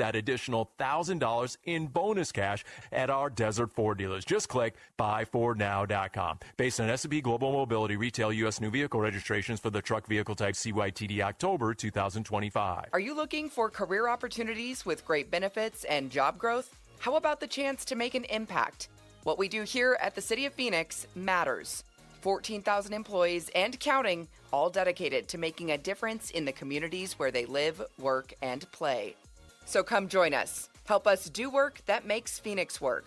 that additional $1,000 in bonus cash at our Desert Ford dealers. Just click buyfordnow.com. Based on S&P Global Mobility retail U.S. new vehicle registrations for the truck vehicle type CYTD October 2025. Are you looking for career opportunities with great benefits and job growth? How about the chance to make an impact? What we do here at the City of Phoenix matters. 14,000 employees and counting, all dedicated to making a difference in the communities where they live, work, and play. So come join us. Help us do work that makes Phoenix work.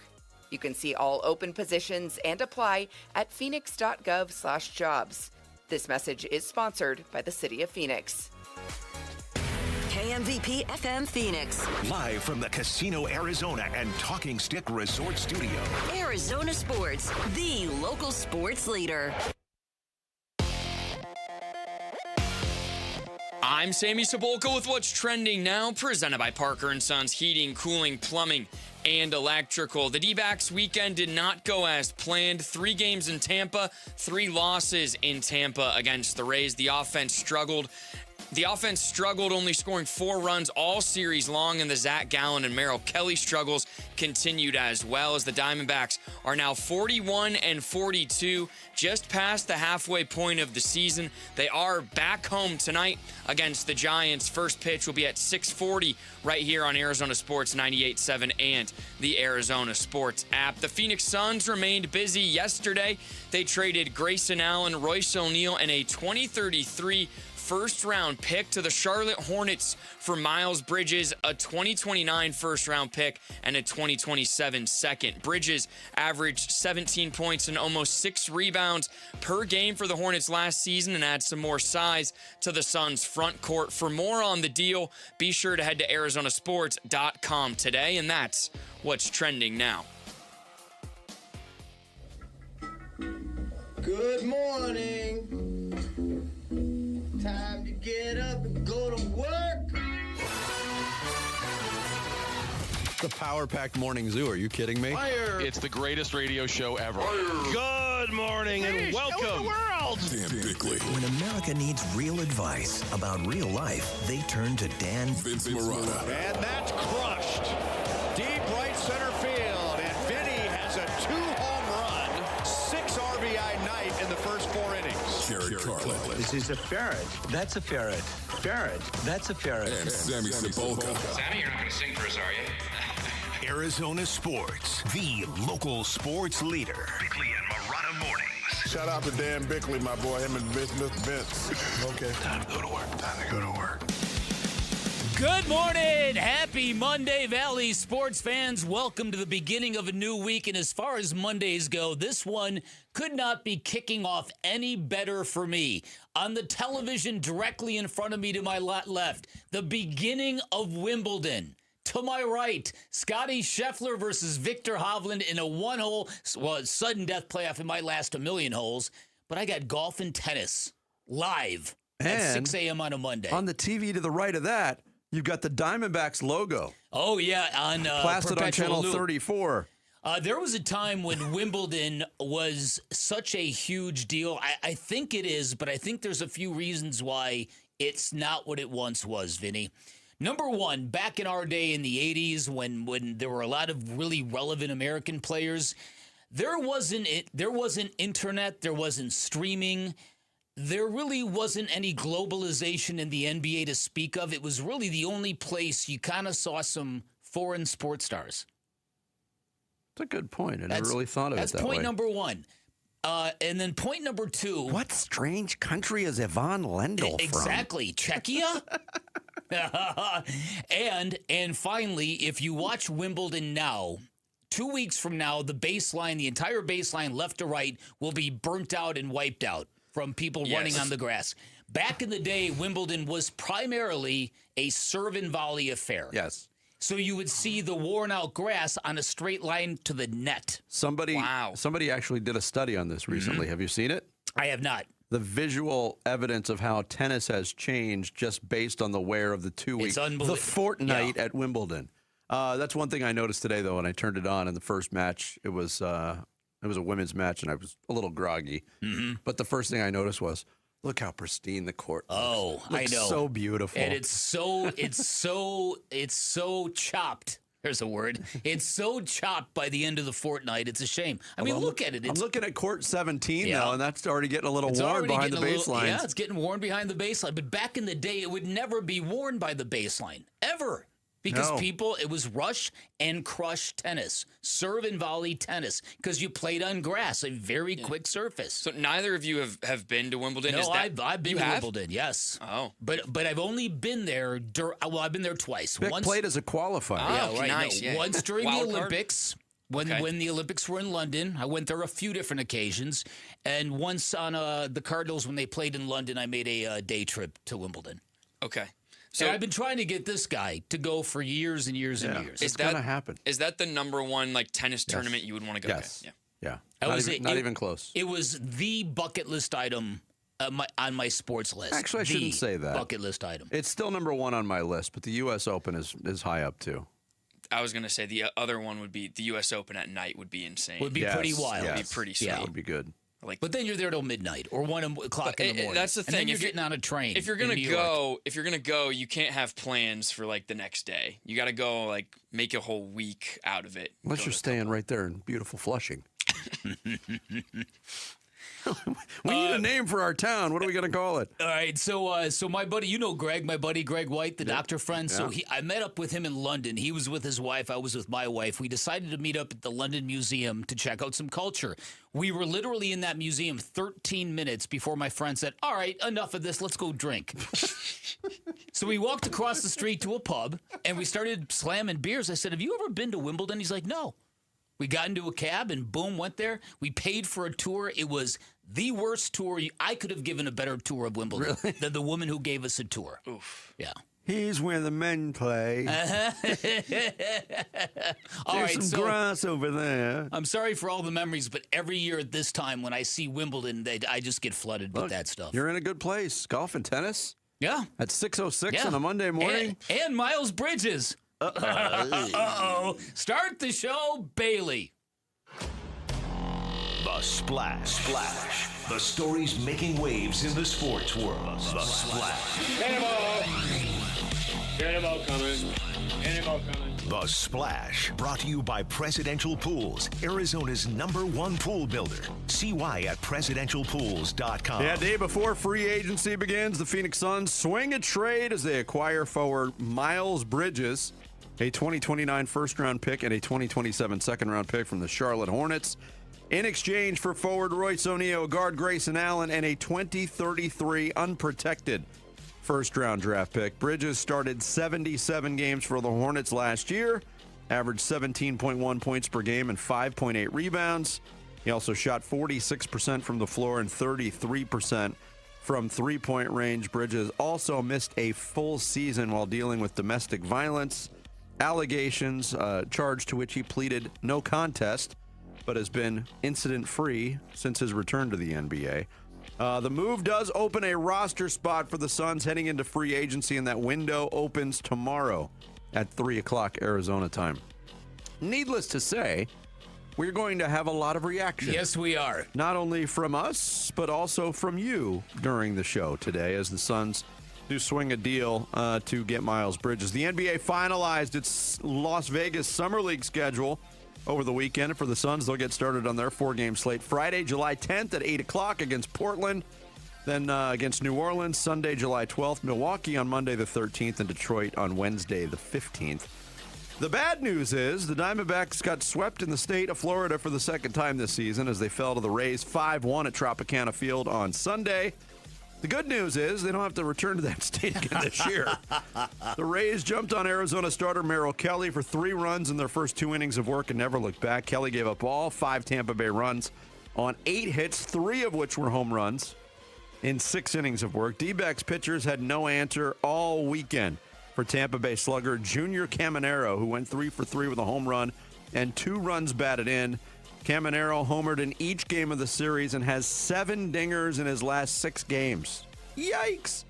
You can see all open positions and apply at phoenix.gov/jobs. This message is sponsored by the City of Phoenix. KMVP FM Phoenix. Live from the Casino Arizona and Talking Stick Resort Studio. Arizona Sports, the local sports leader. I'm Sammy Cebulka with what's trending now, presented by Parker & Sons Heating, Cooling, Plumbing, and Electrical. The D-backs weekend did not go as planned. 3 games in Tampa, 3 losses in Tampa against the Rays. The offense struggled, only scoring 4 runs all series long, and the Zach Gallen and Merrill Kelly struggles continued as well, as the Diamondbacks are now 41-42, just past the halfway point of the season. They are back home tonight against the Giants. First pitch will be at 6:40 right here on Arizona Sports 98.7 and the Arizona Sports app. The Phoenix Suns remained busy yesterday. They traded Grayson Allen, Royce O'Neal, and a 2033 first-round pick to the Charlotte Hornets for Miles Bridges, a 2029 first-round pick, and a 2027 second. Bridges averaged 17 points and almost 6 rebounds per game for the Hornets last season and adds some more size to the Suns' front court. For more on the deal, be sure to head to arizonasports.com today, and that's what's trending now. Good morning. Time to get up and go to work. The power-packed morning zoo. Are you kidding me? Fire. It's the greatest radio show ever. Good morning and welcome. Dan Bickley. When America needs real advice about real life, they turn to Dan Vince Marotta. And that's crushed. Deep right center field. And Vinny has a 2-home run, 6 RBI night in the first 4 innings. Jared Carlin. This is a ferret. That's a ferret. Ferret. That's a ferret. And Sammy Cebulka. Sammy, you're not going to sing for us, are you? Arizona Sports, the local sports leader. Bickley and Marotta mornings. Shout out to Dan Bickley, my boy, him and Vince. Okay. Time to go to work. Time to go to work. Good morning. Happy Monday, Valley sports fans. Welcome to the beginning of a new week. And as far as Mondays go, this one could not be kicking off any better for me. On the television directly in front of me to my left, the beginning of Wimbledon. To my right, Scotty Scheffler versus Victor Hovland in a one-hole, sudden death playoff. It might last a million holes. But I got golf and tennis live at 6 a.m. on a Monday. On the TV to the right of that, you've got the Diamondbacks logo. Oh, yeah, on plastered on Channel Loop. 34. There was a time when Wimbledon was such a huge deal. I think it is, but I think there's a few reasons why it's not what it once was, Vinny. Number one, back in our day in the 80s when there were a lot of really relevant American players, there wasn't internet, there wasn't streaming, there really wasn't any globalization in the NBA to speak of. It was really the only place you kind of saw some foreign sports stars. That's a good point. I never really thought of it that way. That's point number one. And then point number two. What strange country is Ivan Lendl from? Exactly. Czechia? And finally, if you watch Wimbledon now, 2 weeks from now, the entire baseline left to right will be burnt out and wiped out from people running on the grass. Back in the day, Wimbledon was primarily a serve and volley affair. Yes. So you would see the worn out grass on a straight line to the net. Somebody actually did a study on this recently. Have you seen it? I have not. The visual evidence of how tennis has changed just based on the wear of the 2 weeks. The fortnight at Wimbledon. That's one thing I noticed today, though, when I turned it on in the first match. It was a women's match, and I was a little groggy. But the first thing I noticed was Look how pristine the court looks. Oh, I know. So beautiful. And it's so chopped. There's a word. It's so chopped by the end of the fortnight. It's a shame. I mean, look at it. I'm looking at court 17 now, and that's already getting a little worn behind the baseline. Yeah, it's getting worn behind the baseline. But back in the day, it would never be worn by the baseline, ever. Because it was rush and crush tennis, serve and volley tennis, because you played on grass, a very quick surface. So neither of you have been to Wimbledon? No, I've been to Wimbledon, yes. Oh. But I've only been there, I've been there twice. Bick played as a qualifier. Yeah, right. Nice. No, Yeah. once during the Wild card? Olympics. When the Olympics were in London, I went there a few different occasions. And once on the Cardinals, when they played in London, I made a day trip to Wimbledon. Okay. So I've been trying to get this guy to go for years and years and years. It's going to happen. Is that the number one tennis tournament you would want to go Yes. to? Yeah. Not even close. It was the bucket list item on my sports list. Actually, I shouldn't say that. Bucket list item. It's still number one on my list, but the U.S. Open is high up too. I was going to say the other one would be the U.S. Open at night would be insane. Would be pretty wild. Would be pretty sweet. Yeah. Would be good. But then you're there till midnight or 1 o'clock in the morning. That's the thing. And then you're getting on a train. If you're gonna go, you can't have plans for the next day. You got to go make a whole week out of it. Unless you're staying right there in beautiful Flushing. We need a name for our town. What are we going to call it? All right, so my buddy, Greg, my buddy Greg White, the doctor friend. So I met up with him in London. He was with his wife. I was with my wife. We decided to meet up at the London Museum to check out some culture. We were literally in that museum 13 minutes before my friend said, all right, enough of this. Let's go drink. So we walked across the street to a pub, and we started slamming beers. I said, have you ever been to Wimbledon? He's like, no. We got into a cab and boom, went there. We paid for a tour. It was the worst tour. I could have given a better tour of Wimbledon than the woman who gave us a tour. Oof. Yeah. Here's where the men play. There's some grass over there. I'm sorry for all the memories, but every year at this time when I see Wimbledon, I just get flooded with that stuff. You're in a good place. Golf and tennis. Yeah. At 6:06 on a Monday morning. And Miles Bridges. Uh-oh. Start the show, Bailey. The Splash. The stories making waves in the sports world. The Splash. Get him out coming. The Splash, brought to you by Presidential Pools, Arizona's #1 pool builder. See why at presidentialpools.com. Yeah, day before free agency begins, the Phoenix Suns swing a trade as they acquire forward Miles Bridges, a 2029 first-round pick and a 2027 second-round pick from the Charlotte Hornets, in exchange for forward Royce O'Neal, guard Grayson Allen, and a 2033 unprotected first-round draft pick. Bridges started 77 games for the Hornets last year, averaged 17.1 points per game and 5.8 rebounds. He also shot 46% from the floor and 33% from three-point range. Bridges also missed a full season while dealing with domestic violence allegations, charge to which he pleaded no contest, but has been incident-free since his return to the NBA. The move does open a roster spot for the Suns heading into free agency, and that window opens tomorrow at 3 o'clock Arizona time. Needless to say, we're going to have a lot of reaction. Yes, we are. Not only from us, but also from you during the show today as the Suns do swing a deal to get Miles Bridges. The NBA finalized its Las Vegas Summer League schedule over the weekend. For the Suns, they'll get started on their 4-game slate Friday, July 10th at 8 o'clock against Portland. Then against New Orleans, Sunday, July 12th. Milwaukee on Monday the 13th, and Detroit on Wednesday the 15th. The bad news is the Diamondbacks got swept in the state of Florida for the second time this season as they fell to the Rays 5-1 at Tropicana Field on Sunday. The good news is they don't have to return to that stadium this year. The Rays jumped on Arizona starter Merrill Kelly for 3 runs in their first 2 innings of work and never looked back. Kelly gave up all 5 Tampa Bay runs on 8 hits, 3 of which were home runs in 6 innings of work. D-backs pitchers had no answer all weekend for Tampa Bay slugger Junior Caminero, who went 3 for 3 with a home run and 2 runs batted in. Caminero homered in each game of the series and has 7 dingers in his last 6 games. Yikes!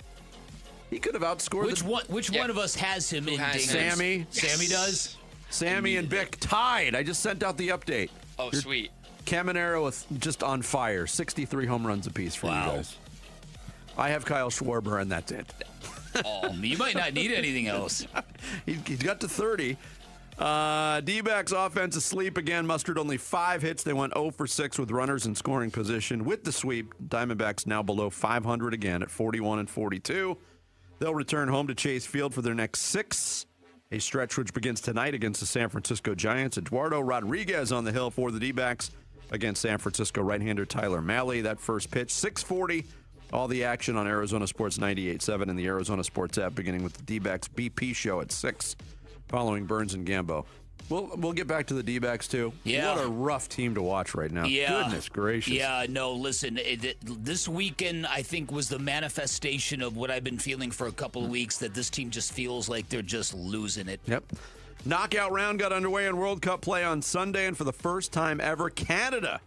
He could have outscored. Which one of us has him in dingers? Sammy. Yes. Sammy does. Sammy and Bick tied. I just sent out the update. Oh, sweet. Caminero just on fire. 63 home runs apiece for you guys. I have Kyle Schwarber, and that's it. Oh, you might not need anything else. He's got to 30. D-backs offense asleep again, mustered only 5 hits. They went 0 for 6 with runners in scoring position. With the sweep, Diamondbacks now below 500 again at 41 and 42. They'll return home to Chase Field for their next 6. A stretch which begins tonight against the San Francisco Giants. Eduardo Rodriguez on the hill for the D-backs against San Francisco right-hander Tyler Mahle. That first pitch, 6:40. All the action on Arizona Sports 98.7 and the Arizona Sports app, beginning with the D-backs BP show at 6, following Burns and Gambo. We'll get back to the D-backs, too. Yeah. What a rough team to watch right now. Yeah. Goodness gracious. Yeah, no, listen, this weekend, I think, was the manifestation of what I've been feeling for a couple of weeks, that this team just feels like they're just losing it. Yep. Knockout round got underway in World Cup play on Sunday, and for the first time ever, Canada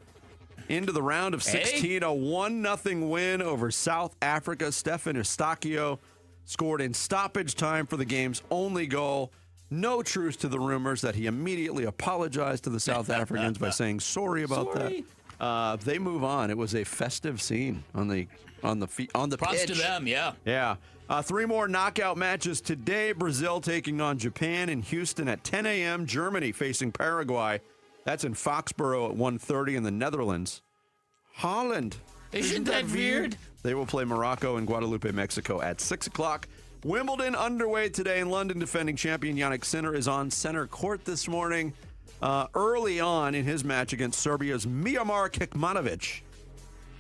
into the round of 16, a 1-0 win over South Africa. Stefan Eustáquio scored in stoppage time for the game's only goal. No truce to the rumors that he immediately apologized to the South Africans by saying sorry about that. They move on. It was a festive scene on the Props pitch. to them, yeah. Yeah. 3 more knockout matches today. Brazil taking on Japan in Houston at 10 a.m. Germany facing Paraguay. That's in Foxborough at 1:30 in the Netherlands. Holland. Isn't that weird? They will play Morocco and Guadalupe, Mexico at 6 o'clock. Wimbledon underway today in London. Defending champion Jannik Sinner is on center court this morning. Early on in his match against Serbia's Mijomir Kekmanovic.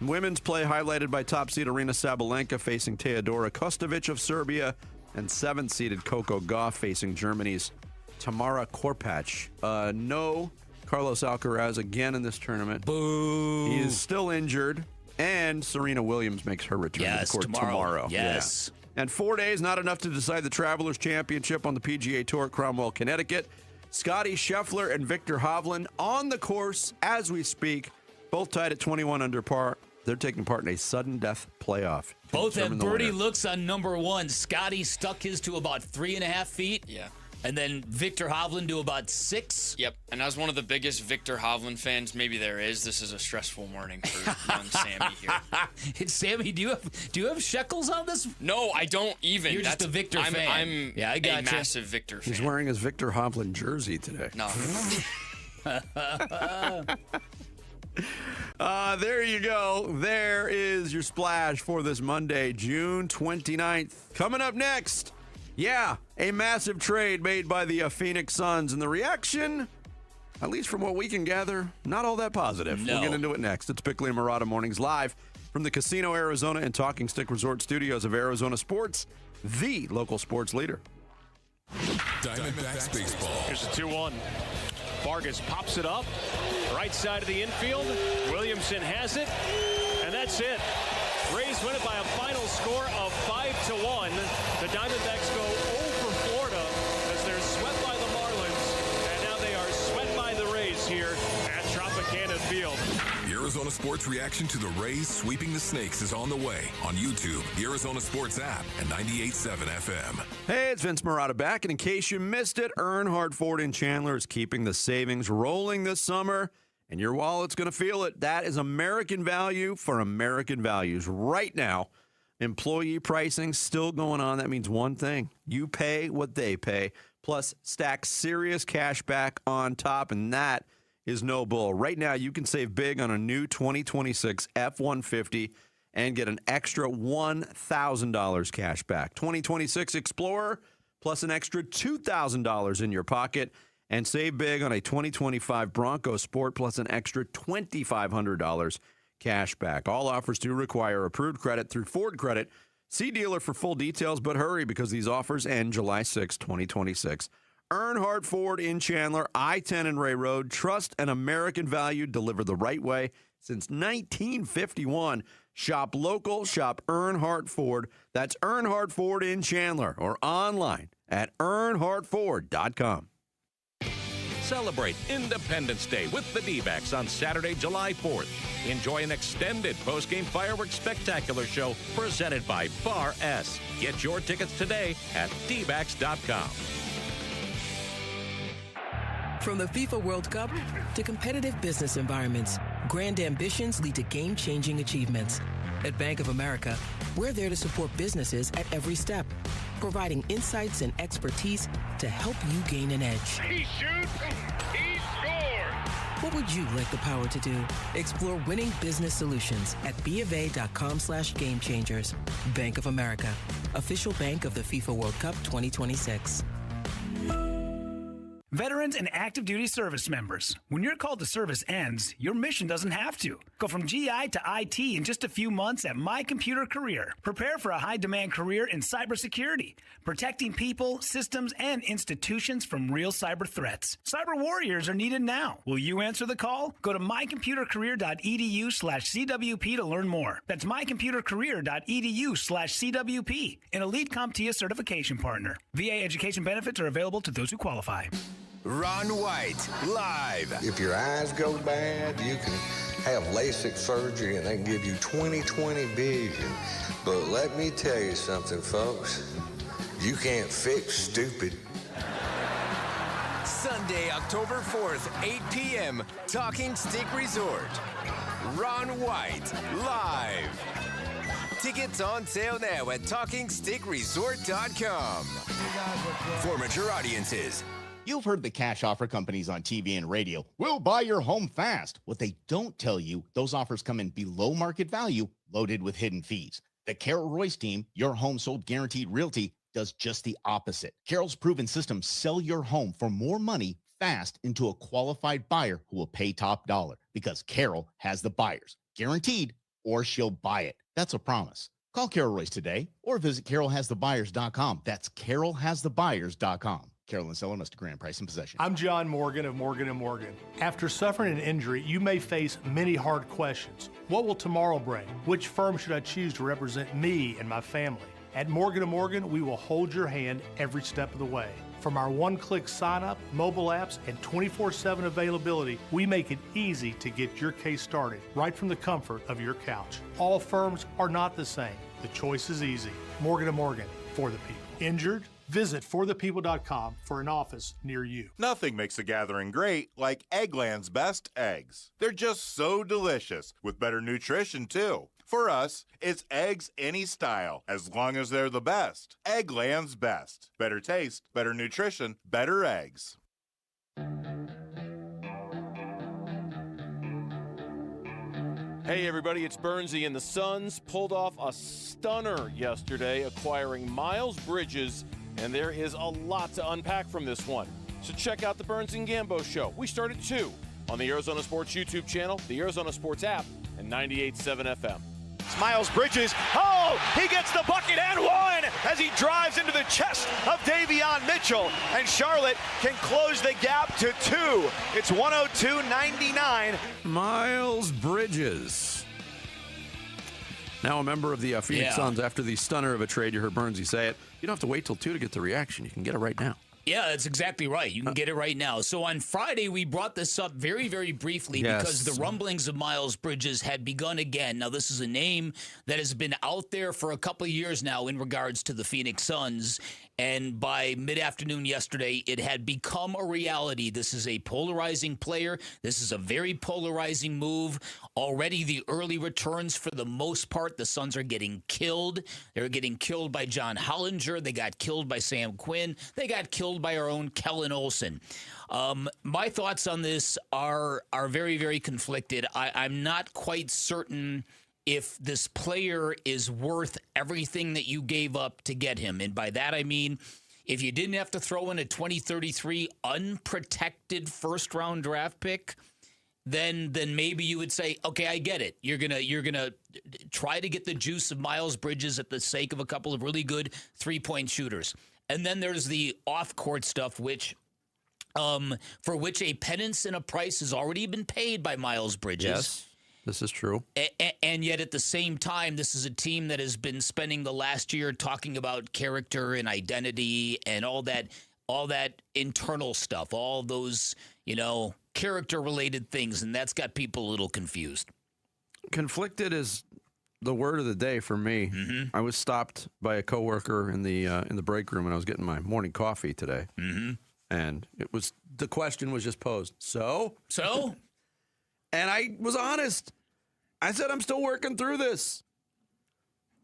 Women's play highlighted by top seed Arina Sabalenka facing Teodora Kostovic of Serbia, and 7th-seeded Coco Gauff facing Germany's Tamara Korpach. No Carlos Alcaraz again in this tournament. Boo! He is still injured, and Serena Williams makes her return to the court tomorrow. Yes. Yeah. And 4 days, not enough to decide the Travelers Championship on the PGA Tour at Cromwell, Connecticut. Scotty Scheffler and Victor Hovland on the course as we speak, both tied at 21 under par. They're taking part in a sudden death playoff. Both have birdie looks on number 1. Scotty stuck his to about 3.5 feet. Yeah. And then Victor Hovland to about 6. Yep. And as one of the biggest Victor Hovland fans maybe there is, this is a stressful morning for young Sammy here. Sammy, do you have shekels on this? No, I don't even. You're just a Victor fan. I'm I got a massive Victor fan. He's wearing his Victor Hovland jersey today. No. There you go. There is your splash for this Monday, June 29th. Coming up next, a massive trade made by the Phoenix Suns, and the reaction, at least from what we can gather, not all that positive. No. We'll get into it next. It's Bickley and Murata Mornings live from the Casino Arizona and Talking Stick Resort studios of Arizona Sports, the local sports leader. Diamondbacks baseball. Here's a 2-1. Vargas pops it up. Right side of the infield. Williamson has it. And that's it. Rays win it by a final score of 5-1. The Diamondbacks go 0 for Florida as they're swept by the Marlins. And now they are swept by the Rays here at Tropicana Field. Arizona Sports reaction to the Rays sweeping the Snakes is on the way on YouTube, the Arizona Sports app, and 98.7 FM. Hey, it's Vince Murata back, and in case you missed it, Earnhardt Ford in Chandler is keeping the savings rolling this summer, and your wallet's going to feel it. That is American value for American values. Right now, employee pricing still going on. That means one thing. You pay what they pay, plus stack serious cash back on top, and that is no bull. Right now, you can save big on a new 2026 F-150 and get an extra $1,000 cash back. 2026 Explorer plus an extra $2,000 in your pocket, and save big on a 2025 Bronco Sport plus an extra $2,500 cash back. All offers do require approved credit through Ford Credit. See dealer for full details, but hurry because these offers end July 6, 2026. Earnhardt Ford in Chandler, I-10 and Ray Road. Trust and American value delivered the right way since 1951. Shop local, shop Earnhardt Ford. That's Earnhardt Ford in Chandler, or online at earnhardtford.com. Celebrate Independence Day with the D-backs on Saturday, July 4th. Enjoy an extended postgame fireworks spectacular show presented by Bar S. Get your tickets today at dbacks.com. From the FIFA World Cup to competitive business environments, grand ambitions lead to game-changing achievements. At Bank of America, We're there to support businesses at every step, providing insights and expertise to help you gain an edge. He shoots, he scores! What would you like the power to do? Explore winning business solutions at BofA.com/gamechangers. Bank of America, official bank of the FIFA World Cup 2026. Veterans and active duty service members, when your call to service ends, your mission doesn't have to. Go from GI to IT in just a few months at My Computer Career. Prepare for a high-demand career in cybersecurity, protecting people, systems, and institutions from real cyber threats. Cyber warriors are needed now. Will you answer the call? Go to mycomputercareer.edu/CWP to learn more. That's mycomputercareer.edu/CWP, an elite CompTIA certification partner. VA education benefits are available to those who qualify. Ron White, live. If your eyes go bad, you can have LASIK surgery and they can give you 20/20 vision. But let me tell you something, folks. You can't fix stupid. Sunday, October 4th, 8 p.m., Talking Stick Resort. Ron White, live. Tickets on sale now at TalkingStickResort.com. For mature audiences. You've heard the cash offer companies on TV and radio. We'll buy your home fast. What they don't tell you, those offers come in below market value, loaded with hidden fees. The Carol Royce team, Your Home Sold Guaranteed Realty, does just the opposite. Carol's proven system sell your home for more money fast into a qualified buyer who will pay top dollar because Carol has the buyers, guaranteed, or she'll buy it. That's a promise. Call Carol Royce today or visit carolhasthebuyers.com. That's carolhasthebuyers.com. Carolyn Seller, Mr. Grand Price and Possession. I'm John Morgan of Morgan & Morgan. After suffering an injury, you may face many hard questions. What will tomorrow bring? Which firm should I choose to represent me and my family? At Morgan & Morgan, we will hold your hand every step of the way. From our one-click sign-up, mobile apps, and 24/7 availability, we make it easy to get your case started right from the comfort of your couch. All firms are not the same. The choice is easy. Morgan & Morgan, for the people. Injured? Visit forthepeople.com for an office near you. Nothing makes a gathering great like Eggland's best eggs. They're just so delicious, with better nutrition too. For us, it's eggs any style, as long as they're the best. Eggland's best. Better taste, better nutrition, better eggs. Hey everybody, it's Bernsey, and the Suns pulled off a stunner yesterday, acquiring Miles Bridges, and there is a lot to unpack from this one. So check out the Burns and Gambo Show. We start at 2 on the Arizona Sports YouTube channel, the Arizona Sports app, and 98.7 FM. It's Miles Bridges. Oh, he gets the bucket and one as he drives into the chest of Davion Mitchell. And Charlotte can close the gap to 2. It's 102-99. Miles Bridges. Now a member of the Phoenix Suns. After the stunner of a trade, you heard Bernsey say it. You don't have to wait till 2 to get the reaction. You can get it right now. Yeah, that's exactly right. You can get it right now. So on Friday, we brought this up very, very briefly because the rumblings of Miles Bridges had begun again. Now, this is a name that has been out there for a couple of years now in regards to the Phoenix Suns. And by mid-afternoon yesterday, it had become a reality. This is a polarizing player. This is a very polarizing move. Already the early returns, for the most part, the Suns are getting killed. They're getting killed by John Hollinger. They got killed by Sam Quinn. They got killed by our own Kellen Olson. My thoughts on this are very, very conflicted. I'm not quite certain if this player is worth everything that you gave up to get him. And by that I mean, if you didn't have to throw in a 2033 unprotected first-round draft pick, then maybe you would say, okay, I get it. You're gonna try to get the juice of Miles Bridges at the sake of a couple of really good three-point shooters. And then there's the off-court stuff, which for which a penance and a price has already been paid by Miles Bridges. Yes. This is true. And yet at the same time, this is a team that has been spending the last year talking about character and identity and all that internal stuff, all those, character-related things, and that's got people a little confused. Conflicted is the word of the day for me. Mm-hmm. I was stopped by a coworker in the break room when I was getting my morning coffee today. Mm-hmm. And the question was just posed. So? And I was honest. I said, I'm still working through this.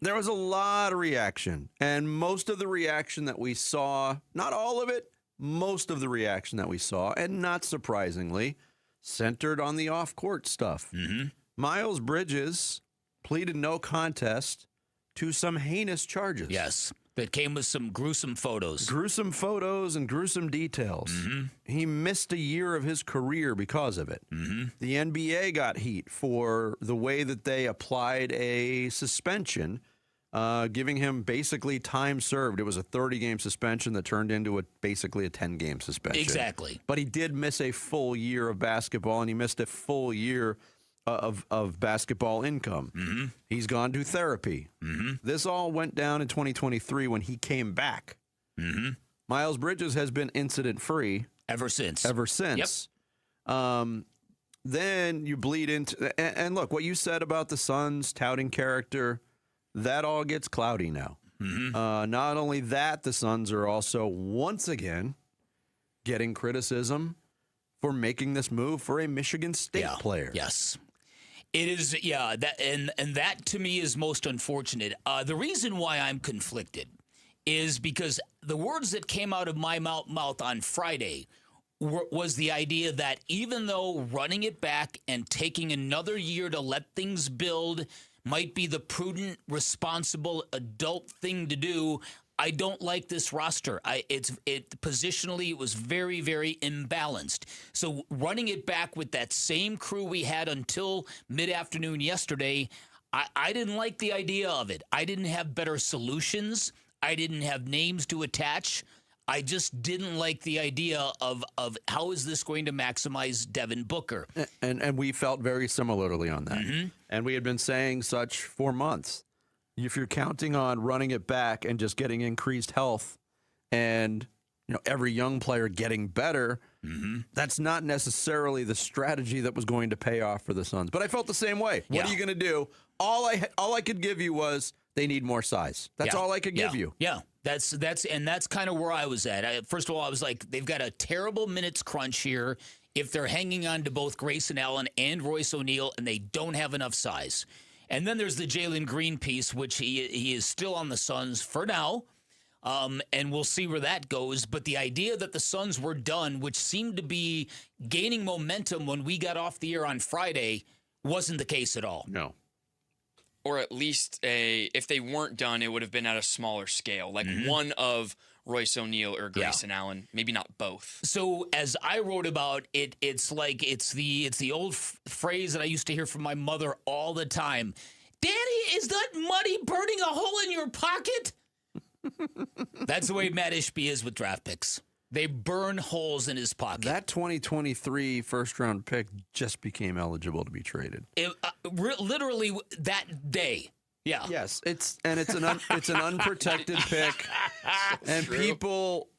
There was a lot of reaction, and most of the reaction that we saw, not all of it, most of the reaction that we saw, and not surprisingly, centered on the off-court stuff. Mm-hmm. Miles Bridges pleaded no contest to some heinous charges. Yes, that came with some gruesome photos. Gruesome photos and gruesome details. Mm-hmm. He missed a year of his career because of it. Mm-hmm. The NBA got heat for the way that they applied a suspension, giving him basically time served. It was a 30-game suspension that turned into basically a 10-game suspension. Exactly. But he did miss a full year of basketball, and he missed a full year of basketball income. Mm-hmm. He's gone to therapy. Mm-hmm. This all went down in 2023 when he came back. Mm-hmm. Miles Bridges has been incident-free. Ever since. Yep. Then you bleed into... And look, what you said about the Suns touting character, that all gets cloudy now. Mm-hmm. Not only that, the Suns are also, once again, getting criticism for making this move for a Michigan State player. Yes. It is, that to me is most unfortunate. The reason why I'm conflicted is because the words that came out of my mouth on Friday was the idea that even though running it back and taking another year to let things build might be the prudent, responsible, adult thing to do, I don't like this roster. Positionally, it was very, very imbalanced. So running it back with that same crew we had until mid-afternoon yesterday, I didn't like the idea of it. I didn't have better solutions. I didn't have names to attach. I just didn't like the idea of how is this going to maximize Devin Booker. And we felt very similarly on that. Mm-hmm. And we had been saying such for months. If you're counting on running it back and just getting increased health and every young player getting better, that's not necessarily the strategy that was going to pay off for the Suns. But I felt the same way. What are you going to do? All I could give you was they need more size. That's all I could give you. Yeah. That's kind of where I was at. First of all, I was like, they've got a terrible minutes crunch here if they're hanging on to both Grayson Allen and Royce O'Neal, and they don't have enough size. And then there's the Jalen Green piece, which he is still on the Suns for now, and we'll see where that goes. But the idea that the Suns were done, which seemed to be gaining momentum when we got off the air on Friday, wasn't the case at all. No. Or at least if they weren't done, it would have been at a smaller scale, like one of Royce O'Neal or Grayson Allen, maybe not both. So as I wrote about it, it's the old phrase that I used to hear from my mother all the time. Danny, is that money burning a hole in your pocket? That's the way Matt Ishby is with draft picks. They burn holes in his pocket. That 2023 first-round pick just became eligible to be traded. Literally that day. Yeah. Yes, it's an unprotected pick, and people.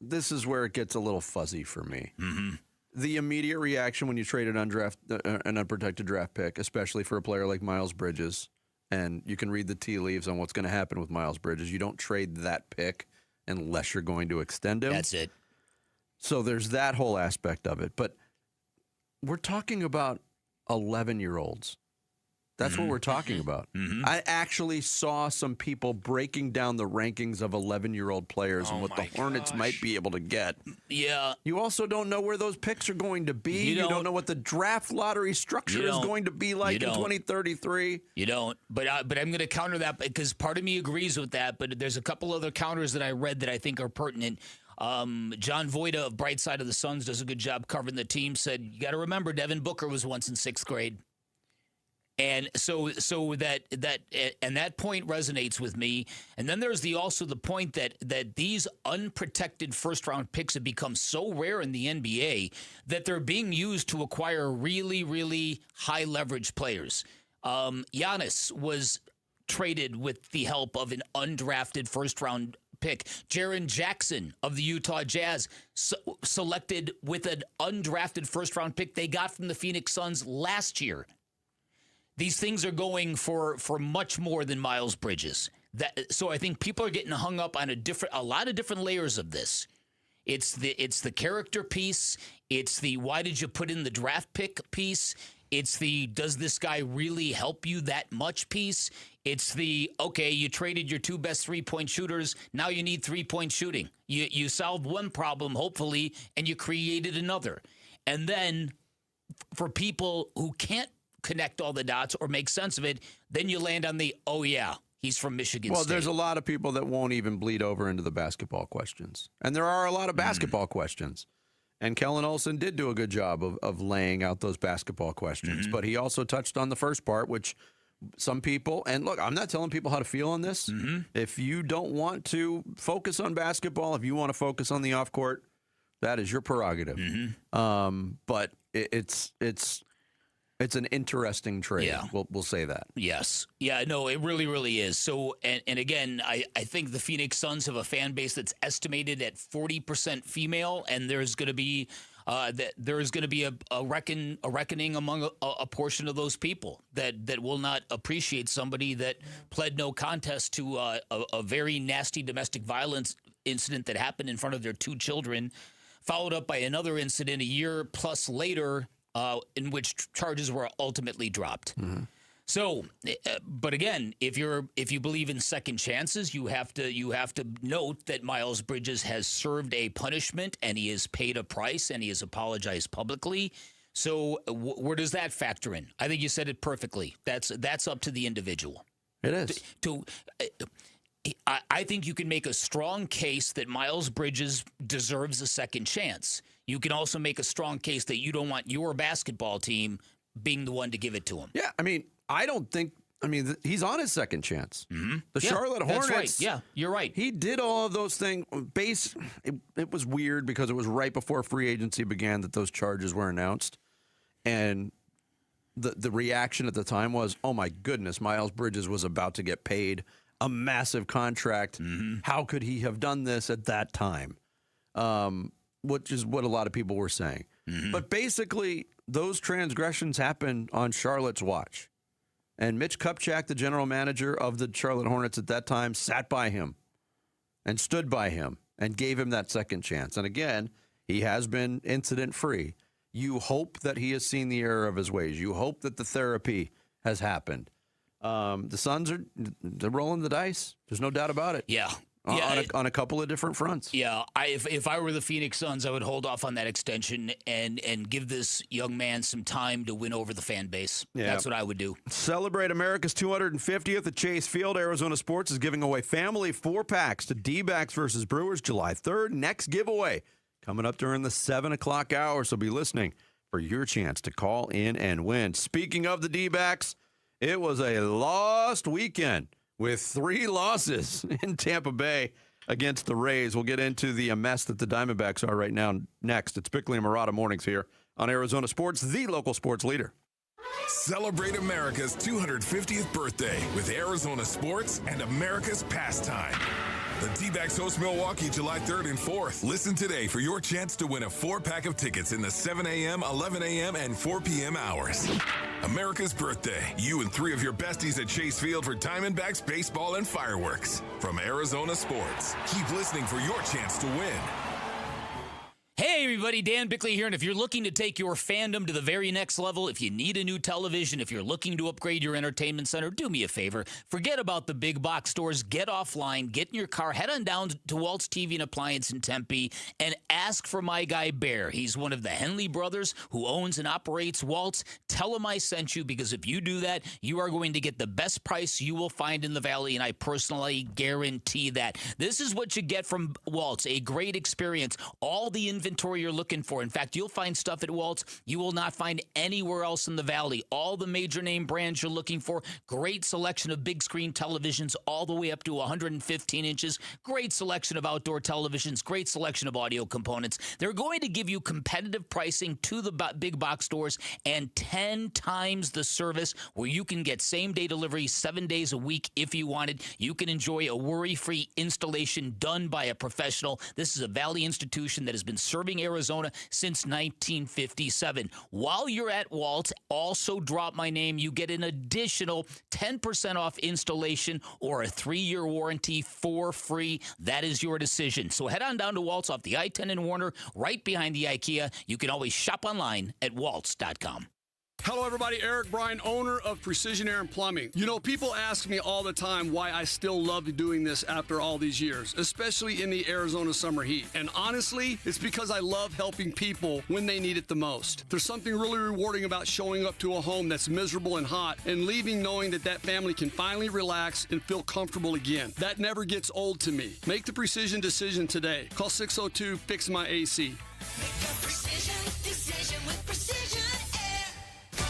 This is where it gets a little fuzzy for me. Mm-hmm. The immediate reaction when you trade an unprotected draft pick, especially for a player like Miles Bridges, and you can read the tea leaves on what's going to happen with Miles Bridges. You don't trade that pick unless you're going to extend him. That's it. So there's that whole aspect of it, but we're talking about 11-year-olds. That's what we're talking about. Mm-hmm. I actually saw some people breaking down the rankings of 11-year-old players and what the Hornets might be able to get. Yeah. You also don't know where those picks are going to be. You don't know what the draft lottery structure is going to be like in 2033. You don't. But I'm going to counter that because part of me agrees with that, but there's a couple other counters that I read that I think are pertinent. John Voida of Bright Side of the Suns does a good job covering the team, said, you got to remember Devin Booker was once in 6th grade. And so that point resonates with me. And then there's also the point that these unprotected first-round picks have become so rare in the NBA that they're being used to acquire really, really high-leverage players. Giannis was traded with the help of an undrafted first-round pick. Jaren Jackson of the Utah Jazz selected with an undrafted first-round pick they got from the Phoenix Suns last year. These things are going for much more than Miles Bridges. So I think people are getting hung up on a lot of different layers of this. It's the character piece. It's the why did you put in the draft pick piece. It's the, does this guy really help you that much piece? It's the, okay, you traded your 2 best 3-point shooters. Now you need 3-point shooting. You solved one problem, hopefully, and you created another. And then for people who can't connect all the dots or make sense of it, then you land on the, oh, yeah, he's from Michigan State. Well, there's a lot of people that won't even bleed over into the basketball questions. And there are a lot of basketball questions. And Kellen Olson did do a good job of laying out those basketball questions. But he also touched on the first part, which some people, and look, I'm not telling people how to feel on this. If you don't want to focus on basketball, if you want to focus on the off court, that is your prerogative. But it's an interesting trade. Yeah. We'll say that. Yes. Yeah, no, it really, really is. So, and again, I think the Phoenix Suns have a fan base that's estimated at 40% female, and there's going to be a reckoning among a portion of those people that will not appreciate somebody that pled no contest to a very nasty domestic violence incident that happened in front of their 2 children, followed up by another incident a year plus later, in which charges were ultimately dropped. So, but again, if you believe in second chances, you have to note that Miles Bridges has served a punishment and he has paid a price and he has apologized publicly. So, where does that factor in? I think you said it perfectly. That's up to the individual. It is. I think you can make a strong case that Miles Bridges deserves a second chance. You can also make a strong case that you don't want your basketball team being the one to give it to him. Yeah, I mean, he's on his second chance. The Charlotte Hornets. That's right. Yeah, you're right. He did all of those things. It was weird because it was right before free agency began that those charges were announced. And the reaction at the time was, oh, my goodness, Miles Bridges was about to get paid a massive contract. How could he have done this at that time? Which is what a lot of people were saying. But basically, those transgressions happened on Charlotte's watch. And Mitch Kupchak, the general manager of the Charlotte Hornets at that time, sat by him and stood by him and gave him that second chance. And again, he has been incident-free. You hope that he has seen the error of his ways. You hope that the therapy has happened. The Suns they're rolling the dice. There's no doubt about it. Yeah. On a couple of different fronts. Yeah, if I were the Phoenix Suns, I would hold off on that extension and give this young man some time to win over the fan base. Yeah. That's what I would do. Celebrate America's 250th at Chase Field. Arizona Sports is giving away family 4-packs to D-backs versus Brewers July 3rd. Next giveaway coming up during the 7 o'clock hour, so be listening for your chance to call in and win. Speaking of the D-backs, it was a lost weekend with 3 losses in Tampa Bay against the Rays. We'll get into the mess that the Diamondbacks are right now next. It's Bickley and Murata Mornings here on Arizona Sports, the local sports leader. Celebrate America's 250th birthday with Arizona Sports and America's pastime. The D-backs host Milwaukee July 3rd and 4th. Listen today for your chance to win a 4-pack of tickets in the 7 a.m., 11 a.m., and 4 p.m. hours. America's birthday. You and 3 of your besties at Chase Field for Diamondbacks baseball and fireworks. From Arizona Sports. Keep listening for your chance to win. Hey everybody, Dan Bickley here, and if you're looking to take your fandom to the very next level, if you need a new television, if you're looking to upgrade your entertainment center, do me a favor. Forget about the big box stores. Get offline, get in your car, head on down to Walt's TV and Appliance in Tempe, and ask for my guy Bear. He's one of the Henley brothers who owns and operates Walt's. Tell him I sent you, because if you do that, you are going to get the best price you will find in the Valley, and I personally guarantee that. This is what you get from Walt's, a great experience. All the inventory you're looking for. In fact, you'll find stuff at Walt's you will not find anywhere else in the Valley. All the major name brands you're looking for. Great selection of big screen televisions all the way up to 115 inches. Great selection of outdoor televisions. Great selection of audio components. They're going to give you competitive pricing to the big box stores and 10 times the service, where you can get same-day delivery 7 days a week if you wanted. You can enjoy a worry-free installation done by a professional. This is a Valley institution that has been serving Arizona since 1957. While you're at Walt, also drop my name. You get an additional 10% off installation or a 3-year warranty for free. That is your decision. So head on down to Walt's off the I-10 in Warner, right behind the IKEA. You can always shop online at waltz.com. Hello, everybody. Eric Bryan, owner of Precision Air and Plumbing. You know, people ask me all the time why I still love doing this after all these years, especially in the Arizona summer heat. And honestly, it's because I love helping people when they need it the most. There's something really rewarding about showing up to a home that's miserable and hot and leaving knowing that that family can finally relax and feel comfortable again. That never gets old to me. Make the precision decision today. Call 602-FIX-MY-AC.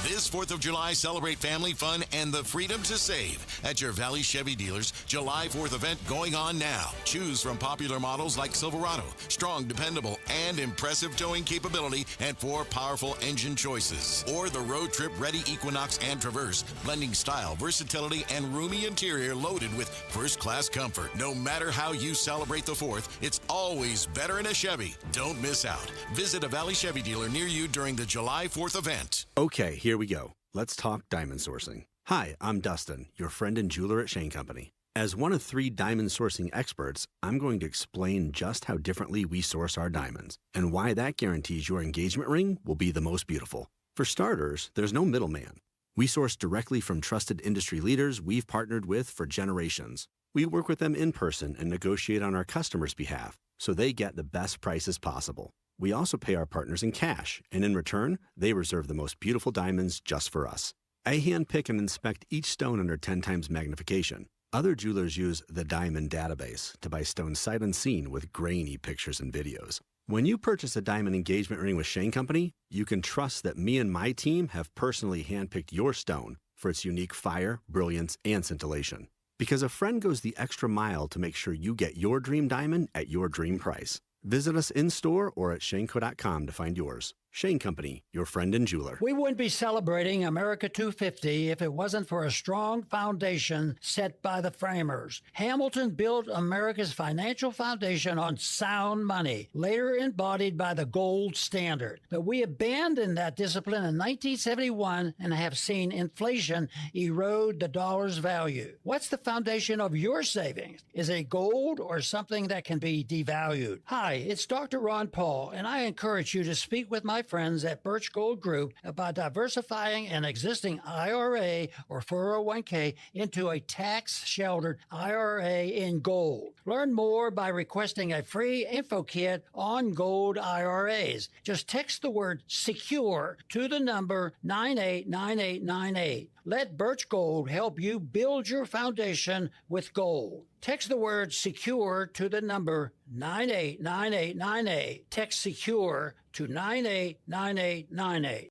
This 4th of July, celebrate family fun and the freedom to save at your Valley Chevy dealers. July 4th event going on now. Choose from popular models like Silverado, strong, dependable, and impressive towing capability, and 4 powerful engine choices. Or the road trip ready Equinox and Traverse, blending style, versatility, and roomy interior loaded with first-class comfort. No matter how you celebrate the 4th, it's always better in a Chevy. Don't miss out. Visit a Valley Chevy dealer near you during the July 4th event. Okay, here we go. Let's talk diamond sourcing. Hi, I'm Dustin, your friend and jeweler at Shane Company. As one of 3 diamond sourcing experts, I'm going to explain just how differently we source our diamonds and why that guarantees your engagement ring will be the most beautiful. For starters, there's no middleman. We source directly from trusted industry leaders we've partnered with for generations. We work with them in person and negotiate on our customers' behalf so they get the best prices possible. We also pay our partners in cash, and in return, they reserve the most beautiful diamonds just for us. I handpick and inspect each stone under 10 times magnification. Other jewelers use the Diamond Database to buy stones sight unseen with grainy pictures and videos. When you purchase a diamond engagement ring with Shane Company, you can trust that me and my team have personally handpicked your stone for its unique fire, brilliance, and scintillation. Because a friend goes the extra mile to make sure you get your dream diamond at your dream price. Visit us in-store or at shaneco.com to find yours. Shane Company, your friend and jeweler. We wouldn't be celebrating America 250 if it wasn't for a strong foundation set by the framers. Hamilton built America's financial foundation on sound money, later embodied by the gold standard. But we abandoned that discipline in 1971 and have seen inflation erode the dollar's value. What's the foundation of your savings? Is it gold or something that can be devalued? Hi, it's Dr. Ron Paul, and I encourage you to speak with my friends at Birch Gold Group about diversifying an existing IRA or 401k into a tax-sheltered IRA in gold. Learn more by requesting a free info kit on gold IRAs. Just text the word SECURE to the number 989898. Let Birch Gold help you build your foundation with gold. Text the word SECURE to the number 989898. Text SECURE to 989898.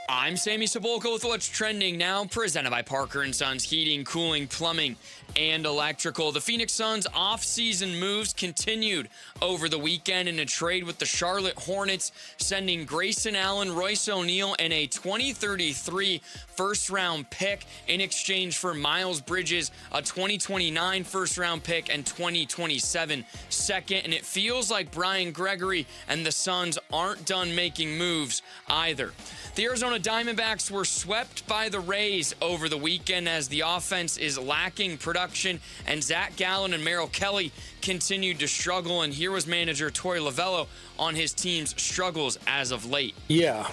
I'm Sammy Cebulka with what's trending now, presented by Parker & Sons Heating, Cooling, Plumbing, and Electrical. The Phoenix Suns' off-season moves continued over the weekend in a trade with the Charlotte Hornets, sending Grayson Allen, Royce O'Neal, and a 2033 first-round pick in exchange for Miles Bridges, a 2029 first-round pick, and 2027 second. And it feels like Brian Gregory and the Suns aren't done making moves either. The Arizona Diamondbacks were swept by the Rays over the weekend as the offense is lacking production, and Zach Gallen and Merrill Kelly continued to struggle. And here was manager Torey Lovello on his team's struggles as of late. Yeah,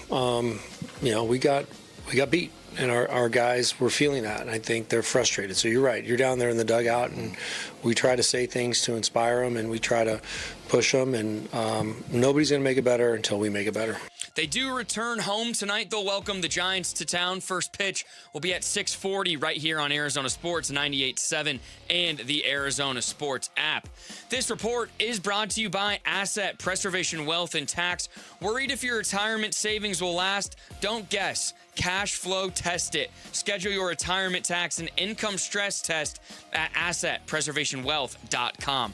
we got beat, and our guys were feeling that, and I think they're frustrated. So you're right. You're down there in the dugout, and we try to say things to inspire them, and we try to push them, and nobody's going to make it better until we make it better. They do return home tonight. They'll welcome the Giants to town. First pitch will be at 6:40 right here on Arizona Sports 98.7 and the Arizona Sports app. This report is brought to you by Asset Preservation Wealth and Tax. Worried if your retirement savings will last? Don't guess. Cash flow test it. Schedule your retirement tax and income stress test at AssetPreservationWealth.com.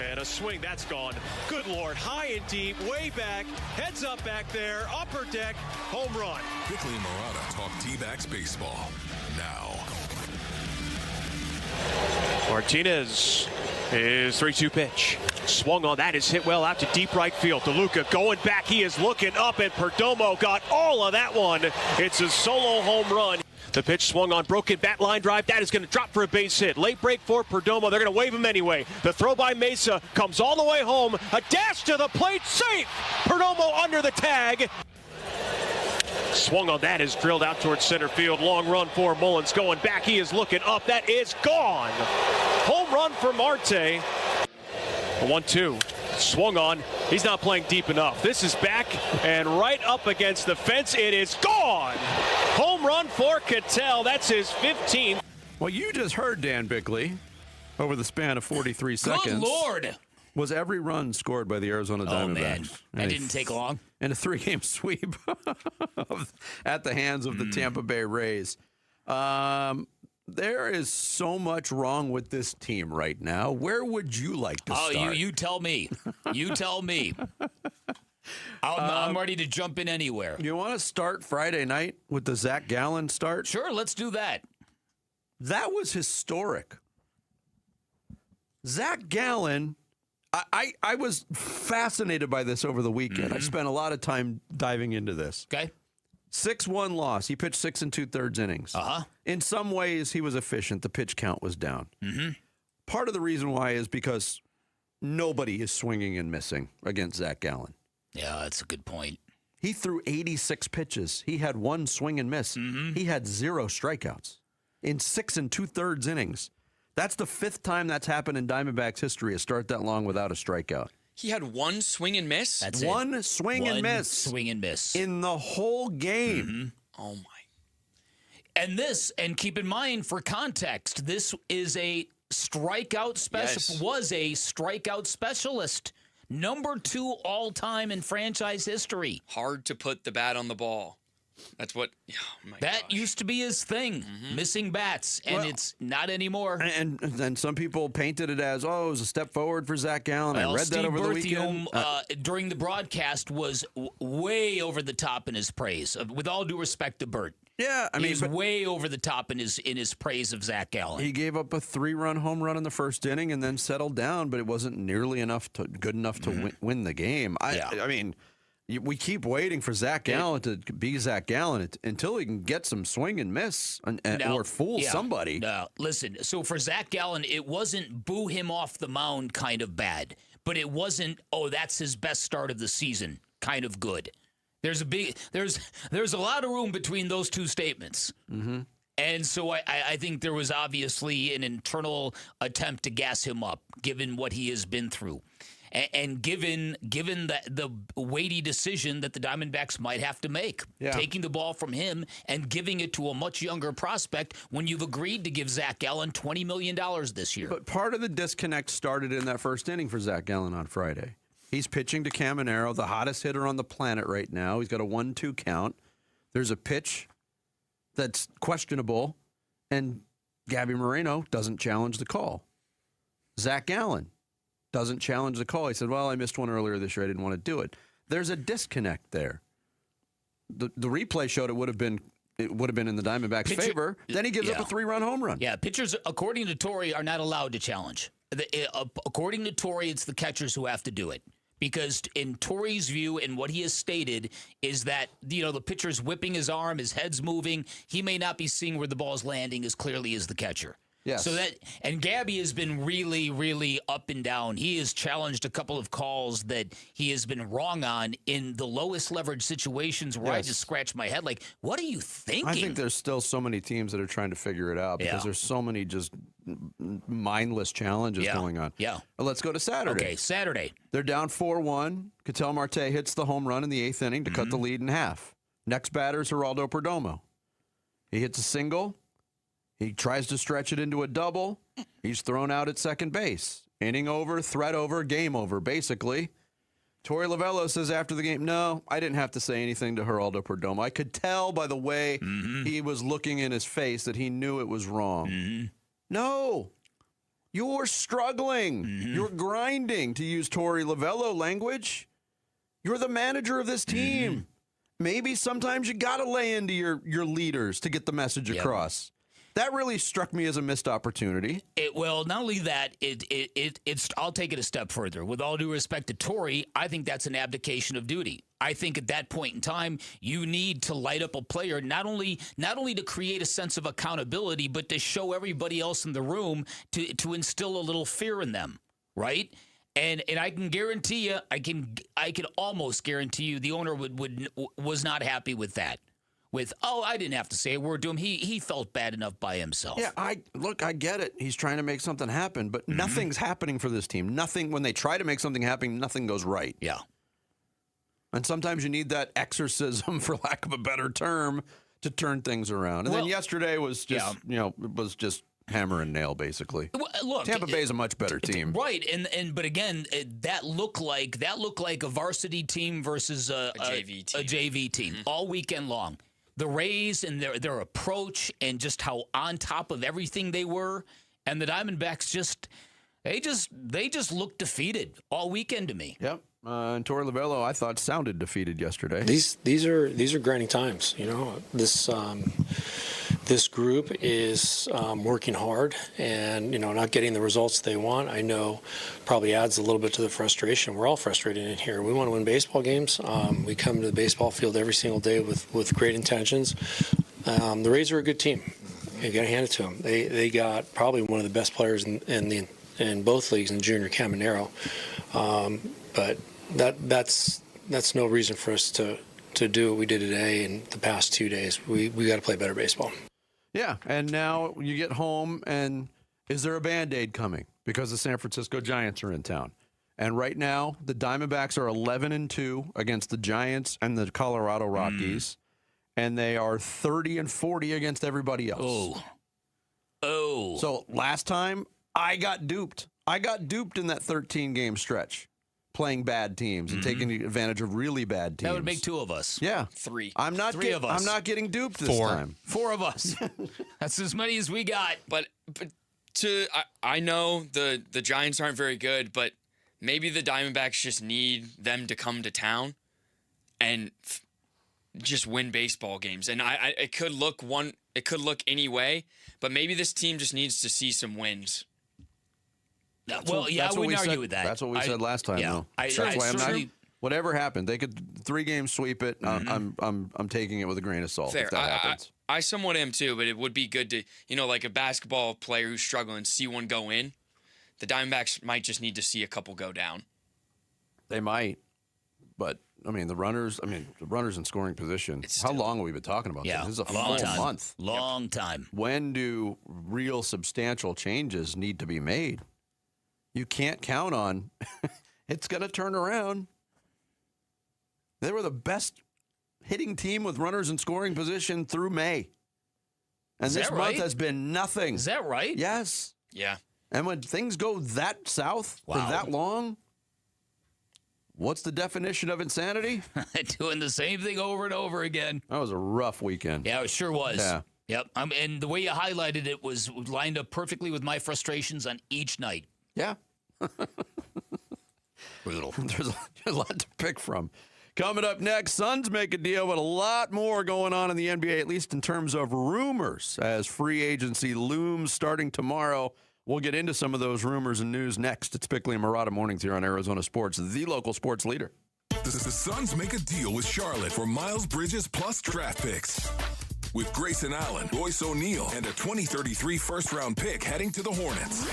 And a swing, that's gone. Good Lord, high and deep, way back, heads up back there, upper deck, home run. Bickley and Murata talk D-backs baseball now. Martinez, his 3-2 pitch. Swung on that, is hit well out to deep right field. DeLuca going back, he is looking up, and Perdomo got all of that one. It's a solo home run. The pitch swung on, broken bat line drive. That is going to drop for a base hit. Late break for Perdomo. They're going to wave him anyway. The throw by Mesa comes all the way home. A dash to the plate. Safe. Perdomo under the tag. Swung on that is drilled out towards center field. Long run for Mullins going back. He is looking up. That is gone. Home run for Marte. 1-2. Swung on. He's not playing deep enough. This is back and right up against the fence. It is gone. Home run for Cattell. That's his 15th. Well, you just heard Dan Bickley over the span of 43 seconds. Good Lord. Was every run scored by the Arizona Diamondbacks. Oh, man. That didn't take long. In a 3-game sweep at the hands of the Tampa Bay Rays. There is so much wrong with this team right now. Where would you like to start? Oh, you tell me. You tell me. I'm ready to jump in anywhere. You want to start Friday night with the Zach Gallen start? Sure, let's do that. That was historic. Zach Gallen, I was fascinated by this over the weekend. I spent a lot of time diving into this. Okay. 6-1 loss. He pitched 6 2/3 innings. In some ways, he was efficient. The pitch count was down. Part of the reason why is because nobody is swinging and missing against Zach Gallen. Yeah, that's a good point. He threw 86 pitches. He had 1 swing and miss. He had 0 strikeouts in 6 2/3 innings. That's the 5th time that's happened in Diamondbacks history, a start that long without a strikeout. He had 1 swing and miss? That's One it. swing and miss. Swing and miss. In the whole game. Oh, my. And keep in mind, for context, this is a strikeout specialist. Was a strikeout specialist. Number 2 all-time in franchise history. Hard to put the bat on the ball. That's what. Oh that used to be his thing, missing bats, and it's not anymore. And some people painted it as, it was a step forward for Zach Gallen. I read that over the weekend. During the broadcast was way over the top in his praise. With all due respect to Bert. Yeah, I mean, he's way over the top in his praise of Zach Gallen. He gave up a 3-run home run in the first inning and then settled down, but it wasn't nearly good enough to win the game. I mean. We keep waiting for Zach Gallen to be Zach Gallen until he can get some swing and miss or fool somebody. No, listen. So for Zach Gallen, it wasn't boo him off the mound kind of bad, but it wasn't that's his best start of the season kind of good. There's a lot of room between those two statements. And so I think there was obviously an internal attempt to gas him up, given what he has been through. And given the weighty decision that the Diamondbacks might have to make, taking the ball from him and giving it to a much younger prospect when you've agreed to give Zach Gallen $20 million this year. But part of the disconnect started in that first inning for Zach Gallen on Friday. He's pitching to Caminero, the hottest hitter on the planet right now. He's got a 1-2 count. There's a pitch that's questionable, and Gabby Moreno doesn't challenge the call. Zach Gallen doesn't challenge the call. He said, I missed one earlier this year. I didn't want to do it. There's a disconnect there. The replay showed it would have been in the Diamondbacks' favor. Then he gives up a 3-run home run. Yeah, pitchers, according to Torrey, are not allowed to challenge. According to Torrey, it's the catchers who have to do it. Because in Torrey's view and what he has stated is that, the pitcher's whipping his arm, his head's moving. He may not be seeing where the ball's landing as clearly as the catcher. Yes. And Gabby has been really, really up and down. He has challenged a couple of calls that he has been wrong on in the lowest leverage situations where I just scratch my head like, what are you thinking? I think there's still so many teams that are trying to figure it out because there's so many just mindless challenges going on. Yeah. But let's go to Saturday. Okay, Saturday. They're down 4-1. Ketel Marte hits the home run in the 8th inning to cut the lead in half. Next batter is Geraldo Perdomo. He hits a single. He tries to stretch it into a double. He's thrown out at second base. Inning over, threat over, game over, basically. Torey Lovullo says after the game, no, I didn't have to say anything to Geraldo Perdomo. I could tell by the way he was looking in his face that he knew it was wrong. No, you're struggling. You're grinding, to use Torey Lovullo language. You're the manager of this team. Maybe sometimes you got to lay into your leaders to get the message across. That really struck me as a missed opportunity. Well, not only that, it's. I'll take it a step further. With all due respect to Torrey, I think that's an abdication of duty. I think at that point in time, you need to light up a player, not only to create a sense of accountability, but to show everybody else in the room to instill a little fear in them, right? And I can guarantee you, I can almost guarantee you, the owner was not happy with that. I didn't have to say a word to him. He felt bad enough by himself. Yeah, I get it. He's trying to make something happen, but nothing's happening for this team. Nothing. When they try to make something happen, nothing goes right. Yeah. And sometimes you need that exorcism, for lack of a better term, to turn things around. And then yesterday was just, it was just hammer and nail, basically. Well, look, Tampa Bay is a much better team, right? But again, that looked like a varsity team versus a JV team all weekend long. The Rays and their approach and just how on top of everything they were, and the Diamondbacks they just looked defeated all weekend to me. Yep. And Torrey Lovello, I thought, sounded defeated yesterday. These are grinding times. This group is working hard and not getting the results they want. I know probably adds a little bit to the frustration. We're all frustrated in here. We want to win baseball games. We come to the baseball field every single day with great intentions. The Rays are a good team. You got to hand it to them. They got probably one of the best players in both leagues in Junior Caminero. But that's no reason for us to do what we did today and the past 2 days. We got to play better baseball. Yeah, and now you get home, and is there a Band-Aid coming? Because the San Francisco Giants are in town. And right now, the Diamondbacks are 11-2 against the Giants and the Colorado Rockies, and they are 30-40 against everybody else. Oh. So last time, I got duped. I got duped in that 13-game stretch, playing bad teams and taking advantage of really bad teams. That would make two of us. Yeah. Three. I'm not of us. I'm not getting duped this time. Four of us. That's as many as we got. But I know the Giants aren't very good, but maybe the Diamondbacks just need them to come to town and just win baseball games. And it could look any way, but maybe this team just needs to see some wins. I wouldn't argue with that. That's what we said last time, though. That's why I'm not. Whatever happened, they could 3-game sweep it. I'm taking it with a grain of salt. Fair. If that happens. I somewhat am too, but it would be good to, like a basketball player who's struggling, see one go in. The Diamondbacks might just need to see a couple go down. They might, but the runners in scoring position. How long have we been talking about this? This is a full month. Long time. When do real substantial changes need to be made? You can't count on it's going to turn around. They were the best hitting team with runners in scoring position through May. And this month has been nothing. Is that right? Yes. Yeah. And when things go that south for that long, what's the definition of insanity? Doing the same thing over and over again. That was a rough weekend. Yeah, it sure was. Yeah. Yep. And the way you highlighted it was lined up perfectly with my frustrations on each night. Yeah. Brutal. There's a lot to pick from. Coming up next, Suns make a deal, but a lot more going on in the NBA, at least in terms of rumors, as free agency looms starting tomorrow. We'll get into some of those rumors and news next. It's Bickley and Marotta Mornings here on Arizona Sports, the local sports leader. The Suns make a deal with Charlotte for Miles Bridges plus draft picks. With Grayson Allen, Royce O'Neal, and a 2033 first-round pick heading to the Hornets.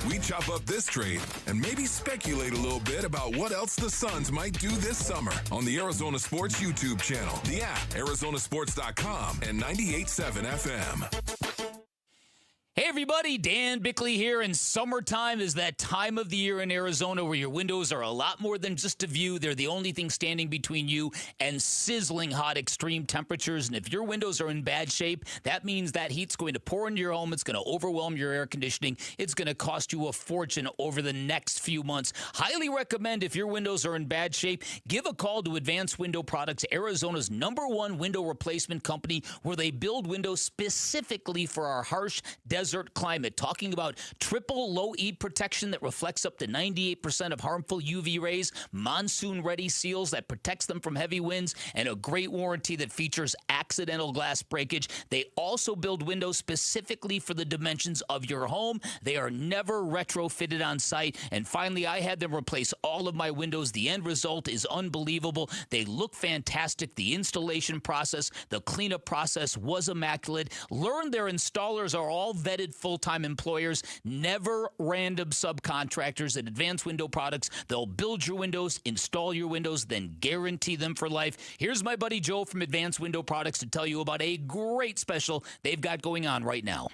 We chop up this trade and maybe speculate a little bit about what else the Suns might do this summer on the Arizona Sports YouTube channel, the app, arizonasports.com, and 98.7 FM. Hey everybody, Dan Bickley here, and summertime is that time of the year in Arizona where your windows are a lot more than just a view. They're the only thing standing between you and sizzling hot extreme temperatures. And if your windows are in bad shape, that means that heat's going to pour into your home. It's going to overwhelm your air conditioning. It's going to cost you a fortune over the next few months. Highly recommend, if your windows are in bad shape, give a call to Advanced Window Products, Arizona's #1 window replacement company, where they build windows specifically for our harsh desert climate. Talking about triple low E protection that reflects up to 98% of harmful UV rays, monsoon ready seals that protects them from heavy winds, and a great warranty that features active accidental glass breakage. They also build windows specifically for the dimensions of your home. They are never retrofitted on site. And finally, I had them replace all of my windows. The end result is unbelievable. They look fantastic. The installation process, the cleanup process was immaculate. Learn their installers are all vetted full-time employers, never random subcontractors at Advanced Window Products. They'll build your windows, install your windows, then guarantee them for life. Here's my buddy Joe from Advanced Window Products to tell you about a great special they've got going on right now.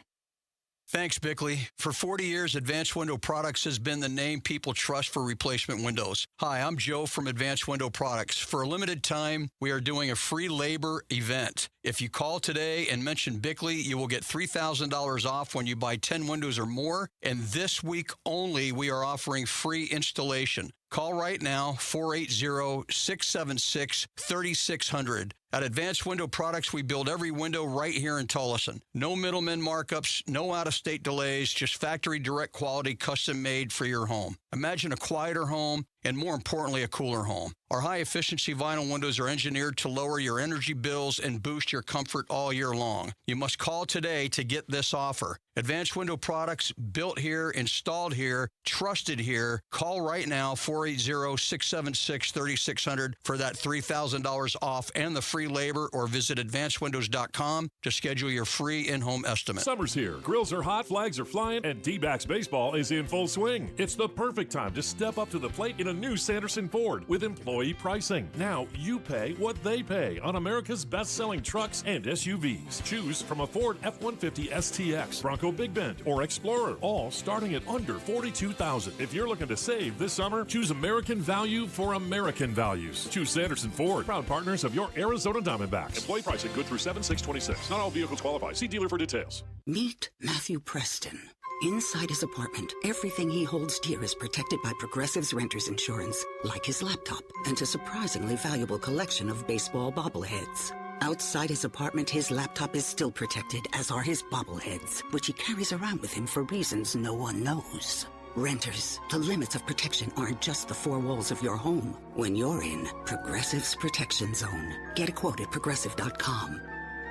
Thanks, Bickley. For 40 years, Advanced Window Products has been the name people trust for replacement windows. Hi, I'm Joe from Advanced Window Products. For a limited time, we are doing a free labor event. If you call today and mention Bickley, you will get $3,000 off when you buy 10 windows or more. And this week only, we are offering free installation. Call right now, 480-676-3600. At Advanced Window Products, we build every window right here in Tullison. No middleman markups, no out-of-state delays, just factory direct quality, custom made for your home. Imagine a quieter home and, more importantly, a cooler home. Our high-efficiency vinyl windows are engineered to lower your energy bills and boost your comfort all year long. You must call today to get this offer. Advanced Window Products, built here, installed here, trusted here. Call right now, 480-676-3600 for that $3,000 off and the free labor, or visit advancedwindows.com to schedule your free in-home estimate. Summer's here. Grills are hot, flags are flying, and D-backs baseball is in full swing. It's the perfect time to step up to the plate in a new Sanderson Ford with employee pricing. Now you pay what they pay on America's best-selling trucks and SUVs. Choose from a Ford F-150 STX, Bronco Big Bend, or Explorer, all starting at under $42,000. If you're looking to save this summer, choose American value for American values. Choose Sanderson Ford, proud partners of your Arizona Diamondbacks. Employee pricing good through 7/6/26. Not all vehicles qualify. See dealer for details. Meet Matthew Preston. Inside his apartment, everything he holds dear is protected by Progressive's Renter's Insurance, like his laptop and a surprisingly valuable collection of baseball bobbleheads. Outside his apartment, his laptop is still protected, as are his bobbleheads, which he carries around with him for reasons no one knows. Renters, the limits of protection aren't just the four walls of your home. When you're in Progressive's Protection Zone, get a quote at Progressive.com.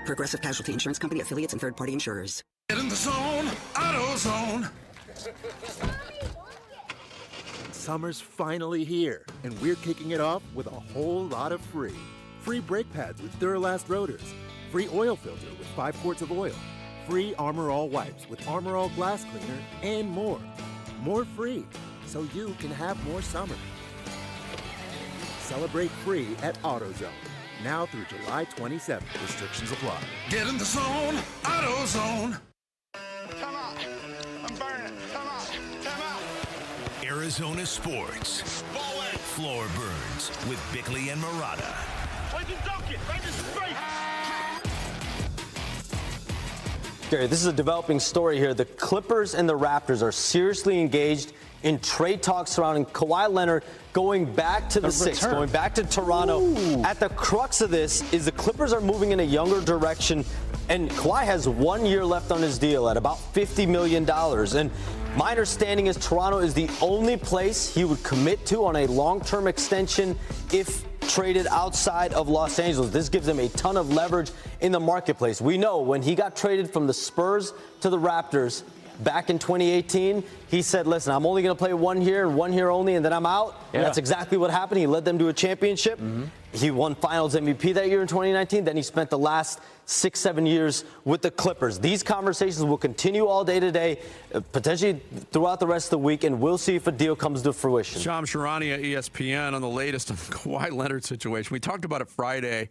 Progressive Casualty Insurance Company, affiliates, and third-party insurers. Get in the zone, AutoZone. Summer's finally here, and we're kicking it off with a whole lot of free. Free brake pads with Duralast rotors. Free oil filter with 5 quarts of oil. Free Armor All wipes with Armor All glass cleaner, and more. More free, so you can have more summer. Celebrate free at AutoZone. Now through July 27th. Restrictions apply. Get in the zone, AutoZone. Come on. I'm burning. Come on. Come on. Arizona Sports. Floor Burns with Bickley and Murata. Gary, this is a developing story here. The Clippers and the Raptors are seriously engaged in trade talks surrounding Kawhi Leonard going back to the Six, going back to Toronto. Ooh. At the crux of this is the Clippers are moving in a younger direction, and Kawhi has 1 year left on his deal at about $50 million. And my understanding is Toronto is the only place he would commit to on a long-term extension if traded outside of Los Angeles. This gives him a ton of leverage in the marketplace. We know when he got traded from the Spurs to the Raptors back in 2018, he said, listen, I'm only going to play 1 year and 1 year only, and then I'm out. Yeah. And that's exactly what happened. He led them to a championship. Mm-hmm. He won Finals MVP that year in 2019. Then he spent the last 6-7 years with the Clippers. These conversations will continue all day today, potentially throughout the rest of the week, and we'll see if a deal comes to fruition. Shams Charania, ESPN, on the latest on the Kawhi Leonard situation. We talked about it Friday,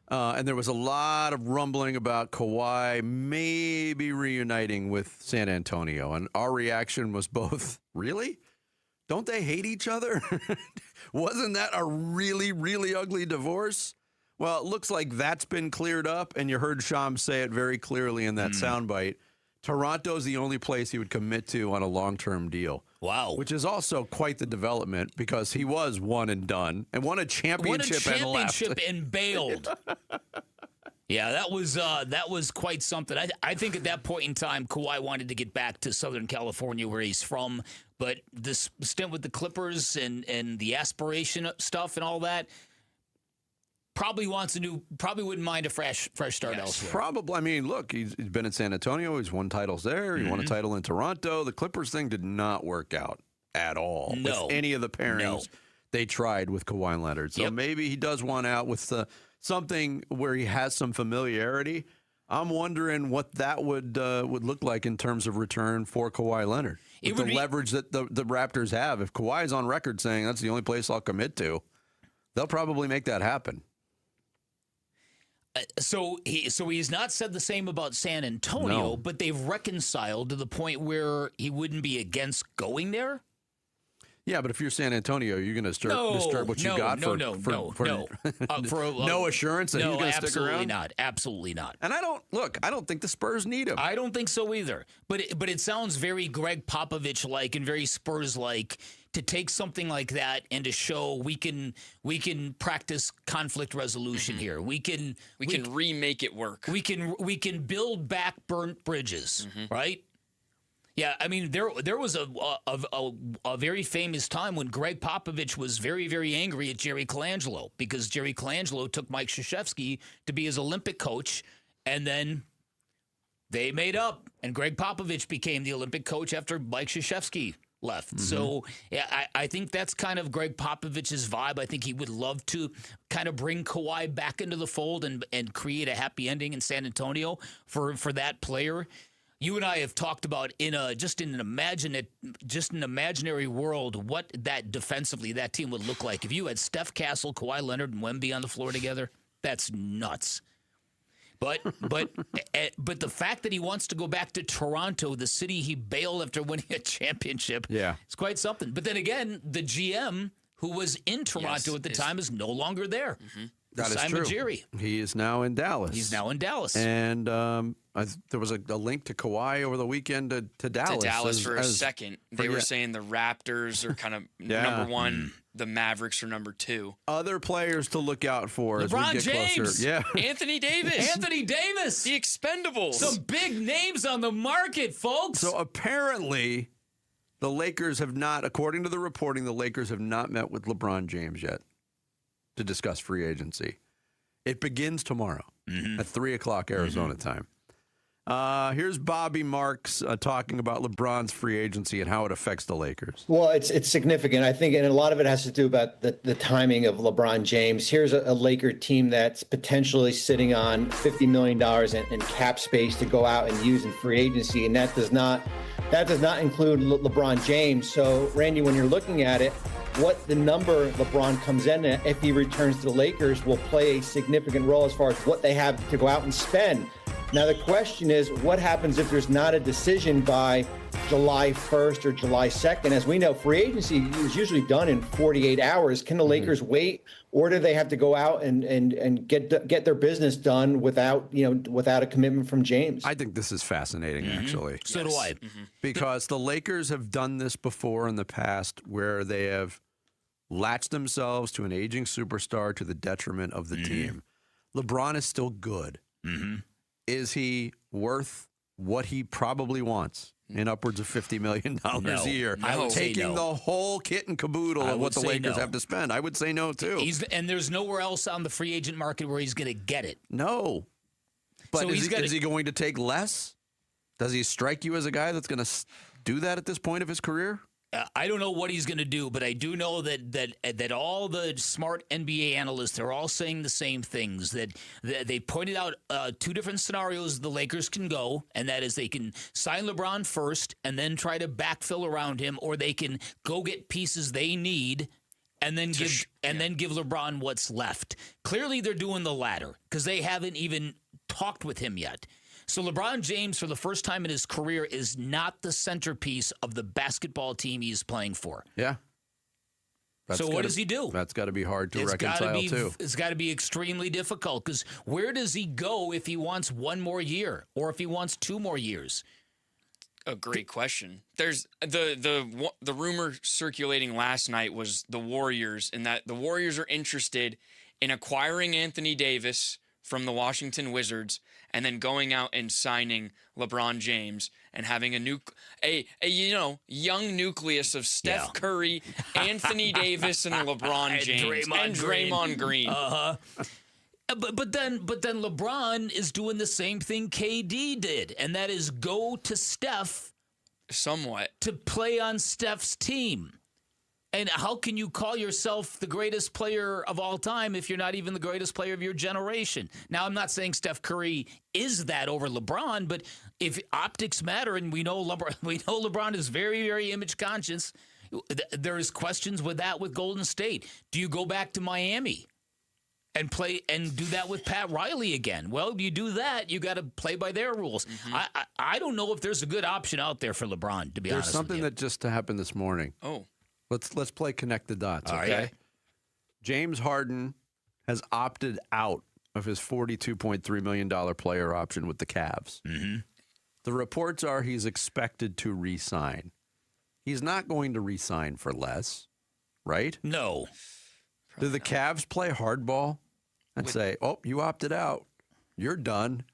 and there was a lot of rumbling about Kawhi maybe reuniting with San Antonio, and our reaction was both, really? Don't they hate each other? Wasn't that a really, really ugly divorce? Well, it looks like that's been cleared up, and you heard Shams say it very clearly in that soundbite. Toronto's the only place he would commit to on a long-term deal. Wow. Which is also quite the development, because he was one and done and won a championship and bailed. Yeah, that was quite something. I think at that point in time, Kawhi wanted to get back to Southern California, where he's from. But this stint with the Clippers and the aspiration stuff and all that, probably wouldn't mind a fresh start elsewhere. Probably. I mean, look, he's been in San Antonio. He's won titles there. He won a title in Toronto. The Clippers thing did not work out at all with any of the pairings they tried with Kawhi Leonard. So maybe he does want out with something where he has some familiarity. I'm wondering what that would look like in terms of return for Kawhi Leonard. With the leverage that the Raptors have. If Kawhi's on record saying that's the only place I'll commit to, they'll probably make that happen. So he's not said the same about San Antonio, but they've reconciled to the point where he wouldn't be against going there? Yeah, but if you're San Antonio, you're going to disturb what you got for no assurance that he's going to stick around? Absolutely not. And I don't think the Spurs need him. I don't think so either. But it sounds very Greg Popovich-like and very Spurs-like to take something like that and to show we can practice conflict resolution here. We can remake it work. We can build back burnt bridges, right? Yeah, I mean, there was a very famous time when Greg Popovich was very, very angry at Jerry Colangelo because Jerry Colangelo took Mike Krzyzewski to be his Olympic coach, and then they made up, and Greg Popovich became the Olympic coach after Mike Krzyzewski left. So yeah, I think that's kind of Greg Popovich's vibe. I think he would love to kind of bring Kawhi back into the fold and create a happy ending in San Antonio for that player. You and I have talked about in an imaginary world what that defensively that team would look like if you had Steph Castle, Kawhi Leonard, and Wemby on the floor together. That's nuts. But the fact that he wants to go back to Toronto, the city he bailed after winning a championship, it's quite something. But then again, the GM who was in Toronto at the time is no longer there. That is Simon true. Jerry. He is now in Dallas. And there was a link to Kawhi over the weekend to Dallas. To Dallas for a second. They were saying the Raptors are kind of number one. The Mavericks are number two. Other players to look out for LeBron as we get James. closer. Yeah. Anthony Davis. The Expendables. Some big names on the market, folks. So apparently, the Lakers have not, according to the reporting, met with LeBron James yet to discuss free agency. It begins tomorrow at 3 o'clock Arizona time. Here's Bobby Marks talking about LeBron's free agency and how it affects the Lakers. Well, it's significant, I think, and a lot of it has to do about the timing of LeBron James. Here's a Laker team that's potentially sitting on $50 million in cap space to go out and use in free agency, and that does not include LeBron James. So, Randy, when you're looking at it, what the number LeBron comes in at, if he returns to the Lakers, will play a significant role as far as what they have to go out and spend. Now, the question is, what happens if there's not a decision by July 1st or July 2nd? As we know, free agency is usually done in 48 hours. Can the Lakers wait, or do they have to go out and get their business done without a commitment from James? I think this is fascinating, actually. So do I. Because the Lakers have done this before in the past where they have latched themselves to an aging superstar to the detriment of the team. LeBron is still good. Is he worth what he probably wants in upwards of $50 million a year? I would say taking no. the whole kit and caboodle of what the Lakers have to spend. I would say no, too. And there's nowhere else on the free agent market where he's going to get it. No. But So is he going to take less? Does he strike you as a guy that's going to do that at this point of his career? I don't know what he's going to do, but I do know that all the smart NBA analysts are all saying the same things. That they pointed out two different scenarios the Lakers can go, and that is they can sign LeBron first and then try to backfill around him, or they can go get pieces they need and then give LeBron what's left. Clearly, they're doing the latter because they haven't even talked with him yet. So LeBron James, for the first time in his career, is not the centerpiece of the basketball team he's playing for. Yeah. So what does he do? That's got to be hard to reconcile, too. It's got to be extremely difficult because where does he go if he wants one more year or if he wants 2 more years? A great question. There's the rumor circulating last night was the Warriors, and that the Warriors are interested in acquiring Anthony Davis from the Washington Wizards and then going out and signing LeBron James and having a young nucleus of Steph Curry, Anthony Davis, and LeBron James and Draymond Green. But then LeBron is doing the same thing KD did, and that is go to Steph somewhat to play on Steph's team. And how can you call yourself the greatest player of all time if you're not even the greatest player of your generation? Now, I'm not saying Steph Curry is that over LeBron, but if optics matter, and we know LeBron is very, very image conscious, there is questions with that with Golden State. Do you go back to Miami and play and do that with Pat Riley again? Well, you do that, you got to play by their rules. Mm-hmm. I don't know if there's a good option out there for LeBron, to be honest. There's something that just happened this morning. Oh. Let's play connect the dots, All okay? right. James Harden has opted out of his $42.3 million player option with the Cavs. Mm-hmm. The reports are he's expected to re-sign. He's not going to re-sign for less, right? No. Do the Cavs play hardball and say, oh, you opted out. You're done.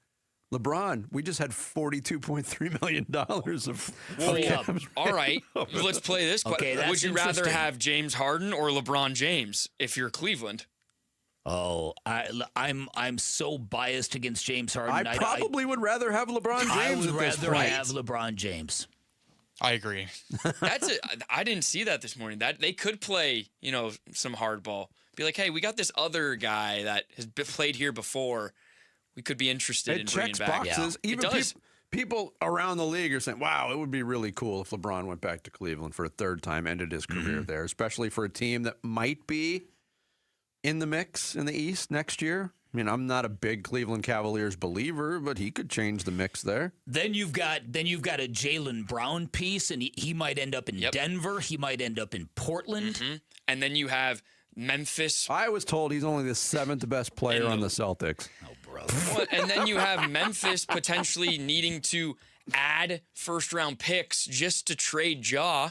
LeBron, we just had $42.3 million of Cavs. All right, let's play this question. Okay, would you rather have James Harden or LeBron James if you're Cleveland? Oh, I'm so biased against James Harden. I probably would rather have LeBron James. I would rather have LeBron James. I agree. That's it. I didn't see that this morning. That they could play, some hardball. Be like, hey, we got this other guy that has played here before. We could be interested in bringing back. Boxes. Yeah. Even people around the league are saying, wow, it would be really cool if LeBron went back to Cleveland for a third time, ended his career there, especially for a team that might be in the mix in the East next year. I mean, I'm not a big Cleveland Cavaliers believer, but he could change the mix there. Then you've got a Jaylen Brown piece, and he might end up in Denver. He might end up in Portland. Mm-hmm. And then you have Memphis. I was told he's only the 7th best player on the Celtics. Oh, brother. Well, and then you have Memphis potentially needing to add first-round picks just to trade Ja.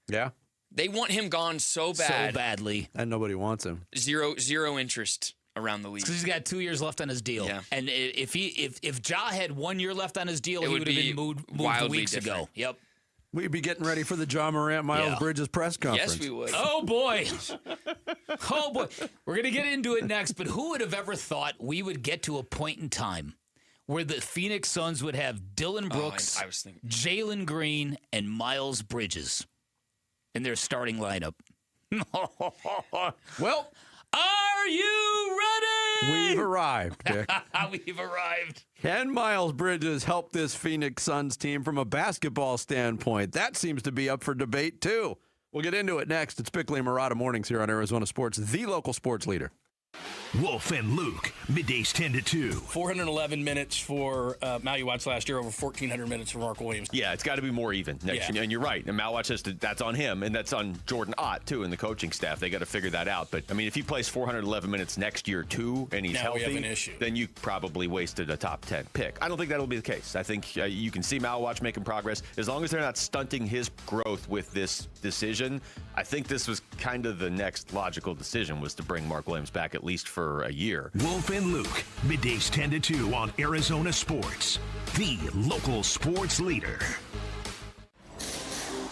Yeah. They want him gone so bad. So badly. And nobody wants him. Zero interest around the league. Because he's got 2 years left on his deal. Yeah. And if Ja had 1 year left on his deal, he would have been moved weeks ago. Yep. We'd be getting ready for the Ja Morant, Miles Bridges press conference. Yes, we would. Oh, boy. Oh, boy. We're going to get into it next, but who would have ever thought we would get to a point in time where the Phoenix Suns would have Dylan Brooks, Jalen Green, and Miles Bridges in their starting lineup? Well, are you ready? We've arrived, Dick. We've arrived. Can Miles Bridges help this Phoenix Suns team from a basketball standpoint? That seems to be up for debate, too. We'll get into it next. It's Bickley and Murata Mornings here on Arizona Sports, the local sports leader. Wolf and Luke, middays 10 to 2. 411 minutes for Maui Watts last year, over 1,400 minutes for Mark Williams. Yeah, it's got to be more even next year. And you're right. And Maui Watts says that's on him, and that's on Jordan Ott, too, and the coaching staff. They got to figure that out. But, I mean, if he plays 411 minutes next year, too, and he's healthy, we have an issue. Then you probably wasted a top 10 pick. I don't think that'll be the case. I think you can see Maui Watts making progress. As long as they're not stunting his growth with this decision, I think this was kind of the next logical decision, was to bring Mark Williams back at least for a year. Wolf and Luke, middays 10 to 2 on Arizona Sports, the local sports leader.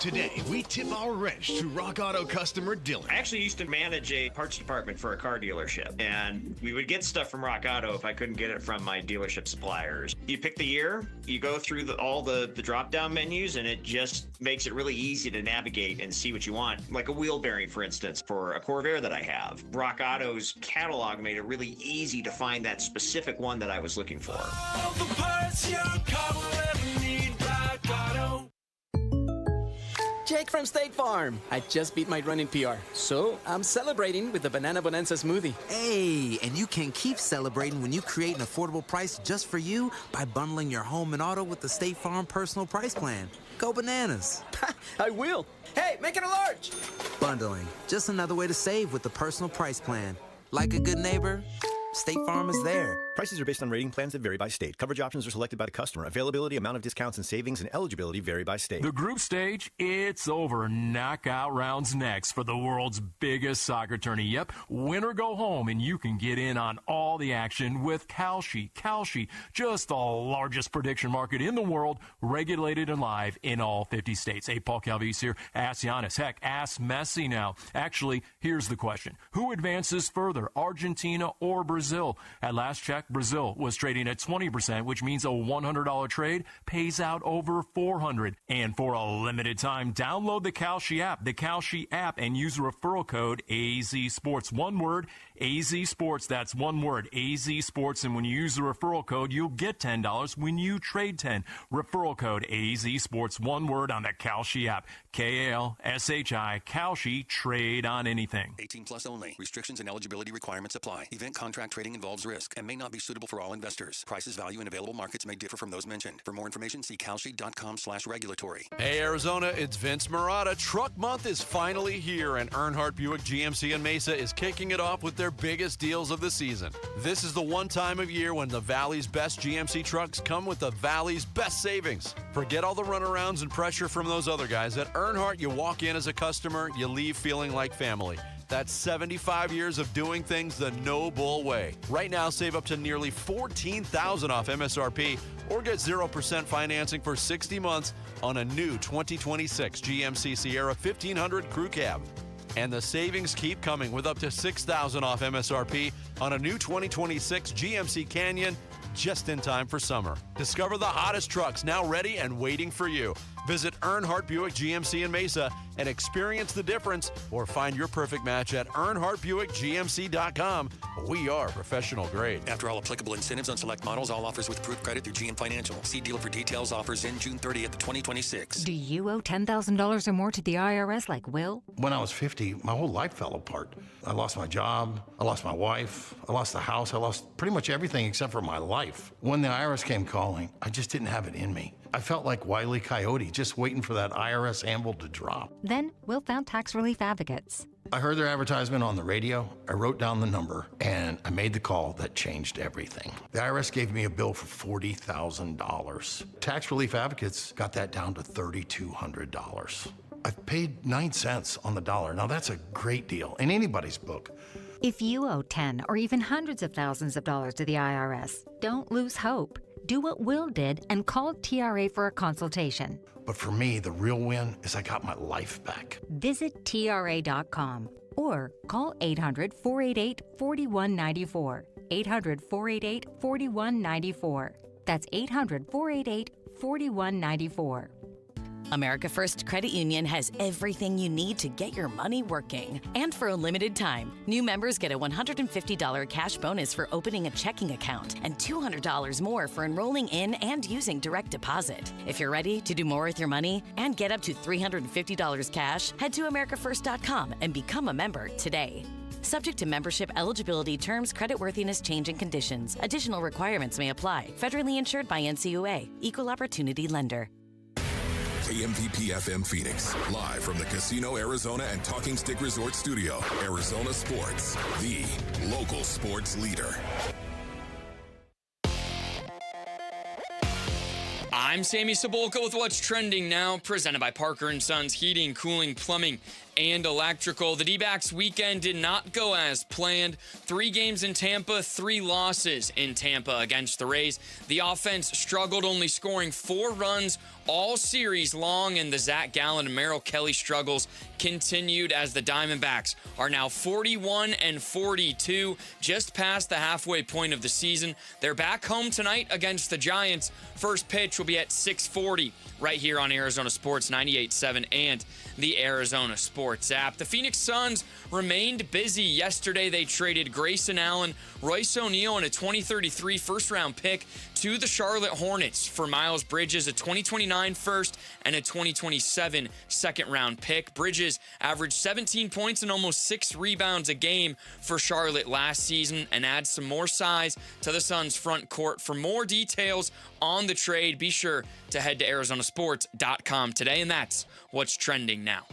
Today, we tip our wrench to Rock Auto customer Dylan. I actually used to manage a parts department for a car dealership, and we would get stuff from Rock Auto if I couldn't get it from my dealership suppliers. You pick the year, you go through all the drop-down menus, and it just makes it really easy to navigate and see what you want. Like a wheel bearing, for instance, for a Corvair that I have. Rock Auto's catalog made it really easy to find that specific one that I was looking for. All the parts your car will ever need, Rock Auto. Jake from State Farm. I just beat my running PR, so I'm celebrating with the Banana Bonanza smoothie. Hey, and you can keep celebrating when you create an affordable price just for you by bundling your home and auto with the State Farm Personal Price Plan. Go bananas. I will. Hey, make it a large. Bundling, just another way to save with the Personal Price Plan. Like a good neighbor, State Farm is there. Prices are based on rating plans that vary by state. Coverage options are selected by the customer. Availability, amount of discounts and savings, and eligibility vary by state. The group stage, it's over. Knockout rounds next for the world's biggest soccer tourney. Yep, win or go home, and you can get in on all the action with Kalshi. Kalshi, just the largest prediction market in the world, regulated and live in all 50 states. Hey, Paul Calvise here. Ask Giannis. Heck, ask Messi now. Actually, here's the question. Who advances further, Argentina or Brazil? Brazil. At last check, Brazil was trading at 20%, which means a $100 trade pays out over $400. And for a limited time, download the Kalshi app, and use referral code AZSports. One word, AZ Sports. That's one word, AZ Sports. And when you use the referral code, you'll get $10 when you trade 10. Referral code AZ Sports. One word on the Kalshi app. KALSHI. Kalshi. Trade on anything. 18 plus only. Restrictions and eligibility requirements apply. Event contract trading involves risk and may not be suitable for all investors. Prices, value, and available markets may differ from those mentioned. For more information, see kalshi.com/regulatory. Hey, Arizona, it's Vince Marotta. Truck Month is finally here, and Earnhardt Buick GMC in Mesa is kicking it off with their biggest deals of the season. This is the one time of year when the Valley's best GMC trucks come with the Valley's best savings. Forget all the runarounds and pressure from those other guys. At Earnhardt, you walk in as a customer, you leave feeling like family. That's 75 years of doing things the no-bull way. Right now, save up to nearly $14,000 off MSRP or get 0% financing for 60 months on a new 2026 GMC Sierra 1500 Crew Cab. And the savings keep coming with up to $6,000 off MSRP on a new 2026 GMC Canyon just in time for summer. Discover the hottest trucks now ready and waiting for you. Visit Earnhardt Buick GMC in Mesa and experience the difference, or find your perfect match at EarnhardtBuickGMC.com. We are professional grade. After all applicable incentives on select models, all offers with approved credit through GM Financial. See dealer for details. Offers in June 30th, 2026. Do you owe $10,000 or more to the IRS like Will? When I was 50, my whole life fell apart. I lost my job, I lost my wife, I lost the house, I lost pretty much everything except for my life. When the IRS came calling, I just didn't have it in me. I felt like Wile E. Coyote, just waiting for that IRS anvil to drop. Then Will found tax relief advocates. I heard their advertisement on the radio, I wrote down the number, and I made the call that changed everything. The IRS gave me a bill for $40,000. Tax relief advocates got that down to $3,200. I've paid 9 cents on the dollar. Now that's a great deal in anybody's book. If you owe 10 or even hundreds of thousands of dollars to the IRS, don't lose hope. Do what Will did and call TRA for a consultation. But for me, the real win is I got my life back. Visit TRA.com or call 800-488-4194. 800-488-4194. That's 800-488-4194. America First Credit Union has everything you need to get your money working. And for a limited time, new members get a $150 cash bonus for opening a checking account and $200 more for enrolling in and using direct deposit. If you're ready to do more with your money and get up to $350 cash, head to AmericaFirst.com and become a member today. Subject to membership eligibility, terms, creditworthiness, change, and conditions. Additional requirements may apply. Federally insured by NCUA. Equal Opportunity Lender. KMVP FM Phoenix, live from the Casino Arizona and Talking Stick Resort Studio. Arizona Sports, the local sports leader. I'm Sammy Cebulka with what's trending now, presented by Parker & Sons Heating, Cooling, Plumbing, and Electrical. The D-backs weekend did not go as planned. 3 games in Tampa, 3 losses in Tampa against the Rays. The offense struggled, only scoring 4 runs all series long, and the Zach Gallen and Merrill Kelly struggles continued as the Diamondbacks are now 41-42, just past the halfway point of the season. They're back home tonight against the Giants. First pitch will be at 6:40 right here on Arizona Sports 98.7 and the Arizona Sports app. The Phoenix Suns remained busy yesterday. They traded Grayson Allen, Royce O'Neal, and a 2033 first-round pick to the Charlotte Hornets for Miles Bridges, a 2029 first and a 2027 second-round pick. Bridges averaged 17 points and almost 6 rebounds a game for Charlotte last season and adds some more size to the Suns' front court. For more details on the trade, be sure to head to ArizonaSports.com today, and that's what's trending now.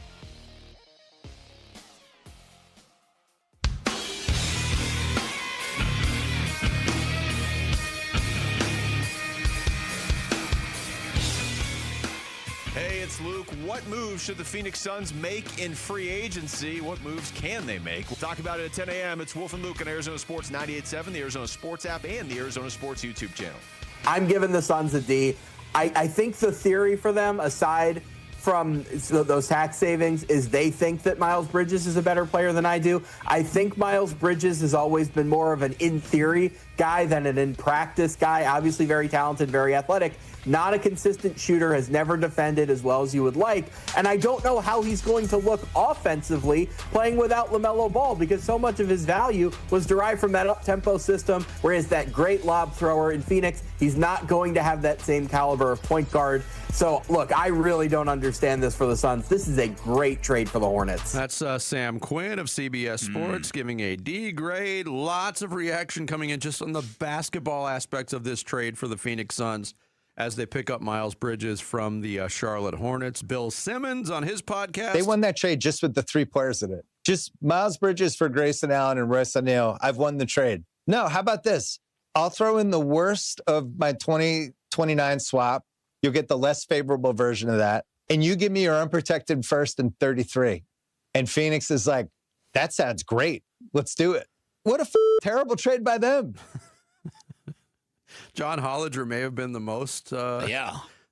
Hey, it's Luke. What moves should the Phoenix Suns make in free agency? What moves can they make? We'll talk about it at 10 a.m. It's Wolf and Luke on Arizona Sports 98.7, the Arizona Sports app, and the Arizona Sports YouTube channel. I'm giving the Suns a D. I think the theory for them, aside from those tax savings is they think that Miles Bridges is a better player than I do. I think Miles Bridges has always been more of an in-theory guy than an in-practice guy. Obviously very talented, very athletic. Not a consistent shooter, has never defended as well as you would like. And I don't know how he's going to look offensively playing without LaMelo Ball, because so much of his value was derived from that up-tempo system, whereas that great lob thrower in Phoenix, he's not going to have that same caliber of point guard. So, look, I really don't understand this for the Suns. This is a great trade for the Hornets. That's Sam Quinn of CBS Sports giving a D grade. Lots of reaction coming in just on the basketball aspects of this trade for the Phoenix Suns as they pick up Miles Bridges from the Charlotte Hornets. Bill Simmons on his podcast. They won that trade just with the 3 players in it. Just Miles Bridges for Grayson Allen and Royce O'Neal. I've won the trade. No, how about this? I'll throw in the worst of my 2029 swap. You'll get the less favorable version of that. And you give me your unprotected first and 33. And Phoenix is like, that sounds great. Let's do it. What a terrible trade by them. John Hollinger may have been the most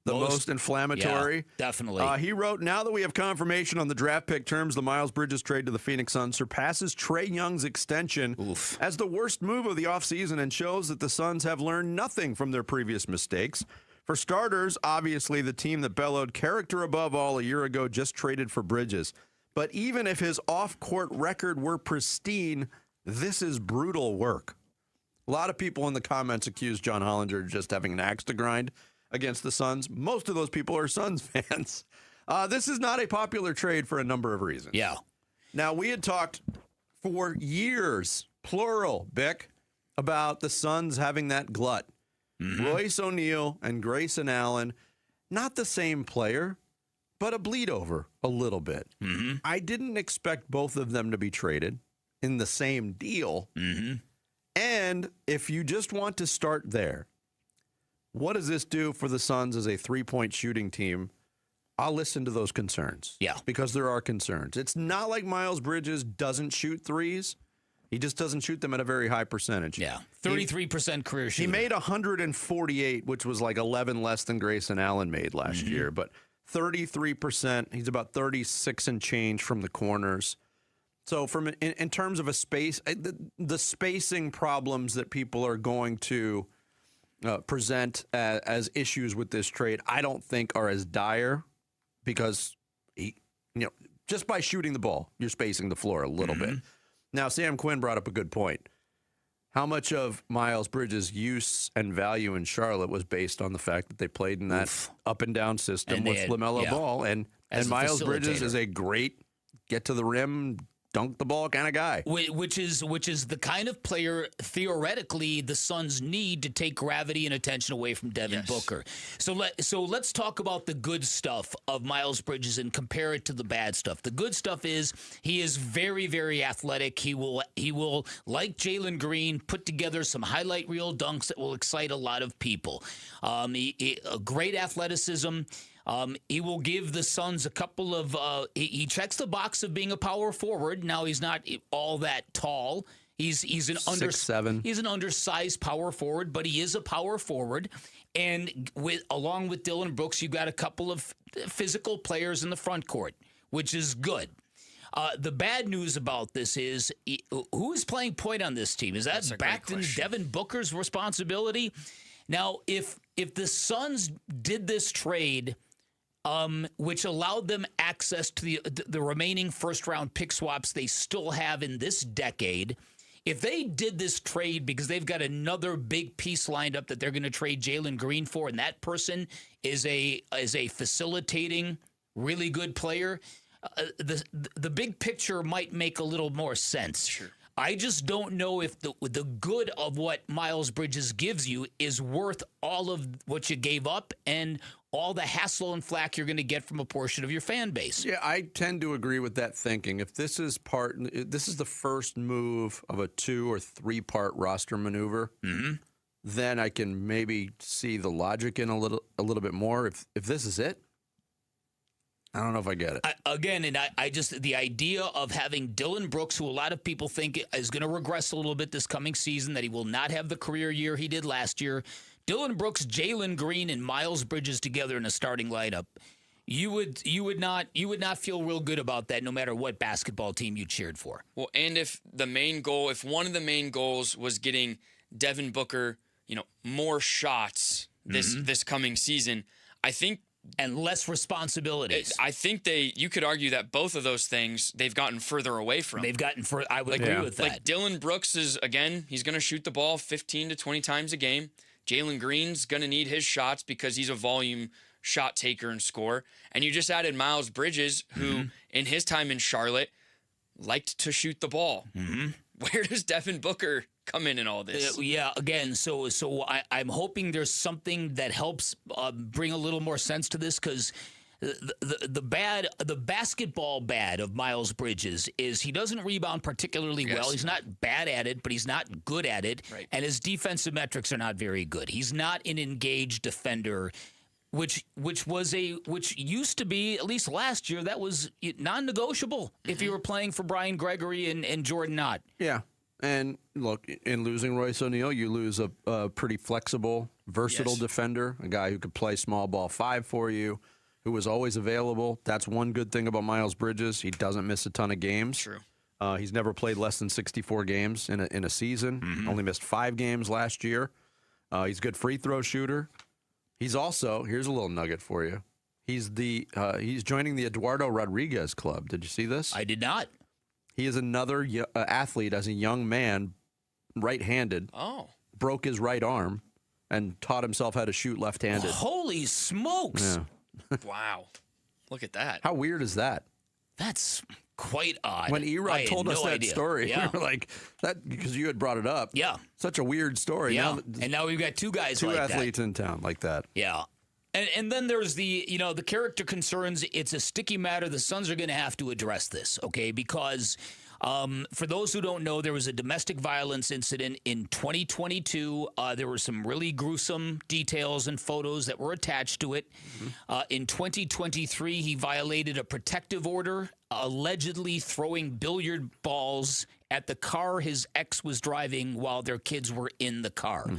most inflammatory. Yeah, definitely. He wrote, now that we have confirmation on the draft pick terms, the Miles Bridges trade to the Phoenix Suns surpasses Trae Young's extension as the worst move of the offseason and shows that the Suns have learned nothing from their previous mistakes. For starters, obviously the team that bellowed character above all a year ago just traded for Bridges. But even if his off-court record were pristine, this is brutal work. A lot of people in the comments accuse John Hollinger of just having an axe to grind against the Suns. Most of those people are Suns fans. This is not a popular trade for a number of reasons. Yeah. Now, we had talked for years, plural, Bick, about the Suns having that glut. Royce O'Neal and Grayson Allen, not the same player, but a bleed over a little bit. I didn't expect both of them to be traded in the same deal. And if you just want to start there, what does this do for the Suns as a three-point shooting team? I'll listen to those concerns. Yeah. Because there are concerns. It's not like Miles Bridges doesn't shoot threes. He just doesn't shoot them at a very high percentage. Yeah, 33% career shooter. He made 148, which was like 11 less than Grayson Allen made last year. But 33%, he's about 36 and change from the corners. So from in terms of a space, the spacing problems that people are going to present as issues with this trade, I don't think are as dire because just by shooting the ball, you're spacing the floor a little bit. Now, Sam Quinn brought up a good point. How much of Miles Bridges' use and value in Charlotte was based on the fact that they played in that up and down system with LaMelo Ball, and Miles Bridges is a great get to the rim, dunk the ball kind of guy. Which is the kind of player, theoretically, the Suns need to take gravity and attention away from Devin Booker. So let's talk about the good stuff of Miles Bridges and compare it to the bad stuff. The good stuff is he is very, very athletic. He will, like Jalen Green, put together some highlight reel dunks that will excite a lot of people. A great athleticism. He will give the Suns a couple of he checks the box of being a power forward. Now he's not all that tall. He's an 6'7". He's an undersized power forward, but he is a power forward. And along with Dylan Brooks, you've got a couple of physical players in the front court, which is good. The bad news about this is who is playing point on this team? Is that back to Devin Booker's responsibility? Now, if the Suns did this trade, which allowed them access to the remaining first-round pick swaps they still have in this decade. If they did this trade because they've got another big piece lined up that they're going to trade Jalen Green for, and that person is a facilitating, really good player, the big picture might make a little more sense. Sure. I just don't know if the good of what Miles Bridges gives you is worth all of what you gave up and all the hassle and flack you're going to get from a portion of your fan base. Yeah, I tend to agree with that thinking. If this is the first move of a 2 or 3 part roster maneuver, then I can maybe see the logic in a little bit more. If this is it, I don't know if I get it. I just, the idea of having Dylan Brooks, who a lot of people think is going to regress a little bit this coming season, that he will not have the career year he did last year. Dylan Brooks, Jalen Green, and Miles Bridges together in a starting lineup. You would not feel real good about that no matter what basketball team you cheered for. Well, and if one of the main goals was getting Devin Booker, more shots this coming season, I think, and less responsibilities. I think you could argue that both of those things they've gotten further away from. I would agree with that. Like Dylan Brooks he's going to shoot the ball 15 to 20 times a game. Jalen Green's going to need his shots because he's a volume shot taker and scorer. And you just added Miles Bridges, who in his time in Charlotte liked to shoot the ball. Mm-hmm. Where does Devin Booker come in all this? Again, so I'm hoping there's something that helps bring a little more sense to this, because the basketball bad of Miles Bridges is he doesn't rebound particularly well. He's not bad at it, but he's not good at it. Right. And his defensive metrics are not very good. He's not an engaged defender, which used to be, at least last year, that was non-negotiable if you were playing for Brian Gregory and Jordan Knott. Yeah. And look, in losing Royce O'Neal, you lose a pretty flexible, versatile defender, a guy who could play small ball 5 for you, who was always available. That's one good thing about Miles Bridges. He doesn't miss a ton of games. True. He's never played less than 64 games in a season. Only missed 5 games last year. He's a good free throw shooter. He's also, here's a little nugget for you. He's joining the Eduardo Rodriguez club. Did you see this? I did not. He is another athlete as a young man, right-handed. Oh. Broke his right arm and taught himself how to shoot left-handed. Holy smokes. Yeah. Wow. Look at that. How weird is that? That's quite odd. When Erod told us that story, yeah. we were like, that because you had brought it up. Yeah. Such a weird story. Yeah. And now we've got two guys like that. Two athletes in town like that. Yeah. And then there's the character concerns. It's a sticky matter. The Suns are going to have to address this, okay? Because for those who don't know, there was a domestic violence incident in 2022. There were some really gruesome details and photos that were attached to it. In 2023, he violated a protective order, allegedly throwing billiard balls at the car his ex was driving while their kids were in the car.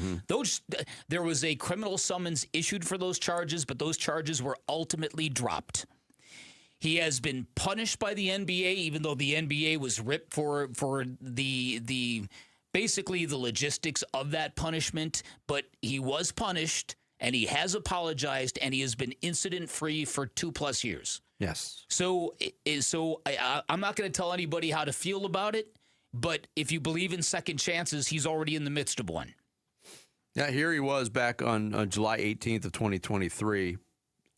There was a criminal summons issued for those charges, but those charges were ultimately dropped. He has been punished by the NBA, even though the NBA was ripped for the basically the logistics of that punishment. But he was punished, and he has apologized, and he has been incident-free for 2+ years. Yes. So I'm not going to tell anybody how to feel about it. But if you believe in second chances, he's already in the midst of one. Yeah, here he was back on July 18th of 2023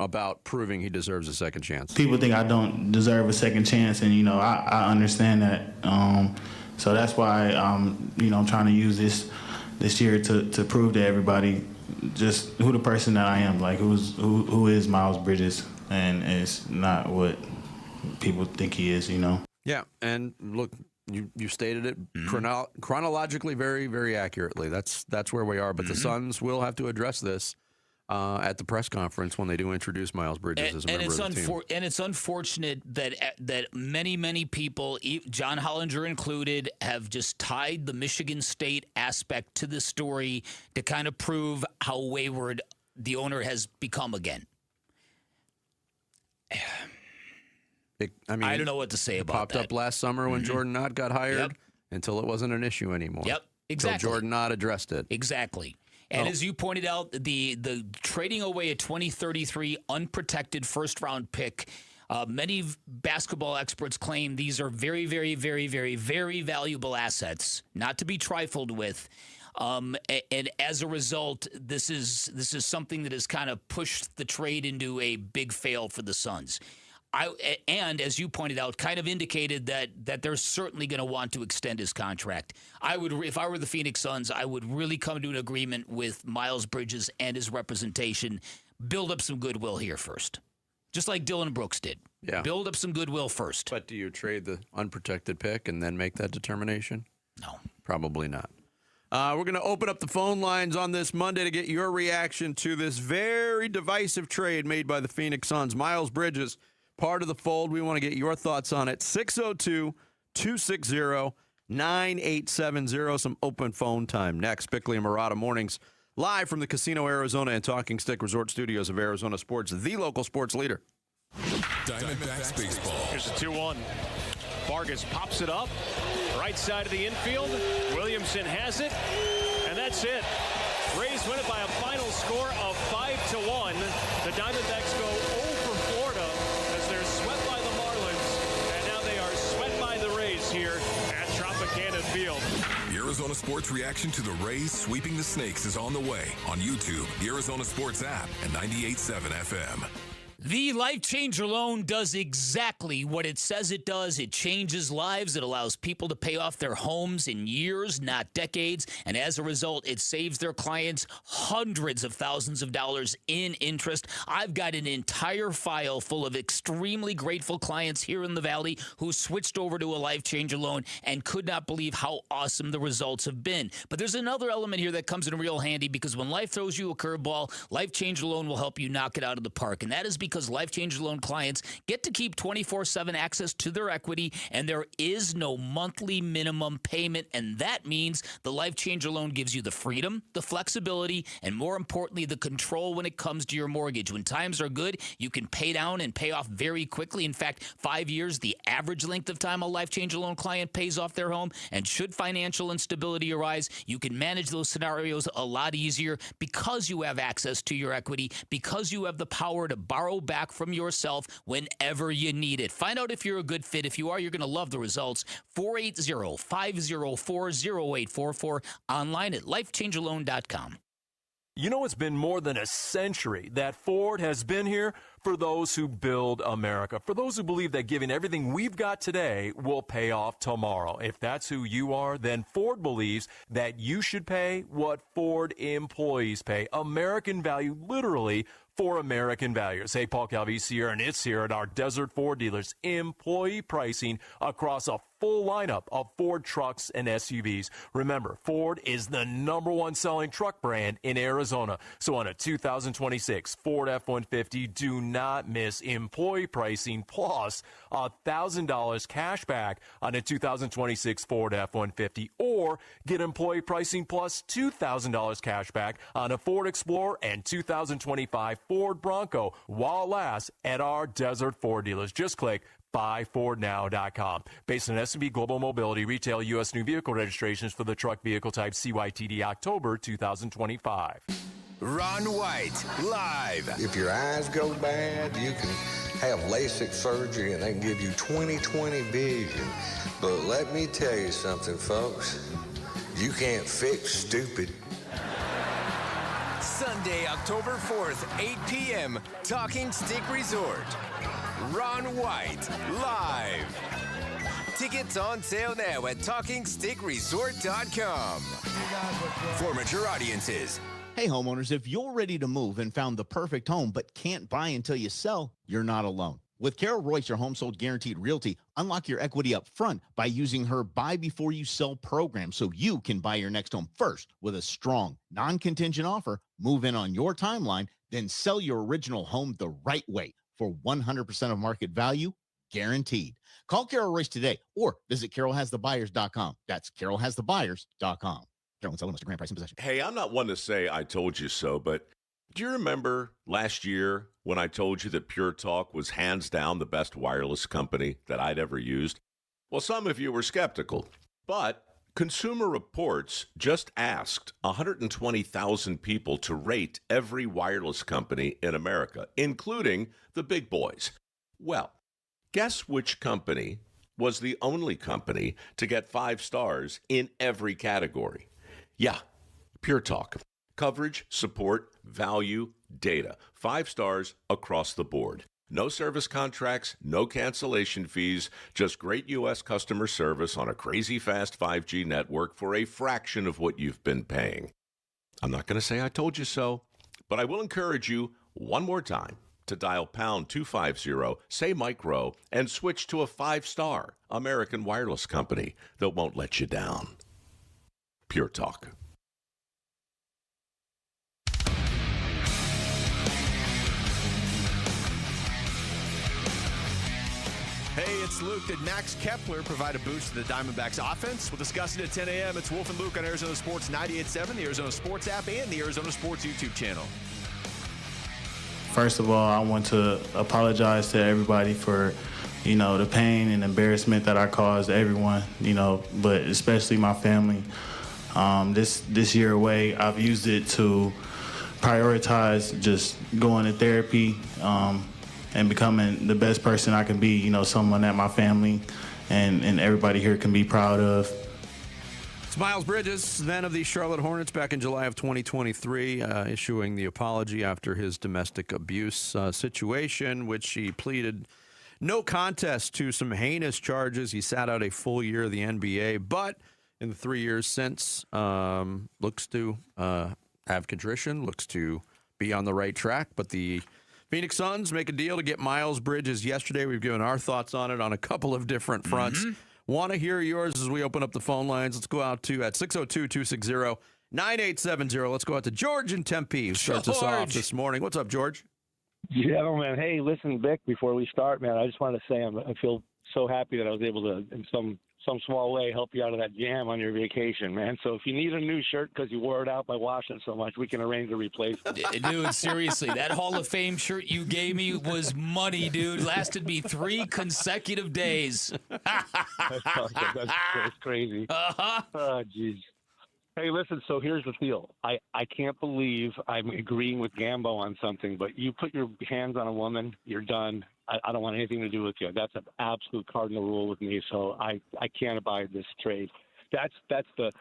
about proving he deserves a second chance. People think I don't deserve a second chance, and, I understand that. So that's why, I'm trying to use this year to prove to everybody just who the person that I am, like who is Miles Bridges, and it's not what people think he is, Yeah, and look, you stated it chronologically very, very accurately. That's where we are. But the Suns will have to address this at the press conference when they do introduce Miles Bridges as a member of the team. And it's unfortunate that many people, John Hollinger included, have just tied the Michigan State aspect to this story to kind of prove how wayward the owner has become again. I don't know what to say about that. It popped up last summer when Jordan Knott got hired until it wasn't an issue anymore. Yep, exactly. Until Jordan Knott addressed it. Exactly. And as you pointed out, the trading away a 2033 unprotected first-round pick, many basketball experts claim these are very, very, very, very, very valuable assets, not to be trifled with. And as a result, this is something that has kind of pushed the trade into a big fail for the Suns. And as you pointed out, kind of indicated that they're certainly going to want to extend his contract. If I were the Phoenix Suns, I would really come to an agreement with Miles Bridges and his representation. Build up some goodwill here first, just like Dylan Brooks did. Yeah. Build up some goodwill first. But do you trade the unprotected pick and then make that determination? No. Probably not. We're going to open up the phone lines on this Monday to get your reaction to this very divisive trade made by the Phoenix Suns. Miles Bridges, part of the fold. We want to get your thoughts on it. 602-260-9870. Some open phone time next. Bickley and Murata Mornings, live from the Casino Arizona and Talking Stick Resort Studios of Arizona Sports, the local sports leader. Diamondbacks baseball. Here's a 2-1. Vargas pops it up. Right side of the infield. Williamson has it. And that's it. Rays win it by a final score of 5-1. The Diamondbacks go 0 for Florida as they're swept by the Marlins. And now they are swept by the Rays here at Tropicana Field. The Arizona Sports reaction to the Rays sweeping the Snakes is on the way on YouTube, the Arizona Sports app, and 98.7 FM. The Life Changer loan does exactly what it says it does. It changes lives. It allows people to pay off their homes in years, not decades. And as a result, it saves their clients hundreds of thousands of dollars in interest. I've got an entire file full of extremely grateful clients here in the Valley who switched over to a Life Changer loan and could not believe how awesome the results have been. But there's another element here that comes in real handy because when life throws you a curveball, Life Changer loan will help you knock it out of the park. And that is because Life Changer loan clients get to keep 24/7 access to their equity, and there is no monthly minimum payment. And that means the Life Changer loan gives you the freedom, the flexibility, and more importantly, the control when it comes to your mortgage. When times are good, you can pay down and pay off very quickly. In fact, 5 years, the average length of time a Life Changer loan client pays off their home. And should financial instability arise, you can manage those scenarios a lot easier because you have access to your equity, because you have the power to borrow back from yourself whenever you need it. Find out if you're a good fit. If you are, you're going to love the results. 480-504-0844. Online at lifechangerloan.com. You know, it's been more than a century that Ford has been here for those who build America, for those who believe that giving everything we've got today will pay off tomorrow. If that's who you are, then Ford believes that you should pay what Ford employees pay. American value, literally, for American values. Hey, Paul Calvisi here, and it's here at our Desert Ford dealers. Employee pricing across a full lineup of Ford trucks and SUVs. Remember, Ford is the #1 selling truck brand in Arizona. So on a 2026 Ford F-150, do not miss employee pricing plus $1,000 cash back on a 2026 Ford F-150, or get employee pricing plus $2,000 cash back on a Ford Explorer and 2025 Ford Bronco while it lasts at our Desert Ford dealers. Just click buyfordnow.com. Based on S&P Global Mobility, retail U.S. new vehicle registrations for the truck vehicle type CYTD October 2025. Ron White, live. If your eyes go bad, you can have LASIK surgery and they can give you 20/20 vision. But let me tell you something, folks. You can't fix stupid. Sunday, October 4th, 8 p.m., Talking Stick Resort. Ron White, live. Tickets on sale now at TalkingStickResort.com. For mature audiences. Hey, homeowners, if you're ready to move and found the perfect home but can't buy until you sell, you're not alone. With Carol Royce, your home sold guaranteed realty, unlock your equity up front by using her buy before you sell program so you can buy your next home first with a strong, non-contingent offer, move in on your timeline, then sell your original home the right way for 100% of market value, guaranteed. Call Carol Royce today or visit carolhasthebuyers.com. That's carolhasthebuyers.com. Carol, selling, Mr. Grand Price in possession. Hey, I'm not one to say I told you so, but do you remember last year when I told you that Pure Talk was hands down the best wireless company that I'd ever used? Well, some of you were skeptical, but Consumer Reports just asked 120,000 people to rate every wireless company in America, including the big boys. Well, guess which company was the only company to get 5 stars in every category? Yeah, Pure Talk. Coverage, support, value, data. 5 stars across the board. No service contracts, no cancellation fees, just great U.S. customer service on a crazy fast 5G network for a fraction of what you've been paying. I'm not going to say I told you so, but I will encourage you one more time to dial pound 250, say micro, and switch to a 5-star American wireless company that won't let you down. Pure Talk. Hey, it's Luke. Did Max Kepler provide a boost to the Diamondbacks offense? We'll discuss it at 10 a.m. It's Wolf and Luke on Arizona Sports 98.7, the Arizona Sports app, and the Arizona Sports YouTube channel. First of all, I want to apologize to everybody for, the pain and embarrassment that I caused everyone, but especially my family. This year away, I've used it to prioritize just going to therapy and becoming the best person I can be, someone that my family and everybody here can be proud of. It's Miles Bridges, then of the Charlotte Hornets, back in July of 2023, issuing the apology after his domestic abuse situation, which he pleaded no contest to some heinous charges. He sat out a full year of the NBA, but in the 3 years since, looks to have contrition, looks to be on the right track. But the Phoenix Suns make a deal to get Miles Bridges yesterday. We've given our thoughts on it on a couple of different fronts. Want to hear yours as we open up the phone lines. Let's go out to at 602-260-9870. Let's go out to George in Tempe, who starts us off this morning. What's up, George? Gentlemen, hey, listen, Vic, before we start, man, I just want to say I feel so happy that I was able to, in some small way, help you out of that jam on your vacation, man. So if you need a new shirt because you wore it out by washing it so much, we can arrange a replacement. Dude, seriously, that Hall of Fame shirt you gave me was money, dude. Lasted me 3 consecutive days. That's crazy. Oh, jeez. Hey, listen, so here's the deal. I can't believe I'm agreeing with Gambo on something, but you put your hands on a woman, you're done. I don't want anything to do with you. That's an absolute cardinal rule with me, so I can't abide this trade. That's the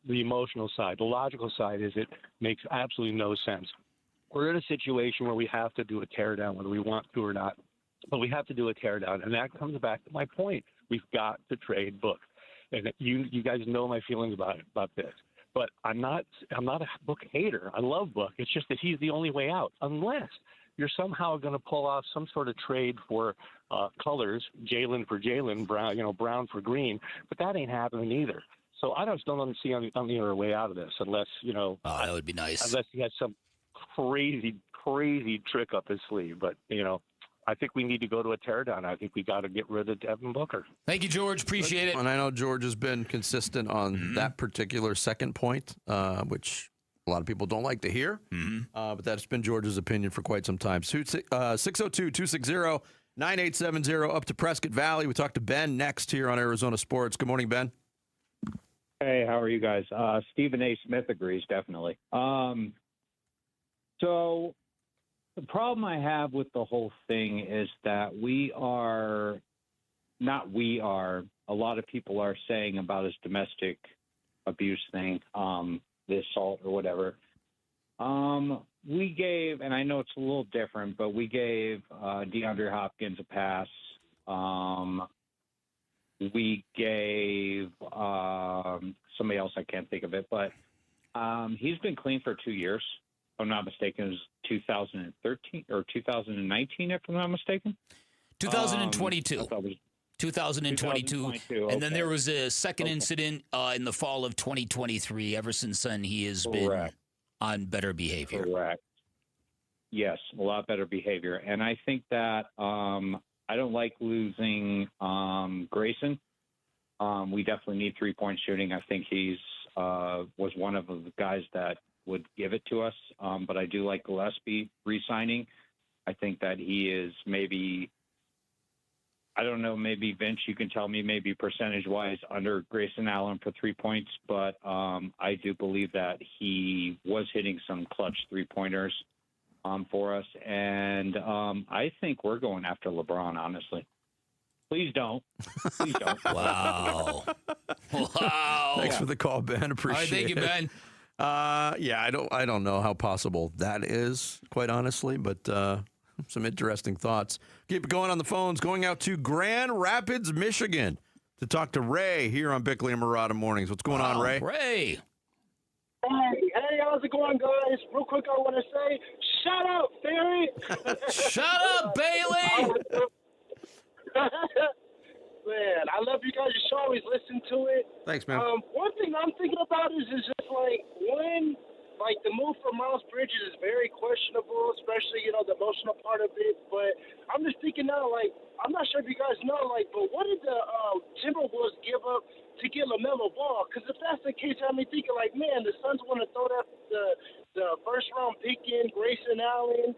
emotional side. The logical side is it makes absolutely no sense. We're in a situation where we have to do a teardown, whether we want to or not, but we have to do a teardown, and that comes back to my point. We've got to trade Book. And you guys know my feelings about this. But I'm not a Book hater. I love Book. It's just that he's the only way out, unless you're somehow going to pull off some sort of trade for colors, Jalen for Jalen, Brown for Green. But that ain't happening either. So I just don't see on the other way out of this, unless Oh, that would be nice. Unless he has some crazy trick up his sleeve. But I think we need to go to a teardown. I think we got to get rid of Devin Booker. Thank you, George. Appreciate it. And I know George has been consistent on that particular second point, which a lot of people don't like to hear. But that's been George's opinion for quite some time. 602-260-9870 up to Prescott Valley. We talk to Ben next here on Arizona Sports. Good morning, Ben. Hey, how are you guys? Stephen A. Smith agrees, definitely. So the problem I have with the whole thing is that a lot of people are saying about his domestic abuse thing, the assault or whatever. We gave, and I know it's a little different, but we gave DeAndre Hopkins a pass. We gave somebody else, I can't think of it, but he's been clean for 2 years. If I'm not mistaken, it was 2013 or 2019, if I'm not mistaken. 2022. 2022. And then there was a second incident in the fall of 2023. Ever since then, he has been on better behavior. Correct. Yes, a lot better behavior. And I think that I don't like losing Grayson. We definitely need three-point shooting. I think he's was one of the guys that would give it to us. But I do like Gillespie re-signing. I think that he is maybe, I don't know, maybe Vince, you can tell me maybe percentage-wise under Grayson Allen for 3 points. But I do believe that he was hitting some clutch three-pointers for us. And I think we're going after LeBron, honestly. Please don't. Please don't. Wow. Thanks for the call, Ben. Appreciate it. Thank you, Ben. Yeah, I don't know how possible that is, quite honestly, but some interesting thoughts. Keep it going on the phones. Going out to Grand Rapids, Michigan, to talk to Ray here on Bickley and Murata Mornings. What's going on, Ray? Ray. Hey, how's it going, guys? Real quick, I want to say, shut up, Theory. Shut up, Bailey. Man, I love you guys. You should always listen to it. Thanks, man. One thing I'm thinking about is just like when, like the move for Miles Bridges is very questionable, especially, you know, the emotional part of it. But I'm just thinking now, like, I'm not sure if you guys know, like, but what did the Timberwolves give up to get LaMelo Ball? Because if that's the case, I'm thinking, like, man, the Suns want to throw that the first first-round pick in, Grayson Allen,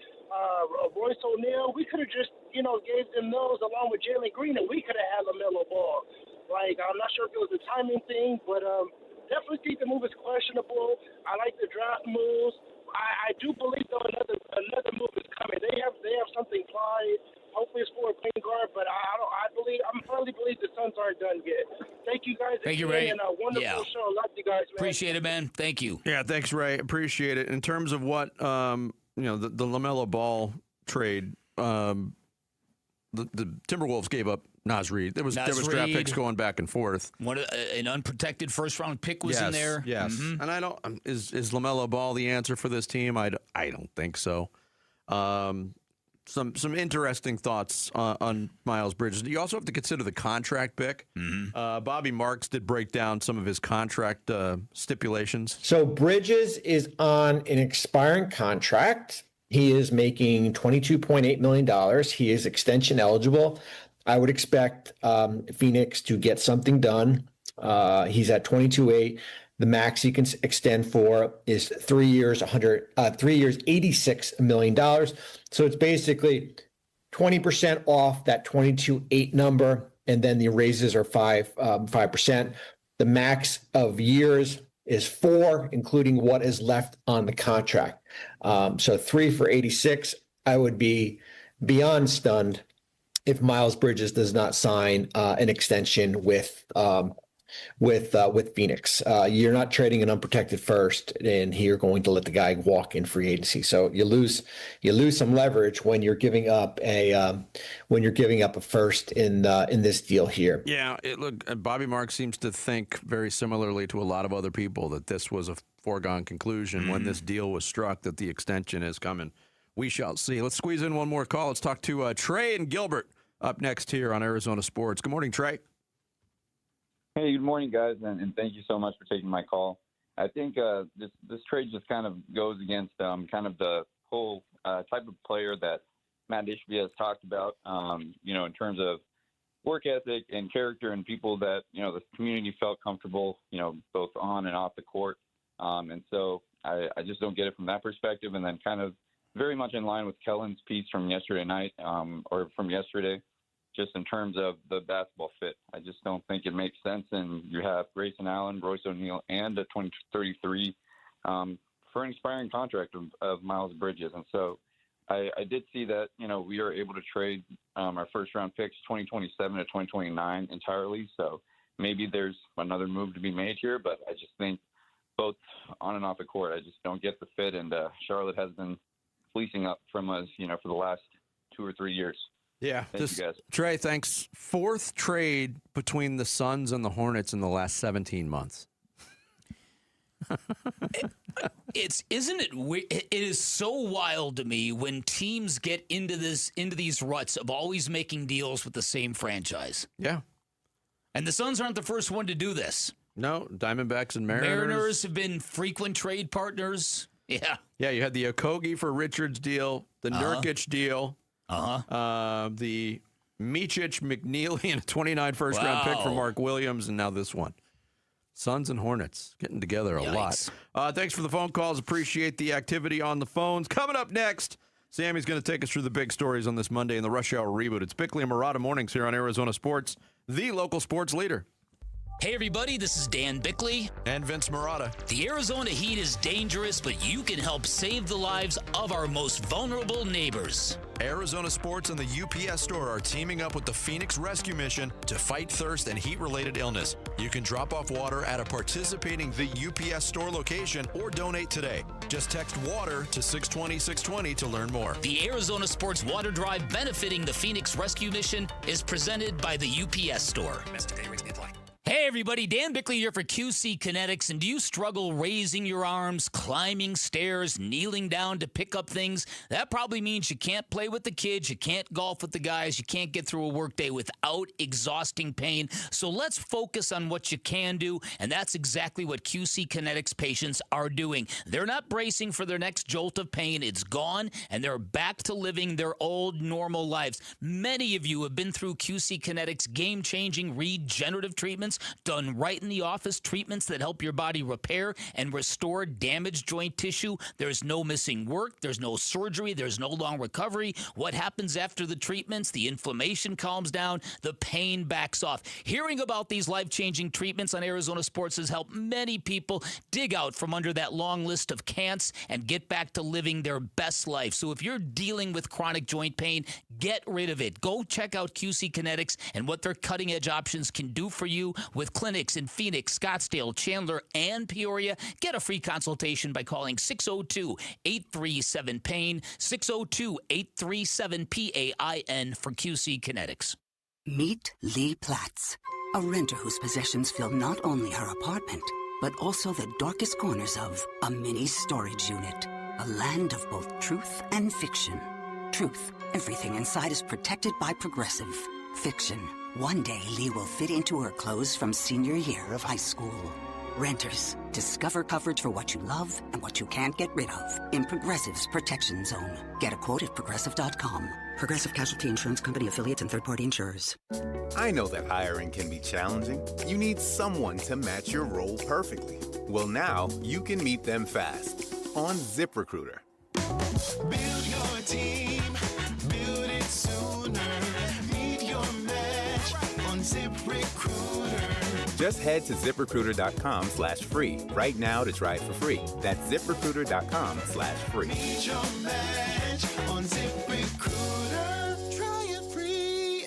Royce O'Neal. We could have just, gave them those along with Jalen Green, and we could have had LaMelo Ball. Like, I'm not sure if it was a timing thing, but definitely think the move is questionable. I like the draft moves. I do believe, though, another move is coming. They have something planned. Hopefully it's for a point guard, but I firmly believe the Suns aren't done yet. Thank you guys. Thank you, Ray. And a wonderful show. Love you guys, man. Appreciate it, man. Thank you. Yeah, thanks, Ray. Appreciate it. In terms of what the LaMelo Ball trade, the Timberwolves gave up Naz Reid. There was draft picks going back and forth. An unprotected first-round pick was in there. Yes, and I don't. Is LaMelo Ball the answer for this team? I don't think so. Some interesting thoughts on Miles Bridges. You also have to consider the contract pick. Bobby Marks did break down some of his contract stipulations. So Bridges is on an expiring contract. He is making $22.8 million. He is extension eligible. I would expect Phoenix to get something done. He's at 22.8. The max he can extend for is 3 years, $86 million. So it's basically 20% off that 22.8 number, and then the raises are 5%. The max of years is 4, including what is left on the contract. So 3 for 86. I would be beyond stunned if Miles Bridges does not sign an extension with Phoenix. You're not trading an unprotected first, and you're going to let the guy walk in free agency. So you lose some leverage when you're giving up a first in this deal here. Yeah, Bobby Marks seems to think very similarly to a lot of other people that this was a foregone conclusion when this deal was struck, that the extension is coming. We shall see. Let's squeeze in one more call. Let's talk to Trey and Gilbert up next here on Arizona Sports. Good morning, Trey. Hey, good morning, guys, and thank you so much for taking my call. I think this trade just kind of goes against kind of the whole type of player that Matt Ishbia has talked about, in terms of work ethic and character and people that, the community felt comfortable, both on and off the court. And so I just don't get it from that perspective. And then kind of very much in line with Kellen's piece from yesterday night, or from yesterday, just in terms of the basketball fit. I just don't think it makes sense. And you have Grayson Allen, Royce O'Neal, and a 2033 for an expiring contract of Miles Bridges. And so I did see that, we are able to trade our first-round picks 2027 to 2029 entirely. So maybe there's another move to be made here, but I just think both on and off the court, I just don't get the fit. And Charlotte has been fleecing up from us, for the last 2 or 3 years. Yeah. Thank you, guys. Trey, thanks. 4th trade between the Suns and the Hornets in the last 17 months. Isn't it weird? It is so wild to me when teams get into these ruts of always making deals with the same franchise. Yeah. And the Suns aren't the first one to do this. No, Diamondbacks and Mariners. Mariners have been frequent trade partners. Yeah. Yeah, you had the Okogie for Richards deal, the Nurkic deal. The Micic, McNeely, and a 29 first-round pick for Mark Williams, and now this one. Suns and Hornets getting together a lot. Thanks for the phone calls. Appreciate the activity on the phones. Coming up next, Sammy's going to take us through the big stories on this Monday in the Rush Hour Reboot. It's Bickley and Murata Mornings here on Arizona Sports, the local sports leader. Hey, everybody, this is Dan Bickley. And Vince Murata. The Arizona heat is dangerous, but you can help save the lives of our most vulnerable neighbors. Arizona Sports and the UPS Store are teaming up with the Phoenix Rescue Mission to fight thirst and heat-related illness. You can drop off water at a participating The UPS Store location or donate today. Just text WATER to 620-620 to learn more. The Arizona Sports Water Drive benefiting the Phoenix Rescue Mission is presented by the UPS Store. Hey everybody, Dan Bickley here for QC Kinetics, and do you struggle raising your arms, climbing stairs, kneeling down to pick up things? That probably means you can't play with the kids, you can't golf with the guys, you can't get through a workday without exhausting pain. So let's focus on what you can do, and that's exactly what QC Kinetics patients are doing. They're not bracing for their next jolt of pain, it's gone, and they're back to living their old normal lives. Many of you have been through QC Kinetics game-changing regenerative treatments done right in the office, treatments that help your body repair and restore damaged joint tissue. There's no missing work. There's no surgery. There's no long recovery. What happens after the treatments? The inflammation calms down. The pain backs off. Hearing about these life-changing treatments on Arizona Sports has helped many people dig out from under that long list of can'ts and get back to living their best life. So if you're dealing with chronic joint pain, get rid of it. Go check out QC Kinetics and what their cutting-edge options can do for you with clinics in Phoenix, Scottsdale, Chandler, and Peoria. Get a free consultation by calling 602-837-PAIN, 602-837-PAIN for QC Kinetics. Meet Lee Platts, a renter whose possessions fill not only her apartment, but also the darkest corners of a mini storage unit. A land of both truth and fiction. Truth, everything inside is protected by Progressive. Fiction, one day Lee will fit into her clothes from senior year of high school. Renters, discover coverage for what you love and what you can't get rid of in Progressive's Protection Zone. Get a quote at Progressive.com. Progressive Casualty Insurance Company, affiliates, and third-party insurers. I know that hiring can be challenging. You need someone to match your role perfectly. Well, now you can meet them fast on ZipRecruiter. Build your team, build it sooner. Meet your match on ZipRecruiter. Just head to ZipRecruiter.com/free right now to try it for free. That's ZipRecruiter.com/free. Meet your match on ZipRecruiter. Try it free.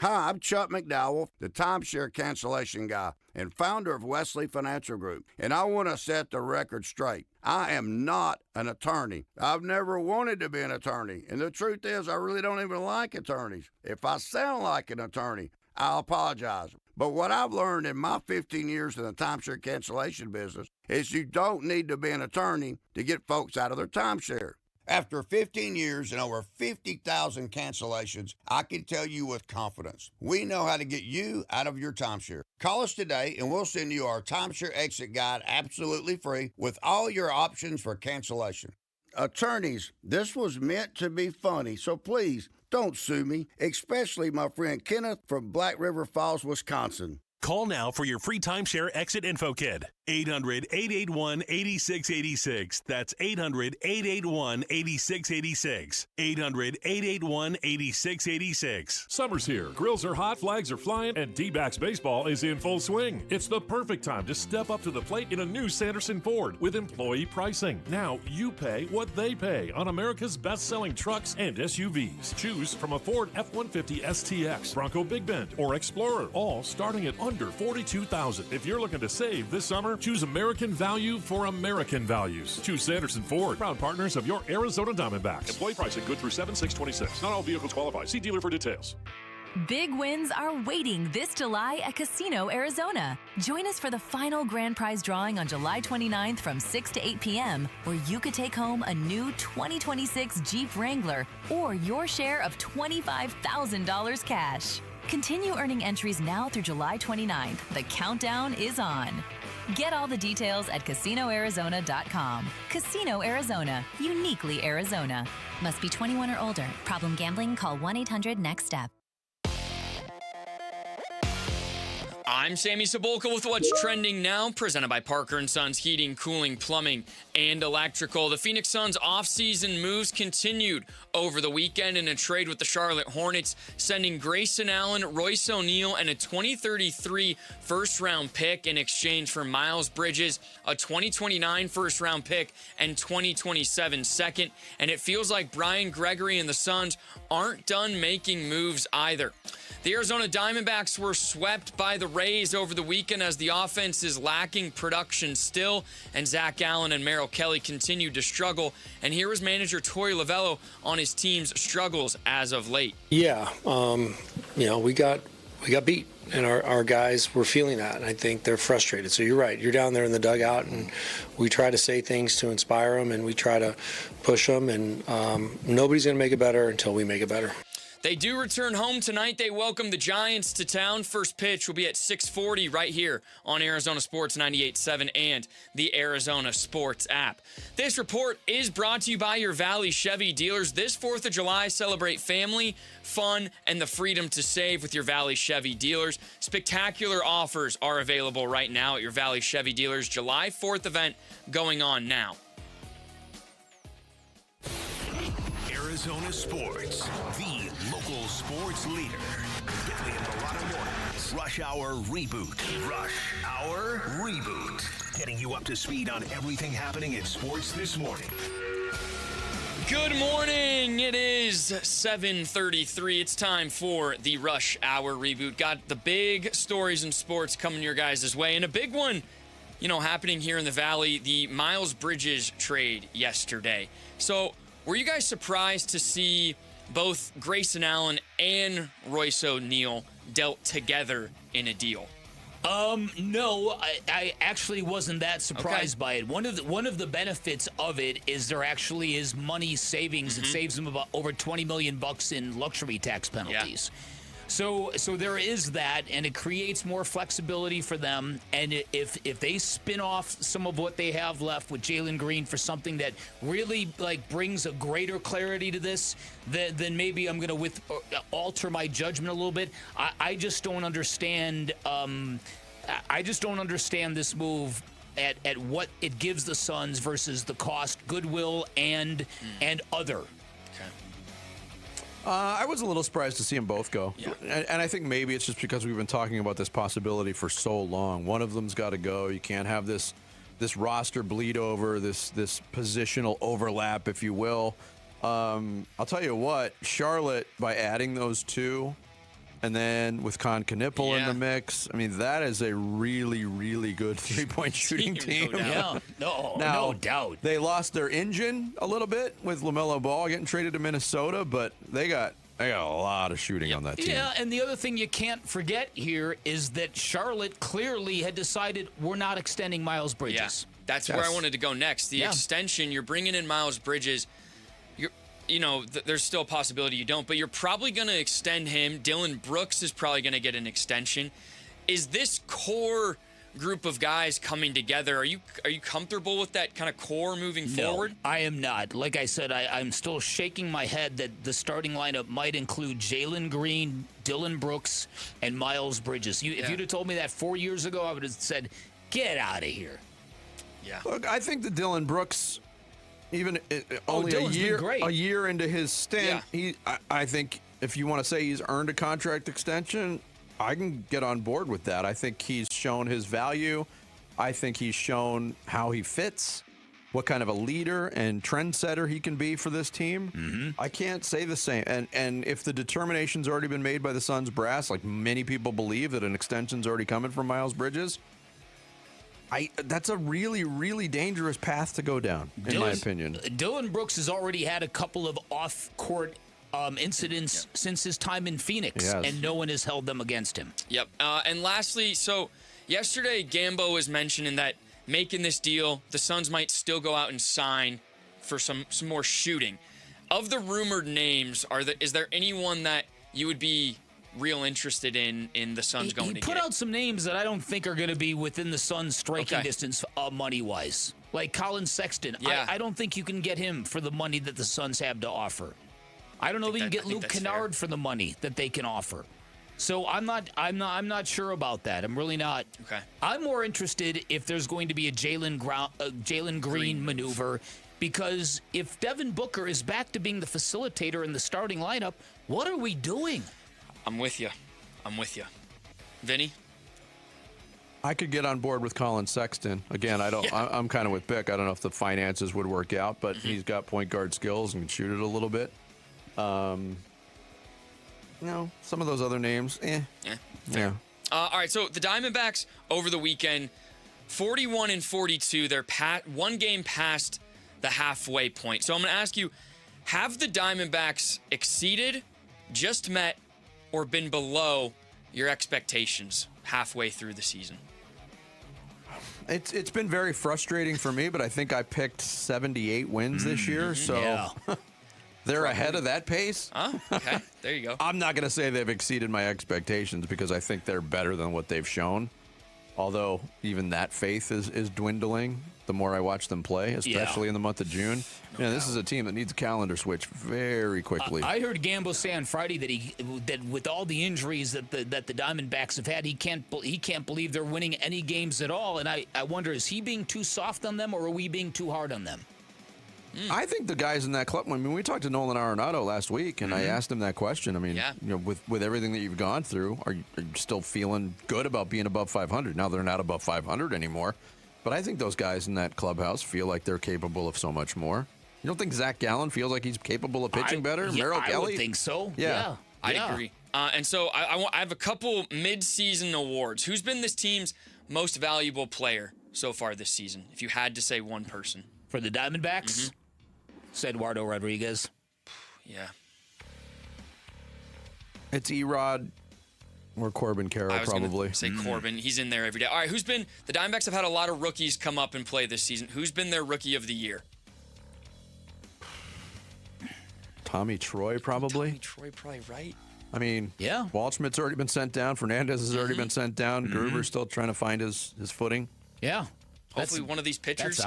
Hi, I'm Chuck McDowell, the timeshare cancellation guy and founder of Wesley Financial Group. And I want to set the record straight. I am not an attorney. I've never wanted to be an attorney. And the truth is, I really don't even like attorneys. If I sound like an attorney, I'll apologize. But what I've learned in my 15 years in the timeshare cancellation business is you don't need to be an attorney to get folks out of their timeshare. After 15 years and over 50,000 cancellations, I can tell you with confidence, we know how to get you out of your timeshare. Call us today and we'll send you our timeshare exit guide absolutely free with all your options for cancellation. Attorneys, this was meant to be funny, so please don't sue me, especially my friend Kenneth from Black River Falls, Wisconsin. Call now for your free timeshare exit info kit. 800-881-8686. That's 800-881-8686. 800-881-8686. Summer's here. Grills are hot, flags are flying, and D-backs baseball is in full swing. It's the perfect time to step up to the plate in a new Sanderson Ford with employee pricing. Now you pay what they pay on America's best-selling trucks and SUVs. Choose from a Ford F-150 STX, Bronco Big Bend, or Explorer, all starting at under $42,000. If you're looking to save this summer, choose American value for American values. Choose Sanderson Ford, proud partners of your Arizona Diamondbacks. Employee pricing good through 7/6/26. Not all vehicles qualify. See dealer for details. Big wins are waiting this July at Casino Arizona. Join us for the final grand prize drawing on July 29th from 6 to 8 p.m., where you could take home a new 2026 Jeep Wrangler or your share of $25,000 cash. Continue earning entries now through July 29th. The countdown is on. Get all the details at CasinoArizona.com. Casino Arizona, uniquely Arizona. Must be 21 or older. Problem gambling? Call 1-800-NEXT-STEP. I'm Sammy Cebulka with what's trending now, presented by Parker & Sons Heating, Cooling, Plumbing, and Electrical. The Phoenix Suns offseason moves continued over the weekend in a trade with the Charlotte Hornets, sending Grayson Allen, Royce O'Neal, and a 2033 first-round pick in exchange for Miles Bridges, a 2029 first-round pick, and 2027 second. And it feels like Brian Gregory and the Suns aren't done making moves either. The Arizona Diamondbacks were swept by the Rays over the weekend as the offense is lacking production still, and Zach Allen and Merrill Kelly continued to struggle. And here is manager Torey Lovello on his team's struggles as of late. Yeah, we got beat, and our guys were feeling that, and I think they're frustrated. So you're right. You're down there in the dugout, and we try to say things to inspire them, and we try to push them, and nobody's going to make it better until we make it better. They do return home tonight. They welcome the Giants to town. First pitch will be at 6:40 right here on Arizona Sports 98.7 and the Arizona Sports app. This report is brought to you by your Valley Chevy dealers. This 4th of July, celebrate family, fun, and the freedom to save with your Valley Chevy dealers. Spectacular offers are available right now at your Valley Chevy dealers. July 4th event going on now. Arizona Sports, the local sports leader. Daily in Colorado mornings. Rush Hour Reboot. Rush Hour Reboot. Getting you up to speed on everything happening in sports this morning. Good morning. It is 7:33. It's time for the Rush Hour Reboot. Got the big stories in sports coming your guys' way, and a big one, happening here in the Valley, the Miles Bridges trade yesterday. So, were you guys surprised to see both Grayson Allen and Royce O'Neal dealt together in a deal? No, I actually wasn't that surprised by it. One of the benefits of it is there actually is money savings. It saves them about over $20 million in luxury tax penalties. Yeah. So there is that, and it creates more flexibility for them. And if they spin off some of what they have left with Jalen Green for something that really brings a greater clarity to this, then maybe I'm going to alter my judgment a little bit. I just don't understand. I just don't understand this move at what it gives the Suns versus the cost, goodwill, and other. I was a little surprised to see them both go. Yeah. And I think maybe it's just because we've been talking about this possibility for so long. One of them's got to go. You can't have this roster bleed over, this positional overlap, if you will. I'll tell you what, Charlotte, by adding those two, and then with Con Knipple in the mix, I mean, that is a really, really good three-point shooting team. No doubt. They lost their engine a little bit with LaMelo Ball getting traded to Minnesota, but they got a lot of shooting on that team. Yeah, and the other thing you can't forget here is that Charlotte clearly had decided we're not extending Miles Bridges. Yeah, that's where I wanted to go next. The extension, you're bringing in Miles Bridges. There's still a possibility you don't, but you're probably going to extend him. Dylan Brooks is probably going to get an extension. Is this core group of guys coming together? Are you comfortable with that kind of core moving forward? No, I am not. Like I said, I'm still shaking my head that the starting lineup might include Jalen Green, Dylan Brooks, and Miles Bridges. If you'd have told me that 4 years ago, I would have said, get out of here. Yeah. Look, I think that Dylan Brooks, even only a year into his stint, I think if you want to say he's earned a contract extension, I can get on board with that. I think he's shown his value. I think he's shown how he fits, what kind of a leader and trendsetter he can be for this team. Mm-hmm. I can't say the same. And if the determination's already been made by the Suns brass, like many people believe that an extension's already coming from Miles Bridges, that's a really, really dangerous path to go down, in my opinion. Dylan Brooks has already had a couple of off-court incidents since his time in Phoenix, and no one has held them against him. Yep. And lastly, so yesterday, Gambo was mentioning that making this deal, the Suns might still go out and sign for some more shooting. Of the rumored names, is there anyone that you would be real interested in the Suns going to get? He put out some names that I don't think are going to be within the Suns' striking distance money-wise. Like Colin Sexton. Yeah. I don't think you can get him for the money that the Suns have to offer. I don't know if you can get Luke Kennard for the money that they can offer. So I'm not sure about that. I'm really not. Okay. I'm more interested if there's going to be a Jalen Green maneuver, because if Devin Booker is back to being the facilitator in the starting lineup, what are we doing? I'm with you. Vinny? I could get on board with Colin Sexton. Again, I'm kind of with Bick. I don't know if the finances would work out, but he's got point guard skills and can shoot it a little bit. Some of those other names, Yeah. All right, so the Diamondbacks over the weekend, 41-42. They're one game past the halfway point. So I'm going to ask you, have the Diamondbacks exceeded, just met, or been below your expectations halfway through the season? It's been very frustrating for me, but I think I picked 78 wins this year, so They're ahead of that pace? Oh, okay. There you go. I'm not going to say they've exceeded my expectations because I think they're better than what they've shown. Although even that faith is dwindling the more I watch them play, especially in the month of June. This is a team that needs a calendar switch very quickly. I heard Gambo say on Friday that with all the injuries that the Diamondbacks have had, he can't believe they're winning any games at all. And I wonder, is he being too soft on them, or are we being too hard on them? I think the guys in that club. I mean, we talked to Nolan Arenado last week, and I asked him that question. I mean, with everything that you've gone through, are you still feeling good about being above 500? Now they're not above 500 anymore, but I think those guys in that clubhouse feel like they're capable of so much more. You don't think Zach Gallen feels like he's capable of pitching better? Merrill Kelly? I would think so. Yeah. I agree. And so I have a couple mid-season awards. Who's been this team's most valuable player so far this season? If you had to say one person for the Diamondbacks. It's Eduardo Rodriguez. Yeah. It's Erod or Corbin Carroll, I was probably. Gonna say Corbin. He's in there every day. All right, the Diamondbacks have had a lot of rookies come up and play this season. Who's been their rookie of the year? Tommy Troy, probably. Tommy Troy, probably right. I mean, Waldschmidt's already been sent down. Fernandez has already been sent down. Gruber's still trying to find his footing. Yeah. Hopefully one of these pitchers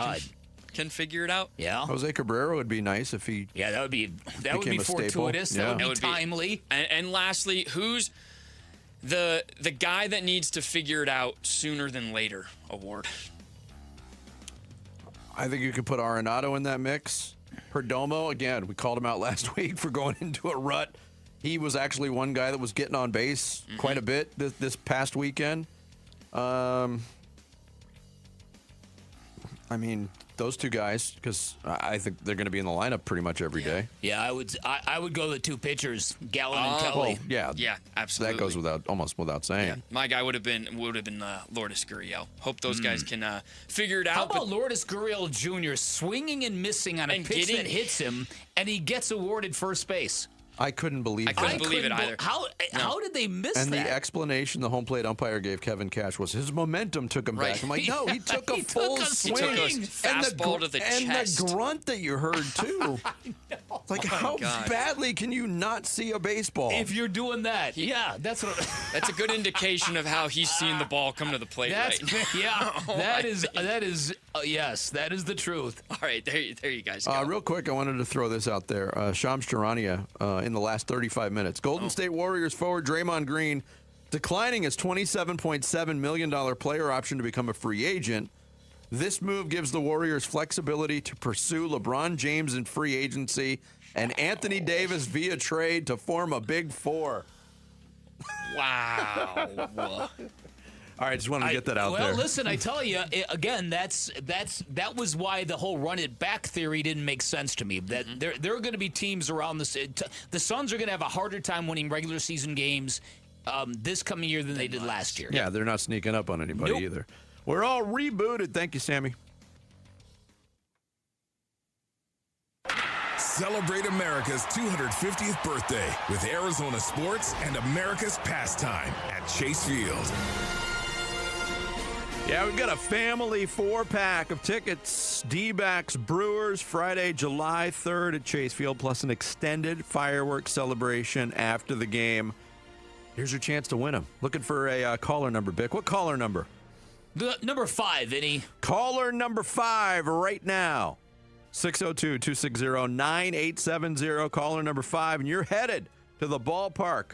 can figure it out. Yeah. Jose Cabrera would be nice if he that would be fortuitous. That would be timely. And lastly, who's the guy that needs to figure it out sooner than later award? I think you could put Arenado in that mix. Perdomo, again, we called him out last week for going into a rut. He was actually one guy that was getting on base quite a bit this past weekend. I mean, those two guys, because I think they're going to be in the lineup pretty much every day. Yeah, I would go the two pitchers, Gallen and Kelly. Well, yeah, absolutely. That goes almost without saying. Yeah. My guy would have been Lourdes Gurriel. Hope those guys can figure it out. How about Lourdes Gurriel Jr. swinging and missing on a pitch that hits him, and he gets awarded first base? I couldn't believe that. I couldn't believe it either. How did they miss that? And the explanation the home plate umpire gave Kevin Cash was his momentum took him back. I'm like, no, he took a full swing. He took a fastball to the chest. And the grunt that you heard, too. Like, how badly can you not see a baseball? If you're doing that, that's a good indication of how he's seeing the ball come to the plate. Yeah, that is yes, that is the truth. All right, there you guys go. Real quick, I wanted to throw this out there. Shams Charania in the last 35 minutes. Golden State Warriors forward Draymond Green declining his $27.7 million player option to become a free agent. This move gives the Warriors flexibility to pursue LeBron James in free agency and Anthony Davis via trade to form a big four. Wow. All right, just wanted to get that out there. Well, listen, I tell you, again, that was why the whole run it back theory didn't make sense to me. That there are going to be teams around the Suns are going to have a harder time winning regular season games this coming year than they did last year. Yeah, they're not sneaking up on anybody either. We're all rebooted. Thank you, Sammy. Celebrate America's 250th birthday with Arizona sports and America's pastime at Chase Field. Yeah, we've got a family 4-pack of tickets. D-backs Brewers, Friday, July 3rd at Chase Field, plus an extended fireworks celebration after the game. Here's your chance to win them. Looking for a caller number, Bick. What caller number? The number 5, Vinny. Caller number 5 right now. 602-260-9870. Caller number 5, and you're headed to the ballpark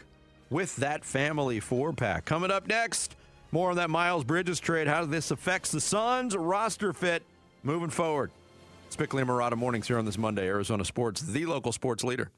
with that family 4-pack. Coming up next, more on that Miles Bridges trade, how this affects the Suns' roster fit moving forward. It's Bickley and Murata Mornings here on this Monday. Arizona Sports, the local sports leader.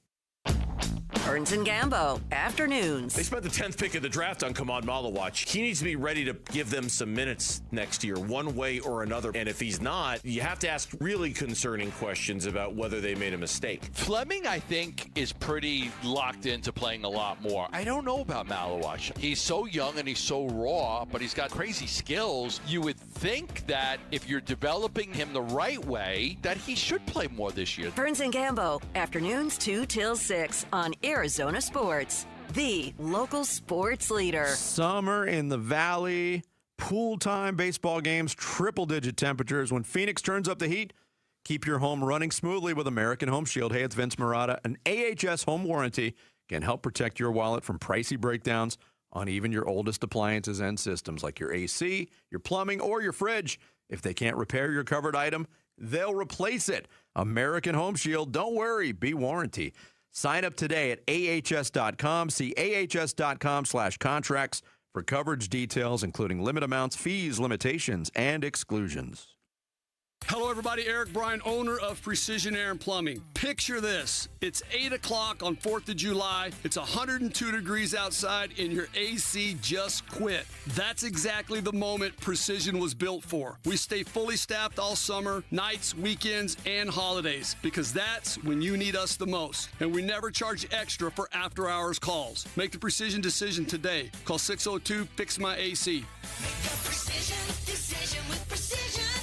Burns and Gambo, afternoons. They spent the 10th pick of the draft on Kamad Malawach. He needs to be ready to give them some minutes next year, one way or another. And if he's not, you have to ask really concerning questions about whether they made a mistake. Fleming, I think, is pretty locked into playing a lot more. I don't know about Malawach. He's so young and he's so raw, but he's got crazy skills. You would think that if you're developing him the right way, that he should play more this year. Burns and Gambo, afternoons 2 till 6 on Arizona Sports, the local sports leader. Summer in the Valley, pool time, baseball games, triple-digit temperatures. When Phoenix turns up the heat, Keep your home running smoothly with American Home Shield. Hey, it's Vince Marotta. An AHS home warranty can help protect your wallet from pricey breakdowns on even your oldest appliances and systems like your AC, your plumbing, or your fridge. If they can't repair your covered item, they'll replace it. American Home Shield, don't worry, be warranty. Sign up today at ahs.com. See ahs.com/contracts for coverage details, including limit amounts, fees, limitations, and exclusions. Hello, everybody. Eric Bryan, owner of Precision Air and Plumbing. Picture this. It's 8 o'clock on 4th of July. It's 102 degrees outside, and your AC just quit. That's exactly the moment Precision was built for. We stay fully staffed all summer, nights, weekends, and holidays, because that's when you need us the most. And we never charge extra for after-hours calls. Make the Precision decision today. Call 602-FIX-MY-AC. Decision with Precision Air.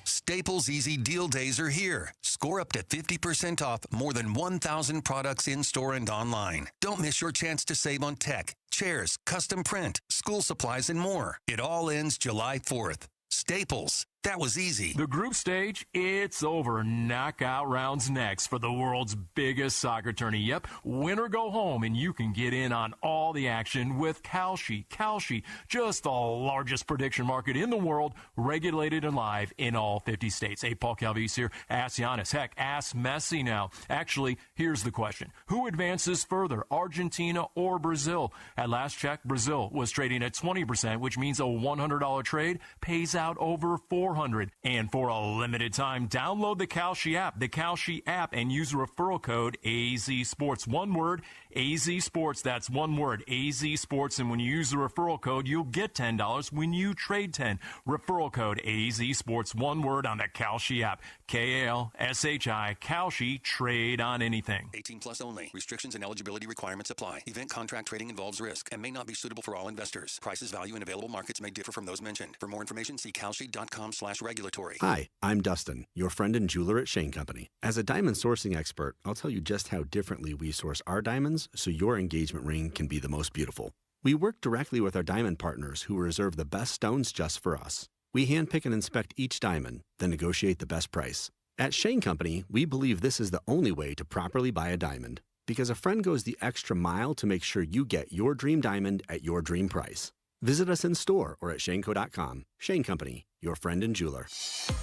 Staples Easy Deal Days are here. Score up to 50% off more than 1,000 products in-store and online. Don't miss your chance to save on tech, chairs, custom print, school supplies, and more. It all ends July 4th. Staples. That was easy. The group stage, it's over. Knockout rounds next for the world's biggest soccer tourney. Yep, win or go home, and you can get in on all the action with Kalshi. Kalshi, just the largest prediction market in the world, regulated and live in all 50 states. Hey, Paul Calvise here. Ask Giannis. Heck, ask Messi now. Actually, here's the question. Who advances further, Argentina or Brazil? At last check, Brazil was trading at 20%, which means a $100 trade pays out over $400. And for a limited time, download the Kalshi app, and use referral code AZSports. One word, AZSports. That's one word, AZSports. And when you use the referral code, you'll get $10 when you trade 10. Referral code AZSports. One word on the Kalshi app. Kalshi, Kalshi, trade on anything. 18 plus only. Restrictions and eligibility requirements apply. Event contract trading involves risk and may not be suitable for all investors. Prices, value, and available markets may differ from those mentioned. For more information, see kalshi.com/regulatory. Hi, I'm Dustin, your friend and jeweler at Shane Company. As a diamond sourcing expert, I'll tell you just how differently we source our diamonds so your engagement ring can be the most beautiful. We work directly with our diamond partners who reserve the best stones just for us. We handpick and inspect each diamond, then negotiate the best price. At Shane Company, we believe this is the only way to properly buy a diamond, because a friend goes the extra mile to make sure you get your dream diamond at your dream price. Visit us in store or at shaneco.com. Shane Company, your friend and jeweler.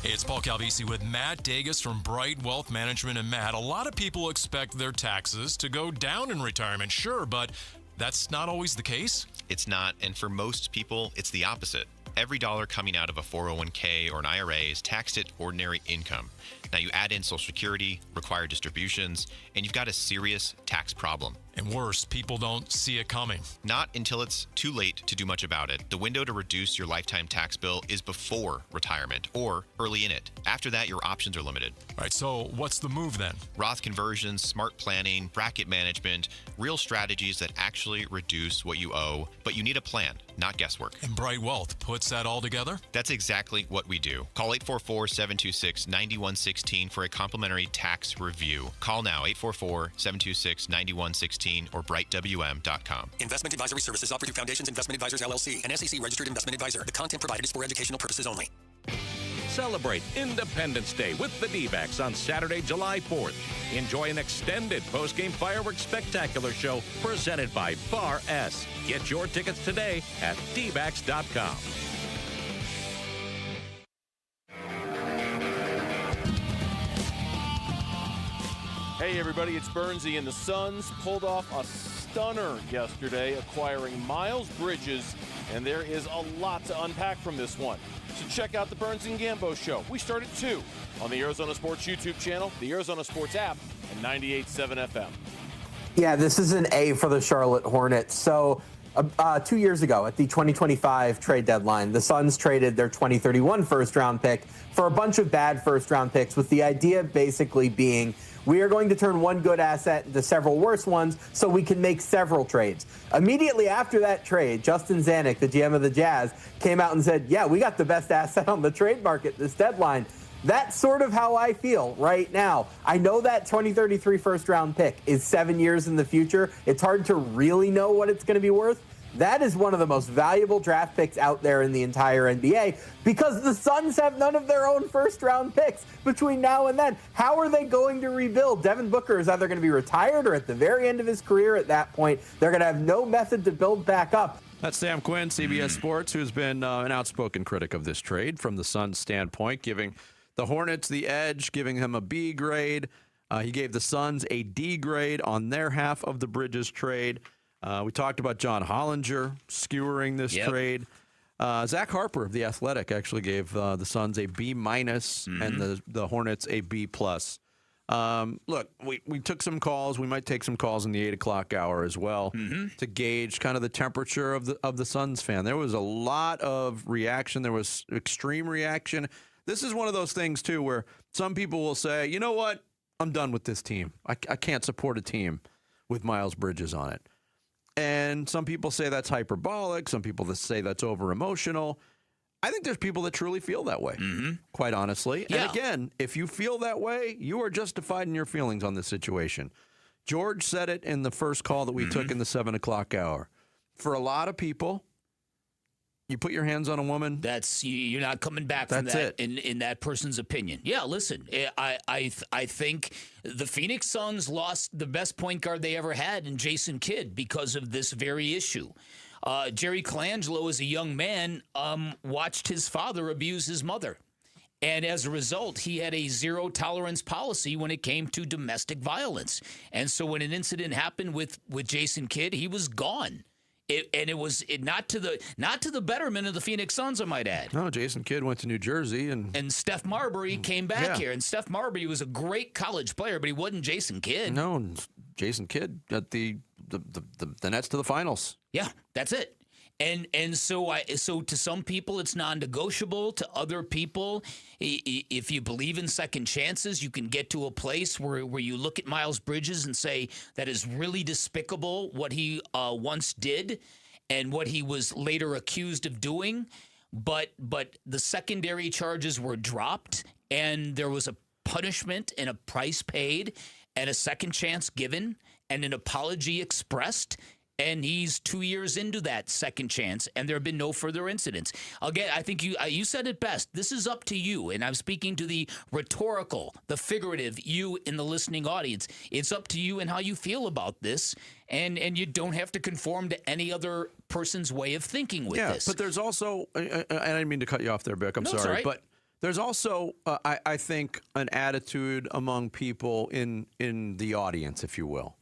Hey, it's Paul Calvisi with Matt Dagas from Bright Wealth Management. And Matt, a lot of people expect their taxes to go down in retirement, sure, but that's not always the case. It's not, and for most people, it's the opposite. Every dollar coming out of a 401k or an IRA is taxed at ordinary income. Now you add in Social Security, required distributions, and you've got a serious tax problem. And worse, people don't see it coming. Not until it's too late to do much about it. The window to reduce your lifetime tax bill is before retirement or early in it. After that, your options are limited. All right, so what's the move then? Roth conversions, smart planning, bracket management, real strategies that actually reduce what you owe, but you need a plan, not guesswork. And Bright Wealth puts that all together? That's exactly what we do. Call 844-726-9116 for a complimentary tax review. Call now, 844-726-9116 or brightwm.com. Investment advisory services offered through Foundations Investment Advisors, LLC, an SEC-registered investment advisor. The content provided is for educational purposes only. Celebrate Independence Day with the D-backs on Saturday, July 4th. Enjoy an extended post-game fireworks spectacular show presented by Bar S. Get your tickets today at dbacks.com. Hey everybody, it's Burnsy, and the Suns pulled off a stunner yesterday, acquiring Miles Bridges, and there is a lot to unpack from this one. So check out the Burns and Gambo Show. We start at 2 on the Arizona Sports YouTube channel, the Arizona Sports app, and 98.7 FM. Yeah, this is an A for the Charlotte Hornets. So 2 years ago at the 2025 trade deadline, the Suns traded their 2031 first-round pick for a bunch of bad first-round picks, with the idea basically being we are going to turn one good asset into several worse ones so we can make several trades. Immediately after that trade, Justin Zanuck, the GM of the Jazz, came out and said, yeah, we got the best asset on the trade market this deadline. That's sort of how I feel right now. I know that 2033 first-round pick is 7 years in the future. It's hard to really know what it's going to be worth. That is one of the most valuable draft picks out there in the entire NBA because the Suns have none of their own first-round picks between now and then. How are they going to rebuild? Devin Booker is either going to be retired or at the very end of his career at that point. They're going to have no method to build back up. That's Sam Quinn, CBS Sports, who's been an outspoken critic of this trade from the Suns' standpoint, giving the Hornets the edge, giving them a B grade. He gave the Suns a D grade on their half of the Bridges trade. We talked about John Hollinger skewering this trade. Zach Harper of The Athletic actually gave the Suns a B minus and the Hornets a B plus. Look, we took some calls. We might take some calls in the 8 o'clock hour as well to gauge kind of the temperature of the Suns fan. There was a lot of reaction. There was extreme reaction. This is one of those things, too, where some people will say, you know what? I'm done with this team. I can't support a team with Miles Bridges on it. And some people say that's hyperbolic. Some people say that's over-emotional. I think there's people that truly feel that way, quite honestly. Yeah. And again, if you feel that way, you are justified in your feelings on this situation. George said it in the first call that we took in the 7 o'clock hour. For a lot of people, you put your hands on a woman. You're not coming back from that in that person's opinion. Yeah, listen, I think the Phoenix Suns lost the best point guard they ever had in Jason Kidd because of this very issue. Jerry Colangelo, as a young man, watched his father abuse his mother. And as a result, he had a zero-tolerance policy when it came to domestic violence. And so when an incident happened with Jason Kidd, he was gone. It was not to the betterment of the Phoenix Suns, I might add. No, Jason Kidd went to New Jersey. And Steph Marbury came back here. And Steph Marbury was a great college player, but he wasn't Jason Kidd. No, Jason Kidd got the Nets to the finals. Yeah, that's it. And so to some people it's non-negotiable. To other people, if you believe in second chances, you can get to a place where you look at Miles Bridges and say that is really despicable what he once did and what he was later accused of doing. But the secondary charges were dropped and there was a punishment and a price paid and a second chance given and an apology expressed. And he's 2 years into that second chance, and there have been no further incidents. Again, I think you said it best. This is up to you, and I'm speaking to the rhetorical, the figurative, you in the listening audience. It's up to you and how you feel about this, and you don't have to conform to any other person's way of thinking with this. Yeah, but there's also, and I didn't mean to cut you off there, Bick. I'm No, sorry. it's all right. But there's also, I think, an attitude among people in the audience, if you will.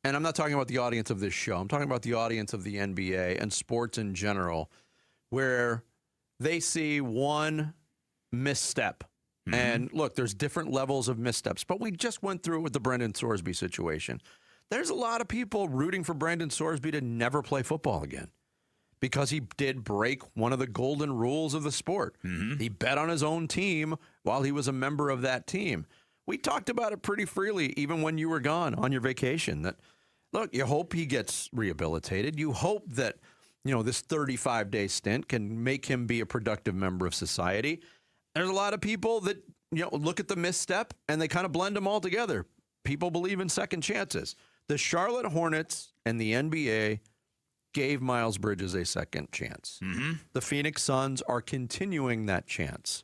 And I'm not talking about the audience of this show. I'm talking about the audience of the NBA and sports in general, where they see one misstep. And look, there's different levels of missteps, but we just went through it with the Brendan Sorsby situation. There's a lot of people rooting for Brendan Sorsby to never play football again because he did break one of the golden rules of the sport. He bet on his own team while he was a member of that team. We talked about it pretty freely, even when you were gone on your vacation, that, look, you hope he gets rehabilitated. You hope that, this 35-day stint can make him be a productive member of society. There's a lot of people that, look at the misstep and they kind of blend them all together. People believe in second chances. The Charlotte Hornets and the NBA gave Miles Bridges a second chance. The Phoenix Suns are continuing that chance.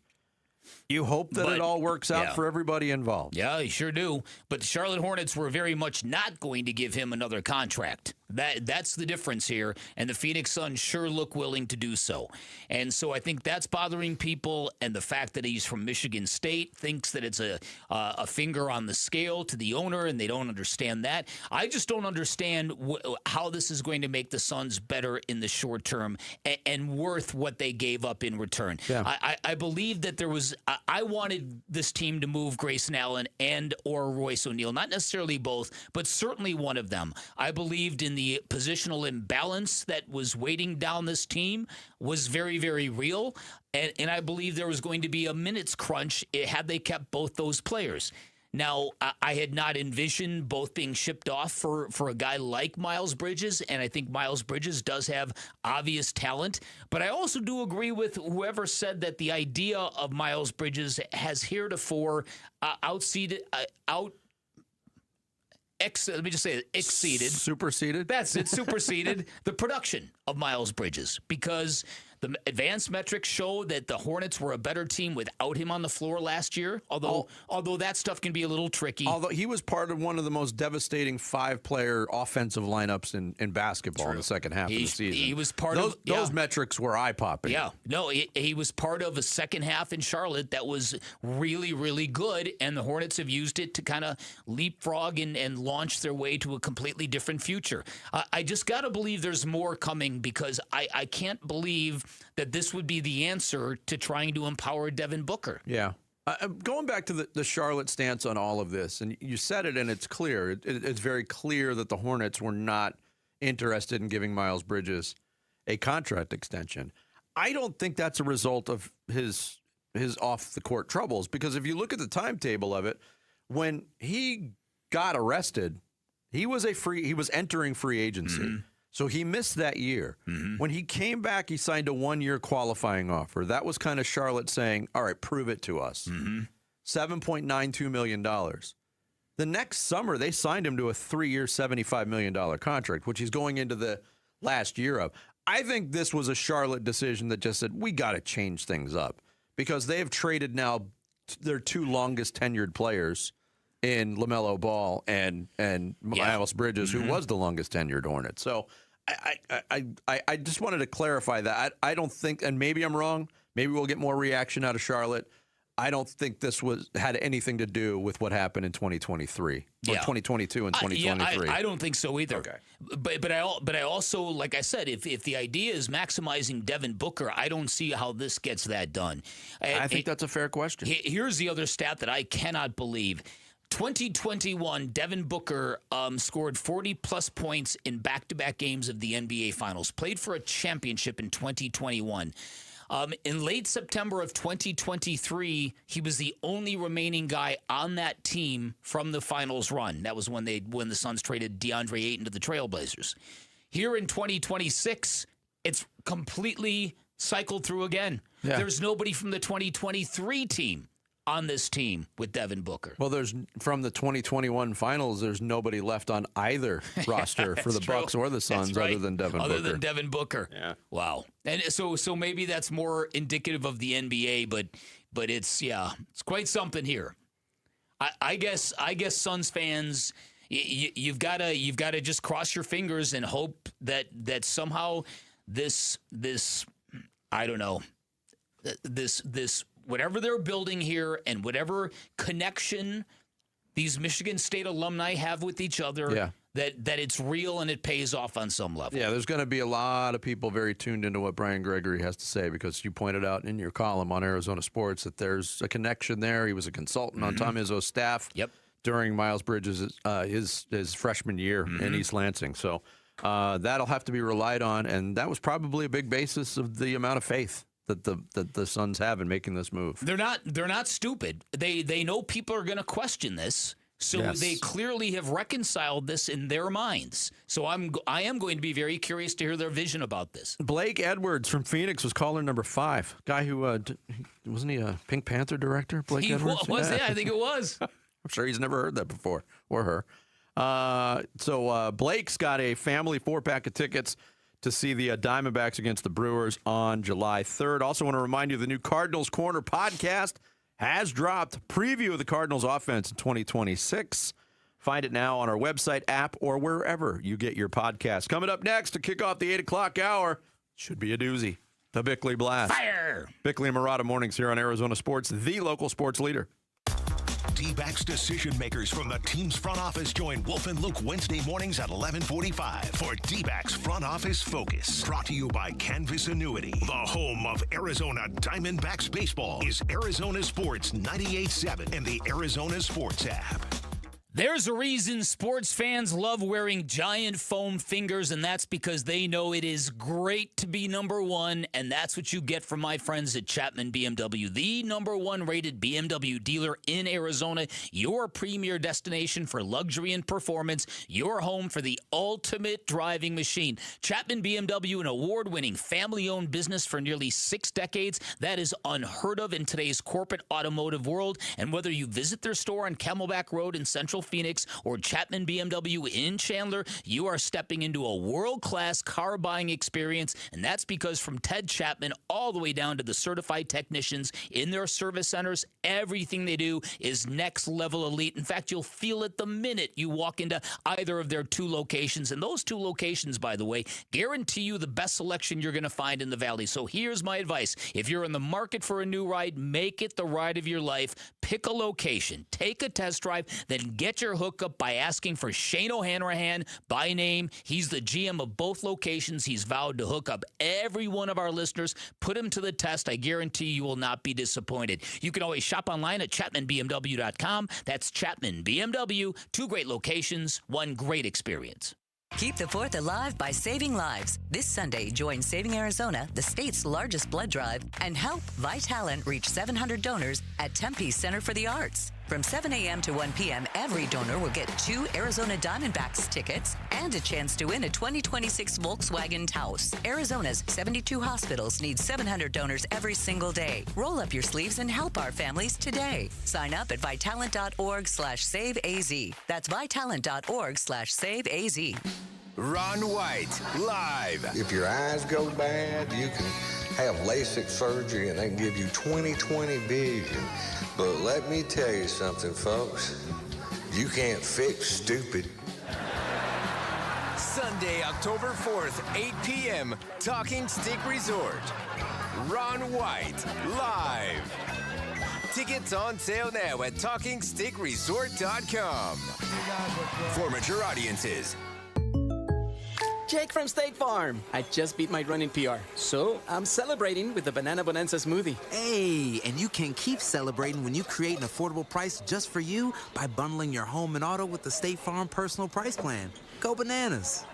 You hope that it all works out for everybody involved. Yeah, you sure do. But the Charlotte Hornets were very much not going to give him another contract. That's the difference here, and the Phoenix Suns sure look willing to do so. And so I think that's bothering people, and the fact that he's from Michigan State thinks that it's a finger on the scale to the owner, and they don't understand that. I just don't understand how this is going to make the Suns better in the short term and worth what they gave up in return. Yeah. I believe that there was I wanted this team to move Grayson Allen and or Royce O'Neal, not necessarily both, but certainly one of them. I believed in the positional imbalance that was weighting down this team was very, very real, and I believe there was going to be a minutes crunch had they kept both those players. Now, I had not envisioned both being shipped off for a guy like Miles Bridges, and I think Miles Bridges does have obvious talent. But I also do agree with whoever said that the idea of Miles Bridges has heretofore let me just say it, exceeded. Superseded? That's it, superseded the production of Miles Bridges, because the advanced metrics show that the Hornets were a better team without him on the floor last year, although that stuff can be a little tricky. Although he was part of one of the most devastating 5-player offensive lineups in basketball in the second half of the season. He was part those metrics were eye-popping. Yeah. No, he was part of a second half in Charlotte that was really, really good, and the Hornets have used it to kind of leapfrog and launch their way to a completely different future. I just got to believe there's more coming, because I can't believe that this would be the answer to trying to empower Devin Booker. Yeah. Going back to the Charlotte stance on all of this, and you said it, and it's clear. It's very clear that the Hornets were not interested in giving Miles Bridges a contract extension. I don't think that's a result of his off-the-court troubles, because if you look at the timetable of it, when he got arrested, he was entering free agency. Mm-hmm. So he missed that year. Mm-hmm. When he came back, he signed a 1-year qualifying offer. That was kind of Charlotte saying, all right, prove it to us. Mm-hmm. $7.92 million. The next summer, they signed him to a 3-year, $75 million contract, which he's going into the last year of. I think this was a Charlotte decision that just said, we got to change things up, because they have traded now their 2 longest tenured players in LaMelo Ball and Miles Bridges, who was the longest tenured Hornet. So I just wanted to clarify that. I don't think, and maybe I'm wrong, maybe we'll get more reaction out of Charlotte. I don't think this had anything to do with what happened in 2023 or 2022 and 2023. I don't think so either. Okay. But I also, like I said, if the idea is maximizing Devin Booker, I don't see how this gets that done. I think that's a fair question. Here's the other stat that I cannot believe. 2021, Devin Booker scored 40-plus points in back-to-back games of the NBA Finals, played for a championship in 2021. In late September of 2023, he was the only remaining guy on that team from the finals run. That was when the Suns traded DeAndre Ayton to the Trailblazers. Here in 2026, it's completely cycled through again. Yeah. There's nobody from the 2023 team on this team with Devin Booker. Well, from the 2021 finals, there's nobody left on either roster for the Bucks or the Suns other than Devin Booker. Other than Devin Booker. Yeah. Wow. And so maybe that's more indicative of the NBA, but it's quite something here. I guess Suns fans, you've got to just cross your fingers and hope that somehow this I don't know, this whatever they're building here and whatever connection these Michigan State alumni have with each other, that it's real and it pays off on some level. Yeah, there's going to be a lot of people very tuned into what Brian Gregory has to say, because you pointed out in your column on Arizona Sports that there's a connection there. He was a consultant on Tom Izzo's staff during Miles Bridges' his freshman year in East Lansing. So that'll have to be relied on, and that was probably a big basis of the amount of faith that the Suns have in making this move. They're not stupid. They know people are going to question this, so they clearly have reconciled this in their minds. So I am going to be very curious to hear their vision about this. Blake Edwards from Phoenix was caller number 5. Guy who wasn't he a Pink Panther director? Blake Edwards. I think it was. I'm sure he's never heard that before, or her. So Blake's got a family 4-pack of tickets to see the Diamondbacks against the Brewers on July 3rd. Also want to remind you the new Cardinals Corner podcast has dropped. Preview of the Cardinals offense in 2026. Find it now on our website, app, or wherever you get your podcasts. Coming up next to kick off the 8 o'clock hour, should be a doozy, the Bickley Blast. Fire! Bickley and Murata mornings here on Arizona Sports, the local sports leader. D-backs decision makers from the team's front office join Wolf and Luke Wednesday mornings at 11:45 for D-backs Front Office Focus. Brought to you by Canvas Annuity. The home of Arizona Diamondbacks baseball is Arizona Sports 98.7 and the Arizona Sports app. There's a reason sports fans love wearing giant foam fingers, and that's because they know it is great to be number one, and that's what you get from my friends at Chapman BMW, the number one rated BMW dealer in Arizona, your premier destination for luxury and performance, your home for the ultimate driving machine. Chapman BMW, an award-winning family-owned business for nearly 6 decades. That is unheard of in today's corporate automotive world, and whether you visit their store on Camelback Road in Central Phoenix or Chapman BMW in Chandler, you are stepping into a world-class car buying experience, and that's because from Ted Chapman all the way down to the certified technicians in their service centers, everything they do is next-level elite. In fact, you'll feel it the minute you walk into either of their two locations, and those two locations, by the way, guarantee you the best selection you're going to find in the Valley. So here's my advice. If you're in the market for a new ride, make it the ride of your life. Pick a location, take a test drive, then get your hookup by asking for Shane O'Hanrahan by name. He's the GM of both locations. He's vowed to hook up every one of our listeners, put him to the test. I guarantee you will not be disappointed. You can always shop online at ChapmanBMW.com. That's Chapman BMW. Two great locations, one great experience. Keep the 4th alive by saving lives. This Sunday, join Saving Arizona, the state's largest blood drive, and help Vitalant reach 700 donors at Tempe Center for the Arts. From 7 a.m. to 1 p.m., every donor will get 2 Arizona Diamondbacks tickets and a chance to win a 2026 Volkswagen Taos. Arizona's 72 hospitals need 700 donors every single day. Roll up your sleeves and help our families today. Sign up at Vitalant.org/SaveAZ. That's Vitalant.org/SaveAZ. Ron White, live. If your eyes go bad, you can have LASIK surgery and they can give you 20/20 vision. But let me tell you something, folks. You can't fix stupid. Sunday, October 4th, 8 p.m., Talking Stick Resort. Ron White, live. Tickets on sale now at TalkingStickResort.com. For mature audiences. Jake from State Farm. I just beat my running PR, so I'm celebrating with the Banana Bonanza smoothie. Hey, and you can keep celebrating when you create an affordable price just for you by bundling your home and auto with the State Farm Personal Price Plan. Go bananas.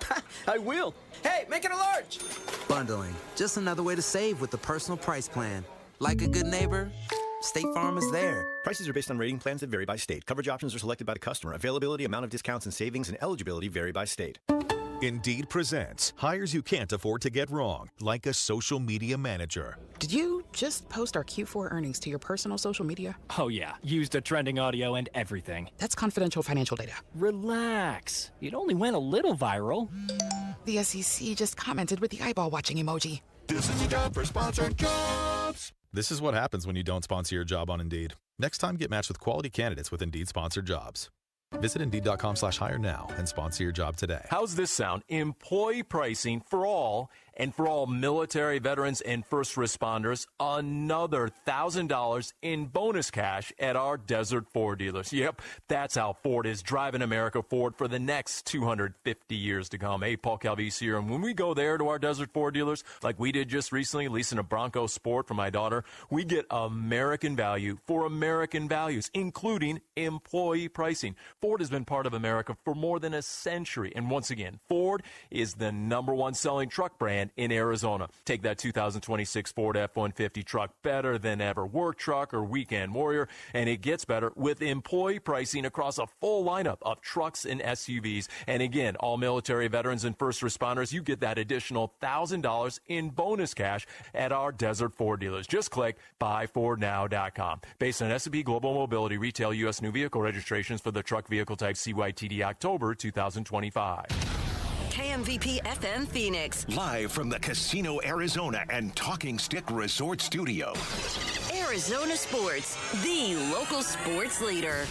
I will. Hey, make it a large. Bundling, just another way to save with the Personal Price Plan. Like a good neighbor, State Farm is there. Prices are based on rating plans that vary by state. Coverage options are selected by the customer. Availability, amount of discounts and savings, and eligibility vary by state. Indeed presents hires you can't afford to get wrong, like a social media manager. Did you just post our Q4 earnings to your personal social media? Oh yeah, used a trending audio and everything. That's confidential financial data. Relax. It only went a little viral. The SEC just commented with the eyeball watching emoji. This is a job for sponsored jobs. This is what happens when you don't sponsor your job on Indeed. Next time, get matched with quality candidates with Indeed sponsored jobs. Visit Indeed.com/hire now and sponsor your job today. How's this sound? Employee pricing for all, and for all military veterans and first responders, another $1,000 in bonus cash at our Desert Ford dealers. Yep, that's how Ford is driving America forward for the next 250 years to come. Hey, Paul Calvisi here, and when we go there to our Desert Ford dealers, like we did just recently, leasing a Bronco Sport for my daughter, we get American value for American values, including employee pricing. Ford has been part of America for more than a century, and once again, Ford is the #1 selling truck brand in Arizona. Take that 2026 Ford F-150 truck, better than ever. Work truck or weekend warrior, and it gets better with employee pricing across a full lineup of trucks and SUVs. And again, all military veterans and first responders, you get that additional $1,000 in bonus cash at our Desert Ford dealers. Just click buyfordnow.com. Based on S&P Global Mobility Retail U.S. new vehicle registrations for the truck vehicle type CYTD October 2025. KMVP FM Phoenix. Live from the Casino Arizona and Talking Stick Resort Studio. Arizona Sports, the local sports leader.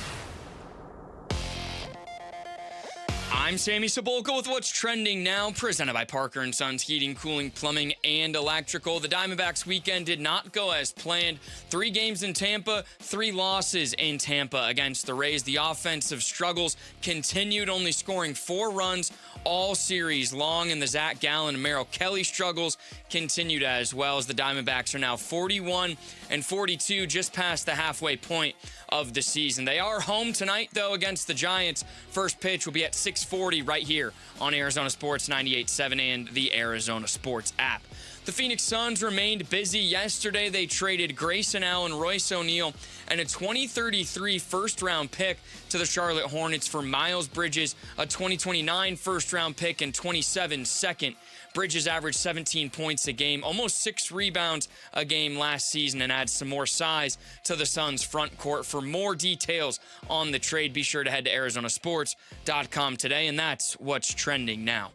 I'm Sammy Cebulka with what's trending now, presented by Parker & Sons Heating, Cooling, Plumbing, and Electrical. The Diamondbacks weekend did not go as planned. 3 games in Tampa, 3 losses in Tampa against the Rays. The offensive struggles continued, only scoring 4 runs all series long, and the Zach Gallen and Merrill Kelly struggles continued as well, as the Diamondbacks are now 41-42, just past the halfway point of the season. They are home tonight, though, against the Giants. First pitch will be at 6:40 right here on Arizona Sports 98.7 and the Arizona Sports app. The Phoenix Suns remained busy yesterday. They traded Grayson Allen, Royce O'Neal, and a 2033 first-round pick to the Charlotte Hornets for Miles Bridges, a 2029 first-round pick, and 27 second. Bridges averaged 17 points a game, almost 6 rebounds a game last season, and adds some more size to the Suns' front court. For more details on the trade, be sure to head to ArizonaSports.com today, and that's what's trending now.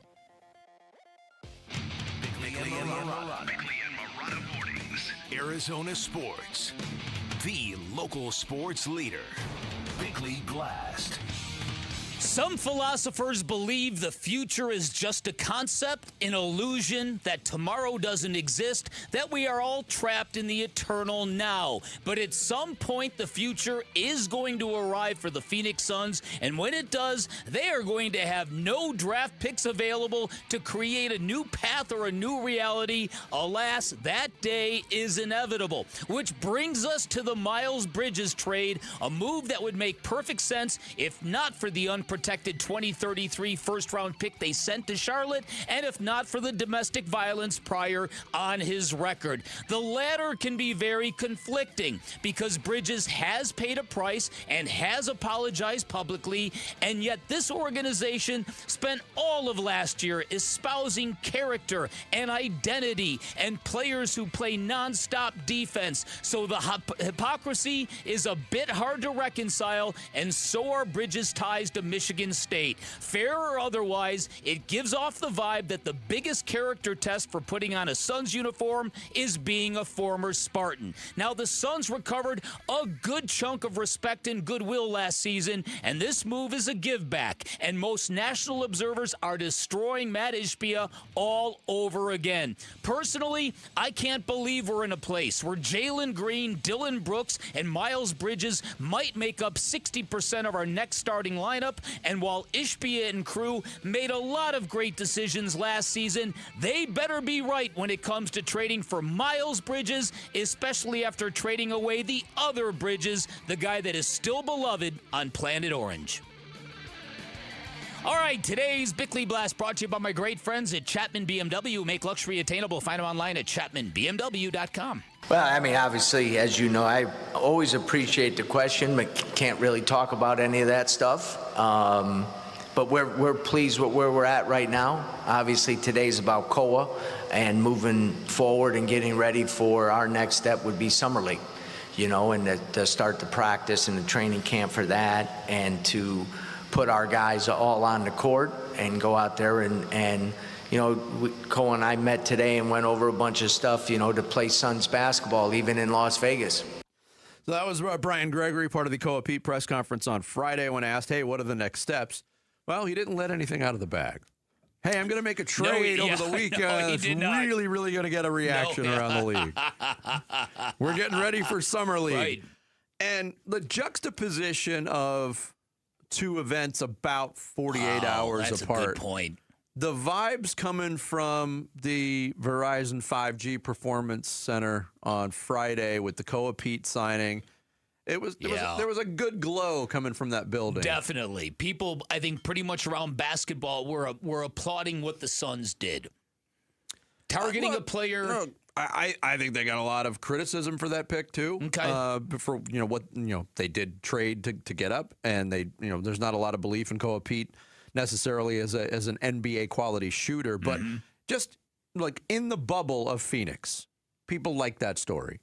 Arizona Sports, the local sports leader. Bickley Blast. Some philosophers believe the future is just a concept, an illusion, that tomorrow doesn't exist, that we are all trapped in the eternal now. But at some point, the future is going to arrive for the Phoenix Suns, and when it does, they are going to have no draft picks available to create a new path or a new reality. Alas, that day is inevitable. Which brings us to the Miles Bridges trade, a move that would make perfect sense if not for the unprotected 2033 first-round pick they sent to Charlotte, and if not for the domestic violence prior on his record. The latter can be very conflicting because Bridges has paid a price and has apologized publicly, and yet this organization spent all of last year espousing character and identity and players who play nonstop defense. So the hypocrisy is a bit hard to reconcile, and so are Bridges' ties to Michigan State. Fair or otherwise, it gives off the vibe that the biggest character test for putting on a Suns uniform is being a former Spartan. Now, the Suns recovered a good chunk of respect and goodwill last season, and this move is a give back, and most national observers are destroying Matt Ishbia all over again. Personally, I can't believe we're in a place where Jalen Green, Dylan Brooks, and Miles Bridges might make up 60% of our next starting lineup. And while Ishbia and crew made a lot of great decisions last season, they better be right when it comes to trading for Miles Bridges, especially after trading away the other Bridges, the guy that is still beloved on Planet Orange. All right, today's Bickley Blast brought to you by my great friends at Chapman BMW. Make luxury attainable. Find them online at chapmanbmw.com. Well, I mean, obviously, as you know, I always appreciate the question, but can't really talk about any of that stuff. But we're pleased with where we're at right now. Obviously, today's about Koa, and moving forward and getting ready for our next step would be Summer League, you know, and to start the practice and the training camp for that, and to put our guys all on the court and go out there and you know, Cole and I met today and went over a bunch of stuff, you know, to play Suns basketball, even in Las Vegas. So that was Brian Gregory, part of the Koa Pete press conference on Friday, when asked, hey, what are the next steps? Well, he didn't let anything out of the bag. Hey, I'm going to make a trade over the weekend. No, it's really going to get a reaction around the league. We're getting ready for Summer League. Right. And the juxtaposition of two events about 48 hours that's apart. A good point. The vibes coming from the Verizon 5G Performance Center on Friday with the Koa Pete signing, there was a good glow coming from that building. Definitely. People, I think, pretty much around basketball were applauding what the Suns did. Targeting a player. No, I think they got a lot of criticism for that pick too. Okay. For what they did trade to get up, and there's not a lot of belief in Koa Pete necessarily as an NBA quality shooter, but just like in the bubble of Phoenix, people like that story.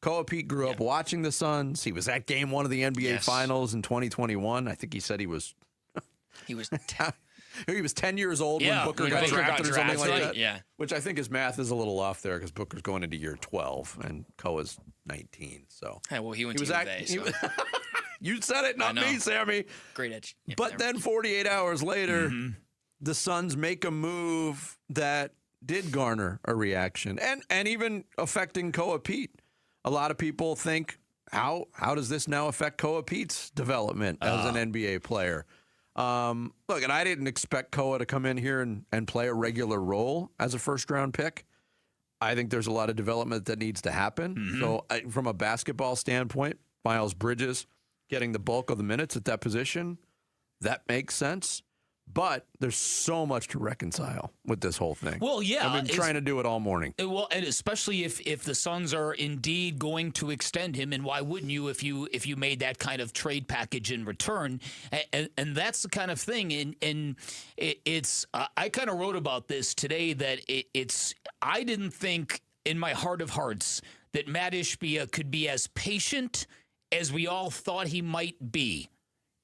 Koa Pete grew up watching the Suns. He was at Game 1 of the NBA Finals in 2021. I think he said he was 10 years old when Booker got drafted or something like that. Yeah. Which I think his math is a little off there because Booker's going into year 12 and Koa's 19. So hey, well, he went to UVA, so. You said it, not me, Sammy. Great edge. Yeah, but then 48 hours later, the Suns make a move that did garner a reaction and even affecting Koa Pete. A lot of people think, how does this now affect Koa Pete's development as an NBA player? Look, and I didn't expect Koa to come in here and play a regular role as a first-round pick. I think there's a lot of development that needs to happen. So from a basketball standpoint, Miles Bridges getting the bulk of the minutes at that position, that makes sense. But there's so much to reconcile with this whole thing. Well, yeah. I've been trying to do it all morning. Well, and especially if the Suns are indeed going to extend him, and why wouldn't you if you made that kind of trade package in return? And that's the kind of thing. And it's I kind of wrote about this today that it's I didn't think in my heart of hearts that Matt Ishbia could be as patient as we all thought he might be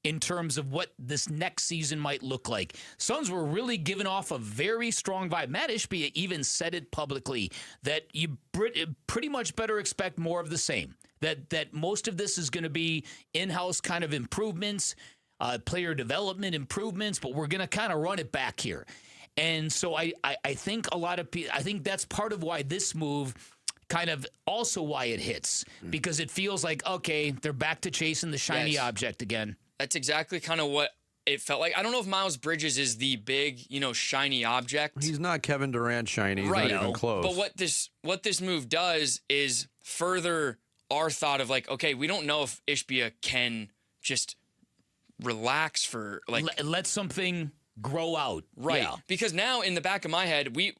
in terms of what this next season might look like. Suns were really giving off a very strong vibe. Matt Ishbia even said it publicly that you pretty much better expect more of the same, that most of this is going to be in-house kind of improvements, player development improvements, but we're going to kind of run it back here. And so I think a lot of people, I think that's part of why this move kind of also why it hits, because it feels like, okay, they're back to chasing the shiny object again. That's exactly kind of what it felt like. I don't know if Miles Bridges is the big, shiny object. He's not Kevin Durant shiny. He's not even close. But what this move does is further our thought of like, okay, we don't know if Ishbia can just relax for like let something grow out. Right. Yeah. Because now in the back of my head, we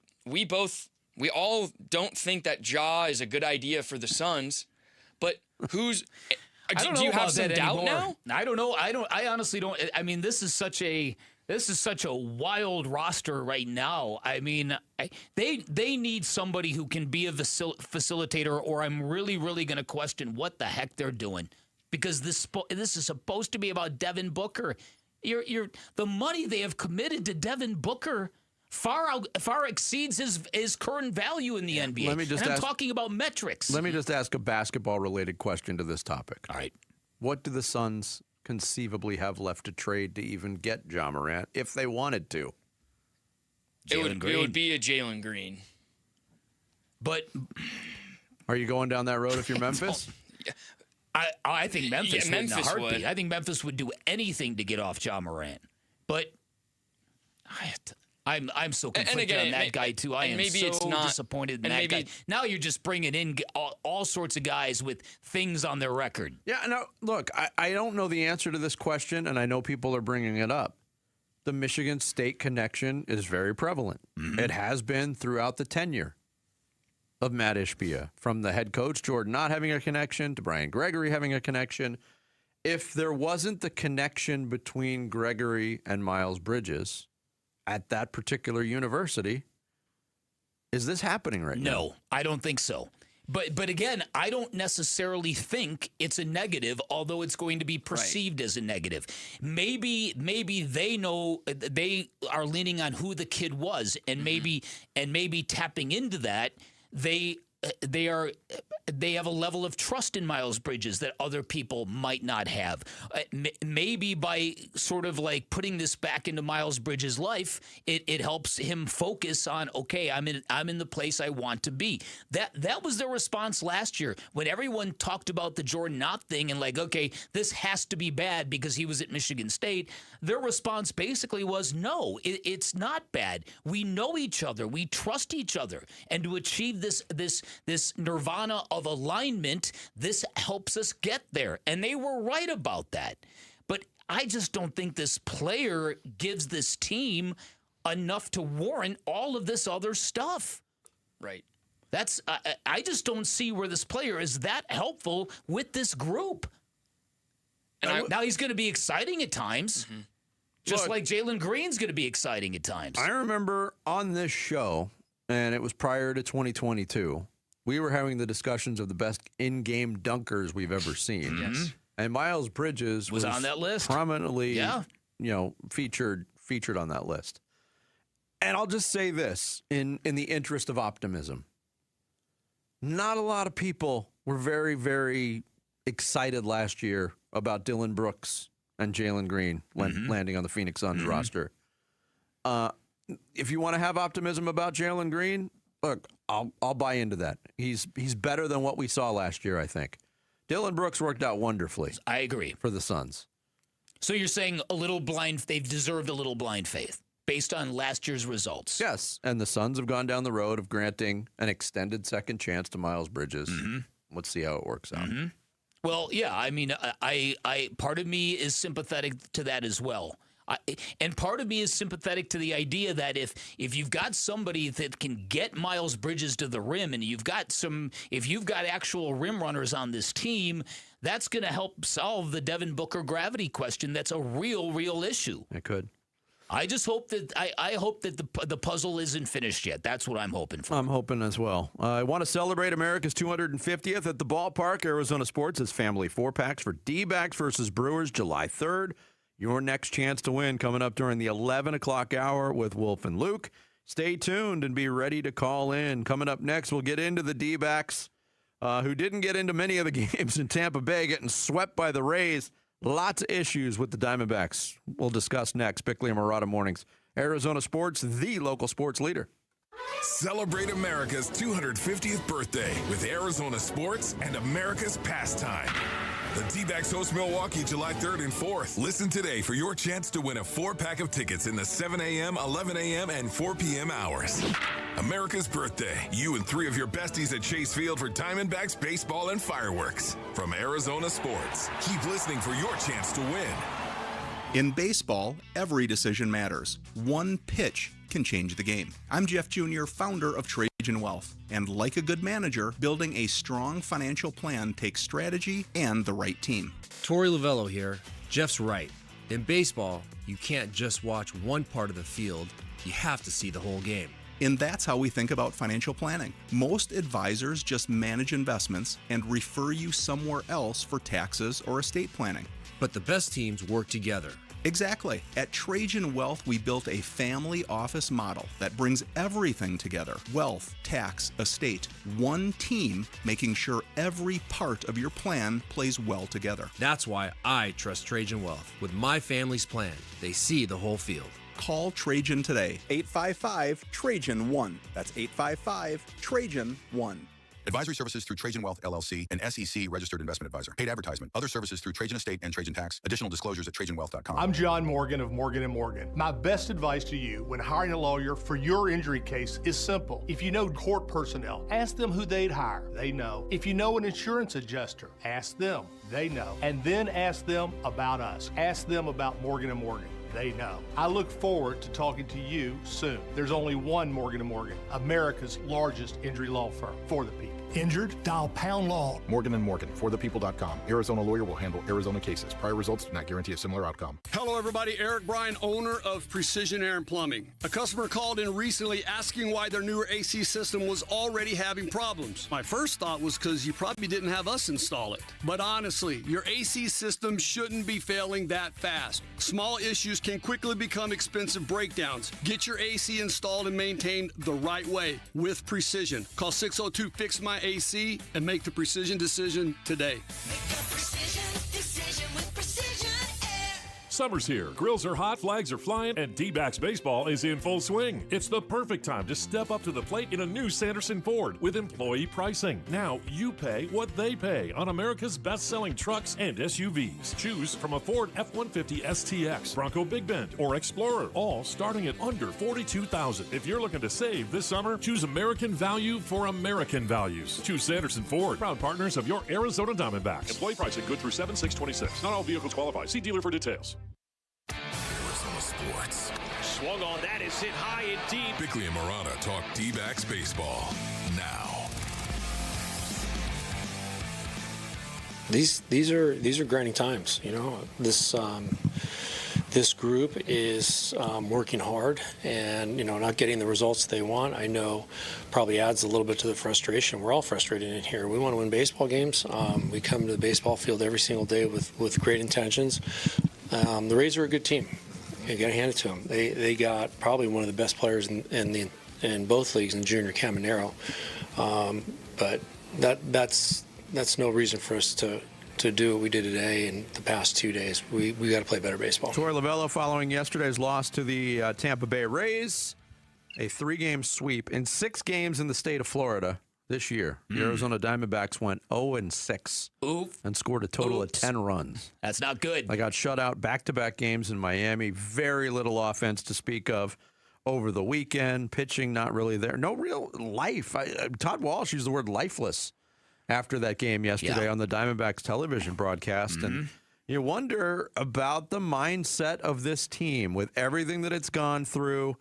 all don't think that Ja is a good idea for the Suns, but who's do you have some doubt now? I don't know. I honestly don't. I mean, this is such a wild roster right now. I mean, they need somebody who can be a facilitator, or I'm really, really going to question what the heck they're doing, because this is supposed to be about Devin Booker. The money they have committed to Devin Booker far exceeds his current value in the NBA. I'm talking about metrics. Let me just ask a basketball-related question to this topic. All right. What do the Suns conceivably have left to trade to even get Ja Morant if they wanted to? It would be a Jalen Green. But are you going down that road if you're Memphis? I think Memphis would in a heartbeat. would. I think Memphis would do anything to get off Ja Morant. But I'm so conflicted on that guy too. I am disappointed in that guy. Now you're just bringing in all sorts of guys with things on their record. Yeah, no, look, I don't know the answer to this question, and I know people are bringing it up. The Michigan State connection is very prevalent. Mm-hmm. It has been throughout the tenure of Matt Ishbia, from the head coach, Jordan, not having a connection, to Brian Gregory having a connection. If there wasn't the connection between Gregory and Miles Bridges at that particular university, is this happening right now? No, I don't think so. But again, I don't necessarily think it's a negative, although it's going to be perceived as a negative. Maybe they know they are leaning on who the kid was, and maybe tapping into that, they have a level of trust in Miles Bridges that other people might not have. Maybe by sort of like putting this back into Miles Bridges' life, it helps him focus on, okay, I'm in the place I want to be. That was their response last year when everyone talked about the Jordan Knott thing and like, okay, this has to be bad because he was at Michigan State. Their response basically was, no, it's not bad. We know each other. We trust each other. And to achieve this nirvana of alignment, this helps us get there. And they were right about that. But I just don't think this player gives this team enough to warrant all of this other stuff. Right. That's I just don't see where this player is that helpful with this group. And now he's going to be exciting at times, just like Jalen Green's going to be exciting at times. I remember on this show, and it was prior to 2022, we were having the discussions of the best in-game dunkers we've ever seen. Yes. And Miles Bridges was on that list. Prominently, featured on that list. And I'll just say this in the interest of optimism. Not a lot of people were very, very excited last year about Dylan Brooks and Jalen Green landing on the Phoenix Suns roster. If you want to have optimism about Jalen Green, look, I'll buy into that. He's better than what we saw last year, I think. Dylan Brooks worked out wonderfully. I agree. For the Suns. So you're saying they've deserved a little blind faith based on last year's results. Yes, and the Suns have gone down the road of granting an extended second chance to Miles Bridges. Let's see how it works out. Well, yeah, I mean, I part of me is sympathetic to that as well. And part of me is sympathetic to the idea that if you've got somebody that can get Miles Bridges to the rim, and if you've got actual rim runners on this team, that's going to help solve the Devin Booker gravity question. That's a real issue. It could. I just hope that I hope that the puzzle isn't finished yet. That's what I'm hoping for. I'm hoping as well. I want to celebrate America's 250th at the ballpark. Arizona Sports has family 4-packs for D-backs versus Brewers July 3rd. Your next chance to win coming up during the 11 o'clock hour with Wolf and Luke. Stay tuned and be ready to call in. Coming up next, we'll get into the D-backs who didn't get into many of the games in Tampa Bay, getting swept by the Rays. Lots of issues with the Diamondbacks. We'll discuss next. Bickley and Murata Mornings. Arizona Sports, the local sports leader. Celebrate America's 250th birthday with Arizona Sports and America's pastime. The D-backs host Milwaukee July 3rd and 4th. Listen today for your chance to win a 4-pack of tickets in the 7 a.m., 11 a.m., and 4 p.m. hours. America's birthday. You and 3 of your besties at Chase Field for Diamondbacks baseball and fireworks. From Arizona Sports. Keep listening for your chance to win. In baseball, every decision matters. One pitch can change the game. I'm Jeff Jr., founder of Trajan Wealth. And like a good manager, building a strong financial plan takes strategy and the right team. Torey Lavello here. Jeff's right. In baseball, you can't just watch one part of the field. You have to see the whole game. And that's how we think about financial planning. Most advisors just manage investments and refer you somewhere else for taxes or estate planning. But the best teams work together. Exactly. At Trajan Wealth, we built a family office model that brings everything together. Wealth, tax, estate. One team making sure every part of your plan plays well together. That's why I trust Trajan Wealth. With my family's plan, they see the whole field. Call Trajan today. 855-TRAJAN-1. That's 855-TRAJAN-1. Advisory services through Trajan Wealth, LLC, an SEC registered investment advisor. Paid advertisement. Other services through Trajan Estate and Trajan Tax. Additional disclosures at TrajanWealth.com. I'm John Morgan of Morgan & Morgan. My best advice to you when hiring a lawyer for your injury case is simple. If you know court personnel, ask them who they'd hire. They know. If you know an insurance adjuster, ask them. They know. And then ask them about us. Ask them about Morgan & Morgan. They know. I look forward to talking to you soon. There's only one Morgan & Morgan, America's largest injury law firm for the people. Injured? Dial pound law. Morgan & Morgan, forthepeople.com. Arizona lawyer will handle Arizona cases. Prior results do not guarantee a similar outcome. Hello, everybody. Eric Bryan, owner of Precision Air and Plumbing. A customer called in recently asking why their newer AC system was already having problems. My first thought was because you probably didn't have us install it. But honestly, your AC system shouldn't be failing that fast. Small issues can quickly become expensive breakdowns. Get your AC installed and maintained the right way with Precision. Call 602-FIX-MY AC and make the precision decision today. Summer's here. Grills are hot, flags are flying, and D-backs baseball is in full swing. It's the perfect time to step up to the plate in a new Sanderson Ford with employee pricing. Now you pay what they pay on America's best-selling trucks and SUVs. Choose from a Ford F-150 STX, Bronco Big Bend, or Explorer, all starting at under $42,000. If you're looking to save this summer, choose American value for American values. Choose Sanderson Ford, proud partners of your Arizona Diamondbacks. Employee pricing good through 7/6/26. Not all vehicles qualify. See dealer for details. Arizona Sports. Swung on that is hit high and deep. Bickley and Murata talk D-backs baseball now. These are grinding times. You know, this group is working hard, and not getting the results they want. I know probably adds a little bit to the frustration. We're all frustrated in here. We want to win baseball games. We come to the baseball field every single day with great intentions. The Rays are a good team. You got to hand it to them. They got probably one of the best players in both leagues in Junior Caminero. But that's no reason for us to do what we did today and the past 2 days. We got to play better baseball. Torey Lavello following yesterday's loss to the Tampa Bay Rays, a 3-game sweep in 6 games in the state of Florida this year. The Arizona Diamondbacks went 0-6 and scored a total of 10 runs. That's not good. They got shut out back-to-back games in Miami. Very little offense to speak of over the weekend. Pitching not really there. No real life. Todd Walsh used the word lifeless after that game yesterday on the Diamondbacks television broadcast. And, You wonder about the mindset of this team with everything that it's gone through.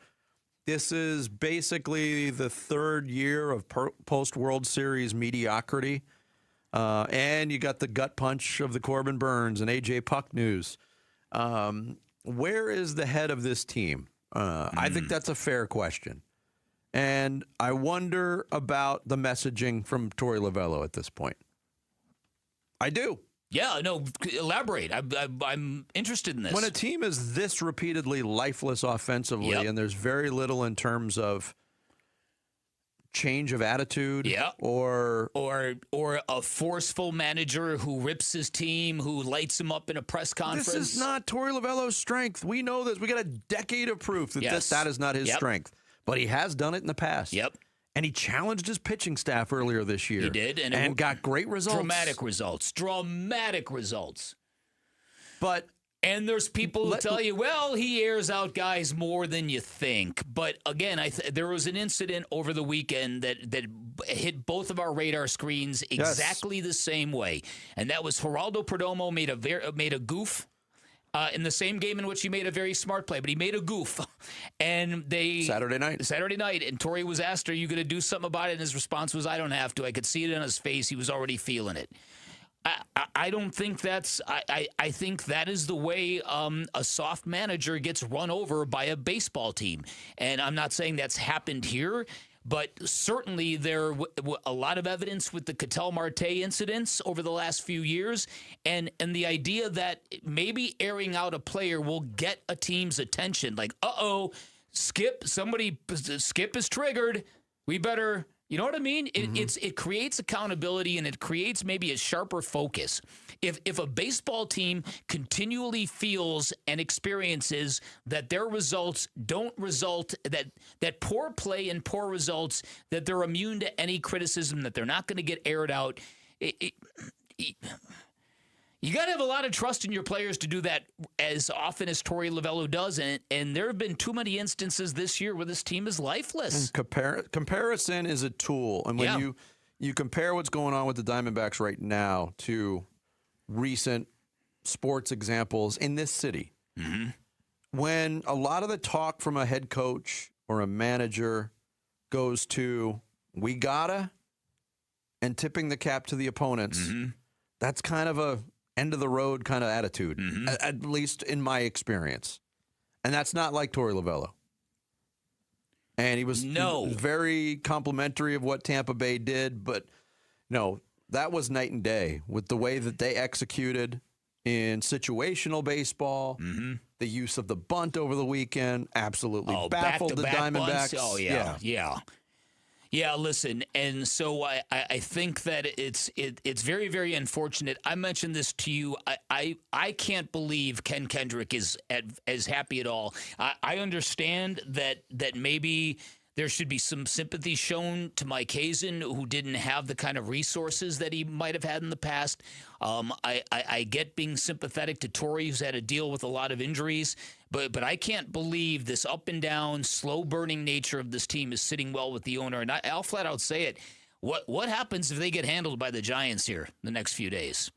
This is basically the third year of post-World Series mediocrity. And you got the gut punch of the Corbin Burns and A.J. Puck news. Where is the head of this team? I think that's a fair question. And I wonder about the messaging from Torey Lovello at this point. I do. Yeah, no, elaborate. I'm interested in this. When a team is this repeatedly lifeless offensively, and there's very little in terms of change of attitude, or a forceful manager who rips his team, who lights him up in a press conference. This is not Torey Lovello's strength. We know this. We got a decade of proof that that is not his strength. But he has done it in the past. And he challenged his pitching staff earlier this year. He did. And got great results. Dramatic results. And there's people who tell you, well, he airs out guys more than you think. But again, there was an incident over the weekend that hit both of our radar screens exactly the same way. And that was Geraldo Perdomo made a goof. In the same game in which he made a very smart play, but he made a goof. And Saturday night, and Torey was asked, are you going to do something about it? And his response was, I don't have to. I could see it in his face. He was already feeling it. I don't think that's – I think that is the way a soft manager gets run over by a baseball team. And I'm not saying that's happened here, but certainly there a lot of evidence with the Ketel Marte incidents over the last few years, and the idea that maybe airing out a player will get a team's attention. Like, Skip is triggered. We better, you know what I mean? It creates accountability, and it creates maybe a sharper focus. If a baseball team continually feels and experiences that their results don't result, that poor play and poor results, that they're immune to any criticism, that they're not going to get aired out, you got to have a lot of trust in your players to do that as often as Torey Lovello does, and there have been too many instances this year where this team is lifeless. And comparison is a tool, and when you compare what's going on with the Diamondbacks right now to recent sports examples in this city, when a lot of the talk from a head coach or a manager goes to we gotta and tipping the cap to the opponents, that's kind of a end of the road kind of attitude, at least in my experience. And that's not like Torey Lovello. And he was very complimentary of what Tampa Bay did, but no, that was night and day with the way that they executed in situational baseball. The use of the bunt over the weekend absolutely baffled the Diamondbacks. Bunts? Yeah, listen, and so I think that it's very, very unfortunate. I mentioned this to you. I can't believe Ken Kendrick is as happy at all. I understand that maybe there should be some sympathy shown to Mike Hazen, who didn't have the kind of resources that he might have had in the past. I get being sympathetic to Torey, who's had to deal with a lot of injuries. But I can't believe this up and down, slow burning nature of this team is sitting well with the owner. And I'll flat out say it. What happens if they get handled by the Giants here the next few days?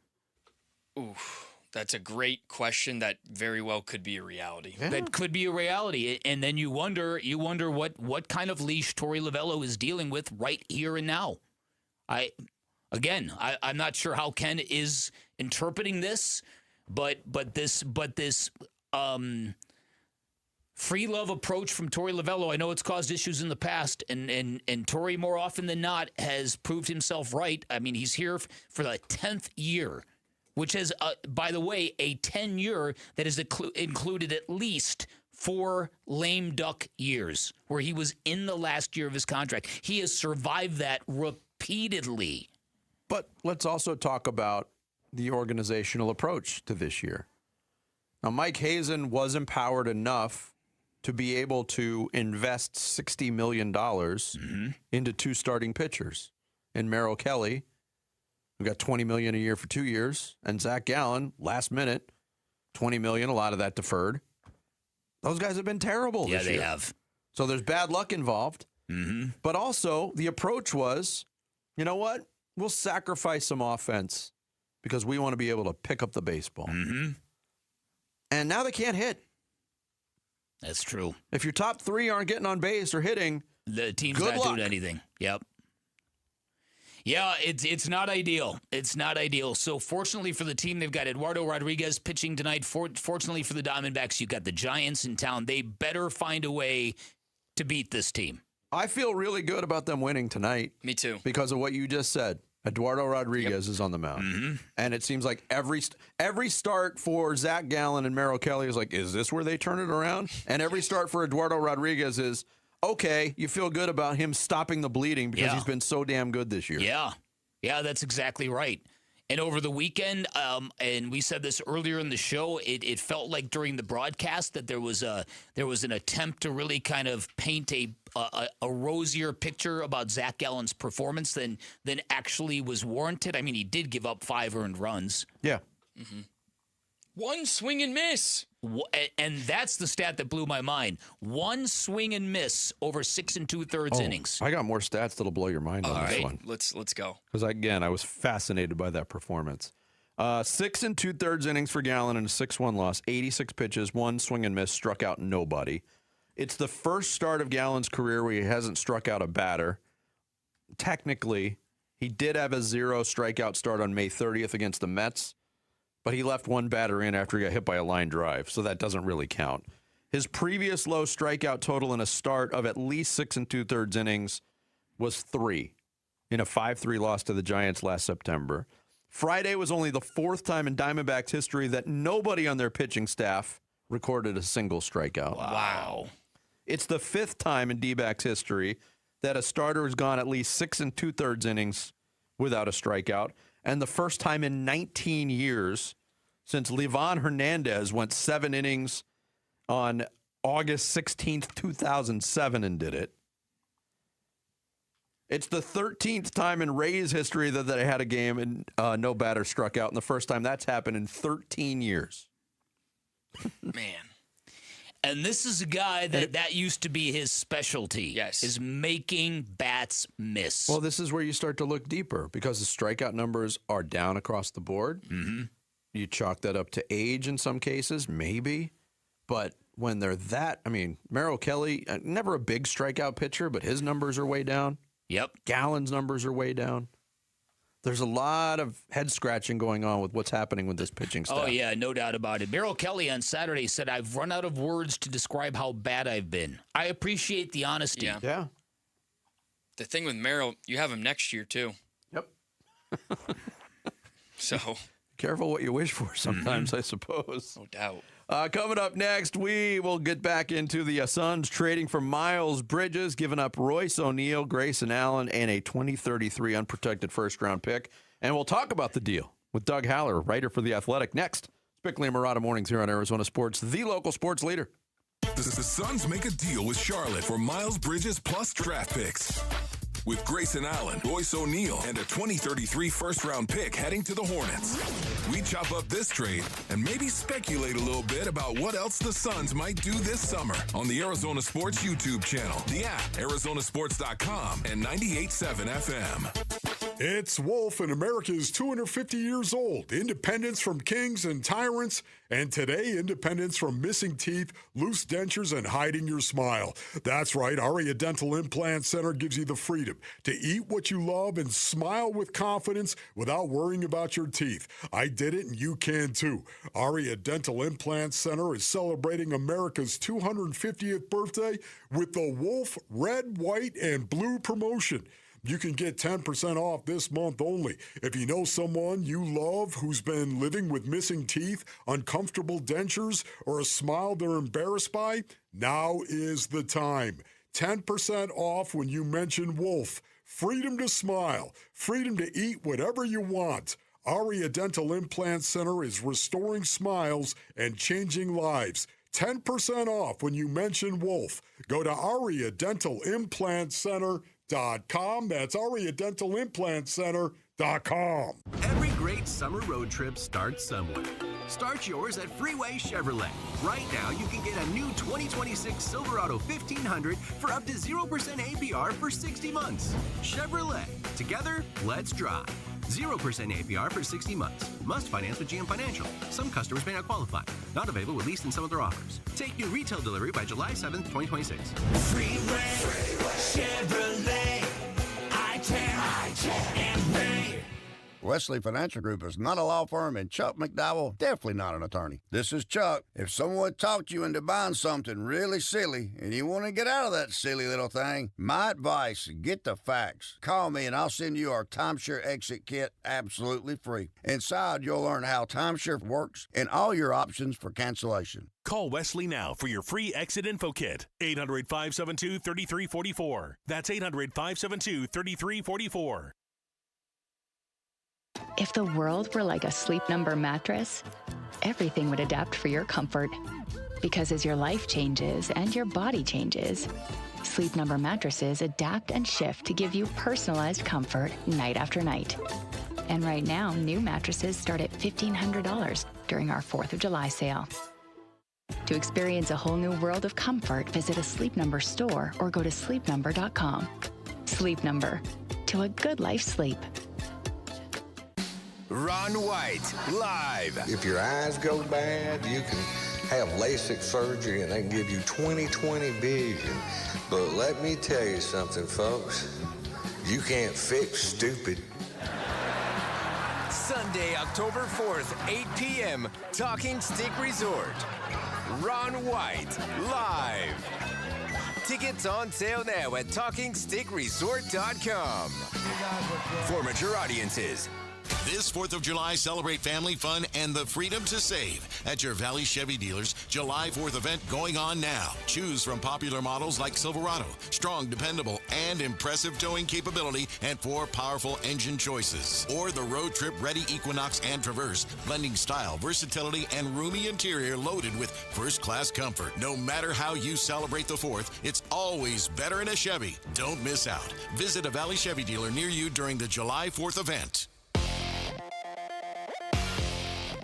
Oof. That's a great question that very well could be a reality. That could be a reality. And then you wonder what kind of leash Torey Lovello is dealing with right here and now. I'm not sure how Ken is interpreting this, but this free love approach from Torey Lovello, I know it's caused issues in the past, and Torey more often than not has proved himself right. I mean, he's here for the 10th year, which is, by the way, a 10-year that has included at least 4 lame duck years where he was in the last year of his contract. He has survived that repeatedly. But let's also talk about the organizational approach to this year. Now, Mike Hazen was empowered enough to be able to invest $60 million into 2 starting pitchers in Merrill Kelly, who got $20 million a year for 2 years, and Zach Gallen, last minute, $20 million, a lot of that deferred. Those guys have been terrible this year. Yeah, they have. So there's bad luck involved. But also, the approach was, you know what? We'll sacrifice some offense because we want to be able to pick up the baseball. Mm-hmm. And now they can't hit. That's true. If your top three aren't getting on base or hitting, the team's good not luck. doing anything. Yep. Yeah, it's not ideal. It's not ideal. So fortunately for the team, they've got Eduardo Rodriguez pitching tonight. Fortunately for the Diamondbacks, you've got the Giants in town. They better find a way to beat this team. I feel really good about them winning tonight. Me too. Because of what you just said. Eduardo Rodriguez is on the mound. Mm-hmm. And it seems like every start for Zach Gallen and Merrill Kelly is like, is this where they turn it around? And every start for Eduardo Rodriguez is, okay, you feel good about him stopping the bleeding because he's been so damn good this year. Yeah. Yeah, that's exactly right. And over the weekend, and we said this earlier in the show, it felt like during the broadcast that there was an attempt to really kind of paint a rosier picture about Zach Gallen's performance than actually was warranted. I mean, he did give up 5 earned runs. Yeah. Mm-hmm. One swing and miss. And that's the stat that blew my mind. 1 swing and miss over 6 2/3 innings. I got more stats that'll blow your mind on this one. Let's go. Because, again, I was fascinated by that performance. 6 2/3 innings for Gallen and a 6-1 loss. 86 pitches, 1 swing and miss, struck out nobody. It's the first start of Gallen's career where he hasn't struck out a batter. Technically, he did have a 0 strikeout start on May 30th against the Mets, but he left 1 batter in after he got hit by a line drive, so that doesn't really count. His previous low strikeout total in a start of at least 6 2/3 innings was 3 in a 5-3 loss to the Giants last September. Friday was only the 4th time in Diamondbacks history that nobody on their pitching staff recorded a single strikeout. Wow. It's the 5th time in D-backs history that a starter has gone at least 6 2/3 innings without a strikeout, and the first time in 19 years since Livan Hernandez went 7 innings on August 16th, 2007 and did it. It's the 13th time in Rays history that they had a game and no batter struck out, and the first time that's happened in 13 years. Man. And this is a guy that used to be his specialty. Yes. Is making bats miss. Well, this is where you start to look deeper because the strikeout numbers are down across the board. Mm-hmm. You chalk that up to age in some cases, maybe. But when they're that, I mean, Merrill Kelly, never a big strikeout pitcher, but his numbers are way down. Yep. Gallen's numbers are way down. There's a lot of head scratching going on with what's happening with this pitching staff. Oh, yeah, no doubt about it. Merrill Kelly on Saturday said, I've run out of words to describe how bad I've been. I appreciate the honesty. Yeah. The thing with Merrill, you have him next year, too. Yep. So. Careful what you wish for sometimes, I suppose. No doubt. Coming up next, we will get back into the Suns trading for Miles Bridges, giving up Royce O'Neal, Grayson Allen, and a 2033 unprotected first-round pick. And we'll talk about the deal with Doug Haller, writer for The Athletic. Next, it's Bickley and Murata Mornings here on Arizona Sports, the local sports leader. The Suns make a deal with Charlotte for Miles Bridges plus draft picks. With Grayson Allen, Royce O'Neal, and a 2033 first-round pick heading to the Hornets. We chop up this trade and maybe speculate a little bit about what else the Suns might do this summer on the Arizona Sports YouTube channel, the app, arizonasports.com, and 98.7 FM. It's Wolf, and America is 250 years old. Independence from kings and tyrants, and today, independence from missing teeth, loose dentures, and hiding your smile. That's right, Aria Dental Implant Center gives you the freedom to eat what you love and smile with confidence without worrying about your teeth. I did it, and you can too. Aria Dental Implant Center is celebrating America's 250th birthday with the Wolf Red, White, and Blue promotion. You can get 10% off this month only. If you know someone you love who's been living with missing teeth, uncomfortable dentures, or a smile they're embarrassed by, now is the time. 10% off when you mention Wolf. Freedom to smile. Freedom to eat whatever you want. Aria Dental Implant Center is restoring smiles and changing lives. 10% off when you mention Wolf. Go to ariadentalimplant.com. That's ariadentalimplant.com. Every great summer road trip starts somewhere. Start yours at Freeway Chevrolet. Right now, you can get a new 2026 Silverado 1500 for up to 0% APR for 60 months. Chevrolet. Together, let's drive. 0% APR for 60 months. Must finance with GM Financial. Some customers may not qualify. Not available with lease and some other offers. Take new retail delivery by July 7th, 2026. Freeway Chevrolet. I-10 and Bay. Wesley Financial Group is not a law firm, and Chuck McDowell definitely not an attorney. This is Chuck. If someone talked you into buying something really silly and you want to get out of that silly little thing, my advice, get the facts. Call me and I'll send you our timeshare exit kit absolutely free. Inside, you'll learn how timeshare works and all your options for cancellation. Call Wesley now for your free exit info kit. 800-572-3344. That's 800-572-3344. If the world were like a Sleep Number mattress, everything would adapt for your comfort. Because as your life changes and your body changes, Sleep Number mattresses adapt and shift to give you personalized comfort night after night. And right now, new mattresses start at $1,500 during our 4th of July sale. To experience a whole new world of comfort, visit a Sleep Number store or go to sleepnumber.com. Sleep Number. To a good life sleep. Ron White, live. If your eyes go bad, you can have LASIK surgery and they can give you 20/20 vision. But let me tell you something, folks. You can't fix stupid. Sunday, October 4th, 8 p.m., Talking Stick Resort. Ron White, live. Tickets on sale now at TalkingStickResort.com. For mature audiences. This 4th of July, celebrate family fun and the freedom to save at your Valley Chevy dealers. July 4th event going on now. Choose from popular models like Silverado, strong, dependable, and impressive towing capability, and 4 powerful engine choices. Or the road trip ready Equinox and Traverse, blending style, versatility, and roomy interior loaded with first-class comfort. No matter how you celebrate the 4th, it's always better in a Chevy. Don't miss out. Visit a Valley Chevy dealer near you during the July 4th event.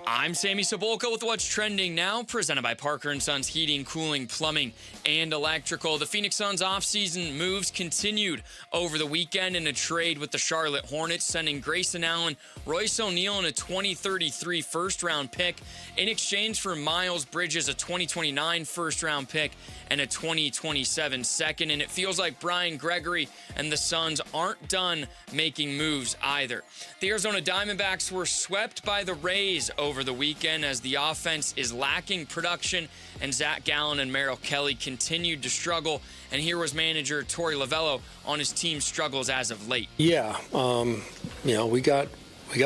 I'm Sammy Cebulka with what's trending now, presented by Parker & Sons Heating, Cooling, Plumbing, and Electrical. The Phoenix Suns offseason moves continued over the weekend in a trade with the Charlotte Hornets, sending Grayson Allen, Royce O'Neal, and a 2033 first-round pick in exchange for Miles Bridges, a 2029 first-round pick, and a 2027 second. And it feels like Brian Gregory and the Suns aren't done making moves either. The Arizona Diamondbacks were swept by the Rays over the weekend as the offense is lacking production and Zach Gallen and Merrill Kelly continued to struggle. And here was manager Torey Lovello on his team's struggles as of late. Yeah, we got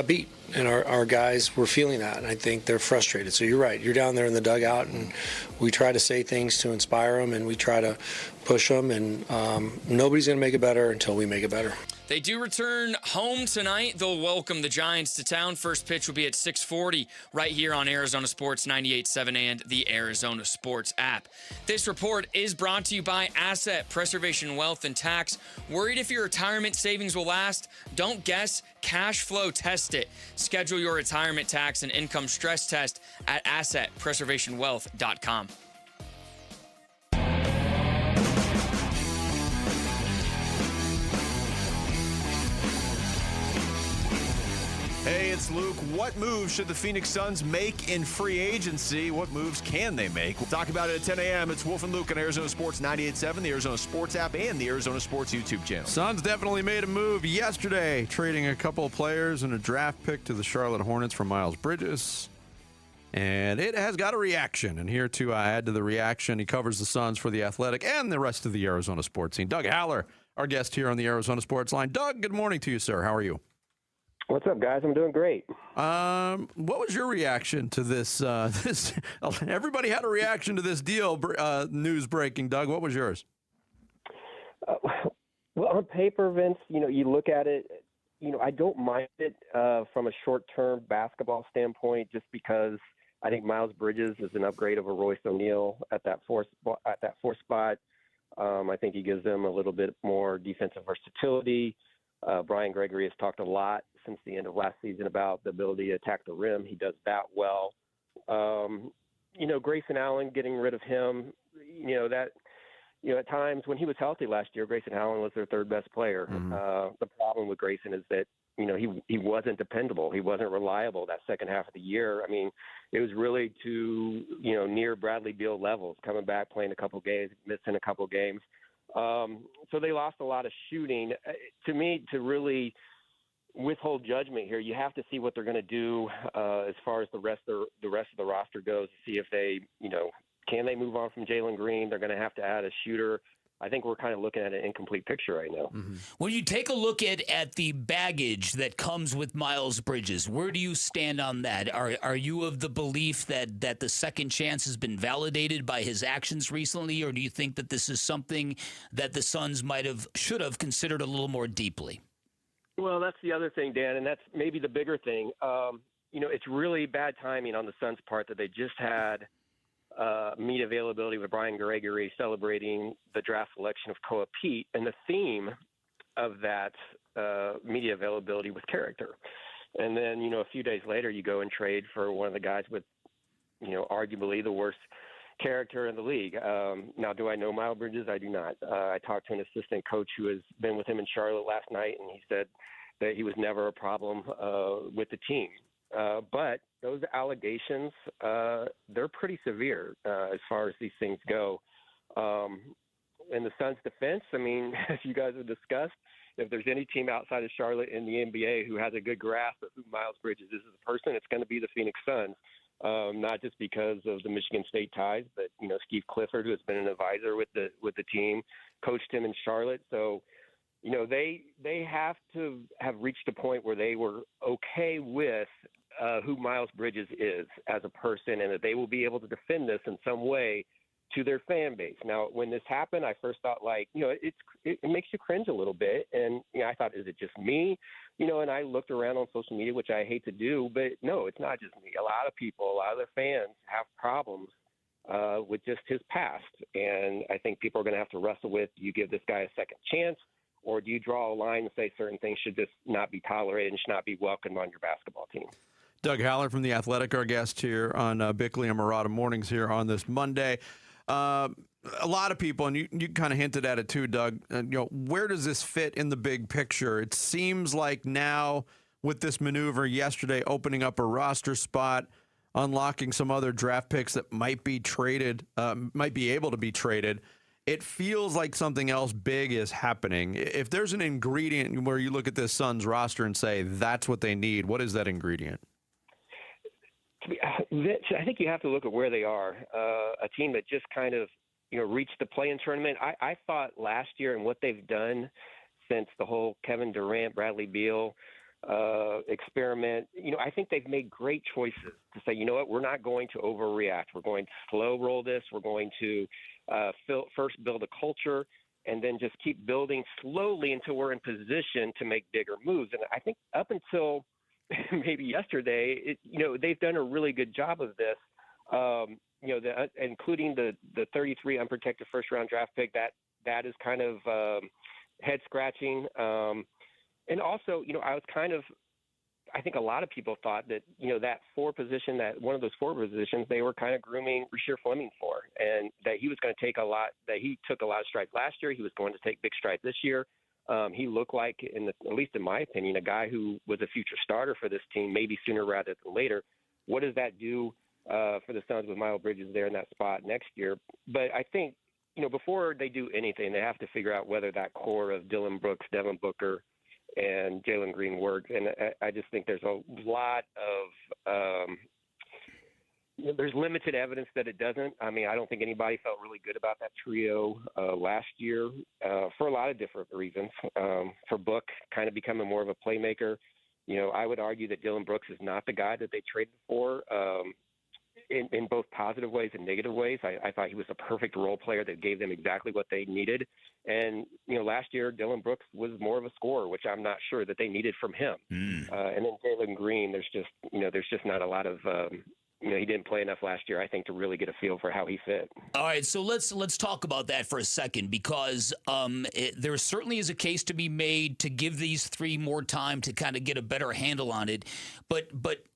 beat, and our guys were feeling that, and I think they're frustrated. So you're right. You're down there in the dugout, and we try to say things to inspire them, and we try to push them, and nobody's going to make it better until we make it better. They do return home tonight. They'll welcome the Giants to town. First pitch will be at 6:40 right here on Arizona Sports 98.7 and the Arizona Sports app. This report is brought to you by Asset Preservation Wealth and Tax. Worried if your retirement savings will last? Don't guess. Cash flow test it. Schedule your retirement tax and income stress test at AssetPreservationWealth.com. Hey, it's Luke. What moves should the Phoenix Suns make in free agency? What moves can they make? We'll talk about it at 10 a.m. It's Wolf and Luke on Arizona Sports 98.7, the Arizona Sports app, and the Arizona Sports YouTube channel. Suns definitely made a move yesterday, trading a couple of players and a draft pick to the Charlotte Hornets for Miles Bridges. And it has got a reaction. And here to add to the reaction, he covers the Suns for The Athletic and the rest of the Arizona sports scene. Doug Haller, our guest here on the Arizona Sports Line. Doug, good morning to you, sir. How are you? What's up, guys? I'm doing great. What was your reaction to this? Everybody had a reaction to this deal. News breaking, Doug. What was yours? Well, on paper, Vince, you look at it. I don't mind it from a short-term basketball standpoint, just because I think Miles Bridges is an upgrade of a Royce O'Neal at that fourth spot. I think he gives them a little bit more defensive versatility. Brian Gregory has talked a lot since the end of last season about the ability to attack the rim. He does that well. Grayson Allen, getting rid of him, at times when he was healthy last year, Grayson Allen was their third best player. The problem with Grayson is that, he wasn't dependable. He wasn't reliable that second half of the year. I mean, it was really to, near Bradley Beal levels, coming back, playing a couple games, missing a couple games. So they lost a lot of shooting. To me, to really withhold judgment here, you have to see what they're going to do as far as the rest of the roster goes, to see if they, can they move on from Jalen Green? They're going to have to add a shooter. I think we're kind of looking at an incomplete picture right now. When you take a look at the baggage that comes with Miles Bridges, where do you stand on that? Are you of the belief that the second chance has been validated by his actions recently, or do you think that this is something that the Suns should have considered a little more deeply? Well, that's the other thing, Dan, and that's maybe the bigger thing. It's really bad timing on the Suns' part that they just had media availability with Brian Gregory celebrating the draft selection of Koa Pete, and the theme of that media availability was character. And then, a few days later, you go and trade for one of the guys with, arguably the worst character in the league. Now, do I know Miles Bridges? I do not. I talked to an assistant coach who has been with him in Charlotte last night, and he said that he was never a problem with the team. But those allegations, they're pretty severe as far as these things go. In the Suns' defense, I mean, as you guys have discussed, if there's any team outside of Charlotte in the NBA who has a good grasp of who Miles Bridges is as a person, it's going to be the Phoenix Suns. Not just because of the Michigan State ties, but Steve Clifford, who has been an advisor with the team, coached him in Charlotte. So, they have to have reached a point where they were okay with who Miles Bridges is as a person, and that they will be able to defend this in some way to their fan base. Now, when this happened, I first thought, it makes you cringe a little bit. And I thought, is it just me? And I looked around on social media, which I hate to do, but no, it's not just me. A lot of people, a lot of their fans have problems with just his past. And I think people are going to have to wrestle with, do you give this guy a second chance, or do you draw a line and say certain things should just not be tolerated and should not be welcomed on your basketball team? Doug Haller from The Athletic, our guest here on Bickley and Murata Mornings here on this Monday. A lot of people, and you kind of hinted at it too, Doug, where does this fit in the big picture? It seems like now with this maneuver yesterday, opening up a roster spot, unlocking some other draft picks that might be traded, might be able to be traded, it feels like something else big is happening. If there's an ingredient where you look at this Suns roster and say that's what they need, what is that ingredient? I think you have to look at where they are. A team that just kind of, reached the play-in tournament. I thought last year and what they've done since the whole Kevin Durant, Bradley Beal experiment, I think they've made great choices to say, we're not going to overreact. We're going to slow roll this. We're going to first build a culture and then just keep building slowly until we're in position to make bigger moves. And I think up until maybe yesterday, they've done a really good job of this. Including the 33 unprotected first-round draft pick, that is kind of head-scratching. And also, I think a lot of people thought that, that one of those four positions, they were kind of grooming Rasheer Fleming for, and that he was going to take that he took a lot of strides last year. He was going to take big strides this year. He looked like, at least in my opinion, a guy who was a future starter for this team, maybe sooner rather than later. What does that do for the Suns with Miles Bridges there in that spot next year? But I think, before they do anything, they have to figure out whether that core of Dillon Brooks, Devin Booker, and Jalen Green works. And I just think there's a lot of there's limited evidence that it doesn't. I mean, I don't think anybody felt really good about that trio last year for a lot of different reasons. For Book kind of becoming more of a playmaker, I would argue that Dillon Brooks is not the guy that they traded for in both positive ways and negative ways. I thought he was a perfect role player that gave them exactly what they needed. And, last year, Dillon Brooks was more of a scorer, which I'm not sure that they needed from him. And then Jalen Green, there's just not a lot of he didn't play enough last year, I think, to really get a feel for how he fit. All right, so let's talk about that for a second, because there certainly is a case to be made to give these three more time to kind of get a better handle on it. But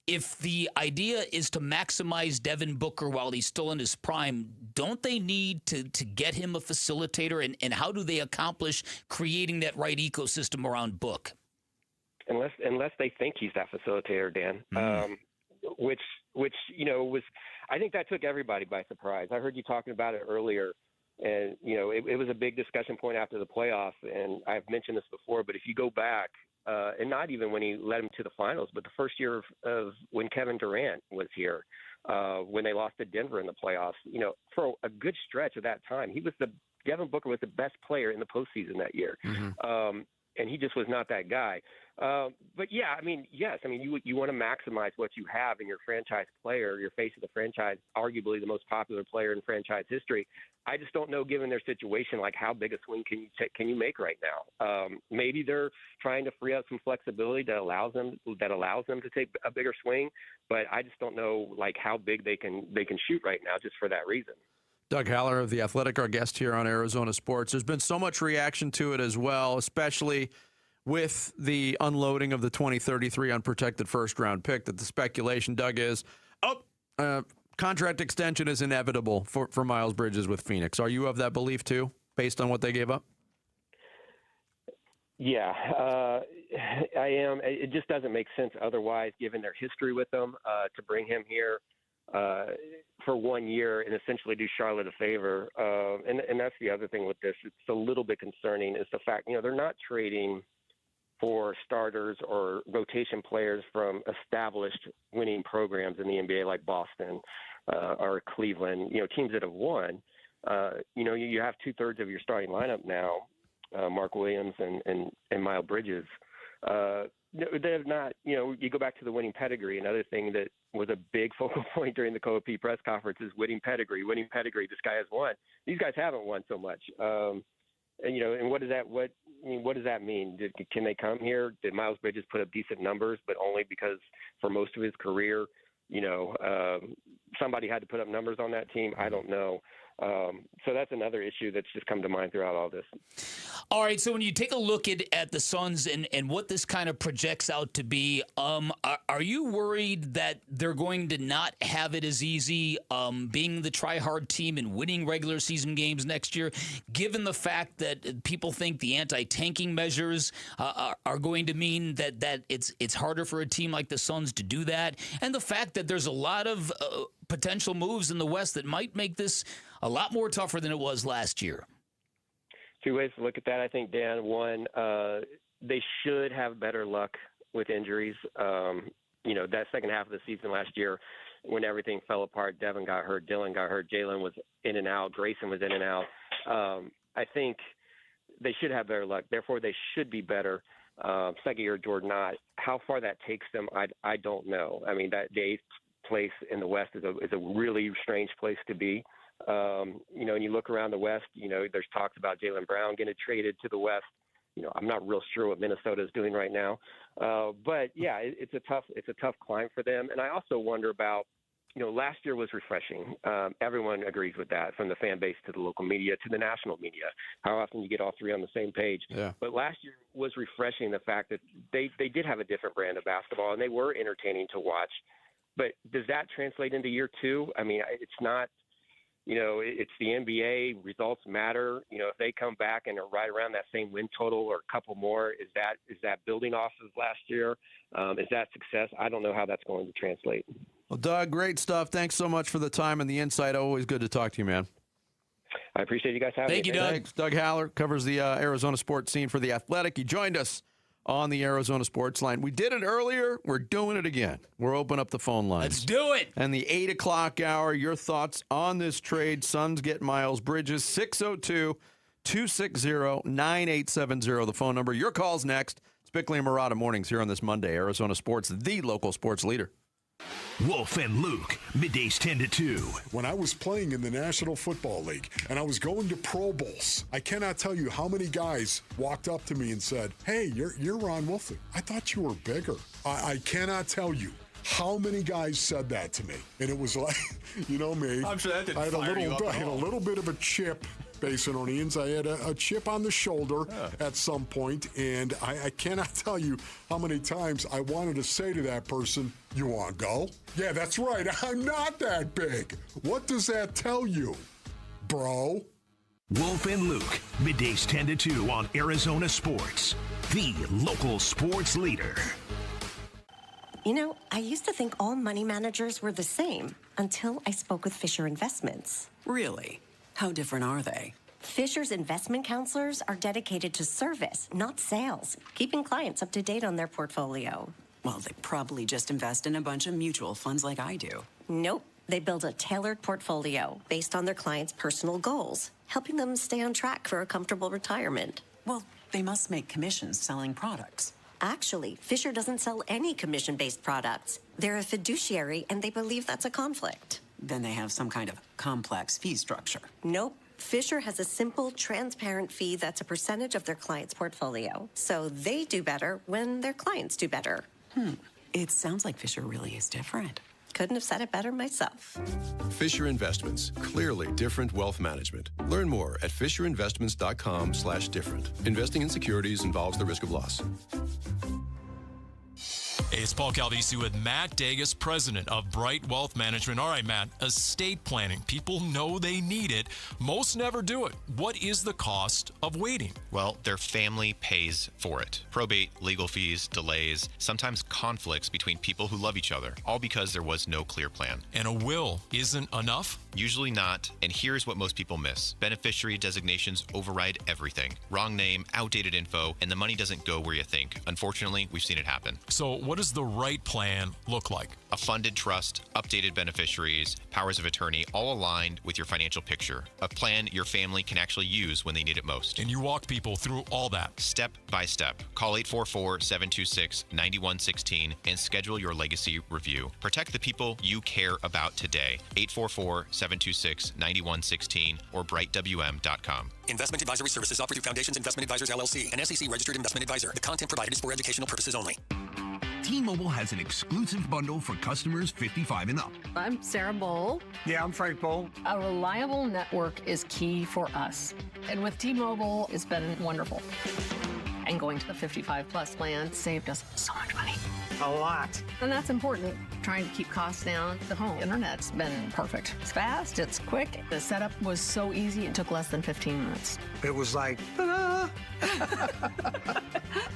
if the idea is to maximize Devin Booker while he's still in his prime, don't they need to get him a facilitator? And how do they accomplish creating that right ecosystem around Book? Unless they think he's that facilitator, Dan, which was, I think that took everybody by surprise. I heard you talking about it earlier, and it was a big discussion point after the playoffs. And I've mentioned this before, but if you go back, and not even when he led them to the finals, but the first year of when Kevin Durant was here, when they lost to Denver in the playoffs, for a good stretch of that time, Devin Booker was the best player in the postseason that year. And he just was not that guy. But yeah, yes, you want to maximize what you have in your franchise player, your face of the franchise, arguably the most popular player in franchise history. I just don't know, given their situation, like how big a swing can you make right now? Maybe they're trying to free up some flexibility that allows them to take a bigger swing, but I just don't know like how big they can shoot right now just for that reason. Doug Haller of The Athletic, our guest here on Arizona Sports. There's been so much reaction to it as well, especially with the unloading of the 2033 unprotected first-round pick, that the speculation, Doug, is, contract extension is inevitable for Miles Bridges with Phoenix. Are you of that belief, too, based on what they gave up? Yeah, I am. It just doesn't make sense otherwise, given their history with them, to bring him here for 1 year and essentially do Charlotte a favor. And that's the other thing with this. It's a little bit concerning is the fact, they're not trading for starters or rotation players from established winning programs in the NBA like Boston or Cleveland, teams that have won. You have 2/3 of your starting lineup now, Mark Williams and Miles Bridges. They have not, you go back to the winning pedigree. Another thing that was a big focal point during the COP press conference is winning pedigree. This guy has won. These guys haven't won so much. And what does that mean? Can they come here? Did Miles Bridges put up decent numbers, but only because for most of his career, somebody had to put up numbers on that team? I don't know. So that's another issue that's just come to mind throughout all this. All right, so when you take a look at the Suns and what this kind of projects out to be, are you worried that they're going to not have it as easy being the try-hard team and winning regular season games next year, given the fact that people think the anti-tanking measures are going to mean that it's harder for a team like the Suns to do that, and the fact that there's a lot of potential moves in the West that might make this a lot more tougher than it was last year? Two ways to look at that, I think, Dan. One, they should have better luck with injuries. That second half of the season last year when everything fell apart, Devin got hurt, Dylan got hurt, Jalen was in and out, Grayson was in and out. I think they should have better luck. Therefore, they should be better. Second year, Jordan Knott. How far that takes them, I don't know. That the 8th place in the West is a really strange place to be. When you look around the West, there's talks about Jaylen Brown getting traded to the West. I'm not real sure what Minnesota is doing right now. But yeah, it's a tough climb for them. And I also wonder about, last year was refreshing. Everyone agrees with that, from the fan base to the local media to the national media, how often you get all three on the same page. Yeah. But last year was refreshing, the fact that they did have a different brand of basketball and they were entertaining to watch. But does that translate into year two? It's not. It's the NBA. Results matter. If they come back and are right around that same win total or a couple more, is that building off of last year? Is that success? I don't know how that's going to translate. Well, Doug, great stuff. Thanks so much for the time and the insight. Always good to talk to you, man. I appreciate you guys having me. Thank you, Doug. Thanks. Doug Haller covers the Arizona sports scene for The Athletic. He joined us on the Arizona Sports Line. We did it earlier. We're doing it again. We're opening up the phone lines. Let's do it. And the 8 o'clock hour, your thoughts on this trade. Suns get Miles Bridges, 602-260-9870, the phone number. Your call's next. It's Bickley and Murata mornings here on this Monday. Arizona Sports, the local sports leader. Wolf and Luke, middays 10 to 2. When I was playing in the National Football League and I was going to Pro Bowls, I cannot tell you how many guys walked up to me and said, "Hey, you're Ron Wolf. I thought you were bigger." I cannot tell you How many guys said that to me? And it was like, you know me. I'm sure that didn't I had fire you up at a all. little bit of a chip, Basinonians. I had a chip on the shoulder at some point, and I cannot tell you how many times I wanted to say to that person, "You want to go?" Yeah, that's right. I'm not that big. What does that tell you, bro? Wolf and Luke, middays 10 to 2 on Arizona Sports, the local sports leader. You know, I used to think all money managers were the same until I spoke with Fisher Investments. Really? How different are they? Fisher's investment counselors are dedicated to service, not sales, keeping clients up to date on their portfolio. Well, they probably just invest in a bunch of mutual funds like I do. Nope. They build a tailored portfolio based on their clients' personal goals, helping them stay on track for a comfortable retirement. Well, they must make commissions selling products. Actually, Fisher doesn't sell any commission-based products. They're a fiduciary, and they believe that's a conflict. Then they have some kind of complex fee structure. Nope. Fisher has a simple, transparent fee that's a percentage of their client's portfolio. So they do better when their clients do better. It sounds like Fisher really is different. Couldn't have said it better myself. Fisher Investments, clearly different wealth management. Learn more at fisherinvestments.com/different. Investing in securities involves the risk of loss. Hey, it's Paul Calvisi with Matt Dagas, president of Bright Wealth Management. All right, Matt, estate planning. People know they need it. Most never do it. What is the cost of waiting? Well, their family pays for it. Probate, legal fees, delays, sometimes conflicts between people who love each other, all because there was no clear plan. And a will isn't enough? Usually not, and here's what most people miss. Beneficiary designations override everything. Wrong name, outdated info, and the money doesn't go where you think. Unfortunately, we've seen it happen. So what does the right plan look like? A funded trust, updated beneficiaries, powers of attorney, all aligned with your financial picture. A plan your family can actually use when they need it most. And you walk people through all that. Step by step. Call 844-726-9116 and schedule your legacy review. Protect the people you care about today. 844-726-9116 or brightwm.com. Investment advisory services offered through Foundations Investment Advisors, LLC, an SEC-registered investment advisor. The content provided is for educational purposes only. T-Mobile has an exclusive bundle for customers 55 and up. I'm Sarah Bowl. Yeah, I'm Frank Bowl. A reliable network is key for us. And with T-Mobile, it's been wonderful. And going to the 55 plus plan saved us so much money. A lot. And that's important. Trying to keep costs down. The home internet's been perfect. It's fast, it's quick. The setup was so easy, it took less than 15 minutes. It was like, ta-da!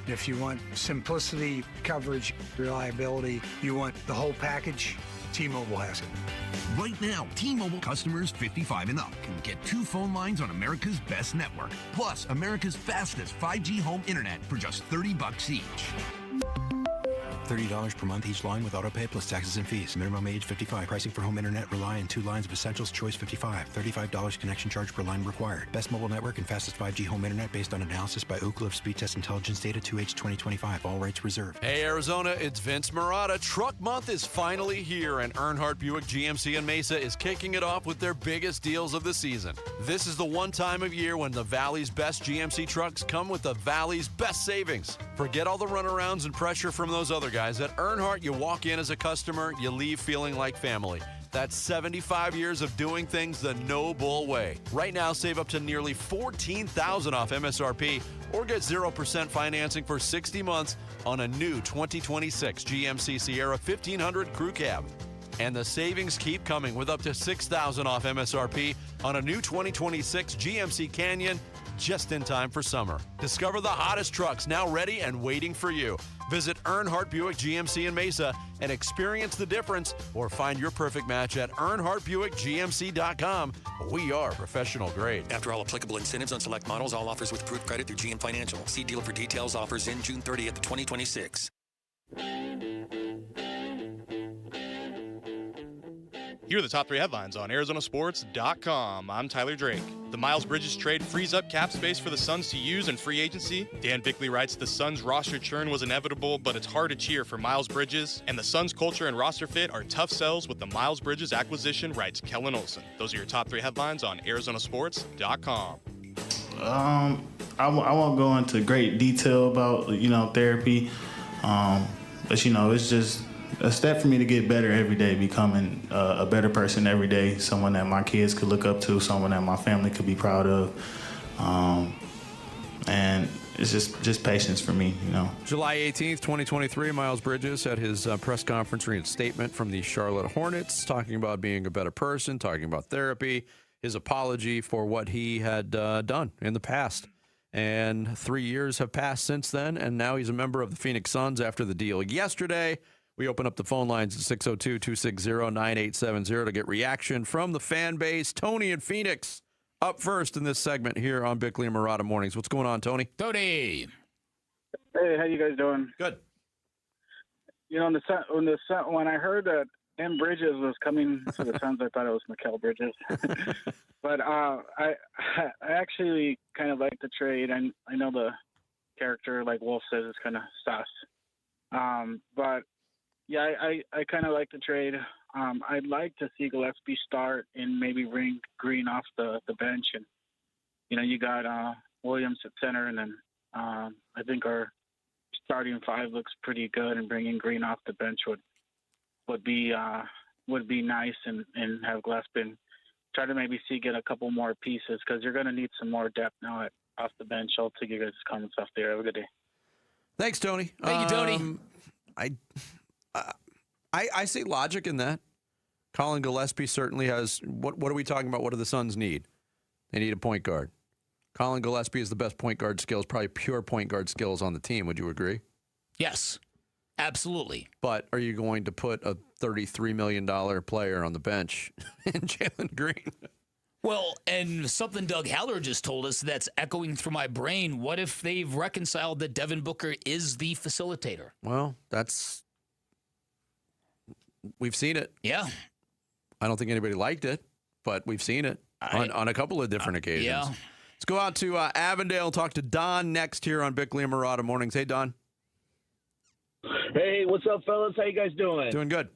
If you want simplicity, coverage, reliability, you want the whole package, T-Mobile has it. Right now, T-Mobile customers 55 and up can get 2 phone lines on America's best network, plus America's fastest 5G home internet for just $30 each. $30 per month each line with autopay plus taxes and fees. Minimum age 55. Pricing for home internet rely on 2 lines of essentials. Choice 55. $35 connection charge per line required. Best mobile network and fastest 5G home internet based on analysis by Ookla of Speed Test Intelligence Data 2H 2025. All rights reserved. Hey, Arizona, it's Vince Marotta. Truck Month is finally here, and Earnhardt Buick GMC in Mesa is kicking it off with their biggest deals of the season. This is the one time of year when the Valley's best GMC trucks come with the Valley's best savings. Forget all the runarounds and pressure from those other guys. At Earnhardt, you walk in as a customer, you leave feeling like family. That's 75 years of doing things the no bull way. Right now, save up to nearly $14,000 off MSRP or get 0% financing for 60 months on a new 2026 GMC Sierra 1500 Crew Cab. And the savings keep coming with up to $6,000 off MSRP on a new 2026 GMC Canyon just in time for summer. Discover the hottest trucks now ready and waiting for you. Visit Earnhardt Buick GMC in Mesa and experience the difference, or find your perfect match at EarnhardtBuickGMC.com. We are professional grade. After all applicable incentives on select models, all offers with approved credit through GM Financial. See dealer for details. Offers in June 30th, 2026. Here are the top 3 headlines on ArizonaSports.com. I'm Tyler Drake. The Miles Bridges trade frees up cap space for the Suns to use in free agency. Dan Bickley writes the Suns' roster churn was inevitable, but it's hard to cheer for Miles Bridges. And the Suns' culture and roster fit are tough sells with the Miles Bridges acquisition, writes Kellen Olson. Those are your top 3 headlines on ArizonaSports.com. I won't go into great detail about, therapy. But, it's just a step for me to get better every day, becoming a better person every day, someone that my kids could look up to, someone that my family could be proud of. And it's just patience for me, you know. July 18th, 2023, Miles Bridges had his press conference reinstatement from the Charlotte Hornets, talking about being a better person, talking about therapy, his apology for what he had done in the past. And 3 years have passed since then, and now he's a member of the Phoenix Suns after the deal yesterday. We open up the phone lines at 602-260-9870 to get reaction from the fan base. Tony in Phoenix up first in this segment here on Bickley and Murata Mornings. What's going on, Tony? Tony. Hey, how you guys doing? Good. You know, when I heard that M. Bridges was coming to the Suns, I thought it was Mikal Bridges. But I actually kind of like the trade. And I know the character, like Wolf says, is kind of sus. But yeah, I kind of like the trade. I'd like to see Gillespie start and maybe bring Green off the bench. And, you know, you got Williams at center, and then I think our starting five looks pretty good, and bringing Green off the bench would be nice, and have Gillespie try to maybe get a couple more pieces, because you're going to need some more depth now off the bench. I'll take you guys' comments off there. Have a good day. Thanks, Tony. Thank you, Tony. I see logic in that. Colin Gillespie certainly has. What are we talking about? What do the Suns need? They need a point guard. Colin Gillespie is the best point guard skills, probably pure point guard skills on the team. Would you agree? Yes, absolutely. But are you going to put a $33 million player on the bench in Jalen Green? Well, and something Doug Haller just told us that's echoing through my brain. What if they've reconciled that Devin Booker is the facilitator? Well, we've seen it. Yeah. I don't think anybody liked it, but we've seen it on a couple of different occasions. Yeah. Let's go out to Avondale and talk to Don next here on Bickley and Murata Mornings. Hey, Don. Hey, what's up, fellas? How you guys doing? Doing good.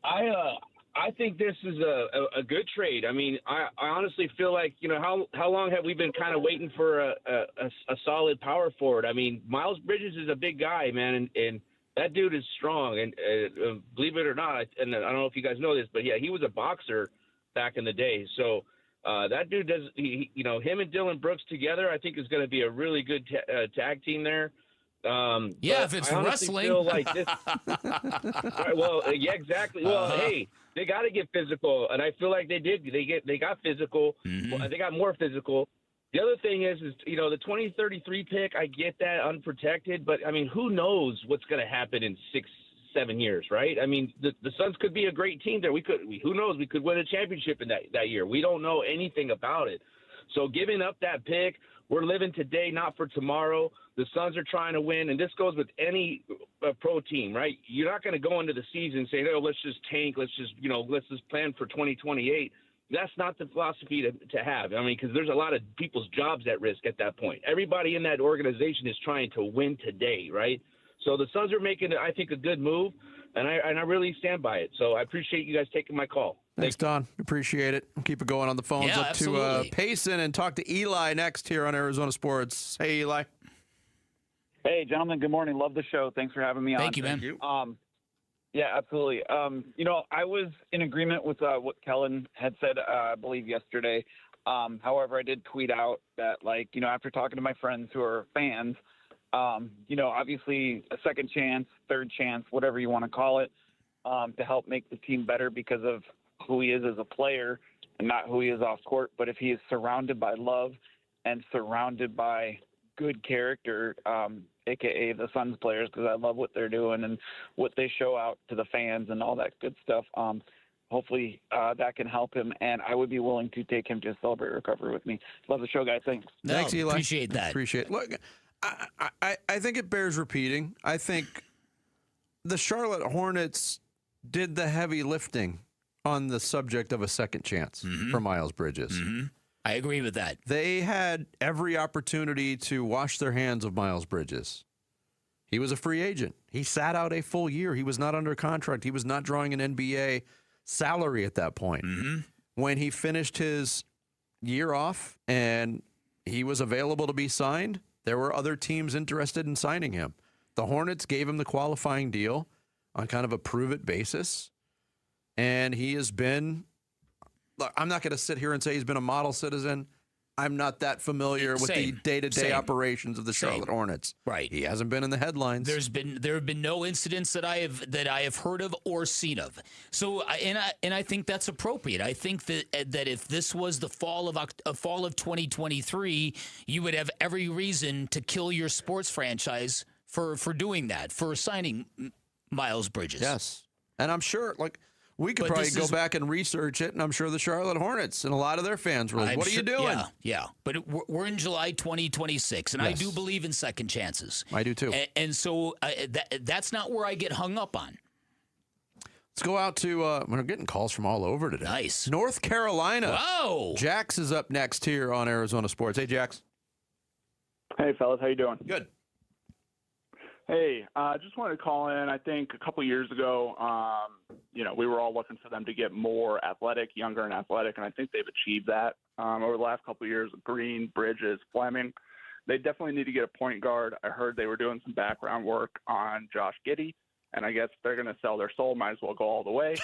I think this is a good trade. I mean, I honestly feel like, you know, how long have we been kind of waiting for a solid power forward? I mean, Miles Bridges is a big guy, man, and that dude is strong. And believe it or not, and I don't know if you guys know this, but yeah, he was a boxer back in the day. So that dude does, you know, him and Dylan Brooks together, I think is going to be a really good tag team there. Yeah, if it's wrestling. Feel like this, right, well, yeah, exactly. Well, hey, they got to get physical, and I feel like they did. They got physical. Mm-hmm. Well, they got more physical. The other thing is you know, the 2033 pick. I get that unprotected, but I mean, who knows what's going to happen in 6-7 years, right? I mean, the Suns could be a great team there. Who knows? We could win a championship in that year. We don't know anything about it. So giving up that pick, we're living today, not for tomorrow. The Suns are trying to win, and this goes with any pro team, right? You're not going to go into the season saying, "Oh, let's just tank. Let's just plan for 2028." That's not the philosophy to have. I mean, because there's a lot of people's jobs at risk at that point. Everybody in that organization is trying to win today, right? So the Suns are making, I think, a good move, and I really stand by it. So I appreciate you guys taking my call. Thanks, Don. Appreciate it. Keep it going on the phones. Yeah, up to Payson and talk to Eli next here on Arizona Sports. Hey, Eli. Hey, gentlemen. Good morning. Love the show. Thanks for having me on. Thank you, man. Thank you. Yeah, absolutely. You know, I was in agreement with what Kellen had said, I believe, yesterday. However, I did tweet out that, like, you know, after talking to my friends who are fans, you know, obviously a second chance, third chance, whatever you want to call it, to help make the team better because of who he is as a player and not who he is off court. But if he is surrounded by love and surrounded by good character, a.k.a. the Suns players, because I love what they're doing and what they show out to the fans and all that good stuff. Hopefully that can help him, and I would be willing to take him to celebrate recovery with me. Love the show, guys. Thanks. Thanks, Eli. Appreciate that. Appreciate it. Look, I think it bears repeating. I think the Charlotte Hornets did the heavy lifting on the subject of a second chance for Miles Bridges. Mm-hmm. I agree with that. They had every opportunity to wash their hands of Miles Bridges. He was a free agent. He sat out a full year. He was not under contract. He was not drawing an NBA salary at that point. Mm-hmm. When he finished his year off and he was available to be signed, there were other teams interested in signing him. The Hornets gave him the qualifying deal. on kind of a prove-it basis. And he has been, look, I'm not going to sit here and say he's been a model citizen. I'm not that familiar with the day-to-day operations of the Charlotte Hornets. Right. He hasn't been in the headlines. There have been no incidents that I have heard of or seen of. So and I think that's appropriate. I think that if this was the fall of 2023, you would have every reason to kill your sports franchise for doing that, for signing Miles Bridges. Yes. And I'm sure, we could probably go back and research it, and I'm sure the Charlotte Hornets and a lot of their fans were like, what are you doing? Yeah. But we're in July 2026, and I do believe in second chances. I do too. And so that's not where I get hung up on. Let's go out to, we're getting calls from all over today. Nice. North Carolina. Whoa. Jax is up next here on Arizona Sports. Hey, Jax. Hey, fellas. How you doing? Good. Hey, just wanted to call in. I think a couple years ago, we were all looking for them to get more athletic, younger and athletic, and I think they've achieved that over the last couple of years with Green, Bridges, Fleming. They definitely need to get a point guard. I heard they were doing some background work on Josh Giddey, and I guess if they're going to sell their soul, might as well go all the way.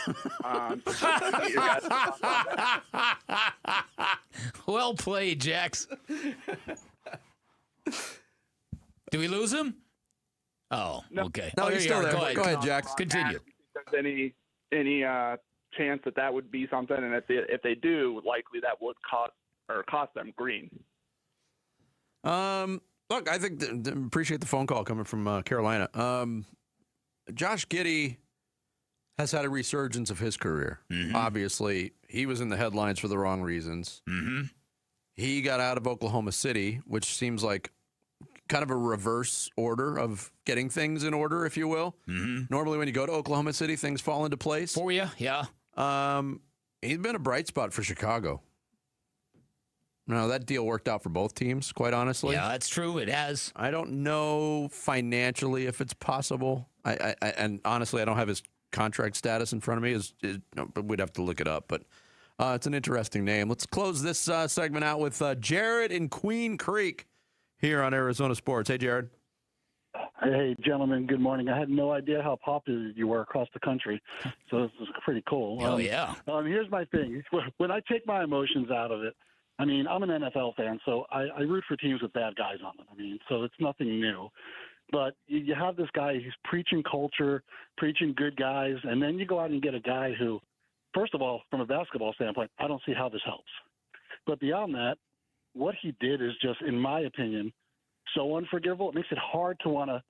Well played, Jax. Did we lose him? Oh, okay. No, he's still there. Go ahead, Jax. Continue. There's any chance that would be something, and if they do, likely that would cost them Green. Look, I think appreciate the phone call coming from Carolina. Josh Giddey has had a resurgence of his career. Mm-hmm. Obviously, he was in the headlines for the wrong reasons. Mm-hmm. He got out of Oklahoma City, which seems like kind of a reverse order of getting things in order, if you will. Mm-hmm. Normally, when you go to Oklahoma City, things fall into place. For you, yeah. He's been a bright spot for Chicago. No, that deal worked out for both teams, quite honestly. Yeah, that's true. It has. I don't know financially if it's possible. And honestly, I don't have his contract status in front of me. But we'd have to look it up. But it's an interesting name. Let's close this segment out with Jared in Queen Creek here on Arizona Sports. Hey, Jared. Hey, gentlemen. Good morning. I had no idea how popular you were across the country, so this is pretty cool. Oh, yeah. Here's my thing. When I take my emotions out of it, I'm an NFL fan, so I root for teams with bad guys on them. So it's nothing new. But you have this guy who's preaching culture, preaching good guys, and then you go out and get a guy who, first of all, from a basketball standpoint, I don't see how this helps. But beyond that, what he did is just, in my opinion, so unforgivable. It makes it hard to want to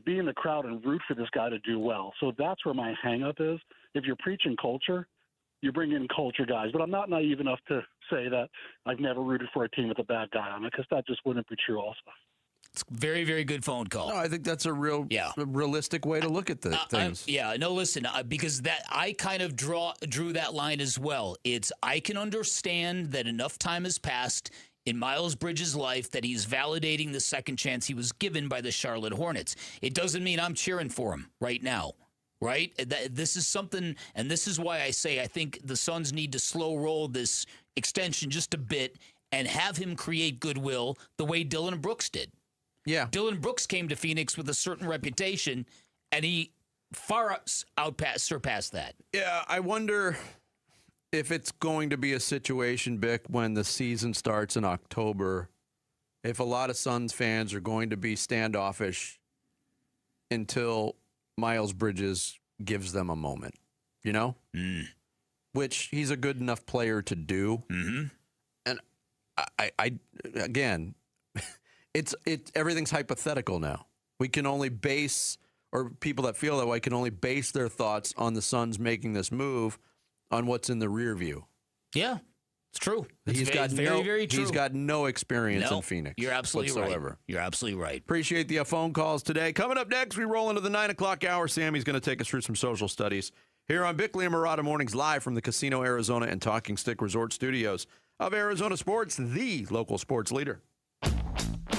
be in the crowd and root for this guy to do well. So that's where my hang-up is. If you're preaching culture, you bring in culture guys. But I'm not naive enough to say that I've never rooted for a team with a bad guy on it, because that just wouldn't be true also. It's a very, very good phone call. No, I think that's a realistic way to look at the things. Listen, because I kind of drew that line as well. I can understand that enough time has passed in Miles Bridges' life that he's validating the second chance he was given by the Charlotte Hornets. It doesn't mean I'm cheering for him right now, right? This is something, and this is why I say I think the Suns need to slow roll this extension just a bit and have him create goodwill the way Dylan Brooks did. Yeah. Dylan Brooks came to Phoenix with a certain reputation, and he far surpassed that. Yeah, I wonder if it's going to be a situation, Bick, when the season starts in October, if a lot of Suns fans are going to be standoffish until Miles Bridges gives them a moment, which he's a good enough player to do. Mm-hmm. And I again, everything's hypothetical now. We can only base, or people that feel that way can only base their thoughts on the Suns making this move on what's in the rear view. Yeah, it's true. It's very true. He's got no experience in Phoenix. You're absolutely whatsoever. right. You're absolutely right. Appreciate the phone calls today. Coming up next, we roll into the 9 o'clock hour. Sammy's going to take us through some social studies here on Bickley and Murata Mornings, live from the Casino Arizona and Talking Stick Resort Studios of Arizona Sports, the local sports leader.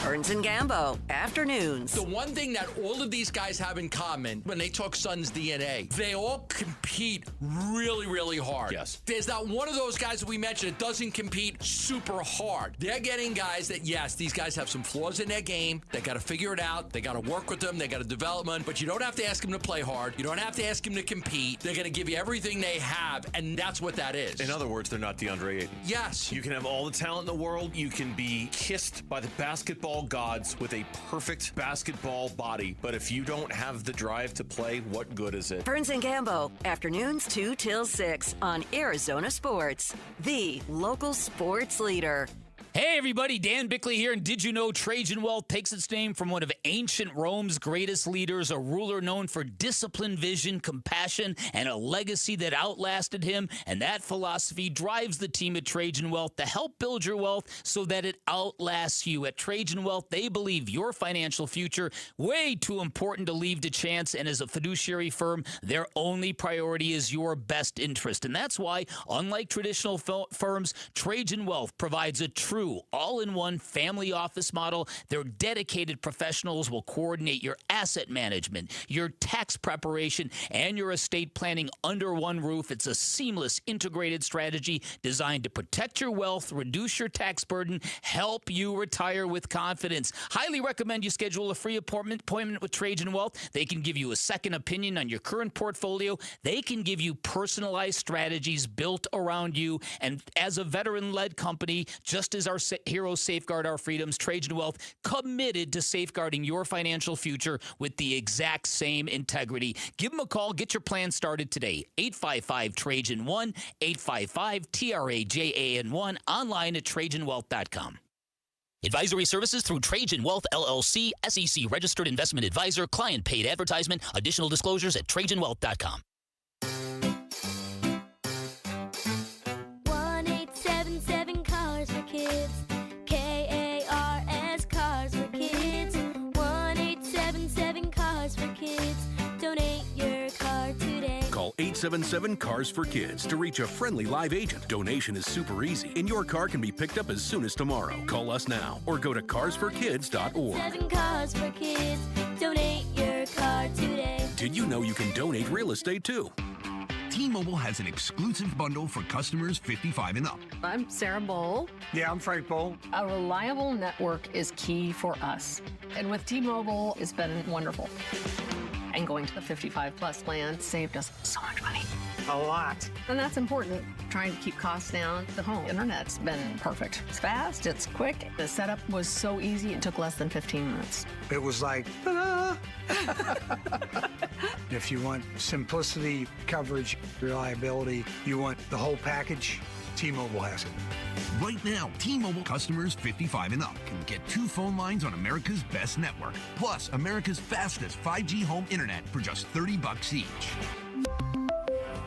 Burns and Gambo, afternoons. The one thing that all of these guys have in common when they talk Suns DNA, they all compete really, really hard. Yes. There's not one of those guys that we mentioned that doesn't compete super hard. They're getting guys that, yes, these guys have some flaws in their game. They got to figure it out. They got to work with them. They got to develop them. But you don't have to ask them to play hard. You don't have to ask them to compete. They're going to give you everything they have, and that's what that is. In other words, they're not DeAndre Ayton. Yes. You can have all the talent in the world. You can be kissed by the basketball gods with a perfect basketball body. But if you don't have the drive to play, what good is it? Burns and Gambo, afternoons 2 till 6 on Arizona Sports, the local sports leader. Hey everybody, Dan Bickley here, and did you know Trajan Wealth takes its name from one of ancient Rome's greatest leaders, a ruler known for discipline, vision, compassion, and a legacy that outlasted him, and that philosophy drives the team at Trajan Wealth to help build your wealth so that it outlasts you. At Trajan Wealth, they believe your financial future way too important to leave to chance, and as a fiduciary firm, their only priority is your best interest, and that's why, unlike traditional firms, Trajan Wealth provides a true all-in-one family office model. Their dedicated professionals will coordinate your asset management, your tax preparation, and your estate planning under one roof. It's a seamless, integrated strategy designed to protect your wealth, reduce your tax burden, help you retire with confidence. Highly recommend you schedule a free appointment with Trajan Wealth. They can give you a second opinion on your current portfolio. They can give you personalized strategies built around you. And as a veteran-led company, just as our heroes safeguard our freedoms, Trajan Wealth committed to safeguarding your financial future with the exact same integrity. Give them a call. Get your plan started today. 855-TRAJAN-1, 855-TRAJAN-1, online at TrajanWealth.com. Advisory services through Trajan Wealth, LLC, SEC registered investment advisor, client paid advertisement. Additional disclosures at TrajanWealth.com. 1-877 Cars for Kids. KARS Cars for Kids. 1-877 Cars for Kids. Donate your car today. Call 877 Cars for Kids to reach a friendly live agent. Donation is super easy, and your car can be picked up as soon as tomorrow. Call us now or go to carsforkids.org. 7 Cars for Kids. Donate your car today. Did you know you can donate real estate too? T-Mobile has an exclusive bundle for customers 55 and up. I'm Sarah Bowl. Yeah, I'm Frank Bowl. A reliable network is key for us. And with T-Mobile, it's been wonderful. And going to the 55-plus plan saved us so much money. A lot. And that's important, trying to keep costs down. The home internet's been perfect. It's fast, it's quick. The setup was so easy, it took less than 15 minutes. It was like, ta-da! If you want simplicity, coverage, reliability, you want the whole package, T-Mobile has it. Right now, T-Mobile customers 55 and up can get 2 phone lines on America's best network, plus America's fastest 5G home internet for just $30 each.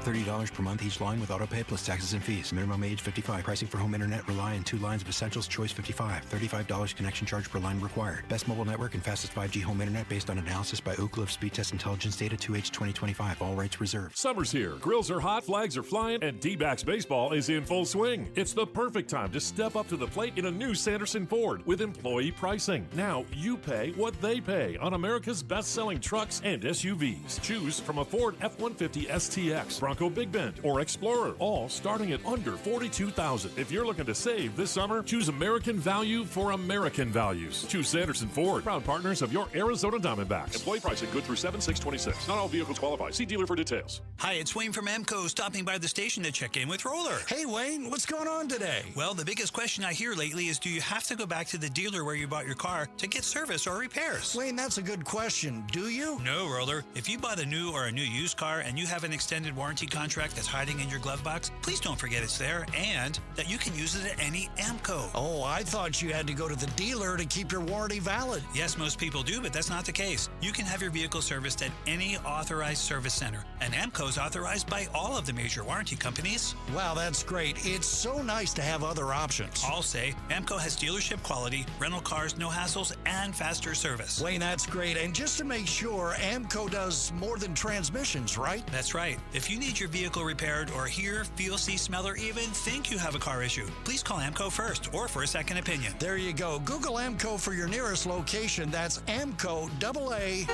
$30 per month each line with autopay plus taxes and fees. Minimum age 55. Pricing for home internet rely on 2 lines of essentials. Choice 55. $35 connection charge per line required. Best mobile network and fastest 5G home internet based on analysis by Ookla of Speed Test Intelligence Data 2H 2025. All rights reserved. Summer's here. Grills are hot, flags are flying, and D-backs baseball is in full swing. It's the perfect time to step up to the plate in a new Sanderson Ford with employee pricing. Now you pay what they pay on America's best-selling trucks and SUVs. Choose from a Ford F-150 STX, Bronco Big Bend, or Explorer, all starting at under $42,000. If you're looking to save this summer, choose American value for American values. Choose Sanderson Ford, proud partners of your Arizona Diamondbacks. Employee pricing good through 7/6/26. Not all vehicles qualify. See dealer for details. Hi, it's Wayne from AMCO, stopping by the station to check in with Roller. Hey, Wayne, what's going on today? Well, the biggest question I hear lately is, do you have to go back to the dealer where you bought your car to get service or repairs? Wayne, that's a good question. Do you? No, Roller. If you bought a new or a new used car and you have an extended warranty contract that's hiding in your glove box, please don't forget it's there and that you can use it at any AMCO. Oh, I thought you had to go to the dealer to keep your warranty valid. Yes, most people do, but that's not the case. You can have your vehicle serviced at any authorized service center, and AMCO is authorized by all of the major warranty companies. Wow, that's great. It's so nice to have other options. I'll say AMCO has dealership quality, rental cars, no hassles, and faster service. Wayne, that's great. And just to make sure, AMCO does more than transmissions, right? That's right. If you need need your vehicle repaired or hear, feel, see, smell, or even think you have a car issue, please call AMCO first or for a second opinion. There you go. Google AMCO for your nearest location. That's AMCO, AA,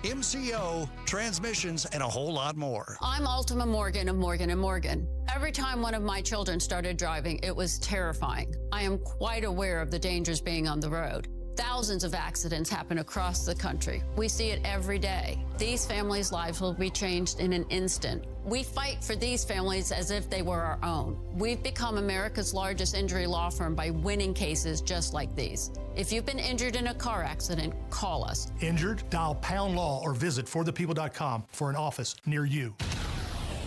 MCO, transmissions, and a whole lot more. I'm Ultima Morgan of Morgan & Morgan. Every time one of my children started driving, it was terrifying. I am quite aware of the dangers being on the road. Thousands of accidents happen across the country. We see it every day. These families' lives will be changed in an instant. We fight for these families as if they were our own. We've become America's largest injury law firm by winning cases just like these. If you've been injured in a car accident, call us. Injured? Dial # law or visit forthepeople.com for an office near you.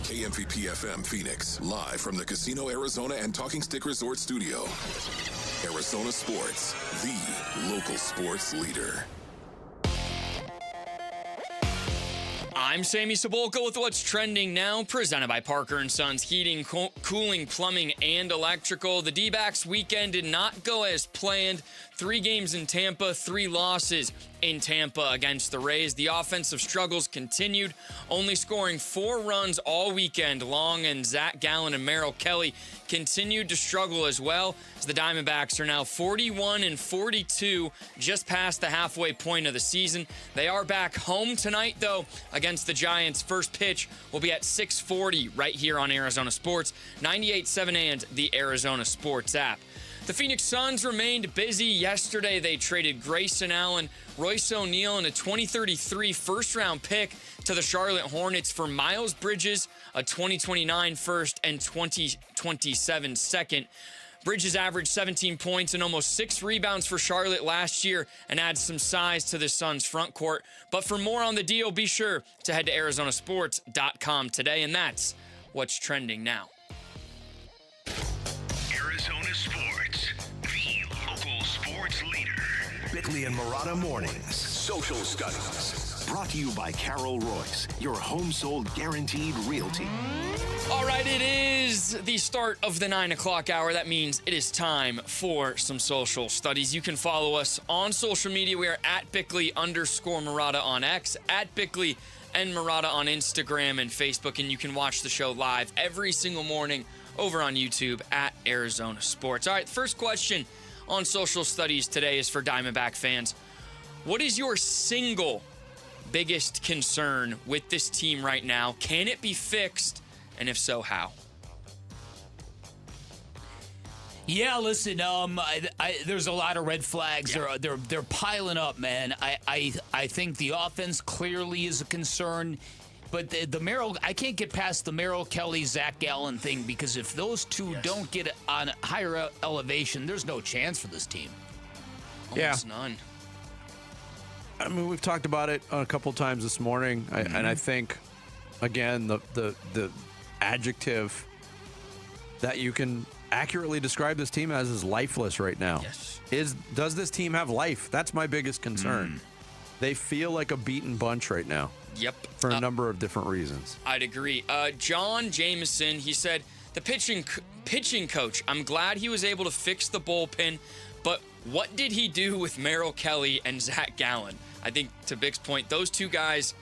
KMVP FM Phoenix, live from the Casino Arizona and Talking Stick Resort Studio. Arizona Sports, the local sports leader. I'm Sammy Cebulka with what's trending now, presented by Parker & Sons Heating, Cooling, Plumbing, and Electrical. The D-backs weekend did not go as planned. 3 games in Tampa, 3 losses in Tampa against the Rays. The offensive struggles continued, only scoring 4 runs all weekend long, and Zach Gallen and Merrill Kelly continued to struggle as well, as the Diamondbacks are now 41-42, just past the halfway point of the season. They are back home tonight, though, against the Giants. First pitch will be at 6:40 right here on Arizona Sports, 98.7 and the Arizona Sports app. The Phoenix Suns remained busy yesterday. They traded Grayson Allen, Royce O'Neal, and a 2033 first-round pick to the Charlotte Hornets for Miles Bridges, a 2029 first and 2027 second. Bridges averaged 17 points and almost 6 rebounds for Charlotte last year and adds some size to the Suns' front court. But for more on the deal, be sure to head to ArizonaSports.com today, and that's what's trending now. Arizona Sports, the local sports leader. Bickley and Murata Mornings. Social Studies. Brought to you by Carol Royce, your home sold guaranteed realty. All right, it is the start of the 9 o'clock hour. That means it is time for some social studies. You can follow us on social media. We are at Bickley_Murata on X, at Bickley and Murata on Instagram and Facebook, and you can watch the show live every single morning over on YouTube at Arizona Sports. All right, first question on social studies today is for Diamondback fans. What is your single biggest concern with this team right now? Can it be fixed? And if so, how? Yeah, listen, there's a lot of red flags. Yeah. They're piling up, man. I think the offense clearly is a concern. But the Merrill, I can't get past the Merrill Kelly, Zach Gallen thing, because if those two don't get on a higher elevation, there's no chance for this team. Almost none. I mean, we've talked about it a couple times this morning, and I think, again, the adjective that you can accurately describe this team as is lifeless right now. Yes. Does this team have life? That's my biggest concern. They feel like a beaten bunch right now. Yep. For a number of different reasons. I'd agree. John Jameson, he said, the pitching coach, I'm glad he was able to fix the bullpen, but what did he do with Merrill Kelly and Zach Gallen? I think, to Big's point, those two guys,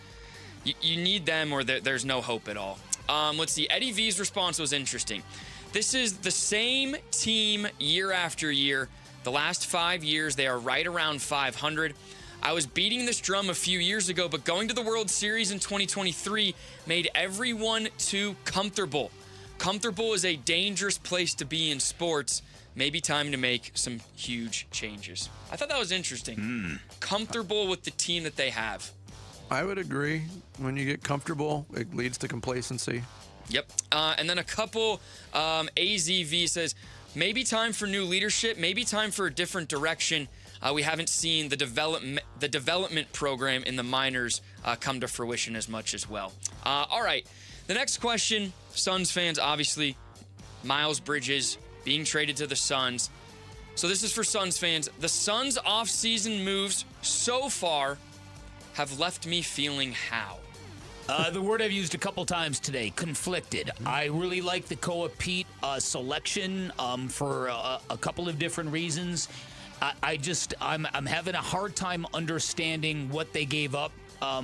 you need them or there's no hope at all. Let's see. Eddie V's response was interesting. This is the same team year after year. The last 5 years, they are right around 500. I was beating this drum a few years ago, but going to the World Series in 2023 made everyone too comfortable. Comfortable is a dangerous place to be in sports. Maybe time to make some huge changes. I thought that was interesting. Comfortable with the team that they have. I would agree. When you get comfortable, it leads to complacency. Yep. And then a couple, AZV says, maybe time for new leadership, maybe time for a different direction. We haven't seen the development program in the minors come to fruition as much as well. All right. The next question, Suns fans, obviously, Miles Bridges being traded to the Suns. So this is for Suns fans. The Suns' offseason moves so far have left me feeling how? The word I've used a couple times today, conflicted. I really like the Koa Pete selection for a couple of different reasons. I'm having a hard time understanding what they gave up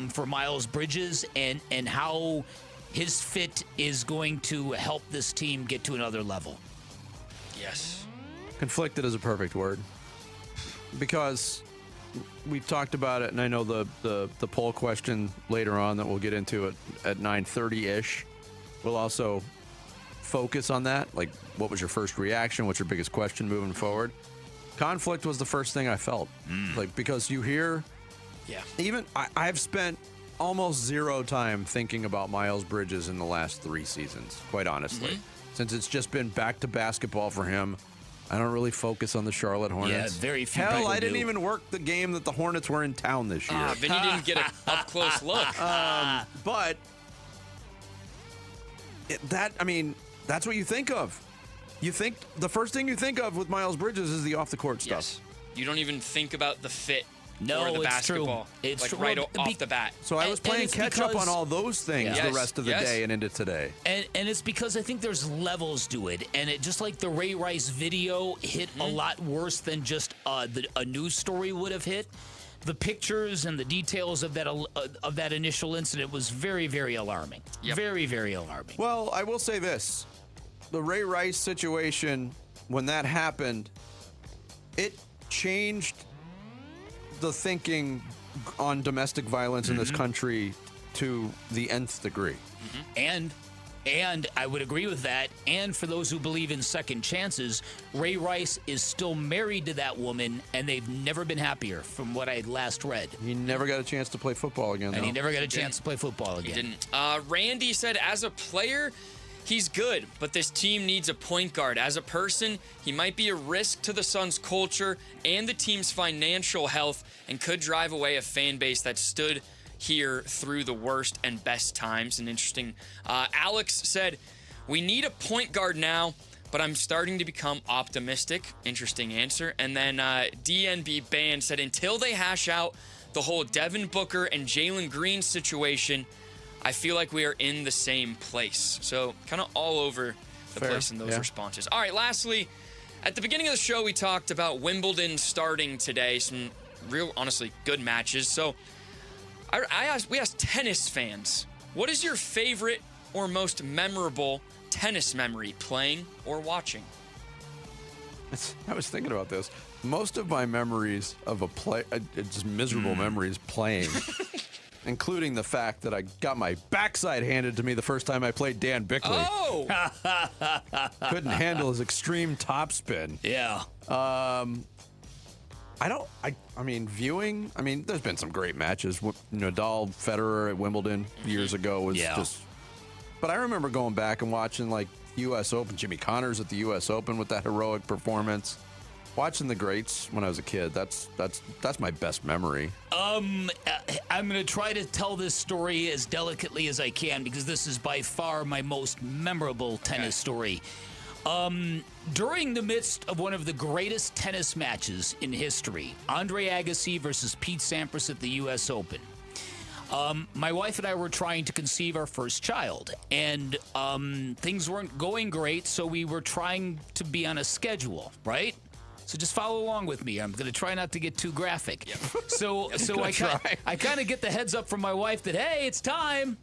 for Miles Bridges and how his fit is going to help this team get to another level. Yes. Conflicted is a perfect word. Because we talked about it, and I know the poll question later on that we'll get into at 9:30-ish will also focus on that. Like, what was your first reaction? What's your biggest question moving forward? Conflict was the first thing I felt. Like, because you hear... Yeah. Even I've spent almost zero time thinking about Miles Bridges in the last 3 seasons, quite honestly. Since it's just been back to basketball for him. I don't really focus on the Charlotte Hornets. Yeah, very few Hell, people I didn't do. even work the game that the Hornets were in town this year. Vinny didn't get an up-close look. But that's what you think of. You think the first thing you think of with Miles Bridges is the off-the-court stuff. Yes. You don't even think about the fit No, or the it's basketball. true. It's like true. right Well, off the bat. So I was playing catch-up on all those things the rest of the day and into today. And it's because I think there's levels to it. And it just like the Ray Rice video hit a lot worse than just a news story would have hit. The pictures and the details of that initial incident was very, very alarming. Very, very alarming. Well, I will say this. The Ray Rice situation, when that happened, it changed the thinking on domestic violence in this country to the nth degree. And I would agree with that. And for those who believe in second chances, Ray Rice is still married to that woman, and they've never been happier from what I last read. He never got a chance to play football again, And though. he never got a chance to play football again. He didn't. Randy said, as a player, he's good, but this team needs a point guard. As a person, he might be a risk to the Suns' culture and the team's financial health and could drive away a fan base that stood here through the worst and best times. And interesting. Alex said, we need a point guard now, but I'm starting to become optimistic. Interesting answer. And then DNB Band said, until they hash out the whole Devin Booker and Jalen Green situation, I feel like we are in the same place. So kind of all over the place in those responses. All right, lastly, at the beginning of the show, we talked about Wimbledon starting today. Some real, honestly, good matches. So we asked tennis fans, what is your favorite or most memorable tennis memory playing or watching? I was thinking about this. Most of my memories of just miserable memories playing, including the fact that I got my backside handed to me the first time I played Dan Bickley. Oh! Couldn't handle his extreme topspin. Yeah. Viewing, there's been some great matches. Nadal, Federer at Wimbledon years ago was just... But I remember going back and watching, like, U.S. Open, Jimmy Connors at the U.S. Open with that heroic performance. Watching the greats when I was a kid, that's my best memory. I'm going to try to tell this story as delicately as I can because this is by far my most memorable tennis story. During the midst of one of the greatest tennis matches in history, Andre Agassi versus Pete Sampras at the U.S. Open, my wife and I were trying to conceive our first child, and things weren't going great, so we were trying to be on a schedule, right? So just follow along with me. I'm going to try not to get too graphic. Yep. So I kind of get the heads up from my wife that, hey, it's time.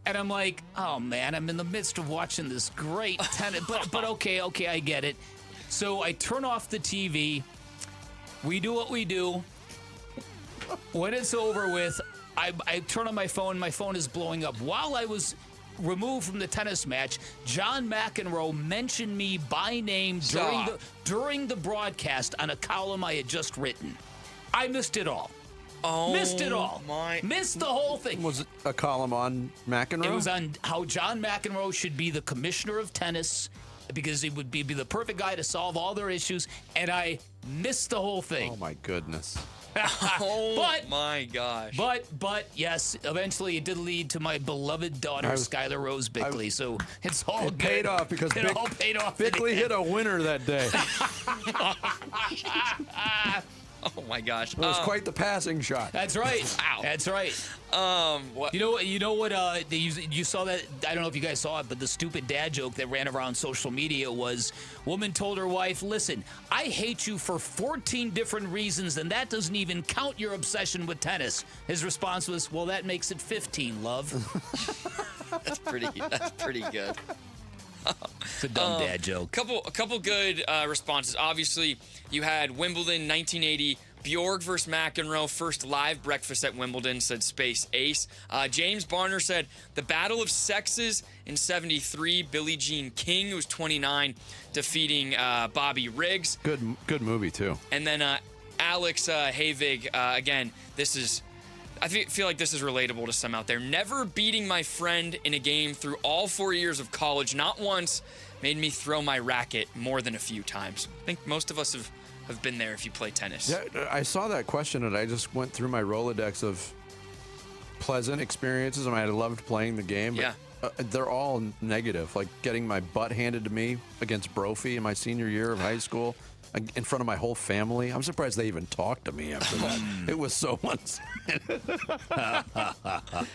And I'm like, oh, man, I'm in the midst of watching this great tennis. But okay, I get it. So I turn off the TV. We do what we do. When it's over with, I turn on my phone. My phone is blowing up. While I was removed from the tennis match, John McEnroe mentioned me by name during the broadcast on a column I had just written. I missed it all. Missed it all. Missed the whole thing. Was it a column on McEnroe? It was on how John McEnroe should be the commissioner of tennis because he would be the perfect guy to solve all their issues, and I missed the whole thing. Oh, my goodness. My gosh. But yes, eventually it did lead to my beloved daughter, Skylar Rose Bickley. So it's all good. Paid off because all paid off. Bickley hit a winner that day. Oh my gosh. It was quite the passing shot. That's right. Wow. That's right. What? You know what? You saw that? I don't know if you guys saw it, but the stupid dad joke that ran around social media was: woman told her wife, "Listen, I hate you for 14 different reasons, and that doesn't even count your obsession with tennis." His response was, "Well, that makes it 15, love." That's pretty good. It's a dumb dad joke. A couple good responses. Obviously, you had Wimbledon 1980. Bjorg versus McEnroe, first live breakfast at Wimbledon, said Space Ace. James Barner said the Battle of Sexes in 73. Billie Jean King, who was 29, defeating Bobby Riggs. Good movie, too. And then Alex Havig, again, I feel like this is relatable to some out there. Never beating my friend in a game through all 4 years of college, not once, made me throw my racket more than a few times. I think most of us have been there if you play tennis. Yeah, I saw that question, and I just went through my Rolodex of pleasant experiences. I mean, I loved playing the game. Yeah. But, they're all negative, like getting my butt handed to me against Brophy in my senior year of high school in front of my whole family. I'm surprised they even talked to me after that. It was so one-sided.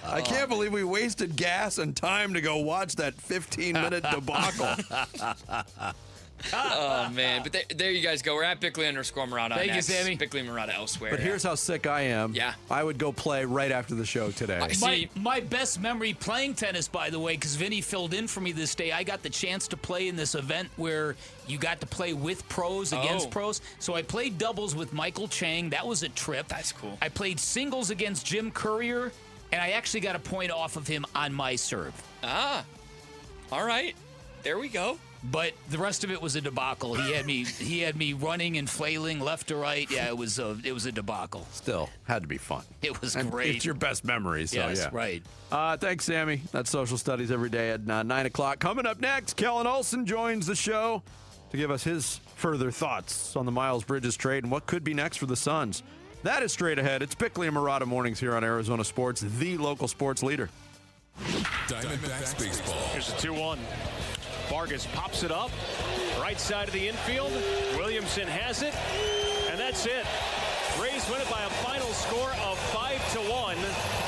I can't believe we wasted gas and time to go watch that 15-minute debacle. Oh, man. But there you guys go. We're at Bickley_Murata. Thank you, Sammy. Bickley Murata elsewhere. But here's how sick I am. Yeah. I would go play right after the show today. My best memory playing tennis, by the way, because Vinny filled in for me this day, I got the chance to play in this event where you got to play with pros against pros. So I played doubles with Michael Chang. That was a trip. That's cool. I played singles against Jim Courier, and I actually got a point off of him on my serve. Ah. All right. There we go. But the rest of it was a debacle. He had me running and flailing left to right. Yeah, it was a debacle. Still, had to be fun. It was and great. It's your best memory, so yes, yeah. Right. Thanks, Sammy. That's Social Studies every day at 9 o'clock. Coming up next, Kellen Olson joins the show to give us his further thoughts on the Miles Bridges trade and what could be next for the Suns. That is straight ahead. It's Bickley and Murata mornings here on Arizona Sports, the local sports leader. Diamondbacks baseball. Here's the 2-1. Vargas pops it up, right side of the infield. Williamson has it, and that's it. Rays win it by a final score of 5-1.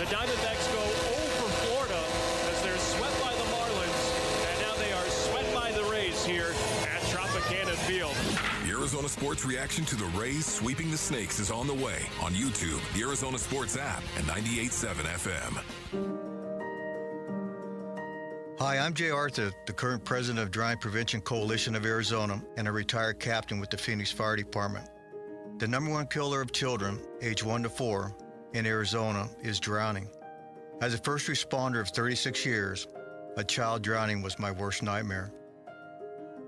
The Diamondbacks go 0 for Florida as they're swept by the Marlins, and now they are swept by the Rays here at Tropicana Field. The Arizona Sports reaction to the Rays sweeping the Snakes is on the way on YouTube, the Arizona Sports app, and 98.7 FM. Hi, I'm Jay Arthur, the current president of Drowning Prevention Coalition of Arizona and a retired captain with the Phoenix Fire Department. The number one killer of children, age 1 to 4, in Arizona is drowning. As a first responder of 36 years, a child drowning was my worst nightmare.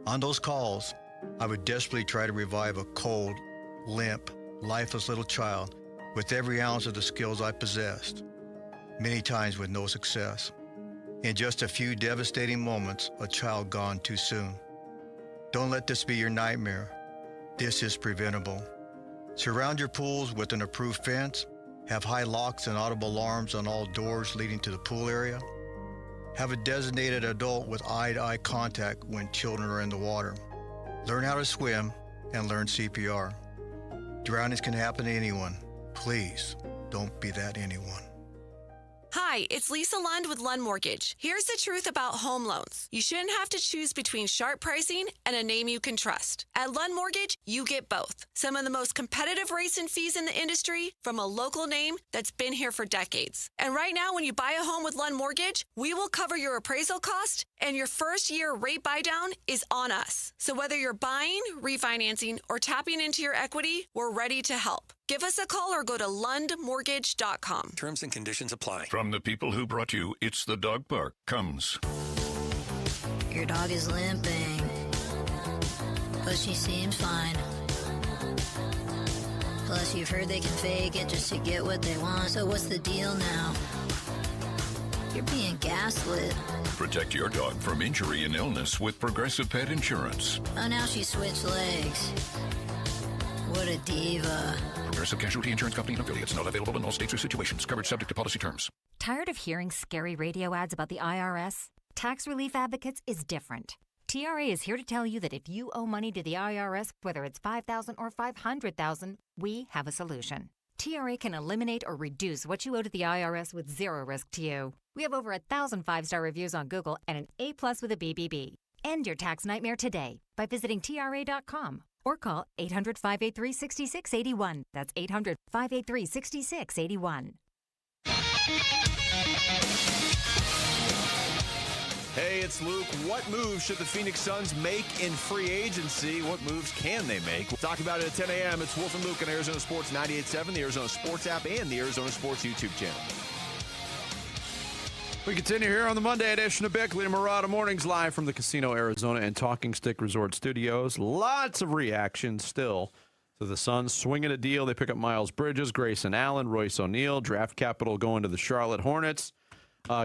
On those calls, I would desperately try to revive a cold, limp, lifeless little child with every ounce of the skills I possessed, many times with no success. In just a few devastating moments, a child gone too soon. Don't let this be your nightmare. This is preventable. Surround your pools with an approved fence. Have high locks and audible alarms on all doors leading to the pool area. Have a designated adult with eye-to-eye contact when children are in the water. Learn how to swim and learn CPR. Drownings can happen to anyone. Please, don't be that anyone. Hi, it's Lisa Lund with Lund Mortgage. Here's the truth about home loans. You shouldn't have to choose between sharp pricing and a name you can trust. At Lund Mortgage, you get both. Some of the most competitive rates and fees in the industry from a local name that's been here for decades. And right now, when you buy a home with Lund Mortgage, we will cover your appraisal cost and your first year rate buy down is on us. So whether you're buying, refinancing, or tapping into your equity, we're ready to help. Give us a call or go to lundmortgage.com. Terms and conditions apply. From the people who brought you It's the Dog Park comes. Your dog is limping, but she seems fine. Plus, you've heard they can fake it just to get what they want. So what's the deal now? You're being gaslit. Protect your dog from injury and illness with Progressive Pet Insurance. Oh, now she switched legs. What a diva. Progressive Casualty Insurance Company and affiliates. Not available in all states or situations. Coverage subject to policy terms. Tired of hearing scary radio ads about the IRS? Tax Relief Advocates is different. TRA is here to tell you that if you owe money to the IRS, whether it's $5,000 or $500,000, we have a solution. TRA can eliminate or reduce what you owe to the IRS with zero risk to you. We have over 1,000 5-star reviews on Google and an A+ with a BBB. End your tax nightmare today by visiting TRA.com or call 800-583-6681. That's 800-583-6681. Hey, it's Luke. What moves should the Phoenix Suns make in free agency? What moves can they make? We'll talk about it at 10 a.m. It's Wolf and Luke on Arizona Sports 98.7, the Arizona Sports app, and the Arizona Sports YouTube channel. We continue here on the Monday edition of Bickley and Murata Mornings, live from the Casino Arizona and Talking Stick Resort Studios. Lots of reactions still to the Suns swinging a deal. They pick up Miles Bridges, Grayson Allen, Royce O'Neal, draft capital going to the Charlotte Hornets.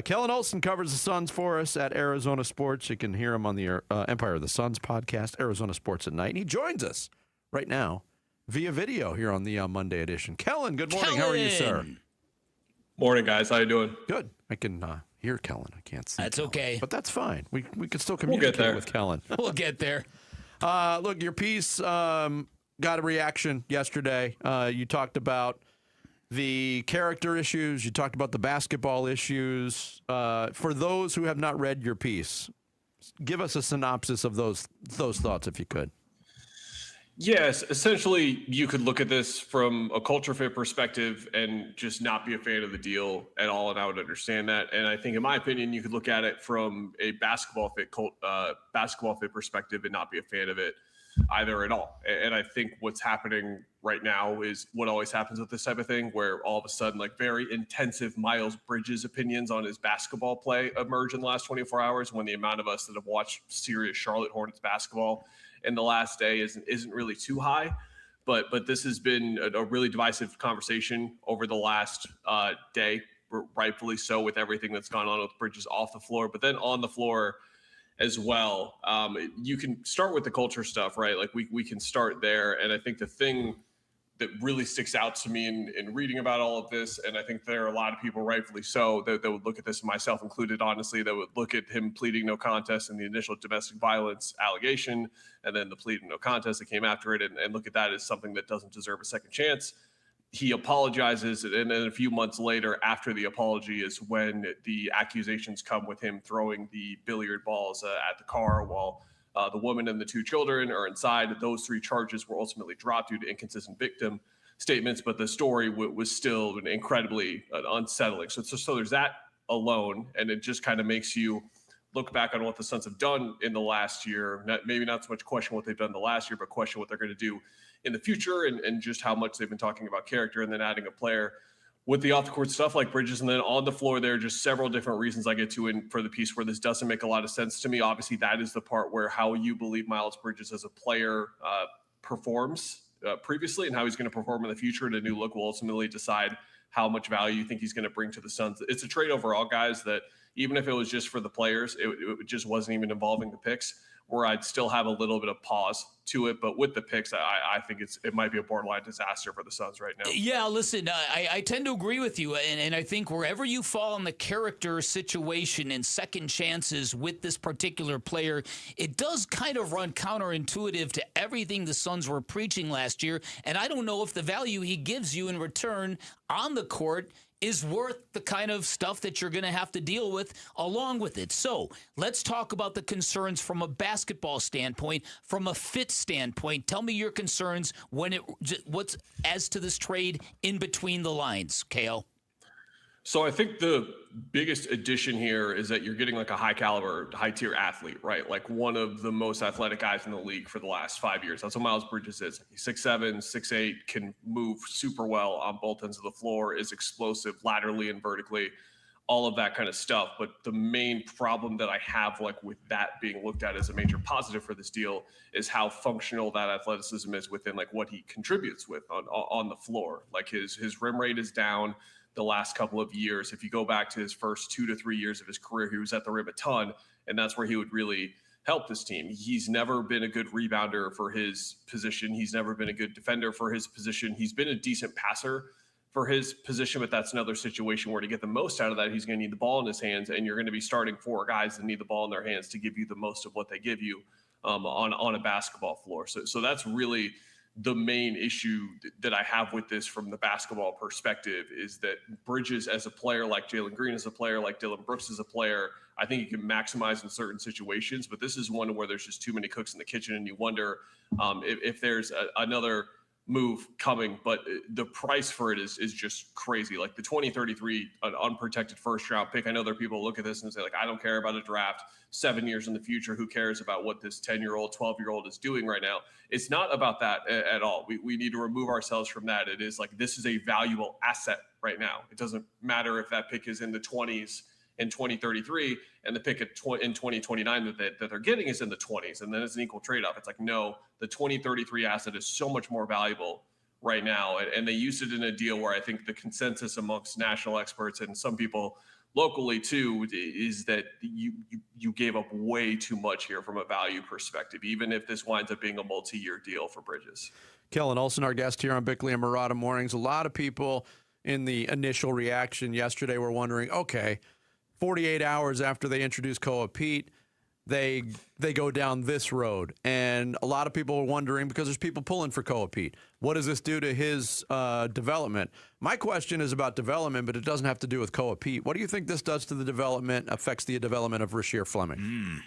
Kellen Olson covers the Suns for us at Arizona Sports. You can hear him on the Empire of the Suns podcast, Arizona Sports at Night. And he joins us right now via video here on the Monday edition. Kellen, good morning. How are you, sir? Morning, guys. How you doing? Good. I can hear Kellen. I can't see. That's Kellen, okay. but that's fine. We can still communicate with Kellen. We'll get there. Look, your piece got a reaction yesterday. You talked about the character issues. You talked about the basketball issues. For those who have not read your piece, give us a synopsis of those thoughts, if you could. Yes, essentially, you could look at this from a culture fit perspective and just not be a fan of the deal at all, and I would understand that. And I think, in my opinion, you could look at it from a basketball fit perspective and not be a fan of it either at all. And I think what's happening right now is what always happens with this type of thing, where all of a sudden, like, very intensive Miles Bridges opinions on his basketball play emerge in the last 24 hours, when the amount of us that have watched serious Charlotte Hornets basketball in the last day isn't really too high. But this has been a really divisive conversation over the last day, rightfully so, with everything that's gone on with Bridges off the floor, but then on the floor as well. You can start with the culture stuff, right? Like, we can start there. And I think the thing that really sticks out to me in reading about all of this, and I think there are a lot of people, rightfully so, that would look at this, myself included, honestly, that would look at him pleading no contest in the initial domestic violence allegation, and then the pleading no contest that came after it, and look at that as something that doesn't deserve a second chance. He apologizes, and then a few months later, after the apology, is when the accusations come with him throwing the billiard balls at the car while the woman and the two children are inside. Those three charges were ultimately dropped due to inconsistent victim statements, but the story was still incredibly unsettling. So there's that alone, and it just kind of makes you look back on what the Suns have done in the last year. Maybe not so much question what they've done the last year, but question what they're going to do in the future, and just how much they've been talking about character, and then adding a player with the off-the-court stuff like Bridges. And then on the floor, there are just several different reasons I get to in for the piece where this doesn't make a lot of sense to me. Obviously, that is the part where how you believe Miles Bridges as a player performs previously, and how he's going to perform in the future in a new look will ultimately decide how much value you think he's going to bring to the Suns. It's a trade overall, guys, that even if it was just for the players, it just wasn't even involving the picks, where I'd still have a little bit of pause to it. But with the picks, I think it might be a borderline disaster for the Suns right now. Yeah, listen, I tend to agree with you. And I think wherever you fall in the character situation and second chances with this particular player, it does kind of run counterintuitive to everything the Suns were preaching last year. And I don't know if the value he gives you in return on the court is worth the kind of stuff that you're going to have to deal with along with it. So let's talk about the concerns from a basketball standpoint, from a fit standpoint. Tell me your concerns what's as to this trade in between the lines, KO. So I think the biggest addition here is that you're getting like a high caliber, high tier athlete, right? Like one of the most athletic guys in the league for the last 5 years. That's what Miles Bridges is. He's 6'7", 6'8", can move super well on both ends of the floor, is explosive laterally and vertically, all of that kind of stuff. But the main problem that I have, like, with that being looked at as a major positive for this deal is how functional that athleticism is within like what he contributes with on the floor. Like his rim rate is down the last couple of years. If you go back to his first 2 to 3 years of his career, he was at the rim a ton, and that's where he would really help this team. He's never been a good rebounder for his position. He's never been a good defender for his position. He's been a decent passer for his position, but that's another situation where to get the most out of that, he's going to need the ball in his hands, and you're going to be starting 4 guys that need the ball in their hands to give you the most of what they give you on a basketball floor. So that's really the main issue that I have with this from the basketball perspective, is that Bridges as a player, like Jalen Green as a player, like Dylan Brooks as a player, I think you can maximize in certain situations, but this is one where there's just too many cooks in the kitchen, and you wonder if there's another move coming, but the price for it is just crazy. Like the 2033, an unprotected first round pick. I know there are people who look at this and say, like, I don't care about a draft 7 years in the future. Who cares about what this 10-year-old, 12-year-old is doing right now? It's not about that at all. We need to remove ourselves from that. It is like, this is a valuable asset right now. It doesn't matter if that pick is in the 20s in 2033 and the pick in 2029 that they're getting is in the 20s, and then it's an equal trade-off. It's like, no, the 2033 asset is so much more valuable right now. And they used it in a deal where I think the consensus amongst national experts and some people locally too is that you gave up way too much here from a value perspective, even if this winds up being a multi-year deal for Bridges. Kellen Olson, our guest here on Bickley and Murata Mornings. A lot of people in the initial reaction yesterday were wondering, okay, 48 hours after they introduced Koa Pete, they go down this road. And a lot of people are wondering, because there's people pulling for Koa Pete, what does this do to his development? My question is about development, but it doesn't have to do with Koa Pete. What do you think this does to the development, affects the development of Rasheer Fleming?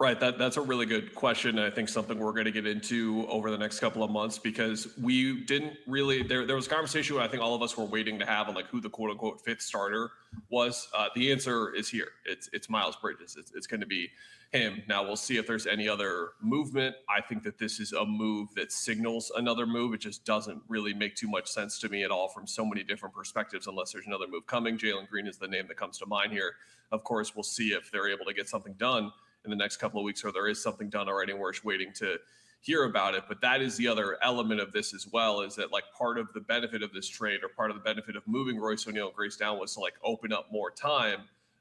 Right. That's a really good question. And I think something we're going to get into over the next couple of months, because we didn't really, there was a conversation where I think all of us were waiting to have on like who the quote unquote fifth starter was. The answer is here. It's Miles Bridges. It's going to be him. Now we'll see if there's any other movement. I think that this is a move that signals another move. It just doesn't really make too much sense to me at all from so many different perspectives, unless there's another move coming. Jalen Green is the name that comes to mind here. Of course, we'll see if they're able to get something done in the next couple of weeks, or there is something done already and we're just waiting to hear about it. But that is the other element of this as well, is that like part of the benefit of this trade, or part of the benefit of moving Royce O'Neal and Grace down, was to like open up more time.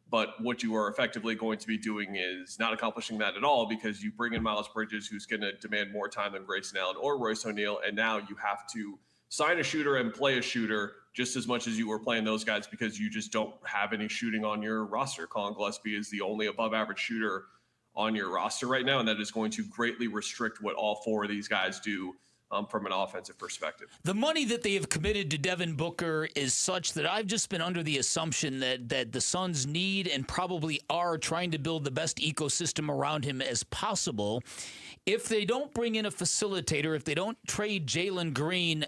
But what you are effectively going to be doing is not accomplishing that at all, because you bring in Miles Bridges, who's going to demand more time than Grayson Allen or Royce O'Neal. And now you have to sign a shooter and play a shooter just as much as you were playing those guys, because you just don't have any shooting on your roster. Colin Gillespie is the only above average shooter on your roster right now, and that is going to greatly restrict what all 4 of these guys do from an offensive perspective. The money that they have committed to Devin Booker is such that I've just been under the assumption that the Suns need and probably are trying to build the best ecosystem around him as possible. If they don't bring in a facilitator, if they don't trade Jalen Green,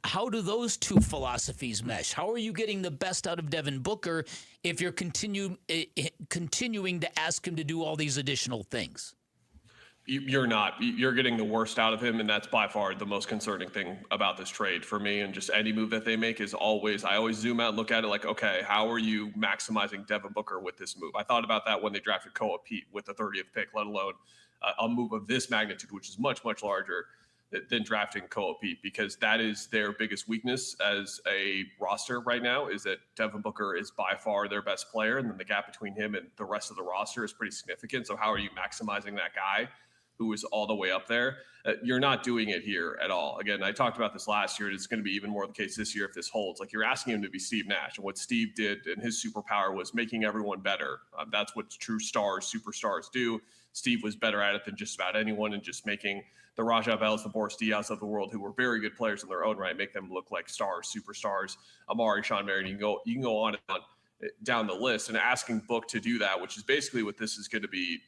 how do those two philosophies mesh? How are you getting the best out of Devin Booker if you're continuing to ask him to do all these additional things? You're not. You're getting the worst out of him, and that's by far the most concerning thing about this trade for me. And just any move that they make is always, I always zoom out and look at it like, okay, how are you maximizing Devin Booker with this move? I thought about that when they drafted Koa Pete with the 30th pick, let alone a move of this magnitude, which is much, much larger than drafting Koa Pete, because that is their biggest weakness as a roster right now, is that Devin Booker is by far their best player, and then the gap between him and the rest of the roster is pretty significant. So how are you maximizing that guy who is all the way up there? You're not doing it here at all. Again, I talked about this last year, and it's going to be even more the case this year if this holds. Like, you're asking him to be Steve Nash, and what Steve did and his superpower was making everyone better. That's what true stars, superstars do. Steve was better at it than just about anyone, and just making the Rajah Bells, the Boris Diaz of the world, who were very good players in their own right, make them look like stars, superstars. Amari, Sean Marion, you can go on and on down the list, and asking Book to do that, which is basically what this is going to be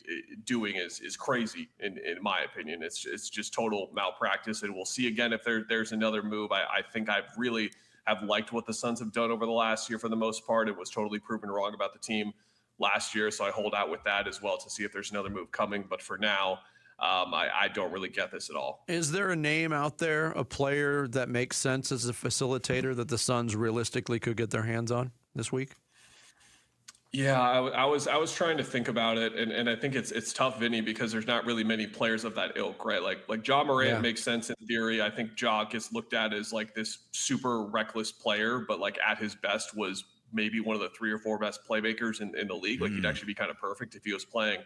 doing, is crazy in my opinion. It's just total malpractice, and we'll see again if there's another move. I think I've really have liked what the Suns have done over the last year for the most part. It was totally proven wrong about the team last year, so I hold out with that as well to see if there's another move coming. But for now, I don't really get this at all. Is there a name out there, a player that makes sense as a facilitator that the Suns realistically could get their hands on this week? Yeah, I was trying to think about it, and I think it's tough, Vinny, because there's not really many players of that ilk, right? Like Ja Morant makes sense in theory. I think Ja gets looked at as like this super reckless player, but like at his best was maybe one of the 3 or 4 best playmakers in the league. Like, he'd actually be kind of perfect if he was playing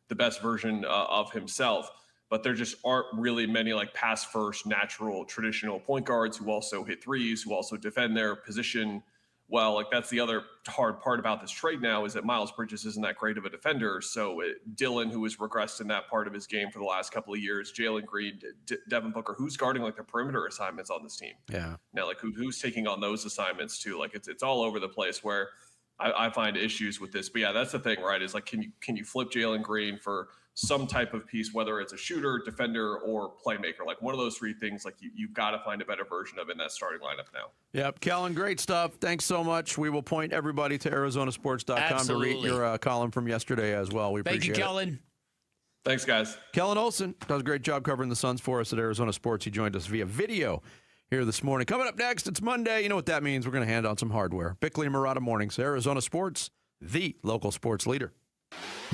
the best version of himself. but there just aren't really many like pass first, natural, traditional point guards who also hit threes, who also defend their position well. Like that's the other hard part about this trade now is that Miles Bridges isn't that great of a defender. So Dylan, who has regressed in that part of his game for the last couple of years, Jalen Green, Devin Booker, who's guarding like the perimeter assignments on this team. Yeah. Now, like who's taking on those assignments too? Like it's all over the place where I find issues with this. But yeah, that's the thing, right? Is like, can you flip Jalen Green for some type of piece, whether it's a shooter, defender, or playmaker? Like one of those three things, like you've got to find a better version of in that starting lineup now. Yep. Kellen, great stuff. Thanks so much. We will point everybody to ArizonaSports.com to read your column from yesterday as well. We appreciate it. Thank you, Kellen. Thanks, guys. Kellen Olson does a great job covering the Suns for us at Arizona Sports. He joined us via video here this morning. Coming up next, it's Monday. You know what that means. We're going to hand out some hardware. Bickley and Murata Mornings, Arizona Sports, the local sports leader.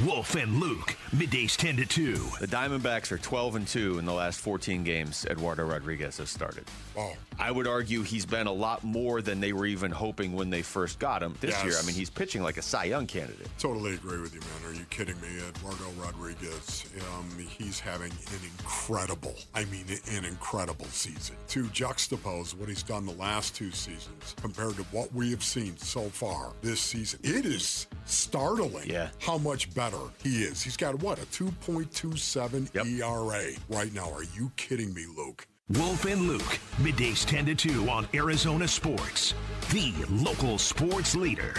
Wolf and Luke, middays 10 to 2. The Diamondbacks are 12-2 in the last 14 games Eduardo Rodriguez has started. Oh. I would argue he's been a lot more than they were even hoping when they first got him this year. I mean, he's pitching like a Cy Young candidate. Totally agree with you, man. Are you kidding me? Eduardo Rodriguez, he's having an incredible season. To juxtapose what he's done the last two seasons compared to what we have seen so far this season, it is startling how much better he is. He's got, what, a 2.27 ERA right now. Are you kidding me, Luke? Wolf and Luke, middays 10 to 2 on Arizona Sports, the local sports leader.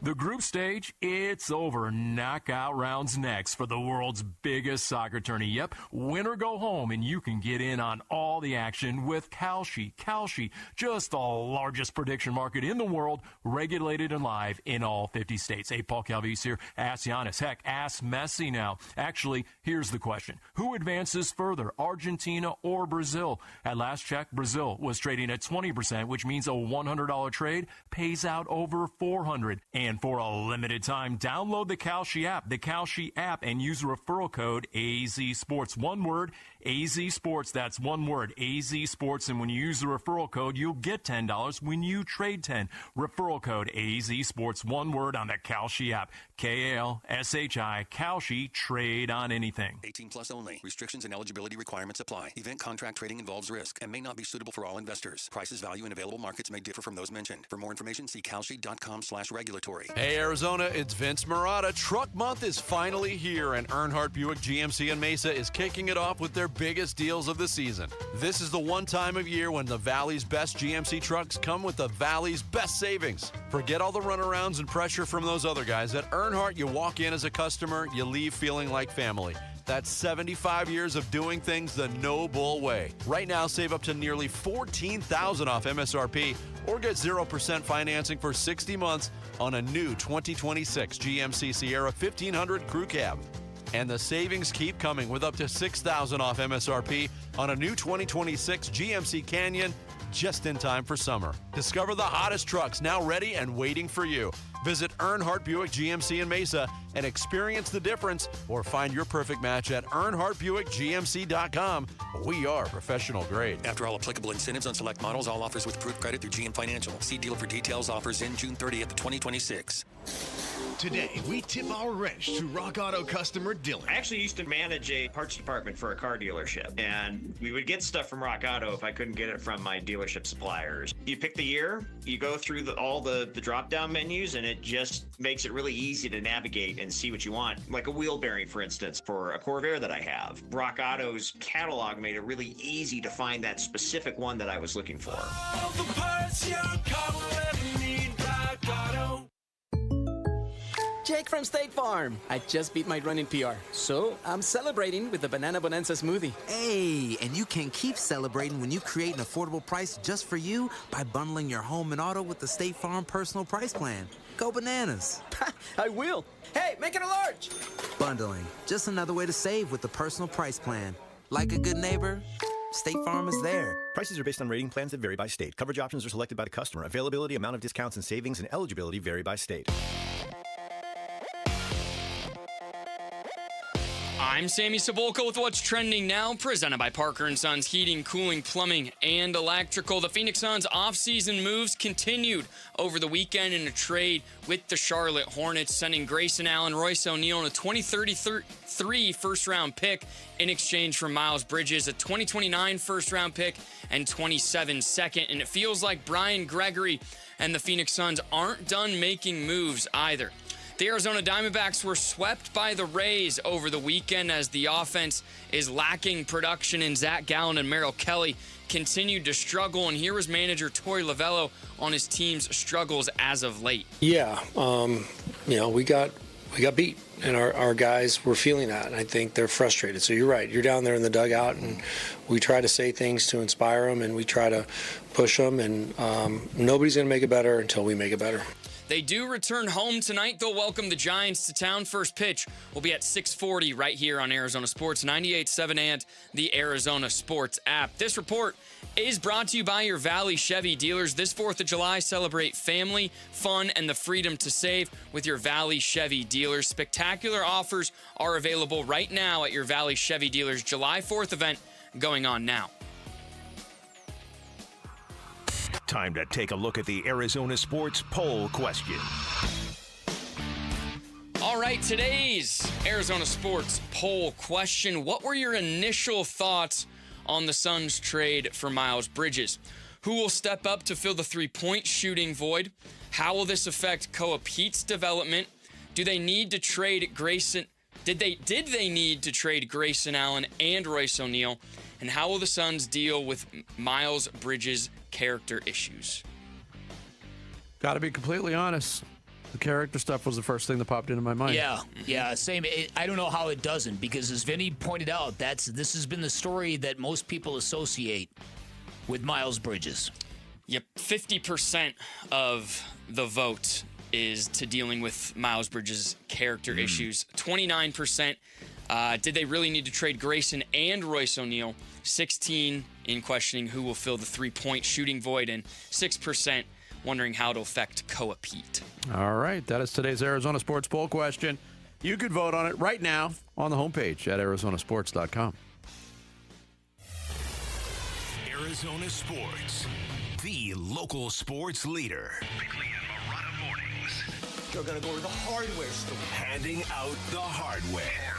The group stage, it's over. Knockout rounds next for the world's biggest soccer tourney. Yep, win or go home, and you can get in on all the action with Kalshi. Kalshi, just the largest prediction market in the world, regulated and live in all 50 states. Hey, Paul Calvise here. Ask Giannis. Heck, ask Messi now. Actually, here's the question. Who advances further, Argentina or Brazil? At last check, Brazil was trading at 20%, which means a $100 trade pays out over $400. And for a limited time, download the Kalshi app, and use referral code AZSports. One word, AZSports. That's one word, AZSports. And when you use the referral code, you'll get $10 when you trade 10. Referral code AZSports. One word on the Kalshi app. Kalshi, Kalshi, trade on anything. 18 plus only. Restrictions and eligibility requirements apply. Event contract trading involves risk and may not be suitable for all investors. Prices, value, and available markets may differ from those mentioned. For more information, see kalshi.com/regulatory. Hey, Arizona, it's Vince Murata. Truck Month is finally here, and Earnhardt Buick GMC in Mesa is kicking it off with their biggest deals of the season. This is the one time of year when the Valley's best GMC trucks come with the Valley's best savings. Forget all the runarounds and pressure from those other guys. At Earnhardt, you walk in as a customer, you leave feeling like family. That's 75 years of doing things the no bull way. Right now, save up to nearly $14,000 off MSRP or get 0% financing for 60 months on a new 2026 GMC Sierra 1500 Crew Cab. And the savings keep coming with up to $6,000 off MSRP on a new 2026 GMC Canyon just in time for summer. Discover the hottest trucks now ready and waiting for you. Visit Earnhardt Buick GMC in Mesa and experience the difference, or find your perfect match at EarnhardtBuickGMC.com. We are professional grade. After all applicable incentives on select models, all offers with approved credit through GM Financial. See dealer for details. Offers in June 30th, 2026. Today, we tip our wrench to Rock Auto customer Dylan. I actually used to manage a parts department for a car dealership, and we would get stuff from Rock Auto if I couldn't get it from my dealership suppliers. You pick the year, you go through all the drop-down menus, and it just makes it really easy to navigate and see what you want. Like a wheel bearing, for instance, for a Corvair that I have. Rock Auto's catalog made it really easy to find that specific one that I was looking for. All the parts your car will ever need, Rock Auto. Jake from State Farm. I just beat my running PR, so I'm celebrating with the Banana Bonanza smoothie. Hey, and you can keep celebrating when you create an affordable price just for you by bundling your home and auto with the State Farm Personal Price Plan. Go bananas. I will. Hey, make it a large. Bundling, just another way to save with the Personal Price Plan. Like a good neighbor, State Farm is there. Prices are based on rating plans that vary by state. Coverage options are selected by the customer. Availability, amount of discounts and savings, and eligibility vary by state. I'm Sammy Cebulka with what's trending now, presented by Parker & Sons Heating, Cooling, Plumbing, and Electrical. The Phoenix Suns offseason moves continued over the weekend in a trade with the Charlotte Hornets, sending Grayson Allen, Royce O'Neal, and a 2033 first-round pick in exchange for Miles Bridges, a 2029 first-round pick, and 27 second. And it feels like Brian Gregory and the Phoenix Suns aren't done making moves either. The Arizona Diamondbacks were swept by the Rays over the weekend as the offense is lacking production, and Zach Gallen and Merrill Kelly continued to struggle. And here was manager Torey Lovello on his team's struggles as of late. Yeah, we got beat, and our guys were feeling that, and I think they're frustrated. So you're right. You're down there in the dugout, and we try to say things to inspire them, and we try to push them, and nobody's going to make it better until we make it better. They do return home tonight. They'll welcome the Giants to town. First pitch will be at 6:40 right here on Arizona Sports 98.7 and the Arizona Sports app. This report is brought to you by your Valley Chevy dealers. This 4th of July, celebrate family, fun, and the freedom to save with your Valley Chevy dealers. Spectacular offers are available right now at your Valley Chevy dealers. July 4th event going on now. Time to take a look at the Arizona Sports poll question. All right, today's Arizona Sports poll question. What were your initial thoughts on the Suns trade for Miles Bridges? Who will step up to fill the three-point shooting void? How will this affect Koa Pete's development? Do they need to trade Grayson? Did they need to trade Grayson Allen and Royce O'Neal? And how will the Suns deal with Miles Bridges' character issues? Got to be completely honest. The character stuff was the first thing that popped into my mind. Yeah, same. I don't know how it doesn't, because as Vinny pointed out, this has been the story that most people associate with Miles Bridges. Yep, 50% of the vote is to dealing with Miles Bridges' character issues. 29%, did they really need to trade Grayson and Royce O'Neal? 16% in questioning who will fill the three-point shooting void, and 6% wondering how it'll affect Koa Pete. All right, that is today's Arizona Sports poll question. You could vote on it right now on the homepage at arizonasports.com. Arizona Sports, the local sports leader. Bickley and Marotta mornings. You're going to go to the hardware store. Handing out the hardware.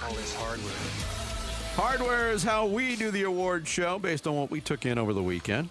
All this hardware. Hardware is how we do the award show based on what we took in over the weekend.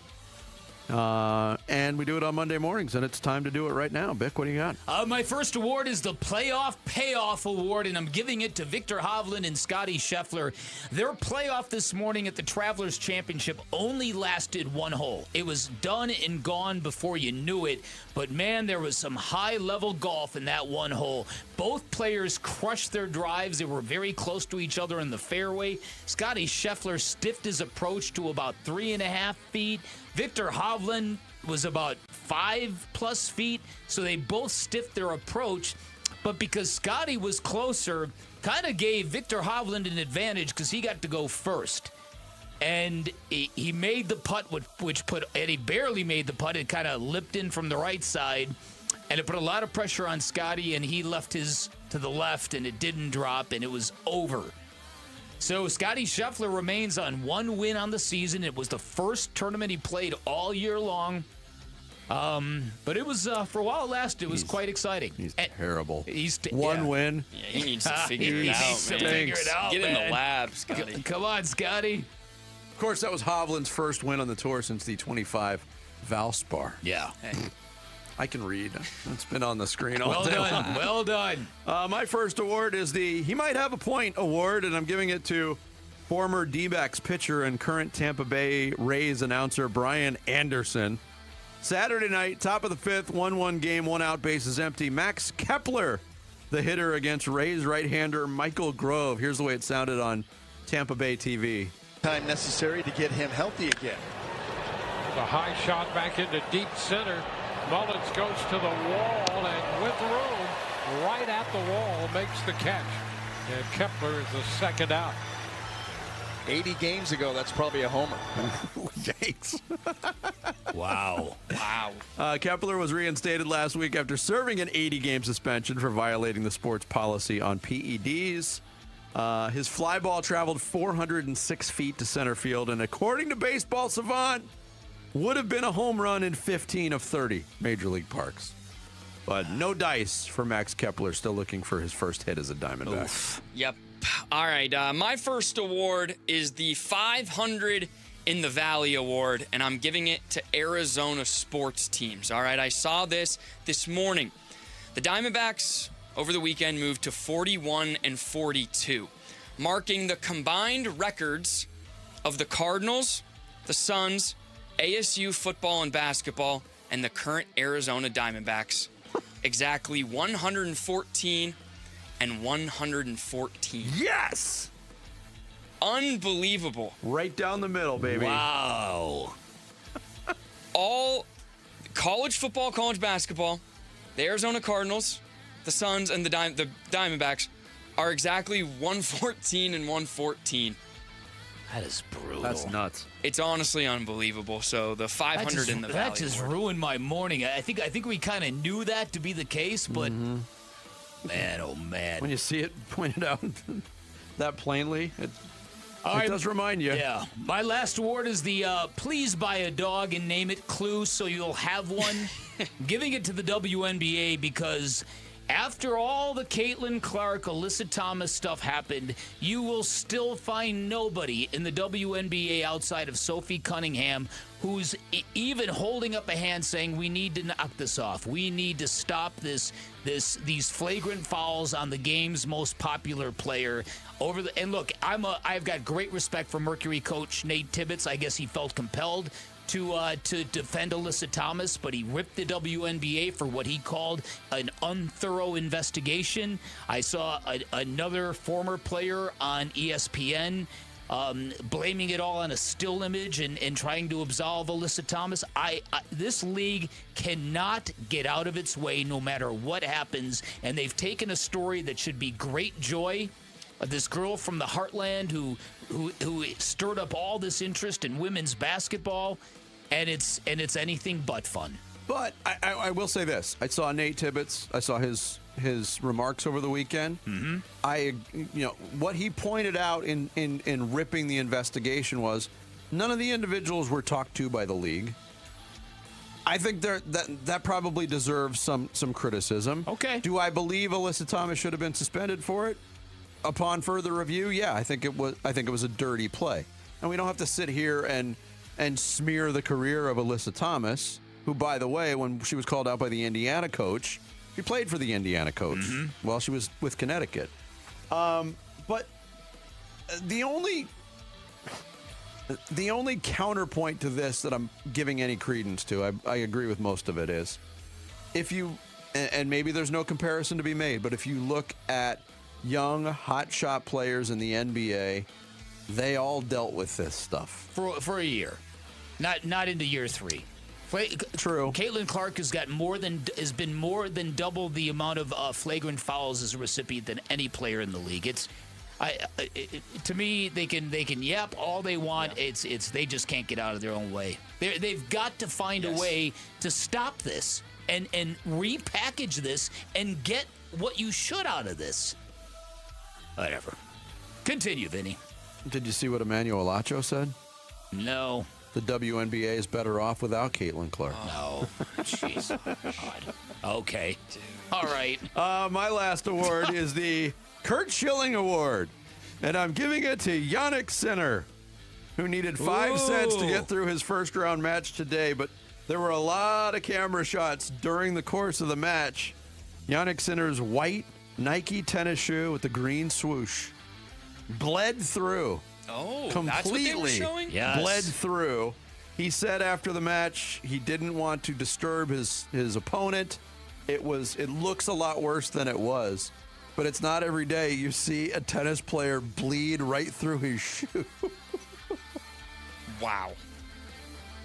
And we do it on Monday mornings, and it's time to do it right now. Bick, what do you got? My first award is the Playoff Payoff Award, and I'm giving it to Victor Hovland and Scotty Scheffler. Their playoff this morning at the Travelers Championship only lasted one hole. It was done and gone before you knew it, but man, there was some high-level golf in that one hole. Both players crushed their drives. They were very close to each other in the fairway. Scotty Scheffler stiffed his approach to about 3.5 feet. Victor Hovland was about 5+ feet, so they both stiffed their approach. But because Scotty was closer, kind of gave Victor Hovland an advantage because he got to go first. And he made the putt, and he barely made the putt. It kind of lipped in from the right side, and it put a lot of pressure on Scotty, and he left his to the left, and it didn't drop, and it was over. So Scotty Scheffler remains on one win on the season. It was the first tournament he played all year long. But it was, for a while it lasted, it was quite exciting. He's terrible. One win. Yeah, he needs to figure it out, man. Get in the lab, Scotty. Come on, Scotty. Of course, that was Hovland's first win on the tour since the 25 Valspar. Yeah. I can read. It's been on the screen all day long. Well done. My first award is the He Might Have a Point award, and I'm giving it to former D-backs pitcher and current Tampa Bay Rays announcer Brian Anderson. Saturday night, top of the fifth, 1-1 game, 1 out, bases empty. Max Kepler, the hitter against Rays right-hander Michael Grove. Here's the way it sounded on Tampa Bay TV. Time necessary to get him healthy again. The high shot back into deep center. Mullins goes to the wall, and with room, right at the wall, makes the catch. And Kepler is the second out. 80 games ago, that's probably a homer. Thanks. Wow. Kepler was reinstated last week after serving an 80-game suspension for violating the sports policy on PEDs. His fly ball traveled 406 feet to center field, and according to Baseball Savant, would have been a home run in 15 of 30 Major League parks. But no dice for Max Kepler, still looking for his first hit as a Diamondback. Oof. Yep. All right. My first award is the 500 in the Valley Award, and I'm giving it to Arizona sports teams. All right. I saw this morning. The Diamondbacks over the weekend moved to 41-42, marking the combined records of the Cardinals, the Suns, ASU football and basketball, and the current Arizona Diamondbacks. Exactly 114 and 114. Yes! Unbelievable. Right down the middle, baby. Wow. All college football, college basketball, the Arizona Cardinals, the Suns, and the Diamondbacks are exactly 114 and 114. That is brutal. That's nuts. It's honestly unbelievable. So the 500 in the Valley That just Award. ruined my morning. I think we kind of knew that to be the case, but man, oh man. When you see it pointed out that plainly, it does remind you. Yeah. My last award is the please buy a dog and name it Clue so you'll have one. Giving it to the WNBA because after all the Caitlin Clark, Alyssa Thomas stuff happened, you will still find nobody in the WNBA outside of Sophie Cunningham who's even holding up a hand saying we need to knock this off. We need to stop these flagrant fouls on the game's most popular player. And look, I've got great respect for Mercury coach Nate Tibbetts. I guess he felt compelled to defend Alyssa Thomas, but he ripped the WNBA for what he called an unthorough investigation. I saw another former player on ESPN blaming it all on a still image and trying to absolve Alyssa Thomas. This league cannot get out of its way no matter what happens, and they've taken a story that should be great joy of this girl from the heartland who stirred up all this interest in women's basketball, and it's anything but fun. But I will say this: I saw Nate Tibbetts. I saw his remarks over the weekend. Mm-hmm. What he pointed out in ripping the investigation was none of the individuals were talked to by the league. I think that probably deserves some criticism. Okay. Do I believe Alyssa Thomas should have been suspended for it? Upon further review, yeah, I think it was a dirty play. And we don't have to sit here and smear the career of Alyssa Thomas, who, by the way, when she was called out by the Indiana coach, she played for the Indiana coach while she was with Connecticut. But the only counterpoint to this that I'm giving any credence to, I agree with most of it, is if you, and maybe there's no comparison to be made, but if you look at young hotshot players in the NBA, they all dealt with this stuff for a year, not into year 3. True. Caitlin Clark has been more than double the amount of flagrant fouls as a recipient than any player in the league. To me, they can yap all they want. Yeah. They just can't get out of their own way. They've got to find a way to stop this and repackage this and get what you should out of this. Whatever. Continue, Vinny. Did you see what Emmanuel Acho said? No. The WNBA is better off without Caitlin Clark. No. Jeez. God. Okay. Dude. All right. My last award is the Kurt Schilling Award. And I'm giving it to Yannick Sinner, who needed 5 sets to get through his first-round match today. But there were a lot of camera shots during the course of the match. Yannick Sinner's white Nike tennis shoe with the green swoosh bled through. Oh, completely that's what they were showing? Yes. Bled through. He said after the match he didn't want to disturb his opponent. It looks a lot worse than it was, but it's not every day you see a tennis player bleed right through his shoe. Wow.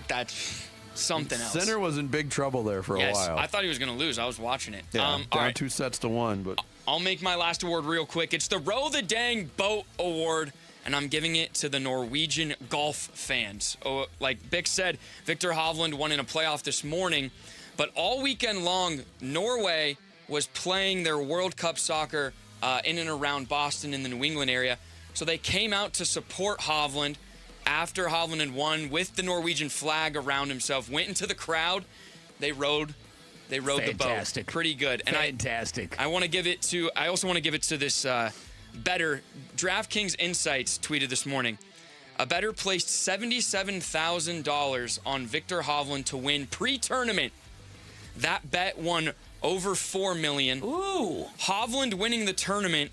That's something else. Sinner was in big trouble there for a while. I thought he was going to lose. I was watching it. Yeah, all down right. 2-1, but I'll make my last award real quick. It's the Row the Dang Boat Award, and I'm giving it to the Norwegian golf fans. Oh, like Bick said, Victor Hovland won in a playoff this morning, but all weekend long, Norway was playing their World Cup soccer in and around Boston in the New England area. So they came out to support Hovland after Hovland had won with the Norwegian flag around himself, went into the crowd. They rode the boat. Pretty good. And Fantastic. I want to give it to, I also want to give it to this bettor. DraftKings Insights tweeted this morning. A bettor placed $77,000 on Victor Hovland to win pre-tournament. That bet won over $4 million. Ooh. Hovland winning the tournament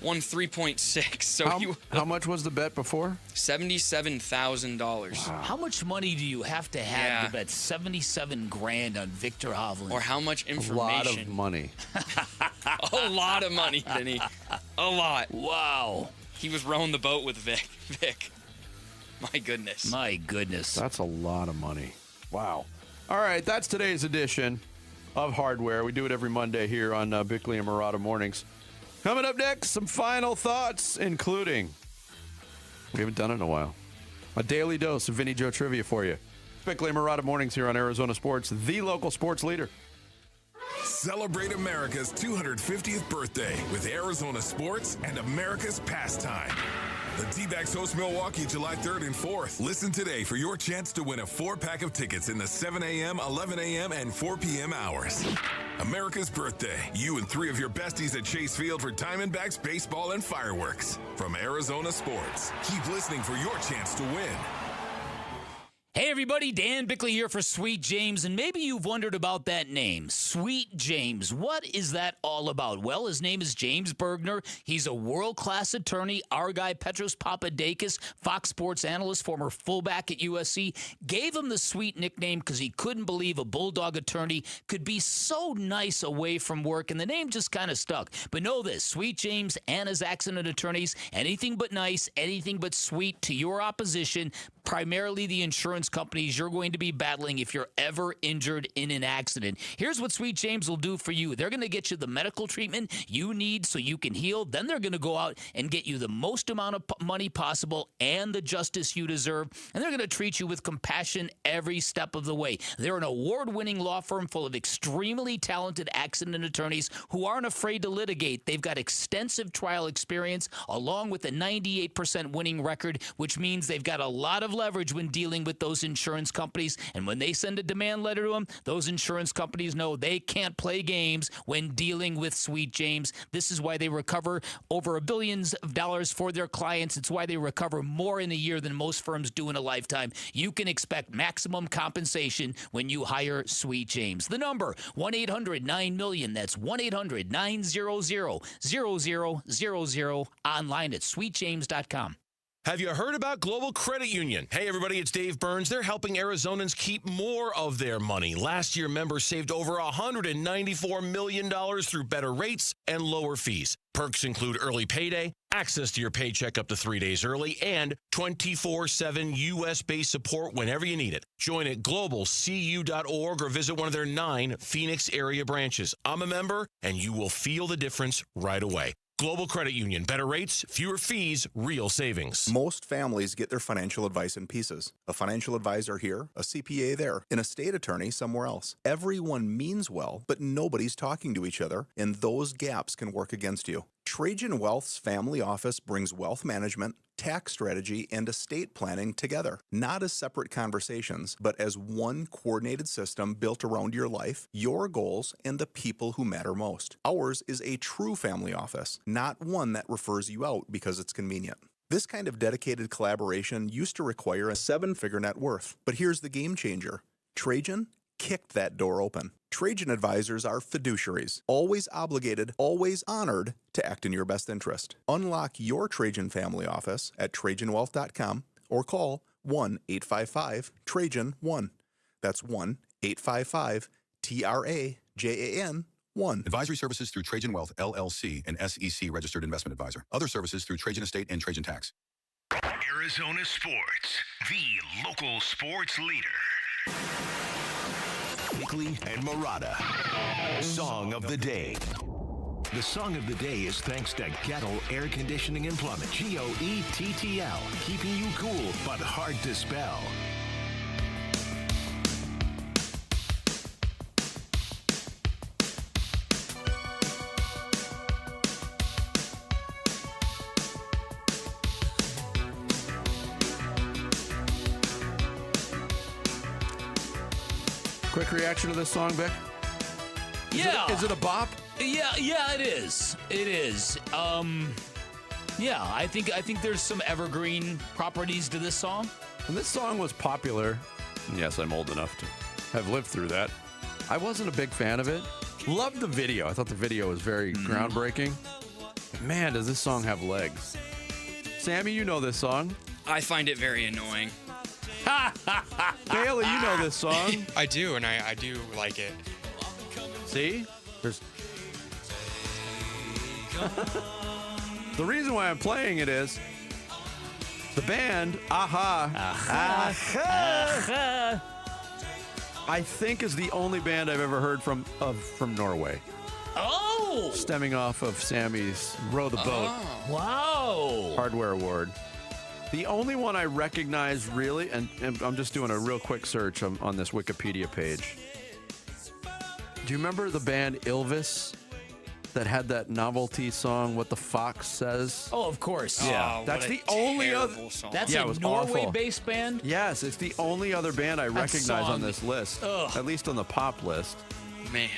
won 3.6. So how much was the bet before? $77,000. How much money do you have to have to bet $77,000 on Victor Hovland? Or how much information? A lot of money. A lot of money, Vinny. A lot. Wow. He was rowing the boat with Vic. My goodness. My goodness. That's a lot of money. Wow. All right, that's today's edition of Hardware. We do it every Monday here on Bickley and Murata Mornings. Coming up next, some final thoughts, including, we haven't done it in a while, a daily dose of Vinny Joe trivia for you. Bickley and Murata Mornings here on Arizona Sports, the local sports leader. Celebrate America's 250th birthday with Arizona Sports and America's Pastime. The D-backs host Milwaukee July 3rd and 4th. Listen today for your chance to win a 4-pack of tickets in the 7 a.m., 11 a.m., and 4 p.m. hours. America's birthday. You and 3 of your besties at Chase Field for Diamondbacks baseball and fireworks. From Arizona Sports. Keep listening for your chance to win. Hey everybody, Dan Bickley here for Sweet James, and maybe you've wondered about that name, Sweet James. What is that all about? Well, his name is James Bergner. He's a world-class attorney. Our guy, Petros Papadakis, Fox Sports analyst, former fullback at USC, gave him the Sweet nickname because he couldn't believe a Bulldog attorney could be so nice away from work, and the name just kind of stuck. But know this, Sweet James and his accident attorneys, anything but nice, anything but sweet to your opposition, primarily the insurance companies you're going to be battling if you're ever injured in an accident. Here's what Sweet James will do for you. They're going to get you the medical treatment you need so you can heal. Then they're going to go out and get you the most amount of money possible and the justice you deserve. And they're going to treat you with compassion every step of the way. They're an award-winning law firm full of extremely talented accident attorneys who aren't afraid to litigate. They've got extensive trial experience along with a 98% winning record, which means they've got a lot of leverage when dealing with those insurance companies. And when they send a demand letter to them, those insurance companies know they can't play games when dealing with Sweet James. This is why they recover over $1 billion for their clients. It's why they recover more in a year than most firms do in a lifetime. You can expect maximum compensation when you hire Sweet James. The number, 1-800-9-MILLION. That's 1-800-900-0000. Online at sweetjames.com. Have you heard about Global Credit Union? Hey, everybody, it's Dave Burns. They're helping Arizonans keep more of their money. Last year, members saved over $194 million through better rates and lower fees. Perks include early payday, access to your paycheck up to 3 days early, and 24/7 U.S.-based support whenever you need it. Join at globalcu.org or visit one of their 9 Phoenix area branches. I'm a member, and you will feel the difference right away. Global Credit Union. Better rates, fewer fees, real savings. Most families get their financial advice in pieces. A financial advisor here, a CPA there, an estate attorney somewhere else. Everyone means well, but nobody's talking to each other, and those gaps can work against you. Trajan Wealth's family office brings wealth management, tax strategy, and estate planning together, not as separate conversations, but as one coordinated system built around your life, your goals, and the people who matter most. Ours is a true family office, not one that refers you out because it's convenient. This kind of dedicated collaboration used to require a 7-figure net worth, but here's the game changer. Trajan kicked that door open. Trajan advisors are fiduciaries, always obligated, always honored to act in your best interest. Unlock your Trajan family office at TrajanWealth.com or call 1-855-TRAJAN-1. That's 1-855-TRAJAN-1. Advisory services through Trajan Wealth, LLC, an SEC registered investment advisor. Other services through Trajan Estate and Trajan Tax. Arizona Sports, the local sports leader. Bickley and Murata. Song of the Day. The song of the day is thanks to Gettle Air Conditioning and Plumbing. GOETTL. Keeping you cool, but hard to spell. Quick reaction to this song, Vic? Is it a bop? Yeah, it is. It is. Yeah, I think there's some evergreen properties to this song. And this song was popular. Yes, I'm old enough to have lived through that. I wasn't a big fan of it. Loved the video. I thought the video was very groundbreaking. Man, does this song have legs. Sammy, you know this song. I find it very annoying. Bailey, you know this song. I do, and I do like it. See? The reason why I'm playing it is the band, Aha. I think is the only band I've ever heard from Norway. Oh! Stemming off of Sammy's Row the Boat. Wow. Hardware Award. The only one I recognize really, and I'm just doing a real quick search on this Wikipedia page. Do you remember the band Ylvis that had that novelty song, What the Fox Says? Oh, of course. Yeah. That's the only other song. That's it a was Norway-based band? Yes, it's the only other band I recognize on this list. Ugh. At least on the pop list. Man.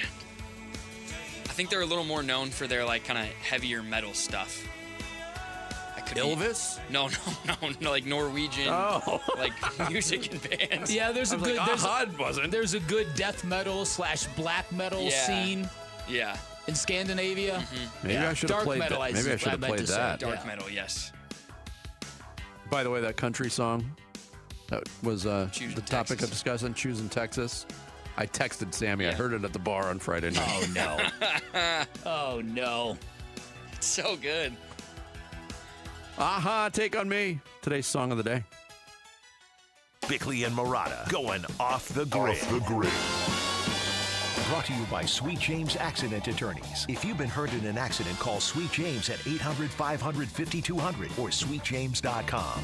I think they're a little more known for their like kind of heavier metal stuff. Ylvis? No, like Norwegian, like music and bands. Yeah, there's a good. wasn't. There's a good death metal / black metal scene. Yeah. In Scandinavia. Mm-hmm. Maybe I should have played that. Maybe I should have played that. Dark metal, yes. By the way, that country song that was the Choosing topic Texas. of discussion, Choosing Texas. I texted Sammy. I heard it at the bar on Friday night. Oh, no. Oh, no. It's so good. Aha, Take on Me. Today's song of the day. Bickley and Murata going off the grid. Brought to you by Sweet James Accident Attorneys. If you've been hurt in an accident, call Sweet James at 800-500-5200 or sweetjames.com.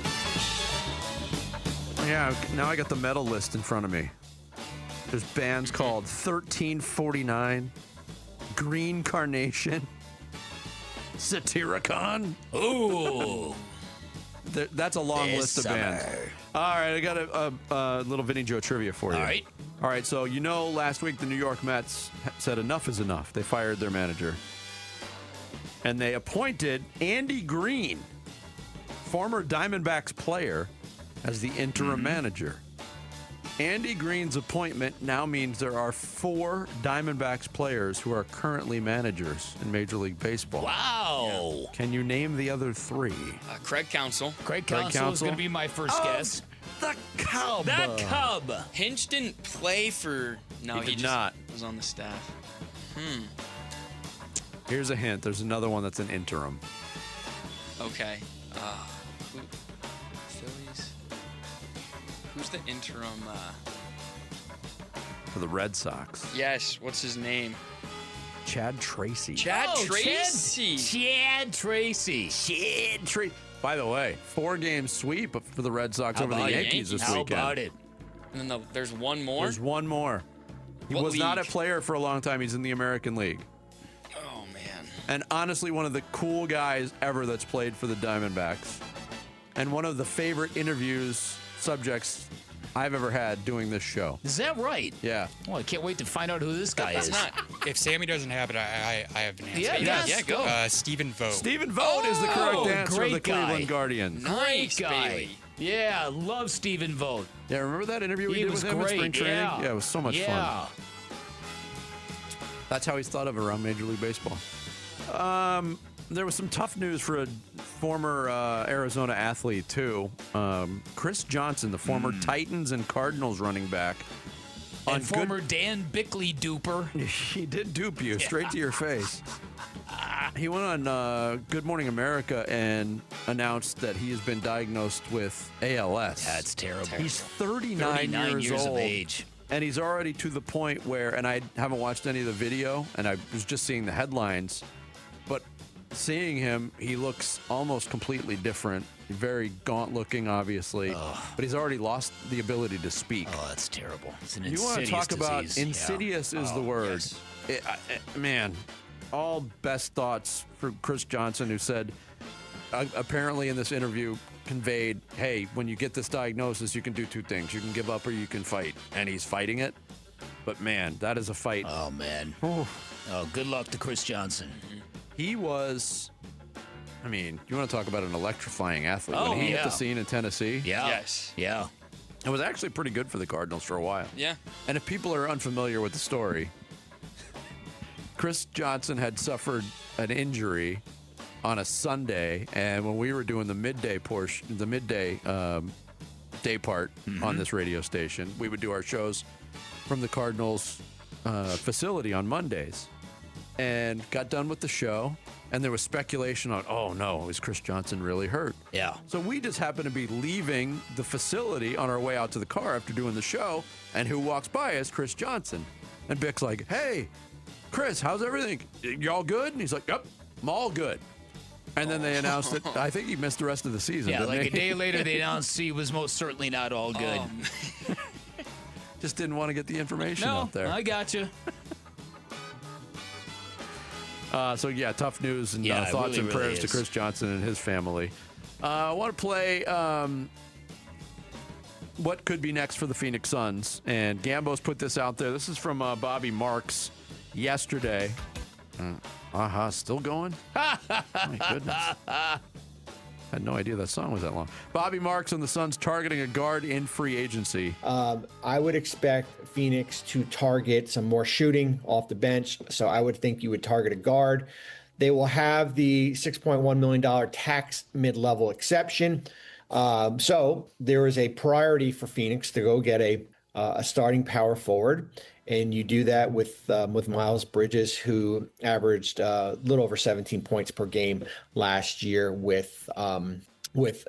Yeah, now I got the metal list in front of me. There's bands called 1349, Green Carnation, Satyricon. Ooh. That's a long list of bands. All right, I got a little Vinny Joe trivia for you. All right, so you know last week the New York Mets said enough is enough. They fired their manager. And they appointed Andy Green, former Diamondbacks player, as the interim manager. Andy Green's appointment now means there are 4 Diamondbacks players who are currently managers in Major League Baseball. Wow. Yeah. Can you name the other 3? Craig Counsell. Craig Counsell is going to be my first guess. The Cub. The Cub. Hinch didn't play for... No, He did just not. was on the staff. Here's a hint. There's another one that's an interim. Okay. Phillies. Who's the interim? For the Red Sox. Yes. What's his name? Chad Tracy. Chad Tracy. Chad Tracy. Chad Tracy. By the way, 4-game sweep for the Red Sox over the Yankees this weekend. How about it? And then there's one more? There's one more. He What was not a league? player for a long time. He's in the American League. Oh, man. And honestly, one of the cool guys ever that's played for the Diamondbacks. And one of the favorite subjects I've ever had doing this show. Is that right? Yeah. Well, I can't wait to find out who this guy is. If Sammy doesn't have it, I have an answer. Yeah, go. Stephen Vogt. Stephen Vogt is the correct answer of the great guy. Cleveland Guardians. Nice, Great guy. Bailey. Yeah, love Stephen Vogt. Yeah, remember that interview we He did was with him at spring great, training? yeah. It was so much Yeah. fun. That's how he's thought of around Major League Baseball. There was some tough news for a former Arizona athlete, too. Chris Johnson, the former Titans and Cardinals running back. And former Dan Bickley duper. He did dupe you straight to your face. He went on Good Morning America and announced that he has been diagnosed with ALS. That's terrible. He's 39 years of old. age. And he's already to the point where, and I haven't watched any of the video, and I was just seeing the headlines, but seeing him, he looks almost completely different. Very gaunt looking, obviously. But he's already lost the ability to speak. Oh, that's terrible. It's an You want to talk about disease. insidious is the word. Yes. Man, all best thoughts for Chris Johnson, who said, apparently in this interview, conveyed, hey, when you get this diagnosis, you can do 2 things. You can give up or you can fight. And he's fighting it. But, man, that is a fight. Oh, man. Good luck to Chris Johnson. He was, I mean, you want to talk about an electrifying athlete. Oh, when he hit yeah. the scene in Tennessee. Yeah. Yes. Yeah. It was actually pretty good for the Cardinals for a while. Yeah. And if people are unfamiliar with the story, Chris Johnson had suffered an injury on a Sunday, and when we were doing the midday portion, the midday day part on this radio station, we would do our shows from the Cardinals facility on Mondays, and got done with the show, and there was speculation on, oh no, is Chris Johnson really hurt? Yeah. So we just happened to be leaving the facility on our way out to the car after doing the show, and who walks by is Chris Johnson. And Bick's like, hey, Chris, how's everything? You all good? And he's like, yep, I'm all good. And then they announced that I think he missed the rest of the season. Yeah, didn't like he? a day later, they announced he was most certainly not all good. Just didn't want to get the information No, out there. I got you. So, yeah, tough news and Yeah, it thoughts really, and prayers really to is. Chris Johnson and his family. I want to play what could be next for the Phoenix Suns. And Gambo's put this out there. This is from Bobby Marks yesterday. Still going? My goodness. Had no idea that song was that long. Bobby Marks and the Suns targeting a guard in free agency. I would expect Phoenix to target some more shooting off the bench. So I would think you would target a guard. They will have the $6.1 million tax mid-level exception. So there is a priority for Phoenix to go get a starting power forward. And you do that with Miles Bridges, who averaged a little over 17 points per game last year with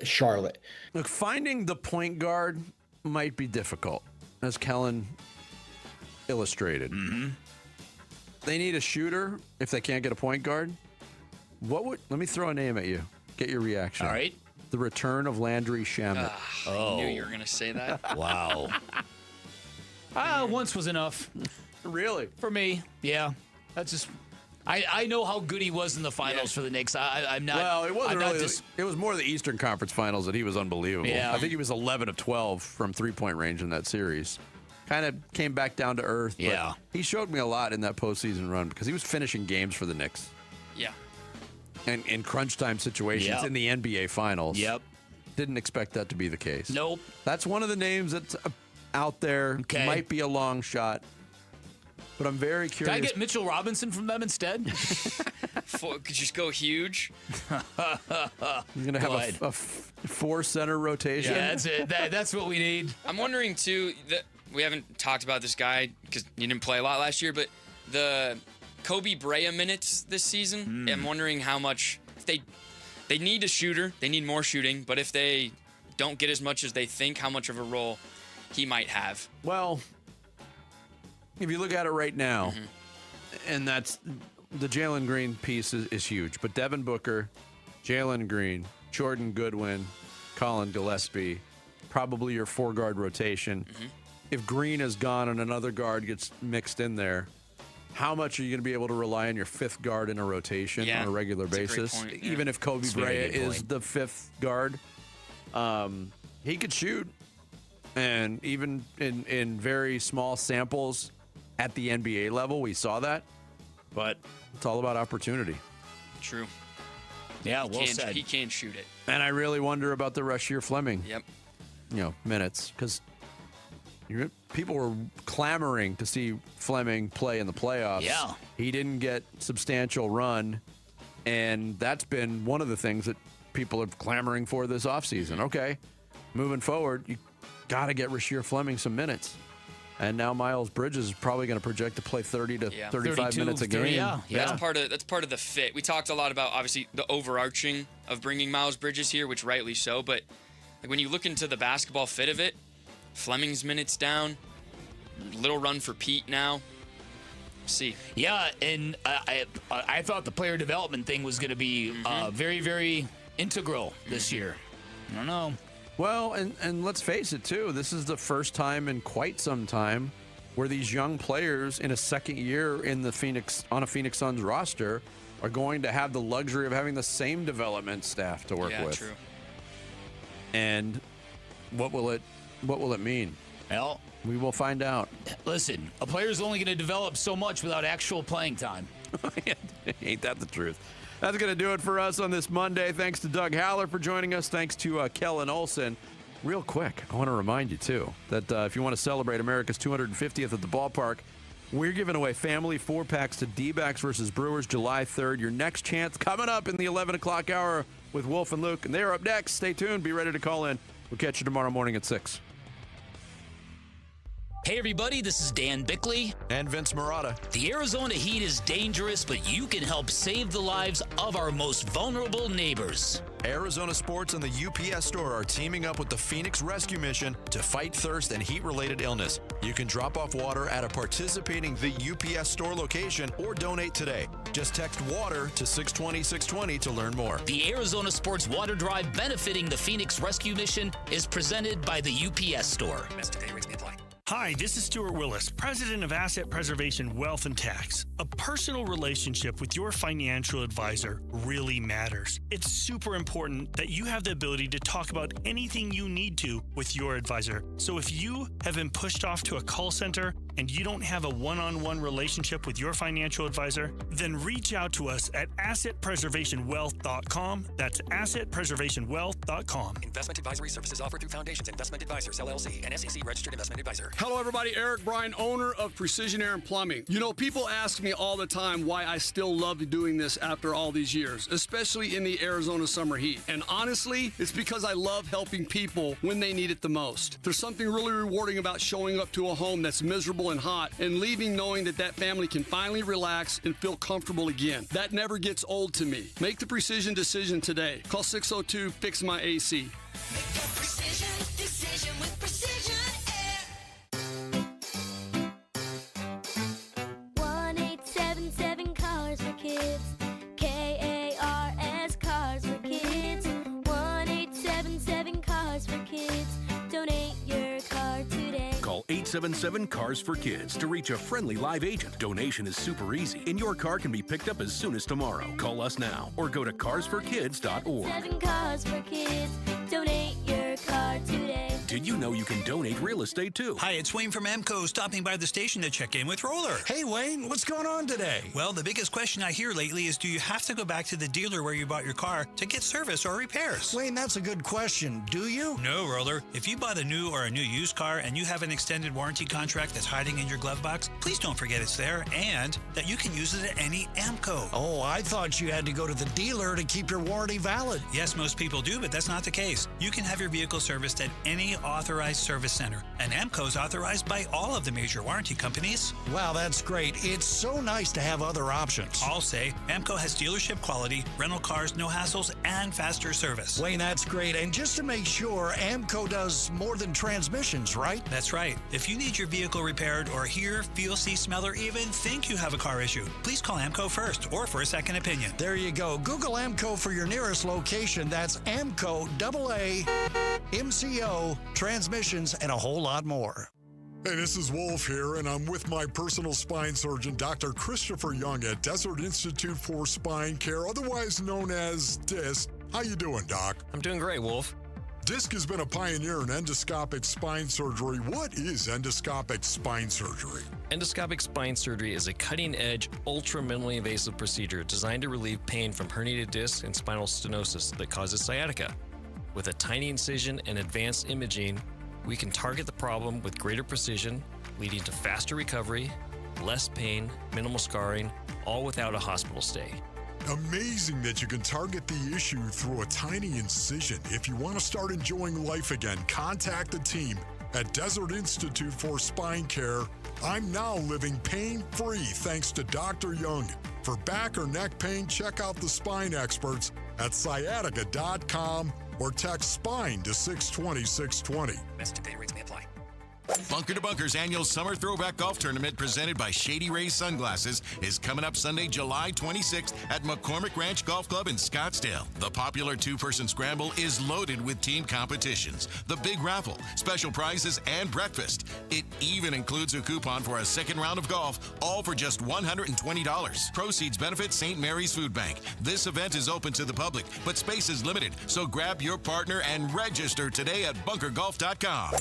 Charlotte. Look, finding the point guard might be difficult, as Kellen illustrated. Mm-hmm. They need a shooter if they can't get a point guard. Let me throw a name at you. Get your reaction. All right. The return of Landry Shamet. I knew you were going to say that. Wow. Once was enough. Really? For me, yeah. That's just. I know how good he was in the finals for the Knicks. I'm not. Well, it wasn't I'm really. not It was more the Eastern Conference Finals that he was unbelievable. Yeah. I think he was 11 of 12 from three-point range in that series. Kind of came back down to earth. But Yeah. he showed me a lot in that postseason run because he was finishing games for the Knicks. Yeah. And in crunch time situations Yep. in the NBA Finals. Yep. Didn't expect that to be the case. Nope. That's one of the names that's out there. Okay. Might be a long shot. But I'm very Can curious. I get Mitchell Robinson from them instead? Could you just go huge? You're going to have a four-center rotation? Yeah, that's it. That's what we need. I'm wondering, too, that we haven't talked about this guy because he didn't play a lot last year, but the Kobe Brea minutes this season, I'm wondering how much if they need a shooter, they need more shooting, but if they don't get as much as they think, how much of a role he might have. Well, if you look at it right now, Mm-hmm. and that's the Jalen Green piece is huge, but Devin Booker, Jalen Green, Jordan Goodwin, Colin Gillespie, probably your four-guard rotation. Mm-hmm. If Green is gone and another guard gets mixed in there, how much are you going to be able to rely on your fifth guard in a rotation on a regular that's a great basis? point, yeah. Even if Kobe That's a very Brea good is point. the fifth guard, he could shoot. And even in very small samples at the NBA level, we saw that. But it's all about opportunity. True. Yeah, well said. He can shoot it. And I really wonder about the Rasheer Fleming, Yep. minutes. Because people were clamoring to see Fleming play in the playoffs. Yeah. He didn't get substantial run. And that's been one of the things that people are clamoring for this offseason. Okay, moving forward, you got to get Rasheer Fleming some minutes. And now Miles Bridges is probably going to project to play 30 to 35 minutes a game. That's part of the fit. We talked a lot about obviously the overarching of bringing Miles Bridges here, which rightly so. But like when you look into the basketball fit of it, Fleming's minutes down, little run for Pete now. See. Yeah, and I thought the player development thing was going to be very, very integral this year. I don't know. Well, and let's face it, too. This is the first time in quite some time where these young players in a second year on a Phoenix Suns roster are going to have the luxury of having the same development staff to work with. True. And what will it mean? Well, we will find out. Listen, a player's only going to develop so much without actual playing time. Ain't that the truth? That's going to do it for us on this Monday. Thanks to Doug Haller for joining us. Thanks to Kellen Olson. Real quick, I want to remind you, too, that if you want to celebrate America's 250th at the ballpark, we're giving away family 4-packs to D-backs versus Brewers July 3rd. Your next chance coming up in the 11 o'clock hour with Wolf and Luke. And they're up next. Stay tuned. Be ready to call in. We'll catch you tomorrow morning at 6. Hey everybody, this is Dan Bickley. And Vince Marotta. The Arizona heat is dangerous, but you can help save the lives of our most vulnerable neighbors. Arizona Sports and the UPS Store are teaming up with the Phoenix Rescue Mission to fight thirst and heat-related illness. You can drop off water at a participating The UPS Store location or donate today. Just text WATER to 620-620 to learn more. The Arizona Sports Water Drive benefiting the Phoenix Rescue Mission is presented by the UPS Store. Hi, this is Stuart Willis, President of Asset Preservation Wealth and Tax. A personal relationship with your financial advisor really matters. It's super important that you have the ability to talk about anything you need to with your advisor. So if you have been pushed off to a call center and you don't have a one-on-one relationship with your financial advisor, then reach out to us at assetpreservationwealth.com. That's assetpreservationwealth.com. Investment advisory services offered through Foundations Investment Advisors, LLC, an SEC registered investment advisor. Hello, everybody. Eric Bryan, owner of Precision Air and Plumbing. You know, people ask me all the time why I still love doing this after all these years, especially in the Arizona summer heat. And honestly, it's because I love helping people when they need it the most. There's something really rewarding about showing up to a home that's miserable and hot and leaving knowing that that family can finally relax and feel comfortable again. That never gets old to me. Make the precision decision today. Call 602-FIX-MY-AC. Make the precision decision with Precision Air. 1877 Cars for Kids. KARS Cars for Kids. 1877 Cars for Kids. Donate your car today. Call 877 Cars for Kids to reach a friendly live agent. Donation is super easy, and your car can be picked up as soon as tomorrow. Call us now or go to carsforkids.org. 7 Cars for Kids. Donate your car today. Did you know you can donate real estate too? Hi, it's Wayne from AMCO, stopping by the station to check in with Roller. Hey, Wayne, what's going on today? Well, the biggest question I hear lately is, do you have to go back to the dealer where you bought your car to get service or repairs? Wayne, that's a good question. Do you? No, Roller. If you bought a new or a new used car and you have an extended warranty contract that's hiding in your glove box, please don't forget it's there and that you can use it at any AMCO. Oh, I thought you had to go to the dealer to keep your warranty valid. Yes, most people do, but that's not the case. You can have your vehicle serviced at any authorized service center, and AMCO's authorized by all of the major warranty companies. Wow, that's great. It's so nice to have other options. I'll say AMCO has dealership quality, rental cars, no hassles, and faster service. Wayne, that's great. And just to make sure, AMCO does more than transmissions, right? That's right. If you need your vehicle repaired or hear, feel, see, smell, or even think you have a car issue, please call AMCO first or for a second opinion. There you go. Google AMCO for your nearest location. That's AMCO, AA, MCO, transmissions, and a whole lot more. Hey, this is Wolf here, and I'm with my personal spine surgeon, Dr. Christopher Young at Desert Institute for Spine Care, otherwise known as DISC. How you doing, Doc? I'm doing great, Wolf. DISC has been a pioneer in endoscopic spine surgery. What is endoscopic spine surgery? Endoscopic spine surgery is a cutting-edge, ultra-minimally invasive procedure designed to relieve pain from herniated discs and spinal stenosis that causes sciatica. With a tiny incision and advanced imaging, we can target the problem with greater precision, leading to faster recovery, less pain, minimal scarring, all without a hospital stay. Amazing that you can target the issue through a tiny incision. If you want to start enjoying life again, contact the team at Desert Institute for Spine Care. I'm now living pain-free thanks to Dr. Young. For back or neck pain, check out the spine experts at sciatica.com or text SPINE to 620-620. Message and data rates may apply. Bunker to Bunker's annual Summer Throwback Golf Tournament presented by Shady Rays Sunglasses is coming up Sunday, July 26th at McCormick Ranch Golf Club in Scottsdale. The popular two-person scramble is loaded with team competitions, the big raffle, special prizes, and breakfast. It even includes a coupon for a second round of golf, all for just $120. Proceeds benefit St. Mary's Food Bank. This event is open to the public, but space is limited, so grab your partner and register today at bunkergolf.com.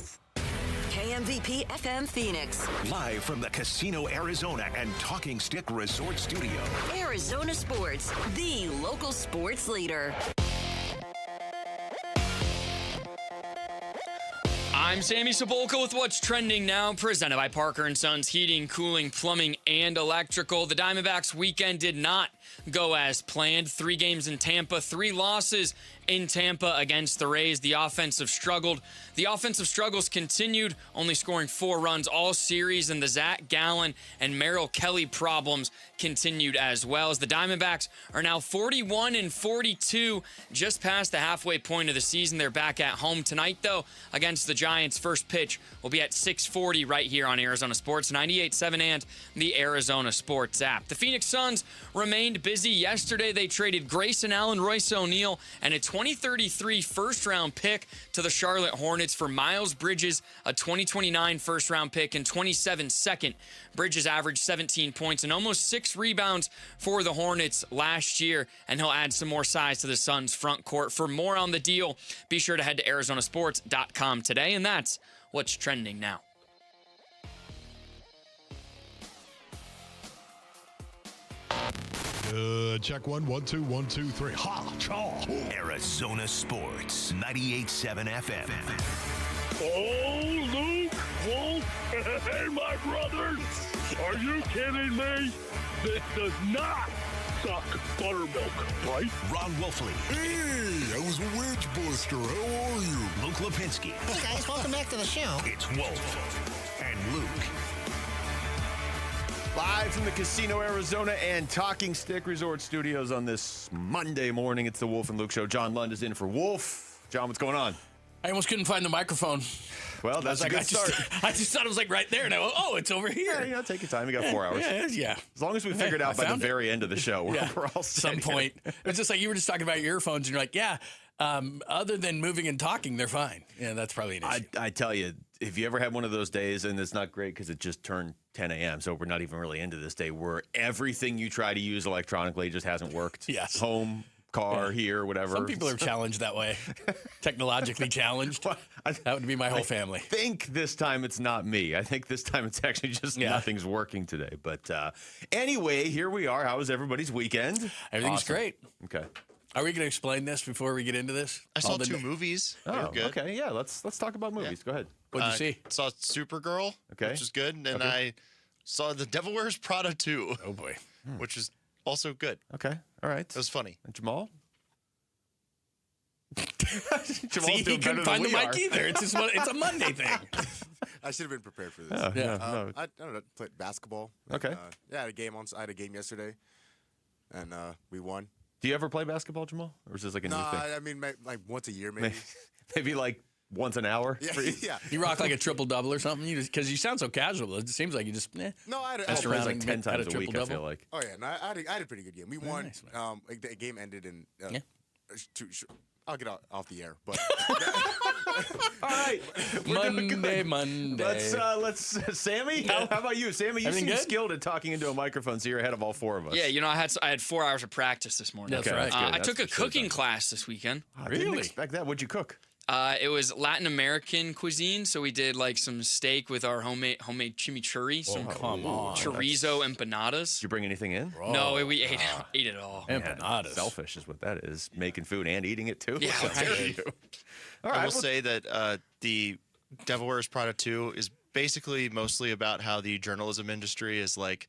KMVP FM Phoenix. Live from the Casino Arizona and Talking Stick Resort Studio. Arizona Sports, the local sports leader. I'm Sammy Cebulka with what's trending now, presented by Parker & Sons Heating, Cooling, Plumbing, and Electrical. The Diamondbacks weekend did not go as planned. 3 games in Tampa, 3 losses in Tampa against the Rays. The offensive struggles continued, only scoring 4 runs all series, and the Zach Gallen and Merrill Kelly problems continued as well, as the Diamondbacks are now 41-42, just past the halfway point of the season. They're back at home tonight, though, against the Giants. First pitch will be at 6:40 right here on Arizona Sports 98.7 and the Arizona Sports app. The Phoenix Suns remained busy yesterday. They traded Grayson Allen, Royce O'Neal, and a 2033 first-round pick to the Charlotte Hornets for Miles Bridges, a 2029 first-round pick, and 27 second. Bridges averaged 17 points and almost 6 rebounds for the Hornets last year, and he'll add some more size to the Suns' front court. For more on the deal, be sure to head to arizonasports.com today, and that's what's trending now. Check 1, 1, 2, 1, 2, 3. Ha! Chaw! Arizona Sports, 98.7 FM. Oh, Luke, Wolf, hey, my brothers. Are you kidding me? This does not suck buttermilk, right? Ron Wolfley. Hey, I was a Wedge Buster. How are you? Luke Lipinski. Hey, guys, welcome back to the show. It's Wolf and Luke. Live from the Casino Arizona and Talking Stick Resort Studios on this Monday morning. It's the Wolf and Luke Show. John Lund is in for Wolf. John, what's going on? I almost couldn't find the microphone. Well, that's a good start. I just thought it was like right there, and I went, oh, it's over here. Yeah, take your time. You got 4 hours. Yeah. As long as we figure it out by the very end of the show, we're all set. Some point. It's just like you were just talking about your earphones, and you're like, other than moving and talking, they're fine. Yeah, that's probably an issue. I tell you, if you ever had one of those days, and it's not great because it just turned 10 a.m., so we're not even really into this day, where everything you try to use electronically just hasn't worked. Yes. Home, car, here, whatever. Some people are challenged that way, technologically challenged. That would be my whole family. I think this time it's not me. I think this time it's actually just nothing's working today. But anyway, here we are. How was everybody's weekend? Everything's great. Okay. Are we going to explain this before we get into this? I saw 2 movies. They were good. Okay. Yeah, let's talk about movies. Go ahead. What did you see? Saw Supergirl, okay, which is good. And I saw The Devil Wears Prada 2. Oh, boy. Which is also good. Okay. All right. It was funny. And Jamal? See, he couldn't find the mic either. It's a Monday thing. I should have been prepared for this. Oh, yeah. I don't know. Played basketball. Okay. I had a game yesterday, and we won. Do you ever play basketball, Jamal, or is this like a new thing? I mean, like once a year, maybe. Maybe like once an hour. Yeah, for you? yeah. You rock like a triple-double or something? Because you sound so casual. It seems like you just, No, I messed around like 10 times a week, I feel like. Oh, yeah. No, I had a pretty good game. We won. Nice, the game ended in... I'll get off the air, but... All right. Monday. Let's Sammy, how about you? Sammy, you seem good? skilled at talking into a microphone, so you're ahead of all 4 of us. Yeah, I had 4 hours of practice this morning. That's right. I took a cooking class this weekend. I didn't expect that. What'd you cook? It was Latin American cuisine, so we did like some steak with our homemade chimichurri, some chorizo empanadas. Did you bring anything in? No, we ate it all. Empanadas. Selfish is what that is. Making food and eating it too. Yeah, All right. I will say that the Devil Wears Prada 2 is basically mostly about how the journalism industry is like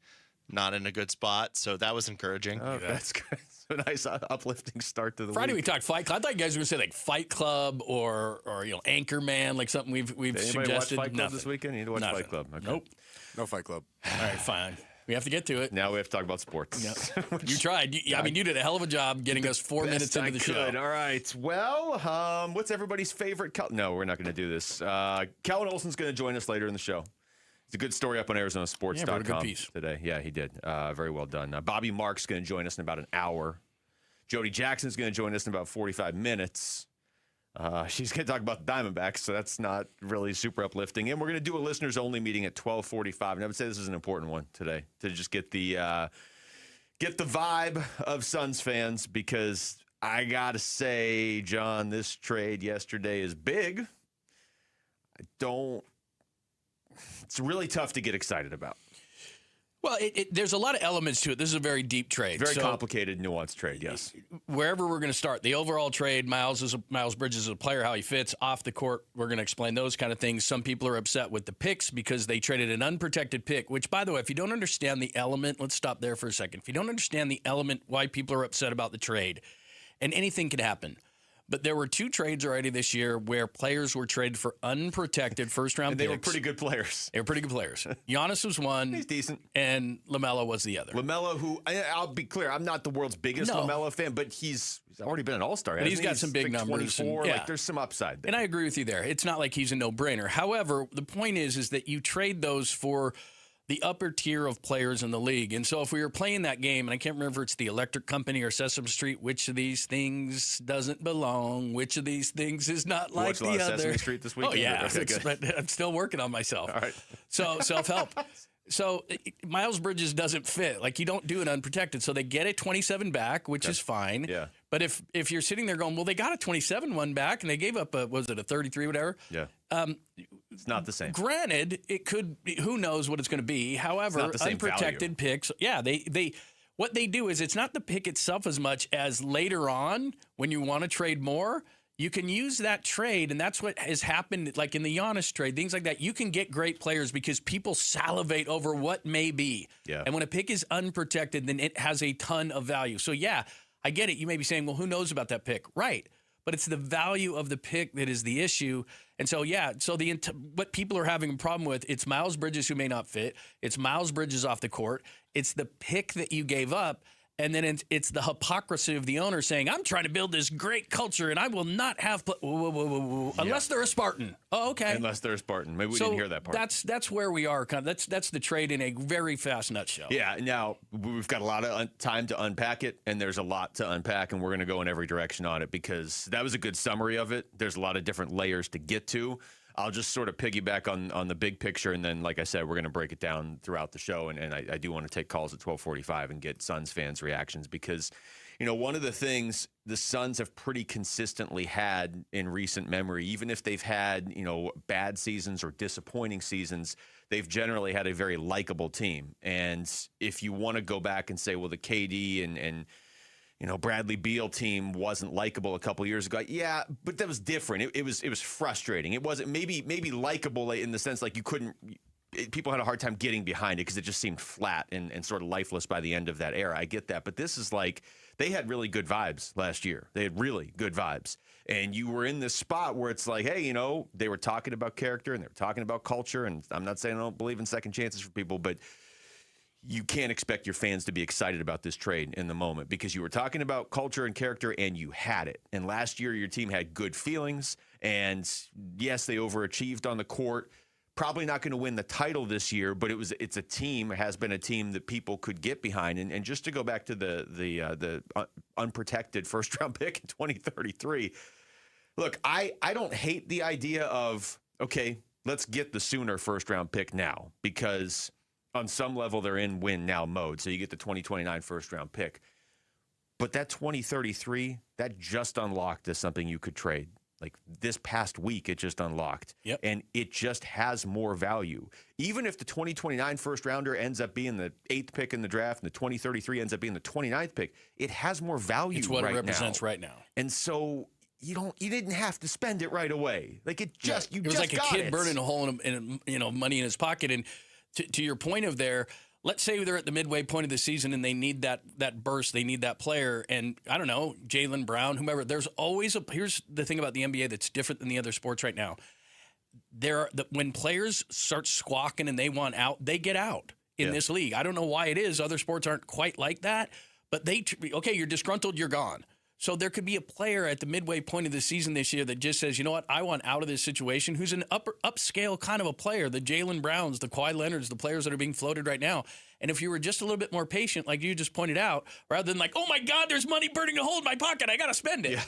not in a good spot. So that was encouraging. Oh, that's good. A nice uplifting start to the Friday week. we talked Fight Club. I thought you guys were going to say like Fight Club or Anchorman, like something we've suggested. Watch Fight Club this weekend? You need to watch Fight Club. Okay. Nope. No Fight Club. All right, fine. We have to get to it. Now we have to talk about sports. Yep. You tried. You did a hell of a job getting us 4 minutes into the show. All right. Well, what's everybody's favorite? No, we're not going to do this. Calvin Olsen's going to join us later in the show. It's a good story up on ArizonaSports.com good piece today. Yeah, he did. Very well done. Bobby Mark's going to join us in about an hour. Jody Jackson's going to join us in about 45 minutes. She's going to talk about the Diamondbacks, so that's not really super uplifting. And we're going to do a listeners-only meeting at 12:45. And I would say this is an important one today to just get the vibe of Suns fans, because I got to say, John, this trade yesterday is big. I don't it's really tough to get excited about. Well, there's a lot of elements to it. This is a very deep trade. Very complicated, nuanced trade, yes. Wherever we're going to start, the overall trade, Miles Bridges is a player, how he fits off the court. We're going to explain those kind of things. Some people are upset with the picks because they traded an unprotected pick, which, by the way, if you don't understand the element, let's stop there for a second. If you don't understand the element, why people are upset about the trade, and anything can happen. But there were 2 trades already this year where players were traded for unprotected first-round picks. And they were pretty good players. They were pretty good players. Giannis was one. He's decent. And LaMelo was the other. LaMelo, who, I'll be clear, I'm not the world's biggest LaMelo fan, but he's already been an all-star. But he's got some big like numbers. 24, like there's some upside there. And I agree with you there. It's not like he's a no-brainer. However, the point is that you trade those for the upper tier of players in the league. And so if we were playing that game, and I can't remember if it's the Electric Company or Sesame Street, which of these things doesn't belong, which of these things is not like the other. Sesame Street this weekend? Oh, yeah. Okay, but I'm still working on myself. All right. So self-help. So Miles Bridges doesn't fit. Like, you don't do it unprotected. So they get a 27 back, which is fine. Yeah. But if you're sitting there going, well, they got a 27 one back, and they gave up a 33, whatever. Yeah. It's not the same. Granted, it could be, who knows what it's going to be. However, unprotected picks, they what they do is it's not the pick itself as much as later on when you want to trade more, you can use that trade, and that's what has happened like in the Giannis trade, things like that. You can get great players because people salivate over what may be. Yeah. And when a pick is unprotected, then it has a ton of value. So, yeah, I get it. You may be saying, well, who knows about that pick? Right. But it's the value of the pick that is the issue. And so, yeah, so what people are having a problem with, it's Miles Bridges who may not fit. It's Miles Bridges off the court. It's the pick that you gave up. And then it's the hypocrisy of the owner saying, I'm trying to build this great culture, and I will not have unless they're a Spartan. Oh, okay. Unless they're a Spartan. Maybe we didn't hear that part. That's where we are. That's the trade in a very fast nutshell. Yeah, now we've got a lot of time to unpack it, and there's a lot to unpack, and we're going to go in every direction on it because that was a good summary of it. There's a lot of different layers to get to. I'll just sort of piggyback on the big picture, and then, like I said, we're going to break it down throughout the show, and I do want to take calls at 12:45 and get Suns fans' reactions because, one of the things the Suns have pretty consistently had in recent memory, even if they've had, bad seasons or disappointing seasons, they've generally had a very likable team. And if you want to go back and say, well, the KD and Bradley Beal team wasn't likable a couple years ago. Yeah, but that was different. It was frustrating. It wasn't maybe likable in the sense like people had a hard time getting behind it because it just seemed flat and sort of lifeless by the end of that era. I get that. But this is like they had really good vibes last year. They had really good vibes. And you were in this spot where it's like, hey, they were talking about character and they were talking about culture. And I'm not saying I don't believe in second chances for people, but you can't expect your fans to be excited about this trade in the moment because you were talking about culture and character and you had it. And last year, your team had good feelings. And yes, they overachieved on the court. Probably not going to win the title this year, but it's a team, has been a team that people could get behind. And just to go back to the unprotected first round pick in 2033, look, I don't hate the idea of, okay, let's get the sooner first round pick now because on some level, they're in win now mode. So you get the 2029 first round pick. But that 2033, that just unlocked as something you could trade. Like this past week, it just unlocked. Yep. And it just has more value. Even if the 2029 first rounder ends up being the 8th pick in the draft and the 2033 ends up being the 29th pick, it has more value. It's what it represents right now. And so you didn't have to spend it right away. Like it just, it was like a kid burning a hole in money in his pocket. And to your point of there, let's say they're at the midway point of the season and they need that burst, they need that player, and I don't know, Jaylen Brown, whomever. There's always here's the thing about the NBA that's different than the other sports right now. When players start squawking and they want out, they get out in this league. I don't know why it is. Other sports aren't quite like that, but you're disgruntled, you're gone. So there could be a player at the midway point of the season this year that just says, you know what, I want out of this situation, who's an upscale kind of a player, the Jaylen Browns, the Kawhi Leonards, the players that are being floated right now. And if you were just a little bit more patient, like you just pointed out, rather than like, oh, my God, there's money burning a hole in my pocket, I got to spend it.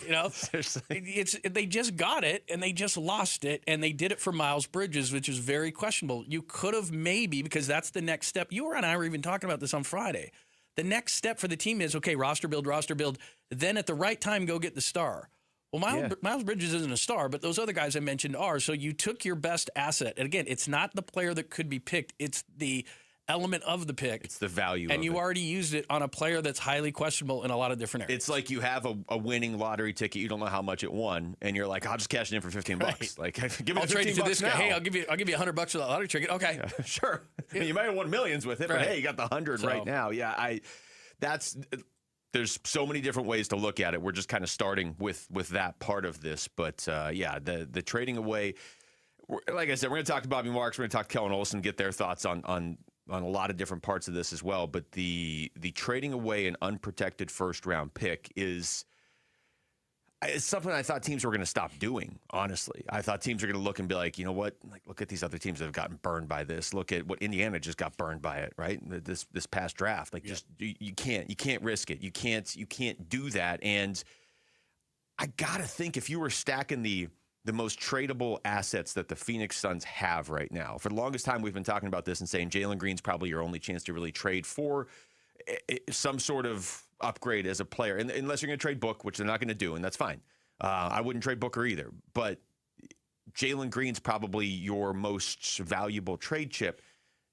They just got it, and they just lost it, and they did it for Miles Bridges, which is very questionable. You could have maybe, because that's the next step. You and I were even talking about this on Friday. The next step for the team is, okay, roster build. Then at the right time, go get the star. Well, Miles Bridges isn't a star, but those other guys I mentioned are. So you took your best asset. And again, it's not the player that could be picked. It's the element of the pick. It's the value and of you it. already used it on a player that's highly questionable in a lot of different areas. It's like you have a winning lottery ticket. You don't know how much it won, and you're like, I'll just cash it in for $15. Right. Like, give me I'll the trade it to $15 this guy. now. Hey, I'll give you $100 for that lottery ticket. Okay, Yeah, sure. I mean, you might have won millions with it, but Right. hey, you got the 100 right now. Yeah, there's so many different ways to look at it. We're just kind of starting with that part of this, but the trading away. Like I said, we're going to talk to Bobby Marks. We're going to talk to Kellen Olson, get their thoughts on a lot of different parts of this as well. But the trading away an unprotected first round pick is something I thought teams were going to stop doing. Honestly, I thought teams were going to look and be like, you know what? Like, look at these other teams that have gotten burned by this. Look at what Indiana just got burned by it, right? This past draft. Like, just you can't risk it. You can't do that. And I gotta think if you were stacking the most tradable assets that the Phoenix Suns have right now. For the longest time, we've been talking about this and saying Jalen Green's probably your only chance to really trade for some sort of upgrade as a player, unless you're going to trade Book, which they're not going to do, and that's fine. I wouldn't trade Booker either, but Jalen Green's probably your most valuable trade chip.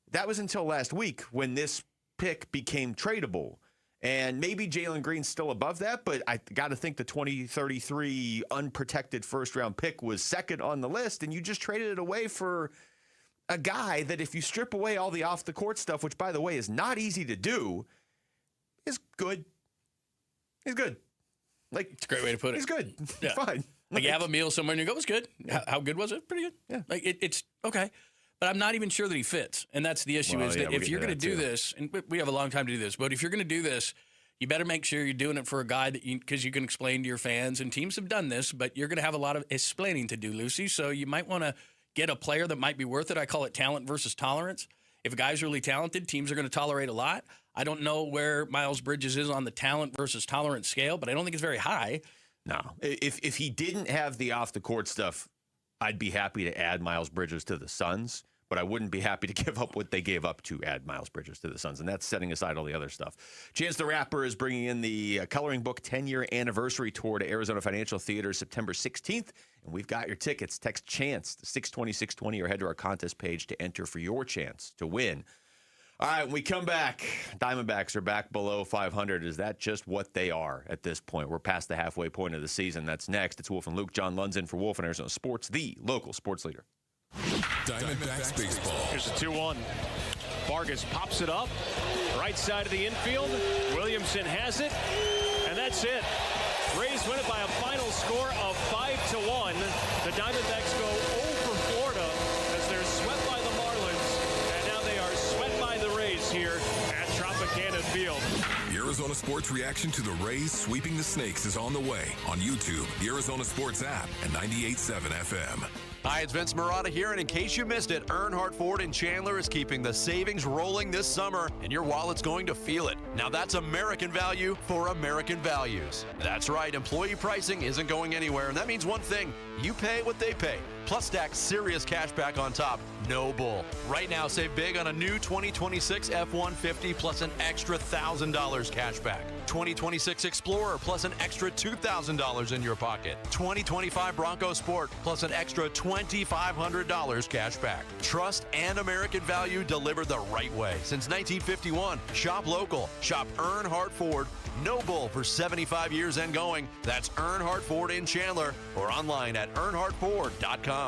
That was until last week when this pick became tradable. And maybe Jalen Green's still above that, but I got to think the 2033 unprotected first-round pick was second on the list, and you just traded it away for a guy that if you strip away all the off-the-court stuff, which, by the way, is not easy to do, is good. He's good. Like, it's a great way to put it. He's good. Yeah. Fine. Like you have a meal somewhere and you go, it's good. How good was it? Pretty good. Yeah. Like it's okay. But I'm not even sure that he fits. And that's the issue is that if you're going to do this, and we have a long time to do this, but if you're going to do this, you better make sure you're doing it for a guy that because you can explain to your fans, and teams have done this, but you're going to have a lot of explaining to do, Lucy. So you might want to get a player that might be worth it. I call it talent versus tolerance. If a guy's really talented, teams are going to tolerate a lot. I don't know where Miles Bridges is on the talent versus tolerance scale, but I don't think it's very high. No. If he didn't have the off-the-court stuff, I'd be happy to add Miles Bridges to the Suns, but I wouldn't be happy to give up what they gave up to add Miles Bridges to the Suns, and that's setting aside all the other stuff. Chance the Rapper is bringing in the Coloring Book 10-year anniversary tour to Arizona Financial Theater September 16th, and we've got your tickets. Text CHANCE to 620-620 or head to our contest page to enter for your chance to win. All right, when we come back, Diamondbacks are back below 500. Is that just what they are at this point? We're past the halfway point of the season. That's next. It's Wolf and Luke. John Lund's in for Wolf and Arizona Sports, the local sports leader. Diamondbacks baseball. Here's the 2-1. Vargas pops it up. Right side of the infield. Williamson has it. And that's it. Rays win it by a final score of 5-1. The Diamondbacks go over Florida as they're swept by the Marlins. And now they are swept by the Rays here at Tropicana Field. The Arizona Sports reaction to the Rays sweeping the Snakes is on the way on YouTube, the Arizona Sports app, and 98.7 FM. Hi, it's Vince Marotta here, and in case you missed it, Earnhardt Ford in Chandler is keeping the savings rolling this summer, and your wallet's going to feel it. Now that's American value for American values. That's right, employee pricing isn't going anywhere, and that means one thing, you pay what they pay. Plus stack serious cash back on top. No bull. Right now, save big on a new 2026 F-150 plus an extra $1,000 cash back. 2026 Explorer plus an extra $2,000 in your pocket. 2025 Bronco Sport plus an extra $2,500 cash back. Trust and American value delivered the right way. Since 1951, shop local. Shop Earnhardt Ford. No bull for 75 years and going. That's Earnhardt Ford in Chandler or online at earnhardtford.com.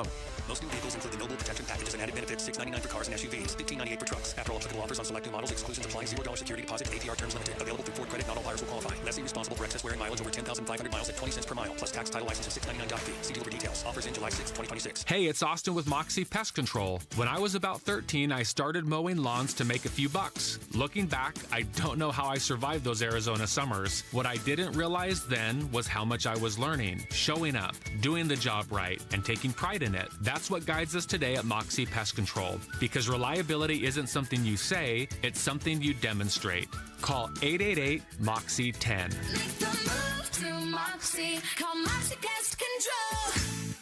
Most new vehicles include the Noble Protection Packages and added benefits, $699 for cars and SUVs, $1,598 for trucks. After all applicable offers on select new models, exclusions apply, $0 security deposit, and APR terms limited. Available through Ford Credit. Not all buyers will qualify. Lessee responsible for excess wear and mileage over 10,500 miles at 20 cents per mile, plus tax, title, license, and $699 fee. See dealer for details. Offers in July 6, 2026. Hey, it's Austin with Moxie Pest Control. When I was about 13, I started mowing lawns to make a few bucks. Looking back, I don't know how I survived those Arizona summers. What I didn't realize then was how much I was learning, showing up, doing the job right, and taking pride in it. That's what guides us today at Moxie Pest Control, because reliability isn't something you say, it's something you demonstrate. Call 888-MOXIE-10. Make the move to Moxie. Call Moxie Pest Control.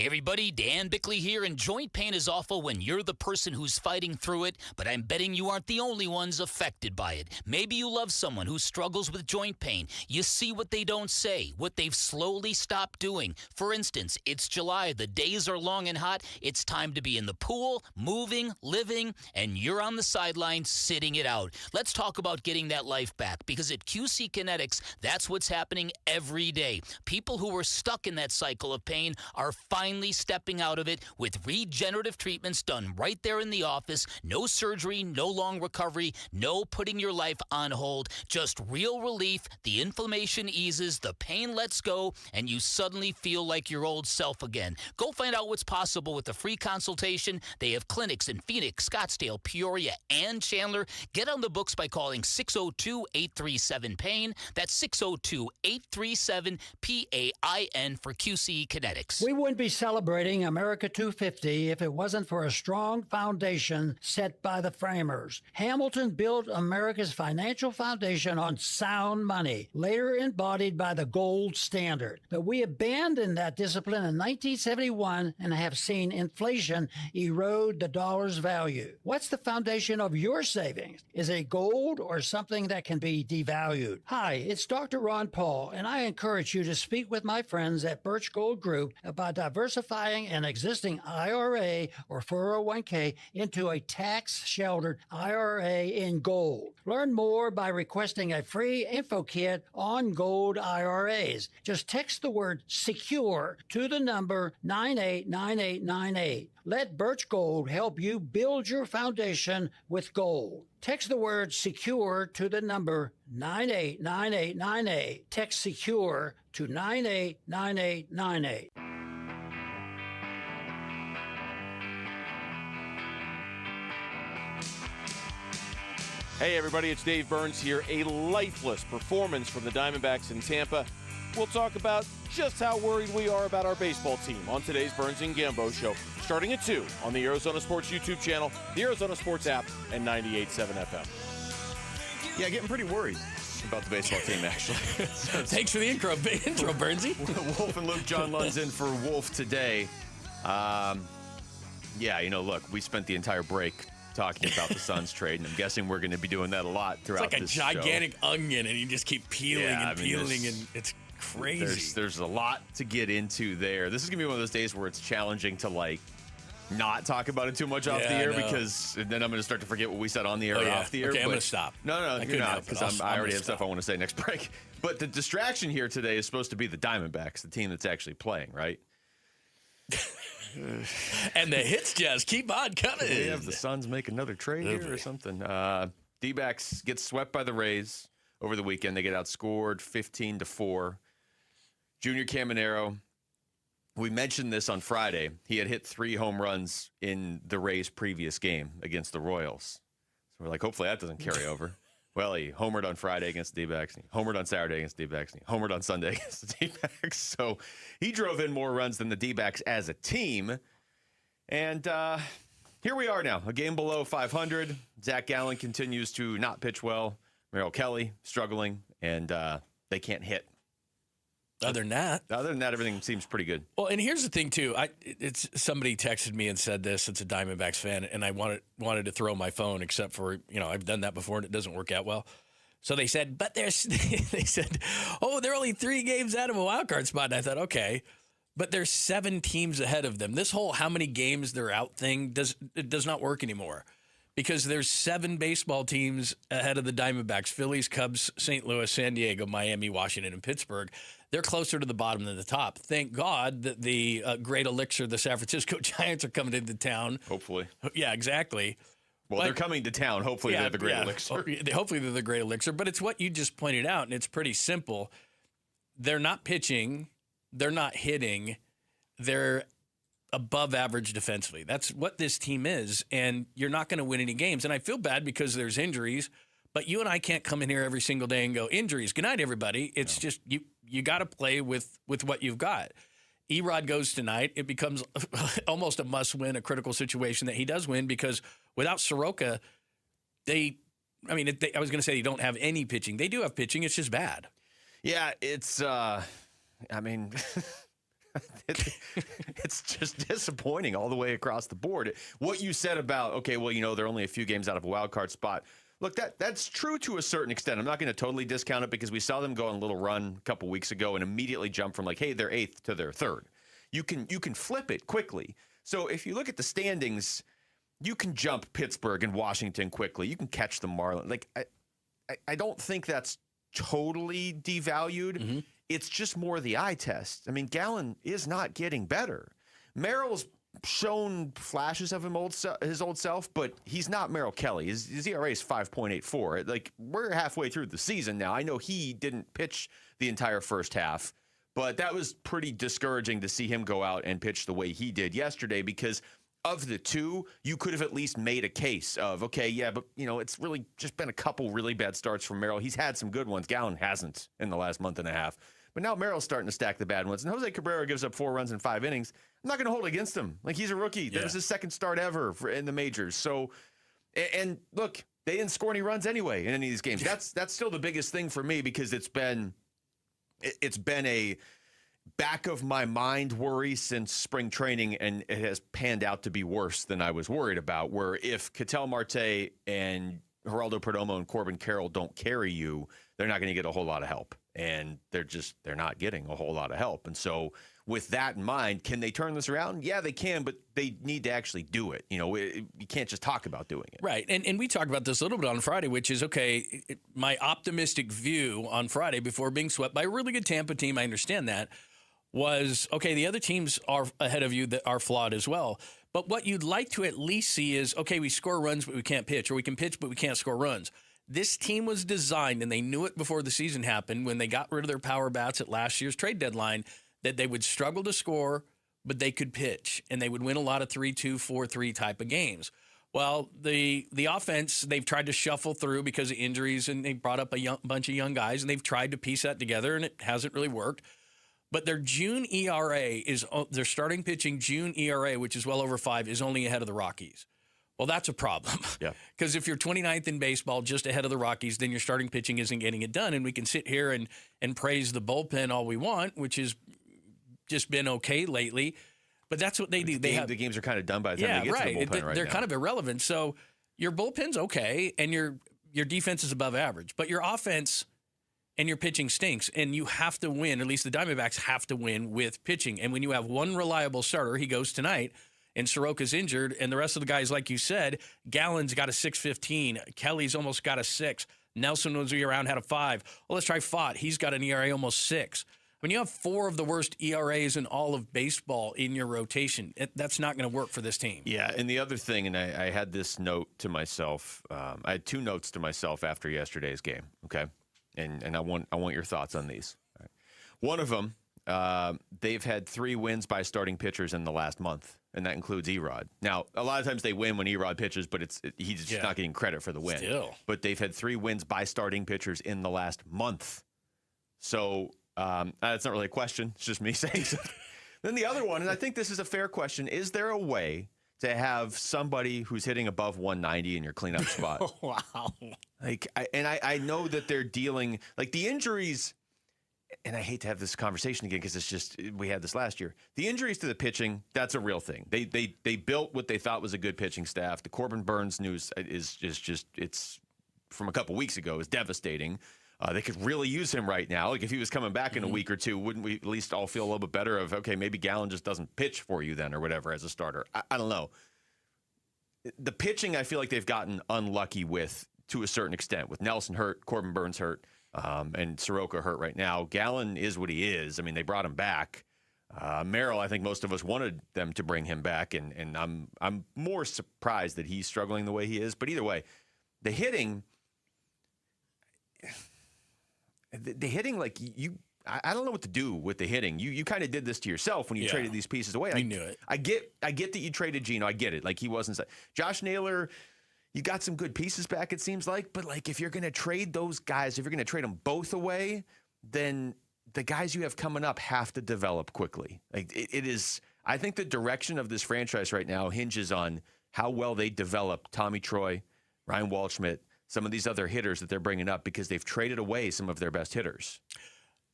Hey everybody, Dan Bickley here, and joint pain is awful when you're the person who's fighting through it, but I'm betting you aren't the only ones affected by it. Maybe you love someone who struggles with joint pain. You see what they don't say, what they've slowly stopped doing. For instance, it's July, the days are long and hot, it's time to be in the pool, moving, living, and you're on the sideline sitting it out. Let's talk about getting that life back, because at QC Kinetics, that's what's happening every day. People who were stuck in that cycle of pain are finally stepping out of it with regenerative treatments done right there in the office. No surgery, no long recovery, no putting your life on hold. Just real relief. The inflammation eases, the pain lets go, and you suddenly feel like your old self again. Go find out what's possible with a free consultation. They have clinics in Phoenix, Scottsdale, Peoria, and Chandler. Get on the books by calling 602-837-PAIN. That's 602-837-PAIN for QC Kinetics. We wouldn't be celebrating America 250 if it wasn't for a strong foundation set by the framers. Hamilton built America's financial foundation on sound money, later embodied by the gold standard. But we abandoned that discipline in 1971 and have seen inflation erode the dollar's value. What's the foundation of your savings? Is it gold or something that can be devalued? Hi, it's Dr. Ron Paul, and I encourage you to speak with my friends at Birch Gold Group about diversifying an existing IRA or 401k into a tax-sheltered IRA in gold. Learn more by requesting a free info kit on gold IRAs. Just text the word SECURE to the number 989898. Let Birch Gold help you build your foundation with gold. Text the word SECURE to the number 989898. Text SECURE to 989898. Hey everybody, it's Dave Burns here. A lifeless performance from the Diamondbacks in Tampa. We'll talk about just how worried we are about our baseball team on today's Burns and Gambo show, starting at 2 on the Arizona Sports YouTube channel, the Arizona Sports app, and 98.7 FM. Yeah, getting pretty worried about the baseball team, actually. Thanks for the intro, Burnsy. Wolf and Luke, John Lund's in for Wolf today. Yeah, look, we spent the entire break talking about the Suns trade, and I'm guessing we're going to be doing that a lot throughout this show. It's like a gigantic onion, and you just keep peeling and it's crazy. There's a lot to get into there. This is going to be one of those days where it's challenging to, not talk about it too much off the air, because then I'm going to start to forget what we said on the air or off the air. Okay, I'm going to stop. No, you're not, because I already have stuff I want to say next break. But the distraction here today is supposed to be the Diamondbacks, the team that's actually playing, right? And the hits just keep on coming. We have the Suns make another trade here or something. D-backs get swept by the Rays over the weekend. They get outscored 15-4. Junior Caminero, we mentioned this on Friday. He had hit 3 home runs in the Rays' previous game against the Royals. So we're like, hopefully that doesn't carry over. Well, he homered on Friday against the D-backs, and he homered on Saturday against the D-backs, and he homered on Sunday against the D-backs. So he drove in more runs than the D-backs as a team. And here we are now, a game below 500. Zach Gallen continues to not pitch well. Merrill Kelly struggling, and they can't hit. Other than that, everything seems pretty good. Well, and here's the thing too. It's somebody texted me and said this. It's a Diamondbacks fan, and I wanted to throw my phone, except for I've done that before and it doesn't work out well. So they said, but they said, they're only 3 games out of a wild card spot. And I thought, okay, but there's 7 teams ahead of them. This whole how many games they're out thing does not work anymore, because there's 7 baseball teams ahead of the Diamondbacks: Phillies, Cubs, St. Louis, San Diego, Miami, Washington, and Pittsburgh. They're closer to the bottom than the top. Thank God that the great elixir, the San Francisco Giants, are coming into town. Hopefully. Yeah, exactly. Well, they're coming to town. Hopefully they're the great elixir. Hopefully they're the great elixir. But it's what you just pointed out, and it's pretty simple. They're not pitching. They're not hitting. They're above average defensively. That's what this team is, and you're not going to win any games. And I feel bad because there's injuries, but you and I can't come in here every single day and go, injuries. Good night, everybody. It's just you got to play with what you've got. Erod goes tonight. It becomes almost a must-win, a critical situation that he does win, because without Soroka, I was going to say they don't have any pitching. They do have pitching. It's just bad. Yeah, it's, It's just disappointing all the way across the board. What you said about, okay, well, they're only a few games out of a wild card spot. Look, that's true to a certain extent. I'm not going to totally discount it because we saw them go on a little run a couple weeks ago and immediately jump from hey, they're 8th to their 3rd. You can flip it quickly. So if you look at the standings, you can jump Pittsburgh and Washington quickly. You can catch the Marlins. I don't think that's totally devalued. Mm-hmm. It's just more the eye test. I mean, Gallen is not getting better. Merrill's shown flashes of his old self, but he's not Merrill Kelly. His ERA is 5.84. We're halfway through the season now. I know he didn't pitch the entire first half, but that was pretty discouraging to see him go out and pitch the way he did yesterday because of the two, you could have at least made a case of, okay, yeah, but, it's really just been a couple really bad starts from Merrill. He's had some good ones. Gallen hasn't in the last month and a half. But now Merrill's starting to stack the bad ones. And Jose Cabrera gives up 4 runs in 5 innings. I'm not going to hold against him. He's a rookie. Yeah. That was his second start ever in the majors. So, and look, they didn't score any runs anyway in any of these games. That's still the biggest thing for me because it's been a back of my mind worry since spring training, and it has panned out to be worse than I was worried about, where if Ketel Marte and Geraldo Perdomo and Corbin Carroll don't carry you, they're not going to get a whole lot of help. And they're not getting a whole lot of help. And so with that in mind, can they turn this around? Yeah, they can, but they need to actually do it. You can't just talk about doing it. Right. And we talked about this a little bit on Friday, which is, okay, my optimistic view on Friday before being swept by a really good Tampa team, I understand that, was, okay, the other teams are ahead of you that are flawed as well. But what you'd like to at least see is, okay, we score runs, but we can't pitch, or we can pitch, but we can't score runs. This team was designed, and they knew it before the season happened, when they got rid of their power bats at last year's trade deadline, that they would struggle to score, but they could pitch, and they would win a lot of 3-2, 4-3 type of games. Well, the offense, they've tried to shuffle through because of injuries, and they brought up a bunch of young guys, and they've tried to piece that together, and it hasn't really worked. But their June ERA their starting pitching June ERA, which is well over 5, is only ahead of the Rockies. Well, that's a problem. Yeah. Because if you're 29th in baseball, just ahead of the Rockies, then your starting pitching isn't getting it done. And we can sit here and praise the bullpen all we want, which has just been okay lately. But that's what they do. The games are kind of done by the time they get to the bullpen right They're now. kind of irrelevant. So your bullpen's okay, and your defense is above average. But your offense and your pitching stinks, and you have to win. At least the Diamondbacks have to win with pitching. And when you have one reliable starter, he goes tonight, and Soroka's injured, and the rest of the guys, like you said, Gallen's got a 6.15. Kelly's almost got a 6. Nelson was around, had a 5. Well, let's try Fott. He's got an ERA almost 6. When you have 4 of the worst ERAs in all of baseball in your rotation, that's not going to work for this team. Yeah, and the other thing, and I had this note to myself. I had 2 notes to myself after yesterday's game, okay? And I want your thoughts on these. All right. One of them, they've had 3 wins by starting pitchers in the last month, and that includes Erod. Now, a lot of times they win when Erod pitches, but he's just not getting credit for the win. Still. But they've had 3 wins by starting pitchers in the last month. So that's not really a question. It's just me saying something. Then the other one, and I think this is a fair question, is there a way to have somebody who's hitting above 190 in your cleanup spot? Wow. I know that they're dealing, the injuries, and I hate to have this conversation again because it's just, we had this last year. The injuries to the pitching, that's a real thing. They built what they thought was a good pitching staff. The Corbin Burns news is just it's from a couple weeks ago, is devastating. They could really use him right now. If he was coming back in a week or two, wouldn't we at least all feel a little bit better of, okay, maybe Gallen just doesn't pitch for you then or whatever as a starter? I don't know. The pitching, I feel like they've gotten unlucky with to a certain extent, with Nelson hurt, Corbin Burns hurt, and Soroka hurt right now. Gallen is what he is. I mean, they brought him back. Merrill, I think most of us wanted them to bring him back, and I'm more surprised that he's struggling the way he is. But either way, the hitting... The hitting, I don't know what to do with the hitting. You kind of did this to yourself when you traded these pieces away. You knew it. I get that you traded Gino. I get it. He wasn't. Josh Naylor, you got some good pieces back, it seems like. But if you're going to trade those guys, if you're going to trade them both away, then the guys you have coming up have to develop quickly. It is. I think the direction of this franchise right now hinges on how well they develop Tommy Troy, Ryan Waldschmidt, some of these other hitters that they're bringing up, because they've traded away some of their best hitters.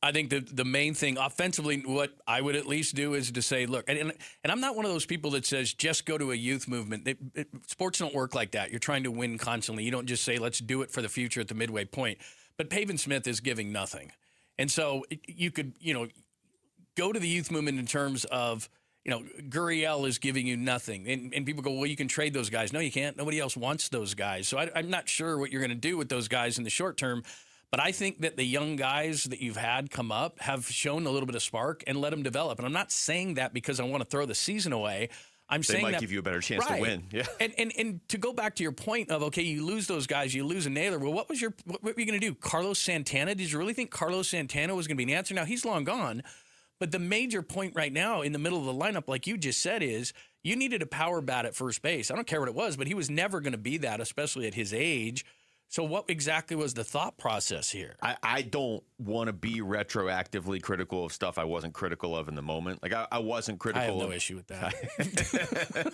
I think the main thing offensively, what I would at least do is to say, look, and I'm not one of those people that says just go to a youth movement. Sports don't work like that. You're trying to win constantly. You don't just say let's do it for the future at the midway point. But Pavin Smith is giving nothing, and so you could go to the youth movement in terms of Gurriel is giving you nothing, and people go, well, you can trade those guys. No, you can't. Nobody else wants those guys. So I'm not sure what you're going to do with those guys in the short term. But I think that the young guys that you've had come up have shown a little bit of spark and let them develop. And I'm not saying that because I want to throw the season away. I'm saying they might that, give you a better chance to win. Yeah. And to go back to your point of, okay, you lose those guys, you lose a Naylor. Well, what were you going to do? Carlos Santana? Did you really think Carlos Santana was going to be an answer? Now, he's long gone. But the major point right now in the middle of the lineup, like you just said, is you needed a power bat at first base. I don't care what it was, but he was never going to be that, especially at his age. So what exactly was the thought process here? I don't want to be retroactively critical of stuff I wasn't critical of in the moment. Like I wasn't critical. I have no issue with that.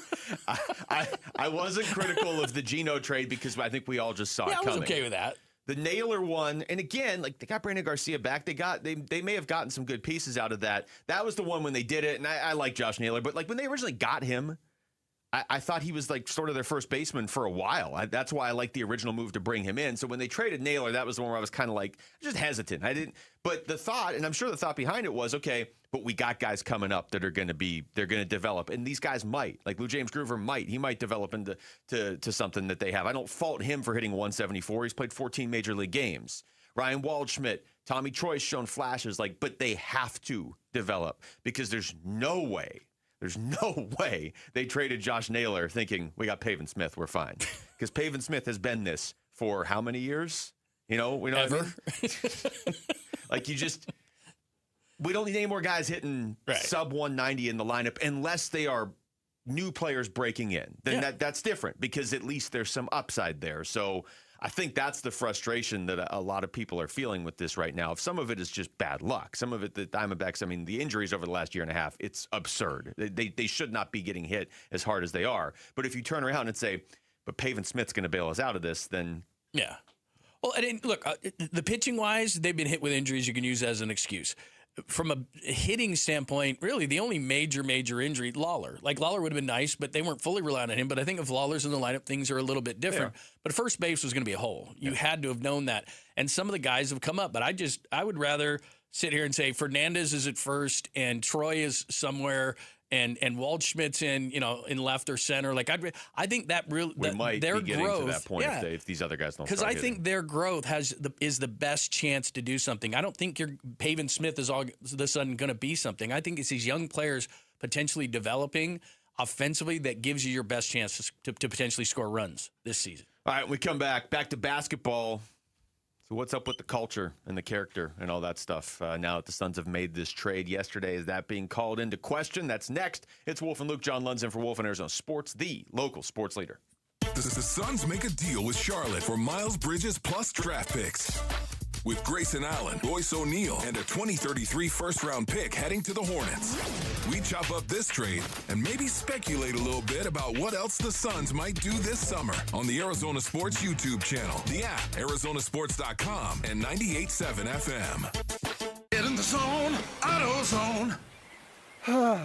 I wasn't critical of the Geno trade because I think we all just saw it coming. I was okay with that. The Naylor one, and again, like they got Brandon Garcia back. They may have gotten some good pieces out of that. That was the one when they did it, and I like Josh Naylor, but like when they originally got him, I thought he was like sort of their first baseman for a while. That's why I liked the original move to bring him in. So when they traded Naylor, that was the one where I was kind of like just hesitant. But the thought, and I'm sure the thought behind it was, okay, but we got guys coming up that are going to develop, and these guys might, like Lou James Groover he might develop into to something that they have. I don't fault him for hitting 174. He's played 14 major league games. Ryan Waldschmidt, Tommy Troy's shown flashes, but they have to develop because there's no way they traded Josh Naylor thinking we got Pavin Smith, we're fine. Because Pavin Smith has been this for how many years? We know what I mean? We don't need any more guys hitting sub 190 in the lineup unless they are new players breaking in. Then that's different because at least there's some upside there. So I think that's the frustration that a lot of people are feeling with this right now. Some of it is just bad luck. Some of it, the Diamondbacks, the injuries over the last year and a half, it's absurd. They should not be getting hit as hard as they are. But if you turn around and say, but Pavin Smith's going to bail us out of this, then... Yeah. Well, look, the pitching-wise, they've been hit with injuries you can use as an excuse. From a hitting standpoint, really the only major injury, Lawler. Lawler would have been nice, but they weren't fully relying on him. But I think if Lawler's in the lineup, things are a little bit different. But first base was going to be a hole. You had to have known that. And some of the guys have come up. But I would rather sit here and say Fernandez is at first and Troy is somewhere and Waldschmidt's in left or center. I think that really might their be getting growth, to that point if these other guys don't. Because I think their growth is the best chance to do something. I don't think your Pavin Smith is all of a sudden going to be something. I think it's these young players potentially developing offensively that gives you your best chance to potentially score runs this season. All right, we come back to basketball. So what's up with the culture and the character and all that stuff now that the Suns have made this trade yesterday? Is that being called into question? That's next. It's Wolf and Luke. John Lundzen for Wolf and Arizona Sports, the local sports leader. The Suns make a deal with Charlotte for Miles Bridges plus draft picks. With Grayson Allen, Royce O'Neal, and a 2033 first-round pick heading to the Hornets. We chop up this trade and maybe speculate a little bit about what else the Suns might do this summer on the Arizona Sports YouTube channel, the app, ArizonaSports.com, and 98.7 FM. Get in the zone, AutoZone. The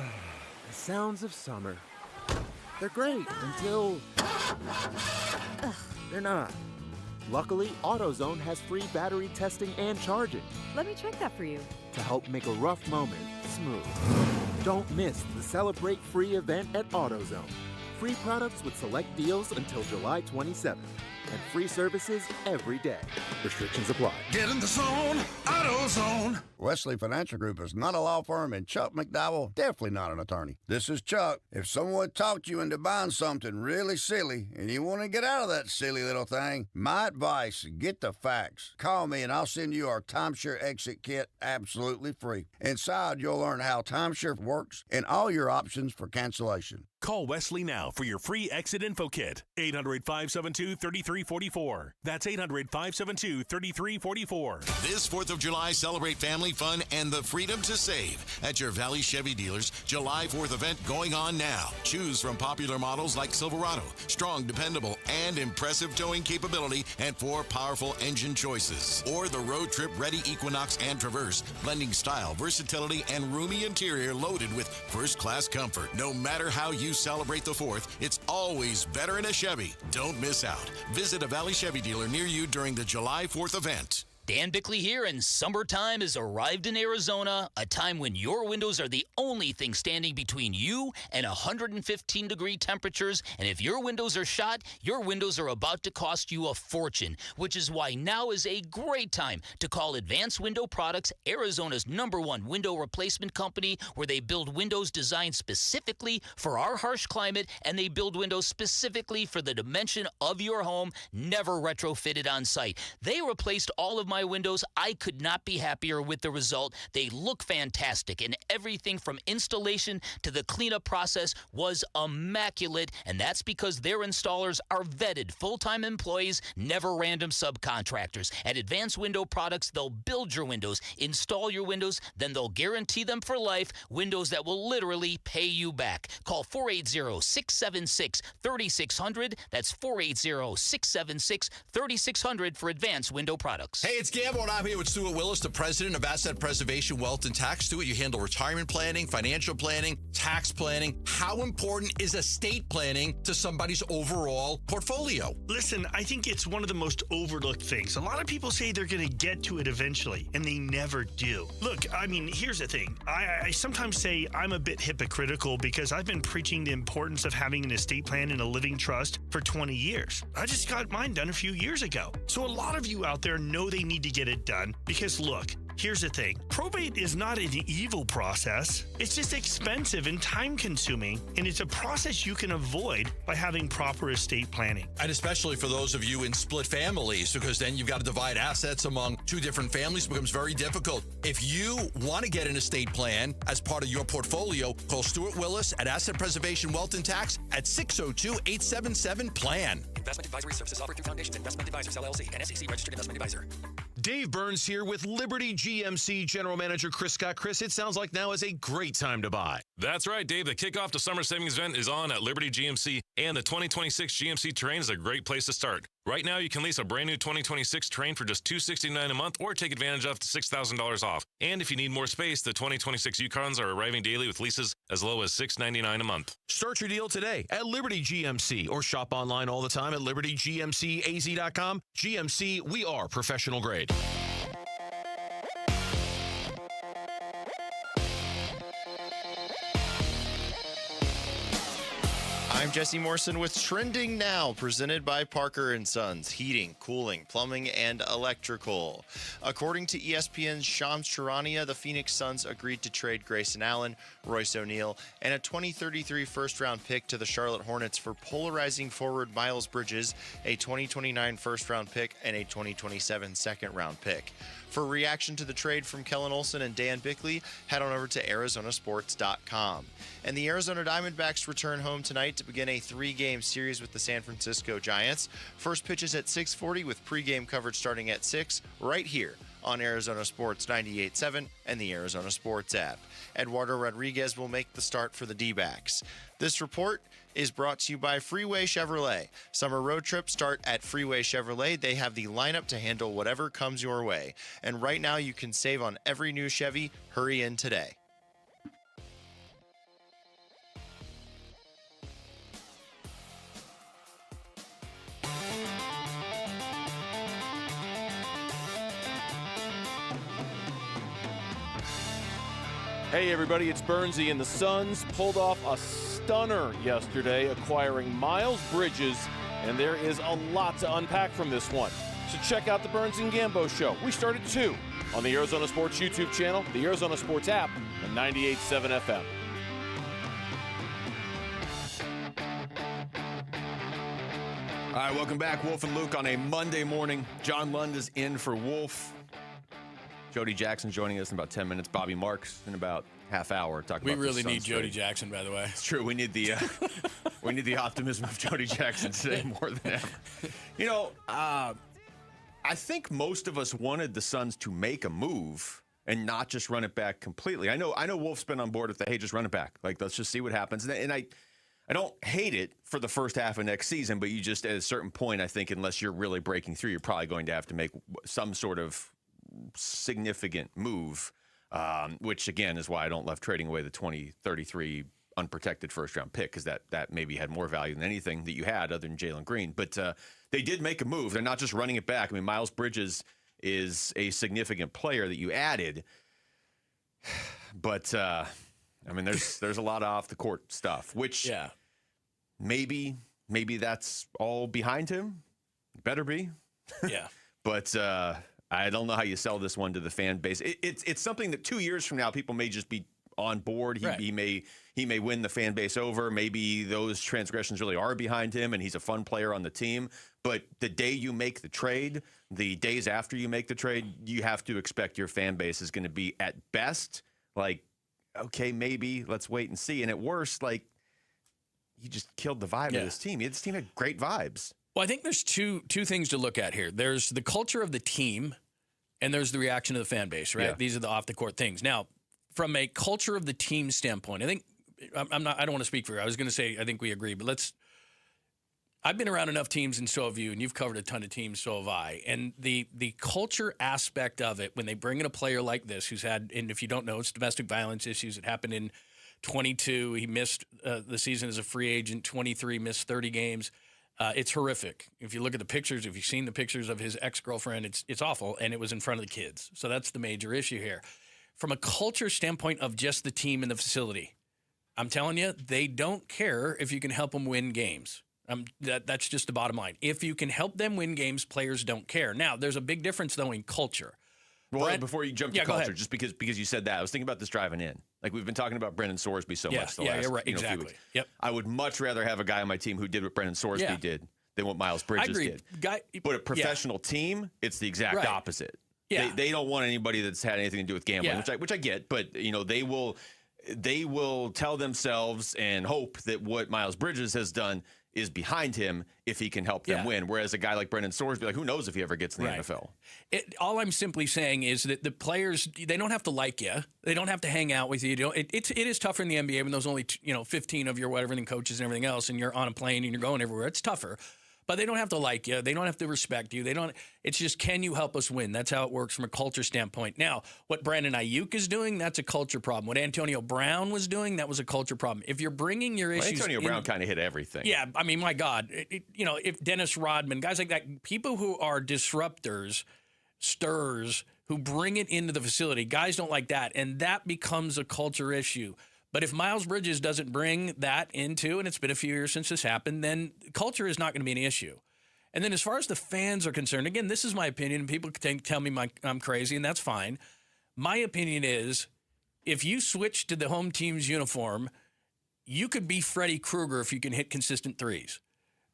sounds of summer. They're great until they're not. Luckily, AutoZone has free battery testing and charging. Let me check that for you. To help make a rough moment smooth. Don't miss the Celebrate Free event at AutoZone. Free products with select deals until July 27th. And free services every day. Restrictions apply. Get in the zone, AutoZone. Wesley Financial Group is not a law firm, and Chuck McDowell, definitely not an attorney. This is Chuck. If someone talked you into buying something really silly, and you want to get out of that silly little thing, my advice, get the facts. Call me, and I'll send you our timeshare exit kit absolutely free. Inside, you'll learn how timeshare works and all your options for cancellation. Call Wesley now for your free exit info kit. 800-572-3300. 3344. That's 800-572-3344. This 4th of July, celebrate family fun and the freedom to save at your Valley Chevy dealers. July 4th event going on now. Choose from popular models like Silverado, strong, dependable, and impressive towing capability, and 4 powerful engine choices. Or the road trip ready Equinox and Traverse, blending style, versatility, and roomy interior loaded with first-class comfort. No matter how you celebrate the 4th, it's always better in a Chevy. Don't miss out. Visit a Valley Chevy dealer near you during the July 4th event. Dan Bickley here, and summertime has arrived in Arizona, a time when your windows are the only thing standing between you and 115-degree temperatures. And if your windows are shot, your windows are about to cost you a fortune, which is why now is a great time to call Advanced Window Products, Arizona's #1 window replacement company, where they build windows designed specifically for our harsh climate, and they build windows specifically for the dimension of your home, never retrofitted on site. They replaced all of my windows. I could not be happier with the result. They look fantastic, and everything from installation to the cleanup process was immaculate, and that's because their installers are vetted full-time employees, never random subcontractors. At Advanced Window Products, they'll build your windows, install your windows, then they'll guarantee them for life, windows that will literally pay you back. Call 480-676-3600. That's 480-676-3600 for Advanced Window Products. Hey, it's Gambo, and I'm here with Stuart Willis, the president of Asset Preservation, Wealth, and Tax. Stuart, you handle retirement planning, financial planning, tax planning. How important is estate planning to somebody's overall portfolio? Listen, I think it's one of the most overlooked things. A lot of people say they're going to get to it eventually, and they never do. Look, I mean, here's the thing. I sometimes say I'm a bit hypocritical because I've been preaching the importance of having an estate plan and a living trust for 20 years. I just got mine done a few years ago. So a lot of you out there know they need to get it done because, look, here's the thing. Probate is not an evil process. It's just expensive and time-consuming, and it's a process you can avoid by having proper estate planning. And especially for those of you in split families, because then you've got to divide assets among 2 different families. It becomes very difficult. If you want to get an estate plan as part of your portfolio, call Stuart Willis at Asset Preservation, Wealth, and Tax at 602-877-PLAN. Investment advisory services offered through Foundations Investment Advisors, LLC, an SEC registered investment advisor. Dave Burns here with Liberty GMC General Manager Chris Scott. Chris, it sounds like now is a great time to buy. That's right, Dave. The kickoff to summer savings event is on at Liberty GMC, and the 2026 GMC Terrain is a great place to start. Right now, you can lease a brand new 2026 Terrain for just $269 a month or take advantage of $6,000 off. And if you need more space, the 2026 Yukons are arriving daily with leases as low as $699 a month. Start your deal today at Liberty GMC or shop online all the time at libertygmcaz.com. GMC, we are professional grade. I'm Jesse Morrison with Trending Now, presented by Parker & Sons, heating, cooling, plumbing, and electrical. According to ESPN's Shams Charania, the Phoenix Suns agreed to trade Grayson Allen, Royce O'Neal, and a 2033 first-round pick to the Charlotte Hornets for polarizing forward Miles Bridges, a 2029 first-round pick, and a 2027 second-round pick. For a reaction to the trade from Kellen Olson and Dan Bickley, head on over to Arizonasports.com. And the Arizona Diamondbacks return home tonight to begin a 3-game series with the San Francisco Giants. First pitch is at 6:40 with pregame coverage starting at 6 right here on Arizona Sports 98.7 and the Arizona Sports app. Eduardo Rodriguez will make the start for the D-backs. This report is brought to you by Freeway Chevrolet. Summer road trips start at Freeway Chevrolet. They have the lineup to handle whatever comes your way. And right now you can save on every new Chevy. Hurry in today. Hey everybody, it's Burnsy, and the Suns pulled off a stunner yesterday, acquiring Miles Bridges, and there is a lot to unpack from this one. So check out the Burns and Gambo Show. We start at 2 on the Arizona Sports YouTube channel, the Arizona Sports app, and 98.7 FM. All right, welcome back, Wolf and Luke, on a Monday morning. John Lund is in for Wolf. Jody Jackson joining us in about 10 minutes. Bobby Marks in about half hour. We really need Jody Jackson, by the way. It's true. We need the We need the optimism of Jody Jackson today more than ever. You know, I think most of us wanted the Suns to make a move and not just run it back completely. I know Wolf's been on board with the, hey, just run it back. Like, let's just see what happens. And I don't hate it for the first half of next season, but you just, at a certain point, I think, unless you're really breaking through, you're probably going to have to make some sort of significant move, which, again, is why I don't love trading away the 2033 unprotected first-round pick, because that maybe had more value than anything that you had other than Jalen Green. But they did make a move. They're not just running it back. I mean, Miles Bridges is a significant player that you added. But, I mean, there's a lot of off-the-court stuff, which maybe that's all behind him. Better be. Yeah. But I don't know how you sell this one to the fan base. It's something that 2 years from now, people may just be on board. He may win the fan base over. Maybe those transgressions really are behind him, and he's a fun player on the team. But the day you make the trade, the days after you make the trade, you have to expect your fan base is going to be at best like, okay, maybe let's wait and see, and at worst, like, you just killed the vibe of this team. This team had great vibes. Well, I think there's two things to look at here. There's the culture of the team, and there's the reaction of the fan base, right? Yeah. These are the off-the-court things. Now, from a culture of the team standpoint, I think I don't want to speak for you. I was going to say I think we agree, but I've been around enough teams, and so have you, and you've covered a ton of teams, so have I. And the culture aspect of it, when they bring in a player like this who's had, and if you don't know, it's domestic violence issues. It happened in 22. He missed the season as a free agent. 23, missed 30 games. It's horrific. If you look at the pictures, if you've seen the pictures of his ex-girlfriend, it's awful, and it was in front of the kids. So that's the major issue here. From a culture standpoint of just the team and the facility, I'm telling you, they don't care if you can help them win games. That's just the bottom line. If you can help them win games, players don't care. Now, there's a big difference, though, in culture. Well, before you jump to culture, just because you said that, I was thinking about this driving in. Like, we've been talking about Brendan Sorsby so much the last right, few exactly. weeks. Yep. I would much rather have a guy on my team who did what Brendan Sorsby did than what Miles Bridges did. But a professional team, it's the exact opposite. Yeah. They don't want anybody that's had anything to do with gambling, which I get. But they will tell themselves and hope that what Miles Bridges has done is behind him if he can help them win. Whereas a guy like Brendan Sorsby, like, who knows if he ever gets in the NFL? All I'm simply saying is that the players, they don't have to like you. They don't have to hang out with you. It is tougher in the NBA when there's only 15 of your whatever, and coaches and everything else, and you're on a plane and you're going everywhere. It's tougher. But they don't have to like you. They don't have to respect you. It's just, can you help us win? That's how it works from a culture standpoint. Now, what Brandon Ayuk is doing, that's a culture problem. What Antonio Brown was doing, that was a culture problem. If you're bringing your issues, Antonio Brown kind of hit everything. Yeah, I mean, my God, if Dennis Rodman, guys like that, people who are disruptors, stirrers, who bring it into the facility, guys don't like that, and that becomes a culture issue. But if Miles Bridges doesn't bring that into, and it's been a few years since this happened, then culture is not going to be an issue. And then as far as the fans are concerned, again, this is my opinion. People can tell me I'm crazy, and that's fine. My opinion is, if you switch to the home team's uniform, you could be Freddy Krueger if you can hit consistent threes.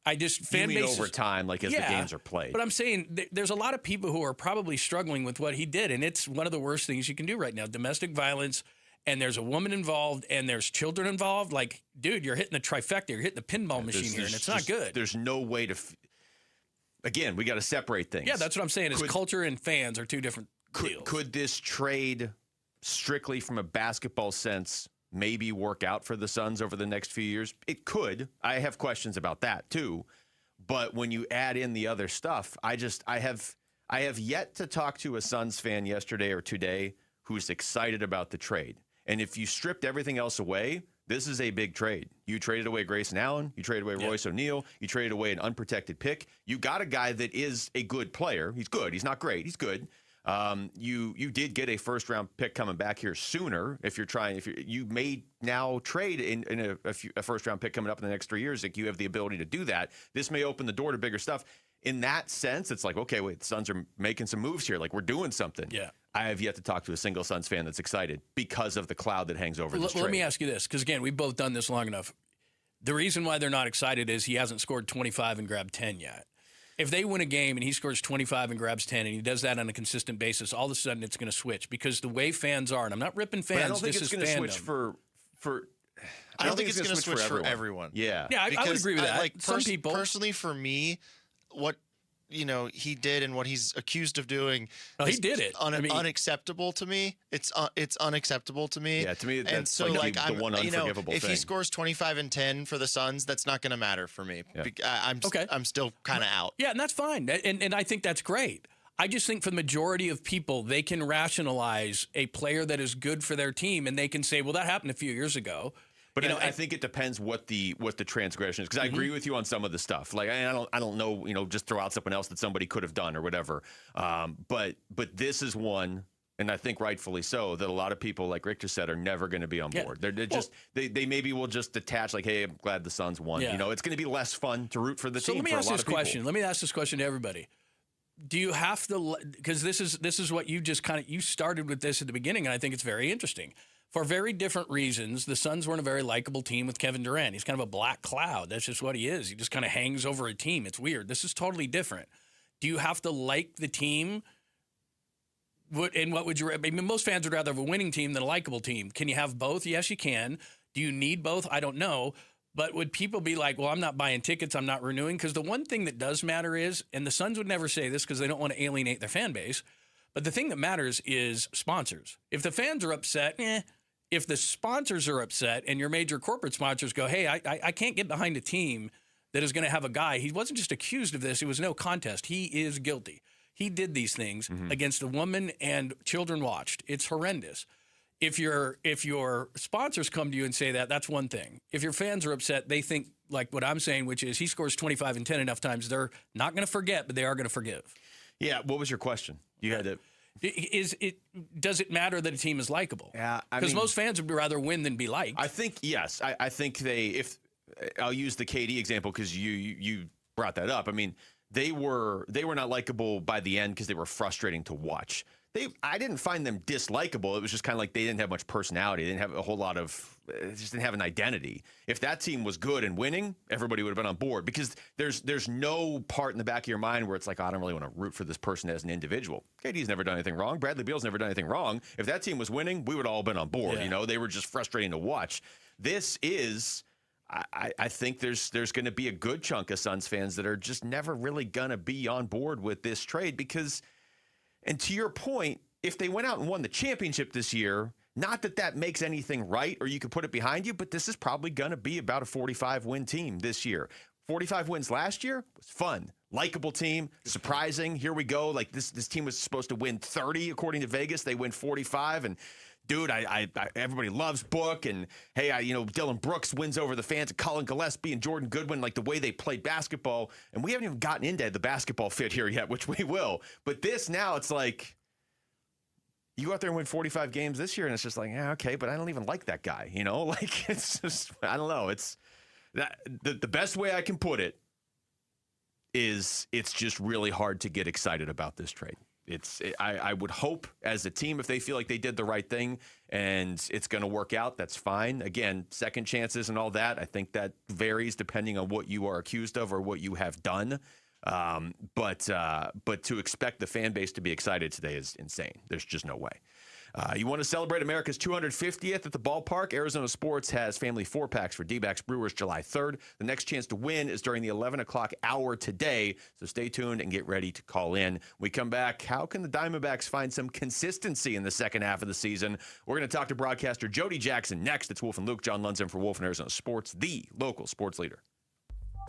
Fan base over time, like as the games are played. But I'm saying there's a lot of people who are probably struggling with what he did, and it's one of the worst things you can do right now. Domestic violence. And there's a woman involved, and there's children involved. Like, dude, you're hitting the trifecta. You're hitting the pinball machine here, and it's not good. There's no way to. Again, we got to separate things. Yeah, that's what I'm saying. Is culture and fans are two different deals. Could this trade, strictly from a basketball sense, maybe work out for the Suns over the next few years? It could. I have questions about that too. But when you add in the other stuff, I have yet to talk to a Suns fan yesterday or today who's excited about the trade. And if you stripped everything else away, this is a big trade. You traded away Grayson Allen. You traded away Royce O'Neal. You traded away an unprotected pick. You got a guy that is a good player. He's good. He's not great. He's good. You did get a first-round pick coming back here sooner. You may now trade in a first-round pick coming up in the next 3 years. Like, you have the ability to do that. This may open the door to bigger stuff. In that sense, it's like, okay, wait, the Suns are making some moves here. Like, we're doing something. Yeah. I have yet to talk to a single Suns fan that's excited because of the cloud that hangs over this trade. Let me ask you this, because, again, we've both done this long enough. The reason why they're not excited is he hasn't scored 25 and grabbed 10 yet. If they win a game and he scores 25 and grabs 10 and he does that on a consistent basis, all of a sudden it's going to switch, because the way fans are, and I'm not ripping fans. But I don't think this it's going to switch for I don't think it's going to switch for everyone. Yeah. Yeah, I would agree with that. Like Some people. Personally, for me, what he did and what he's accused of doing. Oh, he did it. Unacceptable to me. It's unacceptable to me. Yeah, to me, that's and so like the one unforgivable if thing. he scores 25 and 10 for the Suns, that's not going to matter for me. Yeah. I'm still kind of out. Yeah, and that's fine. And I think that's great. I just think for the majority of people, they can rationalize a player that is good for their team, and they can say, well, that happened a few years ago. But I think it depends what the transgression is, because I agree with you on some of the stuff. Like I don't know, just throw out something else that somebody could have done or whatever. But this is one, and I think rightfully so, that a lot of people, like Richter said, are never going to be on board. They maybe will just detach, like, hey, I'm glad the Suns won. Yeah. It's going to be less fun to root for the team. So let me for ask a lot this of people. question. Let me ask this question to everybody. Do you have to? Because this is what you just you started with this at the beginning, and I think it's very interesting. For very different reasons, the Suns weren't a very likable team with Kevin Durant. He's kind of a black cloud. That's just what he is. He just kind of hangs over a team. It's weird. This is totally different. Do you have to like the team? And what would you? I mean, most fans would rather have a winning team than a likable team. Can you have both? Yes, you can. Do you need both? I don't know. But would people be like, well, I'm not buying tickets, I'm not renewing? Because the one thing that does matter is, and the Suns would never say this because they don't want to alienate their fan base, but the thing that matters is sponsors. If the fans are upset, If the sponsors are upset and your major corporate sponsors go, hey, I can't get behind a team that is going to have a guy. He wasn't just accused of this. It was no contest. He is guilty. He did these things against a woman and children watched. It's horrendous. If your sponsors come to you and say that, that's one thing. If your fans are upset, they think like what I'm saying, which is he scores 25 and 10 enough times, they're not going to forget, but they are going to forgive. Yeah. What was your question? You had to. Does it matter that a team is likable? Yeah, because most fans would rather win than be liked. I think yes. I think I'll use the KD example because you brought that up. I mean, they were not likable by the end because they were frustrating to watch. I didn't find them dislikable. It was just kind of like they didn't have much personality. They didn't have a whole lot of. Just didn't have an identity. If that team was good and winning, everybody would have been on board because there's no part in the back of your mind where it's like, I don't really want to root for this person as an individual. KD's never done anything wrong. Bradley Beal's never done anything wrong. If that team was winning, we would all have been on board. Yeah. They were just frustrating to watch. This is. I think there's going to be a good chunk of Suns fans that are just never really going to be on board with this trade because, and to your point, if they went out and won the championship this year, not that makes anything right or you could put it behind you, but this is probably going to be about a 45-win team this year. 45 wins last year was fun. Likable team, surprising. Here we go. Like this team was supposed to win 30 according to Vegas. They win 45 and dude, I everybody loves Book and hey, Dylan Brooks wins over the fans, Colin Gillespie and Jordan Goodwin, like the way they played basketball. And we haven't even gotten into the basketball fit here yet, which we will. But this now, it's like you go out there and win 45 games this year, and it's just like, yeah, okay, but I don't even like that guy. Like it's just I don't know. It's that the best way I can put it is it's just really hard to get excited about this trade. I would hope as a team, if they feel like they did the right thing and it's going to work out, that's fine. Again, second chances and all that, I think that varies depending on what you are accused of or what you have done. But to expect the fan base to be excited today is insane. There's just no way. You want to celebrate America's 250th at the ballpark? Arizona Sports has family 4-packs for D-backs Brewers July 3rd. The next chance to win is during the 11 o'clock hour today, so stay tuned and get ready to call in. When we come back, how can the Diamondbacks find some consistency in the second half of the season? We're going to talk to broadcaster Jody Jackson next. It's Wolf and Luke. John Lundzen for Wolf and Arizona Sports, the local sports leader.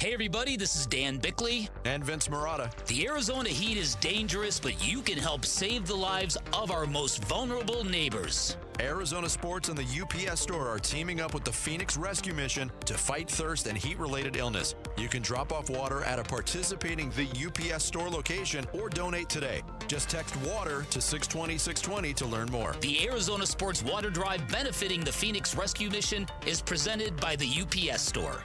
Hey everybody, this is Dan Bickley. And Vince Marotta. The Arizona heat is dangerous, but you can help save the lives of our most vulnerable neighbors. Arizona Sports and the UPS Store are teaming up with the Phoenix Rescue Mission to fight thirst and heat-related illness. You can drop off water at a participating The UPS Store location or donate today. Just text WATER to 620-620 to learn more. The Arizona Sports Water Drive benefiting the Phoenix Rescue Mission is presented by the UPS Store.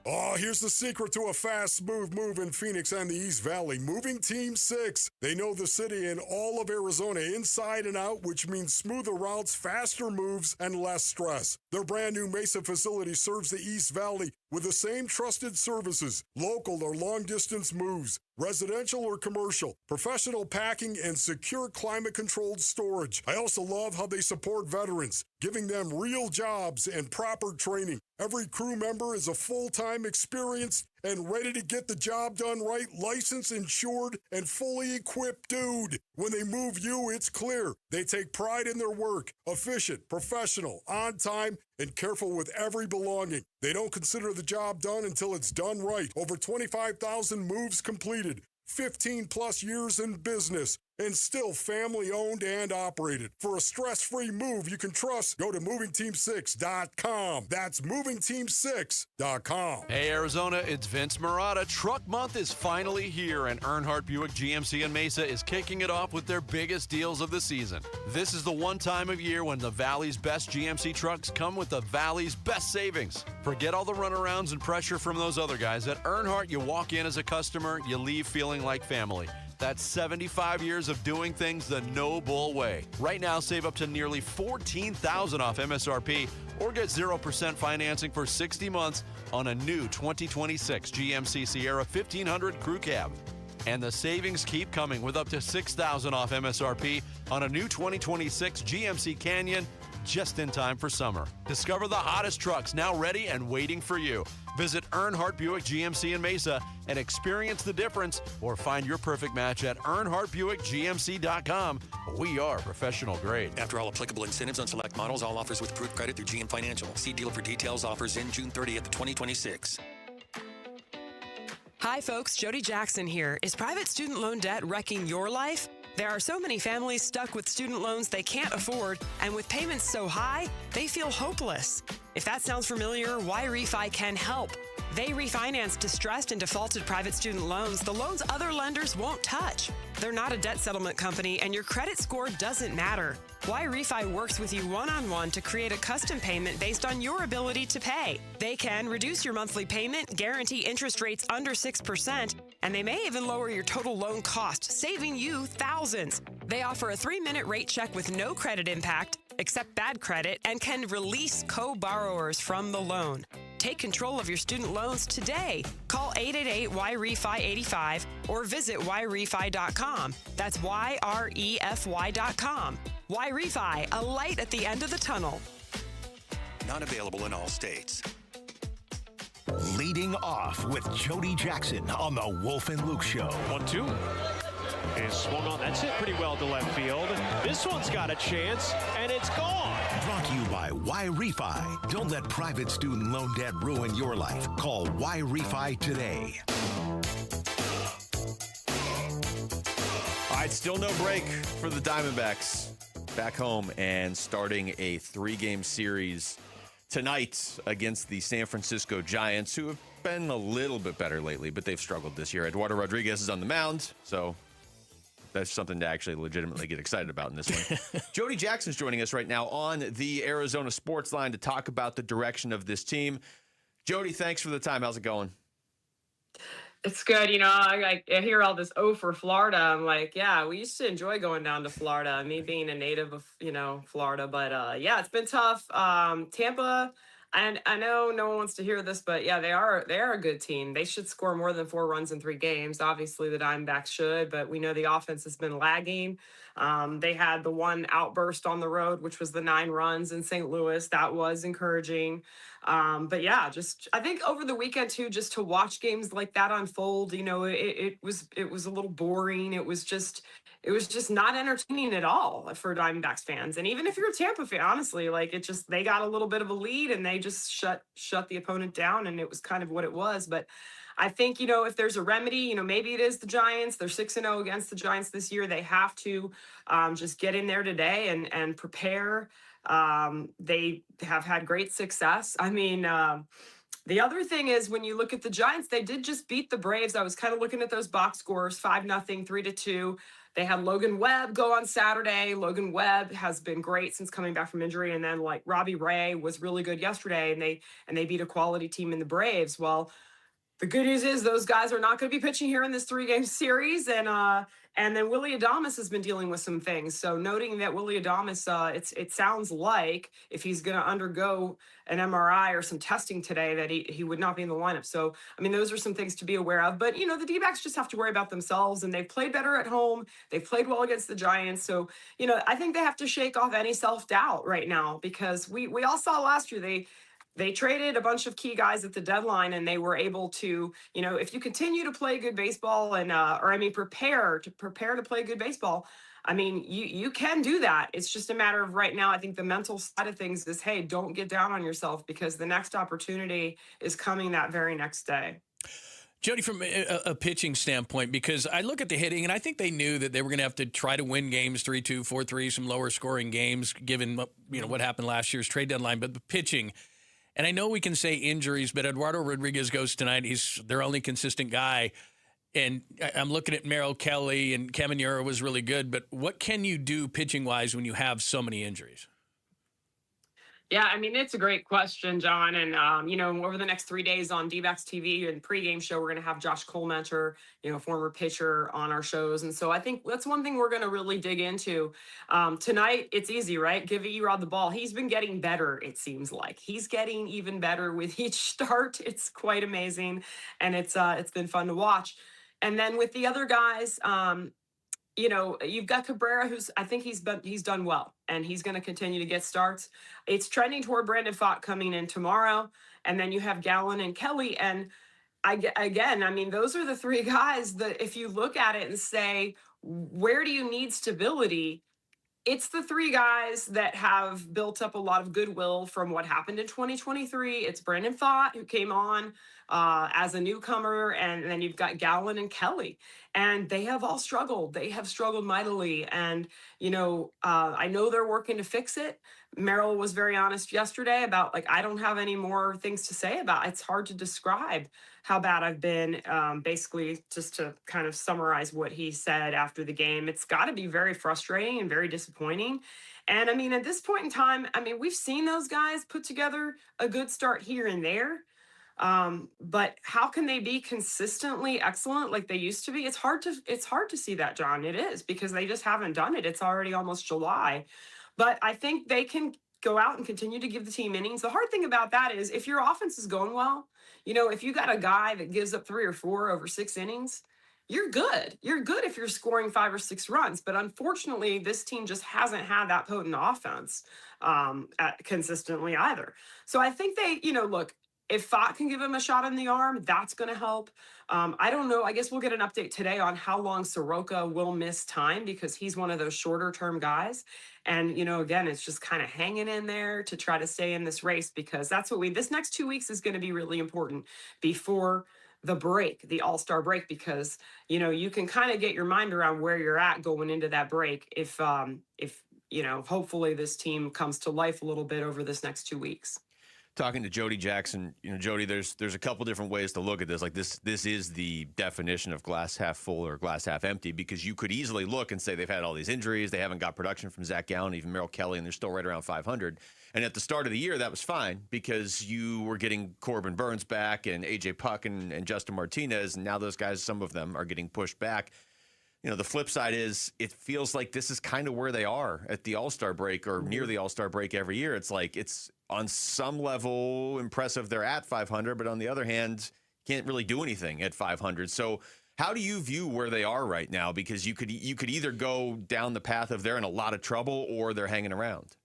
Oh, here's the secret to a fast, smooth move in Phoenix and the East Valley. Moving Team 6. They know the city and all of Arizona inside and out, which means smoother routes, faster moves, and less stress. Their brand new Mesa facility serves the East Valley with the same trusted services, local or long-distance moves, residential or commercial, professional packing, and secure climate-controlled storage. I also love how they support veterans, giving them real jobs and proper training. Every crew member is a full-time, experienced, and ready to get the job done right, licensed, insured, and fully equipped dude. When they move you, it's clear. They take pride in their work, efficient, professional, on time, and careful with every belonging. They don't consider the job done until it's done right. Over 25,000 moves completed, 15 plus years in business, and still family owned and operated. For a stress-free move you can trust, go to movingteam6.com. That's movingteam6.com. Hey, Arizona, it's Vince Marotta. Truck Month is finally here, and Earnhardt Buick GMC in Mesa is kicking it off with their biggest deals of the season. This is the one time of year when the Valley's best GMC trucks come with the Valley's best savings. Forget all the runarounds and pressure from those other guys. At Earnhardt, you walk in as a customer, you leave feeling like family. That's 75 years of doing things the no bull way. Right now, save up to nearly $14,000 off MSRP or get 0% financing for 60 months on a new 2026 GMC Sierra 1500 Crew Cab. And the savings keep coming with up to $6,000 off MSRP on a new 2026 GMC Canyon just in time for summer. Discover the hottest trucks now ready and waiting for you. Visit Earnhardt Buick GMC in Mesa and experience the difference, or find your perfect match at EarnhardtBuickGMC.com. We are professional grade. After all applicable incentives on select models, all offers with approved credit through GM Financial. See dealer for details. Offers in June 30th, 2026. Hi, folks. Jody Jackson here. Is private student loan debt wrecking your life? There are so many families stuck with student loans they can't afford, and with payments so high, they feel hopeless. If that sounds familiar, Y-Refi can help. They refinance distressed and defaulted private student loans, the loans other lenders won't touch. They're not a debt settlement company, and your credit score doesn't matter. Y-Refi works with you one-on-one to create a custom payment based on your ability to pay. They can reduce your monthly payment, guarantee interest rates under 6%, and they may even lower your total loan cost, saving you thousands. They offer a 3-minute rate check with no credit impact, accept bad credit, and can release co-borrowers from the loan. Take control of your student loans today. Call 888-YREFI-85 or visit YREFI.com. That's YREFY.com. Y-Refi, a light at the end of the tunnel. Not available in all states. Leading off with Jody Jackson on the Wolf and Luke Show. 1-2. And swung on. That's it pretty well to left field. This one's got a chance, and it's gone. Brought to you by Y-Refi. Don't let private student loan debt ruin your life. Call Y-Refi today. All right, still no break for the Diamondbacks. Back home and starting a 3-game series tonight against the San Francisco Giants, who have been a little bit better lately, but they've struggled this year. Eduardo Rodriguez is on the mound, so that's something to actually legitimately get excited about in this one. Jody Jackson's joining us right now on the Arizona Sports Line to talk about the direction of this team. Jody, thanks for the time. How's it going? It's good. You know, I hear all this, oh, for Florida. I'm like, yeah, we used to enjoy going down to Florida, me being a native of, Florida. But, yeah, it's been tough. Tampa, and I know no one wants to hear this, but, yeah, they are a good team. They should score more than 4 runs in 3 games. Obviously, the Diamondbacks should, but we know the offense has been lagging. They had the one outburst on the road, which was the 9 runs in St. Louis. That was encouraging. But yeah, I think over the weekend too, just to watch games like that unfold, it was a little boring. It was just not entertaining at all for Diamondbacks fans. And even if you're a Tampa fan, honestly, they got a little bit of a lead and they just shut the opponent down, and it was kind of what it was. But I think, if there's a remedy, maybe it is the Giants. They're 6-0 against the Giants this year. They have to just get in there today and prepare. They have had great success. I mean, the other thing is when you look at the Giants, they did just beat the Braves. I was kind of looking at those box scores, 5-0, 3-2. They had Logan Webb go on Saturday. Logan Webb has been great since coming back from injury. And then Robbie Ray was really good yesterday, and they beat a quality team in the Braves. Well, The good news is those guys are not going to be pitching here in this 3-game series, and then Willy Adames has been dealing with some things. So noting that Willy Adames, it sounds like if he's going to undergo an MRI or some testing today, that he would not be in the lineup. So I mean, those are some things to be aware of. But the D-backs just have to worry about themselves, and they've played better at home. They've played well against the Giants. So I think they have to shake off any self-doubt right now, because we all saw last year they traded a bunch of key guys at the deadline, and they were able to, if you continue to play good baseball and, prepare to play good baseball, I mean, you can do that. It's just a matter of right now. I think the mental side of things is, hey, don't get down on yourself, because the next opportunity is coming that very next day. Jody, from a pitching standpoint, because I look at the hitting, and I think they knew that they were going to have to try to win games 3-2, 4-3, some lower scoring games, given what happened last year's trade deadline. But the pitching. And I know we can say injuries, but Eduardo Rodriguez goes tonight. He's their only consistent guy. And I'm looking at Merrill Kelly, and Caminero was really good. But what can you do pitching-wise when you have so many injuries? Yeah, I mean, it's a great question, John. And, over the next 3 days on D-backs TV and pregame show, we're going to have Josh Colemencher, former pitcher, on our shows. And so I think that's one thing we're going to really dig into. Tonight, it's easy, right? Give E-Rod the ball. He's been getting better, it seems like. He's getting even better with each start. It's quite amazing. And it's been fun to watch. And then with the other guys, you've got Cabrera, I think he's done well, and he's going to continue to get starts. It's trending toward Brandon Pfaadt coming in tomorrow, and then you have Gallen and Kelly. And those are the three guys that, if you look at it and say, where do you need stability? It's the three guys that have built up a lot of goodwill from what happened in 2023. It's Brandon Pfaadt, who came on as a newcomer, and then you've got Gallen and Kelly, and they have all struggled. They have struggled mightily, and I know they're working to fix it. Merrill was very honest yesterday about, I don't have any more things to say about it. It's hard to describe how bad I've been. Basically, just to kind of summarize what he said after the game, it's got to be very frustrating and very disappointing. And I mean, at this point in time, we've seen those guys put together a good start here and there. But how can they be consistently excellent like they used to be? It's hard to see that, John. It is, because they just haven't done it. It's already almost July. But I think they can go out and continue to give the team innings. The hard thing about that is, if your offense is going well, if you got a guy that gives up 3 or 4 over 6 innings, you're good. You're good if you're scoring 5 or 6 runs. But unfortunately, this team just hasn't had that potent offense consistently either. So I think they, look, if Pfaadt can give him a shot in the arm, that's going to help. I don't know. I guess we'll get an update today on how long Soroka will miss time, because he's one of those shorter-term guys. And, again, it's just kind of hanging in there to try to stay in this race, because that's what this next 2 weeks is going to be really important before the break, the All-Star break, because, you can kind of get your mind around where you're at going into that break if hopefully this team comes to life a little bit over this next 2 weeks. Talking to Jody Jackson, Jody, there's a couple different ways to look at this. Like this is the definition of glass half full or glass half empty, because you could easily look and say they've had all these injuries, they haven't got production from Zach Gallen, even Merrill Kelly, and they're still right around 500. And at the start of the year, that was fine, because you were getting Corbin Burns back and AJ Puck and Justin Martinez, and now those guys, some of them, are getting pushed back. The flip side is, it feels like this is kind of where they are at the All-Star break, or near the All-Star break every year. It's like, it's on some level impressive they're at 500, but on the other hand, can't really do anything at 500. So how do you view where they are right now? Because you could either go down the path of they're in a lot of trouble, or they're hanging around.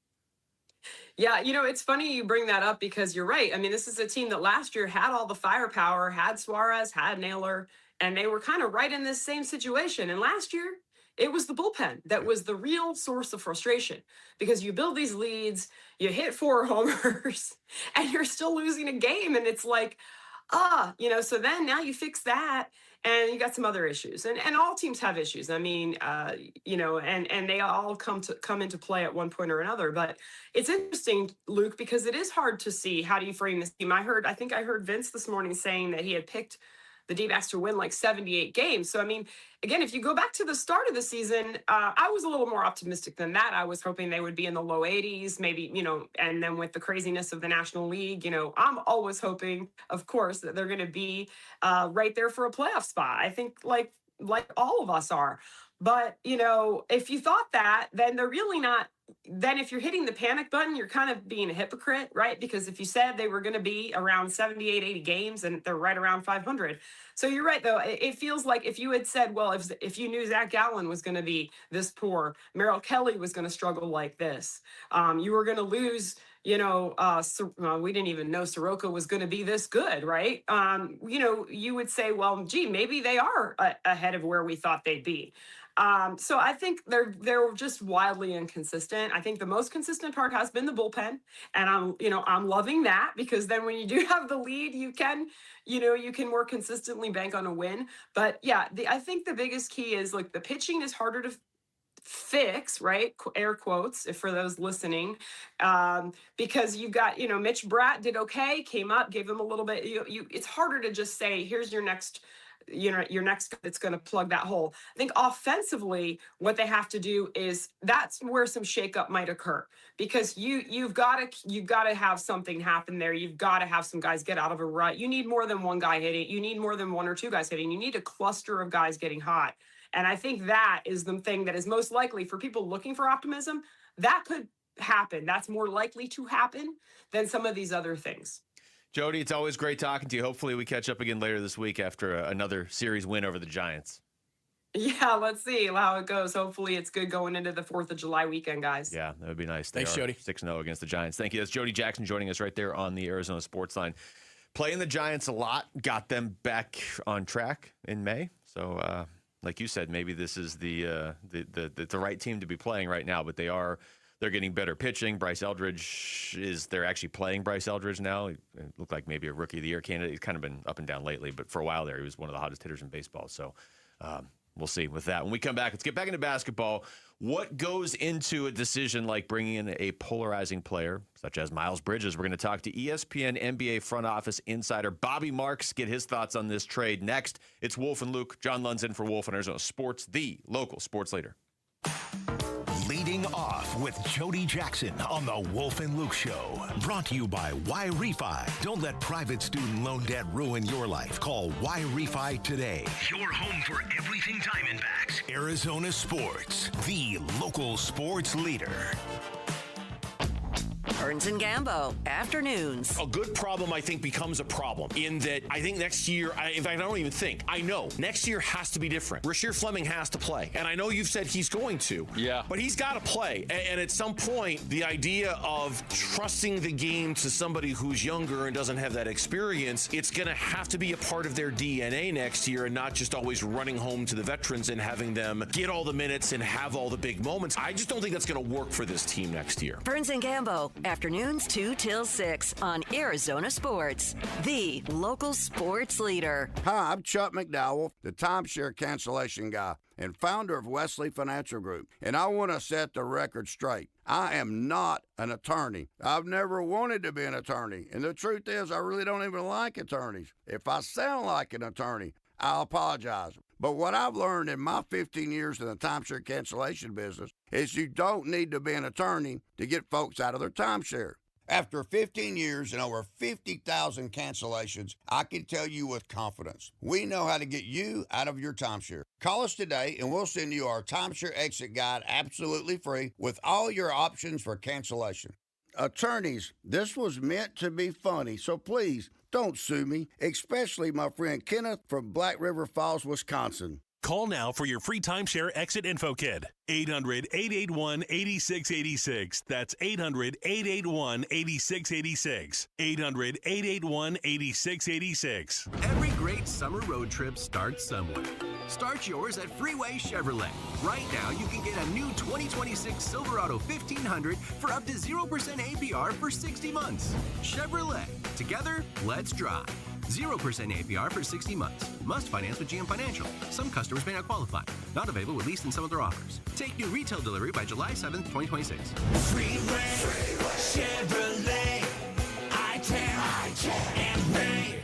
Yeah, it's funny you bring that up, because you're right. This is a team that last year had all the firepower, had Suarez, had Naylor, and they were kind of right in this same situation. And last year, it was the bullpen that was the real source of frustration, because you build these leads, you hit 4 homers, and you're still losing a game. And it's like, so then now you fix that, and you got some other issues. And all teams have issues. And they all come into play at one point or another. But it's interesting, Luke, because it is hard to see, how do you frame this team? I think I heard Vince this morning saying that he had picked the D-backs to win like 78 games. So, I mean, again, if you go back to the start of the season, I was a little more optimistic than that. I was hoping they would be in the low 80s, maybe, and then with the craziness of the National League, I'm always hoping, of course, that they're going to be right there for a playoff spot. I think like all of us are. But, if you thought that, then they're really not. Then if you're hitting the panic button, you're kind of being a hypocrite, right? Because if you said they were going to be around 78, 80 games and they're right around 500. So you're right, though. It feels like if you had said, well, if you knew Zach Gallen was going to be this poor, Merrill Kelly was going to struggle like this, you were going to lose, we didn't even know Soroka was going to be this good, right? You would say, well, gee, maybe they are ahead of where we thought they'd be. So I think they're just wildly inconsistent. I think the most consistent part has been the bullpen, and I'm loving that, because then when you do have the lead, you can more consistently bank on a win. But yeah, I think the biggest key is like the pitching is harder to fix, right? Air quotes for those listening, because you've got, Mitch Bratt did okay, came up, gave them a little bit. It's harder to just say, here's your next. Your next that's going to plug that hole. I think offensively, what they have to do is that's where some shakeup might occur, because you've got to have something happen there. You've got to have some guys get out of a rut. You need more than one guy hitting. You need more than one or two guys hitting. You need a cluster of guys getting hot. And I think that is the thing that is most likely for people looking for optimism. That could happen. That's more likely to happen than some of these other things. Jody, it's always great talking to you. Hopefully we catch up again later this week after another series win over the Giants. Yeah, let's see how it goes. Hopefully it's good going into the 4th of July weekend, guys. Yeah, that would be nice. Thanks, Jody. 6-0 against the Giants. Thank you. That's Jody Jackson joining us right there on the Arizona Sports Line. Playing the Giants a lot, got them back on track in May. So, like you said, maybe this is the right team to be playing right now, but they're getting better pitching. Bryce Eldridge they're actually playing Bryce Eldridge now. It looked like maybe a Rookie of the Year candidate. He's kind of been up and down lately, but for a while there, he was one of the hottest hitters in baseball. So we'll see with that. When we come back, let's get back into basketball. What goes into a decision like bringing in a polarizing player, such as Miles Bridges? We're going to talk to ESPN NBA front office insider Bobby Marks, get his thoughts on this trade. Next, it's Wolf and Luke. John Lund's in for Wolf and Arizona Sports, the local sports leader. Leading off with Jody Jackson on the Wolf and Luke Show. Brought to you by Y-Refi. Don't let private student loan debt ruin your life. Call Y-Refi today. Your home for everything Diamondbacks. Arizona Sports, the local sports leader. Burns and Gambo, afternoons. A good problem, I think, becomes a problem in that I think next year, in fact, I know next year has to be different. Rasheer Fleming has to play. And I know you've said he's going to. Yeah. But he's got to play. And at some point, the idea of trusting the game to somebody who's younger and doesn't have that experience, it's going to have to be a part of their DNA next year and not just always running home to the veterans and having them get all the minutes and have all the big moments. I just don't think that's going to work for this team next year. Burns and Gambo, afternoons 2 till 6 on Arizona Sports, the local sports leader. Hi, I'm Chuck McDowell, the timeshare cancellation guy and founder of Wesley Financial Group. And I want to set the record straight. I am not an attorney. I've never wanted to be an attorney. And the truth is, I really don't even like attorneys. If I sound like an attorney, I'll apologize. But what I've learned in my 15 years in the timeshare cancellation business is you don't need to be an attorney to get folks out of their timeshare. After 15 years and over 50,000 cancellations, I can tell you with confidence, we know how to get you out of your timeshare. Call us today and we'll send you our timeshare exit guide absolutely free with all your options for cancellation. Attorneys, this was meant to be funny, so please don't sue me, especially my friend Kenneth from Black River Falls, Wisconsin. Call now for your free timeshare exit info kit. 800-881-8686. That's 800-881-8686. 800-881-8686. Every great summer road trip starts somewhere. Start yours at Freeway Chevrolet. Right now, you can get a new 2026 Silverado 1500 for up to 0% APR for 60 months. Chevrolet. Together, let's drive. 0% APR for 60 months. Must finance with GM Financial. Some customers may not qualify. Not available with lease and some other offers. Take new retail delivery by July 7th, 2026. Freeway Chevrolet. I-10 and Ray.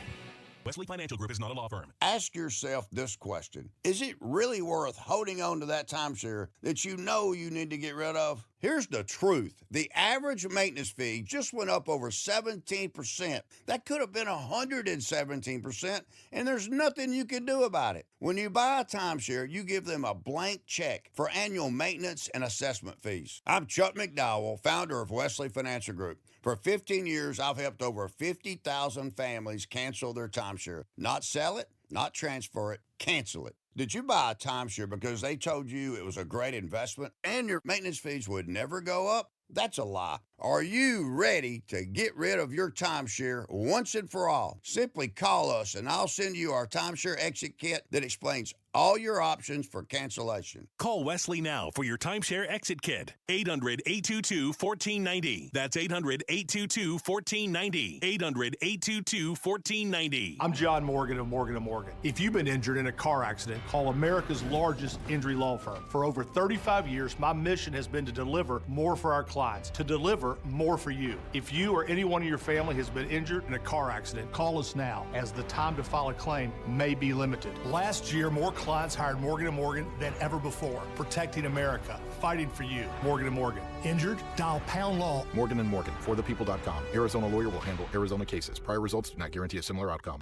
Wesley Financial Group is not a law firm. Ask yourself this question. Is it really worth holding on to that timeshare that you know you need to get rid of? Here's the truth. The average maintenance fee just went up over 17%. That could have been 117%, and there's nothing you can do about it. When you buy a timeshare, you give them a blank check for annual maintenance and assessment fees. I'm Chuck McDowell, founder of Wesley Financial Group. For 15 years, I've helped over 50,000 families cancel their timeshare. Not sell it, not transfer it, cancel it. Did you buy a timeshare because they told you it was a great investment and your maintenance fees would never go up? That's a lie. Are you ready to get rid of your timeshare once and for all? Simply call us and I'll send you our timeshare exit kit that explains all your options for cancellation. Call Wesley now for your timeshare exit kit. 800-822-1490. That's 800-822-1490. 800-822-1490. I'm John Morgan of Morgan & Morgan. If you've been injured in a car accident, call America's largest injury law firm. For over 35 years, my mission has been to deliver more for our clients, to deliver more for you. If you or anyone in your family has been injured in a car accident, call us now, as the time to file a claim may be limited. Last year, more clients hired Morgan & Morgan than ever before, protecting America, fighting for you. Morgan & Morgan. Injured? Dial pound law. Morgan & Morgan, forthepeople.com. Arizona lawyer will handle Arizona cases. Prior results do not guarantee a similar outcome.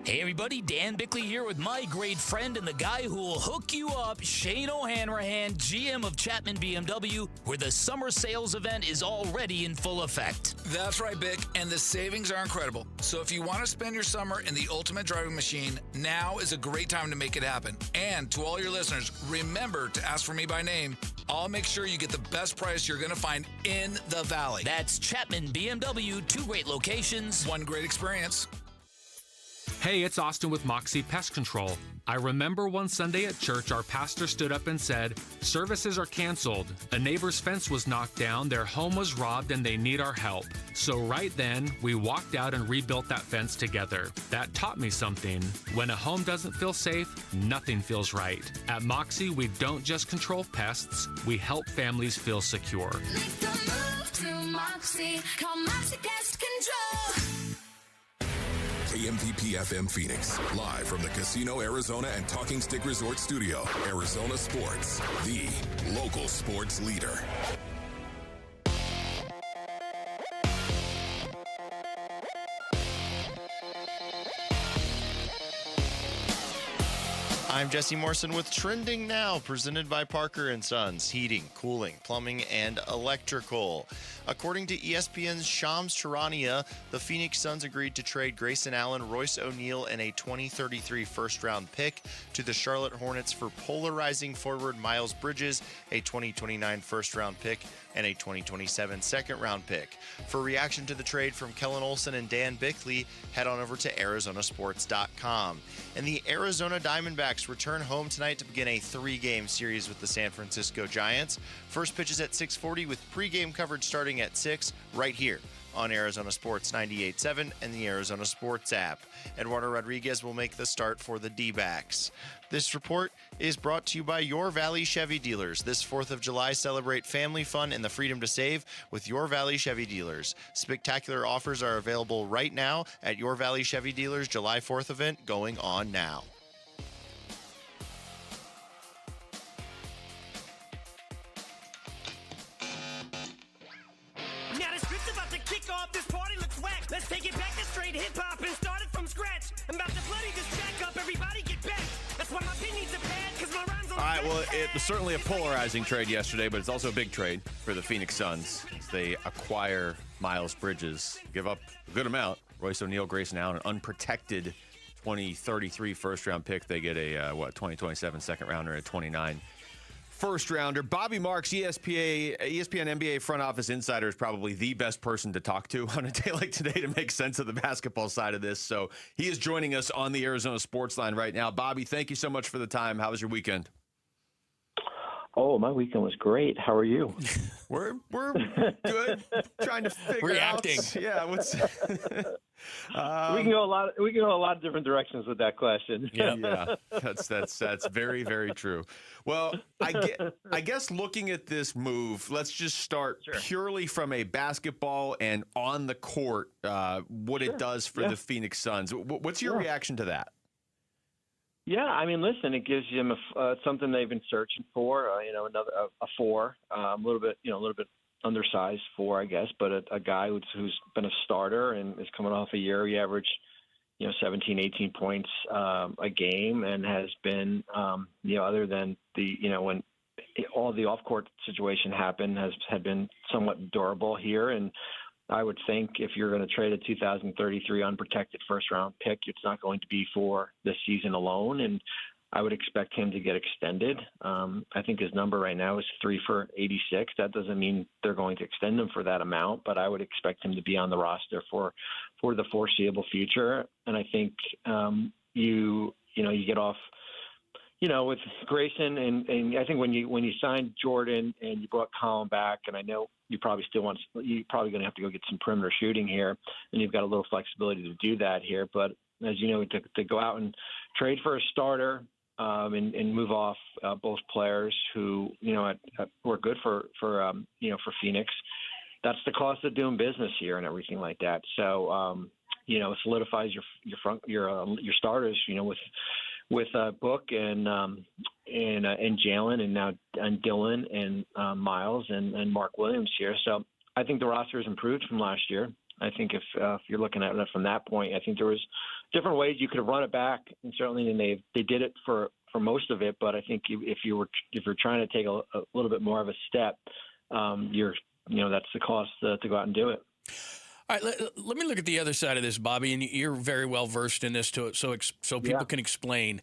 Hey everybody, Dan Bickley here with my great friend and the guy who will hook you up, Shane O'Hanrahan, GM of Chapman BMW, where the summer sales event is already in full effect. That's right, Bick, and the savings are incredible. So if you want to spend your summer in the ultimate driving machine, now is a great time to make it happen. And to all your listeners, remember to ask for me by name. I'll make sure you get the best price you're going to find in the Valley. That's Chapman BMW, 2 great locations, 1 great experience. Hey, it's Austin with Moxie Pest Control. I remember one Sunday at church, our pastor stood up and said, "Services are canceled. A neighbor's fence was knocked down, their home was robbed, and they need our help." So right then, we walked out and rebuilt that fence together. That taught me something. When a home doesn't feel safe, nothing feels right. At Moxie, we don't just control pests, we help families feel secure. Make the move to Moxie. Call Moxie Pest Control. KMVP FM Phoenix, live from the Casino Arizona and Talking Stick Resort Studio. Arizona Sports, the local sports leader. I'm Jesse Morrison with Trending Now, presented by Parker & Sons, heating, cooling, plumbing, and electrical. According to ESPN's Shams Charania, the Phoenix Suns agreed to trade Grayson Allen, Royce O'Neal, and a 2033 first-round pick to the Charlotte Hornets for polarizing forward Miles Bridges, a 2029 first-round pick, and a 2027 second-round pick. For reaction to the trade from Kellen Olson and Dan Bickley, head on over to Arizonasports.com. And the Arizona Diamondbacks return home tonight to begin a 3-game series with the San Francisco Giants. First pitch is at 6:40 with pregame coverage starting at 6 right here on Arizona Sports 98.7 and the Arizona Sports app. Eduardo Rodriguez will make the start for the D-backs. This report is brought to you by Your Valley Chevy Dealers. This 4th of July, celebrate family fun and the freedom to save with Your Valley Chevy Dealers. Spectacular offers are available right now at Your Valley Chevy Dealers July 4th event going on now. Now the script's about to kick off. This party looks whack. Let's take it back to straight hip-hop and start it from scratch. I'm about to bloody this track up. Everybody get back. That's why my opinions are bad, because my rhymes on All right, well, it was certainly a polarizing trade yesterday, but it's also a big trade for the Phoenix Suns as they acquire Miles Bridges, give up a good amount. Royce O'Neal, Grayson Allen, an unprotected 2033 first-round pick. They get a, 2027 second-rounder and a 29 first-rounder. Bobby Marks, ESPN NBA front office insider, is probably the best person to talk to on a day like today to make sense of the basketball side of this. So he is joining us on the Arizona Sports Line right now. Bobby, thank you so much for the time. How was your weekend? Oh, my weekend was great. How are you? We're good. Trying to figure Reacting. out. Yeah, We can go a lot of different directions with that question. Yeah, that's very, very true. Well, I guess looking at this move, let's just start purely from a basketball and on the court, what it does for the Phoenix Suns. What's your reaction to that? Yeah, I mean, listen, it gives them something they've been searching for. A four, a little bit undersized four, I guess, but a guy who's been a starter and is coming off a year. He averaged, 17, 18 points a game, and has been, other than when all the off-court situation happened, had been somewhat durable here. And I would think if you're going to trade a 2033 unprotected first-round pick, it's not going to be for this season alone, and I would expect him to get extended. I think his number right now is 3 for 86. That doesn't mean they're going to extend him for that amount, but I would expect him to be on the roster for the foreseeable future. And I think you get off, with Grayson, and I think when you signed Jordan and you brought Colin back, and I know you're probably going to have to go get some perimeter shooting here, and you've got a little flexibility to do that here. But as you know, to go out and trade for a starter and move off both players who were good for Phoenix, that's the cost of doing business here and everything like that. So it solidifies your starters, with Book and Jalen, and now and Dylan and Miles and Mark Williams here. So I think the roster has improved from last year. I think if you're looking at it from that point, I think there was different ways you could have run it back, and certainly they did it for most of it. But I think if you're trying to take a little bit more of a step, that's the cost to go out and do it. All right, let me look at the other side of this, Bobby, and you're very well versed in this, so people can explain.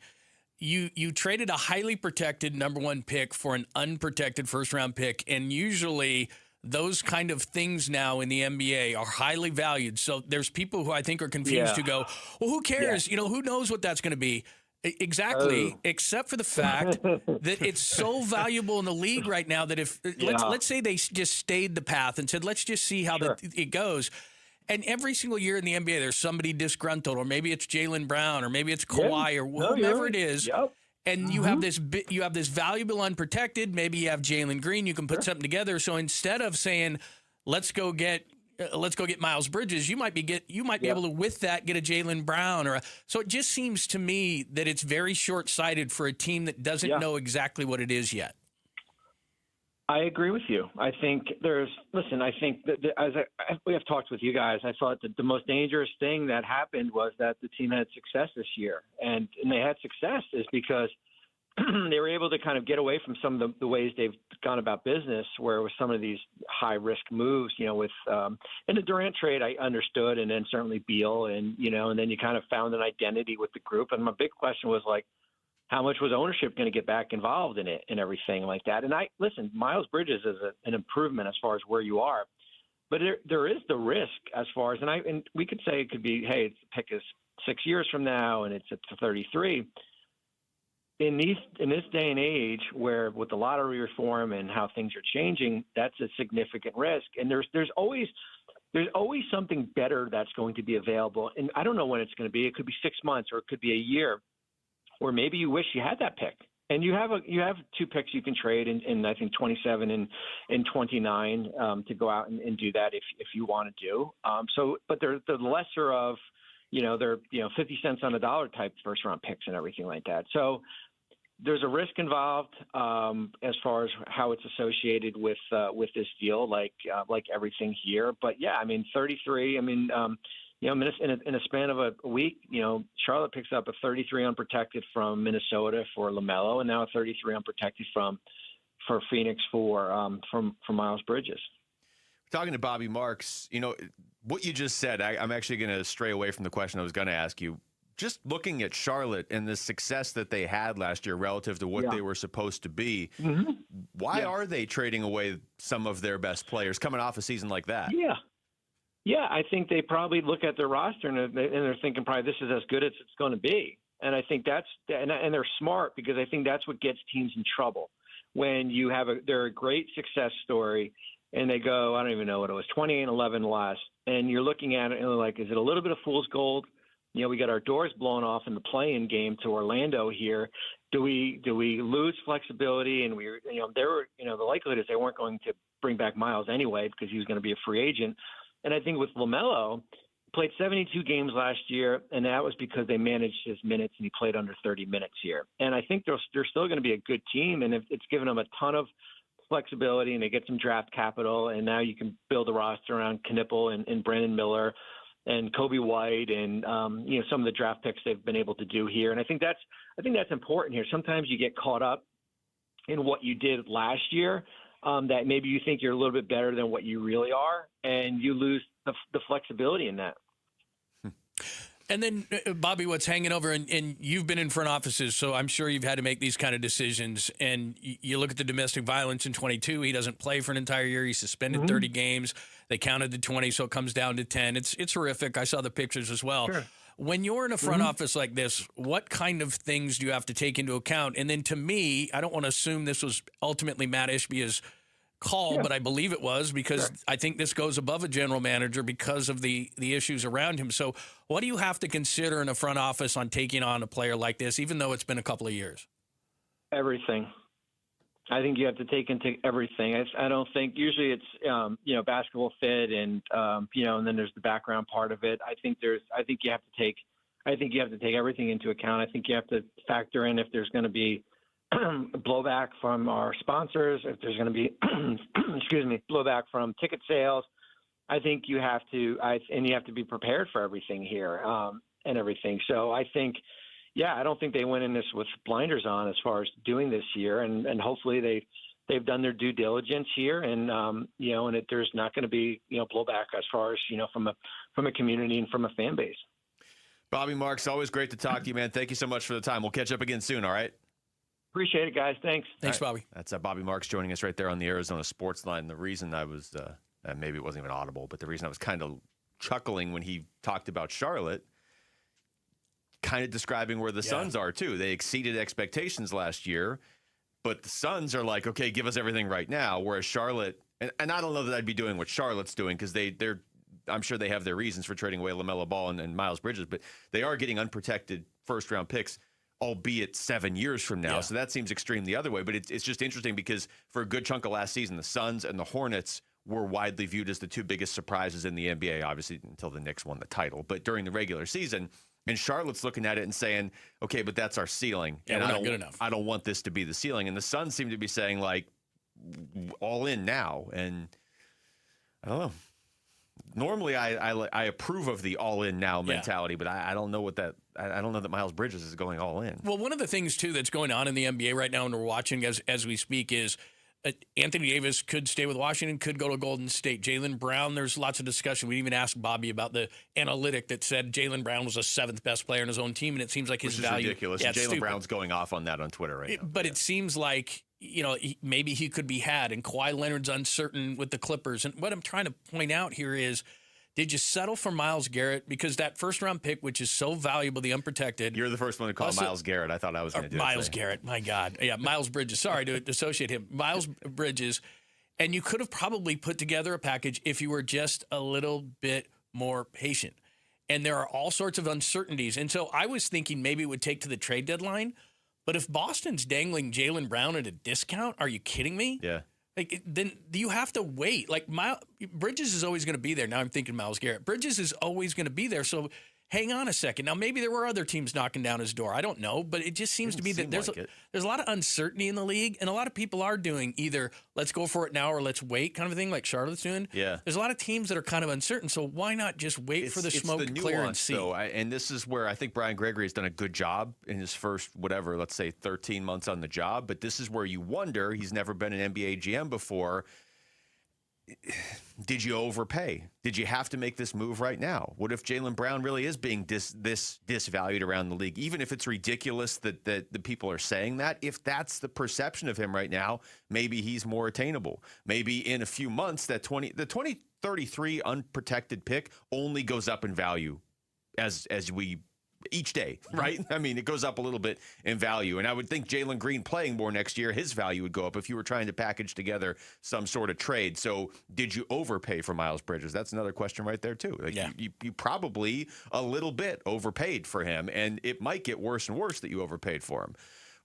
You traded a highly protected number one pick for an unprotected first round pick, and usually those kind of things now in the NBA are highly valued. So there's people who I think are confused who go, well, who cares? Who knows what that's going to be? Exactly, except for the fact that it's so valuable in the league right now that if let's say they just stayed the path and said, let's just see how it goes. And every single year in the NBA, there's somebody disgruntled, or maybe it's Jaylen Brown, or maybe it's Kawhi, or whomever it is. Yep. And you have this valuable unprotected. Maybe you have Jalen Green. You can put something together. So instead of saying, let's go get Miles Bridges, you might be able to with that get a Jaylen Brown so it just seems to me that it's very short-sighted for a team that doesn't know exactly what it is yet. I agree with you. I think I think that as we have talked with you guys, I thought that the most dangerous thing that happened was that the team had success this year. And they had success is because they were able to kind of get away from some of the ways they've gone about business, where with some of these high-risk moves, with in the Durant trade, I understood, and then certainly Beal, and then you kind of found an identity with the group. And my big question was how much was ownership going to get back involved in it and everything like that? And listen, Miles Bridges is an improvement as far as where you are, but there is the risk as far as, and we could say it could be, hey, the pick is 6 years from now and it's at 33. In this day and age, where with the lottery reform and how things are changing, that's a significant risk. And there's always something better that's going to be available. And I don't know when it's going to be. It could be 6 months, or it could be a year. Or maybe you wish you had that pick, and you have two picks you can trade in I think 27 and 29 to go out and do that if you want to do. But they're the lesser of, they're 50 cents on the dollar type first round picks and everything like that. So there's a risk involved as far as how it's associated with this deal, like everything here. But yeah, I mean 33. I mean. In a span of a week, Charlotte picks up a 33 unprotected from Minnesota for LaMelo, and now a 33 unprotected for Phoenix for Miles Bridges. Talking to Bobby Marks, what you just said, I'm actually going to stray away from the question I was going to ask you. Just looking at Charlotte and the success that they had last year relative to what they were supposed to be, why are they trading away some of their best players coming off a season like that? Yeah, I think they probably look at their roster and they're thinking probably this is as good as it's going to be. And I think and they're smart, because I think that's what gets teams in trouble when you have they're a great success story and they go, I don't even know what it was, 28-11 last. And you're looking at it and like, is it a little bit of fool's gold? You know, we got our doors blown off in the play-in game to Orlando here. Do we lose flexibility? And the likelihood is they weren't going to bring back Miles anyway because he was going to be a free agent. And I think with LaMelo, played 72 games last year, and that was because they managed his minutes and he played under 30 minutes here. And I think they're still going to be a good team, and it's given them a ton of flexibility, and they get some draft capital, and now you can build a roster around Knipple and Brandon Miller and Kobe White and some of the draft picks they've been able to do here. And I think that's important here. Sometimes you get caught up in what you did last year, that maybe you think you're a little bit better than what you really are, and you lose the flexibility in that. And then, Bobby, what's hanging over, and you've been in front offices, so I'm sure you've had to make these kind of decisions. And you look at the domestic violence in 22. He doesn't play for an entire year. He's suspended 30 games. They counted to 20, so it comes down to 10. It's horrific. I saw the pictures as well. Sure. When you're in a front office like this, what kind of things do you have to take into account? And then to me, I don't want to assume this was ultimately Matt Ishbia's call, but I believe it was because I think this goes above a general manager because of the issues around him. So what do you have to consider in a front office on taking on a player like this, even though it's been a couple of years? Everything. I think you have to take into everything. I don't think usually it's basketball fit and and then there's the background part of it. I think you have to take everything into account. I think you have to factor in if there's going to be blowback from our sponsors, if there's going to be blowback from ticket sales. I think you have to be prepared for everything here and everything. So I think I don't think they went in this with blinders on as far as doing this year, and hopefully they've done their due diligence here, and and there's not going to be blowback as far as from a community and from a fan base. Bobby Marks, always great to talk to you, man. Thank you so much for the time. We'll catch up again soon. All right. Appreciate it, guys. Thanks. Thanks, Bobby. That's Bobby Marks joining us right there on the Arizona Sports Line. The reason I was maybe it wasn't even audible, but the reason I was kind of chuckling when he talked about Charlotte, kind of describing where the Suns are too. They exceeded expectations last year, but the Suns are like, okay, give us everything right now. Whereas Charlotte, and I don't know that I'd be doing what Charlotte's doing because they're I'm sure they have their reasons for trading away LaMelo Ball and Miles Bridges, but they are getting unprotected first-round picks, albeit 7 years from now. So that seems extreme the other way. But it's just interesting because for a good chunk of last season, the Suns and the Hornets were widely viewed as the two biggest surprises in the NBA, obviously until the Knicks won the title. But during the regular season, and Charlotte's looking at it and saying, okay, but that's our ceiling. Yeah, and we're not good enough. I don't want this to be the ceiling. And the Suns seem to be saying, like, all in now. And I don't know. Normally, I approve of the all in now mentality, but I don't know what that. I don't know that Miles Bridges is going all in. Well, one of the things too that's going on in the NBA right now, and we're watching as we speak, is Anthony Davis could stay with Washington, could go to Golden State. Jaylen Brown, there's lots of discussion. We even asked Bobby about the analytic that said Jaylen Brown was the 7th best player in his own team, and it seems like his value. Which is ridiculous. Jaylen Brown's going off on that on Twitter right now. But it seems like maybe he could be had, and Kawhi Leonard's uncertain with the Clippers. And what I'm trying to point out here is, did you settle for Myles Garrett? Because that first-round pick, which is so valuable, the unprotected. You're the first one to call Myles Garrett. I thought I was going to do it. Myles Garrett, my God. Yeah, Miles Bridges. Sorry to associate him. Miles Bridges. And you could have probably put together a package if you were just a little bit more patient. And there are all sorts of uncertainties. And so I was thinking maybe it would take to the trade deadline. But if Boston's dangling Jaylen Brown at a discount, are you kidding me? Yeah. Then you have to wait. Like Bridges is always going to be there. Now I'm thinking Myles Garrett. Bridges is always going to be there. So hang on a second. Now maybe there were other teams knocking down his door. I don't know, but it just seems to me that there's a lot of uncertainty in the league, and a lot of people are doing either let's go for it now or let's wait kind of a thing, like Charlotte's doing. Yeah. There's a lot of teams that are kind of uncertain. So why not just wait for the smoke to clear and see? Though, and this is where I think Brian Gregory has done a good job in his first, let's say 13 months on the job. But this is where you wonder, he's never been an NBA GM before. Did you overpay? Did you have to make this move right now? What if Jaylen Brown really is being disvalued around the league? Even if it's ridiculous that the people are saying that, if that's the perception of him right now, maybe he's more attainable. Maybe in a few months, the 2033 unprotected pick only goes up in value as we each day, right? I mean, it goes up a little bit in value. And I would think Jalen Green playing more next year, his value would go up if you were trying to package together some sort of trade. So did you overpay for Miles Bridges? That's another question right there, too. Like, you probably a little bit overpaid for him, and it might get worse and worse that you overpaid for him.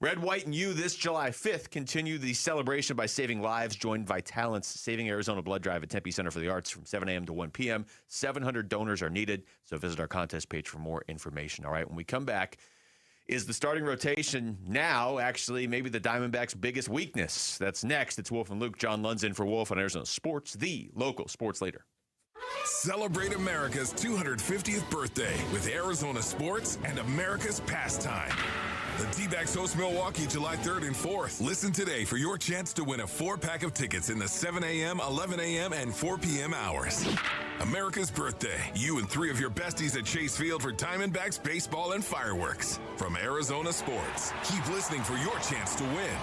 Red, White, and You this July 5th continue the celebration by saving lives. Join Vitalant's Saving Arizona Blood Drive at Tempe Center for the Arts from 7 a.m. to 1 p.m. 700 donors are needed, so visit our contest page for more information. All right, when we come back, is the starting rotation now actually maybe the Diamondbacks' biggest weakness? That's next. It's Wolf and Luke. John Lund's in for Wolf on Arizona Sports, the local sports leader. Celebrate America's 250th birthday with Arizona Sports and America's Pastime. The D-backs host Milwaukee July 3rd and 4th. Listen today for your chance to win a 4-pack of tickets in the 7 a.m., 11 a.m., and 4 p.m. hours. America's birthday. You and 3 of your besties at Chase Field for Diamondbacks baseball and fireworks. From Arizona Sports. Keep listening for your chance to win.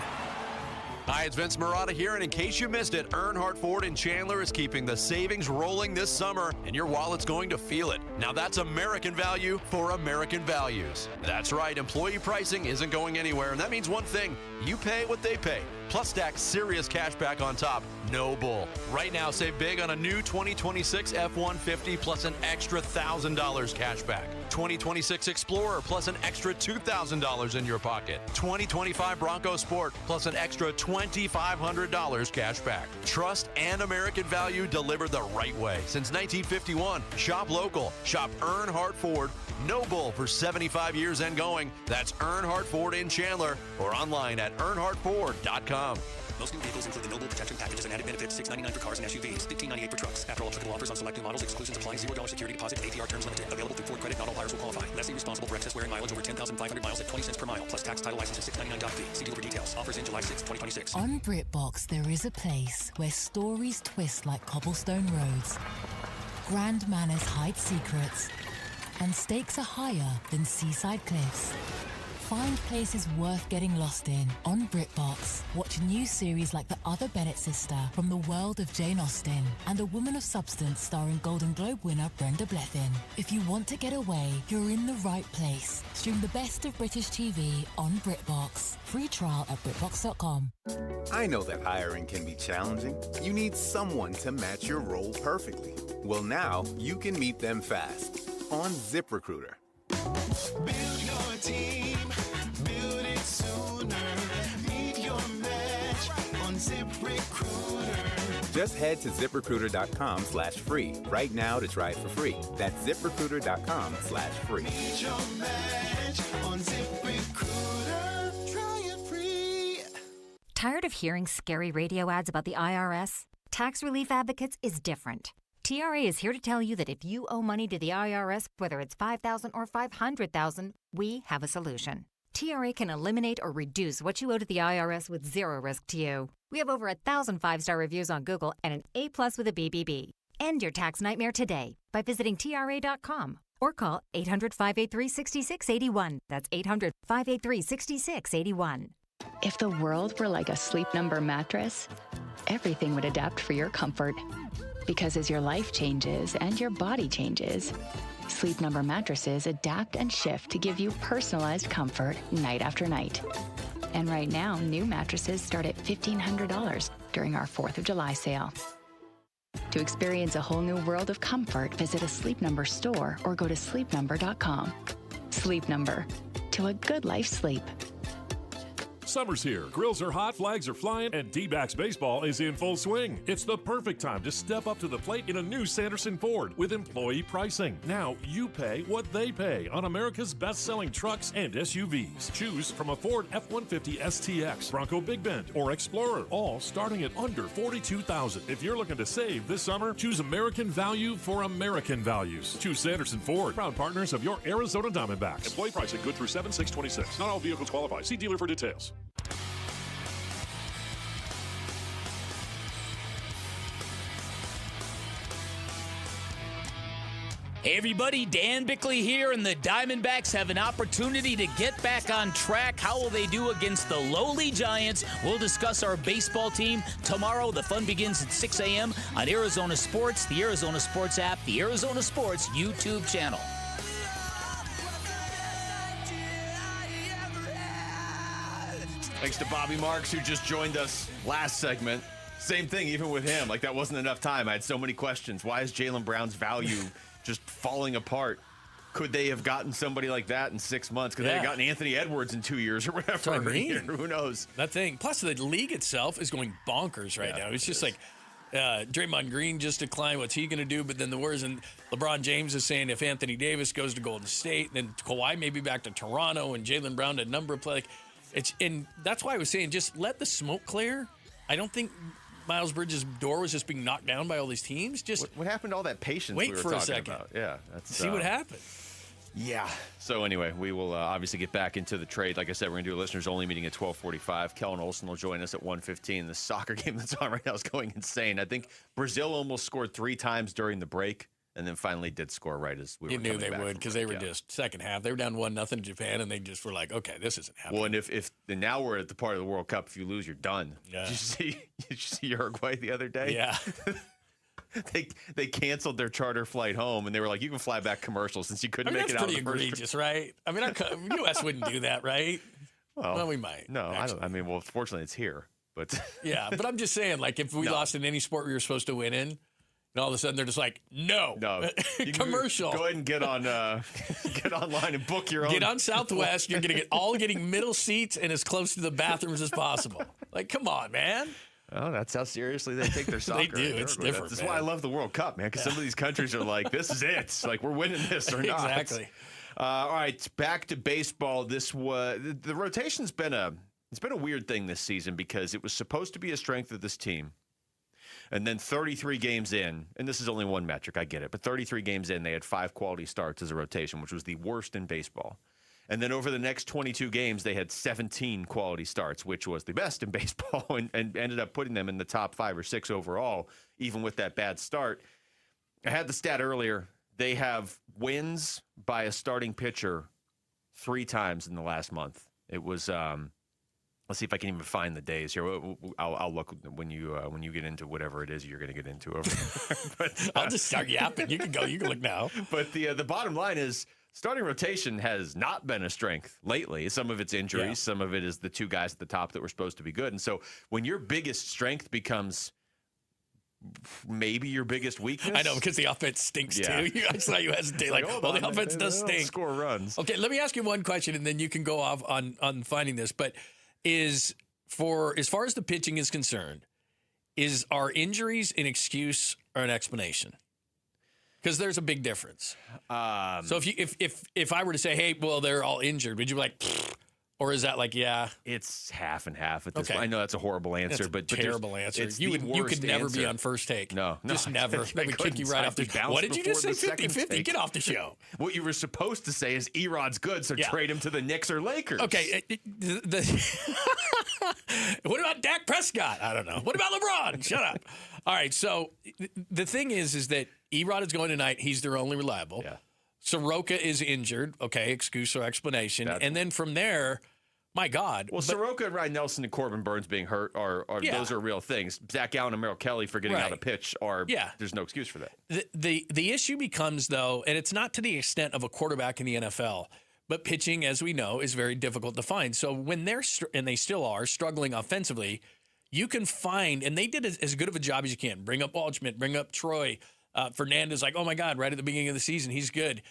Hi, it's Vince Marotta here, and in case you missed it, Earnhardt Ford in Chandler is keeping the savings rolling this summer, and your wallet's going to feel it. Now that's American value for American values. That's right, employee pricing isn't going anywhere, and that means one thing: you pay what they pay. Plus stack serious cash back on top. No bull. Right now, save big on a new 2026 F-150 plus an extra $1,000 cash back. 2026 Explorer plus an extra $2,000 in your pocket. 2025 Bronco Sport plus an extra $2,500 cash back. Trust and American value delivered the right way. Since 1951, shop local. Shop Earnhardt Ford. No bull for 75 years and going. That's Earnhardt Ford in Chandler or online at earnhardtford.com. Most new vehicles include the Noble Protection Packages and added benefits, $699 for cars and SUVs, $1598 for trucks. After all applicable offers on select new models, exclusions apply, $0 security deposit, and APR terms limited. Available through Ford Credit. Not all buyers will qualify. Lessee responsible for excess wear and mileage over 10,500 miles at 20 cents per mile, plus tax, title, license, and $699 fee. See dealer for details. Offers in July 6, 2026. On BritBox, there is a place where stories twist like cobblestone roads, grand manners hide secrets, and stakes are higher than seaside cliffs. Find places worth getting lost in on BritBox. Watch new series like The Other Bennett Sister from the world of Jane Austen and A Woman of Substance starring Golden Globe winner Brenda Blethyn. If you want to get away, you're in the right place. Stream the best of British TV on BritBox. Free trial at BritBox.com. I know that hiring can be challenging. You need someone to match your role perfectly. Well, now you can meet them fast on ZipRecruiter. Build your team, build it sooner. Meet your match on ZipRecruiter. Just head to ZipRecruiter.com/free right now to try it for free. That's ZipRecruiter.com/free. Meet your match on ZipRecruiter. Try it free. Tired of hearing scary radio ads about the IRS? Tax Relief Advocates is different. TRA is here to tell you that if you owe money to the IRS, whether it's $5,000 or $500,000, we have a solution. TRA can eliminate or reduce what you owe to the IRS with zero risk to you. We have over 1,000 5-star reviews on Google and an A+ with a BBB. End your tax nightmare today by visiting TRA.com or call 800-583-6681. That's 800-583-6681. If the world were like a Sleep Number mattress, everything would adapt for your comfort. Because as your life changes and your body changes, Sleep Number mattresses adapt and shift to give you personalized comfort night after night. And right now, new mattresses start at $1,500 during our 4th of July sale. To experience a whole new world of comfort, visit a Sleep Number store or go to sleepnumber.com. Sleep Number. To a good life sleep. Summer's here, grills are hot, flags are flying, and D-backs baseball is in full swing. It's the perfect time to step up to the plate in a new Sanderson Ford with employee pricing. Now you pay what they pay on America's best-selling trucks and SUVs. Choose from a Ford F-150 STX, Bronco Big Bend, or Explorer, all starting at under $42,000. If you're looking to save this summer, choose American value for American values. Choose Sanderson Ford, proud partners of your Arizona Diamondbacks. Employee pricing good through 7/6/26. Not all vehicles qualify. See dealer for details. Hey everybody, Dan Bickley here, and the Diamondbacks have an opportunity to get back on track. How will they do against the lowly Giants? We'll discuss our baseball team tomorrow. The fun begins at 6 a.m. on Arizona Sports, the Arizona Sports app, the Arizona Sports YouTube channel. Thanks to Bobby Marks, who just joined us last segment. Same thing, even with him. Like, that wasn't enough time. I had so many questions. Why is Jaylen Brown's value just falling apart? Could they have gotten somebody like that in 6 months? Could they have gotten Anthony Edwards in 2 years or whatever? That's what I mean. Who knows? That thing. Plus, the league itself is going bonkers right now. It's just like Draymond Green just declined. What's he going to do? But then the words, and LeBron James is saying if Anthony Davis goes to Golden State, then Kawhi may be back to Toronto, and Jaylen Brown to a number of play. And that's why I was saying just let the smoke clear. I don't think Miles Bridges' door was just being knocked down by all these teams. Just what happened to all that patience wait we were for a talking second. about? Yeah, See what happened. Yeah. So anyway, we will obviously get back into the trade. Like I said, we're going to do a listeners only meeting at 12:45. Kellen Olson will join us at 1:15. The soccer game that's on right now is going insane. I think Brazil almost scored 3 times during the break, and then finally did score right as we were. You knew they back would from because they were break, just second half. They were down 1-0 to Japan, and they just were like, okay, this isn't happening. Well, and if now we're at the part of the World Cup, if you lose, you're done. Yeah. Did you see Uruguay the other day? Yeah. They canceled their charter flight home, and they were like, you can fly back commercial since you couldn't make it out. That's pretty egregious, right? I mean, our U.S. wouldn't do that, right? Well, we might. No, I don't. I mean, well, fortunately, it's here. But yeah, but I'm just saying, like, if we lost in any sport we were supposed to win in, and all of a sudden they're just like, no, commercial. Go ahead and get on, get online and book your own. Get on Southwest. You're going to get getting middle seats and as close to the bathrooms as possible. Like, come on, man. Oh, that's how seriously they take their soccer. They do. It's different. That's why I love the World Cup, man, because some of these countries are like, this is it. Like, we're winning this or not. Exactly. All right, back to baseball. This was the rotation's been a weird thing this season because it was supposed to be a strength of this team. And then 33 games in, and this is only one metric, I get it, but 33 games in, they had 5 quality starts as a rotation, which was the worst in baseball. And then over the next 22 games, they had 17 quality starts, which was the best in baseball, and ended up putting them in the top 5 or 6 overall, even with that bad start. I had the stat earlier. They have wins by a starting pitcher 3 times in the last month. It was let's see if I can even find the days here. I'll look when you get into whatever it is you're going to get into over there. But, I'll just start yapping. You can go. You can look now. But the bottom line is starting rotation has not been a strength lately. Some of it's injuries. Yeah. Some of it is the 2 guys at the top that were supposed to be good. And so when your biggest strength becomes maybe your biggest weakness. I know, because the offense stinks too. I saw you hesitate. Like, the offense does stink. Score runs. Okay, let me ask you one question, and then you can go off on finding this. But as far as the pitching is concerned, are injuries an excuse or an explanation? Because there's a big difference. So if I were to say, hey, well, they're all injured, would you be like, pfft? Or is that like, yeah? It's half and half at this point. I know that's a horrible answer, but terrible answer. It's you could never be on first take. No. Just never. They would kick you right off the show. What did you just say? 50-50. Get off the show. What you were supposed to say is Erod's good, so trade him to the Knicks or Lakers. Okay. What about Dak Prescott? I don't know. What about LeBron? Shut up. All right. So the thing is that Erod is going tonight. He's their only reliable. Yeah. Soroka is injured. Okay, excuse or explanation. And then from there, my God. Well, Soroka, Ryan Nelson, and Corbin Burns being hurt are those are real things. Zach Allen and Merrill Kelly forgetting how to pitch there's no excuse for that. The issue becomes, though, and it's not to the extent of a quarterback in the NFL, but pitching, as we know, is very difficult to find. So when and they still are, struggling offensively, you can find, and they did as good of a job as you can. Bring up Waldschmidt, bring up Troy. Fernandez, like, oh my God, right at the beginning of the season, he's good.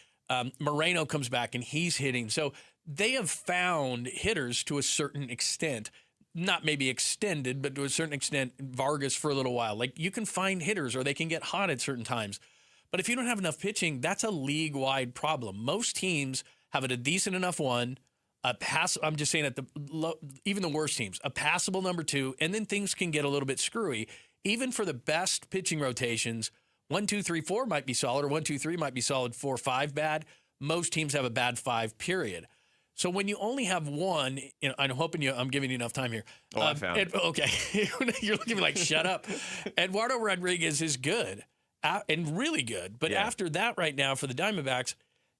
Moreno comes back and he's hitting. So they have found hitters to a certain extent, not maybe extended, but to a certain extent, Vargas for a little while. Like, you can find hitters or they can get hot at certain times. But if you don't have enough pitching, that's a league-wide problem. Most teams have a decent enough one, I'm just saying even the worst teams, a passable number 2, and then things can get a little bit screwy. Even for the best pitching rotations, 1, 2, 3, 4 might be solid, or 1, 2, 3 might be solid, 4, 5 bad. Most teams have a bad 5, period. So when you only have one, I'm hoping I'm giving you enough time here. I found it. Okay. You're looking at me like, shut up. Eduardo Rodriguez is good and really good. But after that right now for the Diamondbacks,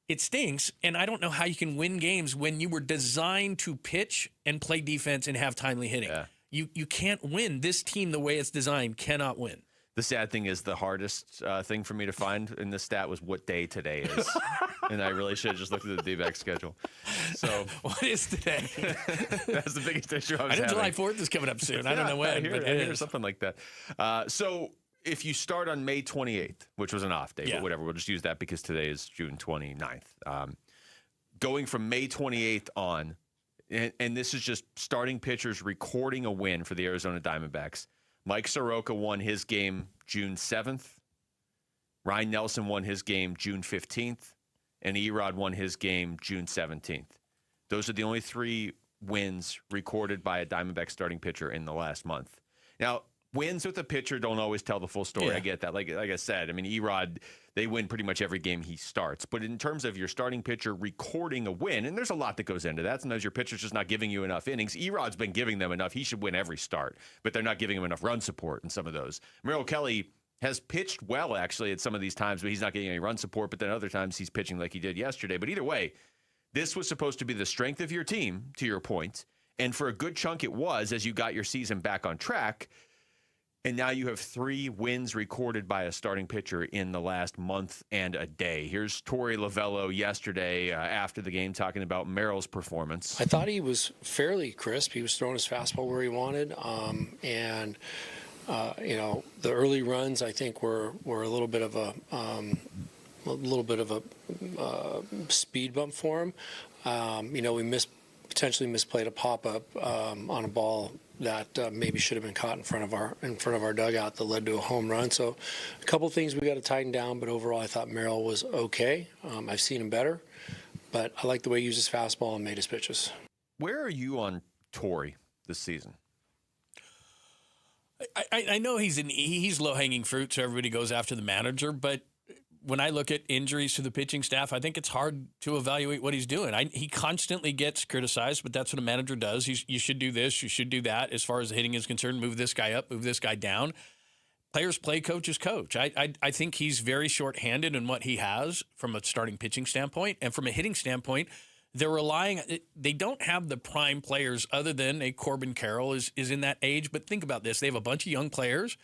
it stinks. And I don't know how you can win games when you were designed to pitch and play defense and have timely hitting. Yeah. You can't win. This team, the way it's designed, cannot win. The sad thing is the hardest thing for me to find in this stat was what day today is. And I really should have just looked at the D-backs schedule. So what is today? That's the biggest issue I was I know having. July 4th is coming up soon. I don't know when, I hear, but I it hear is. something like that. So if you start on May 28th, which was an off day, but whatever, we'll just use that because today is June 29th. Going from May 28th on, and this is just starting pitchers recording a win for the Arizona Diamondbacks. Mike Soroka won his game June 7th. Ryan Nelson won his game June 15th. And Erod won his game June 17th. Those are the only 3 wins recorded by a Diamondback starting pitcher in the last month. Now, wins with a pitcher don't always tell the full story. Yeah. I get that. Like I said, I mean, Erod, they win pretty much every game he starts. But in terms of your starting pitcher recording a win, and there's a lot that goes into that. Sometimes your pitcher's just not giving you enough innings. Erod's been giving them enough. He should win every start. But they're not giving him enough run support in some of those. Merrill Kelly has pitched well, actually, at some of these times, but he's not getting any run support. But then other times he's pitching like he did yesterday. But either way, this was supposed to be the strength of your team, to your point. And for a good chunk it was as you got your season back on track. And now you have 3 wins recorded by a starting pitcher in the last month and a day. Here's Torey Lovello yesterday after the game talking about Merrill's performance. I thought he was fairly crisp. He was throwing his fastball where he wanted. The early runs I think were a little bit of a speed bump for him. We potentially misplayed a pop up on a ball that maybe should have been caught in front of our dugout that led to a home run. So a couple things we got to tighten down, but overall I thought Merrill was okay. I've seen him better, but I like the way he used his fastball and made his pitches. Where are you on Torey this season? I know he's low-hanging fruit, so everybody goes after the manager, but when I look at injuries to the pitching staff, I think it's hard to evaluate what he's doing. He constantly gets criticized, but that's what a manager does. You should do this, you should do that. As far as the hitting is concerned, move this guy up, move this guy down. Players play, coaches coach. I think he's very short-handed in what he has from a starting pitching standpoint. And from a hitting standpoint, they don't have the prime players other than a Corbin Carroll is in that age. But think about this. They have a bunch of young players.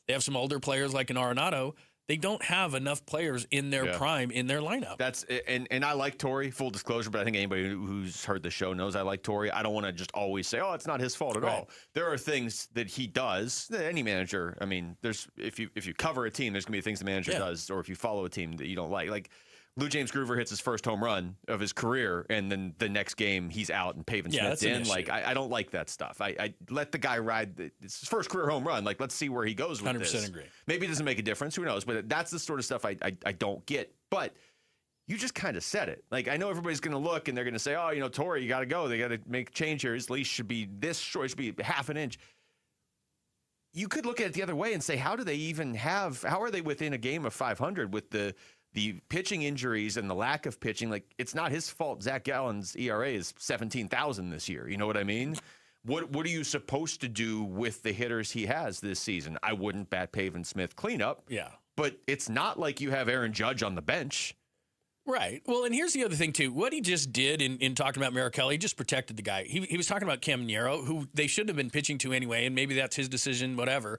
They have some older players like an Arenado. They don't have enough players in their prime in their lineup. That's and I like Torey, full disclosure, but I think anybody who's heard the show knows I like Torey. I don't want to just always say, oh, it's not his fault at all. There are things that he does, that any manager, I mean, there's if you cover a team, there's going to be things the manager does, or if you follow a team that you don't like. Like Lou James Groover hits his first home run of his career, and then the next game he's out and Pavin Smith's in. Like I don't like that stuff. I let the guy ride. It's his first career home run. Like let's see where he goes with 100% this. agree. Maybe it doesn't make a difference. Who knows? But that's the sort of stuff I don't get. But you just kind of said it. Like I know everybody's going to look and they're going to say, oh, Torey, you got to go. They got to make a change here. His leash should be this short. It should be half an inch. You could look at it the other way and say, how are they within a game of 500 with the pitching injuries and the lack of pitching? Like, it's not his fault. Zach Gallen's ERA is 17,000 this year. You know what I mean? What are you supposed to do with the hitters he has this season? I wouldn't bat Pavin Smith cleanup. Yeah. But it's not like you have Aaron Judge on the bench. Right. Well, and here's the other thing, too. What he just did in talking about Merrill Kelly, he just protected the guy. He was talking about Caminero, who they shouldn't have been pitching to anyway, and maybe that's his decision, whatever.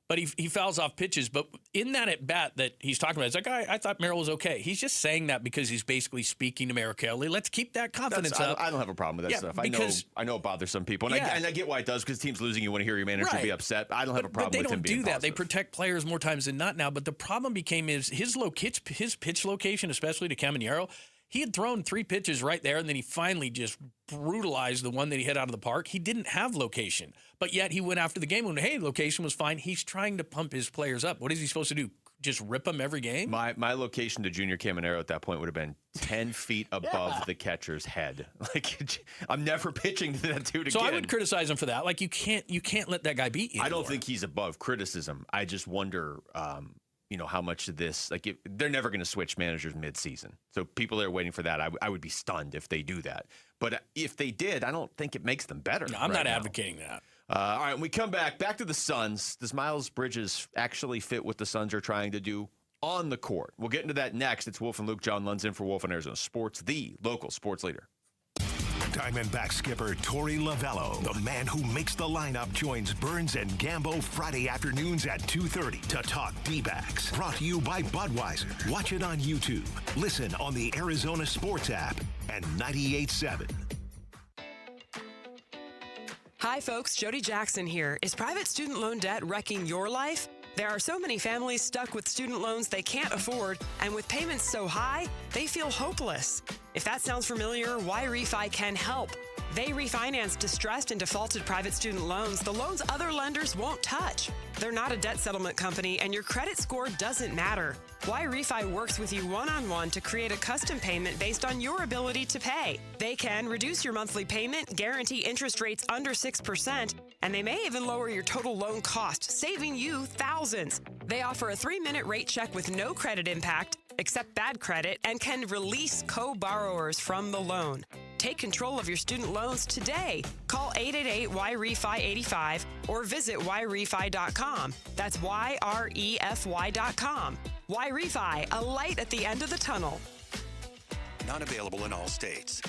But he fouls off pitches. But in that at-bat that he's talking about, it's like, I thought Merrill was okay. He's just saying that because he's basically speaking to Merrill Kelly. Let's keep that confidence up. I don't have a problem with that stuff. I know it bothers some people. And, I get why it does, because team's losing. You want to hear your manager be upset. I don't have a problem with him being But they don't do that. positive. They protect players more times than not now. But the problem became his pitch location, especially to Caminero. He had thrown 3 pitches right there, and then he finally just brutalized the one that he hit out of the park. He didn't have location, but yet he went after the game when, hey, location was fine. He's trying to pump his players up. What is he supposed to do? Just rip them every game? My location to Junior Caminero at that point would have been 10 feet above the catcher's head. Like, I'm never pitching to that dude again. So I would criticize him for that. Like, you can't let that guy beat you I anymore. don't think he's above criticism. I just wonder how much of this, like, they're never going to switch managers mid-season. So people that are waiting for that, I would be stunned if they do that. But if they did, I don't think it makes them better. No, I'm not advocating that. All right, when we come back to the Suns. Does Miles Bridges actually fit what the Suns are trying to do on the court? We'll get into that next. It's Wolf and Luke. John Lund's in for Wolf on Arizona Sports, the local sports leader. Diamondback skipper Torey Lovello, the man who makes the lineup, joins Burns and Gambo Friday afternoons at 2:30 to talk D-backs. Brought to you by Budweiser. Watch it on YouTube. Listen on the Arizona Sports app and 98.7. Hi, folks. Jody Jackson here. Is private student loan debt wrecking your life? There are so many families stuck with student loans they can't afford, and with payments so high, they feel hopeless. If that sounds familiar, Y-Refi can help. They refinance distressed and defaulted private student loans, the loans other lenders won't touch. They're not a debt settlement company, and your credit score doesn't matter. Y-Refi works with you one-on-one to create a custom payment based on your ability to pay. They can reduce your monthly payment, guarantee interest rates under 6%, and they may even lower your total loan cost, saving you thousands. They offer a 3-minute rate check with no credit impact, accept bad credit, and can release co-borrowers from the loan. Take control of your student loans today. Call 888-YREFI-85 or visit YREFI.com. That's YREFY.com. Y-Refi, a light at the end of the tunnel. Not available in all states.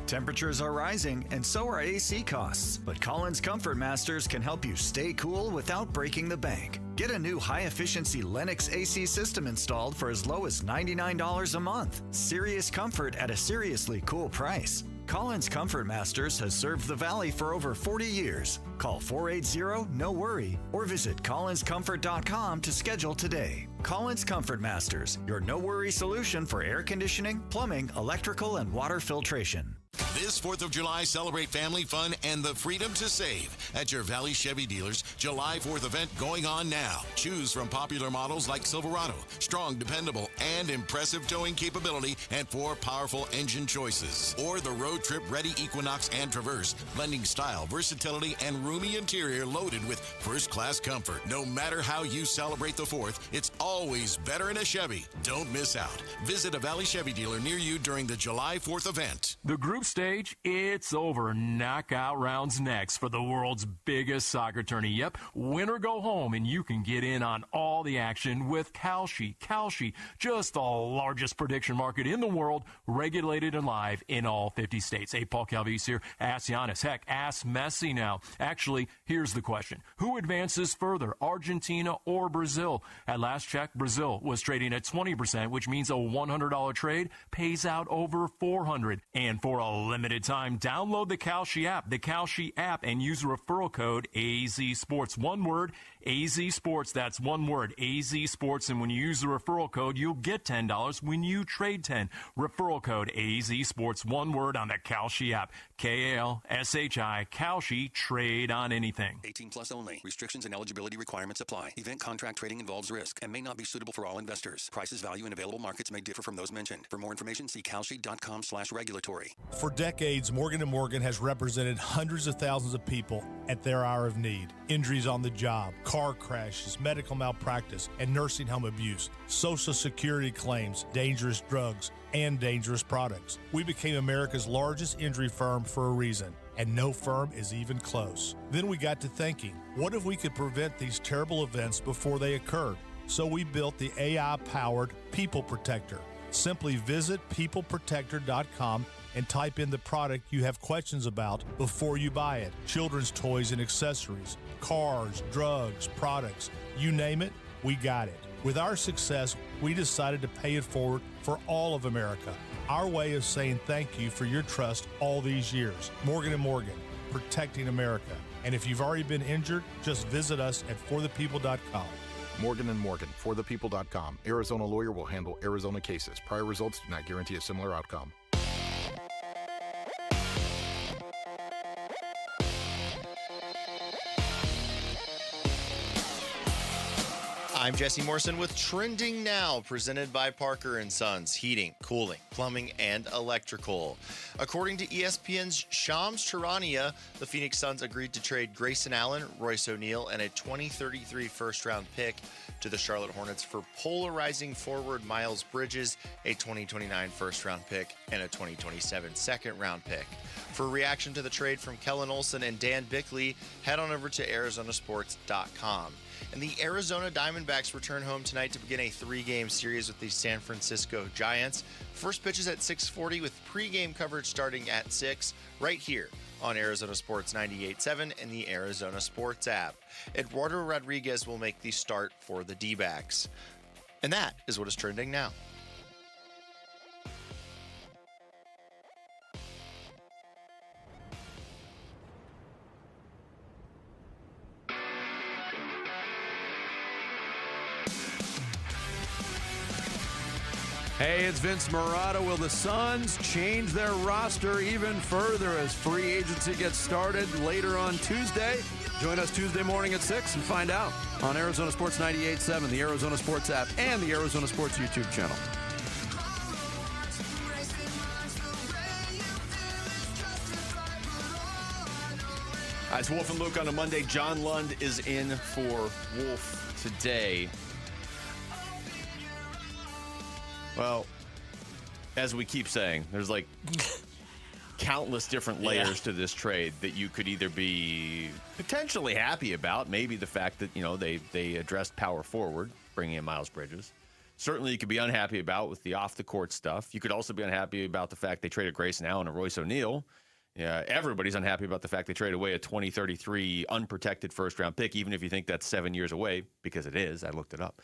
Temperatures are rising, and so are AC costs. But Collins Comfort Masters can help you stay cool without breaking the bank. Get a new high-efficiency Lennox AC system installed for as low as $99 a month. Serious comfort at a seriously cool price. Collins Comfort Masters has served the Valley for over 40 years. Call 480-NO-WORRY or visit collinscomfort.com to schedule today. Collins Comfort Masters, your no-worry solution for air conditioning, plumbing, electrical, and water filtration. This 4th of July, celebrate family fun and the freedom to save at your Valley Chevy dealers. July 4th event going on now. Choose from popular models like Silverado, strong, dependable, and impressive towing capability, and 4 powerful engine choices. Or the road trip ready Equinox and Traverse, blending style, versatility, and roomy interior loaded with first-class comfort. No matter how you celebrate the 4th, it's always better in a Chevy. Don't miss out. Visit a Valley Chevy dealer near you during the July 4th event. The group stage, it's over. Knockout rounds next for the world's biggest soccer tourney. Yep, win or go home, and you can get in on all the action with Kalshi. Kalshi, just the largest prediction market in the world, regulated and live in all 50 states. Hey, Paul Calvise here. Ask Giannis. Heck, ask Messi now. Actually, here's the question. Who advances further, Argentina or Brazil? At last check, Brazil was trading at 20%, which means a $100 trade pays out over $400. And for a limited time, download the Kalshi app, and use referral code AZSports. One word, AZ Sports. That's one word, AZ Sports. And when you use the referral code, you'll get $10 when you trade 10. Referral code AZ Sports. One word on the Kalshi app. Kalshi. Kalshi. Trade on anything. 18 plus only. Restrictions and eligibility requirements apply. Event contract trading involves risk and may not be suitable for all investors. Prices, value, and available markets may differ from those mentioned. For more information, see kalshi.com/regulatory. For decades, Morgan & Morgan has represented hundreds of thousands of people at their hour of need. Injuries on the job, car crashes, medical malpractice, and nursing home abuse, Social Security claims, dangerous drugs, and dangerous products. We became America's largest injury firm for a reason, and no firm is even close. Then we got to thinking, what if we could prevent these terrible events before they occurred? So we built the AI-powered People Protector. Simply visit peopleprotector.com and type in the product you have questions about before you buy it. Children's toys and accessories, cars, drugs, products, you name it, we got it. With our success, we decided to pay it forward for all of America. Our way of saying thank you for your trust all these years. Morgan & Morgan, protecting America. And if you've already been injured, just visit us at forthepeople.com. Morgan & Morgan, forthepeople.com. Arizona lawyer will handle Arizona cases. Prior results do not guarantee a similar outcome. I'm Jesse Morrison with Trending Now, presented by Parker & Sons, heating, cooling, plumbing, and electrical. According to ESPN's Shams Charania, the Phoenix Suns agreed to trade Grayson Allen, Royce O'Neal, and a 2033 first-round pick to the Charlotte Hornets for polarizing forward Miles Bridges, a 2029 first-round pick, and a 2027 second-round pick. For a reaction to the trade from Kellen Olson and Dan Bickley, head on over to ArizonaSports.com. And the Arizona Diamondbacks return home tonight to begin a 3-game series with the San Francisco Giants. First pitch is at 6:40 with pregame coverage starting at 6 right here on Arizona Sports 98.7 and the Arizona Sports app. Eduardo Rodriguez will make the start for the D-backs. And that is what is trending now. Hey, it's Vince Morata. Will the Suns change their roster even further as free agency gets started later on Tuesday? Join us Tuesday morning at 6 and find out on Arizona Sports 98.7, the Arizona Sports app, and the Arizona Sports YouTube channel. It's Wolf and Luke on a Monday. John Lund is in for Wolf today. Well, as we keep saying, there's like countless different layers to this trade that you could either be potentially happy about. Maybe the fact that, they addressed power forward, bringing in Miles Bridges. Certainly you could be unhappy about with the off-the-court stuff. You could also be unhappy about the fact they traded Grayson Allen and Royce O'Neal. Yeah, everybody's unhappy about the fact they traded away a 2033 unprotected first-round pick, even if you think that's 7 years away, because it is. I looked it up.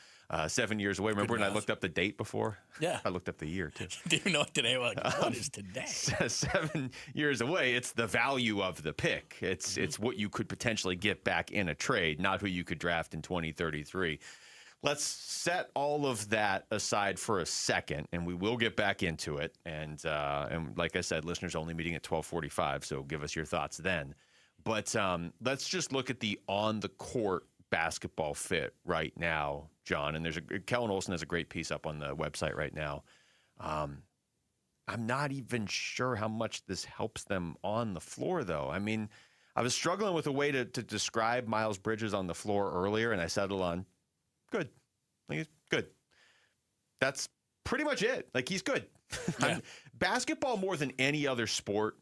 7 years away. Remember when I looked up the date before? Yeah. I looked up the year, too. Do you know what today was? What is today? 7 years away. It's the value of the pick. It's what you could potentially get back in a trade, not who you could draft in 2033. Let's set all of that aside for a second, and we will get back into it. And like I said, listeners only meeting at 12:45, so give us your thoughts then. But let's just look at the on-the-court basketball fit right now, John. And Kellen Olson has a great piece up on the website right now. I'm not even sure how much this helps them on the floor, though. I mean, I was struggling with a way to describe Miles Bridges on the floor earlier, and I settled on good. Like, he's good. That's pretty much it. Like, he's good. Yeah. Basketball, more than any other sport,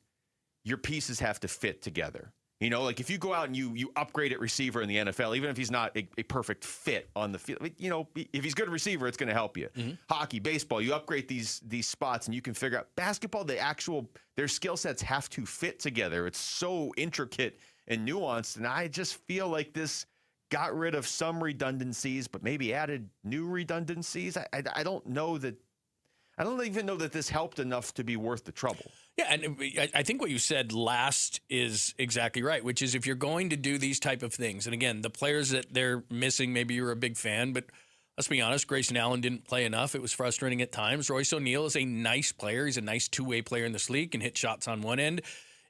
your pieces have to fit together. Like if you go out and you upgrade at receiver in the NFL, even if he's not a perfect fit on the field, if he's good receiver, it's going to help you. Mm-hmm. Hockey, baseball, you upgrade these spots and you can figure out. Basketball, their skill sets have to fit together. It's so intricate and nuanced, and I just feel like this got rid of some redundancies, but maybe added new redundancies. I don't know that. I don't even know that this helped enough to be worth the trouble. Yeah, and I think what you said last is exactly right, which is if you're going to do these type of things, and again, the players that they're missing, maybe you're a big fan, but let's be honest, Grayson Allen didn't play enough. It was frustrating at times. Royce O'Neal is a nice player. He's a nice two-way player in this league, can hit shots on one end,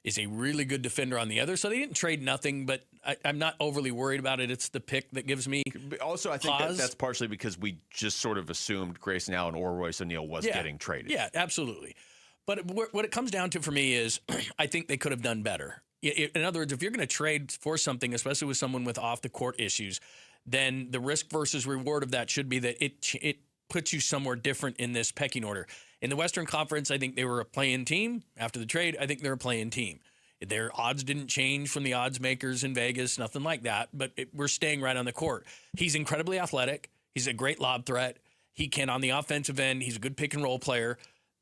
is a really good defender on the other. So they didn't trade nothing, but I'm not overly worried about it. It's the pick that gives me also, I think that's partially because we just sort of assumed Grayson Allen or Royce O'Neal was getting traded. Yeah, absolutely. But what it comes down to for me is I think they could have done better. In other words, if you're going to trade for something, especially with someone with off-the-court issues, then the risk versus reward of that should be that it puts you somewhere different in this pecking order. In the Western Conference, I think they were a play-in team. After the trade, I think they're a play-in team. Their odds didn't change from the odds makers in Vegas, nothing like that, but we're staying right on the court. He's incredibly athletic. He's a great lob threat. He can, on the offensive end, he's a good pick-and-roll player.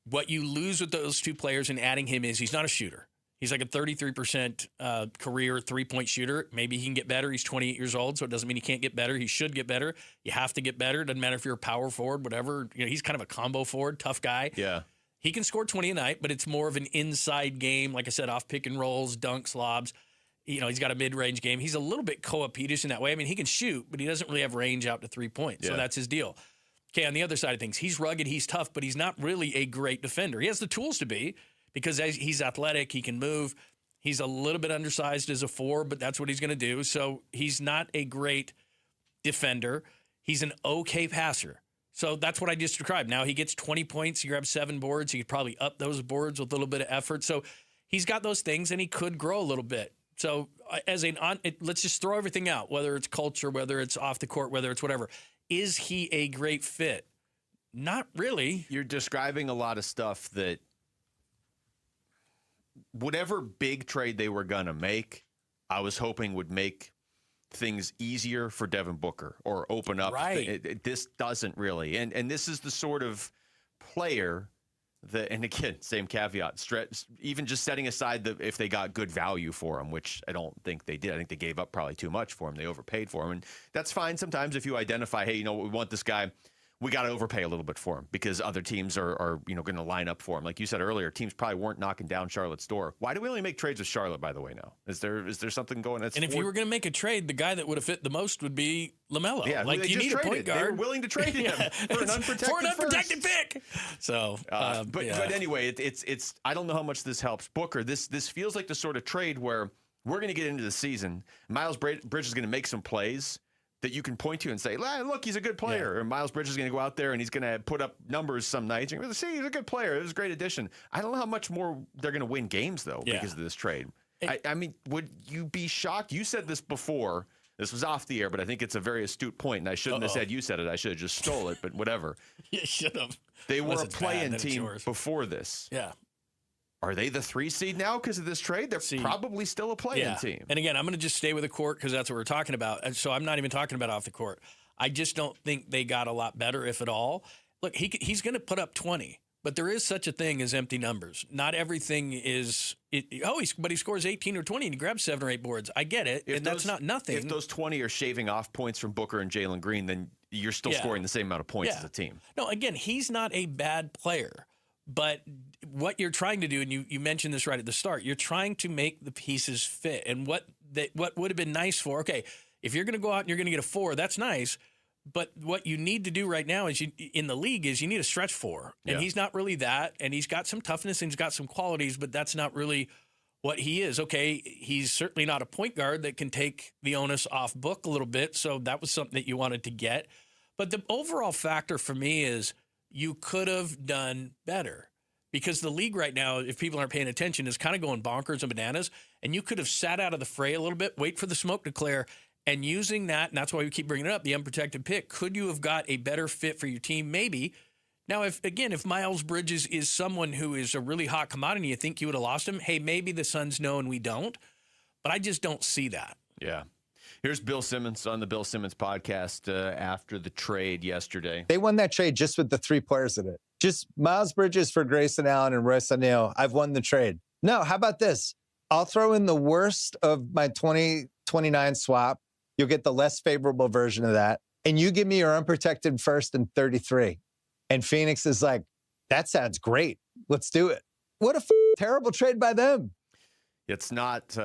What you lose with those two players in adding him is he's not a shooter. He's like a 33% career three-point shooter. Maybe he can get better. He's 28 years old, so it doesn't mean he can't get better. He should get better. You have to get better. Doesn't matter if you're a power forward, whatever. He's kind of a combo forward, tough guy. Yeah. He can score 20 a night, but it's more of an inside game. Like I said, off pick and rolls, dunks, lobs. He's got a mid-range game. He's a little bit Koa-Peters in that way. I mean, he can shoot, but he doesn't really have range out to 3 points. Yeah. So that's his deal. Okay, on the other side of things, he's rugged, he's tough, but he's not really a great defender. He has the tools to be because he's athletic, he can move. He's a little bit undersized as a 4, but that's what he's going to do. So he's not a great defender. He's an okay passer. So that's what I just described. Now he gets 20 points. He grabs 7 boards. He could probably up those boards with a little bit of effort. So he's got those things, and he could grow a little bit. So let's just throw everything out, whether it's culture, whether it's off the court, whether it's whatever. Is he a great fit? Not really. You're describing a lot of stuff that whatever big trade they were going to make, I was hoping would make things easier for Devin Booker or open up. Right. This doesn't really. And this is the sort of player that, and again, same caveat, even just setting aside if they got good value for him, which I don't think they did. I think they gave up probably too much for him. They overpaid for him. And that's fine sometimes if you identify, hey, we want this guy. We got to overpay a little bit for him because other teams are going to line up for him. Like you said earlier, teams probably weren't knocking down Charlotte's door. Why do we only make trades with Charlotte, by the way, now? Is there something going on? And if you were going to make a trade, the guy that would have fit the most would be LaMelo. Yeah, like you need a point guard. They were willing to trade him for an unprotected pick. So, but anyway, it's I don't know how much this helps Booker. This feels like the sort of trade where we're going to get into the season. Miles Bridges is going to make some plays that you can point to and say, look, he's a good player. Yeah. Or Miles Bridges is going to go out there and he's going to put up numbers some nights. You're going to see, he's a good player. It was a great addition. I don't know how much more they're going to win games, though, because of this trade. I mean, would you be shocked? You said this before. This was off the air, but I think it's a very astute point, and I shouldn't have said you said it. I should have just stole it, but whatever. You should have. They were a play-in team before this. Yeah. Are they the 3 seed now because of this trade? They're probably still a play-in team. And again, I'm going to just stay with the court because that's what we're talking about. And so I'm not even talking about off the court. I just don't think they got a lot better, if at all. Look, he's going to put up 20, but there is such a thing as empty numbers. Not everything is but he scores 18 or 20 and he grabs 7 or 8 boards. I get it, that's not nothing. If those 20 are shaving off points from Booker and Jalen Green, then you're still scoring the same amount of points as a team. No, again, he's not a bad player. But what you're trying to do, and you mentioned this right at the start, you're trying to make the pieces fit. And what would have been nice for, okay, if you're going to go out and you're going to get a 4, that's nice. But what you need to do right now is in the league is you need a stretch 4. And he's not really that. And he's got some toughness and he's got some qualities, but that's not really what he is. Okay, he's certainly not a point guard that can take the onus off Book a little bit. So that was something that you wanted to get. But the overall factor for me is you could have done better because the league right now, if people aren't paying attention, is kind of going bonkers and bananas. And you could have sat out of the fray a little bit, wait for the smoke to clear, and using that, and that's why we keep bringing it up, the unprotected pick, could you have got a better fit for your team? Maybe. Now, if Miles Bridges is someone who is a really hot commodity, you think you would have lost him, hey, maybe the Suns know and we don't. But I just don't see that. Yeah. Here's Bill Simmons on the Bill Simmons podcast after the trade yesterday. They won that trade just with the 3 players in it. Just Miles Bridges for Grayson Allen and Royce O'Neal. I've won the trade. No, how about this? I'll throw in the worst of my 2029 swap. You'll get the less favorable version of that. And you give me your unprotected first and 33. And Phoenix is like, that sounds great. Let's do it. What a terrible trade by them. It's not...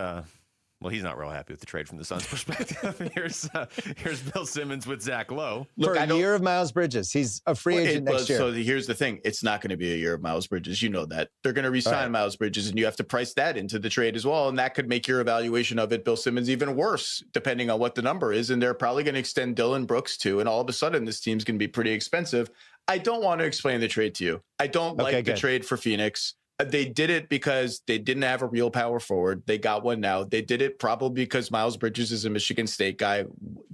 Well, he's not real happy with the trade from the Suns' perspective. Here's Bill Simmons with Zach Lowe. For a year of Miles Bridges. He's a free agent next year. So here's the thing. It's not going to be a year of Miles Bridges. You know that. They're going to re-sign Miles Bridges, and you have to price that into the trade as well. And that could make your evaluation of it, Bill Simmons, even worse, depending on what the number is. And they're probably going to extend Dillon Brooks, too. And all of a sudden, this team's going to be pretty expensive. I don't want to explain the trade to you. I don't like the trade for Phoenix. They did it because they didn't have a real power forward. They got one now. They did it probably because Miles Bridges is a Michigan State guy.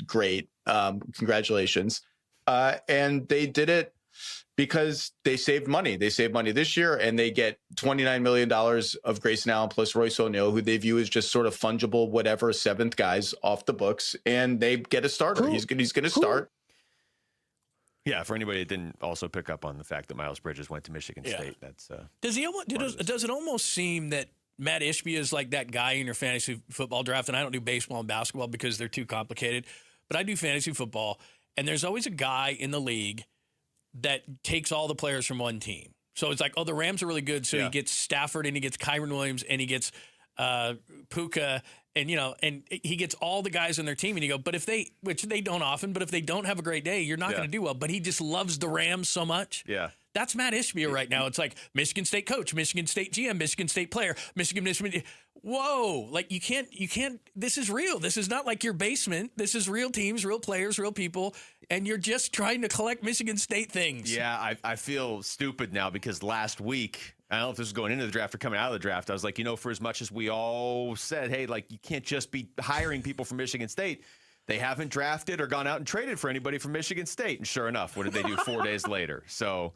Great. Congratulations. And they did it because they saved money. They saved money this year, and they get $29 million of Grayson Allen plus Royce O'Neal, who they view as just sort of fungible, whatever, 7th guys off the books. And they get a starter. He's going to start. Yeah, for anybody that didn't also pick up on the fact that Miles Bridges went to Michigan State, that's does it almost seem that Matt Ishbia is like that guy in your fantasy football draft? And I don't do baseball and basketball because they're too complicated, but I do fantasy football, and there's always a guy in the league that takes all the players from one team. So it's like, oh, the Rams are really good, so he gets Stafford and he gets Kyron Williams and he gets Puka. And, and he gets all the guys on their team, and you go, but which they don't often, but if they don't have a great day, you're not going to do well. But he just loves the Rams so much. Yeah. That's Matt Ishbia right now. It's like Michigan State coach, Michigan State GM, Michigan State player, Michigan. Whoa. Like you can't, this is real. This is not like your basement. This is real teams, real players, real people. And you're just trying to collect Michigan State things. Yeah. I feel stupid now because last week, I don't know if this was going into the draft or coming out of the draft, I was like, for as much as we all said, hey, like you can't just be hiring people from Michigan State. They haven't drafted or gone out and traded for anybody from Michigan State. And sure enough, what did they do 4 days later? So,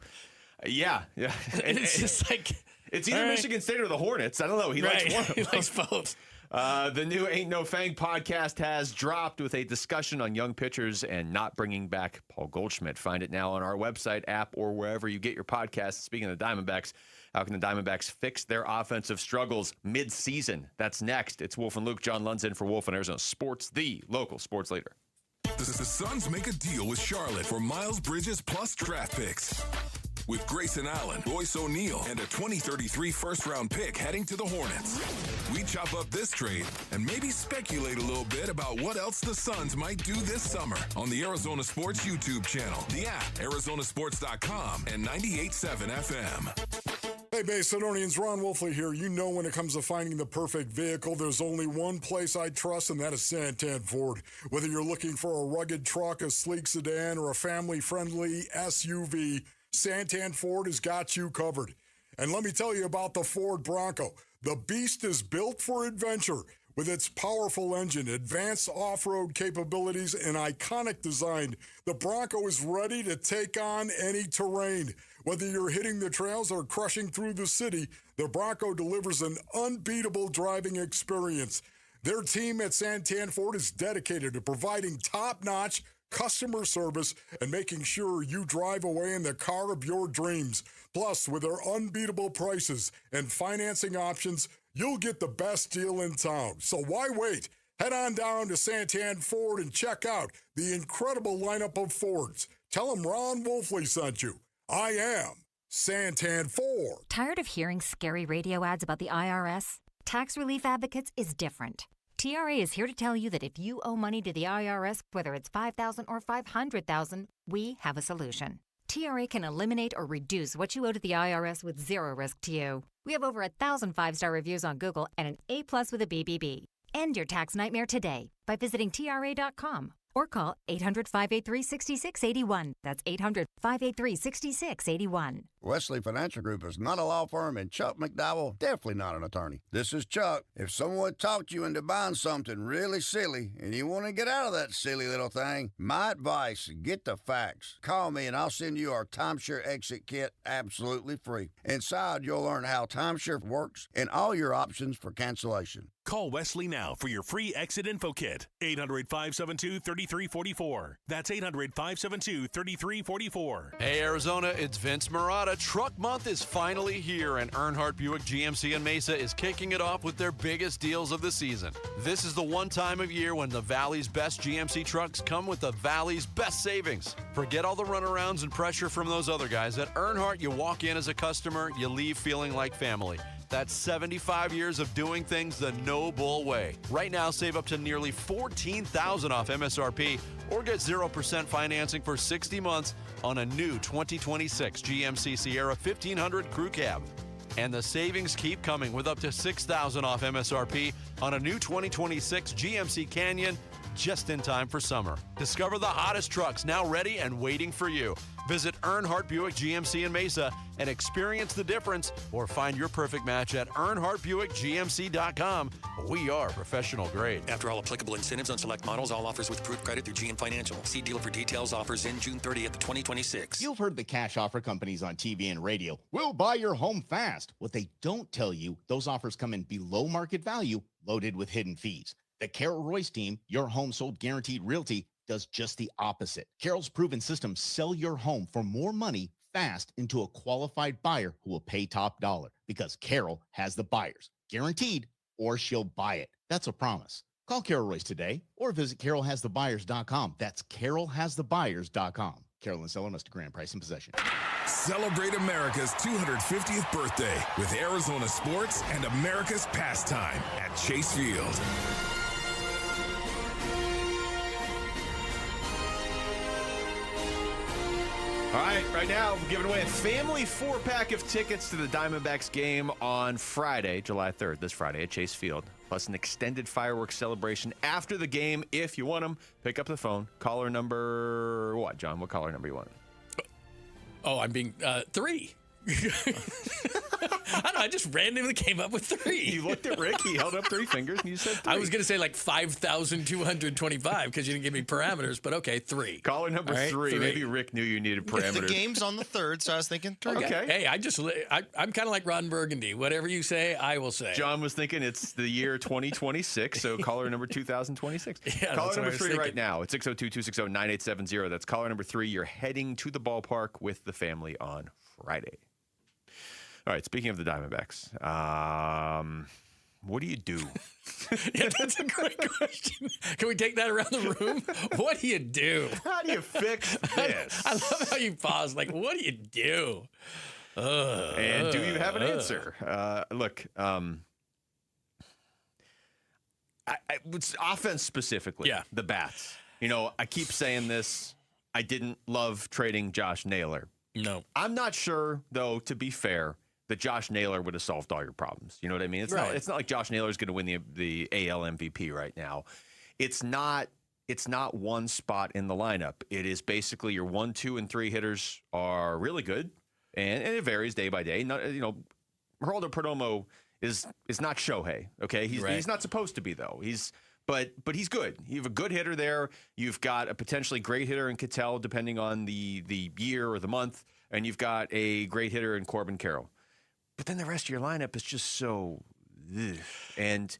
yeah. It's just like... It's either Michigan State or the Hornets. I don't know. He likes one of them. He likes both. The new Ain't No Fang podcast has dropped with a discussion on young pitchers and not bringing back Paul Goldschmidt. Find it now on our website, app, or wherever you get your podcasts. Speaking of the Diamondbacks, how can the Diamondbacks fix their offensive struggles mid-season? That's next. It's Wolf and Luke. John Lund's in for Wolf and Arizona Sports, the local sports leader. The Suns make a deal with Charlotte for Miles Bridges plus draft picks. With Grayson Allen, Royce O'Neal, and a 2033 first-round pick heading to the Hornets. We chop up this trade and maybe speculate a little bit about what else the Suns might do this summer on the Arizona Sports YouTube channel, the app, arizonasports.com, and 98.7 FM. Hey, Bay Sidonians, Ron Wolfley here. You know when it comes to finding the perfect vehicle, there's only one place I trust, and that is Santan Ford. Whether you're looking for a rugged truck, a sleek sedan, or a family-friendly SUV, Santan Ford has got you covered. And let me tell you about the Ford Bronco. The beast is built for adventure. With its powerful engine, advanced off-road capabilities, and iconic design, the Bronco is ready to take on any terrain. Whether you're hitting the trails or crushing through the city, the Bronco delivers an unbeatable driving experience. Their team at Santan Ford is dedicated to providing top-notch customer service and making sure you drive away in the car of your dreams. Plus, with their unbeatable prices and financing options, you'll get the best deal in town. So why wait? Head on down to Santan Ford and check out the incredible lineup of Fords. Tell them Ron Wolfley sent you. I am Santan Ford. Tired of hearing scary radio ads about the IRS? Tax Relief Advocates is different. TRA is here to tell you that if you owe money to the IRS, whether it's $5,000 or $500,000, we have a solution. TRA can eliminate or reduce what you owe to the IRS with zero risk to you. We have over 1,000 5-star reviews on Google and an A+ with a BBB. End your tax nightmare today by visiting TRA.com or call 800-583-6681. That's 800-583-6681. Wesley Financial Group is not a law firm, and Chuck McDowell definitely not an attorney. This is Chuck. If someone talked you into buying something really silly and you want to get out of that silly little thing, my advice, get the facts. Call me and I'll send you our timeshare exit kit absolutely free. Inside, you'll learn how timeshare works and all your options for cancellation. Call Wesley now for your free exit info kit. 800-572-3344. That's 800-572-3344. Hey, Arizona, it's Vince Marotta. Truck Month is finally here, and Earnhardt Buick GMC in Mesa is kicking it off with their biggest deals of the season. This is the one time of year when the Valley's best GMC trucks come with the Valley's best savings. Forget all the runarounds and pressure from those other guys. At Earnhardt, you walk in as a customer, you leave feeling like family. That's 75 years of doing things the no-bull way. Right now, save up to nearly $14,000 off MSRP or get 0% financing for 60 months on a new 2026 GMC Sierra 1500 Crew Cab. And the savings keep coming with up to $6,000 off MSRP on a new 2026 GMC Canyon just in time for summer. Discover the hottest trucks now ready and waiting for you. Visit Earnhardt Buick GMC in Mesa and experience the difference, or find your perfect match at EarnhardtBuickGMC.com. We are professional grade. After all applicable incentives on select models, all offers with approved credit through GM Financial. See dealer for details. Offers in June 30th, 2026. You've heard the cash offer companies on TV and radio. We'll buy your home fast. What they don't tell you, those offers come in below market value, loaded with hidden fees. The Carol Royce team, your home sold guaranteed realty, does just the opposite. Carol's proven systems sell your home for more money fast into a qualified buyer who will pay top dollar, because Carol has the buyers, guaranteed, or she'll buy it. That's a promise. Call Carol Royce today or visit carolhasthebuyers.com. That's carolhasthebuyers.com. Carol and seller must grant price and possession. Celebrate America's 250th birthday with Arizona sports and America's pastime at Chase Field. All right, right now, we're giving away a family 4-pack of tickets to the Diamondbacks game on Friday, July 3rd, this Friday at Chase Field, plus an extended fireworks celebration after the game. If you want them, pick up the phone. Caller number, what, John? What caller number you want? Oh, I'm being 3. I don't know. I just randomly came up with 3. You looked at Rick. He held up 3 fingers, and you said 3. I was going to say like 5,225 because you didn't give me parameters, but okay, 3. Caller number All right, 3. Maybe Rick knew you needed parameters. The game's on the 3rd, so I was thinking 3. Okay. Hey, I'm kind of like Ron Burgundy. Whatever you say, I will say. John was thinking it's the year 2026, so caller number 2026. Yeah, caller number 3 thinking. right now. It's 602-260-9870. That's caller number 3. You're heading to the ballpark with the family on Friday. All right, speaking of the Diamondbacks, what do you do? Yeah, that's a great question. Can we take that around the room? What do you do? How do you fix this? I love how you pause. Like, what do you do? And do you have an answer? Look, it's offense specifically. Yeah. The bats. You know, I keep saying this. I didn't love trading Josh Naylor. No. I'm not sure, though, to be fair, that Josh Naylor would have solved all your problems. You know what I mean? It's not like Josh Naylor is going to win the AL MVP right now. It's not one spot in the lineup. It is basically your 1, 2, and 3 hitters are really good, and it varies day by day. Not, Geraldo Perdomo is not Shohei. Okay, he's not supposed to be though. But he's good. You have a good hitter there. You've got a potentially great hitter in Ketel, depending on the year or the month, and you've got a great hitter in Corbin Carroll. But then the rest of your lineup is just so, ugh. And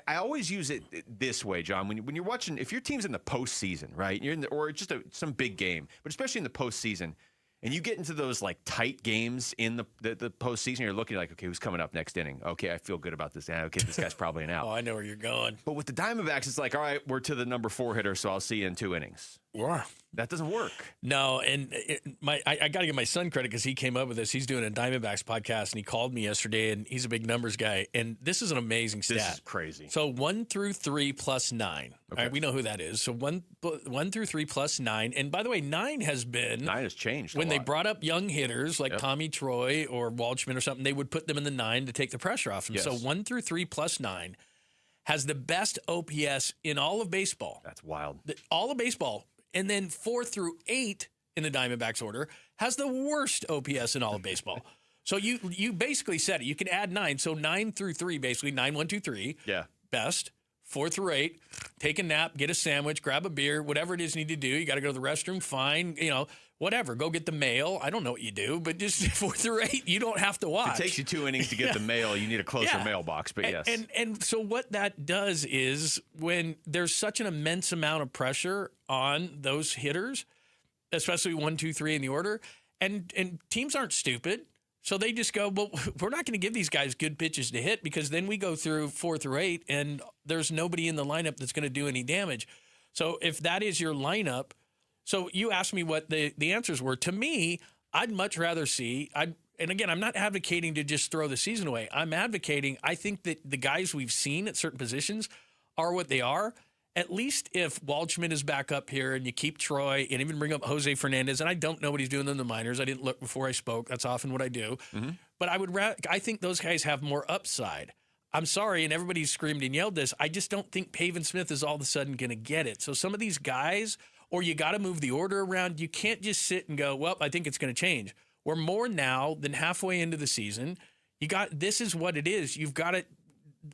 I always use it this way, John. When you're watching, if your team's in the postseason, right? You're in or just some big game, but especially in the postseason, and you get into those like tight games in the postseason, you're looking like, okay, who's coming up next inning? Okay, I feel good about this. Okay, this guy's probably an out. Oh, I know where you're going. But with the Diamondbacks, it's like, all right, we're to the number 4 hitter, so I'll see you in 2 innings. Yeah. That doesn't work. No, and I got to give my son credit because he came up with this. He's doing a Diamondbacks podcast, and he called me yesterday, and he's a big numbers guy. And this is an amazing stat. This is crazy. So 1 through 3 plus 9. Okay. All right, we know who that is. So 1 through 3 plus 9. And by the way, 9 has changed when they brought up young hitters like Tommy Troy or Waldschmidt or something. They would put them in the 9 to take the pressure off them. Yes. So 1 through 3 plus 9 has the best OPS in all of baseball. That's wild. All of baseball. And then 4 through 8 in the Diamondbacks order has the worst OPS in all of baseball. So you basically said it. You can add 9. So 9 through 3, basically 9, 1, 2, 3. Yeah. Best. 4 through 8. Take a nap, get a sandwich, grab a beer, whatever it is you need to do. You got to go to the restroom, fine. Whatever. Go get the mail. I don't know what you do, but just 4 through 8, you don't have to watch. If it takes you 2 innings to get the mail, you need a closer mailbox, but yes. And so what that does is when there's such an immense amount of pressure on those hitters, especially 1, 2, 3 in the order, and teams aren't stupid. So they just go, well, we're not going to give these guys good pitches to hit because then we go through 4 through 8 and there's nobody in the lineup that's going to do any damage. So if that is your lineup, so you asked me what the answers were. To me, I'd much rather see, and again, I'm not advocating to just throw the season away. I'm advocating, I think that the guys we've seen at certain positions are what they are. At least if Waldschmidt is back up here and you keep Troy and even bring up Jose Fernandez, and I don't know what he's doing in the minors. I didn't look before I spoke. That's often what I do. Mm-hmm. But I think those guys have more upside. I'm sorry, and everybody screamed and yelled this. I just don't think Pavin Smith is all of a sudden going to get it. So some of these guys, or you got to move the order around. You can't just sit and go, well, I think it's going to change. We're more now than halfway into the season. This is what it is. You've got it.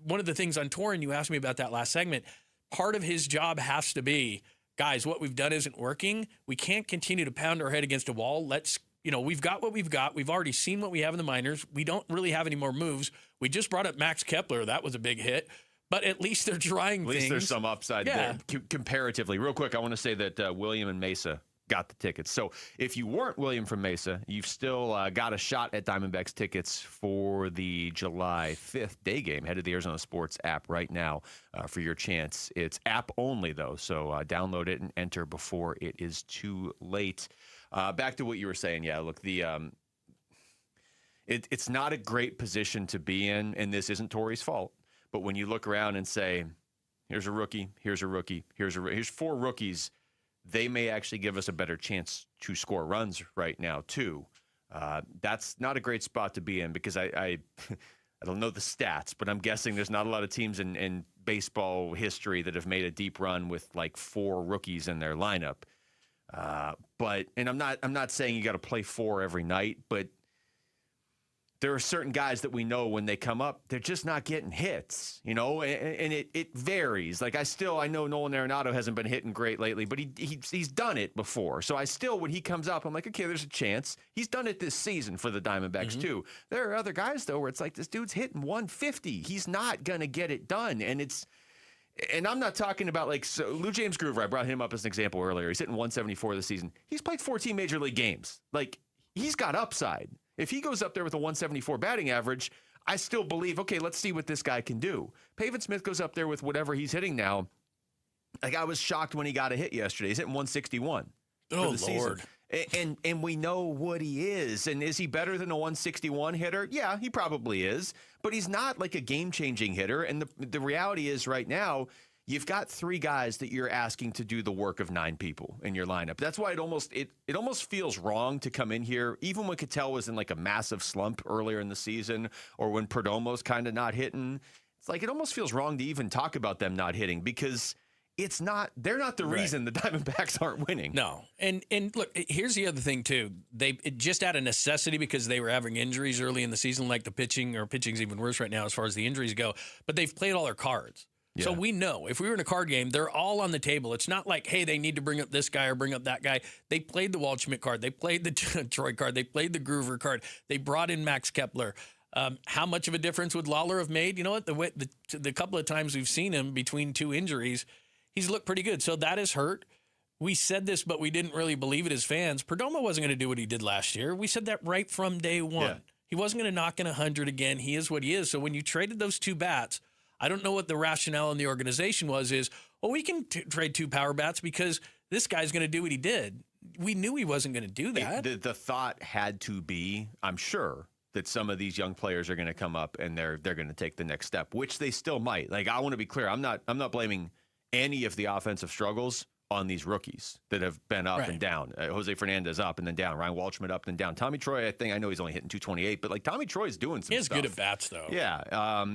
One of the things on Torrin, you asked me about that last segment, part of his job has to be, guys, what we've done isn't working. We can't continue to pound our head against a wall. We've got what we've got. We've already seen what we have in the minors. We don't really have any more moves. We just brought up Max Kepler. That was a big hit. But at least they're trying things. At least there's some upside there, comparatively. Real quick, I want to say that William and Mesa got the tickets. So if you weren't William from Mesa, you've still got a shot at Diamondbacks tickets for the July 5th day game. Head to the Arizona Sports app right now for your chance. It's app only, though, so download it and enter before it is too late. Back to what you were saying. Yeah, look, it's not a great position to be in, and this isn't Torrey's fault. But when you look around and say, here's a rookie, here's 4 rookies, they may actually give us a better chance to score runs right now, too. That's not a great spot to be in because I don't know the stats, but I'm guessing there's not a lot of teams in baseball history that have made a deep run with like 4 rookies in their lineup. And I'm not saying you got to play 4 every night, but there are certain guys that we know when they come up, they're just not getting hits, and it varies. Like I know Nolan Arenado hasn't been hitting great lately, but he's done it before. So I still, when he comes up, I'm like, okay, there's a chance. He's done it this season for the Diamondbacks too. There are other guys though where it's like, this dude's hitting 150. He's not gonna get it done, and I'm not talking about Lou James Groover. I brought him up as an example earlier. He's hitting 174 this season. He's played 14 major league games. Like, he's got upside. If he goes up there with a 174 batting average, I still believe, okay, let's see what this guy can do. Pavin Smith goes up there with whatever he's hitting now. Like, I was shocked when he got a hit yesterday. He's hitting 161 for the Lord. season. And we know what he is. And is he better than a 161 hitter? Yeah, he probably is. But he's not like a game-changing hitter. And the reality is right now, you've got 3 guys that you're asking to do the work of 9 people in your lineup. That's why it almost feels wrong to come in here, even when Cattell was in like a massive slump earlier in the season, or when Perdomo's kind of not hitting. It's like it almost feels wrong to even talk about them not hitting, because they're not the reason the Diamondbacks aren't winning. No. And look, here's the other thing too. Just out of necessity, because they were having injuries early in the season, like pitching's even worse right now as far as the injuries go, but they've played all their cards. Yeah. So we know if we were in a card game, they're all on the table. It's not like, hey, they need to bring up this guy or bring up that guy. They played the Waldschmidt card. They played the Troy card. They played the Groover card. They brought in Max Kepler. How much of a difference would Lawler have made? You know what? The couple of times we've seen him between 2 injuries, he's looked pretty good. So that has hurt. We said this, but we didn't really believe it as fans. Perdomo wasn't going to do what he did last year. We said that right from day one. Yeah. He wasn't going to knock in 100 again. He is what he is. So when you traded those 2 bats, I don't know what the rationale in the organization was, we can trade 2 power bats because this guy's going to do what he did. We knew he wasn't going to do that. The thought had to be, I'm sure, that some of these young players are going to come up and they're going to take the next step, which they still might. Like, I want to be clear. I'm not blaming any of the offensive struggles on these rookies that have been up and down. Jose Fernandez up and then down. Ryan Waldschmidt up and down. Tommy Troy, I know he's only hitting 228, but like Tommy Troy's doing some stuff. He is good at bats, though. Yeah.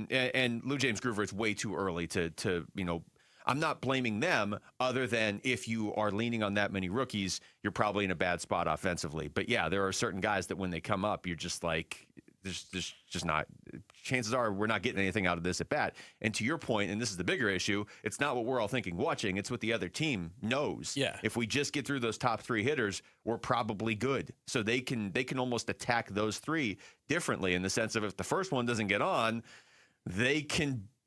And Lou James Groover, it's way too early to I'm not blaming them, other than if you are leaning on that many rookies, you're probably in a bad spot offensively. But yeah, there are certain guys that when they come up, you're just like, there's just not, chances are we're not getting anything out of this at bat. And to your point, and this is the bigger issue, it's not what we're all thinking watching, it's what the other team knows. Yeah. If we just get through those top 3 hitters, we're probably good. So they can almost attack those 3 differently, in the sense of, if the first one doesn't get on, they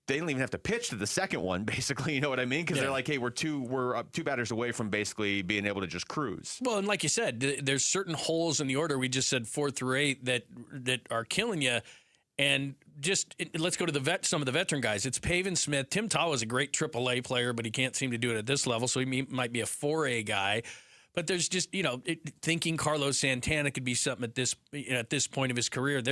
don't even have to pitch to the second one, basically. You know what I mean? Because they're like, hey, we're 2 batters away from basically being able to just cruise. Well, and like you said, there's certain holes in the order. We just said 4 through 8 that are killing you. And let's go to some of the veteran guys. It's Pavin Smith. Tim Taw is a great AAA player, but he can't seem to do it at this level, so he might be a 4A guy. But there's just, thinking Carlos Santana could be something at this point of his career.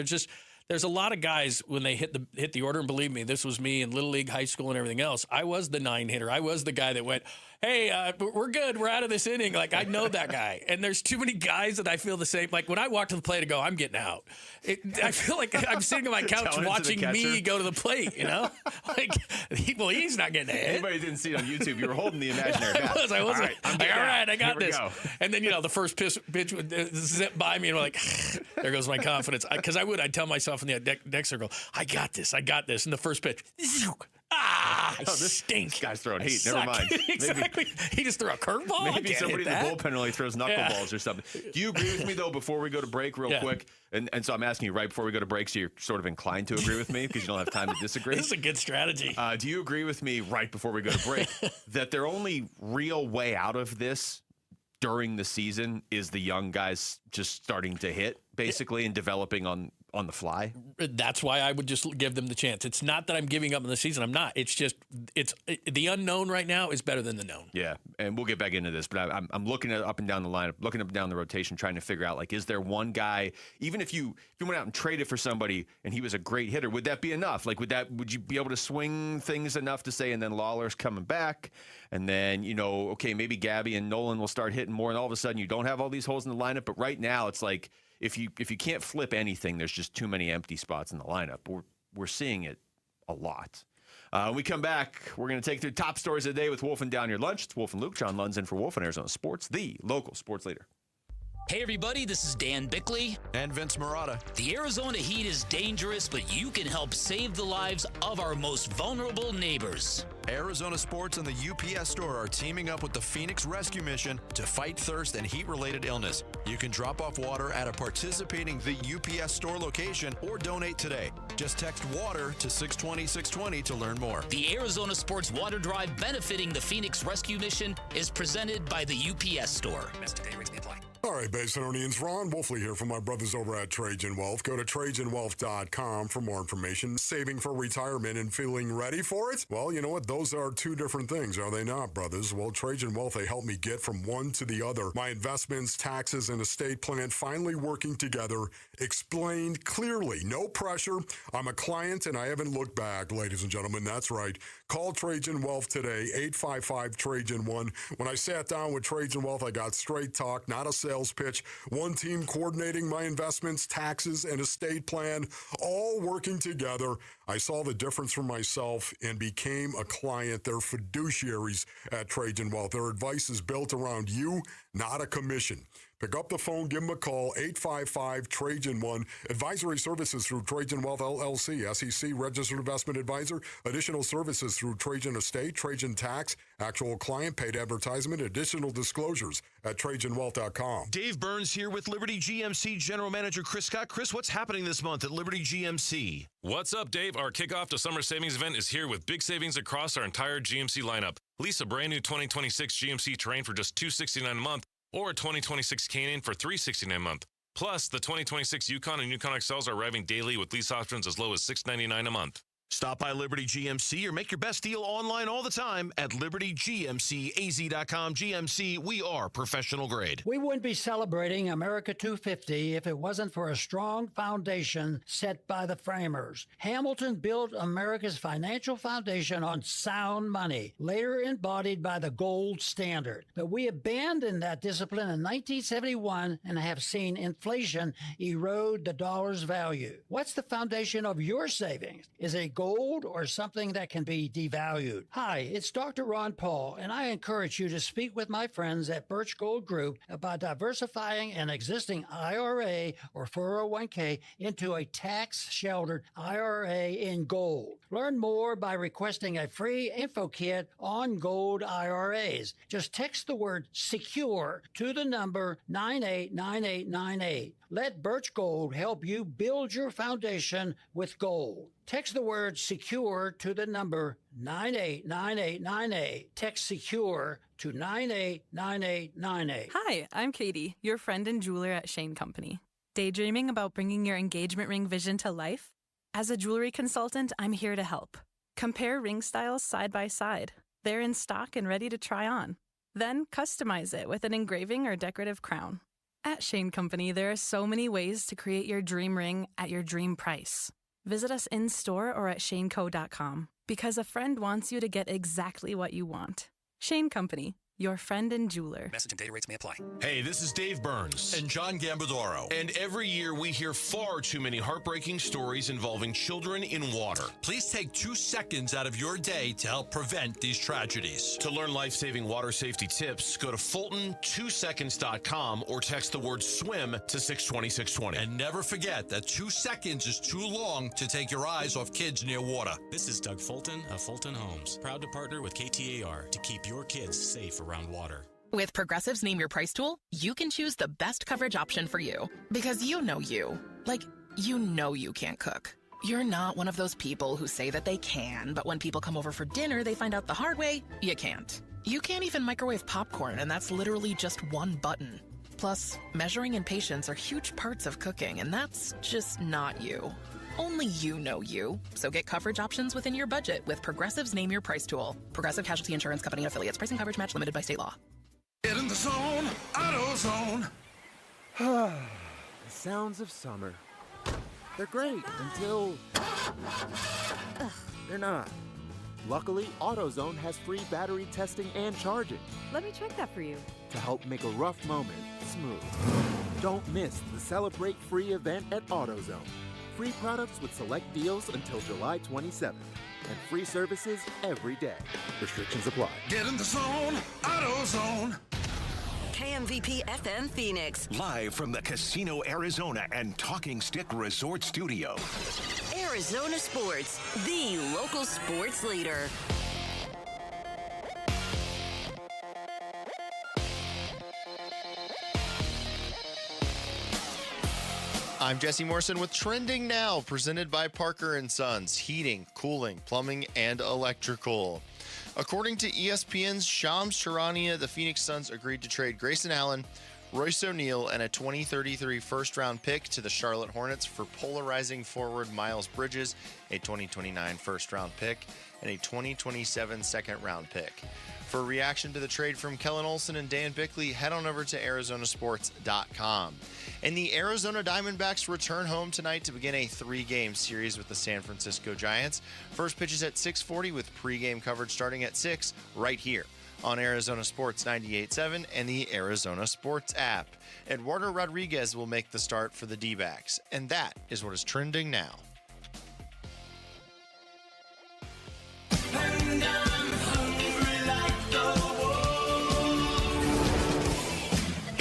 There's a lot of guys when they hit the order, and believe me, this was me in Little League, high school, and everything else. I was the 9 hitter. I was the guy that went, hey, we're good. We're out of this inning. Like, I know that guy. And there's too many guys that I feel the same. Like, when I walk to the plate, I go, I'm getting out. I feel like I'm sitting on my couch watching me go to the plate, Like, he's not getting a hit. Anybody didn't see it on YouTube, you were holding the imaginary bat. I was. All right, I got this. Go. And then, the first pitch would zip by me, and we're like, there goes my confidence. Because I'd tell myself in the deck circle, I got this. And the first pitch, this stinks. This guy's throwing heat. Never mind. Exactly. He just threw a curveball. Maybe somebody in the bullpen really throws knuckleballs or something. Do you agree with me, though, before we go to break real quick? And so I'm asking you right before we go to break, so you're sort of inclined to agree with me because you don't have time to disagree. This is a good strategy. Do you agree with me right before we go to break that their only real way out of this during the season is the young guys just starting to hit, basically, and developing on the fly? That's why I would just give them the chance. It's not that I'm giving up on the season. I'm not. It's just the unknown right now is better than the known. Yeah, and we'll get back into this, but I'm looking at up and down the lineup, looking up and down the rotation, trying to figure out, like, is there one guy, even if you went out and traded for somebody and he was a great hitter, would that be enough? Like, would you be able to swing things enough to say, and then Lawler's coming back, and then, okay, maybe Gabby and Nolan will start hitting more, and all of a sudden you don't have all these holes in the lineup. But right now it's like, if you can't flip anything, there's just too many empty spots in the lineup. We're seeing it a lot. When we come back, we're going to take through top stories of the day with Wolf and Down Your Lunch. It's Wolf and Luke. John Lund's in for Wolf on Arizona Sports, the local sports leader. Hey everybody, this is Dan Bickley. And Vince Marotta. The Arizona heat is dangerous, but you can help save the lives of our most vulnerable neighbors. Arizona Sports and the UPS Store are teaming up with the Phoenix Rescue Mission to fight thirst and heat-related illness. You can drop off water at a participating The UPS Store location or donate today. Just text WATER to 620-620 to learn more. The Arizona Sports Water Drive benefiting the Phoenix Rescue Mission is presented by the UPS Store. Message today, rates may apply. All right, Basinonians, Ron Wolfley here from my brothers over at Trajan Wealth. Go to TrajanWealth.com for more information. Saving for retirement and feeling ready for it? Well, you know what? Those are two different things, are they not, brothers? Well, Trajan Wealth, they help me get from one to the other. My investments, taxes, and estate plan finally working together, explained clearly. No pressure. I'm a client, and I haven't looked back, ladies and gentlemen. That's right. Call Trajan Wealth today, 855-TRAJAN-1. When I sat down with Trajan Wealth, I got straight talk, not a sales pitch. One team coordinating my investments, taxes, and estate plan, all working together. I saw the difference for myself and became a client. They're fiduciaries at Trajan Wealth. Their advice is built around you, not a commission. Pick up the phone, give them a call, 855-TRAJAN-1. Advisory services through Trajan Wealth LLC, SEC Registered Investment Advisor. Additional services through Trajan Estate, Trajan Tax, actual client paid advertisement, additional disclosures at TrajanWealth.com. Dave Burns here with Liberty GMC General Manager Chris Scott. Chris, what's happening this month at Liberty GMC? What's up, Dave? Our kickoff to summer savings event is here with big savings across our entire GMC lineup. Lease a brand new 2026 GMC Terrain for just $269 a month, or a 2026 Can-Am for $369 a month. Plus, the 2026 Yukon and Yukon XLs are arriving daily with lease options as low as $699 a month. Stop by Liberty GMC or make your best deal online all the time at LibertyGMCAZ.com. GMC, we are professional grade. We wouldn't be celebrating America 250 if it wasn't for a strong foundation set by the framers. Hamilton built America's financial foundation on sound money, later embodied by the gold standard. But we abandoned that discipline in 1971 and have seen inflation erode the dollar's value. What's the foundation of your savings? Is it gold or something that can be devalued? Hi, it's Dr. Ron Paul, and I encourage you to speak with my friends at Birch Gold Group about diversifying an existing IRA or 401k into a tax-sheltered IRA in gold. Learn more by requesting a free info kit on gold IRAs. Just text the word SECURE to the number 989898. Let Birch Gold help you build your foundation with gold. Text the word SECURE to the number 989898. Text SECURE to 989898. Hi, I'm Katie, your friend and jeweler at Shane Company. Daydreaming about bringing your engagement ring vision to life? As a jewelry consultant, I'm here to help. Compare ring styles side by side. They're in stock and ready to try on. Then customize it with an engraving or decorative crown. At Shane Company, there are so many ways to create your dream ring at your dream price. Visit us in-store or at shaneco.com, because a friend wants you to get exactly what you want. Shane Company, your friend and jeweler. Message and data rates may apply. Hey, this is Dave Burns. And John Gambadoro. And every year we hear far too many heartbreaking stories involving children in water. Please take 2 seconds out of your day to help prevent these tragedies. To learn life-saving water safety tips, go to Fulton2seconds.com or text the word SWIM to 620-620. And never forget that 2 seconds is too long to take your eyes off kids near water. This is Doug Fulton of Fulton Homes, proud to partner with KTAR to keep your kids safe around water. With Progressive's Name Your Price tool, you can choose the best coverage option for you. Because you know you. Like, you know you can't cook. You're not one of those people who say that they can, but when people come over for dinner, they find out the hard way, you can't. You can't even microwave popcorn, and that's literally just one button. Plus, measuring and patience are huge parts of cooking, and that's just not you. Only you know you. So get coverage options within your budget with Progressive's Name Your Price tool. Progressive Casualty Insurance Company and Affiliates. Pricing coverage match limited by state law. Get in the zone, AutoZone. The sounds of summer. They're great until they're not. Luckily, AutoZone has free battery testing and charging. Let me check that for you. To help make a rough moment smooth. Don't miss the Celebrate Free event at AutoZone. Free products with select deals until July 27th. And free services every day. Restrictions apply. Get in the zone, AutoZone. KMVP FM Phoenix. Live from the Casino Arizona and Talking Stick Resort Studio. Arizona Sports, the local sports leader. I'm Jesse Morrison with Trending Now, presented by Parker & Sons, heating, cooling, plumbing, and electrical. According to ESPN's Shams Charania, the Phoenix Suns agreed to trade Grayson Allen, Royce O'Neal, and a 2033 first-round pick to the Charlotte Hornets for polarizing forward Miles Bridges, a 2029 first-round pick, and a 2027 second-round pick. For a reaction to the trade from Kellen Olson and Dan Bickley, head on over to Arizonasports.com. And the Arizona Diamondbacks return home tonight to begin a 3-game series with the San Francisco Giants. First pitch is at 6:40 with pregame coverage starting at 6 right here on Arizona Sports 98.7 and the Arizona Sports app. Eduardo Rodriguez will make the start for the D-backs. And that is what is trending now.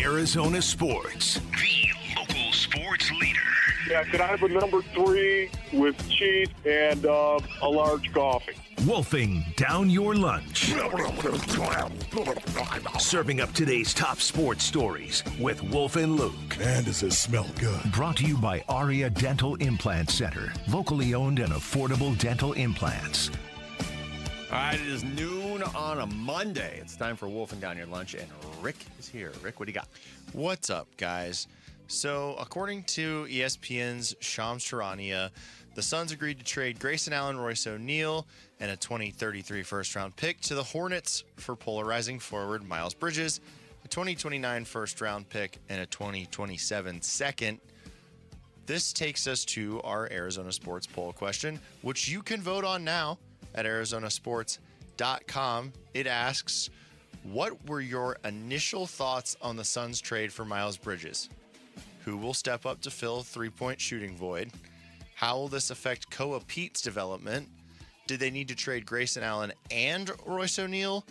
Arizona Sports, the local sports leader. Yeah, can I have a number 3 with cheese and a large coffee? Wolfing down your lunch. Serving up today's top sports stories with Wolf and Luke. Man, does it smell good. Brought to you by Aria Dental Implant Center. Locally owned and affordable dental implants. All right, it is noon on a Monday. It's time for Wolfing Down Your Lunch, and Rick is here. Rick, what do you got? What's up, guys? So, according to ESPN's Shams Charania, the Suns agreed to trade Grayson Allen, Royce O'Neal, and a 2033 first-round pick to the Hornets for polarizing forward Miles Bridges, a 2029 first-round pick, and a 2027 second. This takes us to our Arizona Sports poll question, which you can vote on now at Arizonasports.com. It asks, what were your initial thoughts on the Suns trade for Miles Bridges? Who will step up to fill three-point shooting void? How will this affect Koa Pete's development? Did they need to trade Grayson Allen and Royce O'Neal?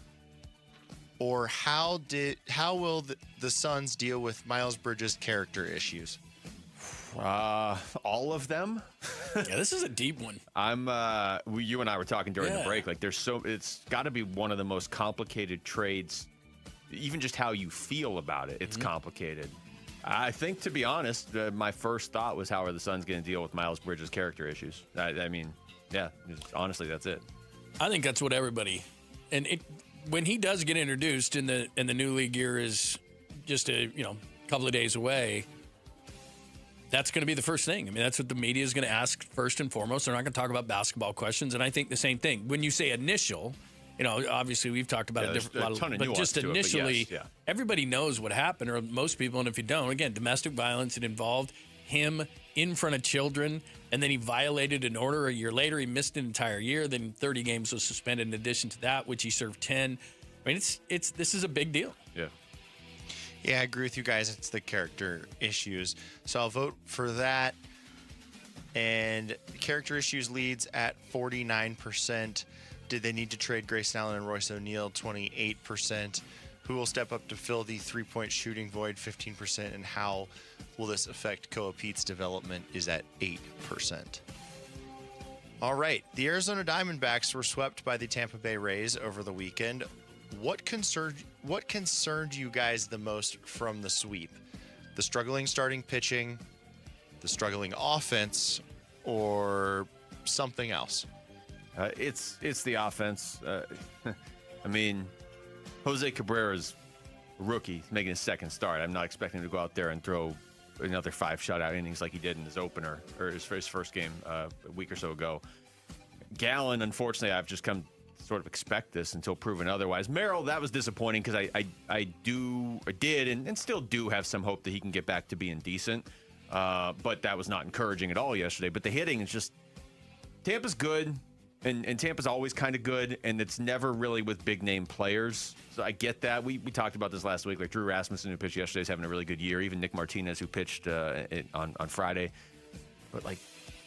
Or how will the Suns deal with Miles Bridges' character issues? All of them. Yeah, this is a deep one. You and I were talking during the break. Like, it's got to be one of the most complicated trades. Even just how you feel about it, it's complicated. I think, to be honest, my first thought was, how are the Suns going to deal with Miles Bridges' character issues? I mean, yeah, honestly, that's it. I think that's what everybody, and when he does get introduced in the new league year is just a couple of days away. That's going to be the first thing. I mean, that's what the media is going to ask first and foremost. They're not going to talk about basketball questions. And I think the same thing. When you say initial, obviously we've talked about but just initially, everybody knows what happened, or most people. And if you don't, again, domestic violence, it involved him in front of children, and then he violated an order. A year later, he missed an entire year. Then 30 games was suspended in addition to that, which he served 10. I mean, this is a big deal. Yeah. Yeah, I agree with you guys. It's the character issues. So I'll vote for that. And character issues leads at 49%. Did they need to trade Grayson Allen and Royce O'Neal? 28%. Who will step up to fill the three-point shooting void? 15%. And how will this affect Koa Pete's development? Is at 8%. All right. The Arizona Diamondbacks were swept by the Tampa Bay Rays over the weekend. What concerned you guys the most from the sweep? The struggling starting pitching, the struggling offense, or something else? It's the offense. I mean, Jose Cabrera's a rookie making his second start. I'm not expecting him to go out there and throw another 5 shutout innings like he did in his opener, or his first game a week or so ago. Gallen, unfortunately, I've just come sort of expect this until proven otherwise. Merrill, that was disappointing because I did and still do have some hope that he can get back to being decent. But that was not encouraging at all yesterday. But the hitting is just, Tampa's good, and Tampa's always kind of good, and it's never really with big name players. So I get that. We talked about this last week. Like Drew Rasmussen, who pitched yesterday, is having a really good year. Even Nick Martinez, who pitched on Friday. But like,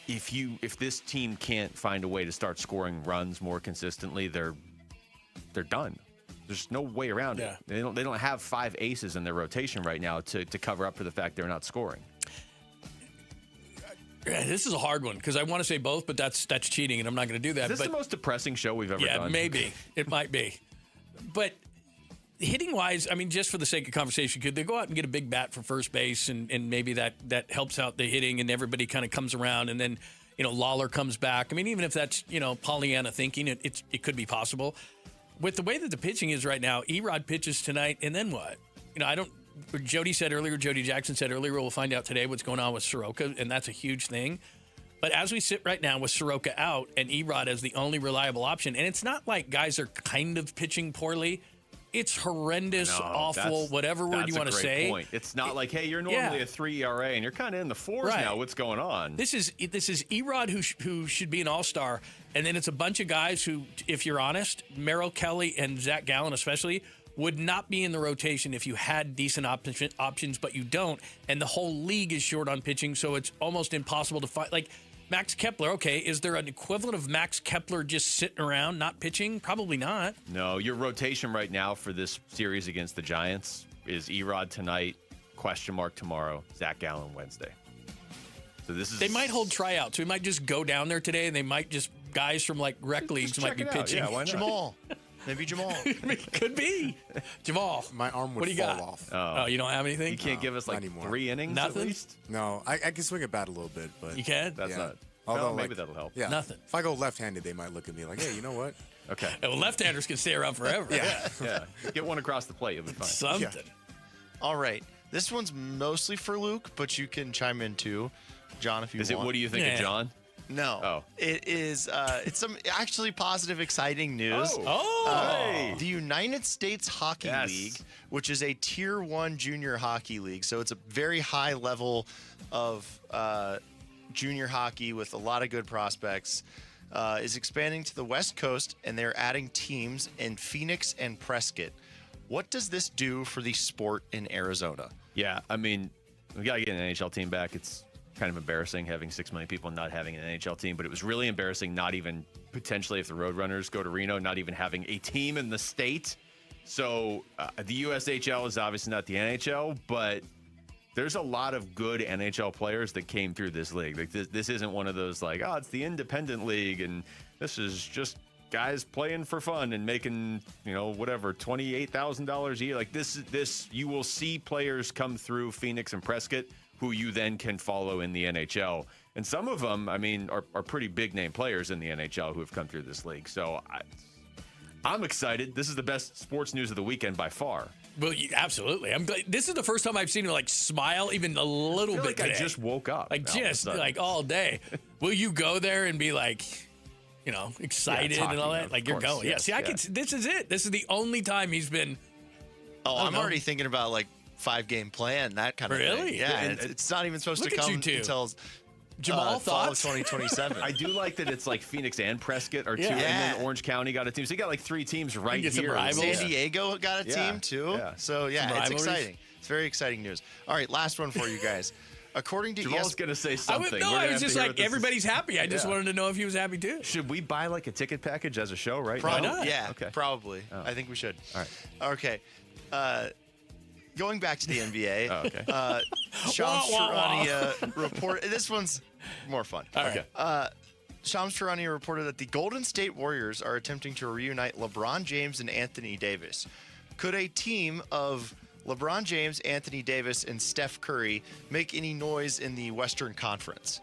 if this team can't find a way to start scoring runs more consistently, they're done. There's no way around it. They don't have 5 aces in their rotation right now to cover up for the fact they're not scoring. Yeah, this is a hard one because I want to say both, but that's cheating, and I'm not going to do that. Is this the most depressing show we've ever done? Yeah, maybe. It might be. But hitting-wise, I mean, just for the sake of conversation, could they go out and get a big bat for first base, and maybe that helps out the hitting, and everybody kind of comes around, and then, Lawler comes back. I mean, even if that's, Pollyanna thinking, it could be possible. With the way that the pitching is right now, Erod pitches tonight, and then what? Jody Jackson said earlier, we'll find out today what's going on with Soroka, and that's a huge thing. But as we sit right now with Soroka out and Erod as the only reliable option, and it's not like guys are kind of pitching poorly. It's horrendous, awful, whatever word you want to say. Point. It's not like, hey, you're normally a 3 ERA and you're kind of in the 4s now. What's going on? This is Erod who should be an all-star, and then it's a bunch of guys who, if you're honest, Merrill Kelly and Zach Gallen especially, would not be in the rotation if you had decent options, but you don't. And the whole league is short on pitching, so it's almost impossible to find. Like Max Kepler, okay, is there an equivalent of Max Kepler just sitting around not pitching? Probably not. No, your rotation right now for this series against the Giants is Erod tonight, question mark tomorrow, Zach Gallen Wednesday. So they might hold tryouts. We might just go down there today, and they might just guys from like rec leagues might be pitching. Yeah, why not? Jamal. Maybe Jamal. Could be. Jamal. My arm would fall off. Oh, you don't have anything? You can't give us like 3 innings Nothing? at least? No, I can swing a bat a little bit, but you can? That's not. Although maybe that'll help. Yeah. Nothing. If I go left-handed, they might look at me like, hey, you know what? Okay. Well, left-handers can stay around forever. Yeah. Get one across the plate. You'll be fine. Something. Yeah. All right. This one's mostly for Luke, but you can chime in too, John, if you want. Is it what do you think of John? No. Oh. It is, it's some actually positive, exciting news. Hey. The United States Hockey League, which is a Tier 1 junior hockey league. So it's a very high level of junior hockey with a lot of good prospects, is expanding to the West Coast, and they're adding teams in Phoenix and Prescott. What does this do for the sport in Arizona? Yeah, I mean, we got to get an NHL team back. It's kind of embarrassing having 6 million people and not having an NHL team, but it was really embarrassing not even potentially if the Roadrunners go to Reno, not even having a team in the state. So the USHL is obviously not the NHL, but there's a lot of good NHL players that came through this league. Like this isn't one of those like, oh, it's the independent league and this is just guys playing for fun and making, whatever, $28,000 a year. Like this, you will see players come through Phoenix and Prescott who you then can follow in the NHL. And some of them, I mean, are pretty big name players in the NHL who have come through this league. So I'm excited. This is the best sports news of the weekend by far. Well, absolutely. I'm glad. This is the first time I've seen him smile even a little bit today. I just woke up. All day. Will you go there and be excited and all that? You're going. Yes, This is it. This is the only time he's been. Oh, I'm already thinking about 5-game plan, that kind of thing. Really? Yeah, and it's not even supposed to come until Jamal fall of 2027. I do like that it's Phoenix and Prescott are two, and then Orange County got a team. So you got 3 teams right here. San Diego got a team too. Yeah. So it's exciting. It's very exciting news. All right, last one for you guys. According to Jamal's going to say something. I was just everybody's happy. I just wanted to know if he was happy too. Should we buy a ticket package as a show right now? Not? Yeah, okay. Probably. Oh. I think we should. All right. Okay. Going back to the NBA, okay. Shams Charania reported. This one's more fun. All right. Shams Charania reported that the Golden State Warriors are attempting to reunite LeBron James and Anthony Davis. Could a team of LeBron James, Anthony Davis, and Steph Curry make any noise in the Western Conference?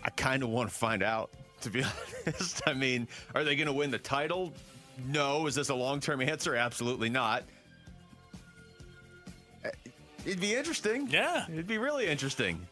I kind of want to find out, to be honest. I mean, are they going to win the title? No. Is this a long-term answer? Absolutely not. It'd be interesting. Yeah. It'd be really interesting.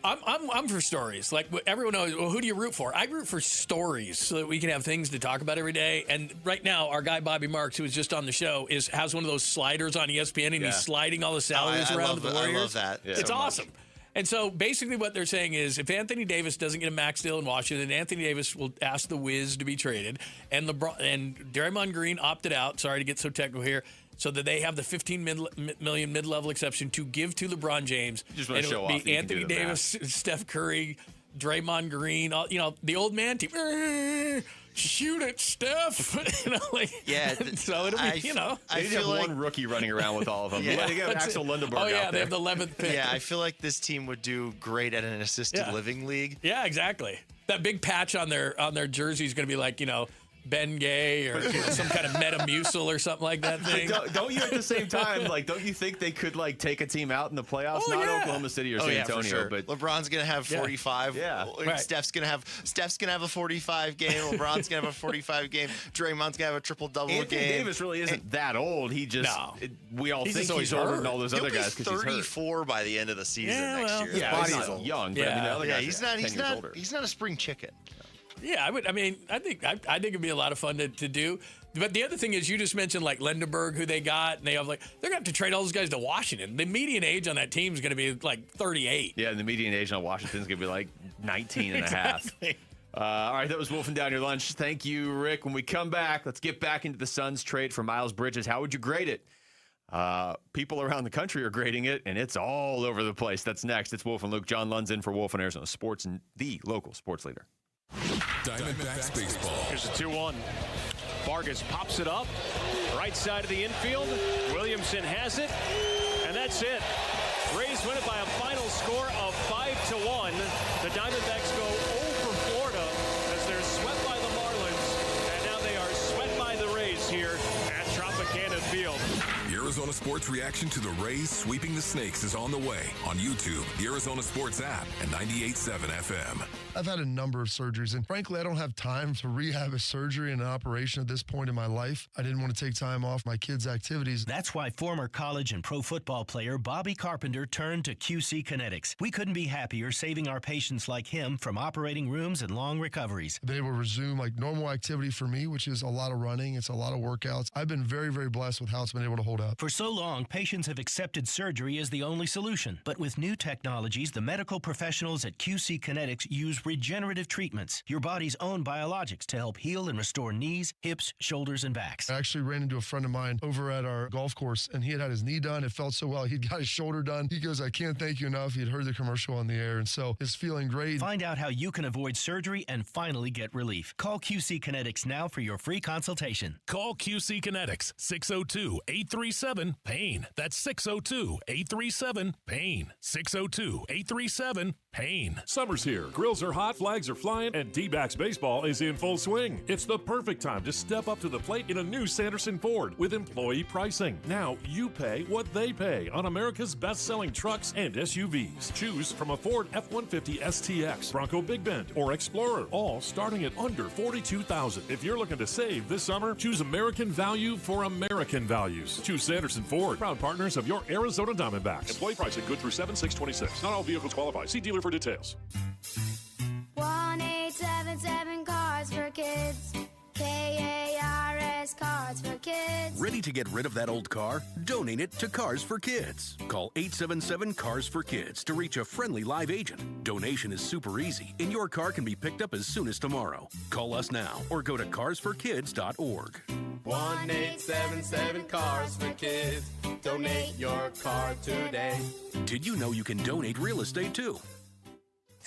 I'm for stories. Everyone knows, well, who do you root for? I root for stories so that we can have things to talk about every day. And right now, our guy Bobby Marks, who was just on the show, has one of those sliders on ESPN, and he's sliding all the salaries around to the Warriors. I love that. Yeah. It's awesome. And so basically what they're saying is if Anthony Davis doesn't get a max deal in Washington, Anthony Davis will ask the Wiz to be traded. And Draymond Green opted out. Sorry to get so technical here. So that they have the $15 million mid-level exception to give to LeBron James. You just want to show off. Be Anthony Davis, Steph Curry, Draymond Green, the old man team. shoot it, Steph. Yeah. So it'll be, They have one rookie running around with all of them. Yeah, they got Axel Lindenberg Oh, yeah, out they there. have the 11th pick. Yeah, I feel like this team would do great at an assisted living league. Yeah, exactly. That big patch on their jersey is going to be like, Ben Gay or some kind of Metamucil or something like that thing. Don't you at the same time, don't you think they could take a team out in the playoffs? Not Oklahoma City or San Antonio, for sure. but LeBron's gonna have 45. Yeah. Right. Steph's gonna have a 45 game. LeBron's gonna have a 45 game. Draymond's gonna have a triple double Anthony game. Davis really isn't that old. He just we all think he's older than all those other guys because he's 34 by the end of the season next year. Yeah, he's not young, but I mean, the other guys he's are 10 not. years older. He's not a spring chicken. Yeah, I think it'd be a lot of fun to do. But the other thing is, you just mentioned Lindenberg, who they got, and they have they're gonna have to trade all those guys to Washington. The median age on that team is gonna be 38. Yeah, and the median age on Washington's gonna be 19 and a half. Exactly. All right, that was Wolfing Down Your Lunch. Thank you, Rick. When we come back, let's get back into the Suns trade for Miles Bridges. How would you grade it? People around the country are grading it, and it's all over the place. That's next. It's Wolf and Luke. John Lund's in for Wolf and Arizona Sports and the local sports leader. Diamondbacks baseball. Here's a 2-1. Vargas pops it up. Right side of the infield. Williamson has it. And that's it. Rays win it by a final score of 5-1. The Diamondbacks go 0 for Florida as they're swept by the Marlins. And now they are swept by the Rays here at Tropicana Field. The Arizona Sports reaction to the Rays sweeping the Snakes is on the way on YouTube, the Arizona Sports app, and 98.7 FM. I've had a number of surgeries, and frankly, I don't have time to rehab a surgery and an operation at this point in my life. I didn't want to take time off my kids' activities. That's why former college and pro football player Bobby Carpenter turned to QC Kinetics. We couldn't be happier saving our patients like him from operating rooms and long recoveries. I've been able to resume normal activity for me, which is a lot of running. It's a lot of workouts. I've been very, very blessed with how it's been able to hold up. For so long, patients have accepted surgery as the only solution. But with new technologies, the medical professionals at QC Kinetics use regenerative treatments, your body's own biologics, to help heal and restore knees, hips, shoulders, and backs. I actually ran into a friend of mine over at our golf course, and he had his knee done. It felt so well. He'd got his shoulder done. He goes, I can't thank you enough. He'd heard the commercial on the air, and so it's feeling great. Find out how you can avoid surgery and finally get relief. Call QC Kinetics now for your free consultation. Call QC Kinetics, 602-837-PAIN. That's 602-837-PAIN. 602-837-PAIN. Summer's here. Grills are hot, flags are flying, and D-backs baseball is in full swing. It's the perfect time to step up to the plate in a new Sanderson Ford with employee pricing. Now you pay what they pay on America's best-selling trucks and SUVs. Choose from a Ford F-150 STX, Bronco Big Bend, or Explorer, all starting at under $42,000. If you're looking to save this summer, choose American value for American values. Choose Sanderson Ford, proud partners of your Arizona Diamondbacks. Employee pricing good through 7/6/26. Not all vehicles qualify. See dealer for details. 1-877 Cars for Kids. KARS Cars for Kids. Ready to get rid of that old car? Donate it to Cars for Kids. Call 877 Cars for Kids to reach a friendly live agent. Donation is super easy, and your car can be picked up as soon as tomorrow. Call us now or go to carsforkids.org. 1-877 Cars for Kids. Donate your car today. Did you know you can donate real estate too?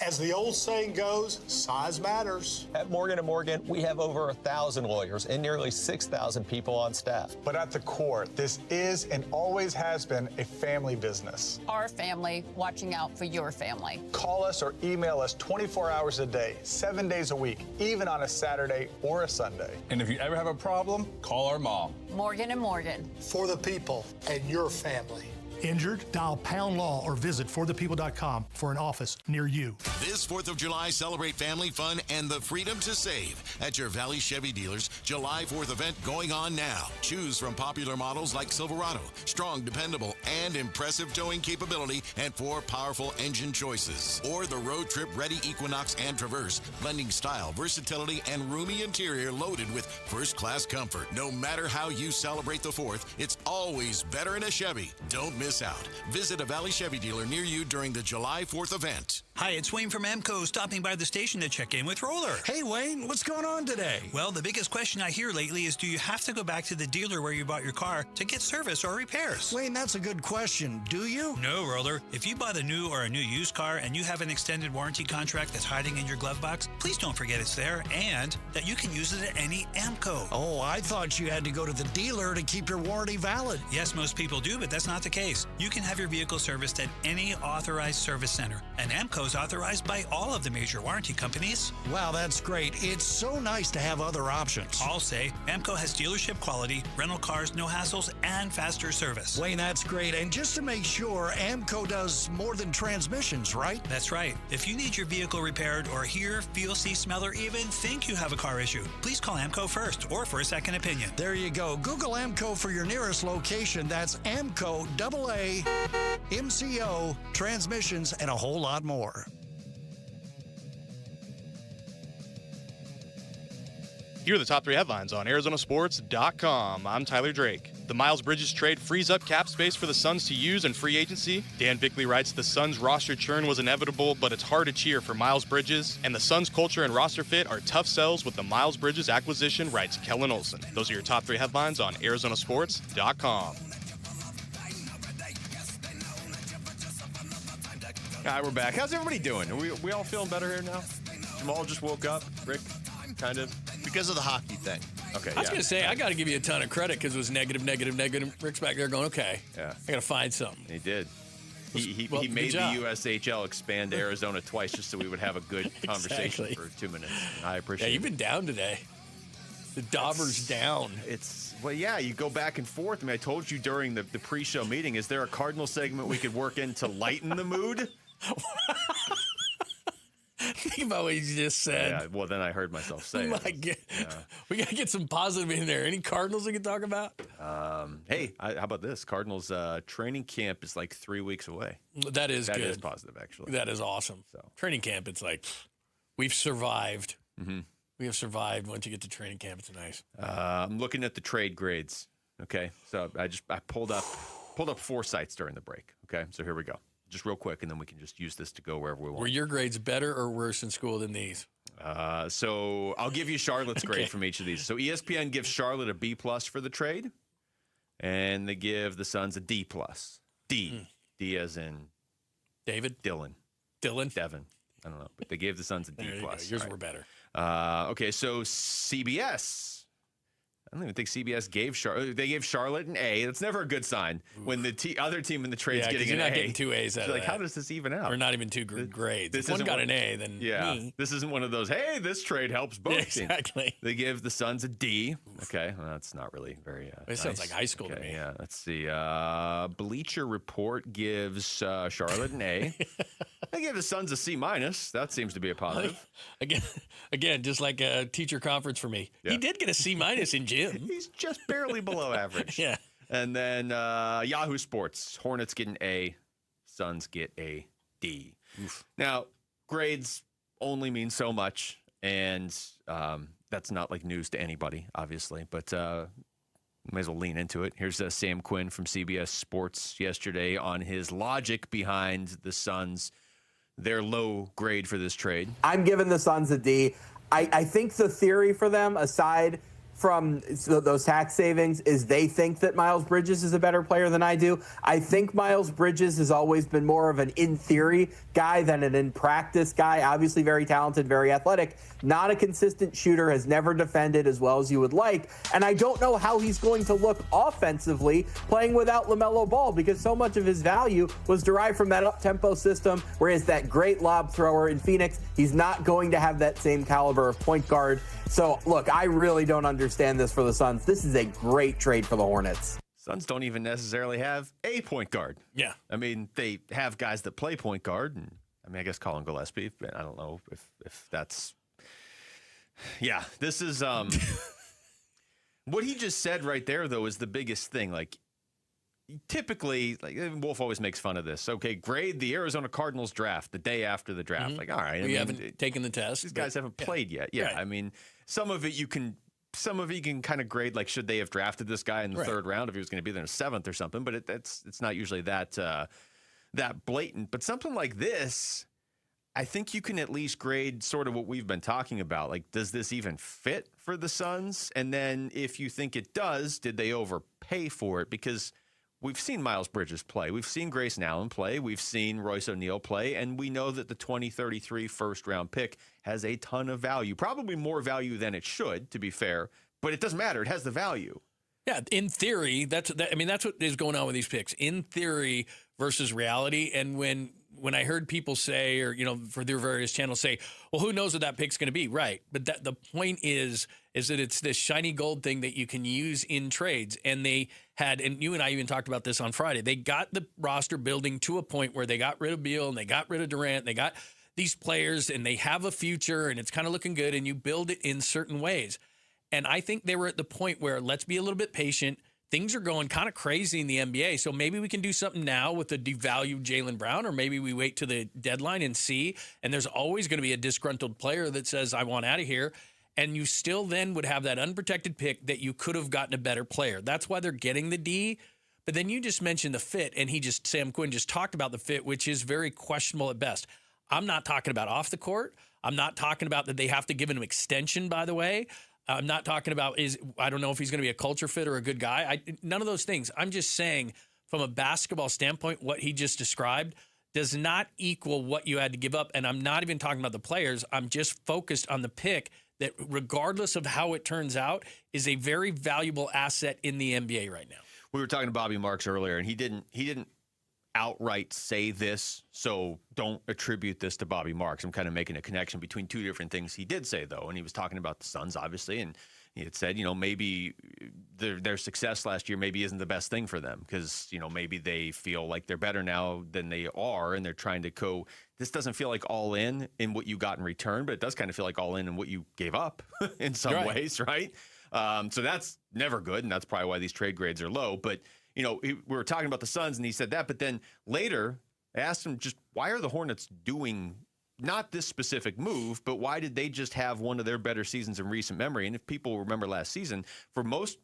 As the old saying goes, size matters. At Morgan & Morgan, we have over 1,000 lawyers and nearly 6,000 people on staff. But at the core, this is and always has been a family business. Our family watching out for your family. Call us or email us 24 hours a day, 7 days a week, even on a Saturday or a Sunday. And if you ever have a problem, call our mom. Morgan & Morgan. For the people and your family. Injured? Dial Pound Law or visit forthepeople.com for an office near you. This 4th of July, celebrate family fun and the freedom to save at your Valley Chevy dealers. July 4th event going on now. Choose from popular models like Silverado, strong, dependable, and impressive towing capability, and 4 powerful engine choices. Or the road trip ready Equinox and Traverse, blending style, versatility, and roomy interior loaded with first-class comfort. No matter how you celebrate the 4th, it's always better in a Chevy. Don't miss out. Visit a Valley Chevy dealer near you during the July 4th event. Hi, it's Wayne from AMCO, stopping by the station to check in with Roller. Hey, Wayne, what's going on today? Well, the biggest question I hear lately is, do you have to go back to the dealer where you bought your car to get service or repairs? Wayne, that's a good question. Do you? No, Roller. If you bought a new or a new used car and you have an extended warranty contract that's hiding in your glove box, please don't forget it's there and that you can use it at any AMCO. Oh, I thought you had to go to the dealer to keep your warranty valid. Yes, most people do, but that's not the case. You can have your vehicle serviced at any authorized service center, and AMCO is authorized by all of the major warranty companies. Wow, that's great. It's so nice to have other options. I'll say AMCO has dealership quality, rental cars, no hassles, and faster service. Wayne, that's great. And just to make sure, AMCO does more than transmissions, right? That's right. If you need your vehicle repaired or hear, feel, see, smell, or even think you have a car issue, please call AMCO first or for a second opinion. There you go. Google AMCO for your nearest location. That's AMCO, AA, MCO, transmissions, and a whole lot more. Here are the top 3 headlines on ArizonaSports.com. I'm Tyler Drake. The Miles Bridges trade frees up cap space for the Suns to use in free agency. Dan Bickley writes, the Suns roster churn was inevitable, but it's hard to cheer for Miles Bridges. And the Suns culture and roster fit are tough sells with the Miles Bridges acquisition, writes Kellen Olson. Those are your top 3 headlines on ArizonaSports.com. All right, we're back. How's everybody doing? Are we all feeling better here now? Jamal just woke up. Rick, kind of. Because of the hockey thing. Okay, I was going to say, I got to give you a ton of credit because it was negative. Rick's back there going, okay, I got to find something. He did. He Well, made the job. USHL expand to Arizona twice just so we would have a good conversation for 2 minutes. And I appreciate it. Yeah, you've been down today. The Dauber's down. Well, yeah, you go back and forth. I mean, I told you during the pre-show meeting, is there a Cardinal segment we could work in to lighten the mood? Think about what you just said. Yeah, well, then I heard myself say it. We got to get some positive in there. Any Cardinals we can talk about? Hey, how about this? Cardinals training camp is like 3 weeks away. That is good. That is positive, actually. That is awesome. Training camp, it's like we've survived. Mm-hmm. We have survived. Once you get to training camp, it's nice. I'm looking at the trade grades. Okay, so I pulled up 4 sites during the break. Okay, so here we go. Just real quick, and then we can just use this to go wherever we want. Were your grades better or worse in school than these? So I'll give you Charlotte's grade from each of these. So ESPN gives Charlotte a B+ for the trade, and they give the Suns a D+. D. D as in David? Dylan. Devin? I don't know. But they gave the Suns a D+. Yours were better. Okay, so CBS. I don't even think CBS gave Charlotte. They gave Charlotte an A. That's never a good sign when the other team in the trade's getting an A. You're not getting 2 A's out of like, that. how does this even out? Or not even 2 grades. If one got an A, then This isn't one of those, hey, this trade helps both teams. Exactly. They give the Suns a D. Okay, well, that's not really very It sounds like high school to me. Yeah, let's see. Bleacher Report gives Charlotte an A. They gave the Suns a C-. That seems to be a positive. Again, just like a teacher conference for me. Yeah. He did get a C- in gym. He's just barely below average. Yeah. And then Yahoo Sports. Hornets get an A. Suns get a D. Oof. Now, grades only mean so much, and that's not like news to anybody, obviously, but may as well lean into it. Here's Sam Quinn from CBS Sports yesterday on his logic behind the Suns, their low grade for this trade. I'm giving the Suns a D. I think the theory for them, aside from those tax savings, is they think that Miles Bridges is a better player than I do. I think Miles Bridges has always been more of an in-theory guy than an in-practice guy. Obviously very talented, very athletic. Not a consistent shooter, has never defended as well as you would like. And I don't know how he's going to look offensively playing without LaMelo Ball, because so much of his value was derived from that up-tempo system, whereas that great lob thrower in Phoenix, he's not going to have that same caliber of point guard. So, look, I really don't understand this for the Suns. This is a great trade for the Hornets. Suns don't even necessarily have a point guard. Yeah. I mean, they have guys that play point guard, and I mean, I guess Colin Gillespie, but I don't know if that's... Yeah, this is... What he just said right there, though, is the biggest thing. Like, typically, like Wolf always makes fun of this. Okay, grade the Arizona Cardinals draft the day after the draft. Mm-hmm. Like, all right. We haven't taken the test. These guys haven't played yet. Yeah, right. I mean, some of it you can kind of grade, like, should they have drafted this guy in the third round if he was going to be there in the 7th or something, but it's not usually that blatant. But something like this, I think you can at least grade sort of what we've been talking about. Like, does this even fit for the Suns? And then if you think it does, did they overpay for it? Because we've seen Miles Bridges play. We've seen Grayson Allen play. We've seen Royce O'Neal play. And we know that the 2033 first-round pick has a ton of value, probably more value than it should, to be fair. But it doesn't matter. It has the value. Yeah, in theory, that's what is going on with these picks. In theory versus reality. And when I heard people say, or, for their various channels say, well, who knows what that pick's going to be? Right. But the point is that it's this shiny gold thing that you can use in trades. And they had, and you and I even talked about this on Friday, they got the roster building to a point where they got rid of Beal and they got rid of Durant. And they got these players and they have a future and it's kind of looking good, and you build it in certain ways. And I think they were at the point where let's be a little bit patient. Things are going kind of crazy in the NBA, so maybe we can do something now with the devalued Jaylen Brown, or maybe we wait to the deadline and see. And there's always going to be a disgruntled player that says, I want out of here. And you still then would have that unprotected pick that you could have gotten a better player. That's why they're getting the D. But then you just mentioned the fit, and Sam Quinn just talked about the fit, which is very questionable at best. I'm not talking about off the court. I'm not talking about that they have to give him an extension, by the way. I'm not talking about I don't know if he's going to be a culture fit or a good guy. None of those things. I'm just saying from a basketball standpoint, what he just described does not equal what you had to give up. And I'm not even talking about the players. I'm just focused on the pick that, regardless of how it turns out, is a very valuable asset in the NBA right now. We were talking to Bobby Marks earlier, and he didn't outright say this, so don't attribute this to Bobby Marks. I'm kind of making a connection between two different things he did say, though. And he was talking about the Suns, obviously, and he had said, maybe their success last year maybe isn't the best thing for them because, maybe they feel like they're better now than they are, and they're trying to go. This doesn't feel like all in what you got in return, but it does kind of feel like all in what you gave up in some ways, right? So that's never good, and that's probably why these trade grades are low. But we were talking about the Suns, and he said that. But then later, I asked him just why are the Hornets doing not this specific move, but why did they just have one of their better seasons in recent memory? And if people remember last season, for most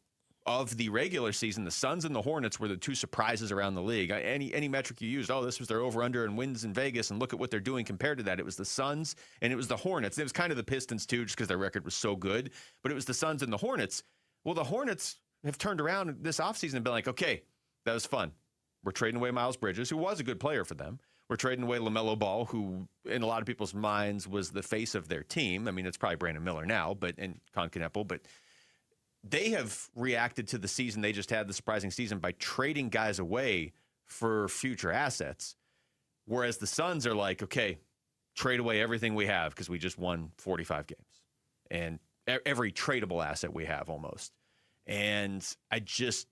of the regular season, the Suns and the Hornets were the two surprises around the league. Any metric you used, this was their over-under and wins in Vegas, and look at what they're doing compared to that. It was the Suns, and it was the Hornets. It was kind of the Pistons, too, just because their record was so good. But it was the Suns and the Hornets. Well, the Hornets have turned around this offseason and been like, okay, that was fun. We're trading away Miles Bridges, who was a good player for them. We're trading away LaMelo Ball, who in a lot of people's minds was the face of their team. I mean, it's probably Brandon Miller now, and Con Kneppel, but they have reacted to the season they just had, the surprising season, by trading guys away for future assets. Whereas the Suns are like, okay, trade away everything we have because we just won 45 games. And every tradable asset we have almost. And I just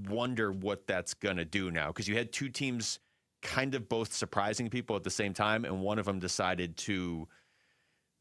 wonder what that's going to do now, because you had two teams kind of both surprising people at the same time, and one of them decided to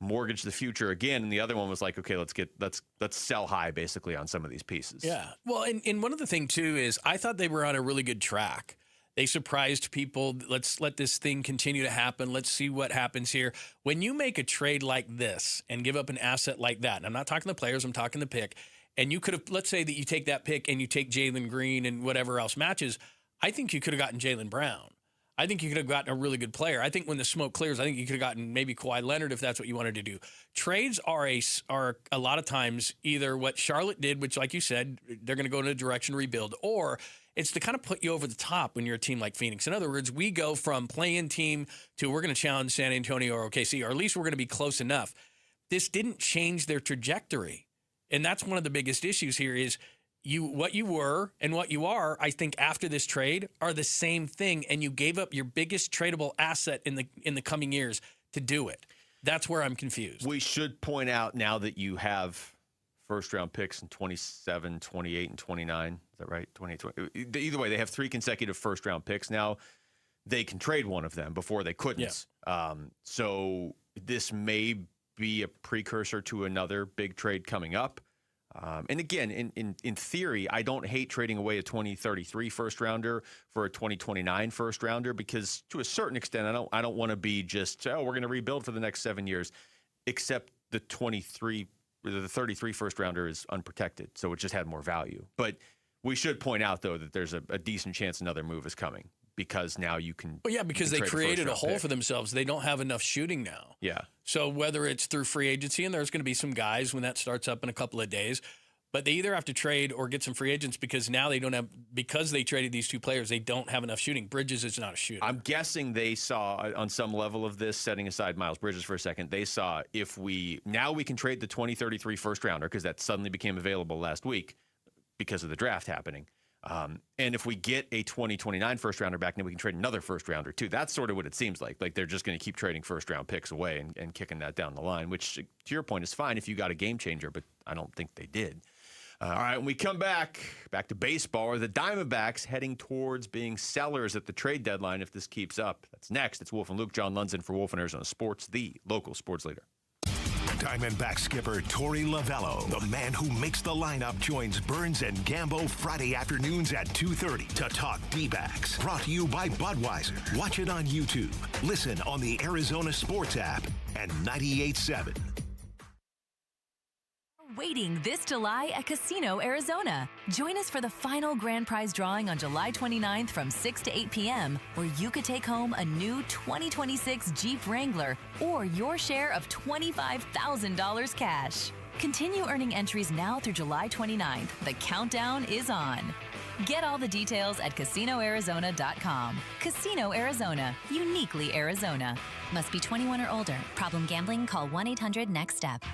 mortgage the future again, and the other one was like, okay, let's sell high basically on some of these pieces. Yeah. Well, and one of the thing too is I thought they were on a really good track. They surprised people. Let's let this thing continue to happen. Let's see what happens here. When you make a trade like this and give up an asset like that, and I'm not talking the players, I'm talking the pick, and you could have, let's say that you take that pick and you take Jalen Green and whatever else matches, I think you could have gotten Jaylen Brown. I think you could have gotten a really good player. I think when the smoke clears, I think you could have gotten maybe Kawhi Leonard if that's what you wanted to do. Trades are a lot of times either what Charlotte did, which, like you said, they're going to go in a direction rebuild, or it's to kind of put you over the top when you're a team like Phoenix. In other words, we go from play-in team to we're going to challenge San Antonio or OKC, or at least we're going to be close enough. This didn't change their trajectory. And that's one of the biggest issues here is what you were and what you are, I think, after this trade are the same thing, and you gave up your biggest tradable asset in the coming years to do it. That's where I'm confused. We should point out now that you have first-round picks in 27, 28, and 29. Is that right? 28, 20. Either way, they have 3 consecutive first-round picks. Now, they can trade one of them. Before they couldn't. Yeah. So this may be a precursor to another big trade coming up. And again, in theory, I don't hate trading away a 2033 first rounder for a 2029 first rounder, because to a certain extent, I don't want to be just, we're going to rebuild for the next 7 years, except the 33 first rounder is unprotected, so it just had more value. But we should point out, though, that there's a decent chance another move is coming. because now you can. Well, yeah, because they created a hole for themselves. They don't have enough shooting now. Yeah. So whether it's through free agency, and there's going to be some guys when that starts up in a couple of days, but they either have to trade or get some free agents because now they don't have, because they traded these two players, they don't have enough shooting. Bridges is not a shooter. I'm guessing they saw on some level of this, setting aside Miles Bridges for a second, they saw now we can trade the 2033 first rounder because that suddenly became available last week because of the draft happening. And if we get a 2029 first rounder back, then we can trade another first rounder too. That's sort of what it seems like. Like they're just going to keep trading first round picks away and kicking that down the line, which to your point is fine if you got a game changer, but I don't think they did. All right, when we come back to baseball, are the Diamondbacks heading towards being sellers at the trade deadline if this keeps up? That's next. It's Wolf and Luke, John Lundzen for Wolf and Arizona Sports, the local sports leader. Diamondback skipper Torey Lovello, the man who makes the lineup, joins Burns and Gambo Friday afternoons at 2:30 to talk D-backs. Brought to you by Budweiser. Watch it on YouTube. Listen on the Arizona Sports app and 98.7. Waiting this July at Casino Arizona. Join us for the final grand prize drawing on July 29th from 6 to 8 p.m., where you could take home a new 2026 Jeep Wrangler or your share of $25,000 cash. Continue earning entries now through July 29th. The countdown is on. Get all the details at CasinoArizona.com. Casino Arizona, uniquely Arizona. Must be 21 or older. Problem gambling? Call 1-800-NEXT-STEP.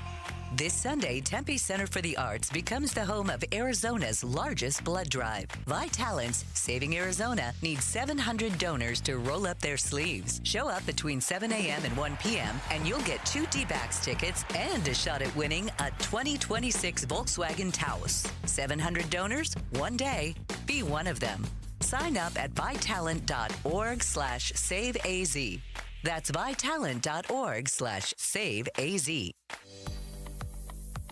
This Sunday, Tempe Center for the Arts becomes the home of Arizona's largest blood drive. Vitalence, Saving Arizona, needs 700 donors to roll up their sleeves. Show up between 7 a.m. and 1 p.m. and you'll get 2 D-backs tickets and a shot at winning a 2026 Volkswagen Taos. 700 donors, one day. Be one of them. Sign up at vitalent.org/saveaz. That's vitalent.org/saveaz.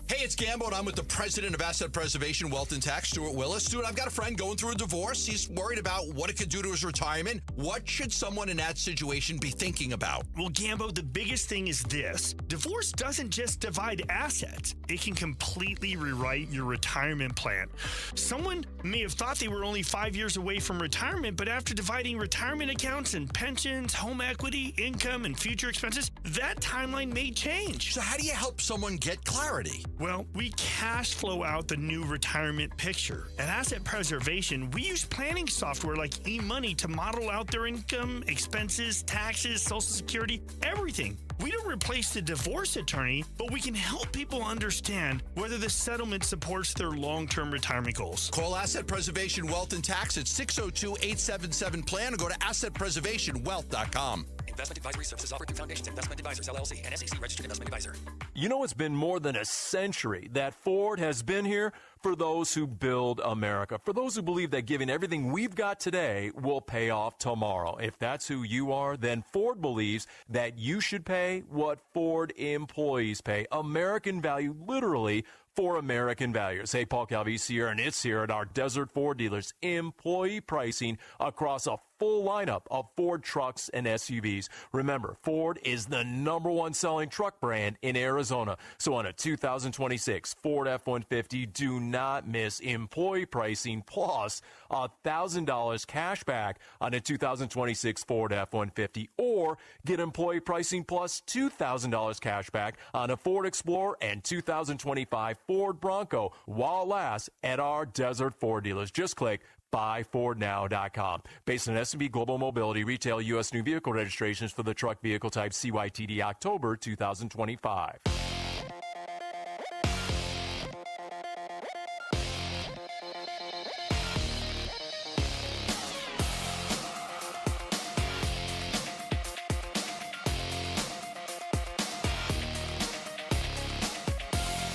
Hey, it's Gambo, and I'm with the president of Asset Preservation, Wealth and Tax, Stuart Willis. Stuart, I've got a friend going through a divorce. He's worried about what it could do to his retirement. What should someone in that situation be thinking about? Well, Gambo, the biggest thing is this. Divorce doesn't just divide assets. It can completely rewrite your retirement plan. Someone may have thought they were only 5 years away from retirement, but after dividing retirement accounts and pensions, home equity, income, and future expenses, that timeline may change. So how do you help someone get clarity? Well, we cash flow out the new retirement picture. At Asset Preservation, we use planning software like eMoney to model out their income, expenses, taxes, Social Security, everything. We don't replace the divorce attorney, but we can help people understand whether the settlement supports their long-term retirement goals. Call Asset Preservation Wealth and Tax at 602-877-PLAN or go to assetpreservationwealth.com. Investment advisory services offered through Foundations Investment Advisors, LLC, and SEC Registered Investment Advisor. You know, it's been more than a century that Ford has been here for those who build America, for those who believe that giving everything we've got today will pay off tomorrow. If that's who you are, then Ford believes that you should pay what Ford employees pay. American value, literally, for American values. Hey, Paul Calvisi here, and it's here at our Desert Ford dealers. Employee pricing across a full lineup of Ford trucks and SUVs. Remember, Ford is the #1 selling truck brand in Arizona. So on a 2026 Ford F-150, do not miss employee pricing plus $1,000 cash back on a 2026 Ford F-150, or get employee pricing plus $2,000 cash back on a Ford Explorer and 2025 Ford Bronco while it lasts at our Desert Ford dealers. Just click buyfordnow.com. Based on S&P Global Mobility, retail U.S. new vehicle registrations for the truck vehicle type CYTD October 2025.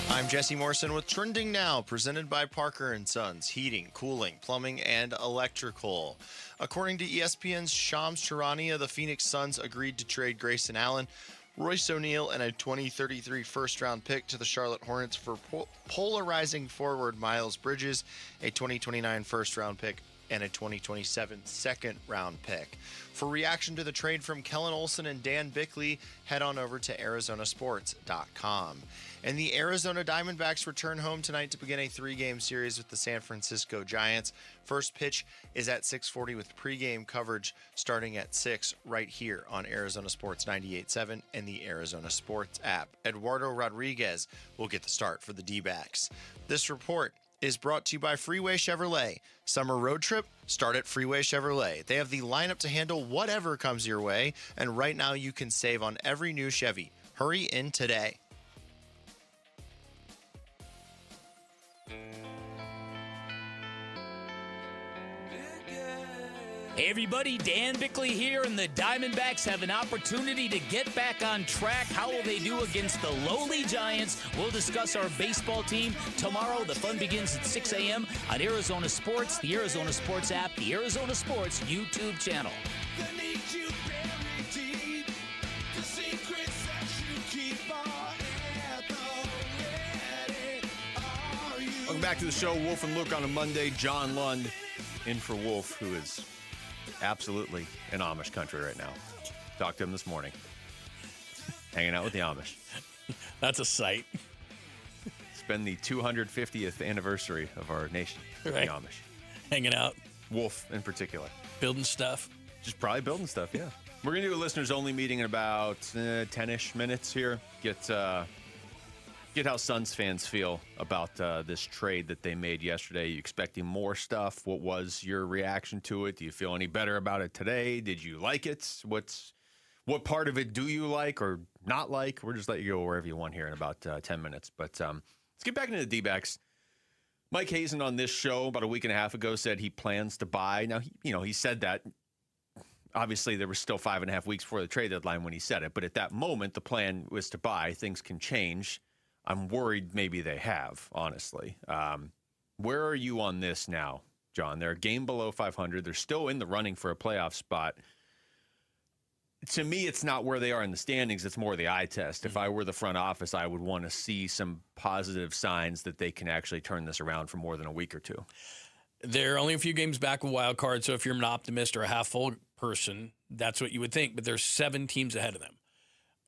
I'm Jesse Morrison with Trending Now, presented by Parker & Sons, heating, cooling, plumbing, and electrical. According to ESPN's Shams Charania, the Phoenix Suns agreed to trade Grayson Allen, Royce O'Neal, and a 2033 first-round pick to the Charlotte Hornets for polarizing forward Miles Bridges, a 2029 first-round pick, and a 2027 second-round pick. For reaction to the trade from Kellen Olson and Dan Bickley, head on over to ArizonaSports.com. And the Arizona Diamondbacks return home tonight to begin a 3-game series with the San Francisco Giants. First pitch is at 6:40 with pregame coverage starting at 6 right here on Arizona Sports 98.7 and the Arizona Sports app. Eduardo Rodriguez will get the start for the D-backs. This report is brought to you by Freeway Chevrolet. Summer road trip? Start at Freeway Chevrolet. They have the lineup to handle whatever comes your way, and right now you can save on every new Chevy. Hurry in today. Hey everybody, Dan Bickley here, and the Diamondbacks have an opportunity to get back on track. How will they do against the lowly Giants? We'll discuss our baseball team tomorrow. The fun begins at 6 a.m. on Arizona Sports, the Arizona Sports app, the Arizona Sports YouTube channel. Welcome back to the show. Wolf and Luke on a Monday. John Lund in for Wolf, who is absolutely in Amish country right now. Talked to him this morning. Hanging out with the Amish. That's a sight. It's been the 250th anniversary of our nation, Right. the Amish. Hanging out. Wolf in particular. Building stuff. Just probably building stuff, yeah. We're going to do a listeners-only meeting in about 10-ish minutes here. Get how Suns fans feel about this trade that they made yesterday. You expecting more stuff? What was your reaction to it? Do you feel any better about it today? Did you like it? What part of it do you like or not like? We're just letting you go wherever you want here in about 10 minutes. But let's get back into the D-backs. Mike Hazen on this show about a week and a half ago said he plans to buy. Now, he said that. Obviously, there was still 5.5 weeks before the trade deadline when he said it. But at that moment, the plan was to buy. Things can change. I'm worried maybe they have, honestly. Where are you on this now, John? They're a game below 500. They're still in the running for a playoff spot. To me, it's not where they are in the standings. It's more the eye test. If I were the front office, I would want to see some positive signs that they can actually turn this around for more than a week or two. They're only a few games back of wild card, so if you're an optimist or a half-full person, that's what you would think. But there's 7 teams ahead of them.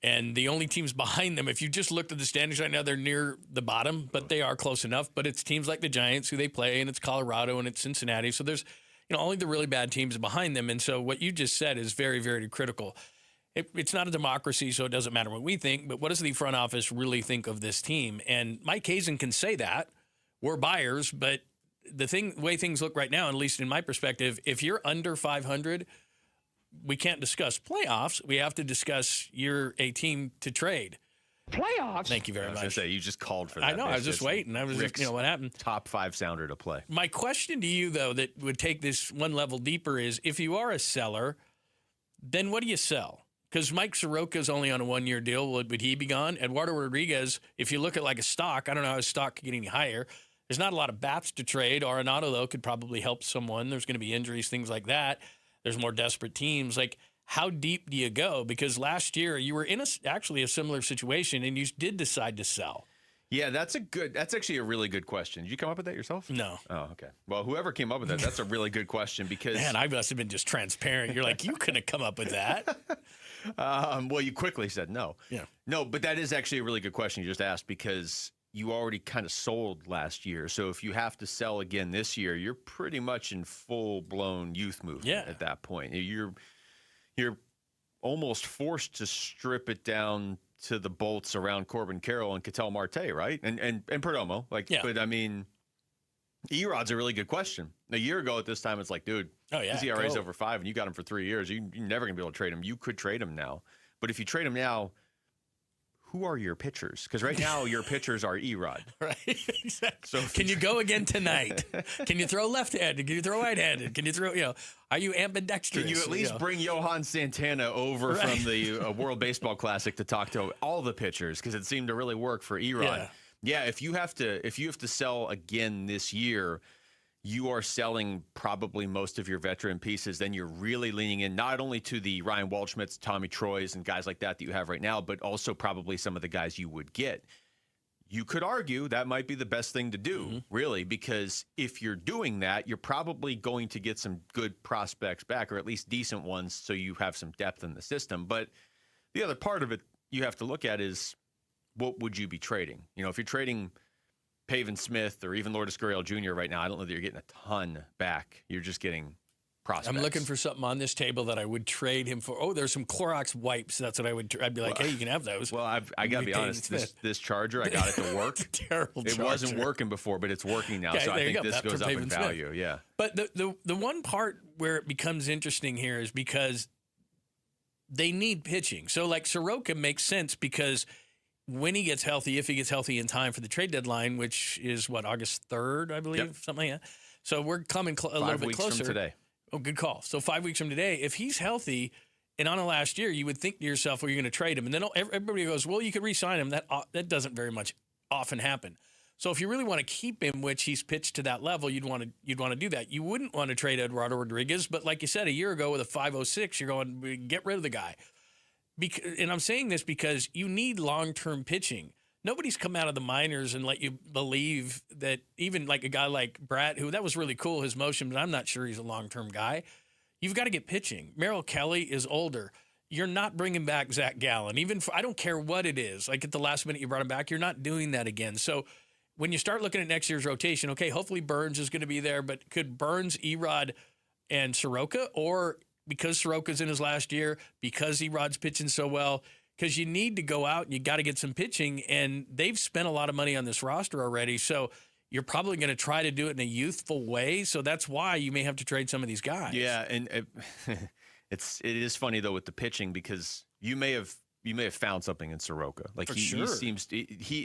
And the only teams behind them, if you just looked at the standings right now, they're near the bottom, but they are close enough. But it's teams like the Giants who they play, and it's Colorado, and it's Cincinnati. So there's only the really bad teams behind them. And so what you just said is very, very critical. It's not a democracy, so it doesn't matter what we think, but what does the front office really think of this team? And Mike Hazen can say that. We're buyers, but the way things look right now, at least in my perspective, if you're under 500, we can't discuss playoffs. We have to discuss you're a team to trade. Playoffs? Thank you very much. I was going to say, you just called for that. I know. I was just waiting. I was Rick's just, what happened? Top 5 sounder to play. My question to you, though, that would take this one level deeper is, if you are a seller, then what do you sell? Because Mike Soroka's only on a 1-year deal. Would he be gone? Eduardo Rodriguez, if you look at like a stock, I don't know how his stock could get any higher. There's not a lot of bats to trade. Arenado, though, could probably help someone. There's going to be injuries, things like that. There's more desperate teams. Like, how deep do you go? Because last year you were in actually a similar situation, and you did decide to sell. Yeah, that's actually a really good question. Did you come up with that yourself? No. Oh, okay. Well, whoever came up with that, that's a really good question because... Man, I must have been just transparent. You're like, you couldn't have come up with that. Well, you quickly said no. Yeah. No, but that is actually a really good question you just asked because you already kind of sold last year. So if you have to sell again this year, you're pretty much in full-blown youth movement at that point. You're almost forced to strip it down to the bolts around Corbin Carroll and Ketel Marte, right? And Perdomo. But I mean, Erod's a really good question. A year ago at this time, it's like, dude, his ERA's over 5 and you got him for 3 years. You're never going to be able to trade him. You could trade him now. But if you trade him now, who are your pitchers? Because right now your pitchers are Erod. Right. Exactly. So can you go again tonight? Can you throw left-handed? Can you throw right-handed? Can you throw, are you ambidextrous? Can you at least bring Johan Santana over from the World Baseball Classic to talk to all the pitchers? Because it seemed to really work for Erod. Yeah, if you have to sell again this year, you are selling probably most of your veteran pieces. Then you're really leaning in not only to the Ryan Waldschmidts, Tommy Troys, and guys like that you have right now, but also probably some of the guys you would get. you could argue that might be the best thing to do, really, because if you're doing that, you're probably going to get some good prospects back, or at least decent ones, so you have some depth in the system. But the other part of it you have to look at is, what would you be trading? You know, if you're trading Pavin Smith or even Lourdes Gurriel Jr. right now, I don't know that you're getting a ton back. You're just getting prospects. I'm looking for something on this table that I would trade him for. Oh, there's some Clorox wipes. That's what I'd be like, hey, you can have those. Well, I got to be honest. This charger, I got it to work. Terrible It charger. wasn't working before, but it's working now. Okay, so I think this That goes for up in Pavin Smith. value. Yeah. But the one part where it becomes interesting here is because they need pitching. So like Soroka makes sense because when he gets healthy, if he gets healthy in time for the trade deadline, which is what, August 3rd, I believe, something like that. So we're coming a little bit closer. 5 weeks from today. Oh, good call. So 5 weeks from today, if he's healthy and on a last year, you would think to yourself, well, you're going to trade him. And then everybody goes, well, you could re-sign him. That doesn't very much often happen. So if you really want to keep him, which he's pitched to that level, you'd want to do that. You wouldn't want to trade Eduardo Rodriguez, but like you said, a year ago with a 5.06, you're going, get rid of the guy. And I'm saying this because you need long-term pitching. Nobody's come out of the minors and let you believe that even like a guy like Bratt, who that was really cool, his motion, but I'm not sure he's a long-term guy. You've got to get pitching. Merrill Kelly is older. You're not bringing back Zach Gallen. I don't care what it is. Like at the last minute you brought him back, you're not doing that again. So when you start looking at next year's rotation, okay, hopefully Burns is going to be there, but could Burns, Erod, and Soroka, or because Soroka's in his last year, because Erod's pitching so well, because you need to go out and you got to get some pitching, and they've spent a lot of money on this roster already, so you're probably going to try to do it in a youthful way, so that's why you may have to trade some of these guys. Yeah, and it is funny, though, with the pitching, because you may have found something in Soroka. Like he seems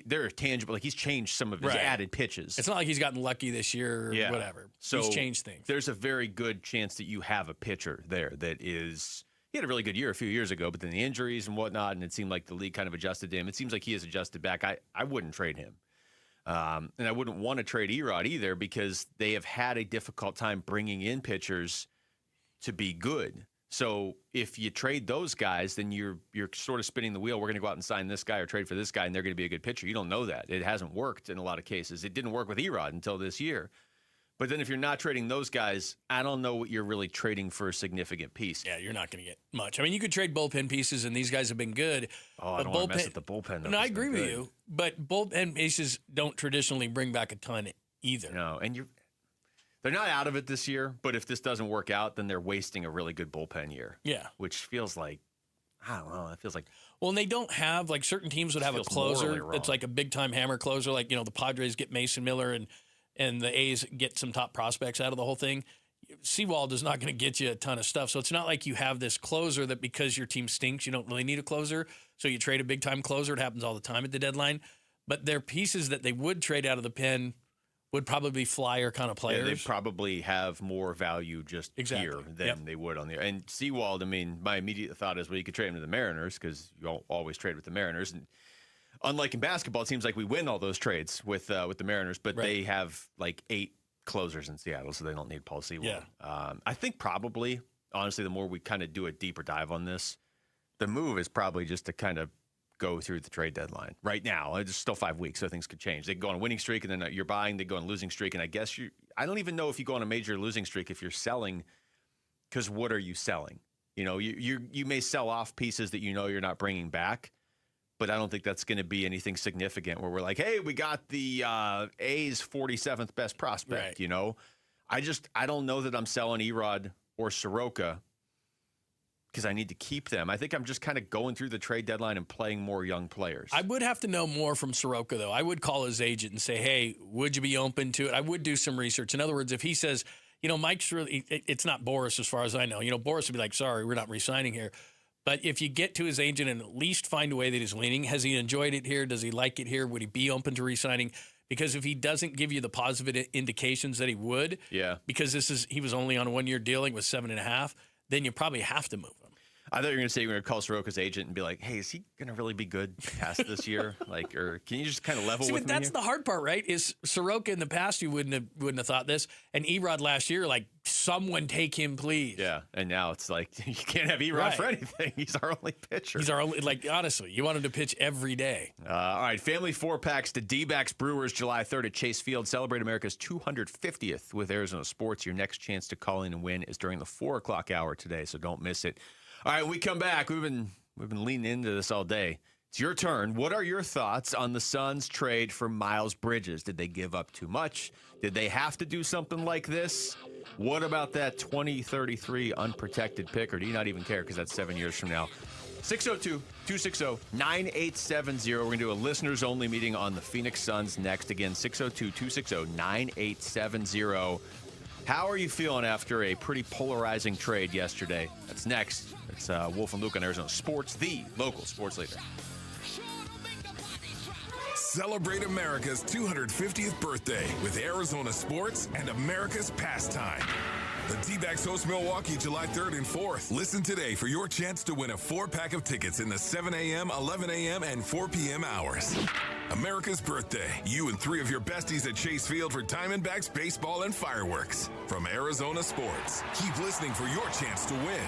they're tangible. Like he's changed some of his added pitches. It's not like he's gotten lucky this year or whatever. So he's changed things. There's a very good chance that you have a pitcher there that is. He had a really good year a few years ago, but then the injuries and whatnot, and it seemed like the league kind of adjusted to him. It seems like he has adjusted back. I wouldn't trade him. And I wouldn't want to trade Erod either because they have had a difficult time bringing in pitchers to be good. So if you trade those guys, then you're sort of spinning the wheel. We're going to go out and sign this guy or trade for this guy, and they're going to be a good pitcher. You don't know that. It hasn't worked in a lot of cases. It didn't work with Erod until this year. But then if you're not trading those guys, I don't know what you're really trading for a significant piece. Yeah, you're not going to get much. I mean, you could trade bullpen pieces, and these guys have been good. Oh, I don't want to mess with the bullpen. No, I agree with you. But bullpen pieces don't traditionally bring back a ton either. No, and they're not out of it this year, but if this doesn't work out, then they're wasting a really good bullpen year. Yeah. Which feels like, I don't know, it feels like. Well, and they don't have, like certain teams would have a closer that's like a big-time hammer closer. Like, the Padres get Mason Miller and the A's get some top prospects out of the whole thing. Seawald is not going to get you a ton of stuff. So it's not like you have this closer that because your team stinks, you don't really need a closer. So you trade a big-time closer. It happens all the time at the deadline. But they're pieces that they would trade out of the pen would probably be flyer kind of players. Yeah, they probably have more value just here than they would on the. And Seawald, I mean, my immediate thought is, well, you could trade him to the Mariners because you don't always trade with the Mariners. And unlike in basketball, it seems like we win all those trades with the Mariners, but they have like 8 closers in Seattle, so they don't need Paul Seawald. Yeah. I think probably, honestly, the more we kind of do a deeper dive on this, the move is probably just to kind of go through the trade deadline. Right now, it's still 5 weeks, so things could change. They go on a winning streak, and then you're buying. They go on a losing streak, and I guess I don't even know if you go on a major losing streak if you're selling, because what are you selling? You may sell off pieces that you're not bringing back, but I don't think that's going to be anything significant where we're like, hey, we got the A's 47th best prospect, I don't know that I'm selling Erod or Soroka because I need to keep them. I think I'm just kind of going through the trade deadline and playing more young players. I would have to know more from Soroka, though. I would call his agent and say, hey, would you be open to it? I would do some research. In other words, if he says, Mike's really, it's not Boris as far as I know. Boris would be like, sorry, we're not re-signing here. But if you get to his agent and at least find a way that he's leaning, has he enjoyed it here? Does he like it here? Would he be open to re-signing? Because if he doesn't give you the positive indications that he would, because he was only on a 1-year deal with 7.5, then you probably have to move him. I thought you were going to say you were going to call Soroka's agent and be like, hey, is he going to really be good past this year? Or can you just kind of level with me? That's the hard part, right? Is Soroka in the past, you wouldn't have thought this. And Erod last year, someone take him, please. Yeah, and now it's like you can't have Erod for anything. He's our only pitcher. He's our only, like, honestly, you want him to pitch every day. All right, family 4-packs to D-backs Brewers July 3rd at Chase Field. Celebrate America's 250th with Arizona Sports. Your next chance to call in and win is during the 4 o'clock hour today, so don't miss it. All right, when we come back, we've been leaning into this all day. It's your turn. What are your thoughts on the Suns' trade for Miles Bridges? Did they give up too much? Did they have to do something like this? What about that 2033 unprotected pick, or do you not even care because that's 7 years from now? 602-260-9870. We're going to do a listeners-only meeting on the Phoenix Suns next. Again, 602-260-9870. How are you feeling after a pretty polarizing trade yesterday? That's next. It's Wolf and Luke on Arizona Sports, the local sports leader. Celebrate America's 250th birthday with Arizona Sports and America's pastime. The D-backs host Milwaukee July 3rd and 4th. Listen today for your chance to win a 4-pack of tickets in the 7 a.m., 11 a.m., and 4 p.m. hours. America's birthday. You and 3 of your besties at Chase Field for Diamondbacks baseball and fireworks. From Arizona Sports. Keep listening for your chance to win.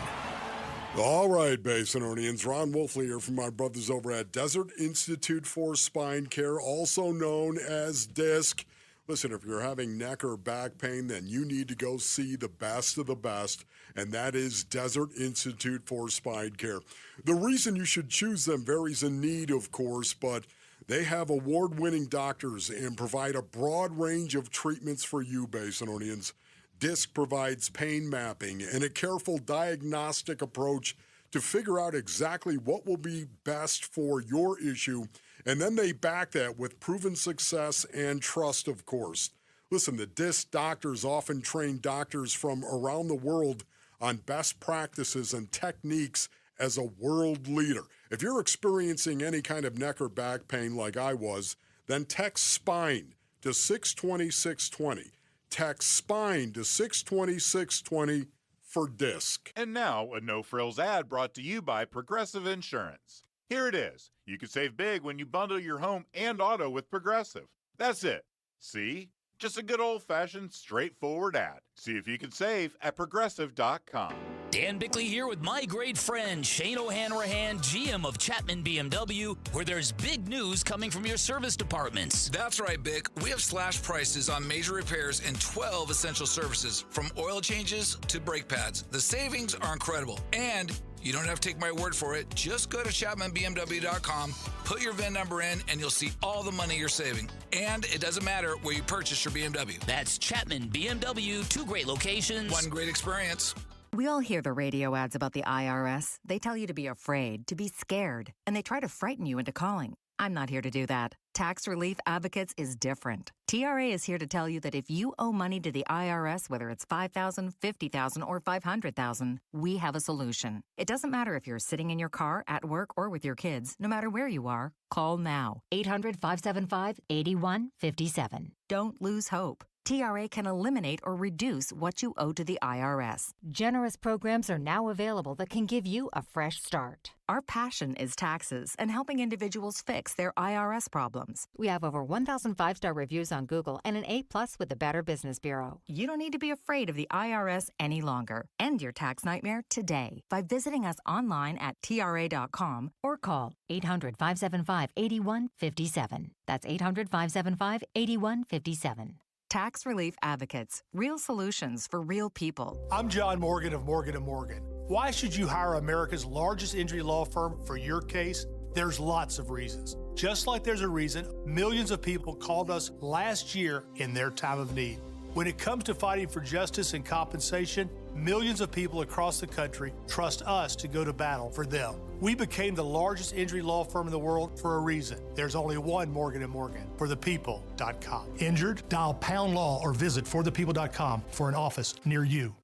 All right, Basinonians. Ron Wolfley here from my brothers over at Desert Institute for Spine Care, also known as DISC. Listen, if you're having neck or back pain, then you need to go see the best of the best, and that is Desert Institute for Spine Care. The reason you should choose them varies in need, of course, but they have award-winning doctors and provide a broad range of treatments for you, Basinonians. DISC provides pain mapping and a careful diagnostic approach to figure out exactly what will be best for your issue, and then they back that with proven success and trust, of course. Listen, the DISC doctors often train doctors from around the world on best practices and techniques as a world leader. If you're experiencing any kind of neck or back pain like I was, then text SPINE to 620-620. Text SPINE to 620-620 for DISC. And now, a no-frills ad brought to you by Progressive Insurance. Here it is. You can save big when you bundle your home and auto with Progressive. That's it. See? Just a good old-fashioned, straightforward ad. See if you can save at Progressive.com. Dan Bickley here with my great friend Shane O'Hanrahan, GM of Chapman BMW, where there's big news coming from your service departments. That's right, Bick. We have slashed prices on major repairs and 12 essential services, from oil changes to brake pads. The savings are incredible, and you don't have to take my word for it. Just go to ChapmanBMW.com, put your VIN number in, and you'll see all the money you're saving. And it doesn't matter where you purchase your BMW. That's Chapman BMW, 2 great locations. 1 great experience. We all hear the radio ads about the IRS. They tell you to be afraid, to be scared, and they try to frighten you into calling. I'm not here to do that. Tax Relief Advocates is different. TRA is here to tell you that if you owe money to the IRS, whether it's $5,000, $50,000, or $500,000, we have a solution. It doesn't matter if you're sitting in your car, at work, or with your kids. No matter where you are, call now. 800-575-8157. Don't lose hope. TRA can eliminate or reduce what you owe to the IRS. Generous programs are now available that can give you a fresh start. Our passion is taxes and helping individuals fix their IRS problems. We have over 1,000 5-star reviews on Google and an A+ with the Better Business Bureau. You don't need to be afraid of the IRS any longer. End your tax nightmare today by visiting us online at TRA.com or call 800-575-8157. That's 800-575-8157. Tax Relief Advocates. Real solutions for real people. I'm John Morgan of Morgan & Morgan. Why should you hire America's largest injury law firm for your case? There's lots of reasons. Just like there's a reason millions of people called us last year in their time of need. When it comes to fighting for justice and compensation, millions of people across the country trust us to go to battle for them. We became the largest injury law firm in the world for a reason. There's only one Morgan & Morgan, forthepeople.com. Injured? Dial #law or visit forthepeople.com for an office near you.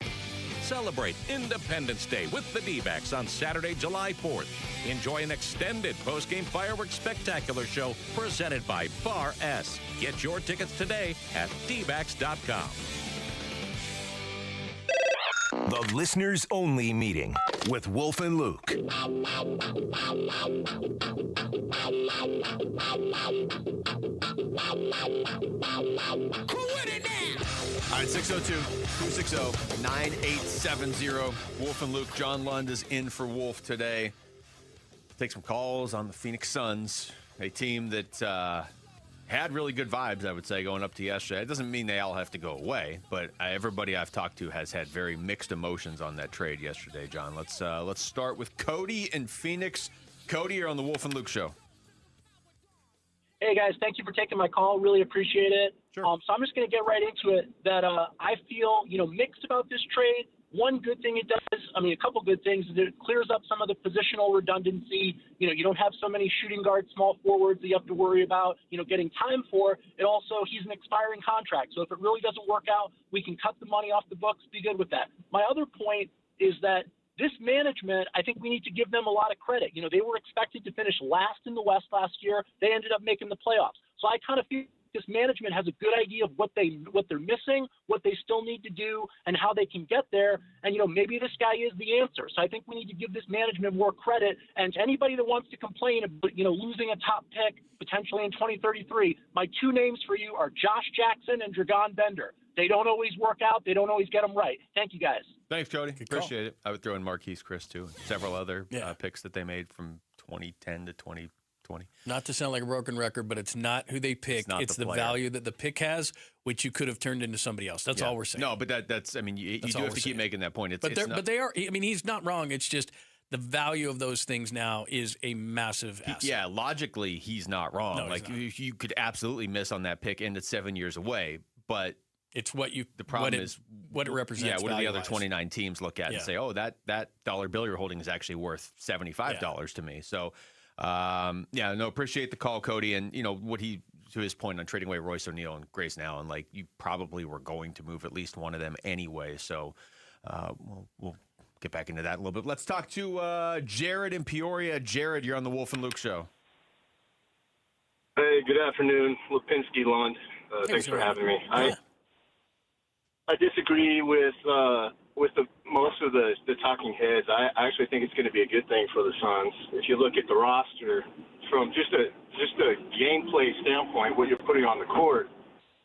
Celebrate Independence Day with the D-backs on Saturday, July 4th. Enjoy an extended post-game fireworks spectacular show presented by Bar S. Get your tickets today at dbacks.com. The listeners only meeting with Wolf and Luke. All right, 602-260-9870. Wolf and Luke. John Lund is in for Wolf today. Take some calls on the Phoenix Suns, a team that had really good vibes, I would say, going up to yesterday. It doesn't mean they all have to go away, but everybody I've talked to has had very mixed emotions on that trade yesterday, John. Let's start with Cody in Phoenix. Cody, you're on the Wolf and Luke show. Hey, guys, thank you for taking my call. Really appreciate it. Sure. So I'm just going to get right into it that I feel, mixed about this trade. One good thing it does, a couple good things, is it clears up some of the positional redundancy. You don't have so many shooting guards, small forwards that you have to worry about, getting time for. It also, he's an expiring contract. So if it really doesn't work out, we can cut the money off the books, be good with that. My other point is that this management, I think we need to give them a lot of credit. They were expected to finish last in the West last year. They ended up making the playoffs. So I kind of feel this management has a good idea of what they're missing, what they still need to do, and how they can get there. And, maybe this guy is the answer. So I think we need to give this management more credit. And to anybody that wants to complain about, losing a top pick potentially in 2033, my two names for you are Josh Jackson and Dragan Bender. They don't always work out. They don't always get them right. Thank you, guys. Thanks, Cody. Appreciate it. I would throw in Marquise Chris, too, and several other picks that they made from 2010 to 2020. Not to sound like a broken record, but it's not who they picked. It's the value that the pick has, which you could have turned into somebody else. That's all we're saying. No, but that's. You do have to keep making that point. But they are. He's not wrong. It's just the value of those things now is a massive asset. Yeah, logically, he's not wrong. No, you could absolutely miss on that pick, and it's 7 years away. But it's what you. The problem is what it represents. Yeah, what do the other 29 teams look at and say, oh, that dollar bill you're holding is actually worth $75 to me. So. Appreciate the call, Cody. And, what he, to his point on trading away Royce O'Neal and Grayson Allen, you probably were going to move at least one of them anyway. So we'll get back into that a little bit. Let's talk to Jared in Peoria. Jared, you're on the Wolf and Luke show. Hey, good afternoon. Lipinski Lund. Thanks for having me. I disagree with most of the talking heads. I actually think it's going to be a good thing for the Suns. If you look at the roster from just a gameplay standpoint, what you're putting on the court,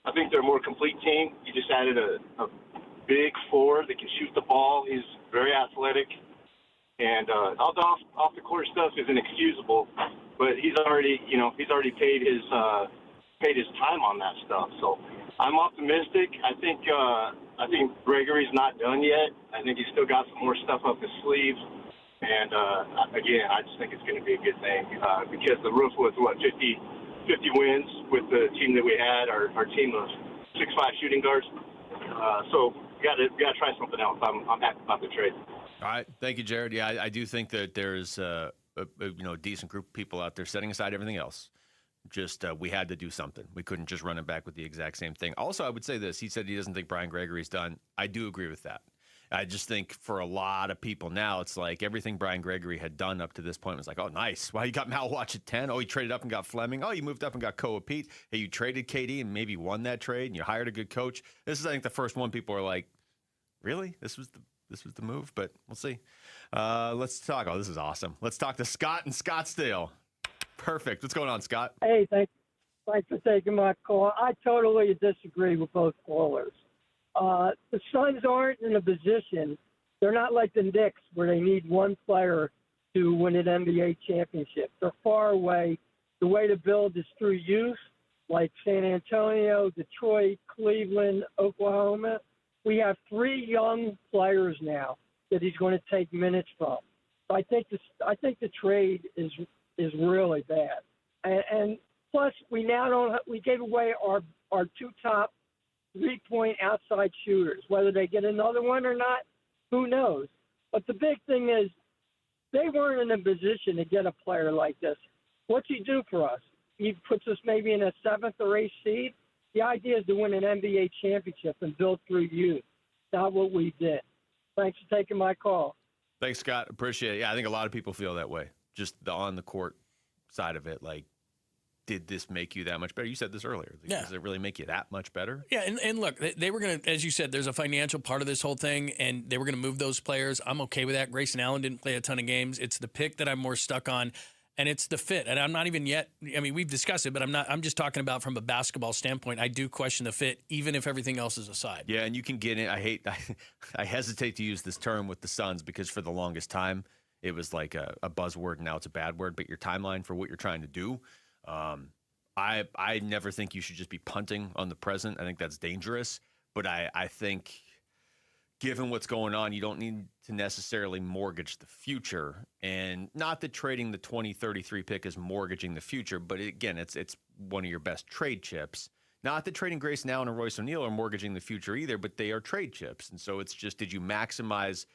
I think they're a more complete team. You just added a big forward that can shoot the ball. He's very athletic, and all the off the court stuff is inexcusable. But he's already paid his time on that stuff. So I'm optimistic. I think Gregory's not done yet. I think he's still got some more stuff up his sleeve. And, again, I just think it's going to be a good thing because the roof was, 50 wins with the team that we had, our team of 6'5" shooting guards. So we got to try something else. I'm happy about the trade. All right. Thank you, Jared. Yeah, I do think that there's a decent group of people out there setting aside everything else. Just we had to do something. We couldn't just run it back with the exact same thing. Also, I would say this. He said he doesn't think Brian Gregory's done. I do agree with that. I just think for a lot of people now, it's like everything Brian Gregory had done up to this point was like, oh, nice. Well, you got Malwatch at 10. Oh, he traded up and got Fleming. Oh, you moved up and got Koa Pete. Hey, you traded KD and maybe won that trade, and you hired a good coach. This is, I think, the first one people are like, really? This was the move? But we'll see. Let's talk. Oh, this is awesome. Let's talk to Scott in Scottsdale. Perfect. What's going on, Scott? Hey, thanks for taking my call. I totally disagree with both callers. The Suns aren't in a position, they're not like the Knicks where they need one player to win an NBA championship. They're far away. The way to build is through youth, like San Antonio, Detroit, Cleveland, Oklahoma. We have 3 young players now that he's going to take minutes from. So I think the trade is really bad. And plus, we gave away our 2 top 3-point outside shooters. Whether they get another one or not, who knows? But the big thing is they weren't in a position to get a player like this. What's he do for us? He puts us maybe in a 7th or 8th seed. The idea is to win an NBA championship and build through youth. Not what we did. Thanks for taking my call. Thanks, Scott. Appreciate it. Yeah, I think a lot of people feel that way. Just the on-the-court side of it. Like, did this make you that much better? You said this earlier. Yeah. Does it really make you that much better? Yeah, and look, they were going to, as you said, there's a financial part of this whole thing, and they were going to move those players. I'm okay with that. Grayson Allen didn't play a ton of games. It's the pick that I'm more stuck on, and it's the fit. And I'm not even yet, I mean, we've discussed it, but I'm just talking about from a basketball standpoint. I do question the fit, even if everything else is aside. Yeah, and you can get in. I hesitate to use this term with the Suns because for the longest time, it was like a buzzword, and now it's a bad word, but your timeline for what you're trying to do. I never think you should just be punting on the present. I think that's dangerous. But I think given what's going on, you don't need to necessarily mortgage the future. And not that trading the 2033 pick is mortgaging the future, but again, it's one of your best trade chips. Not that trading Grayson Allen and Royce O'Neal are mortgaging the future either, but they are trade chips. And so it's just, did you maximize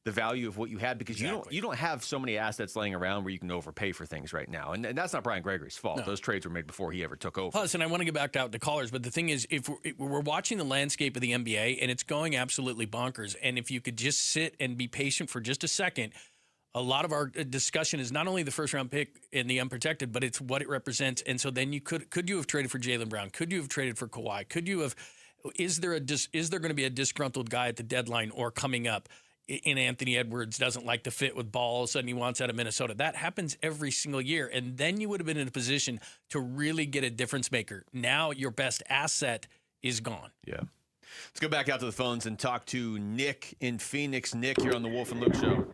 the value of what you had? Because you don't have so many assets laying around where you can overpay for things right now. And that's not Brian Gregory's fault. No. Those trades were made before he ever took over. Plus, and I want to get back out to callers, but the thing is, if we're watching the landscape of the NBA, and it's going absolutely bonkers, and if you could just sit and be patient for just a second, a lot of our discussion is not only the first-round pick and the unprotected, but it's what it represents. And so then you could you have traded for Jaylen Brown? Could you have traded for Kawhi? Could you have? Is there going to be a disgruntled guy at the deadline or coming up? In Anthony Edwards doesn't like to fit with ball. All of a sudden he wants out of Minnesota. That happens every single year. And then you would have been in a position to really get a difference maker. Now your best asset is gone. Yeah. Let's go back out to the phones and talk to Nick in Phoenix. Nick, you're on the Wolf and Luke Show.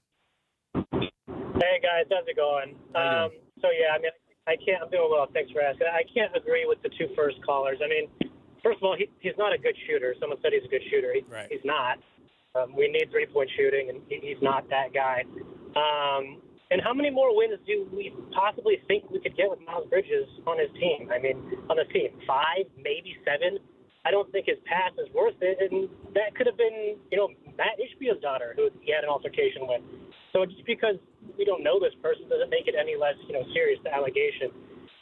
Hey, guys. How's it going? So, yeah, I mean, I'm doing well. Thanks for asking. I can't agree with the two first callers. I mean, first of all, he's not a good shooter. Someone said he's a good shooter. He's not. We need three-point shooting, and he's not that guy. And how many more wins do we possibly think we could get with Miles Bridges on his team? I mean, on the team, 5, maybe 7. I don't think his pass is worth it, and that could have been, Matt Ishbia's daughter, who he had an altercation with. So just because we don't know this person doesn't make it any less, serious, the allegation.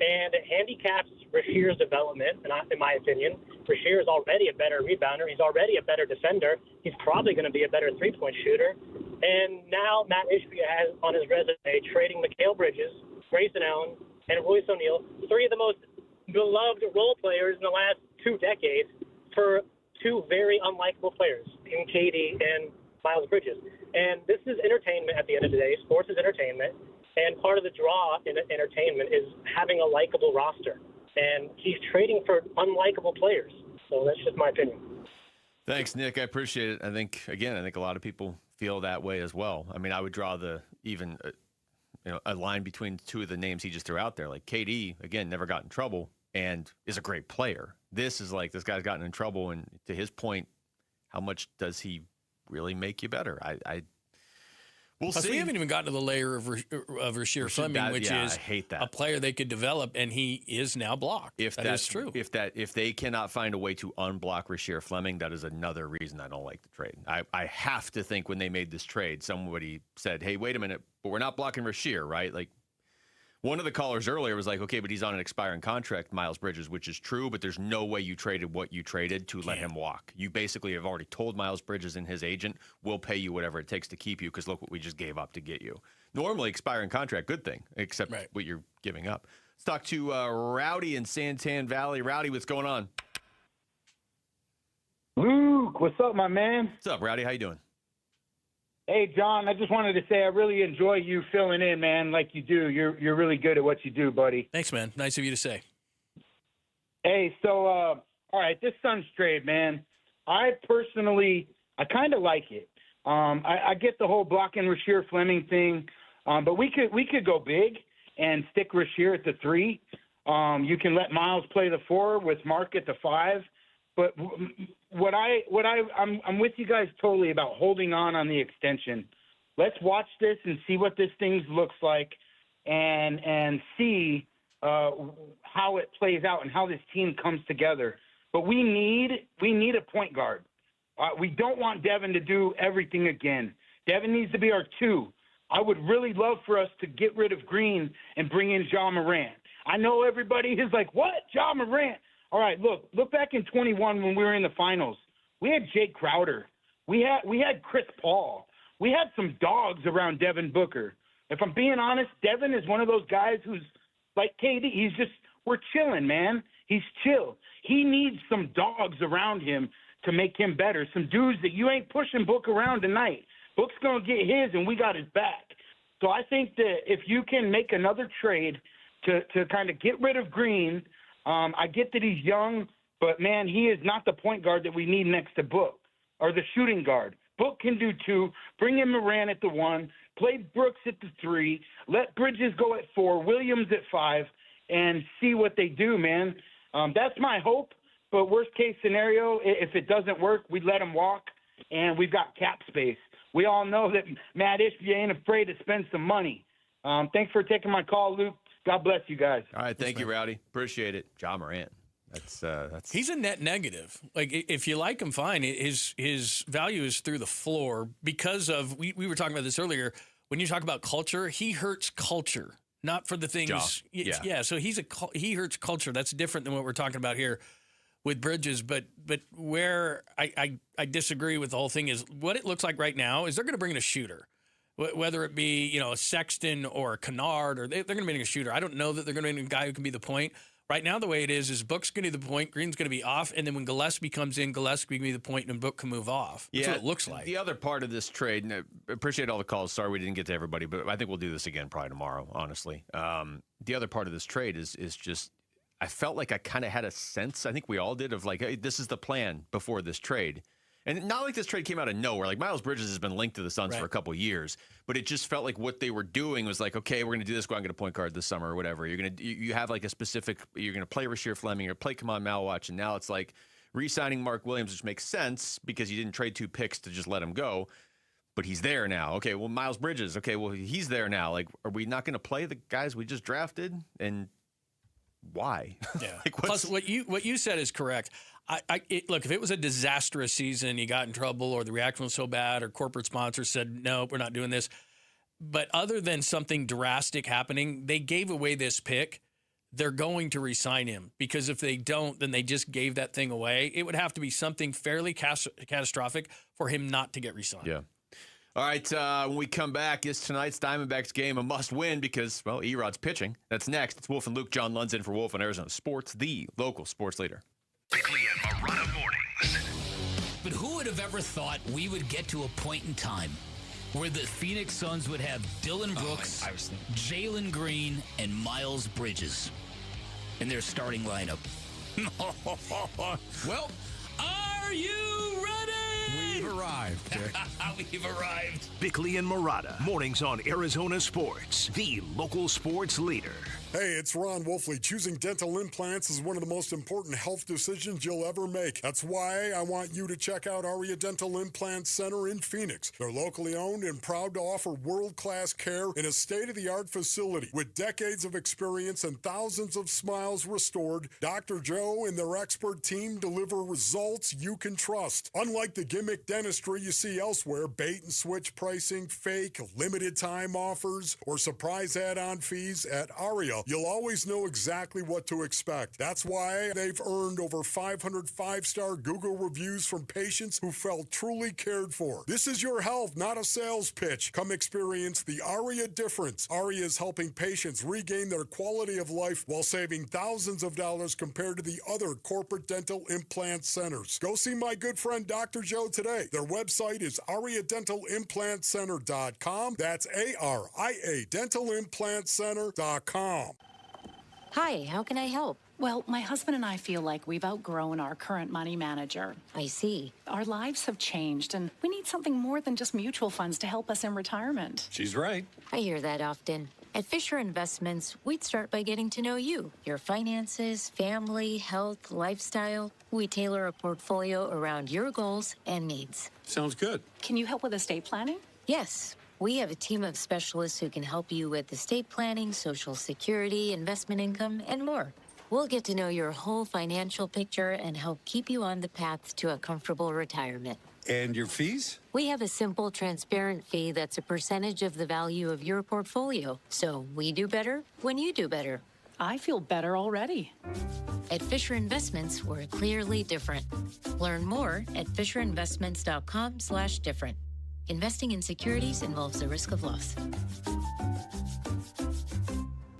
And it handicaps Rashir's development, in my opinion. Rashir is already a better rebounder. He's already a better defender. He's probably going to be a better three-point shooter. And now Matt Ishbia has on his resume trading Mikal Bridges, Grayson Allen, and Royce O'Neal, 3 of the most beloved role players in the last 2 decades, for 2 very unlikable players, in KD and Miles Bridges. And this is entertainment at the end of the day. Sports is entertainment. And part of the draw in entertainment is having a likable roster. And he's trading for unlikable players. So that's just my opinion. Thanks, Nick. I appreciate it. I think a lot of people feel that way as well. I mean, I would draw a line between 2 of the names he just threw out there. Like KD, again, never got in trouble and is a great player. This is like, this guy's gotten in trouble. And to his point, how much does he really make you better? We'll see. We haven't even gotten to the layer of Rasheer Fleming, which is a player they could develop, and he is now blocked. If that's true. If they cannot find a way to unblock Rasheer Fleming, that is another reason I don't like the trade. I have to think when they made this trade, somebody said, hey, wait a minute, but we're not blocking Rasheer, right? Like, one of the callers earlier was like, okay, but he's on an expiring contract, Miles Bridges, which is true, but there's no way you traded what you traded to let him walk. You basically have already told Miles Bridges and his agent, we'll pay you whatever it takes to keep you because look what we just gave up to get you. Normally, expiring contract, good thing, except what you're giving up. Let's talk to Rowdy in Santan Valley. Rowdy, what's going on? Luke, what's up, my man? What's up, Rowdy? How you doing? Hey, John, I just wanted to say I really enjoy you filling in, man, like you do. You're really good at what you do, buddy. Thanks, man. Nice of you to say. Hey, so, all right, this Suns trade, man, I kind of like it. I get the whole blocking Rasheer Fleming thing, but we could go big and stick Rasheer at the 3. You can let Miles play the 4 with Mark at the 5. But I'm with you guys totally about holding on the extension. Let's watch this and see what this thing looks like, and see how it plays out and how this team comes together. But we need a point guard. We don't want Devin to do everything again. Devin needs to be our 2. I would really love for us to get rid of Green and bring in Ja Morant. I know everybody is like, what, Ja Morant? All right, look back in 21 when we were in the finals. We had Jake Crowder. We had Chris Paul. We had some dogs around Devin Booker. If I'm being honest, Devin is one of those guys who's like KD. we're chilling, man. He's chill. He needs some dogs around him to make him better, some dudes that you ain't pushing Book around tonight. Book's going to get his, and we got his back. So I think that if you can make another trade to kind of get rid of Green, I get that he's young, but, man, he is not the point guard that we need next to Book or the shooting guard. Book can do 2, bring in Moran at the 1, play Brooks at the 3, let Bridges go at 4, Williams at 5, and see what they do, man. That's my hope, but worst-case scenario, if it doesn't work, we let him walk, and we've got cap space. We all know that Matt Ishbia ain't afraid to spend some money. Thanks for taking my call, Luke. God bless you guys. All right, thank you, Rowdy. Appreciate it. Ja Morant. That's He's a net negative. Like, if you like him, fine. His value is through the floor because of we were talking about this earlier. When you talk about culture, he hurts culture, not for the things. Yeah. So he hurts culture. That's different than what we're talking about here with Bridges. But where I disagree with the whole thing is what it looks like right now is they're going to bring in a shooter. Whether it be, a Sexton or a Kennard, or they're going to bring in a shooter. I don't know that they're going to bring in a guy who can be the point. Right now, the way it is Book's going to be the point, Green's going to be off, and then when Gillespie comes in, Gillespie can be the point, and Book can move off. That's what it looks like. The other part of this trade, and I appreciate all the calls. Sorry we didn't get to everybody, but I think we'll do this again probably tomorrow, honestly. The other part of this trade is just I felt like I kind of had a sense, I think we all did, of like, hey, this is the plan before this trade. And not like this trade came out of nowhere. Like Miles Bridges has been linked to the Suns for a couple of years, but it just felt like what they were doing was like, okay, we're going to do this. Go out and get a point guard this summer or whatever. You have like a specific. You're going to play Rasheer Fleming or play Kaman Malwatch, and now it's like re-signing Mark Williams, which makes sense because you didn't trade 2 picks to just let him go, but he's there now. Okay, well Miles Bridges. Okay, well he's there now. Like, are we not going to play the guys we just drafted? And why? Yeah. Plus, what you said is correct. Look, if it was a disastrous season, you got in trouble, or the reaction was so bad, or corporate sponsors said, no, we're not doing this. But other than something drastic happening, they gave away this pick. They're going to re-sign him, because if they don't, then they just gave that thing away. It would have to be something fairly catastrophic for him not to get re-signed. Yeah. All right, when we come back, is tonight's Diamondbacks game a must-win because, well, Erod's pitching. That's next. It's Wolf and Luke. John Lund's in for Wolf on Arizona Sports, the local sports leader. Bickley and Marotta mornings. But who would have ever thought we would get to a point in time where the Phoenix Suns would have Dylan Brooks, Jalen Green, and Miles Bridges in their starting lineup? Well, are you ready? We've arrived. We've arrived. Bickley and Marotta mornings on Arizona Sports, the local sports leader. Hey, it's Ron Wolfley. Choosing dental implants is one of the most important health decisions you'll ever make. That's why I want you to check out Aria Dental Implant Center in Phoenix. They're locally owned and proud to offer world-class care in a state-of-the-art facility. With decades of experience and thousands of smiles restored, Dr. Joe and their expert team deliver results you can trust. Unlike the gimmick dentistry you see elsewhere, bait-and-switch pricing, fake, limited-time offers, or surprise add-on fees, at Aria, you'll always know exactly what to expect. That's why they've earned over 500 5-star Google reviews from patients who felt truly cared for. This is your health, not a sales pitch. Come experience the Aria difference. Aria is helping patients regain their quality of life while saving thousands of dollars compared to the other corporate dental implant centers. Go see my good friend Dr. Joe today. Their website is ariadentalimplantcenter.com. That's ARIA dentalimplantcenter.com. Hi, how can I help? Well, my husband and I feel like we've outgrown our current money manager. I see. Our lives have changed, and we need something more than just mutual funds to help us in retirement. She's right. I hear that often. At Fisher Investments, we'd start by getting to know you, your finances, family, health, lifestyle. We tailor a portfolio around your goals and needs. Sounds good. Can you help with estate planning? Yes. We have a team of specialists who can help you with estate planning, Social Security, investment income, and more. We'll get to know your whole financial picture and help keep you on the path to a comfortable retirement. And your fees? We have a simple, transparent fee that's a percentage of the value of your portfolio. So we do better when you do better. I feel better already. At Fisher Investments, we're clearly different. Learn more at fisherinvestments.com/different. Investing in securities involves the risk of loss.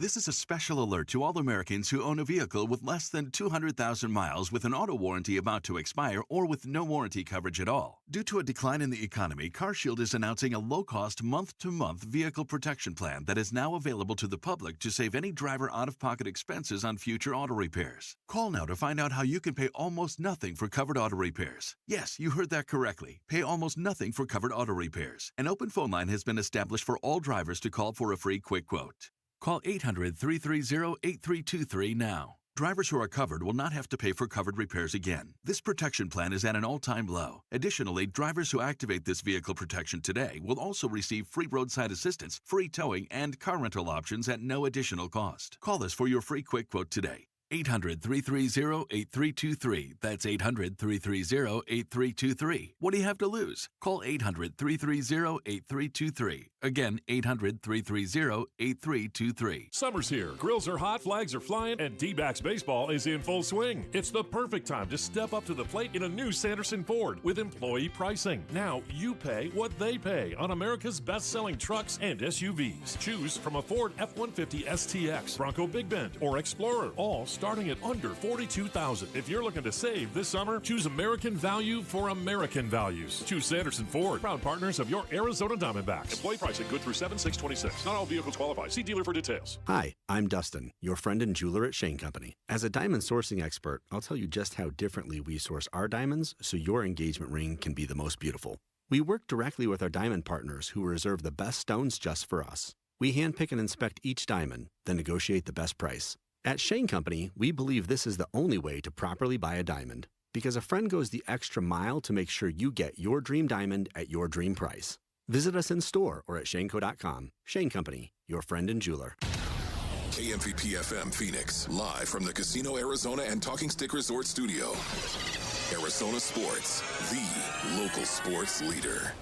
This is a special alert to all Americans who own a vehicle with less than 200,000 miles with an auto warranty about to expire or with no warranty coverage at all. Due to a decline in the economy, CarShield is announcing a low-cost month-to-month vehicle protection plan that is now available to the public to save any driver out-of-pocket expenses on future auto repairs. Call now to find out how you can pay almost nothing for covered auto repairs. Yes, you heard that correctly. Pay almost nothing for covered auto repairs. An open phone line has been established for all drivers to call for a free quick quote. Call 800-330-8323 now. Drivers who are covered will not have to pay for covered repairs again. This protection plan is at an all-time low. Additionally, drivers who activate this vehicle protection today will also receive free roadside assistance, free towing, and car rental options at no additional cost. Call us for your free quick quote today. 800-330-8323. That's 800-330-8323. What do you have to lose? Call 800-330-8323. Again, 800-330-8323. Summer's here. Grills are hot, flags are flying, and D-backs baseball is in full swing. It's the perfect time to step up to the plate in a new Sanderson Ford with employee pricing. Now you pay what they pay on America's best-selling trucks and SUVs. Choose from a Ford F-150 STX, Bronco Big Bend, or Explorer, all starting at under $42,000. If you're looking to save this summer, choose American value for American values. Choose Sanderson Ford, proud partners of your Arizona Diamondbacks. Employee pricing good through 7/6/26. Not all vehicles qualify. See dealer for details. Hi, I'm Dustin, your friend and jeweler at Shane Company. As a diamond sourcing expert, I'll tell you just how differently we source our diamonds so your engagement ring can be the most beautiful. We work directly with our diamond partners who reserve the best stones just for us. We handpick and inspect each diamond, then negotiate the best price. At Shane Company, we believe this is the only way to properly buy a diamond, because a friend goes the extra mile to make sure you get your dream diamond at your dream price. Visit us in store or at shaneco.com. Shane Company, your friend and jeweler. KMVP FM Phoenix, live from the Casino Arizona and Talking Stick Resort Studio. Arizona Sports, the local sports leader.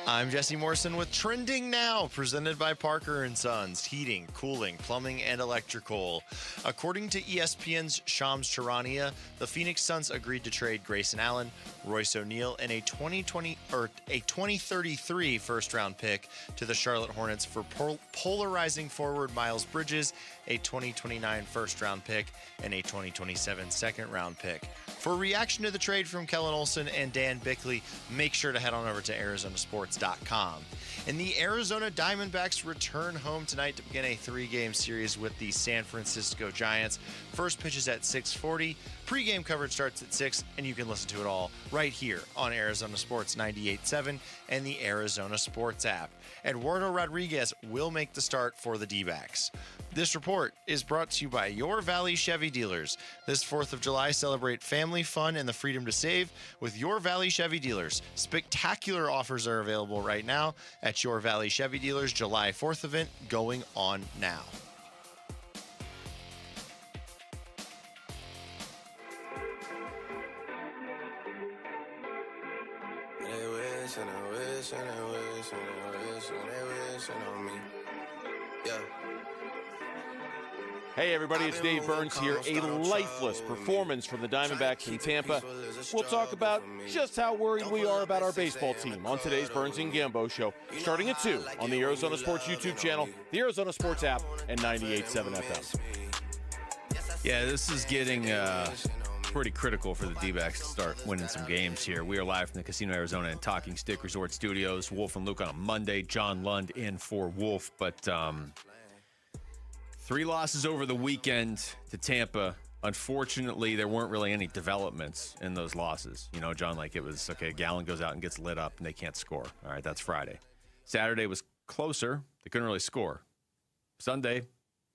I'm Jesse Morrison with Trending Now, presented by Parker & Sons, heating, cooling, plumbing, and electrical. According to ESPN's Shams Charania, the Phoenix Suns agreed to trade Grayson Allen, Royce O'Neal, and a 2033 first-round pick to the Charlotte Hornets for polarizing forward Miles Bridges, a 2029 first-round pick, and a 2027 second-round pick. For a reaction to the trade from Kellen Olson and Dan Bickley, make sure to head on over to ArizonaSports.com. And the Arizona Diamondbacks return home tonight to begin a 3-game series with the San Francisco Giants. First pitch is at 6:40. Pre-game coverage starts at 6, and you can listen to it all right here on Arizona Sports 98.7 and the Arizona Sports app. Eduardo Rodriguez will make the start for the D-backs. This report is brought to you by Your Valley Chevy Dealers. This 4th of July, celebrate family fun and the freedom to save with Your Valley Chevy Dealers. Spectacular offers are available right now at Your Valley Chevy Dealers July 4th event going on now. They wish and I wish and I wish and I wish and they wish on me. Yeah. Hey everybody, it's Dave Burns here. A lifeless performance from the Diamondbacks in Tampa. We'll talk about just how worried we are about our baseball team on today's Burns and Gambo show, starting at 2 on the Arizona Sports YouTube channel, the Arizona Sports app, and 98.7 FM. Yeah, this is getting pretty critical for the D-backs to start winning some games here. We are live from the Casino Arizona and Talking Stick Resort Studios. Wolf and Luke on a Monday. John Lund in for Wolf, but 3 losses over the weekend to Tampa. Unfortunately, there weren't really any developments in those losses. You know, John, like it was, okay, Gallen goes out and gets lit up and they can't score. All right, that's Friday. Saturday was closer. They couldn't really score. Sunday,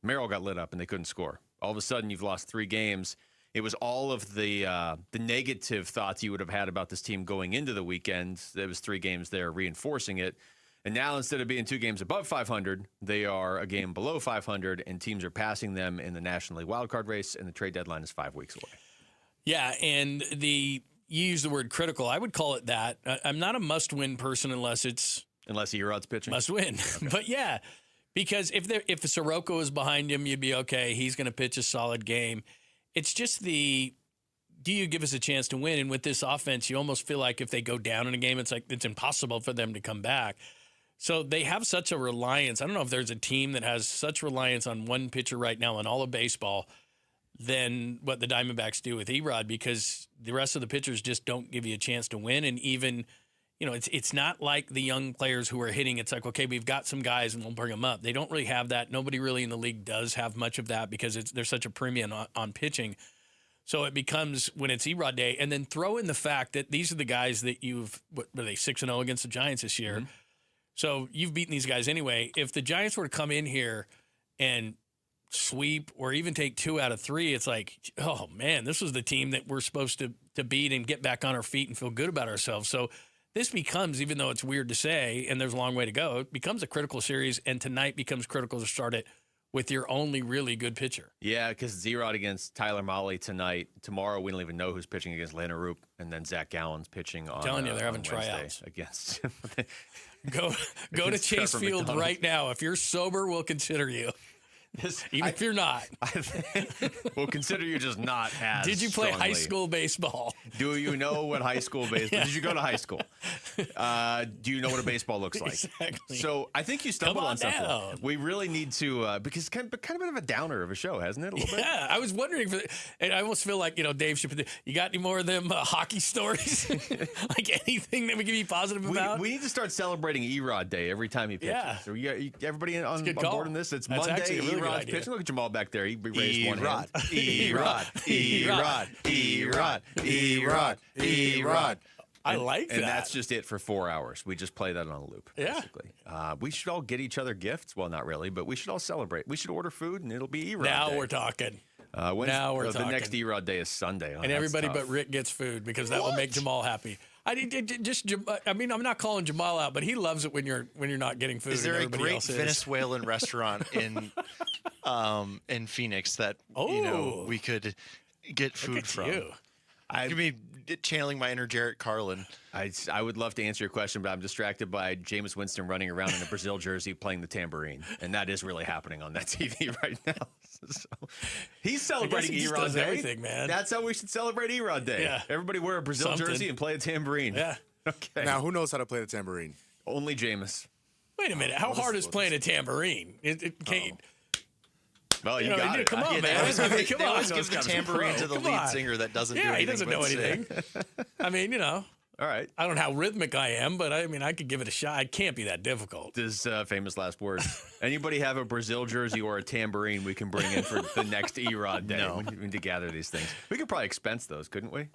Merrill got lit up and they couldn't score. All of a sudden, you've lost 3 games. It was all of the negative thoughts you would have had about this team going into the weekend. There was 3 games there reinforcing it. And now, instead of being 2 games above 500, they are a game below 500, and teams are passing them in the National League wildcard race, and the trade deadline is 5 weeks away. Yeah, and you use the word critical. I would call it that. I'm not a must-win person unless he Erod's pitching. Must win. Okay. But yeah, because if Soroka is behind him, you'd be okay. He's going to pitch a solid game. It's just the do you give us a chance to win? And with this offense, you almost feel like if they go down in a game, it's like it's impossible for them to come back. So they have such a reliance. I don't know if there's a team that has such reliance on one pitcher right now in all of baseball than what the Diamondbacks do with Erod, because the rest of the pitchers just don't give you a chance to win. And even, it's not like the young players who are hitting. It's like, okay, we've got some guys and we'll bring them up. They don't really have that. Nobody really in the league does have much of that because there's such a premium on pitching. So it becomes, when it's Erod Day, and then throw in the fact that these are the guys that what are they, 6-0 against the Giants this year. Mm-hmm. So you've beaten these guys anyway. If the Giants were to come in here and sweep or even take 2 out of 3, it's like, oh, man, this was the team that we're supposed to beat and get back on our feet and feel good about ourselves. So this becomes, even though it's weird to say and there's a long way to go, it becomes a critical series, and tonight becomes critical to start it with your only really good pitcher. Yeah, because Zerod against Tyler Mahle tonight. Tomorrow, we don't even know who's pitching against Lannerup, and then Zach Gallen's pitching on. I'm telling you, they're having tryouts against. Go to Chase Field right now. If you're sober, we'll consider you. Even if you're not. We'll consider you just not as Did you play strongly. high school baseball? Do you know what high school baseball? Yeah. Did you go to high school? Do you know what a baseball looks like? Exactly. So I think you stumbled on something. Down. We really need to, because kind of a bit of a downer of a show, hasn't it? A little bit. Yeah, I was wondering, and I almost feel like, Dave should. You got any more of them hockey stories? Like anything that we can be positive about? We need to start celebrating Erod Day every time he pitches. Yeah. So everybody on board on this? It's That's Monday. Really Erod's pitching. Look at Jamal back there. He raised one hand. Erod. I like that. And that's just it for 4 hours. We just play that on a loop, basically. We should all get each other gifts. Well, not really, but we should all celebrate. We should order food, and it'll be Erod Now Day. we're talking. The next Erod Day is Sunday. And everybody but Rick gets food because that will make Jamal happy. I'm not calling Jamal out, but he loves it when you're not getting food. Is there a great great Venezuelan restaurant in Phoenix that we could get food from? I could be channeling my inner Jarrett Carlin. I would love to answer your question, but I'm distracted by Jameis Winston running around in a Brazil jersey playing the tambourine, and that is really happening on that TV right now. So, he's celebrating Erod Day. Everything, man. That's how we should celebrate Erod Day. Yeah. Everybody wear a Brazil jersey and play a tambourine. Yeah. Okay. Now, who knows how to play the tambourine? Only Jameis. Wait a minute. How hard is playing a tambourine? It can't. Well, you got it. Come on, man. They always give the tambourine to the lead singer that doesn't do anything. He doesn't know anything. I mean, All right. I don't know how rhythmic I am, but I could give it a shot. It can't be that difficult. His famous last words. Anybody have a Brazil jersey or a tambourine we can bring in for the next Erod Day? No. We need to gather these things. We could probably expense those, couldn't we?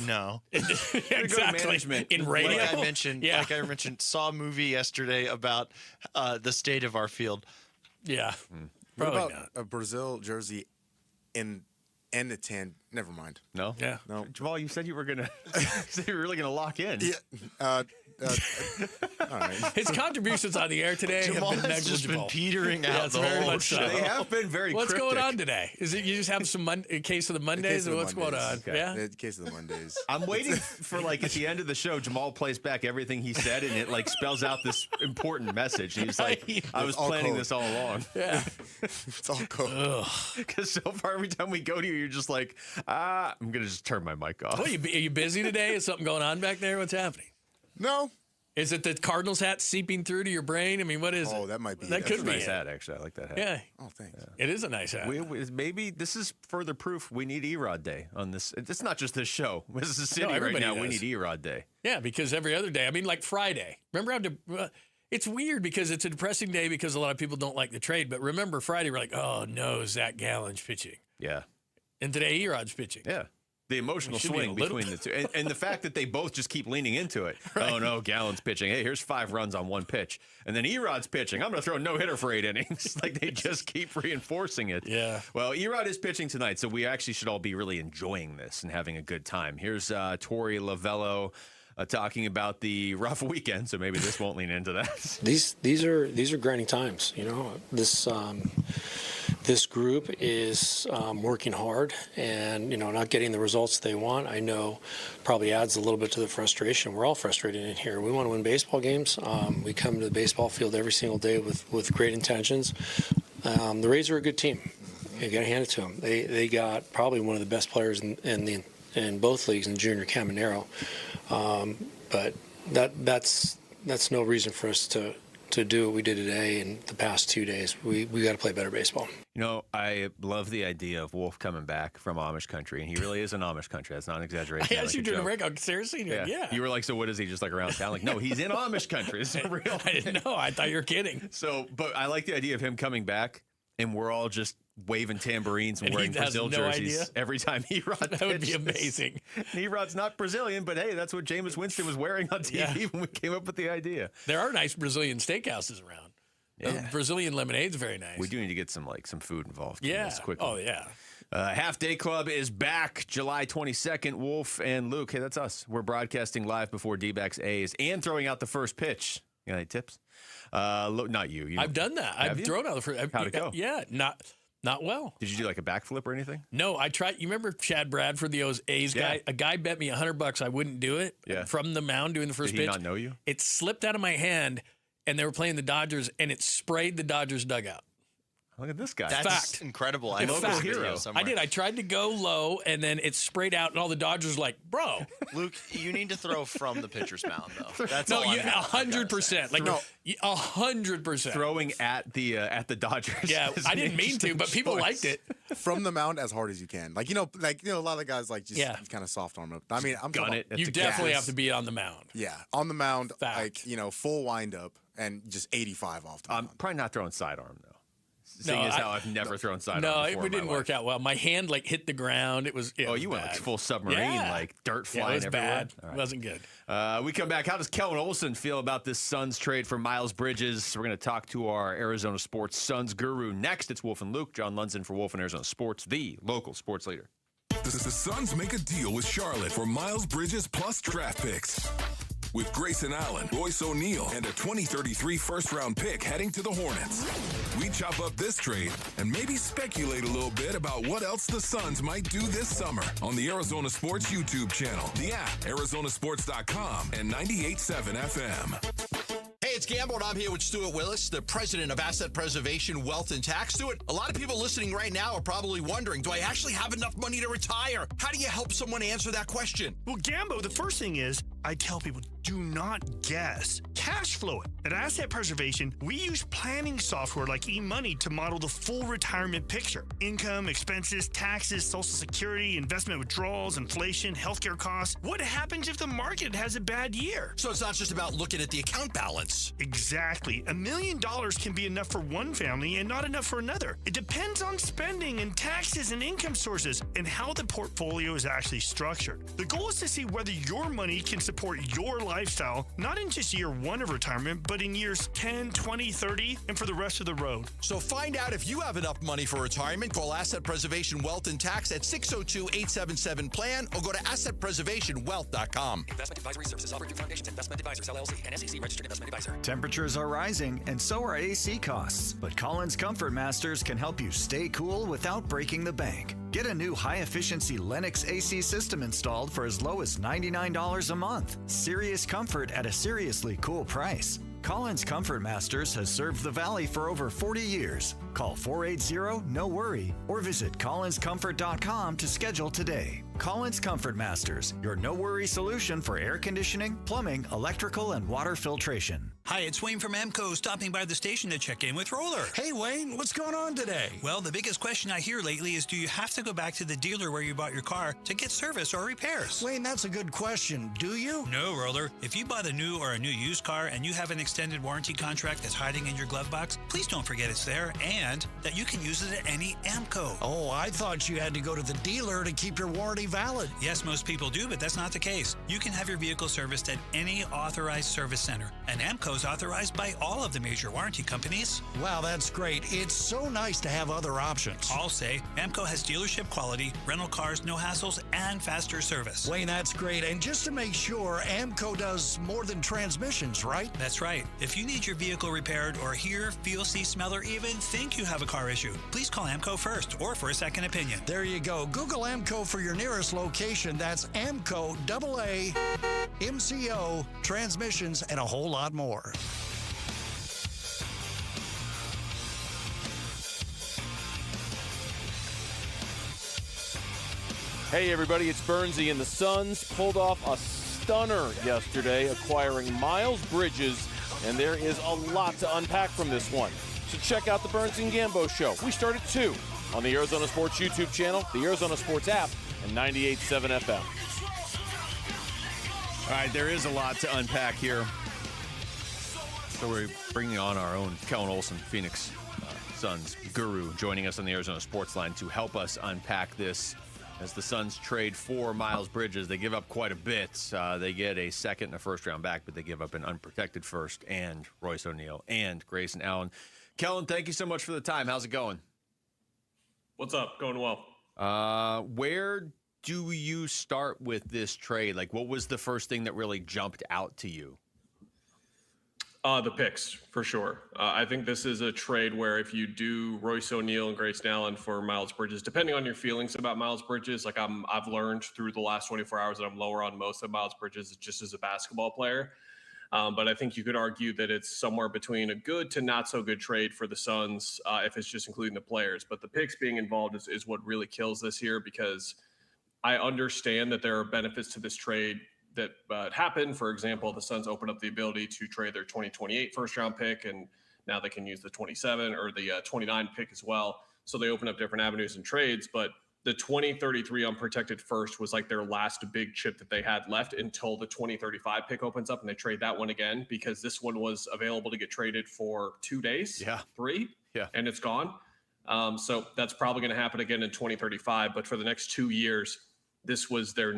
No. Exactly. In radio. Like I mentioned, saw a movie yesterday about the state of our field. Yeah. What about a Brazil jersey and a tan? Never mind. No? Yeah. No. Jamal, you said you were really gonna lock in. Yeah. All right. His contributions on the air today Jamal have been has just negligible. been petering out the very whole much show. so. They have been very What's cryptic. going on today? Is it you just have some a case of the Mondays, or what's going on? Okay. Yeah. The case of the Mondays. I'm waiting for at the end of the show, Jamal plays back everything he said, and it spells out this important message. And he's like, I was planning this all along. Yeah. It's all code. Because so far, every time we go to you, you're just like, I'm going to just turn my mic off. Well, are you busy today? Is something going on back there? What's happening? No. Is it the Cardinals hat seeping through to your brain? I mean, what is it? Oh, that might be. That could be a nice it. hat, actually. I like that hat. Yeah. Oh, thanks. It is a nice hat. Maybe this is further proof we need Erod Day on this. It's not just this show. This is the city right everybody now. does. We need Erod Day. Yeah, because every other day. I mean, like Friday. Remember how it's weird because it's a depressing day because a lot of people don't like the trade. But remember Friday, we're like, oh, no, Zach Gallen's pitching. Yeah. And today, Erod's pitching. Yeah. The emotional swing between the two. And the fact that they both just keep leaning into it. Right. Oh, no, Gallen's pitching. Hey, here's 5 runs on 1 pitch. And then Erod's pitching. I'm going to throw a no-hitter for 8 innings. They just keep reinforcing it. Yeah. Well, Erod is pitching tonight, so we actually should all be really enjoying this and having a good time. Here's Torey Lovello talking about the rough weekend, so maybe this won't lean into that. These are grinding times. This group is working hard and, not getting the results they want. I know probably adds a little bit to the frustration. We're all frustrated in here. We want to win baseball games. We come to the baseball field every single day with great intentions. The Rays are a good team. You got to hand it to them. They got probably one of the best players in in both leagues in junior Caminero. But that's no reason for us to do what we did today and the past 2 days. We got to play better baseball. You know, I love the idea of Wolf coming back from Amish country, and he really is an Amish country. That's not an exaggeration. I asked you during the break. Seriously? Yeah. You were like, so what is he, just like around town? Like, no, he's in Amish country. This is real. I didn't know. I thought you were kidding. So, but I like the idea of him coming back, and we're all just waving tambourines and wearing Brazil jerseys idea? every time Erod That would be amazing. Erod's not Brazilian, but hey, that's what Jameis Winston was wearing on TV when we came up with the idea. There are nice Brazilian steakhouses around. Yeah. Brazilian lemonade's very nice. We do need to get some food involved. In this quickly. Oh, yeah. Half Day Club is back July 22nd. Wolf and Luke, hey, that's us. We're broadcasting live before D-backs A's and throwing out the first pitch. You got any tips? Not you. I've done that. I've thrown out the first. How'd it go? Yeah, not well. Did you do like a backflip or anything? No, I tried. You remember Chad Bradford, the A's guy? A guy bet me $100 I wouldn't do it from the mound doing the first pitch. Did he not know you? It slipped out of my hand, and they were playing the Dodgers, and it sprayed the Dodgers dugout. Look at this guy. That's fact. incredible. I It's know this fact. video somewhere. I did. I tried to go low, and then it sprayed out, and all the Dodgers were like, bro. Luke, you need to throw from the pitcher's mound, though. That's No, all I'm 100%. Like, 100%. Throwing at the Dodgers. Yeah, I didn't mean to, but people liked it. From the mound as hard as you can. Like, a lot of the guys just kind of soft arm it. I mean, I'm gun it. You definitely have to be on the mound. Yeah, on the mound, Fact. full wind up and just 85 off the mound. I'm probably not throwing sidearm though. Seeing as how I've never thrown sidearm. No, before it didn't work out well. My hand hit the ground. It was. You was went bad. full submarine, dirt flying it was everywhere. bad. All right. It wasn't good. We come back. How does Kellen Olson feel about this Suns trade for Miles Bridges? We're going to talk to our Arizona Sports Suns guru next. It's Wolf and Luke. John Lunzen for Wolf and Arizona Sports, the local sports leader. The Suns make a deal with Charlotte for Miles Bridges plus draft picks. With Grayson Allen, Royce O'Neal, and a 2033 first-round pick heading to the Hornets. We chop up this trade and maybe speculate a little bit about what else the Suns might do this summer on the Arizona Sports YouTube channel, the app, arizonasports.com, and 98.7 FM. Hey, it's Gambo, and I'm here with Stuart Willis, the president of Asset Preservation, Wealth, and Tax. Stuart, a lot of people listening right now are probably wondering, do I actually have enough money to retire? How do you help someone answer that question? Well, Gambo, the first thing is, I tell people, do not guess. Cash flow it. At Asset Preservation, we use planning software like eMoney to model the full retirement picture. Income, expenses, taxes, Social Security, investment withdrawals, inflation, healthcare costs. What happens if the market has a bad year? So it's not just about looking at the account balance. Exactly. $1 million can be enough for one family and not enough for another. It depends on spending and taxes and income sources and how the portfolio is actually structured. The goal is to see whether your money can support your lifestyle, not in just year one of retirement, but in years 10, 20, 30, and for the rest of the road. So find out if you have enough money for retirement. Call Asset Preservation Wealth and Tax at 602-877-PLAN or go to assetpreservationwealth.com. Investment advisory services offered through Foundations Investment Advisors, LLC, and SEC registered investment advisor. Temperatures are rising, and so are AC costs. But Collins Comfort Masters can help you stay cool without breaking the bank. Get a new high-efficiency Lennox AC system installed for as low as $99 a month. Serious comfort at a seriously cool price. Collins Comfort Masters has served the Valley for over 40 years. Call 480-NO-WORRY or visit collinscomfort.com to schedule today. Collins Comfort Masters, your no-worry solution for air conditioning, plumbing, electrical, and water filtration. Hi, it's Wayne from AMCO, stopping by the station to check in with Roller. Hey, Wayne, what's going on today? Well, the biggest question I hear lately is, do you have to go back to the dealer where you bought your car to get service or repairs? Wayne, that's a good question. Do you? No, Roller. If you bought a new or a new used car and you have an extended warranty contract that's hiding in your glove box, please don't forget it's there and that you can use it at any AMCO. Oh, I thought you had to go to the dealer to keep your warranty valid. Yes, most people do, but that's not the case. You can have your vehicle serviced at any authorized service center, and AMCO is authorized by all of the major warranty companies. Wow, that's great. It's so nice to have other options. I'll say AMCO has dealership quality, rental cars, no hassles, and faster service. Wayne, that's great. And just to make sure, AMCO does more than transmissions, right? That's right. If you need your vehicle repaired or hear, feel, see, smell, or even think you have a car issue, please call AMCO first or for a second opinion. There you go. Google AMCO for your nearest location. That's AMCO, AA, MCO, transmissions, and a whole lot more. Hey, everybody, it's Bernsey, and the Suns pulled off a stunner yesterday, acquiring Miles Bridges, and there is a lot to unpack from this one. So check out the Burns and Gambo Show. We start at 2 on the Arizona Sports YouTube channel, the Arizona Sports app, and 98.7 FM. All right, there is a lot to unpack here. So we're bringing on our own Kellen Olson, Phoenix Suns guru, joining us on the Arizona Sports Line to help us unpack this. As the Suns trade for Miles Bridges, they give up quite a bit. They get a second and a first-round back, but they give up an unprotected first and Royce O'Neal and Grayson Allen. Kellen, thank you so much for the time. How's it going? What's up? Going well. Where do you start with this trade? Like, what was the first thing that really jumped out to you? The picks, for sure. I think this is a trade where if you do Royce O'Neal and Grayson Allen for Miles Bridges, depending on your feelings about Miles Bridges, like I've learned through the last 24 hours that I'm lower on most of Miles Bridges just as a basketball player. But I think you could argue that it's somewhere between a good to not so good trade for the Suns if it's just including the players. But the picks being involved is what really kills this here, because I understand that there are benefits to this trade that happened. For example, the Suns opened up the ability to trade their 2028 first-round pick, and now they can use the 27 or the 29 pick as well. So they open up different avenues and trades. But the 2033 unprotected first was like their last big chip that they had left until the 2035 pick opens up, and they trade that one again because this one was available to get traded for 2 days, 3, and it's gone. So that's probably going to happen again in 2035. But for the next 2 years, this was their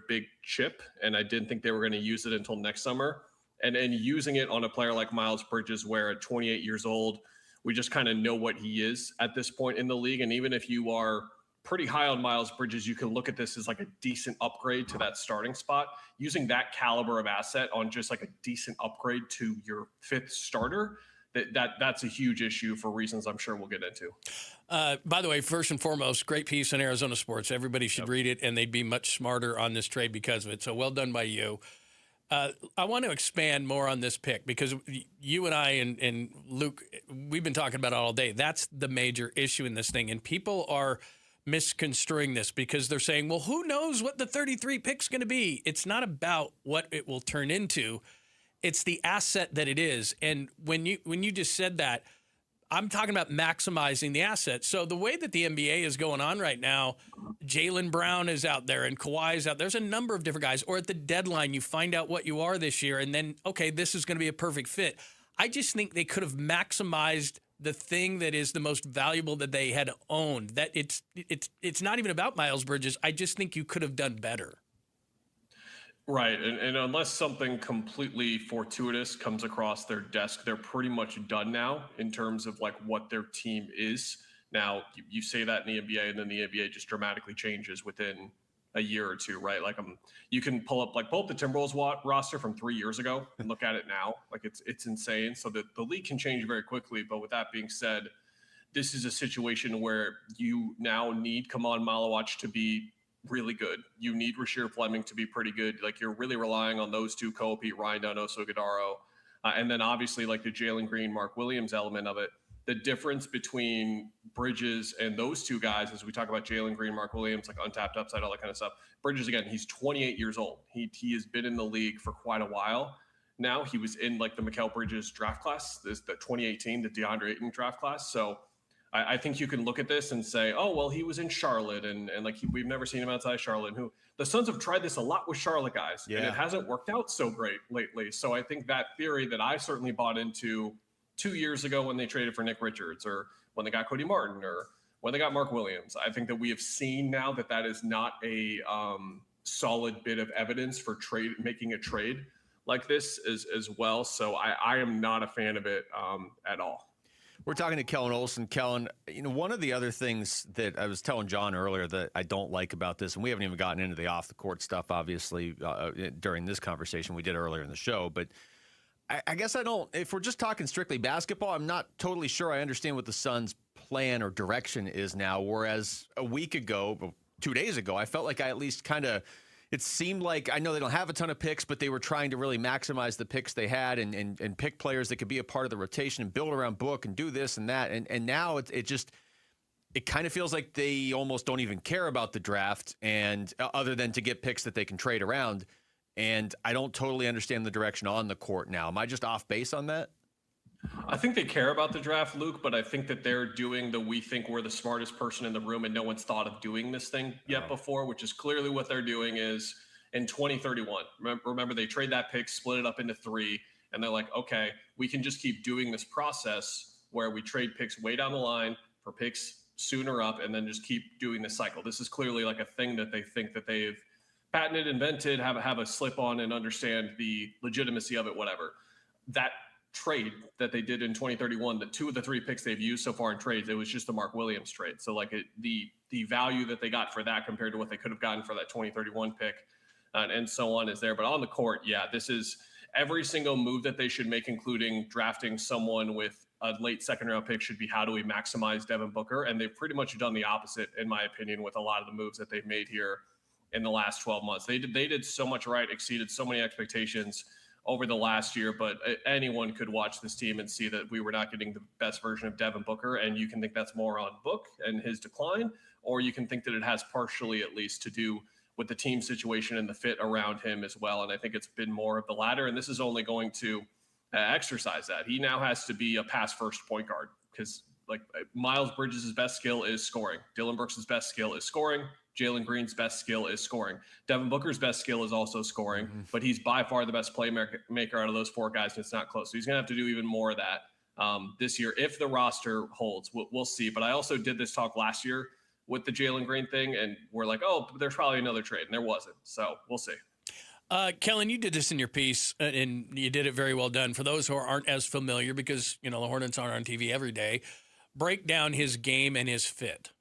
big chip, and I didn't think they were going to use it until next summer. And using it on a player like Miles Bridges, where at 28 years old, we just kind of know what he is at this point in the league. And even if you are pretty high on Miles Bridges, you can look at this as like a decent upgrade to that starting spot. Using that caliber of asset on just like a decent upgrade to your fifth starter, that's a huge issue for reasons I'm sure we'll get into. By the way, first and foremost, great piece in Arizona Sports. Everybody should read it, and they'd be much smarter on this trade because of it. So well done by you. I want to expand more on this pick because you and I and Luke, we've been talking about it all day. That's the major issue in this thing, and people are misconstruing this because they're saying, well, who knows what the 33 pick's going to be? It's not about what it will turn into. It's the asset that it is. And when you just said that, I'm talking about maximizing the asset. So the way that the NBA is going on right now, Jaylen Brown is out there and Kawhi is out. There's a number of different guys. Or at the deadline, you find out what you are this year, and then, okay, this is going to be a perfect fit. I just think they could have maximized the thing that is the most valuable that they had owned. That it's not even about Miles Bridges. I just think you could have done better. Right. And unless something completely fortuitous comes across their desk, they're pretty much done now in terms of like what their team is. Now, you say that in the NBA, and then the NBA just dramatically changes within a year or two, right? Like you can pull up the Timberwolves roster from 3 years ago and look at it now. Like it's insane. So the league can change very quickly. But with that being said, this is a situation where you now need Kaman Malawach to be really good. You need Rasheer Fleming to be pretty good. Like you're really relying on those two co-op, Ryan Donoso, Godaro. And then obviously like the Jalen Green, Mark Williams element of it. The difference between Bridges and those two guys, as we talk about Jalen Green, Mark Williams, like untapped upside, all that kind of stuff. Bridges, again, he's 28 years old. He has been in the league for quite a while now. He was in like the Mikal Bridges draft class, the 2018, the DeAndre Ayton draft class. So I think you can look at this and say, oh, well, he was in Charlotte, and we've never seen him outside Charlotte. Who the Suns have tried this a lot with Charlotte guys, and it hasn't worked out so great lately. So I think that theory that I certainly bought into 2 years ago when they traded for Nick Richards, or when they got Cody Martin, or when they got Mark Williams, I think that we have seen now that is not a solid bit of evidence for making a trade like this as well. So I am not a fan of it at all. We're talking to Kellen Olson. Kellen, one of the other things that I was telling John earlier that I don't like about this, and we haven't even gotten into the off-the-court stuff, obviously, during this conversation we did earlier in the show, but I guess I don't, if we're just talking strictly basketball, I'm not totally sure I understand what the Suns' plan or direction is now, whereas a week ago, 2 days ago, I felt like I at least kind of, it seemed like, I know they don't have a ton of picks, but they were trying to really maximize the picks they had and pick players that could be a part of the rotation and build around Book and do this and that. And now it just, it kind of feels like they almost don't even care about the draft, and other than to get picks that they can trade around. And I don't totally understand the direction on the court now. Am I just off base on that? I think they care about the draft, Luke, but I think that they're doing we think we're the smartest person in the room and no one's thought of doing this thing yet before, which is clearly what they're doing is in 2031. Remember, they trade that pick, split it up into 3, and they're like, okay, we can just keep doing this process where we trade picks way down the line for picks sooner up and then just keep doing this cycle. This is clearly like a thing that they think that they've patented, invented, have a slip on and understand the legitimacy of it, whatever. That trade that they did in 2031, the 2 of the 3 picks they've used so far in trades, it was just the Mark Williams trade. So like the value that they got for that compared to what they could have gotten for that 2031 pick and so on is there. But on the court, yeah, this is every single move that they should make, including drafting someone with a late second round pick, should be how do we maximize Devin Booker? And they've pretty much done the opposite, in my opinion, with a lot of the moves that they've made here in the last 12 months. They did so much right, exceeded so many expectations over the last year, but anyone could watch this team and see that we were not getting the best version of Devin Booker. And you can think that's more on Book and his decline, or you can think that it has partially at least to do with the team situation and the fit around him as well. And I think it's been more of the latter, and this is only going to exercise that. He now has to be a pass first point guard because like Miles Bridges' best skill is scoring. Dillon Brooks' best skill is scoring. Jalen Green's best skill is scoring. Devin Booker's best skill is also scoring, but he's by far the best playmaker out of those 4 guys, and it's not close. So he's going to have to do even more of that this year if the roster holds. We'll see. But I also did this talk last year with the Jalen Green thing, and we're like, oh, there's probably another trade, and there wasn't. So we'll see. Kellen, you did this in your piece, and you did it very well done. For those who aren't as familiar, because the Hornets aren't on TV every day, break down his game and his fit.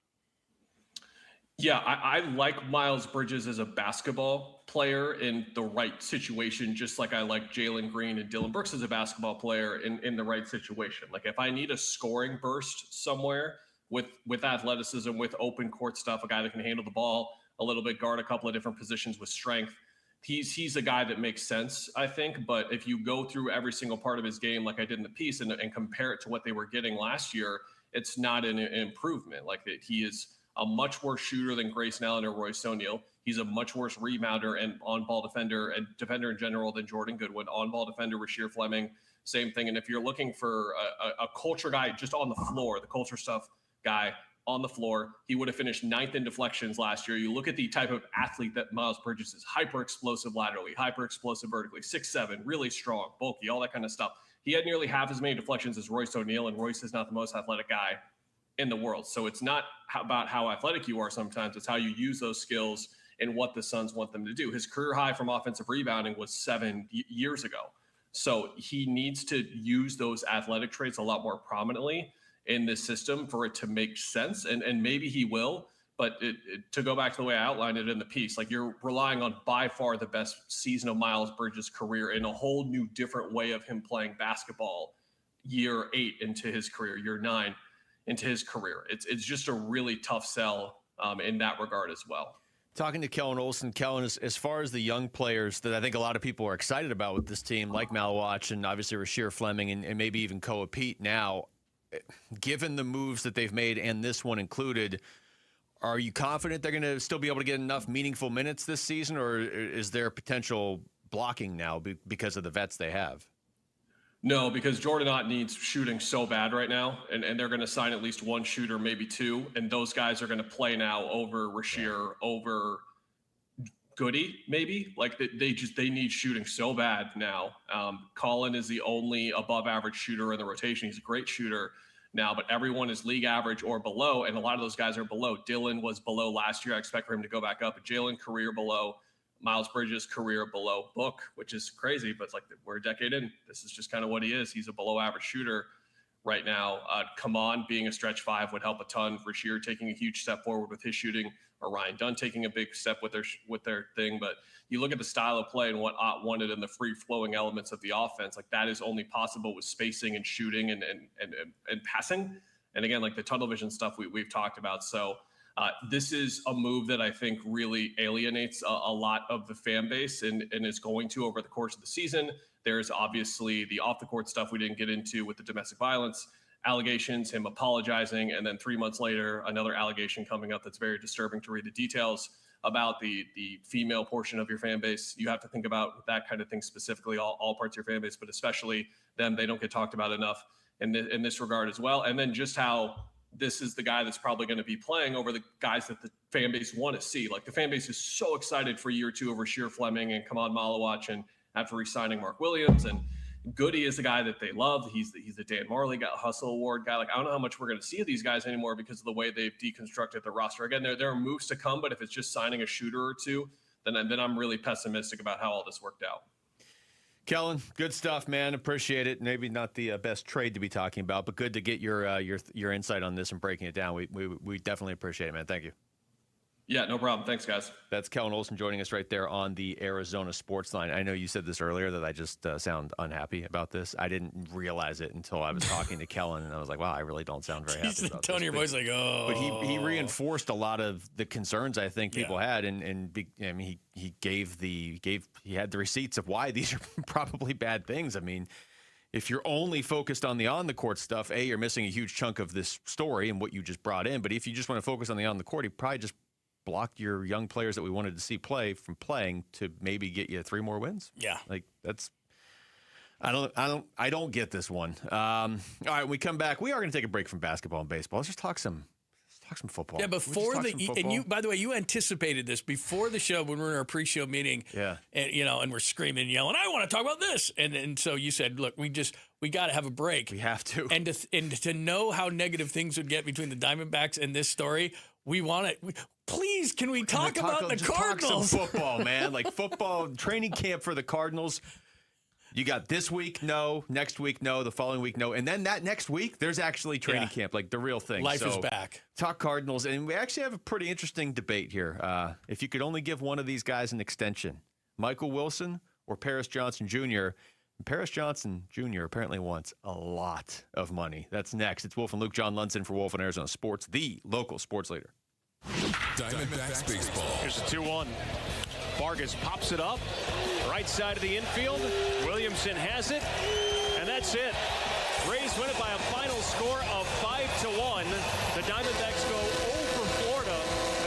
Yeah, I like Miles Bridges as a basketball player in the right situation, just like I like Jalen Green and Dillon Brooks as a basketball player in the right situation. Like if I need a scoring burst somewhere with athleticism, with open court stuff, a guy that can handle the ball a little bit, guard a couple of different positions with strength, he's a guy that makes sense, I think. But if you go through every single part of his game, like I did in the piece, and compare it to what they were getting last year, it's not an improvement. Like he is a much worse shooter than Grayson Allen or Royce O'Neal. He's a much worse rebounder and on-ball defender and defender in general than Jordan Goodwin. On-ball defender, Rasheer Fleming, same thing. And if you're looking for a culture guy just on the floor, the culture stuff guy on the floor, he would have finished 9th in deflections last year. You look at the type of athlete that Miles Bridges is: hyper explosive laterally, hyper explosive vertically, 6'7", really strong, bulky, all that kind of stuff. He had nearly half as many deflections as Royce O'Neal, and Royce is not the most athletic guy in the world. So it's not about how athletic you are sometimes, it's how you use those skills and what the Suns want them to do. His career high from offensive rebounding was 7 years ago. So he needs to use those athletic traits a lot more prominently in this system for it to make sense. And maybe he will, but to go back to the way I outlined it in the piece, like you're relying on by far the best season of Miles Bridges' career in a whole new different way of him playing basketball year 8 into his career, year 9 into his career. It's just a really tough sell in that regard as well. Talking to Kellen Olson, Kellen, as far as the young players that I think a lot of people are excited about with this team, like Malwatch and obviously Rasheer Fleming and maybe even Koa Pete now, given the moves that they've made and this one included, are you confident they're going to still be able to get enough meaningful minutes this season, or is there potential blocking now because of the vets they have? No, because Jordan Ott needs shooting so bad right now, and they're going to sign at least one shooter, maybe 2, and those guys are going to play now over Rasheer, over Goody, maybe. Like they need shooting so bad now. Colin is the only above-average shooter in the rotation. He's a great shooter now, but everyone is league average or below, and a lot of those guys are below. Dylan was below last year. I expect for him to go back up. Jalen, career below. Miles Bridges' career below Book, which is crazy, but it's like we're a decade in. This is just kind of what he is. He's a below average shooter right now. Kaman being a stretch 5 would help a ton. Rasheer taking a huge step forward with his shooting, or Ryan Dunn taking a big step with their thing. But you look at the style of play and what Ott wanted and the free flowing elements of the offense, like that is only possible with spacing and shooting and passing. And again, like the tunnel vision stuff we've talked about. So this is a move that I think really alienates a lot of the fan base and is going to over the course of the season. There's obviously the off the court stuff we didn't get into with the domestic violence allegations, him apologizing, and then 3 months later, another allegation coming up that's very disturbing to read the details about the female portion of your fan base. You have to think about that kind of thing specifically, all parts of your fan base, but especially them. They don't get talked about enough in this regard as well. And then just how this is the guy that's probably going to be playing over the guys that the fan base want to see. Like, the fan base is so excited for year 2 over Sheer Fleming and Kamad Malawach, and after re-signing Mark Williams, and Goody is the guy that they love. He's the Dan Marley Hustle Award guy. Like, I don't know how much we're going to see of these guys anymore because of the way they've deconstructed the roster. Again, there are moves to come, but if it's just signing a shooter or two, then I'm really pessimistic about how all this worked out. Kellen, good stuff, man. Appreciate it. Maybe not the best trade to be talking about, but good to get your insight on this and breaking it down. We definitely appreciate it, man. Thank you. Yeah, no problem. Thanks, guys. That's Kellen Olson joining us right there on the Arizona Sports Line. I know you said this earlier that I just sound unhappy about this. I didn't realize it until I was talking to Kellen, and I was like, wow, I really don't sound very happy about the tone of your voice like, oh. But he reinforced a lot of the concerns I think people had, and I mean, he had the receipts of why these are probably bad things. I mean, if you're only focused on the on-the-court stuff, you're missing a huge chunk of this story and what you just brought in. But if you just want to focus on the on-the-court, you probably just blocked your young players that we wanted to see play from playing to maybe get you 3 more wins. Yeah. Like, that's, I don't get this one. All right, when we come back, we are going to take a break from basketball and baseball. Let's just talk some football. Yeah, and you, by the way, you anticipated this before the show when we were in our pre-show meeting. Yeah. And, and we're screaming and yelling, I want to talk about this. And so you said, look, we got to have a break. We have to. And to know how negative things would get between the Diamondbacks and this story, we want it. Please, can we talk about the Cardinals? Talk some football, man. Like, football training camp for the Cardinals. You got this week, no. Next week, no. The following week, no. And then that next week, there's actually training camp, like the real thing. Life is back. Talk Cardinals. And we actually have a pretty interesting debate here. If you could only give one of these guys an extension, Michael Wilson or Paris Johnson Jr., Paris Johnson Jr. apparently wants a lot of money. That's next. It's Wolf and Luke. John Lundson for Wolf and Arizona Sports, the local sports leader. Diamondbacks baseball. Here's a 2-1. Vargas pops it up. Right side of the infield. Williamson has it. And that's it. Rays win it by a final score of 5-1. The Diamondbacks go 0 for Florida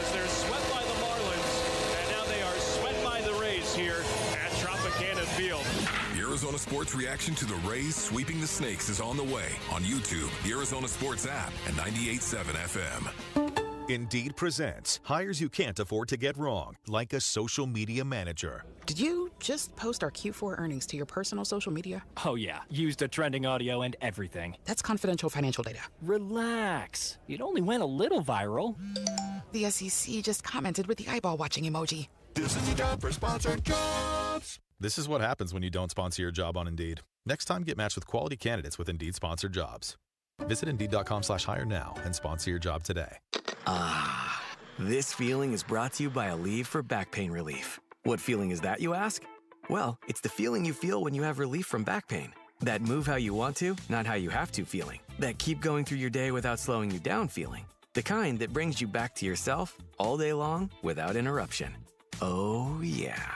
as they're swept by the Marlins. And now they are swept by the Rays here at Tropicana Field. The Arizona Sports reaction to the Rays sweeping the Snakes is on the way on YouTube, the Arizona Sports app, and 98.7 FM. Indeed presents hires you can't afford to get wrong, like a social media manager. Did you just post our Q4 earnings to your personal social media? Oh yeah, used a trending audio and everything. That's confidential financial data. Relax. It only went a little viral. The SEC just commented with the eyeball watching emoji. This is the job for sponsored jobs. This is what happens when you don't sponsor your job on Indeed. Next time, get matched with quality candidates with Indeed sponsored jobs. Visit Indeed.com/hire now and sponsor your job today. Ah, this feeling is brought to you by Aleve for back pain relief. What feeling is that, you ask? Well, it's the feeling you feel when you have relief from back pain. That move how you want to, not how you have to feeling. That keep going through your day without slowing you down feeling. The kind that brings you back to yourself all day long without interruption. Oh, yeah.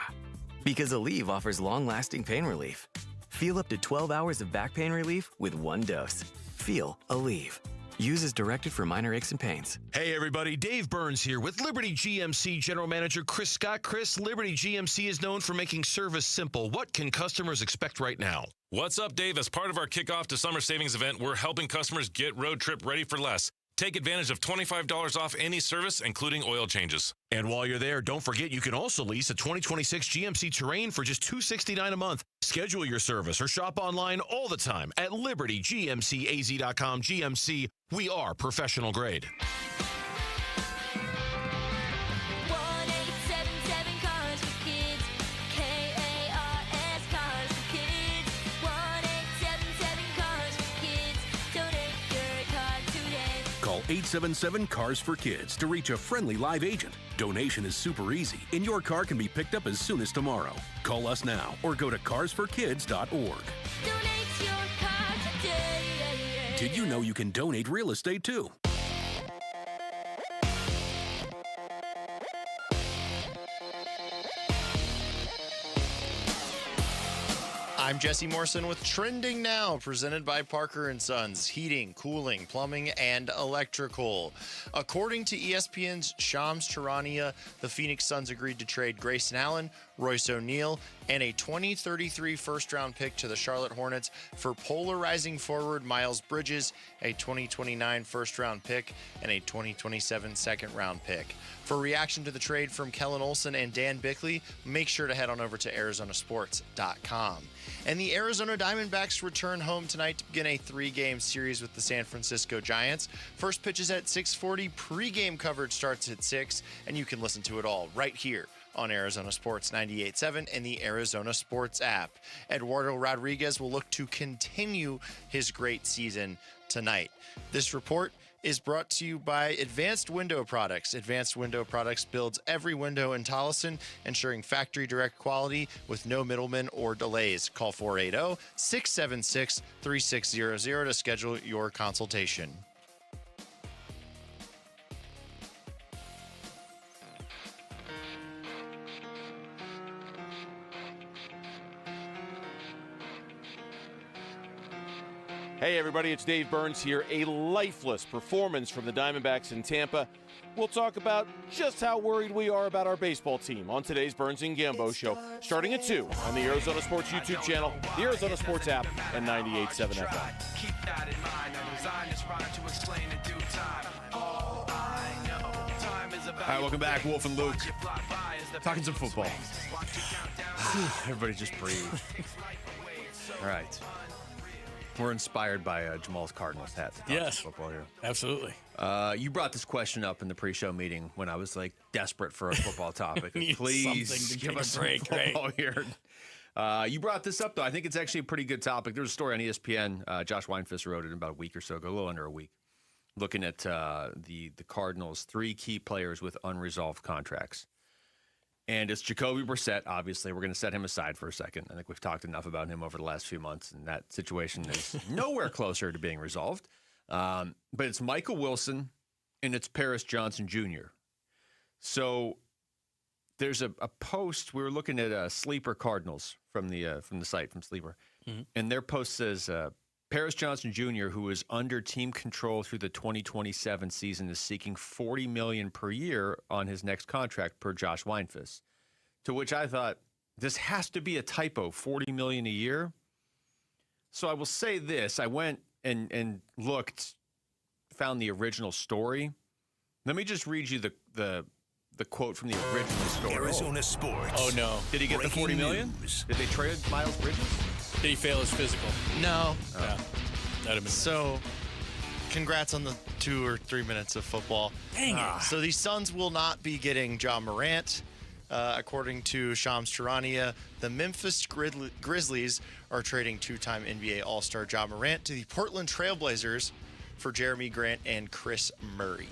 Because Aleve offers long-lasting pain relief. Feel up to 12 hours of back pain relief with one dose. Feel Aleve. Use as directed for minor aches and pains. Hey everybody, Dave Burns here with Liberty GMC General Manager Chris Scott. Chris, Liberty GMC is known for making service simple. What can customers expect right now? What's up, Dave? As part of our kickoff to summer savings event, we're helping customers get road trip ready for less. Take advantage of $25 off any service, including oil changes. And while you're there, don't forget you can also lease a 2026 GMC Terrain for just $269 a month. Schedule your service or shop online all the time at LibertyGMCAZ.com. GMC, we are professional grade. Call 877-CARS-FOR-KIDS to reach a friendly live agent. Donation is super easy, and your car can be picked up as soon as tomorrow. Call us now or go to carsforkids.org. Donate your car today. Did you know you can donate real estate too? I'm Jesse Morrison with Trending Now, presented by Parker & Sons, heating, cooling, plumbing, and electrical. According to ESPN's Shams Charania, the Phoenix Suns agreed to trade Grayson Allen, Royce O'Neal, and a 2033 first-round pick to the Charlotte Hornets for polarizing forward Miles Bridges, a 2029 first-round pick, and a 2027 second-round pick. For reaction to the trade from Kellen Olson and Dan Bickley, make sure to head on over to ArizonaSports.com. And the Arizona Diamondbacks return home tonight to begin a 3-game series with the San Francisco Giants. First pitch is at 6:40, pregame coverage starts at 6, and you can listen to it all right here on Arizona Sports 98.7 and the Arizona Sports app. Eduardo Rodriguez will look to continue his great season tonight. This report is brought to you by Advanced Window Products. Advanced Window Products builds every window in Tolleson, ensuring factory direct quality with no middlemen or delays. Call 480-676-3600 to schedule your consultation. Hey, everybody, it's Dave Burns here. A lifeless performance from the Diamondbacks in Tampa. We'll talk about just how worried we are about our baseball team on today's Burns and Gambo show, starting at 2 on the Arizona Sports YouTube channel, the Arizona Sports app, and 98.7 FM. Keep that in mind. I designed this rhyme to explain in due time. All I know, time is about. All right, welcome back, Wolf and Luke. Talking some football. Everybody just breathe. All right. We're inspired by Jamal's Cardinals hat. Yes, football here. Absolutely. You brought this question up in the pre-show meeting when I was like desperate for a football topic. Please give us some football here. You brought this up though. I think it's actually a pretty good topic. There's a story on ESPN. Josh Weinfuss wrote it about a week or so ago, a little under a week, looking at the Cardinals' 3 key players with unresolved contracts. And it's Jacoby Brissett, obviously. We're going to set him aside for a second. I think we've talked enough about him over the last few months, and that situation is nowhere closer to being resolved. But it's Michael Wilson, and it's Paris Johnson Jr. So there's a post. We were looking at Sleeper Cardinals from the site, from Sleeper. Mm-hmm. And their post says, Paris Johnson Jr., who is under team control through the 2027 season, is seeking $40 million per year on his next contract per Josh Weinfuss. To which I thought, this has to be a typo, $40 million a year. So I will say this. I went and looked, found the original story. Let me just read you the quote from the original story. Arizona Sports. Oh, no. Did he get the $40 million? Did they trade Miles Bridges? Did he fail his physical? No. Yeah. That'd have been so. Congrats on the 2 or 3 minutes of football. Dang it. So the Suns will not be getting Ja Morant. According to Shams Charania, the Memphis Grizzlies are trading 2-time NBA All-Star Ja Morant to the Portland Trailblazers for Jeremy Grant and Chris Murray.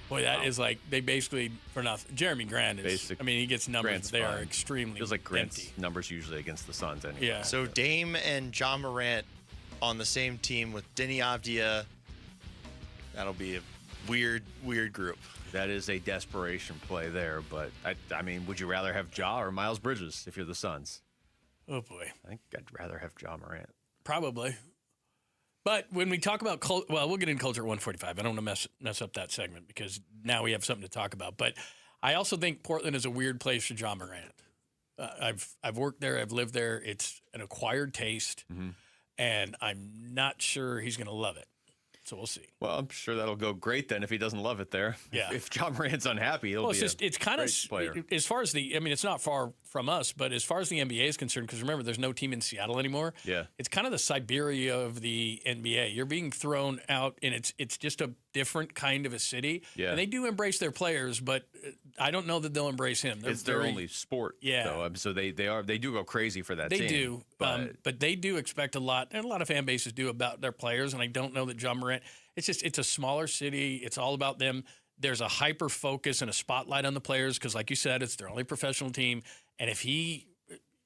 Boy, that is like, they basically, for nothing. Jeremy Grant is, Basic. I mean, he gets numbers. Grant's they fine. are extremely Feels like Grant's empty. numbers usually against the Suns anyway. Yeah. So Dame and Ja Morant on the same team with Denny Avdia. That'll be a weird group. That is a desperation play there, but I mean, would you rather have Ja or Miles Bridges if you're the Suns? Oh, boy. I think I'd rather have Ja Morant. Probably. But when we talk about we'll get into culture at 145. I don't want to mess up that segment because now we have something to talk about. But I also think Portland is a weird place for Ja Morant. I've worked there. I've lived there. It's an acquired taste, and I'm not sure he's going to love it. So we'll see. Well, I'm sure that'll go great then if he doesn't love it there. Yeah. If Ja Morant's unhappy, he'll be it's kind of player. As far as it's not far from us, but as far as the NBA is concerned, because remember, there's no team in Seattle anymore. Yeah. It's kind of the Siberia of the NBA. You're being thrown out, and it's just a different kind of a city. Yeah. And they do embrace their players, but I don't know that they'll embrace him. It's their only sport. Yeah. Though. So they do go crazy for that team. They do. But they do expect a lot, and a lot of fan bases do about their players, and I don't know that Ja Morant. It's a smaller city. It's all about them. There's a hyper focus and a spotlight on the players because, like you said, it's their only professional team. And if he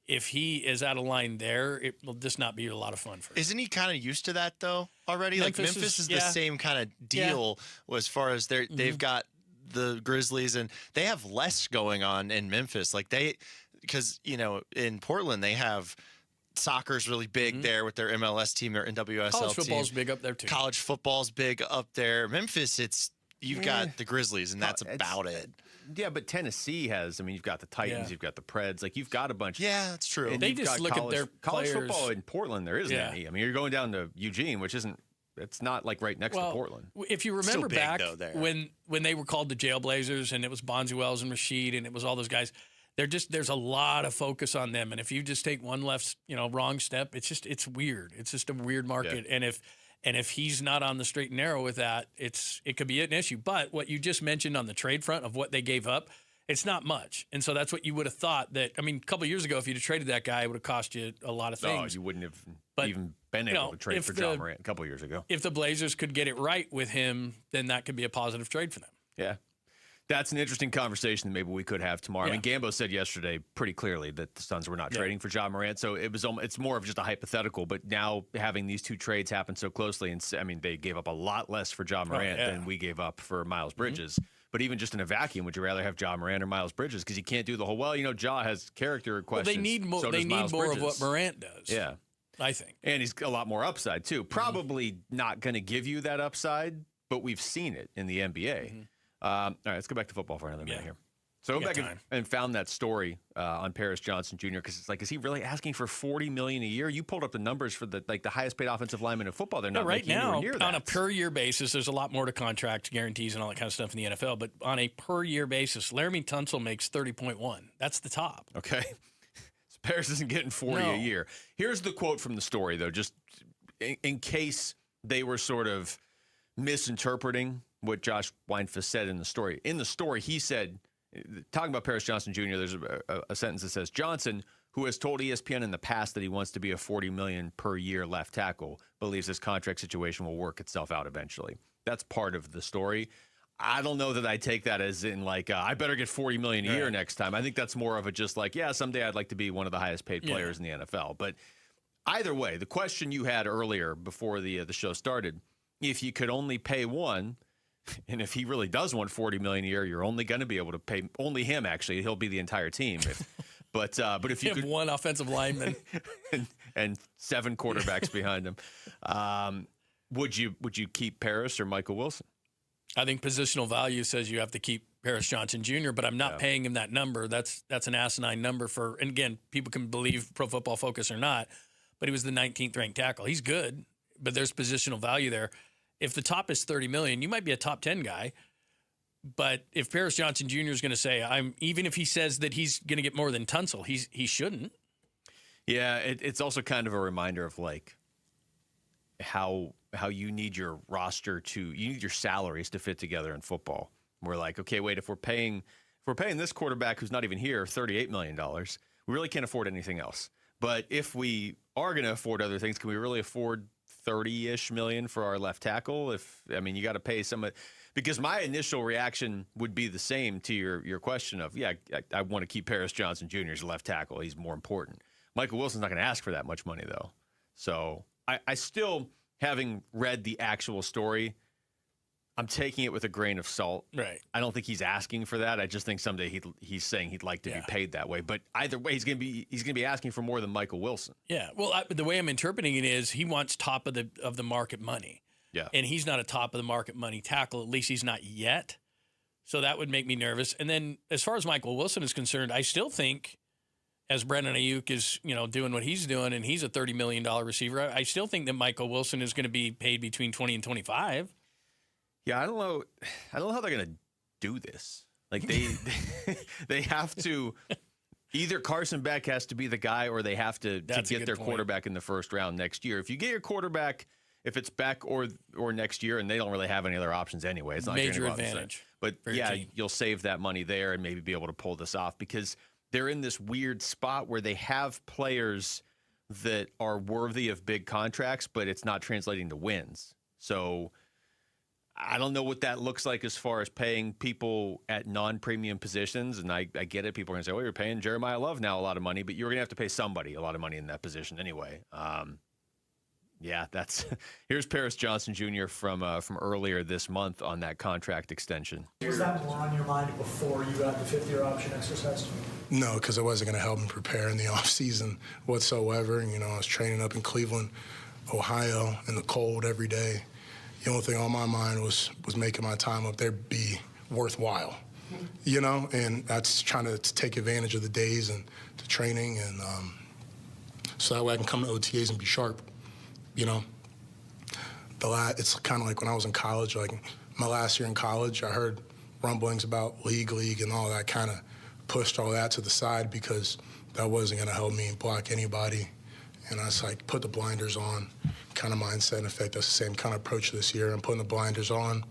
is out of line there, it will just not be a lot of fun for him. Isn't he kind of used to that though already? Memphis is the same kind of deal as far as they've got the Grizzlies and they have less going on in Memphis. Like because, in Portland, they have soccer's really big there with their MLS team, their NWSL College team. football's big up there, too. College football's big up there. Memphis, you've got the Grizzlies, and that's about it. Yeah, but Tennessee has, you've got the Titans, you've got the Preds. Like, you've got a bunch. Yeah, that's true. And They you've just got look at their college players. football in Portland, there isn't any. You're going down to Eugene, which isn't, it's not like right next to Portland. If you Still remember big, back though, there. when they were called the Jailblazers and it was Bonzi Wells and Rasheed and it was all those guys, there's a lot of focus on them. And if you just take one wrong step, it's weird. It's just a weird market. Yeah. And if he's not on the straight and narrow with that, it could be an issue. But what you just mentioned on the trade front of what they gave up, it's not much. And so that's what you would have thought that, a couple of years ago, if you'd have traded that guy, it would have cost you a lot of things. No, you wouldn't have even been able to trade for John Morant a couple of years ago. If the Blazers could get it right with him, then that could be a positive trade for them. Yeah. That's an interesting conversation that maybe we could have tomorrow. Yeah. Gambo said yesterday pretty clearly that the Suns were not trading for John Morant, so it's more of just a hypothetical. But now having these two trades happen so closely, and they gave up a lot less for John Morant than we gave up for Miles Bridges. Mm-hmm. But even just in a vacuum, would you rather have John Morant or Miles Bridges? Because you can't do the whole, Ja has character questions. Well, they need more. So they need more Bridges. of what Morant does. Yeah, I think. And he's a lot more upside too. Probably not going to give you that upside, but we've seen it in the NBA. Mm-hmm. All right, let's go back to football for another minute here. So I went back and found that story on Paris Johnson Jr. because it's like, is he really asking for $40 million a year? You pulled up the numbers for the highest paid offensive lineman in football. They're not right making anywhere now near that. On a per year basis. There's a lot more to contract guarantees and all that kind of stuff in the NFL. But on a per year basis, Laramie Tunsil makes 30.1. That's the top. Okay, so Paris isn't getting 40 a year. Here's the quote from the story, though, just in case they were sort of misinterpreting what Josh Weinfuss said in the story. In the story, he said, talking about Paris Johnson Jr., there's a sentence that says, Johnson, who has told ESPN in the past that he wants to be a $40 million per year left tackle, believes this contract situation will work itself out eventually. That's part of the story. I don't know that I take that as in I better get $40 million a year next time. I think that's more of a just someday I'd like to be one of the highest paid players in the NFL. But either way, the question you had earlier before the show started, if you could only pay one, and if he really does want $40 million a year, you're only going to be able to pay only him. Actually, he'll be the entire team. But if you have one offensive lineman and 7 quarterbacks behind him, would you keep Paris or Michael Wilson? I think positional value says you have to keep Paris Johnson Jr., but I'm not paying him that number. That's an asinine number for. And again, people can believe Pro Football Focus or not, but he was the 19th ranked tackle. He's good, but there's positional value there. If the top is $30 million, you might be a top 10 guy. But if Paris Johnson Jr. is going to say, even if he says that he's going to get more than Tunsil, he shouldn't. Yeah, it's also kind of a reminder of how you need your roster you need your salaries to fit together in football. We're like, okay, wait, if we're paying this quarterback who's not even here $38 million, we really can't afford anything else. But if we are going to afford other things, can we really afford $30-ish million for our left tackle? You got to pay some, because my initial reaction would be the same to your question of, I want to keep Paris Johnson Jr. as a left tackle. He's more important. Michael Wilson's not going to ask for that much money though. So I still, having read the actual story, I'm taking it with a grain of salt. Right. I don't think he's asking for that. I just think someday he's saying he'd like to be paid that way. But either way, he's going to be asking for more than Michael Wilson. Yeah. Well, the way I'm interpreting it is he wants top of the market money. Yeah. And he's not a top of the market money tackle. At least he's not yet. So that would make me nervous. And then as far as Michael Wilson is concerned, I still think, as Brandon Ayuk is doing what he's doing, and he's a $30 million receiver, I still think that Michael Wilson is going to be paid between 20 and 25. Yeah, I don't know how they're going to do this. They have to either Carson Beck has to be the guy, or they have to get their quarterback in the first round next year. If you get your quarterback, if it's Beck or next year, and they don't really have any other options anyway, it's not major advantage. But you'll save that money there and maybe be able to pull this off, because they're in this weird spot where they have players that are worthy of big contracts, but it's not translating to wins. So I don't know what that looks like as far as paying people at non-premium positions. And I get it. People are going to say, well, you're paying Jeremiah Love now a lot of money, but you're going to have to pay somebody a lot of money in that position anyway. Yeah, here's Paris Johnson Jr. from earlier this month on that contract extension. Was that more on your mind before you got the fifth-year option exercised? No, because it wasn't going to help me prepare in the offseason whatsoever. You know, I was training up in Cleveland, Ohio, in the cold every day. The only thing on my mind was making my time up there be worthwhile, you know, and that's trying to take advantage of the days and the training, and so that way I can come to OTAs and be sharp, you know. It's kind of like when I was in college, like my last year in college, I heard rumblings about league, and all that, kind of pushed all that to the side because that wasn't going to help me block anybody. And I was like, put the blinders on kind of mindset. In fact, that's the same kind of approach this year. I'm putting the blinders on.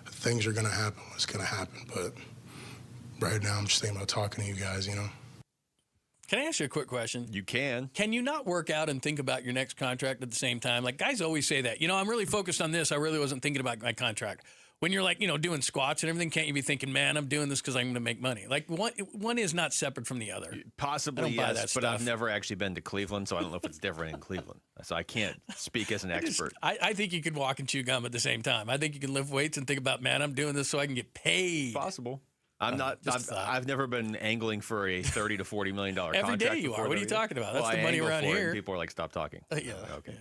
Things are going to happen. What's going to happen? But right now, I'm just thinking about talking to you guys, you know. Can I ask you a quick question? You can. Can you not work out and think about your next contract at the same time? Like, guys always say that. You know, I'm really focused on this. I really wasn't thinking about my contract. When you're like, you know, doing squats and everything, can't you be thinking, man, I'm doing this because I'm going to make money? Like, one is not separate from the other. Possibly, yes, but I've never actually been to Cleveland, so I don't know if it's different in Cleveland. So I can't speak as an expert. I think you could walk and chew gum at the same time. I think you can lift weights and think about, man, I'm doing this so I can get paid. Possible. I've never been angling for a $30 to $40 million contract. Every day you are. What are you talking about? That's the money around here. People are like, stop talking. Yeah. Okay.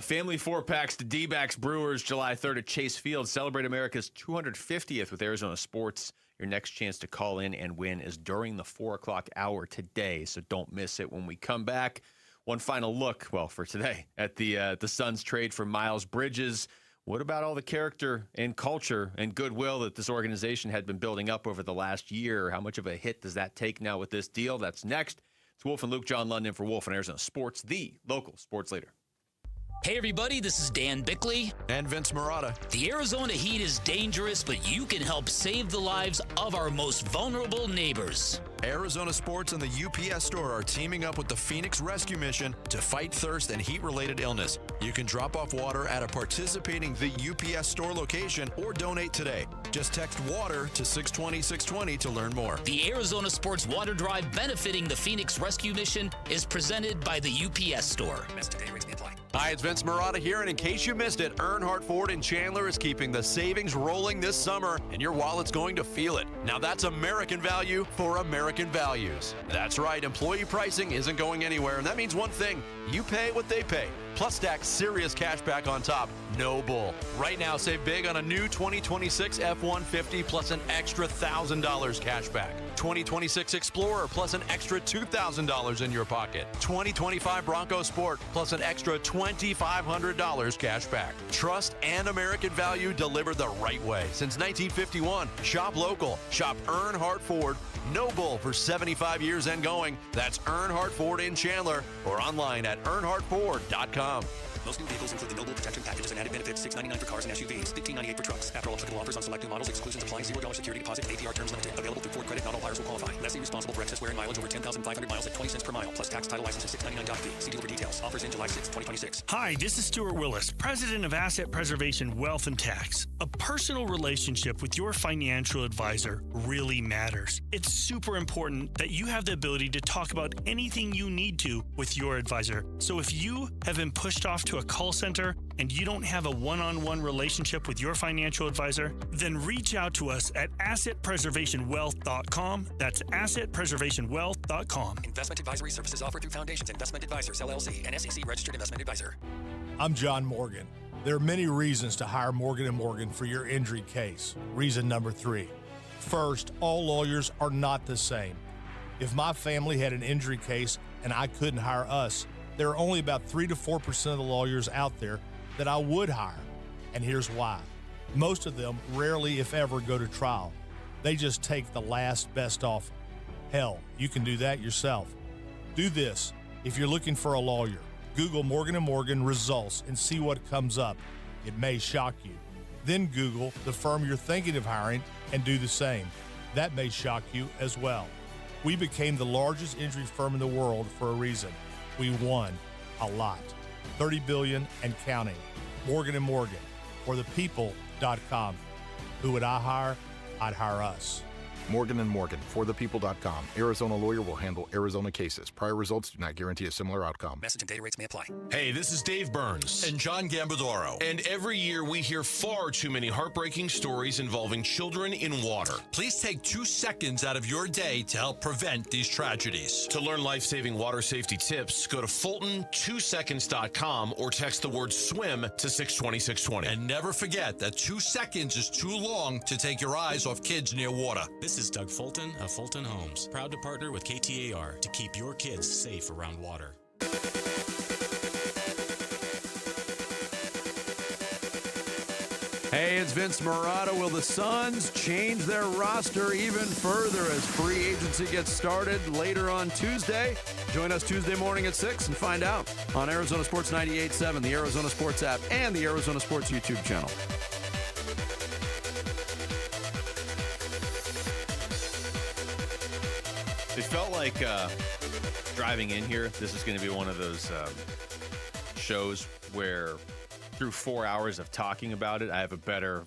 Family four-packs to D-backs Brewers July 3rd at Chase Field. Celebrate America's 250th with Arizona Sports. Your next chance to call in and win is during the 4 o'clock hour today, so don't miss it. When we come back, one final look, well, for today, at the Suns trade for Miles Bridges. What about all the character and culture and goodwill that this organization had been building up over the last year? How much of a hit does that take now with this deal? That's next. It's Wolf and Luke, John London for Wolf and Arizona Sports, the local sports leader. Hey everybody, this is Dan Bickley. And Vince Marotta. The Arizona heat is dangerous, but you can help save the lives of our most vulnerable neighbors. Arizona Sports and the UPS Store are teaming up with the Phoenix Rescue Mission to fight thirst and heat-related illness. You can drop off water at a participating The UPS Store location or donate today. Just text WATER to 620-620 to learn more. The Arizona Sports Water Drive benefiting the Phoenix Rescue Mission is presented by the UPS Store. Hi, it's Vince Marotta here, and in case you missed it, Earnhardt Ford in Chandler is keeping the savings rolling this summer, and your wallet's going to feel it. Now that's American value for American values. That's right, employee pricing isn't going anywhere, and that means one thing: you pay what they pay. Plus stack serious cash back on top. No bull. Right now, save big on a new 2026 F-150 plus an extra $1,000 cash back. 2026 Explorer plus an extra $2,000 in your pocket. 2025 Bronco Sport plus an extra $2,500 cash back. Trust and American value delivered the right way. Since 1951, shop local. Shop Earnhardt Ford. No bull for 75 years and going. That's Earnhardt Ford in Chandler or online at earnhardtford.com. Most new vehicles include the Noble Protection Packages and added benefits, $699 for cars and SUVs, $1,598 for trucks. After all applicable offers on select new models, exclusions apply, $0 security deposit, APR terms limited. Available through Ford Credit, not all buyers will qualify. Lessee responsible for excess wear and mileage over 10,500 miles at 20 cents per mile, plus tax, title, license, and $699 fee. See dealer for details. Offers in July 6, 2026. Hi, this is Stuart Willis, President of Asset Preservation Wealth and Tax. A personal relationship with your financial advisor really matters. It's super important that you have the ability to talk about anything you need to with your advisor. So if you have been pushed off to a call center and you don't have a one-on-one relationship with your financial advisor, then reach out to us at assetpreservationwealth.com. That's assetpreservationwealth.com. Investment advisory services offered through Foundations Investment Advisors, LLC, an SEC registered investment advisor. I'm John Morgan. There are many reasons to hire Morgan & Morgan for your injury case. Reason number 3. First, all lawyers are not the same. If my family had an injury case and I couldn't hire us, there are only about 3 to 4% of the lawyers out there that I would hire. And here's why. Most of them rarely, if ever, go to trial. They just take the last best offer. Hell, you can do that yourself. Do this. If you're looking for a lawyer, Google Morgan & Morgan results and see what comes up. It may shock you. Then Google the firm you're thinking of hiring and do the same. That may shock you as well. We became the largest injury firm in the world for a reason. We won a lot. $30 billion and counting. Morgan & Morgan, or thepeople.com. Who would I hire? I'd hire us. Morgan & Morgan, forthepeople.com. Arizona lawyer will handle Arizona cases. Prior results do not guarantee a similar outcome. Message and data rates may apply. Hey, this is Dave Burns and John Gambadoro. And every year we hear far too many heartbreaking stories involving children in water. Please take 2 seconds out of your day to help prevent these tragedies. To learn life-saving water safety tips, go to Fulton2seconds.com or text the word SWIM to 620-620. And never forget that 2 seconds is too long to take your eyes off kids near water. This is Doug Fulton of Fulton Homes, proud to partner with KTAR to keep your kids safe around water. Hey, it's Vince Marotta. Will the Suns change their roster even further as free agency gets started later on Tuesday? Join us Tuesday morning at 6 and find out on Arizona Sports 98.7, the Arizona Sports app, and the Arizona Sports YouTube channel. It felt like driving in here, this is going to be one of those shows where through 4 hours of talking about it, I have a better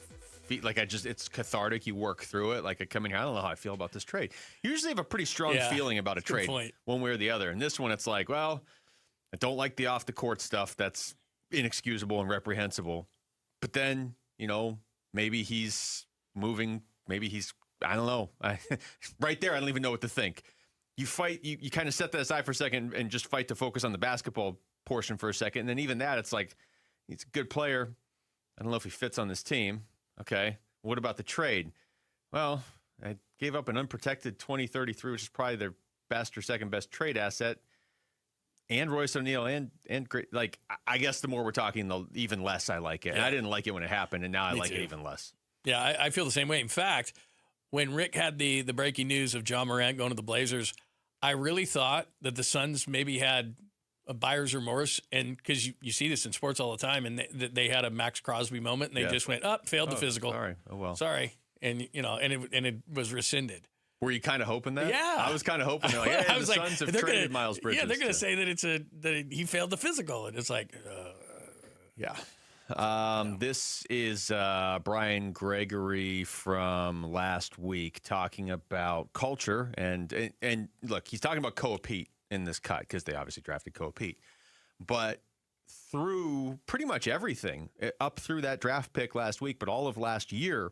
it's cathartic. You work through it. Like I come in here, I don't know how I feel about this trade. You usually have a pretty strong feeling about a trade, one way or the other. And this one, it's like, well, I don't like the off the court stuff. That's inexcusable and reprehensible. But then, maybe he's moving. Maybe he's, I don't know. Right there, I don't even know what to think. You fight, you kind of set that aside for a second and just fight to focus on the basketball portion for a second. And then even that, it's like, he's a good player. I don't know if he fits on this team. Okay. What about the trade? Well, I gave up an unprotected 2033, which is probably their best or second best trade asset. And Royce O'Neal and great. Like, I guess the more we're talking, the even less I like it. And I didn't like it when it happened, and now I like it even less. Yeah, I feel the same way. In fact, when Rick had the breaking news of John Morant going to the Blazers, I really thought that the Suns maybe had a buyer's remorse, and because you see this in sports all the time, and they had a Max Crosby moment, and they just went up, failed the physical. Sorry, oh well, sorry, and it was rescinded. Were you kind of hoping that? Yeah, I was kind of hoping. Like, hey, I was the like, Suns have traded Miles Bridges. Yeah, they're going to say that that he failed the physical, and it's like, yeah. This is Brian Gregory from last week talking about culture, and look, he's talking about Koa Pete in this cut because they obviously drafted Koa Pete, but through pretty much everything up through that draft pick last week, but all of last year,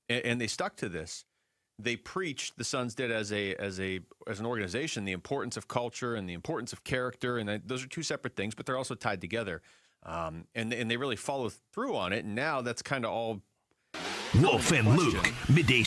and they stuck to this. They preached, the Suns did as an organization, the importance of culture and the importance of character, and those are two separate things, but they're also tied together. And they really follow through on it, and now that's kind of all. Wolf and Luke, midday.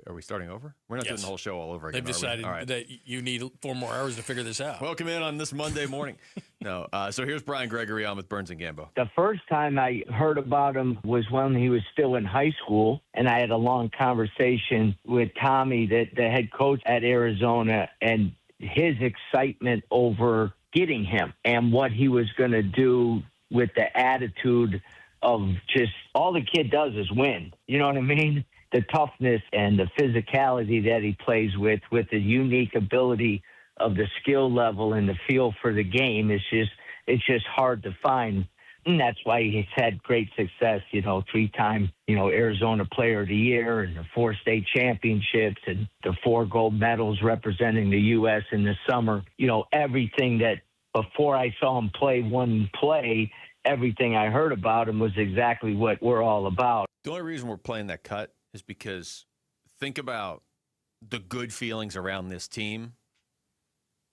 Are we starting over? We're not doing the whole show all over again. They've decided that you need 4 more hours to figure this out. Welcome in on this Monday morning. No, so here's Brian Gregory on with Burns and Gambo. The first time I heard about him was when he was still in high school, and I had a long conversation with Tommy, the head coach at Arizona, and his excitement over getting him and what he was going to do with the attitude of just all the kid does is win. You know what I mean? The toughness and the physicality that he plays with the unique ability of the skill level and the feel for the game it's just hard to find. And that's why he's had great success, 3-time, Arizona Player of the Year and the 4 state championships and the 4 gold medals representing the U.S. in the summer. Everything that before I saw him play, everything I heard about him was exactly what we're all about. The only reason we're playing that cut is because think about the good feelings around this team.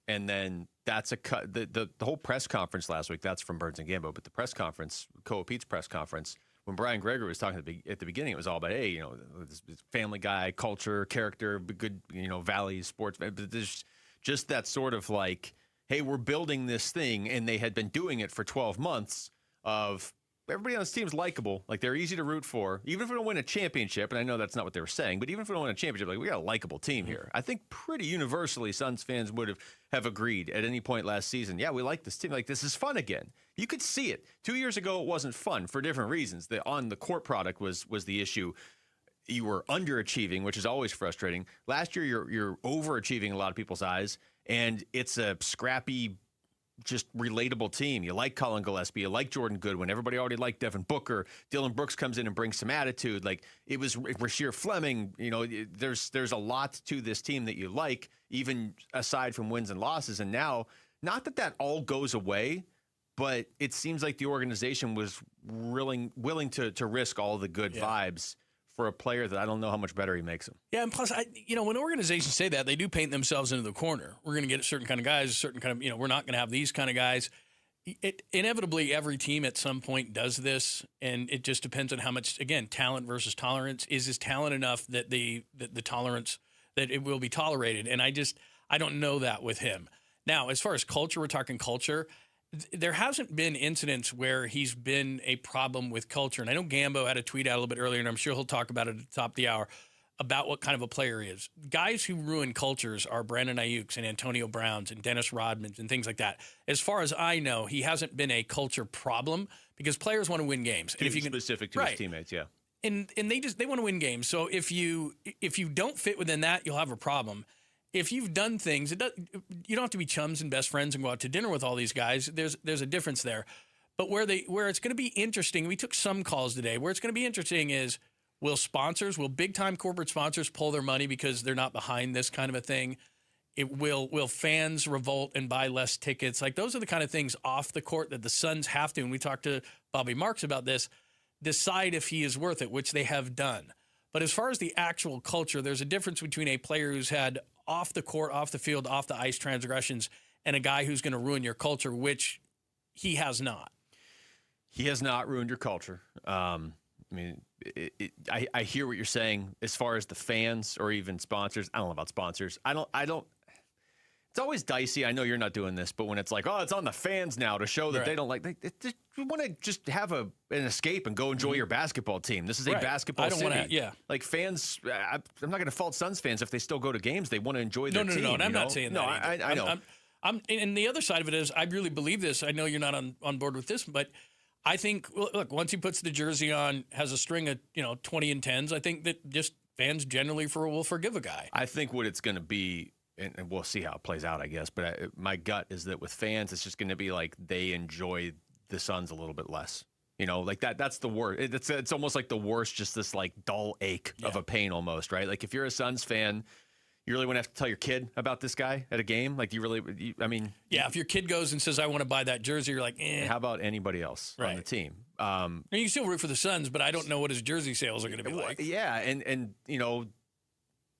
And then that's a cut. The whole press conference last week, that's from Burns and Gambo, but the press conference, Koa Pete's press conference, when Brian Gregory was talking at the beginning, it was all about, hey, this family guy, culture, character, good, values, sports. But there's just that sort of like, hey, we're building this thing, and they had been doing it for 12 months of everybody on this team's likable. Like, they're easy to root for. Even if we don't win a championship, and I know that's not what they were saying, but even if we don't win a championship, like, we got a likable team here. I think pretty universally Suns fans would have agreed at any point last season, yeah, we like this team. Like, this is fun again. You could see it. 2 years ago, it wasn't fun for different reasons. The on-the-court product was the issue. You were underachieving, which is always frustrating. Last year, you're overachieving in a lot of people's eyes, and it's a scrappy just relatable team. You like Colin Gillespie, you like Jordan Goodwin. Everybody already liked Devin Booker. Dylan Brooks comes in and brings some attitude. Like, it was Rasheer Fleming. You know, there's a lot to this team that you like, even aside from wins and losses. And now, not that all goes away, but it seems like the organization was willing to risk all the good vibes for a player that I don't know how much better he makes him. Yeah, and plus, when organizations say that, they do paint themselves into the corner. We're going to get a certain kind of guys, a certain kind of, we're not going to have these kind of guys. Inevitably, every team at some point does this, and it just depends on how much, again, talent versus tolerance. Is his talent enough that the tolerance, that it will be tolerated? And I don't know that with him. Now, as far as culture, we're talking culture. There hasn't been incidents where he's been a problem with culture. And I know Gambo had a tweet out a little bit earlier, and I'm sure he'll talk about it at the top of the hour, about what kind of a player he is. Guys who ruin cultures are Brandon Ayuk's and Antonio Brown's and Dennis Rodman's and things like that. As far as I know, he hasn't been a culture problem because players want to win games. And if you can, specific to his teammates, yeah. And they want to win games. So if you don't fit within that, you'll have a problem. If you've done things, you don't have to be chums and best friends and go out to dinner with all these guys. There's a difference there. But where it's going to be interesting, we took some calls today, where it's going to be interesting is, will big-time corporate sponsors pull their money because they're not behind this kind of a thing? Will fans revolt and buy less tickets? Like, those are the kind of things off the court that the Suns have to, and we talked to Bobby Marks about this, decide if he is worth it, which they have done. But as far as the actual culture, there's a difference between a player who's had off the court, off the field, off the ice transgressions, and a guy who's going to ruin your culture, which he has not. He has not ruined your culture. I mean, I hear what you're saying as far as the fans or even sponsors. I don't know about sponsors. I don't. It's always dicey. I know you're not doing this, but when it's like, oh, it's on the fans now to show that they don't like, you want to just have an escape and go enjoy your basketball team. This is a basketball city. Like, fans, I'm not going to fault Suns fans if they still go to games. They want to enjoy their team. No, I'm not saying that. I know. And the other side of it is, I really believe this. I know you're not on board with this, but I think, look, once he puts the jersey on, has a string of 20 and 10s, I think that just fans generally will forgive a guy. I think what it's going to be, and we'll see how it plays out, I guess, but my gut is that with fans, it's just going to be like they enjoy the Suns a little bit less. Like that's the worst. It's almost like the worst, just this like dull ache of a pain almost, right? Like, if you're a Suns fan, you really want to have to tell your kid about this guy at a game? Like, if your kid goes and says, I want to buy that jersey, you're like, eh. How about anybody else on the team? And you can still root for the Suns, but I don't know what his jersey sales are going to be like. Yeah, and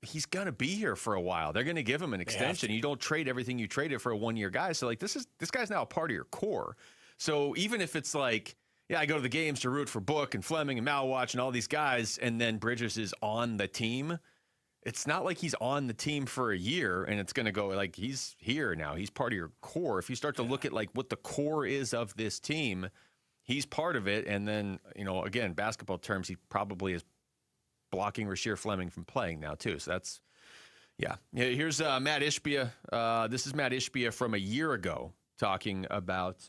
he's going to be here for a while. They're going to give him an extension. You don't trade everything you traded for a one-year guy. So, like, this guy's now a part of your core. So even if it's like, I go to the games to root for Book and Fleming and Malwatch and all these guys, and then Bridges is on the team, it's not like he's on the team for a year and it's going to go like, he's here now. He's part of your core. If you start to look at like what the core is of this team, he's part of it. And then, again, basketball terms, he probably is blocking Rasheer Fleming from playing now too. So that's, here's Matt Ishbia. This is Matt Ishbia from a year ago talking about,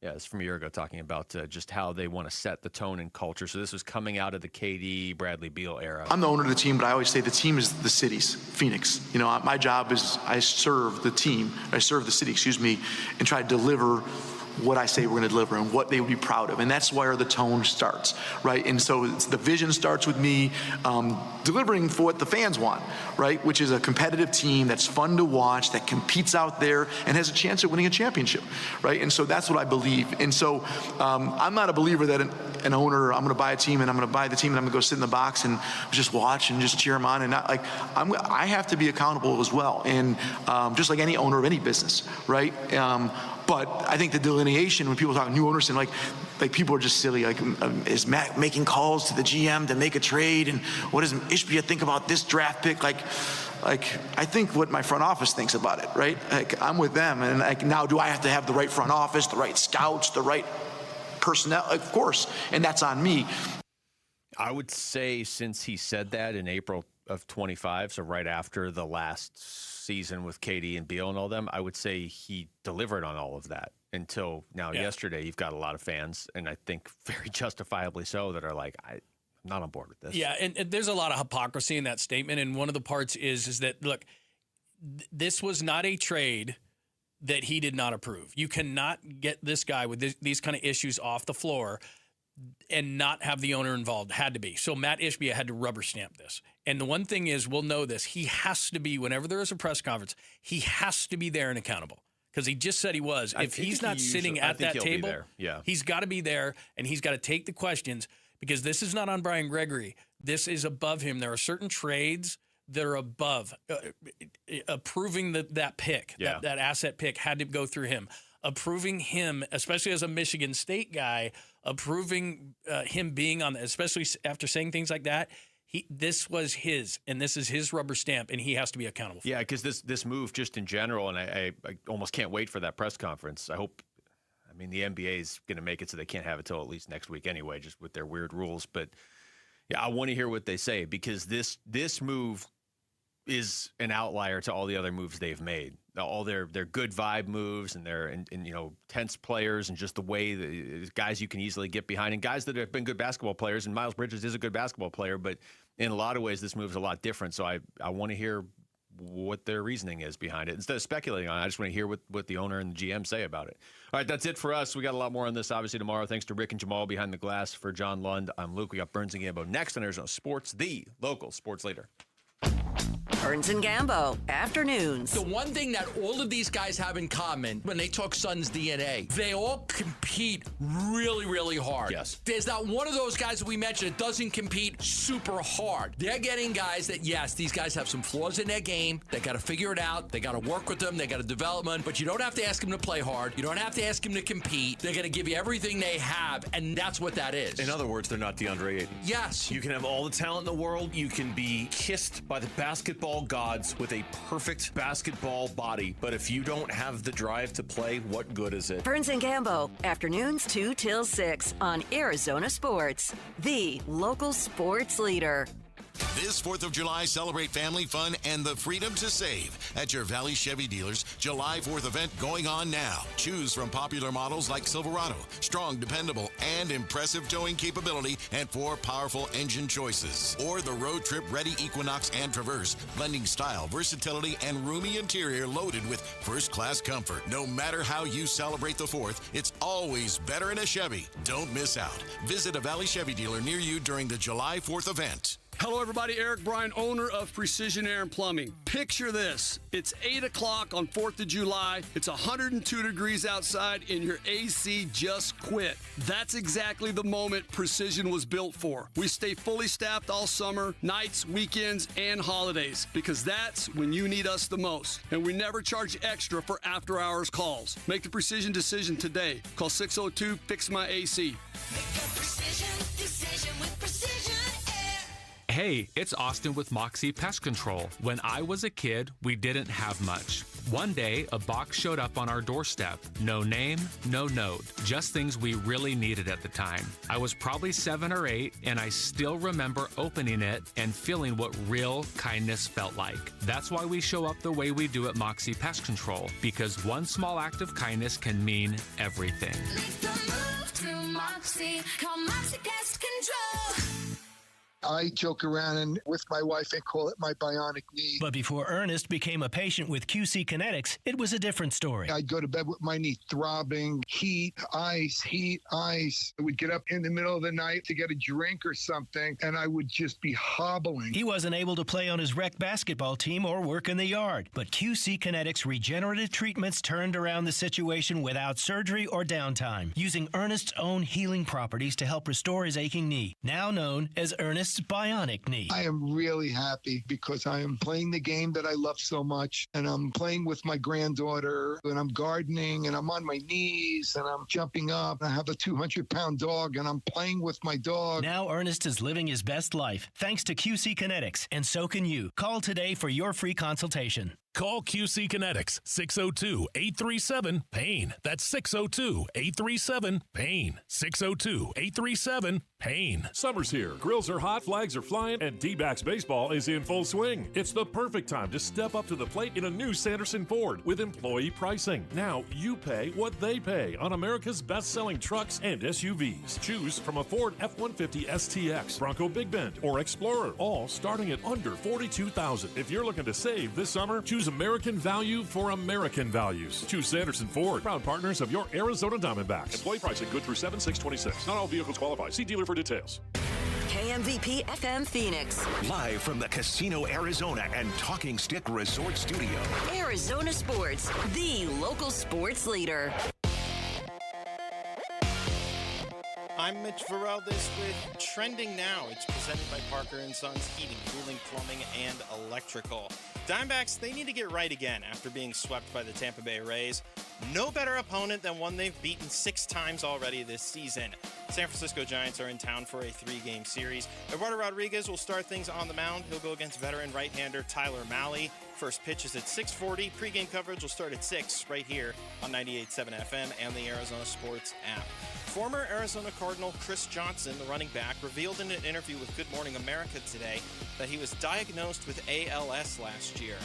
it's from a year ago talking about just how they want to set the tone and culture. So this was coming out of the KD, Bradley Beal era. I'm the owner of the team, but I always say the team is the city's Phoenix. My job is I serve the city, and try to deliver what I say we're going to deliver and what they would be proud of. And that's where the tone starts, right? And so the vision starts with me delivering for what the fans want, right? Which is a competitive team that's fun to watch, that competes out there and has a chance at winning a championship, right? And so that's what I believe. And so I'm not a believer that an owner, I'm going to buy a team and I'm going to buy the team and I'm going to go sit in the box and just watch and just cheer them on. And not like, I have to be accountable as well. And just like any owner of any business, right? But I think the delineation when people talk new owners and like people are just silly. Like, is Matt making calls to the GM to make a trade? And what does Ishbia think about this draft pick? Like I think what my front office thinks about it, right? Like, I'm with them, and now do I have to have the right front office, the right scouts, the right personnel? Of course, and that's on me. I would say since he said that in April of 25, so right after the last season with KD and Beal and all them, I would say he delivered on all of that until now. Yesterday, you've got a lot of fans, and I think very justifiably so, that are like, I'm not on board with this. Yeah, and there's a lot of hypocrisy in that statement, and one of the parts is that, look, this was not a trade that he did not approve. You cannot get this guy with these kind of issues off the floor and not have the owner involved. Had to be. So Matt Ishbia had to rubber stamp this. And the one thing is, we'll know this, he has to be, whenever there is a press conference, he has to be there and accountable. Because he just said he was. If he's not sitting at that table, he's got to be there, and he's got to take the questions, because this is not on Brian Gregory. This is above him. There are certain trades that are above. Approving that pick, that asset pick had to go through him. Approving him, especially as a Michigan State guy, approving him being on, especially after saying things like that, this was his, and this is his rubber stamp, and he has to be accountable for it. Yeah, because this move just in general, and I almost can't wait for that press conference. I mean, the NBA is going to make it so they can't have it till at least next week anyway, just with their weird rules. But yeah, I want to hear what they say, because this move is an outlier to all the other moves they've made. All their good vibe moves and their tense players, and just the way the guys you can easily get behind, and guys that have been good basketball players. And Miles Bridges is a good basketball player, but in a lot of ways this move's a lot different. So I want to hear what their reasoning is behind it instead of speculating on it. I just want to hear what the owner and the GM say about it. All right, that's it for us. We got a lot more on this obviously tomorrow. Thanks to Rick and Jamal behind the glass. For John Lund, I'm Luke. We got Burns and Gambo next on Arizona Sports, the local sports leader. Burns and Gambo, afternoons. The one thing that all of these guys have in common when they talk Suns DNA, they all compete really, really hard. Yes. There's not one of those guys that we mentioned that doesn't compete super hard. They're getting guys that, yes, these guys have some flaws in their game. They got to figure it out. They got to work with them. They got to develop them. But you don't have to ask them to play hard. You don't have to ask them to compete. They're going to give you everything they have, and that's what that is. In other words, they're not DeAndre Ayton. Yes. You can have all the talent in the world. You can be kissed by the basketball gods with a perfect basketball body. But if you don't have the drive to play, what good is it? Burns and Gambo, afternoons 2 till 6 on Arizona Sports, the local sports leader. This 4th of July, celebrate family fun and the freedom to save at your Valley Chevy dealers. July 4th event going on now. Choose from popular models like Silverado, strong, dependable, and impressive towing capability, and 4 powerful engine choices. Or the road trip ready Equinox and Traverse, blending style, versatility, and roomy interior loaded with first-class comfort. No matter how you celebrate the 4th, it's always better in a Chevy. Don't miss out. Visit a Valley Chevy dealer near you during the July 4th event. Hello, everybody. Eric Bryan, owner of Precision Air and Plumbing. Picture this. It's 8 o'clock on 4th of July. It's 102 degrees outside, and your AC just quit. That's exactly the moment Precision was built for. We stay fully staffed all summer, nights, weekends, and holidays, because that's when you need us the most. And we never charge extra for after-hours calls. Make the Precision decision today. Call 602-FIX-MY-AC. Make a precision decision with Precision Air. Hey, it's Austin with Moxie Pest Control. When I was a kid, we didn't have much. One day, a box showed up on our doorstep. No name, no note, just things we really needed at the time. I was probably 7 or 8, and I still remember opening it and feeling what real kindness felt like. That's why we show up the way we do at Moxie Pest Control, because one small act of kindness can mean everything. Make the move to Moxie. Call Moxie Pest Control. I joke around and with my wife and call it my bionic knee. But before Ernest became a patient with QC Kinetics, it was a different story. I'd go to bed with my knee throbbing, heat, ice. I would get up in the middle of the night to get a drink or something, and I would just be hobbling. He wasn't able to play on his rec basketball team or work in the yard. But QC Kinetics regenerative treatments turned around the situation without surgery or downtime, using Ernest's own healing properties to help restore his aching knee, now known as Ernest's bionic knee. I am really happy because I am playing the game that I love so much, and I'm playing with my granddaughter, and I'm gardening, and I'm on my knees, and I'm jumping up. I have a 200-pound dog, and I'm playing with my dog. Now Ernest is living his best life thanks to QC Kinetics, and so can you. Call today for your free consultation. Call QC Kinetics, 602-837-PAIN. That's 602-837-PAIN. 602-837-PAIN. Summer's here. Grills are hot, flags are flying, and D-backs baseball is in full swing. It's the perfect time to step up to the plate in a new Sanderson Ford with employee pricing. Now you pay what they pay on America's best-selling trucks and SUVs. Choose from a Ford F-150 STX, Bronco Big Bend, or Explorer, all starting at under $42,000. If you're looking to save this summer, choose Choose American value for American values. Choose Sanderson Ford, proud partners of your Arizona Diamondbacks. Employee pricing good through 7/6/26. Not all vehicles qualify. See dealer for details. KMVP FM Phoenix. Live from the Casino Arizona and Talking Stick Resort Studio. Arizona Sports, the local sports leader. I'm Mitch Vareldes with Trending Now. It's presented by Parker & Sons Heating, Cooling, Plumbing, and Electrical. Diamondbacks, they need to get right again after being swept by the Tampa Bay Rays. No better opponent than one they've beaten 6 times already this season. San Francisco Giants are in town for a 3-game series. Eduardo Rodriguez will start things on the mound. He'll go against veteran right-hander Tyler Mahle. First pitch is at 6:40. Pre-game coverage will start at 6 right here on 98.7 FM and the Arizona Sports app. Former Arizona Cardinal Chris Johnson, the running back, revealed in an interview with Good Morning America today that he was diagnosed with ALS last year.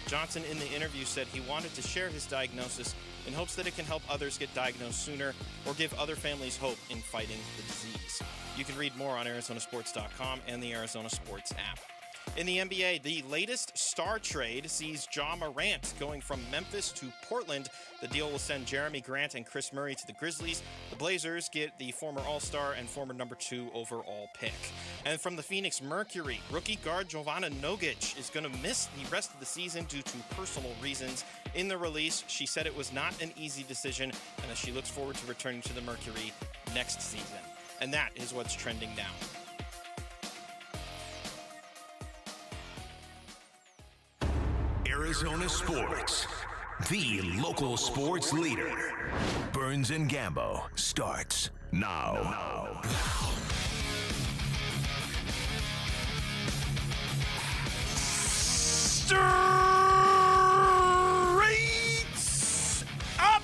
Johnson in the interview said he wanted to share his diagnosis in hopes that it can help others get diagnosed sooner or give other families hope in fighting the disease. You can read more on ArizonaSports.com and the Arizona Sports app. In the NBA, the latest star trade sees Ja Morant going from Memphis to Portland. The deal will send Jeremy Grant and Chris Murray to the Grizzlies. The Blazers get the former All-Star and former number 2 overall pick. And from the Phoenix Mercury, rookie guard Jovana Nogic is going to miss the rest of the season due to personal reasons. In the release, she said it was not an easy decision and that she looks forward to returning to the Mercury next season. And that is what's trending now. Arizona Sports, the local sports leader. Burns and Gambo starts now. Straight up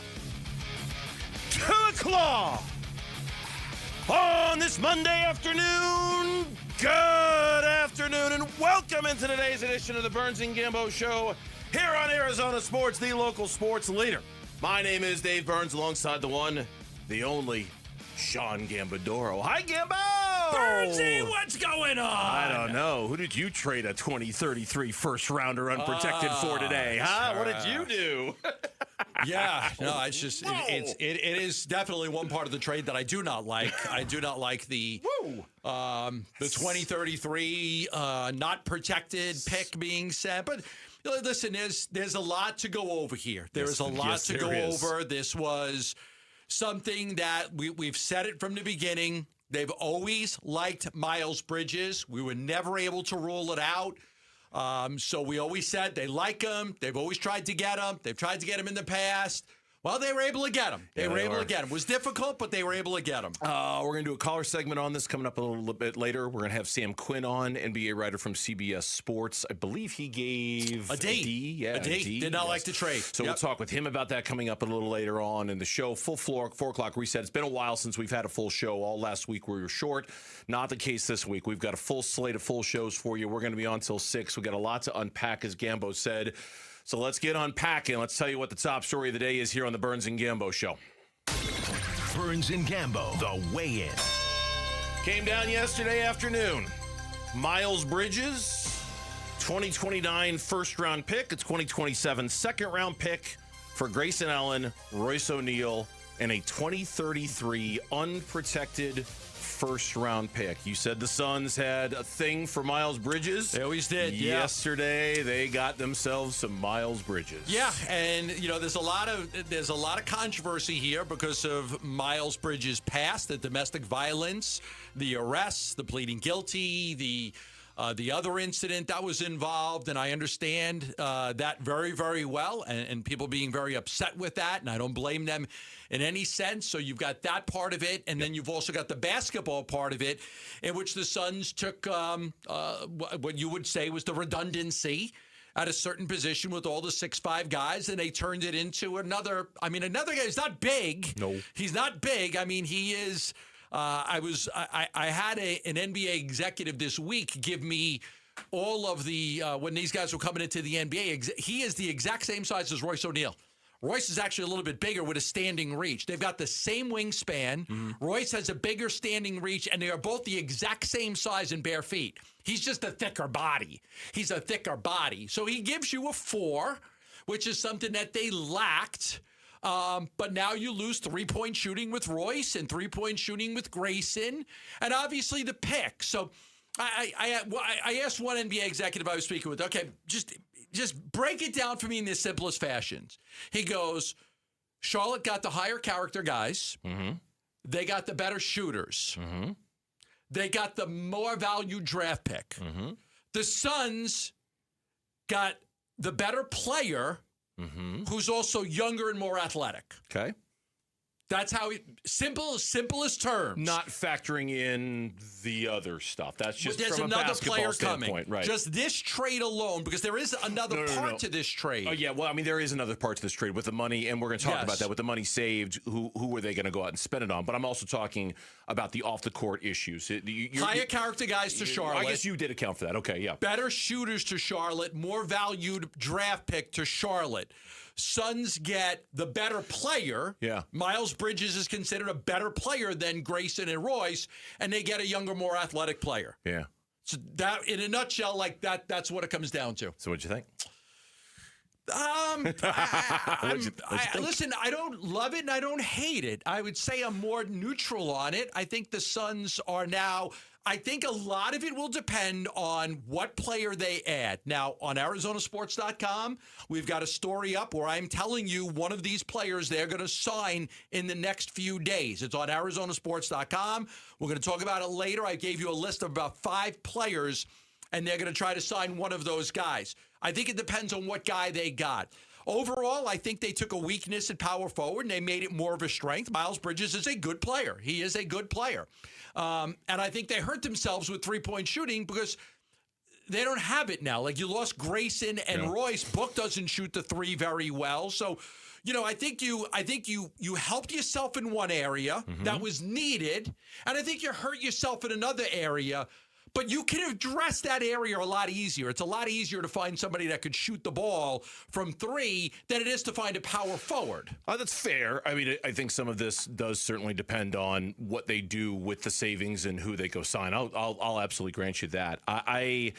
to the claw on this Monday afternoon. Good afternoon and welcome into today's edition of the Burns and Gambo Show here on Arizona Sports, the local sports leader. My name is Dave Burns alongside the one, the only, Sean Gambadoro. Hi, Gambo! Burnsy, what's going on? I don't know. Who did you trade a 2033 first rounder unprotected for today? Huh? What did you do? Yeah, no, it's just it is definitely one part of the trade that I do not like. I do not like the 2033 not protected pick being sent. But listen, there's a lot to go over here. There's a lot to go over. This was something that we've said it from the beginning. They've always liked Miles Bridges. We were never able to rule it out. So we always said they like him. They've always tried to get him. They've tried to get him in the past. Well, they were able to get him. They were able to get him. It was difficult, but they were able to get him. We're going to do a caller segment on this coming up a little bit later. We're going to have Sam Quinn on, NBA writer from CBS Sports. I believe he gave a D. Yeah, a D. Did not like the trade. So we'll talk with him about that coming up a little later on in the show. Full floor, 4 o'clock reset. It's been a while since we've had a full show. All last week we were short. Not the case this week. We've got a full slate of full shows for you. We're going to be on till 6. We've got a lot to unpack, as Gambo said. So let's get unpacking. Let's tell you what the top story of the day is here on the Burns and Gambo Show. Burns and Gambo, the weigh-in. Came down yesterday afternoon. Miles Bridges, 2029 first-round pick. It's 2027 second-round pick for Grayson Allen, Royce O'Neal, and a 2033 unprotected first-round pick. You said the Suns had a thing for Miles Bridges. They always did. Yesterday, they got themselves some Miles Bridges. Yeah, and there's a lot of controversy here because of Miles Bridges' past, the domestic violence, the arrests, the pleading guilty, the other incident that was involved, and I understand that very, very well, and people being very upset with that, and I don't blame them in any sense. So you've got that part of it, and then you've also got the basketball part of it, in which the Suns took what you would say was the redundancy at a certain position with all the 6'5" guys, and they turned it into another guy. He's not big. No. He's not big. I mean, he is... I had an NBA executive this week give me all of the when these guys were coming into the NBA. He is the exact same size as Royce O'Neal. Royce is actually a little bit bigger with a standing reach. They've got the same wingspan. Royce has a bigger standing reach, and they are both the exact same size in bare feet. He's just a thicker body. He's a thicker body. So he gives you a 4, which is something that they lacked. But now you lose 3-point shooting with Royce and 3-point shooting with Grayson, and obviously the pick. So I asked one NBA executive I was speaking with, okay, just break it down for me in the simplest fashions. He goes, Charlotte got the higher character guys. They got the better shooters. They got the more valued draft pick. The Suns got the better player who's also younger and more athletic. Okay. That's how simplest terms. Not factoring in the other stuff. That's just there's from a another basketball player standpoint, coming. Right? Just this trade alone, because there is another part to this trade. Oh yeah, well, I mean, there is another part to this trade with the money, and we're going to talk about that. With the money saved, who are they going to go out and spend it on? But I'm also talking about the off the court issues. Higher character guys to Charlotte. I guess you did account for that. Okay, yeah. Better shooters to Charlotte. More valued draft pick to Charlotte. Suns get the better player. Yeah. Miles Bridges is considered a better player than Grayson and Royce, and they get a younger, more athletic player. Yeah. So that, in a nutshell, like that's what it comes down to. So what'd you think? Listen, I don't love it and I don't hate it. I would say I'm more neutral on it. I think the Suns are now. I think a lot of it will depend on what player they add. Now, on ArizonaSports.com, we've got a story up where I'm telling you one of these players they're going to sign in the next few days. It's on ArizonaSports.com. We're going to talk about it later. I gave you a list of about 5 players, and they're going to try to sign one of those guys. I think it depends on what guy they got. Overall, I think they took a weakness at power forward and they made it more of a strength. Miles Bridges is a good player. He is a good player. And I think they hurt themselves with 3-point shooting because they don't have it now. Like, you lost Grayson and Royce. Book doesn't shoot the 3 very well. So, I think you helped yourself in one area that was needed. And I think you hurt yourself in another area. But you can address that area a lot easier. It's a lot easier to find somebody that could shoot the ball from 3 than it is to find a power forward. That's fair. I mean, I think some of this does certainly depend on what they do with the savings and who they go sign. I'll absolutely grant you that. I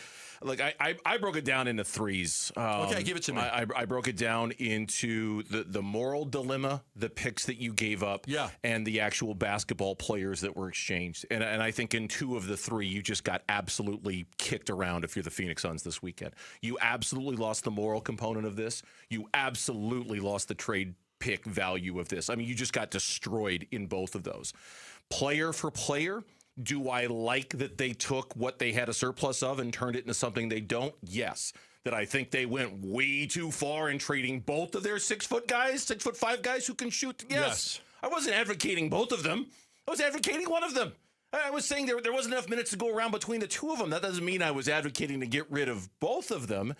broke it down into 3s. Okay, give it to me. I broke it down into the moral dilemma, the picks that you gave up, and the actual basketball players that were exchanged. And I think in 2 of the 3, you just got absolutely kicked around if you're the Phoenix Suns this weekend. You absolutely lost the moral component of this. You absolutely lost the trade pick value of this. I mean, you just got destroyed in both of those. Player for player, do I like that they took what they had a surplus of and turned it into something they don't? Yes. That I think they went way too far in trading both of their 6-foot guys, 6'5" guys who can shoot? Yes. I wasn't advocating both of them. I was advocating one of them. I was saying there wasn't enough minutes to go around between the 2 of them. That doesn't mean I was advocating to get rid of both of them.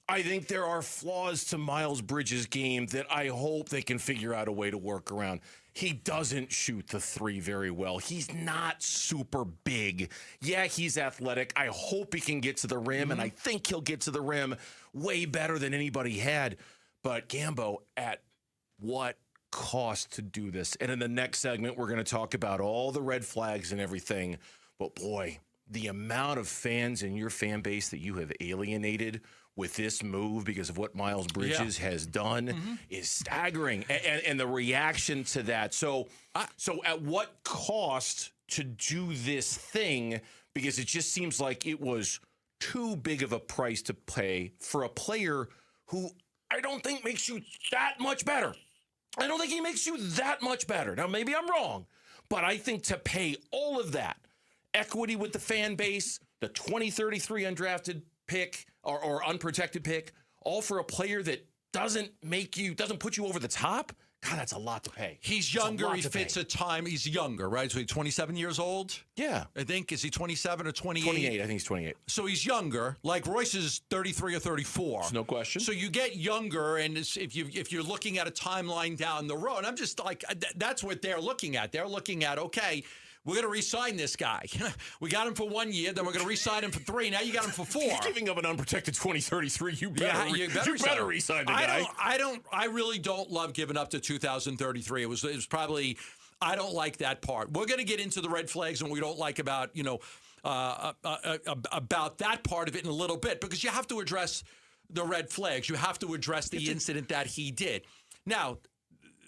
I think there are flaws to Miles Bridges' game that I hope they can figure out a way to work around. He doesn't shoot the 3 very well. He's not super big. Yeah, he's athletic. I hope he can get to the rim, and I think he'll get to the rim way better than anybody had. But Gambo, at what cost to do this? And in the next segment, we're going to talk about all the red flags and everything. But boy, the amount of fans in your fan base that you have alienated with this move because of what Miles Bridges has done is staggering. And the reaction to that. So at what cost to do this thing? Because it just seems like it was too big of a price to pay for a player who I don't think makes you that much better. I don't think he makes you that much better. Now, maybe I'm wrong, but I think to pay all of that, equity with the fan base, the 2033 undrafted pick or unprotected pick, all for a player that doesn't put you over the top, God, that's a lot to pay. He's younger. He fits a time. He's younger, right? So he's 27 years old? Yeah. I think. Is he 27 or 28? 28. I think he's 28. So he's younger. Like Royce is 33 or 34. There's no question. So you get younger, and if you're looking at a timeline down the road, I'm just like, that's what they're looking at. They're looking at, okay, we're going to re-sign this guy. We got him for 1 year, then we're going to re-sign him for 3. Now you got him for 4. You're giving up an unprotected 2033. You better re-sign the guy. I really don't love giving up to 2033. It was probably, I don't like that part. We're going to get into the red flags and we don't like about that part of it in a little bit, because you have to address the red flags. You have to address the incident that he did. Now,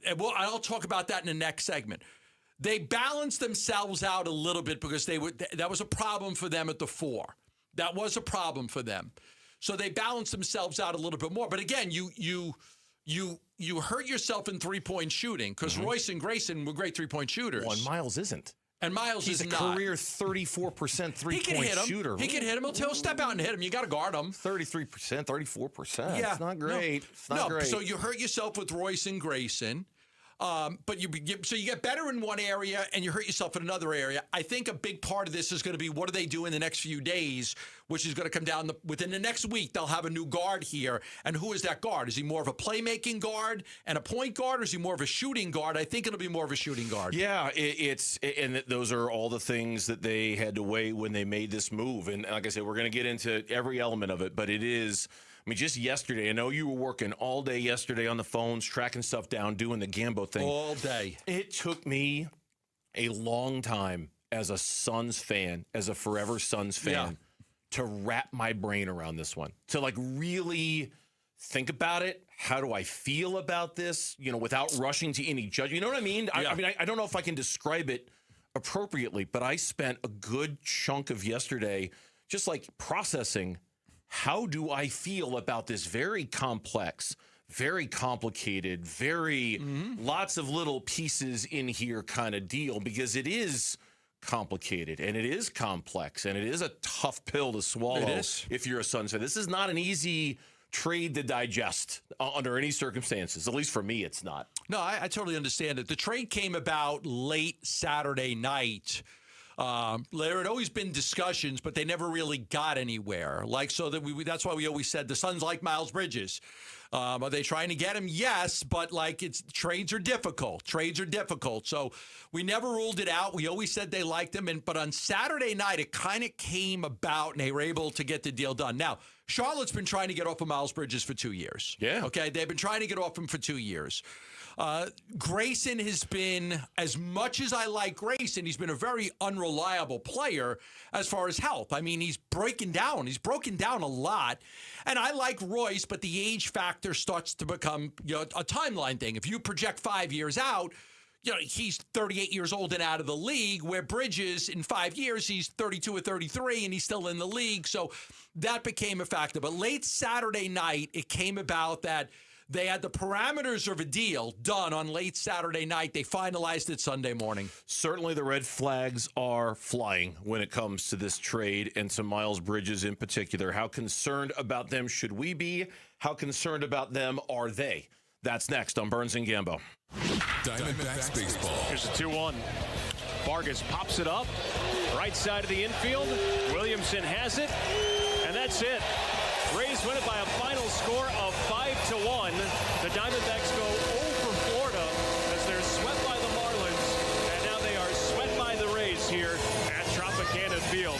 I'll talk about that in the next segment. They balanced themselves out a little bit because that was a problem for them at the 4. That was a problem for them. So they balanced themselves out a little bit more. But again, you hurt yourself in three-point shooting, because Royce and Grayson were great three-point shooters. Well, and Miles isn't. And Miles is not. He's a career 34% three-point shooter. He can hit him. He'll step out and hit him. You got to guard him. 33%, 34%. Yeah. It's not great. No. It's not great. So you hurt yourself with Royce and Grayson. But you get better in one area and you hurt yourself in another area. I think a big part of this is going to be, what do they do in the next few days, which is going to come down within the next week. They'll have a new guard here. And who is that guard? Is he more of a playmaking guard and a point guard, or is he more of a shooting guard? I think it'll be more of a shooting guard. Yeah, and those are all the things that they had to weigh when they made this move. And like I said, we're going to get into every element of it, but it is... I mean, just yesterday, I know you were working all day yesterday on the phones, tracking stuff down, doing the Gambo thing. All day. It took me a long time as a Suns fan, as a forever Suns fan, to wrap my brain around this one. To, like, really think about it. How do I feel about this? You know, without rushing to any judgment. You know what I mean? Yeah. I don't know if I can describe it appropriately, but I spent a good chunk of yesterday just, like, processing, how do I feel about this very complex, very complicated, very lots of little pieces in here kind of deal, because it is complicated and it is complex and it is a tough pill to swallow if you're a Suns fan. This is not an easy trade to digest under any circumstances. At least for me, it's not. No, I totally understand it. The trade came about late Saturday night. There had always been discussions, but they never really got anywhere. That's why we always said the Suns like Miles Bridges. Are they trying to get him? Yes, but trades are difficult. Trades are difficult. So we never ruled it out. We always said they liked him. But on Saturday night, it kind of came about, and they were able to get the deal done. Now, Charlotte's been trying to get off of Miles Bridges for 2 years. Yeah. Okay, they've been trying to get off him for 2 years. Grayson has been, as much as I like Grayson, he's been a very unreliable player as far as health. I mean, he's breaking down. He's broken down a lot. And I like Royce, but the age factor starts to become a timeline thing. If you project 5 years out, he's 38 years old and out of the league, where Bridges, in 5 years, he's 32 or 33, and he's still in the league. So that became a factor. But late Saturday night, it came about that they had the parameters of a deal done on late Saturday night. They finalized it Sunday morning. Certainly the red flags are flying when it comes to this trade, and to Miles Bridges in particular. How concerned about them should we be? How concerned about them are they? That's next on Burns and Gambo. Diamondbacks baseball. Here's the 2-1. Vargas pops it up. Right side of the infield. Williamson has it. And that's it. Rays win it by a final score of 5-1. The Diamondbacks go 0 for Florida as they're swept by the Marlins, and now they are swept by the Rays here at Tropicana Field.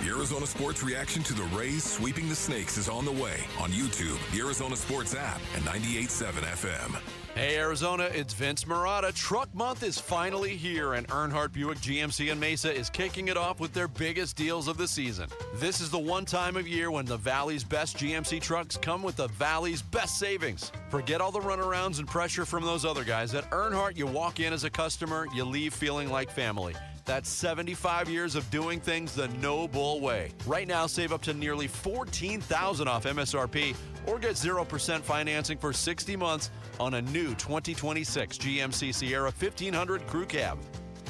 The Arizona Sports reaction to the Rays sweeping the Snakes is on the way on YouTube, the Arizona Sports app, and 98.7 FM. Hey, Arizona, it's Vince Marotta. Truck Month is finally here, and Earnhardt Buick GMC in Mesa is kicking it off with their biggest deals of the season. This is the one time of year when the Valley's best GMC trucks come with the Valley's best savings. Forget all the runarounds and pressure from those other guys. At Earnhardt, you walk in as a customer, you leave feeling like family. That's 75 years of doing things the no-bull way. Right now, save up to nearly $14,000 off MSRP or get 0% financing for 60 months on a new 2026 GMC Sierra 1500 Crew Cab.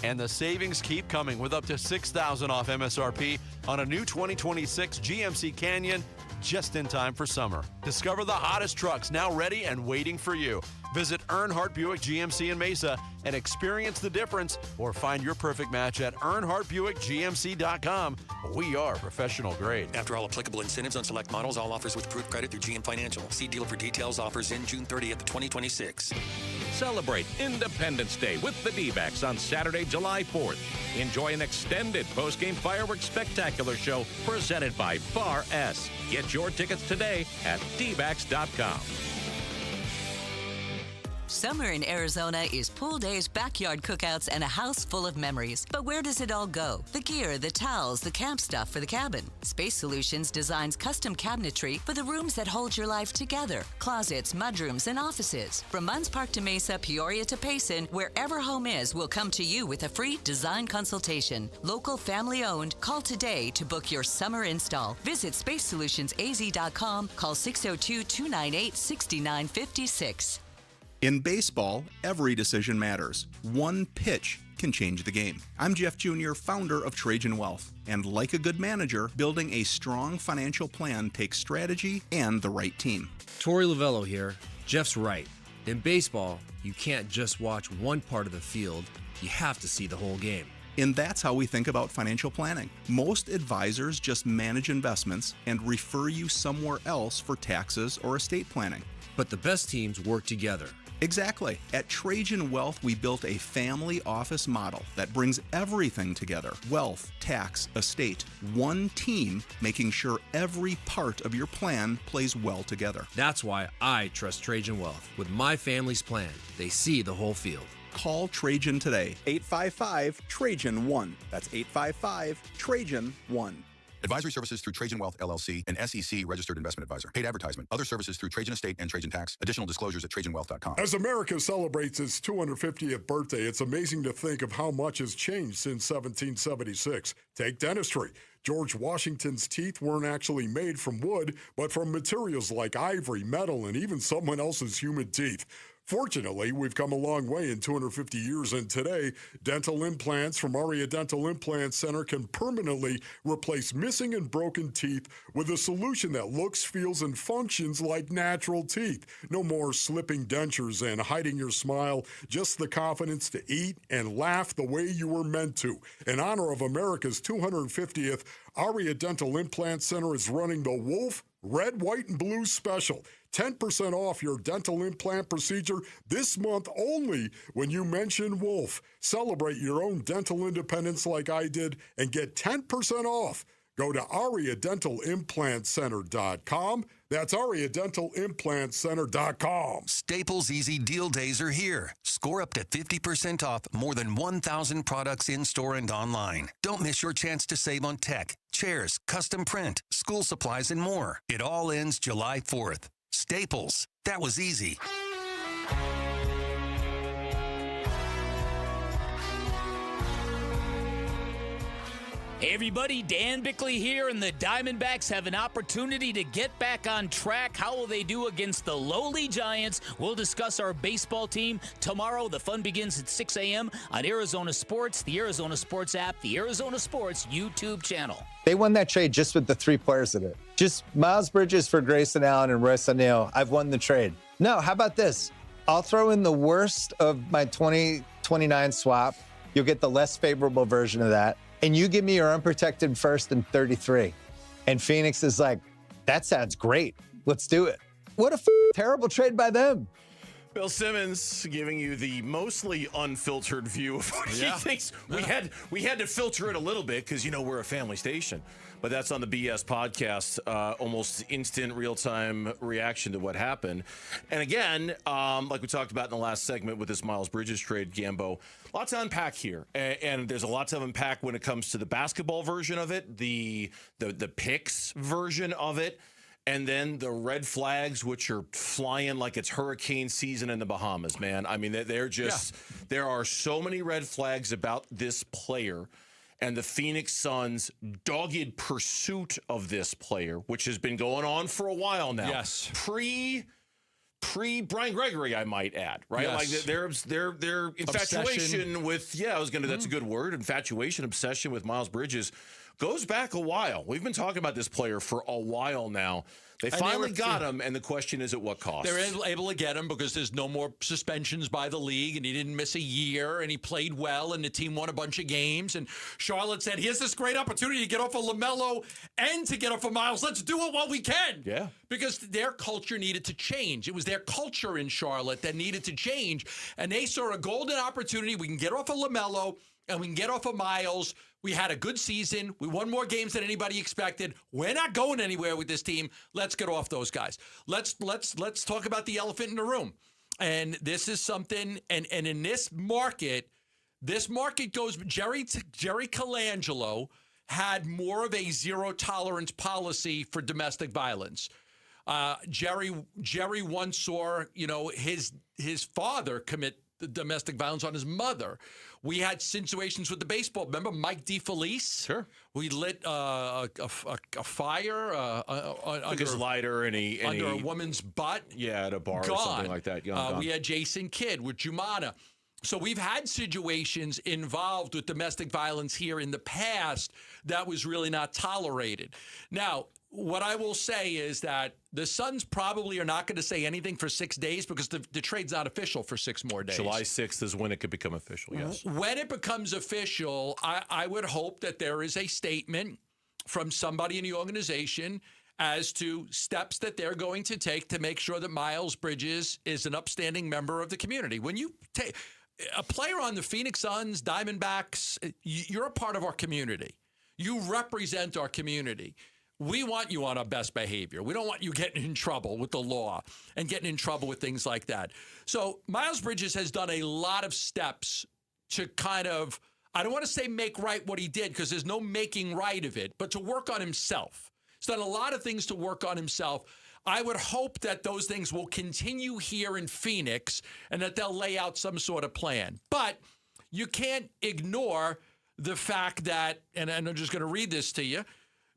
And the savings keep coming with up to $6,000 off MSRP on a new 2026 GMC Canyon just in time for summer. Discover the hottest trucks now ready and waiting for you. Visit Earnhardt Buick GMC in Mesa and experience the difference, or find your perfect match at EarnhardtBuickGMC.com. We are professional grade. After all applicable incentives on select models, all offers with approved credit through GM Financial. See dealer for details. Offers in June 30th, 2026. Celebrate Independence Day with the D-backs on Saturday, July 4th. Enjoy an extended post-game fireworks spectacular show presented by Bar S. Get your tickets today at dbacks.com. Summer in Arizona is pool days, backyard cookouts, and a house full of memories. But where does it all go? The gear, the towels, the camp stuff for the cabin. Space Solutions designs custom cabinetry for the rooms that hold your life together. Closets, mudrooms, and offices. From Munns Park to Mesa, Peoria to Payson, wherever home is, will come to you with a free design consultation. Local, family-owned. Call today to book your summer install. Visit SpaceSolutionsAZ.com. Call 602-298-6956. In baseball, every decision matters. One pitch can change the game. I'm Jeff Jr., founder of Trajan Wealth. And like a good manager, building a strong financial plan takes strategy and the right team. Torey Lavello here. Jeff's right. In baseball, you can't just watch one part of the field. You have to see the whole game. And that's how we think about financial planning. Most advisors just manage investments and refer you somewhere else for taxes or estate planning. But the best teams work together. Exactly. At Trajan Wealth, we built a family office model that brings everything together. Wealth, tax, estate. One team making sure every part of your plan plays well together. That's why I trust Trajan Wealth. With my family's plan, they see the whole field. Call Trajan today. 855-TRAJAN-1. That's 855-TRAJAN-1. Advisory services through Trajan Wealth, LLC, an SEC registered investment advisor. Paid advertisement. Other services through Trajan Estate and Trajan Tax. Additional disclosures at TrajanWealth.com. As America celebrates its 250th birthday, it's amazing to think of how much has changed since 1776. Take dentistry. George Washington's teeth weren't actually made from wood, but from materials like ivory, metal, and even someone else's human teeth. Fortunately, we've come a long way in 250 years, and today, dental implants from Aria Dental Implant Center can permanently replace missing and broken teeth with a solution that looks, feels, and functions like natural teeth. No more slipping dentures and hiding your smile, just the confidence to eat and laugh the way you were meant to. In honor of America's 250th, Aria Dental Implant Center is running the Wolf Red, White, and Blue Special. 10% off your dental implant procedure this month only when you mention Wolf. Celebrate your own dental independence like I did and get 10% off. Go to AriaDentalImplantCenter.com. That's AriaDentalImplantCenter.com. Staples Easy Deal Days are here. Score up to 50% off more than 1,000 products in-store and online. Don't miss your chance to save on tech, chairs, custom print, school supplies, and more. It all ends July 4th. Staples. That was easy. Hey everybody, Dan Bickley here, and the Diamondbacks have an opportunity to get back on track. How will they do against the lowly Giants? We'll discuss our baseball team tomorrow. The fun begins at 6 a.m. on Arizona Sports, the Arizona Sports app, the Arizona Sports YouTube channel. They won that trade just with the three players in it. Just Miles Bridges for Grayson Allen and Royce O'Neal. I've won the trade. No, how about this? I'll throw in the worst of my 2029 swap. You'll get the less favorable version of that. And you give me your unprotected first and 33. And Phoenix is like, that sounds great. Let's do it. What a terrible trade by them. Bill Simmons giving you the mostly unfiltered view of what he thinks. We had to filter it a little bit because, we're a family station. But that's on the BS podcast, almost instant real-time reaction to what happened. And again, like we talked about in the last segment with this Miles Bridges trade, Gambo, lots to unpack here. And there's a lot to unpack when it comes to the basketball version of it, the picks version of it, and then the red flags, which are flying like it's hurricane season in the Bahamas, man. I mean, they're just, there are so many red flags about this player and the Phoenix Suns' dogged pursuit of this player, which has been going on for a while now. Yes. Pre Brian Gregory, I might add, right? Yes. Like their infatuation with, that's a good word, infatuation, obsession with Miles Bridges goes back a while. We've been talking about this player for a while now. They finally got him, and the question is at what cost? They're able to get him because there's no more suspensions by the league, and he didn't miss a year, and he played well, and the team won a bunch of games. And Charlotte said, here's this great opportunity to get off of LaMelo and to get off of Miles. Let's do it while we can. Yeah. Because their culture needed to change. It was their culture in Charlotte that needed to change, and they saw a golden opportunity. We can get off of LaMelo, and we can get off of Miles. We had a good season. We won more games than anybody expected. We're not going anywhere with this team. Let's get off those guys. Let's talk about the elephant in the room. And this is something, and in this market goes, Jerry Colangelo had more of a zero tolerance policy for domestic violence. Jerry once saw, his father commit domestic violence on his mother. We had situations with the baseball. Remember Mike DeFelice? Sure. We lit a fire under his lighter under a woman's butt. Yeah, at a bar or something like that. We had Jason Kidd with Jumana. So we've had situations involved with domestic violence here in the past that was really not tolerated. Now, what I will say is that the Suns probably are not going to say anything for 6 days because the trade's not official for 6 more days. July 6th is when it could become official, yes. When it becomes official, I would hope that there is a statement from somebody in the organization as to steps that they're going to take to make sure that Miles Bridges is an upstanding member of the community. When you take a player on the Phoenix Suns, Diamondbacks, you're a part of our community. You represent our community. We want you on our best behavior. We don't want you getting in trouble with the law and getting in trouble with things like that. So Miles Bridges has done a lot of steps to kind of, I don't want to say make right what he did because there's no making right of it, but to work on himself. He's done a lot of things to work on himself. I would hope that those things will continue here in Phoenix and that they'll lay out some sort of plan. But you can't ignore the fact that, and I'm just going to read this to you,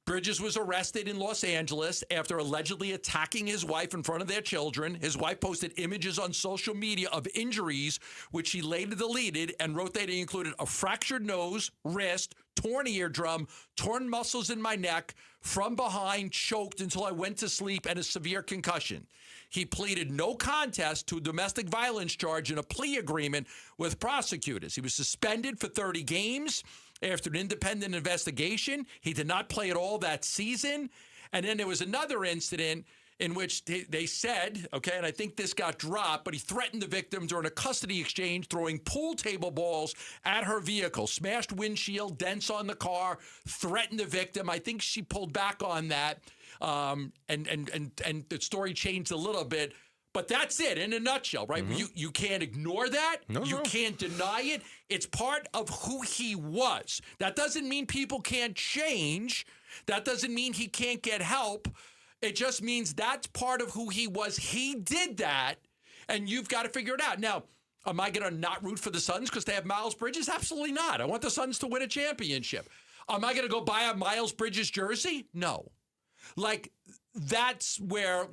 Bridges was arrested in Los Angeles after allegedly attacking his wife in front of their children. His wife posted images on social media of injuries, which she later deleted and wrote that he included a fractured nose, wrist, torn eardrum, torn muscles in my neck, from behind, choked until I went to sleep, and a severe concussion. He pleaded no contest to a domestic violence charge in a plea agreement with prosecutors. He was suspended for 30 games. After an independent investigation, he did not play at all that season. And then there was another incident in which they said, okay, and I think this got dropped, but he threatened the victim during a custody exchange, throwing pool table balls at her vehicle, smashed windshield, dents on the car, threatened the victim. I think she pulled back on that, and the story changed a little bit. But that's it in a nutshell, right? Mm-hmm. You can't ignore that. You can't deny it. It's part of who he was. That doesn't mean people can't change. That doesn't mean he can't get help. It just means that's part of who he was. He did that, and you've got to figure it out. Now, am I going to not root for the Suns because they have Miles Bridges? Absolutely not. I want the Suns to win a championship. Am I going to go buy a Miles Bridges jersey? No. That's where,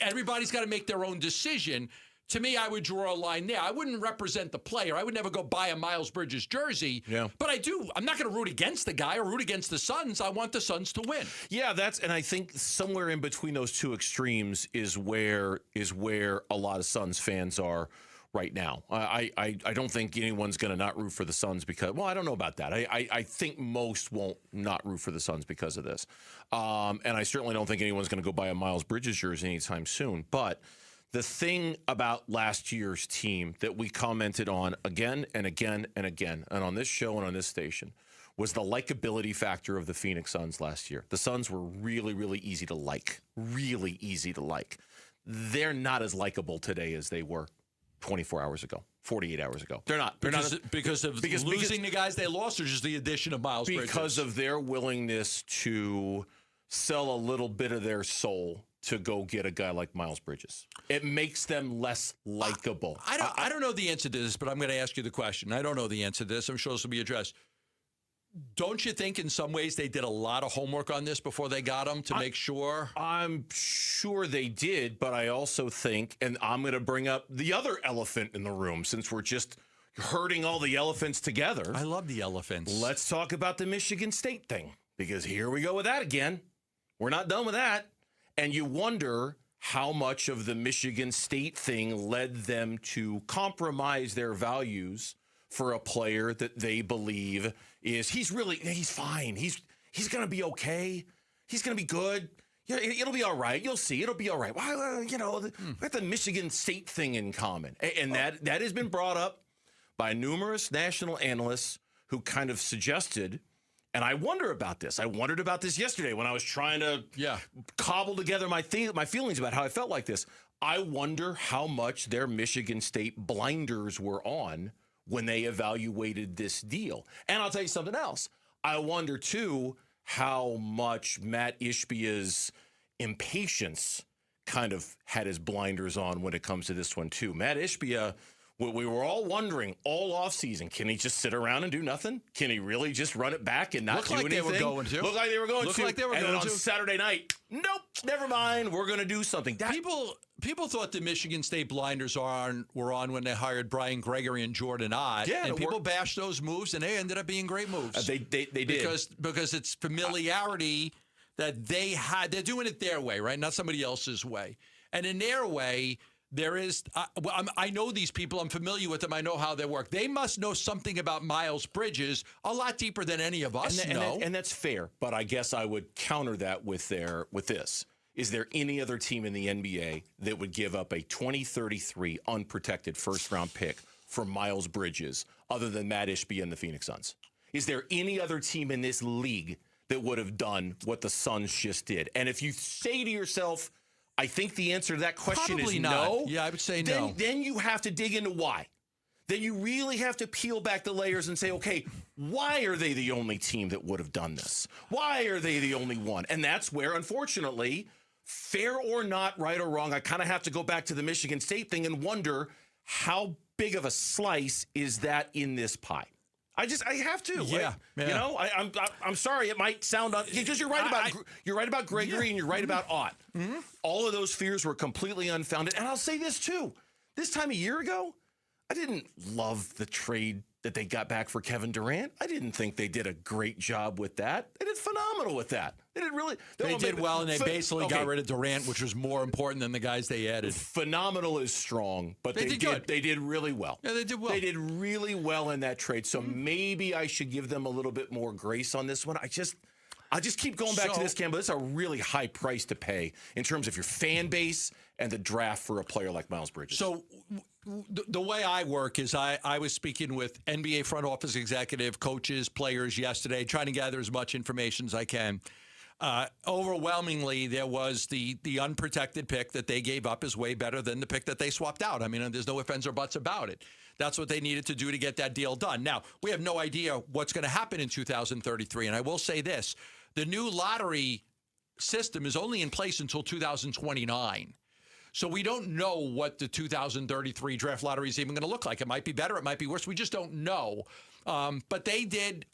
everybody's got to make their own decision. To me, I would draw a line there. I wouldn't represent the player. I would never go buy a Miles Bridges jersey. Yeah. But I'm not going to root against the guy or root against the Suns. I want the Suns to win. Yeah, and I think somewhere in between those two extremes is where a lot of Suns fans are right now. I don't think anyone's going to not root for the Suns because, well, I don't know about that. I think most won't not root for the Suns because of this. And I certainly don't think anyone's going to go buy a Miles Bridges jersey anytime soon. But the thing about last year's team that we commented on again and again and again, and on this show and on this station, was the likability factor of the Phoenix Suns last year. The Suns were really, really easy to like. Really easy to like. They're not as likable today as they were 24 hours ago, 48 hours ago. They're not. Because losing the guys they lost, or just the addition of Miles Bridges? Because of their willingness to sell a little bit of their soul to go get a guy like Miles Bridges. It makes them less likable. I don't know the answer to this, but I'm going to ask you the question. I don't know the answer to this. I'm sure this will be addressed. Don't you think in some ways they did a lot of homework on this before they got him to make sure? I'm sure they did, but I also think, and I'm going to bring up the other elephant in the room since we're just herding all the elephants together. I love the elephants. Let's talk about the Michigan State thing, because here we go with that again. We're not done with that. And you wonder how much of the Michigan State thing led them to compromise their values for a player that they believe he's fine. He's going to be okay. He's going to be good. Yeah, it'll be all right. You'll see. It'll be all right. Well, we got the Michigan State thing in common. And that has been brought up by numerous national analysts who kind of suggested, and I wonder about this. I wondered about this yesterday when I was trying to cobble together my feelings about how I felt like this. I wonder how much their Michigan State blinders were on when they evaluated this deal. And I'll tell you something else. I wonder, too, how much Matt Ishbia's impatience kind of had his blinders on when it comes to this one, too. Matt Ishbia, we were all wondering all offseason, can he just sit around and do nothing? Can he really just run it back and not do anything? Looked like they were going to. Looked like they were going Looked to. like they were and going then to. on Saturday night, nope, never mind. We're going to do something. People thought the Michigan State blinders were on when they hired Brian Gregory and Jordan Ott. Yeah, and people bashed those moves, and they ended up being great moves. They did. Because it's familiarity that they had. They're doing it their way, right? Not somebody else's way. And in their way, there is, I know these people. I'm familiar with them. I know how they work. They must know something about Miles Bridges a lot deeper than any of us know. And that's fair. But I guess I would counter that with this. Is there any other team in the NBA that would give up a 2033 unprotected first-round pick for Miles Bridges other than Matt Ishbia and the Phoenix Suns? Is there any other team in this league that would have done what the Suns just did? And if you say to yourself, I think the answer to that question Probably is not. no. Yeah, I would say no. Then you have to dig into why. Then you really have to peel back the layers and say, okay, why are they the only team that would have done this? Why are they the only one? And that's where, unfortunately, fair or not, right or wrong, I kind of have to go back to the Michigan State thing and wonder how big of a slice is that in this pie. I have to. Yeah. I'm sorry. It might sound because you're right about Gregory and you're right about Ott. Mm-hmm. All of those fears were completely unfounded. And I'll say this too: this time a year ago, I didn't love the trade that they got back for Kevin Durant. I didn't think they did a great job with that. They did phenomenal with that. They did really. They did well, and they basically got rid of Durant, which was more important than the guys they added. Phenomenal is strong, but they did really well. Yeah, they did well. They did really well in that trade. So maybe I should give them a little bit more grace on this one. I just keep going back to this, Campbell. This is a really high price to pay in terms of your fan base and the draft for a player like Miles Bridges. So the way I work is I was speaking with NBA front office executive, coaches, players yesterday, trying to gather as much information as I can. Overwhelmingly, there was the unprotected pick that they gave up is way better than the pick that they swapped out. I mean, there's no ifs, ands, or buts about it. That's what they needed to do to get that deal done. Now, we have no idea what's going to happen in 2033. And I will say this, the new lottery system is only in place until 2029. So we don't know what the 2033 draft lottery is even going to look like. It might be better. It might be worse. We just don't know. But they did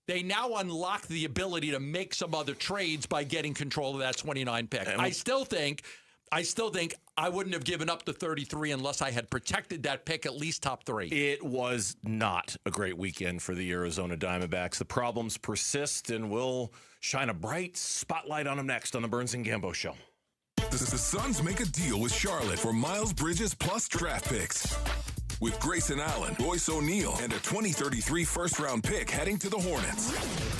they now unlock the ability to make some other trades by getting control of that 29 pick. I still think I wouldn't have given up the 33 unless I had protected that pick at least top 3. It was not a great weekend for the Arizona Diamondbacks. The problems persist, and we'll shine a bright spotlight on them next on the Burns and Gambo Show. The Suns make a deal with Charlotte for Miles Bridges plus draft picks. With Grayson Allen, Royce O'Neal, and a 2033 first-round pick heading to the Hornets.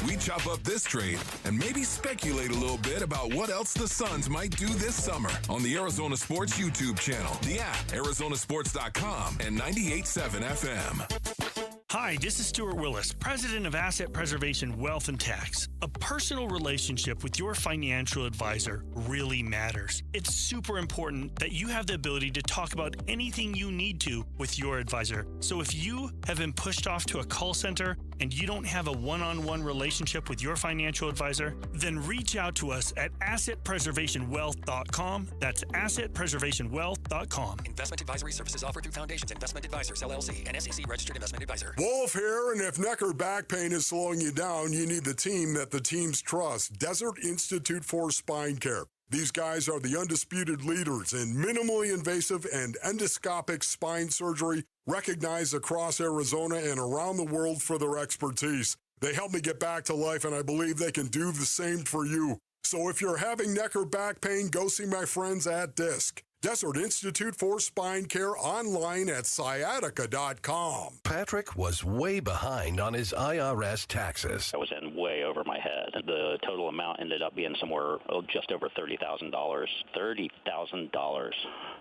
We chop up this trade and maybe speculate a little bit about what else the Suns might do this summer on the Arizona Sports YouTube channel, the app, arizonasports.com, and 98.7 FM. Hi, this is Stuart Willis, President of Asset Preservation Wealth and Tax. A personal relationship with your financial advisor really matters. It's super important that you have the ability to talk about anything you need to with your advisor. So if you have been pushed off to a call center and you don't have a one-on-one relationship with your financial advisor, then reach out to us at assetpreservationwealth.com. That's assetpreservationwealth.com. Investment advisory services offered through Foundations Investment Advisors, LLC, an SEC-registered investment advisor. Wolf here, and if neck or back pain is slowing you down, you need the team that the teams trust, Desert Institute for Spine Care. These guys are the undisputed leaders in minimally invasive and endoscopic spine surgery recognized across Arizona and around the world for their expertise. They helped me get back to life, and I believe they can do the same for you. So if you're having neck or back pain, go see my friends at DISC. Desert Institute for Spine Care, online at sciatica.com. Patrick was way behind on his IRS taxes. I was in way over my head. The total amount ended up being somewhere just over $30,000. $30,000.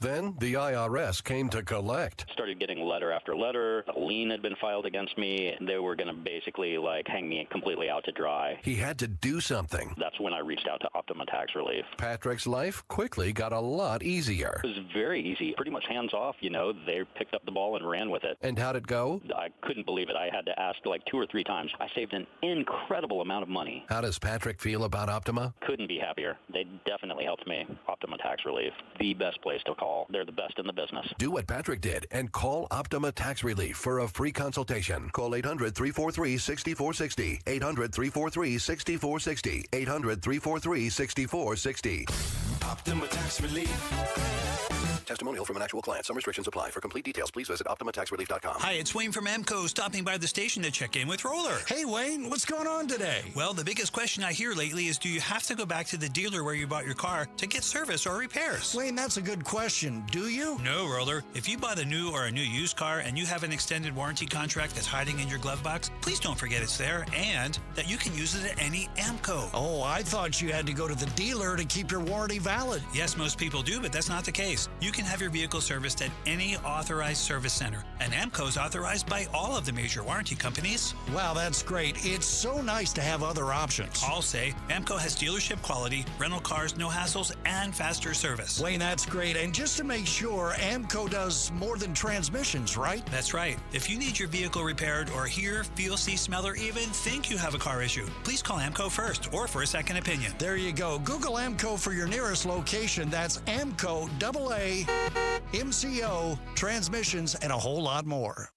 Then the IRS came to collect. Started getting letter after letter. A lien had been filed against me. They were going to basically hang me completely out to dry. He had to do something. That's when I reached out to Optima Tax Relief. Patrick's life quickly got a lot easier. It was very easy, pretty much hands off, They picked up the ball and ran with it. And how'd it go? I couldn't believe it. I had to ask 2 or 3 times. I saved an incredible amount of money. How does Patrick feel about Optima? Couldn't be happier. They definitely helped me. Optima Tax Relief, the best place to call. They're the best in the business. Do what Patrick did and call Optima Tax Relief for a free consultation. Call 800-343-6460. 800-343-6460. 800-343-6460. Optima Tax Relief. Testimonial from an actual client. Some restrictions apply. For complete details, please visit OptimaTaxRelief.com. Hi, it's Wayne from AMCO, stopping by the station to check in with Roller. Hey, Wayne, what's going on today? Well, the biggest question I hear lately is, do you have to go back to the dealer where you bought your car to get service or repairs? Wayne, that's a good question. Do you? No, Roller. If you bought a new or a new used car and you have an extended warranty contract that's hiding in your glove box, please don't forget it's there and that you can use it at any AMCO. Oh, I thought you had to go to the dealer to keep your warranty valid. Yes, most people do, but that's not the case. You can have your vehicle serviced at any authorized service center, and AMCO is authorized by all of the major warranty companies. Wow, that's great. It's so nice to have other options. I'll say AMCO has dealership quality, rental cars, no hassles, and faster service. Wayne, that's great. And just to make sure, AMCO does more than transmissions, right? That's right. If you need your vehicle repaired or hear, feel, see, smell, or even think you have a car issue, please call AMCO first or for a second opinion. There you go. Google AMCO for your nearest location. That's AMCO, AA, MCO, transmissions, and a whole lot more.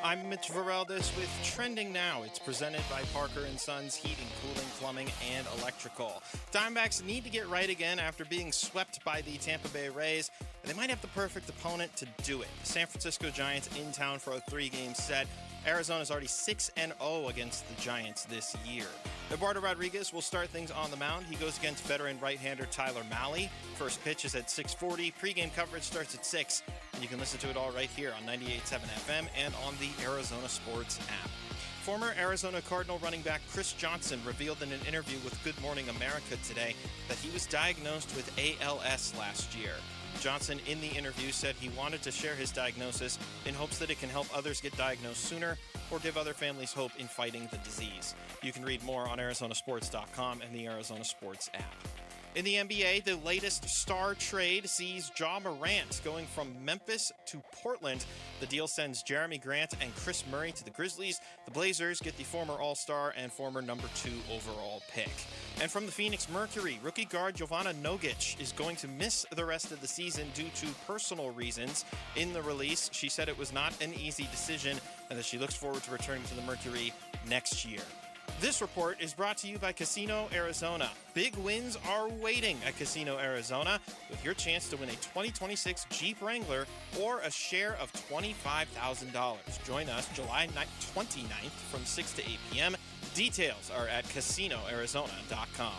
I'm Mitch Vareldes with Trending Now. It's presented by Parker & Sons Heating, Cooling, Plumbing, and Electrical. Diamondbacks need to get right again after being swept by the Tampa Bay Rays, and they might have the perfect opponent to do it. The San Francisco Giants in town for a 3-game set. Arizona's already 6-0 against the Giants this year. Eduardo Rodriguez will start things on the mound. He goes against veteran right-hander Tyler Mahle. First pitch is at 6:40. Pre-game coverage starts at 6. And you can listen to it all right here on 98.7 FM and on the Arizona Sports app. Former Arizona Cardinal running back Chris Johnson revealed in an interview with Good Morning America today that he was diagnosed with ALS last year. Johnson, in the interview, said he wanted to share his diagnosis in hopes that it can help others get diagnosed sooner or give other families hope in fighting the disease. You can read more on ArizonaSports.com and the Arizona Sports app. In the NBA, the latest star trade sees Ja Morant going from Memphis to Portland. The deal sends Jeremy Grant and Chris Murray to the Grizzlies. The Blazers get the former All-Star and former number 2 overall pick. And from the Phoenix Mercury, rookie guard Jovana Nogic is going to miss the rest of the season due to personal reasons. In the release, she said it was not an easy decision and that she looks forward to returning to the Mercury next year. This report is brought to you by Casino Arizona. Big wins are waiting at Casino Arizona with your chance to win a 2026 Jeep Wrangler or a share of $25,000. Join us July 29th from 6 to 8 p.m. Details are at CasinoArizona.com.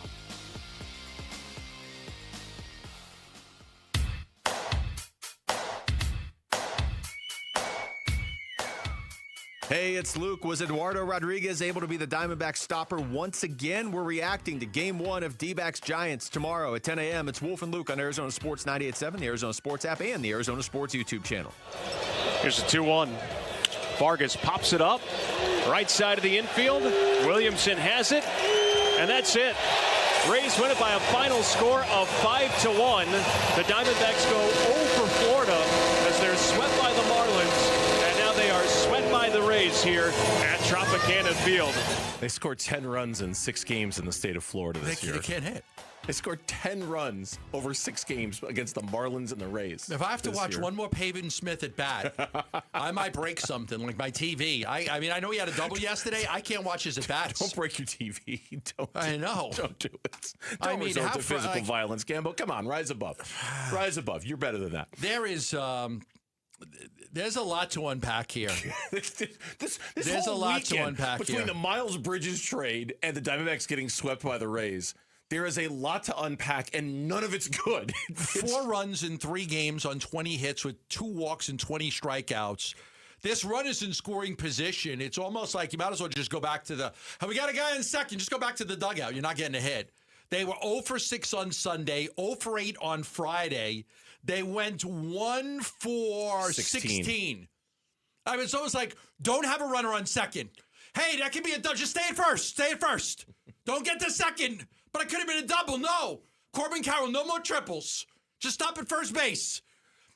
Hey, it's Luke. Was Eduardo Rodriguez able to be the Diamondbacks stopper once again? We're reacting to Game 1 of D-backs Giants tomorrow at 10 a.m. It's Wolf and Luke on Arizona Sports 98.7, the Arizona Sports app, and the Arizona Sports YouTube channel. Here's the 2-1. Vargas pops it up. Right side of the infield. Williamson has it. And that's it. Rays win it by a final score of 5-1. The Diamondbacks go 0 for Florida as they're swept by the Marlins. And now they are swept by the Rays here at Tropicana Field. They scored 10 runs in 6 games in the state of Florida this year. They can't hit. They scored 10 runs over 6 games against the Marlins and the Rays. If I have to watch one more Pavin Smith at bat, I might break something like my TV. I mean, I know he had a double yesterday. I can't watch his at bats. Don't break your TV. I know. Don't do it. Don't resort to physical violence, Gambo. Come on, rise above. Rise above. You're better than that. There's a lot to unpack here. There's a lot to unpack between the Miles Bridges trade and the Diamondbacks getting swept by the Rays. There is a lot to unpack, and none of it's good. 4 runs in 3 games on 20 hits with 2 walks and 20 strikeouts. This run is in scoring position. It's almost like you might as well just go back to we got a guy in second, just go back to the dugout. You're not getting a hit. They were 0 for 6 on Sunday, 0 for 8 on Friday. They went 1 for 16. I mean, it's almost like, don't have a runner on second. Hey, that could be a double. Just stay at first. Stay at first. Don't get to second. But it could have been a double. No. Corbin Carroll, no more triples. Just stop at first base.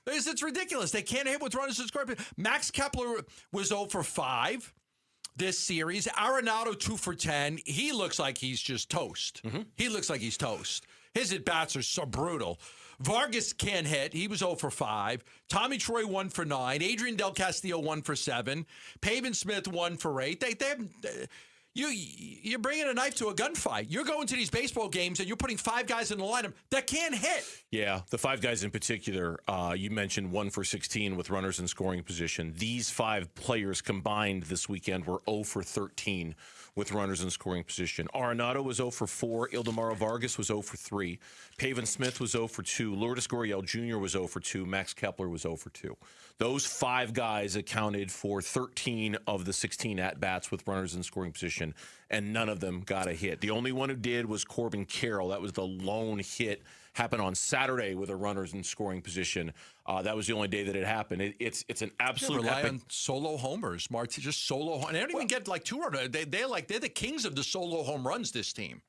It's ridiculous. They can't hit with runners in scoring. Max Kepler was 0 for 5 this series. Arenado 2 for 10. He looks like he's just toast. He looks like he's toast. His at-bats are so brutal. Vargas can't hit. He was 0 for 5. Tommy Troy 1 for 9. Adrian Del Castillo 1 for 7. Pavin Smith 1 for 8. You're bringing a knife to a gunfight. You're going to these baseball games and you're putting 5 guys in the lineup that can't hit. Yeah, the 5 guys in particular, you mentioned 1 for 16 with runners in scoring position. These 5 players combined this weekend were 0 for 13 with runners in scoring position. Arenado was 0 for 4. Ildemaro Vargas was 0 for 3. Pavin Smith was 0 for 2. Lourdes Gurriel Jr. was 0 for 2. Max Kepler was 0 for 2. Those 5 guys accounted for 13 of the 16 at-bats with runners in scoring position, and none of them got a hit. The only one who did was Corbin Carroll. That was the lone hit. Happened on Saturday with a runners in scoring position. That was the only day that it happened. It's an absolute rely epic. on solo homers, Marty. Just solo. And they don't even get like 2 runners. They're the kings of the solo home runs. This team.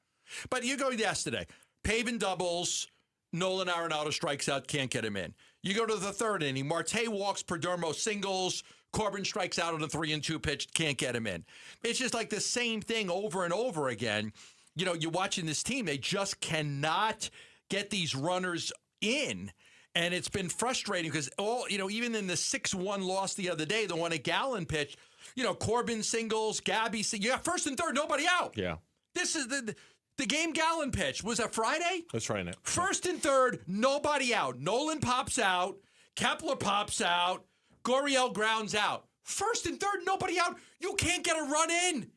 But you go yesterday. Pavin doubles. Nolan Arenado strikes out. Can't get him in. You go to the 3rd inning. Marte walks. Perdomo singles. Corbin strikes out on a 3-2 pitch. Can't get him in. It's just like the same thing over and over again. You know, you're watching this team. They just cannot get these runners in. And it's been frustrating because even in the 6-1 loss the other day, the one at Gallen pitched, Corbin singles, Gabby singles. You got 1st and 3rd, nobody out. Yeah. This is the game Gallen pitched. Was that Friday? That's Friday night. 1st and 3rd, nobody out. Nolan pops out. Kepler pops out. Gurriel grounds out. 1st and 3rd, nobody out. You can't get a run in.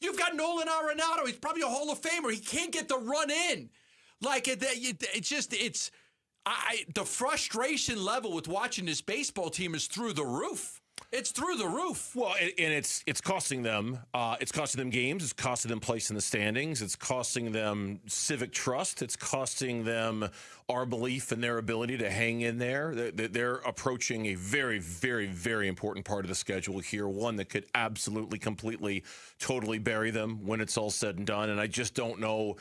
You've got Nolan Arenado. He's probably a Hall of Famer. He can't get the run in. Like, the frustration level with watching this baseball team is through the roof. It's through the roof. Well, and it's costing them. It's costing them games. It's costing them place in the standings. It's costing them civic trust. It's costing them our belief in their ability to hang in there. They're approaching a very, very, very important part of the schedule here, one that could absolutely, completely, totally bury them when it's all said and done. And I just don't know.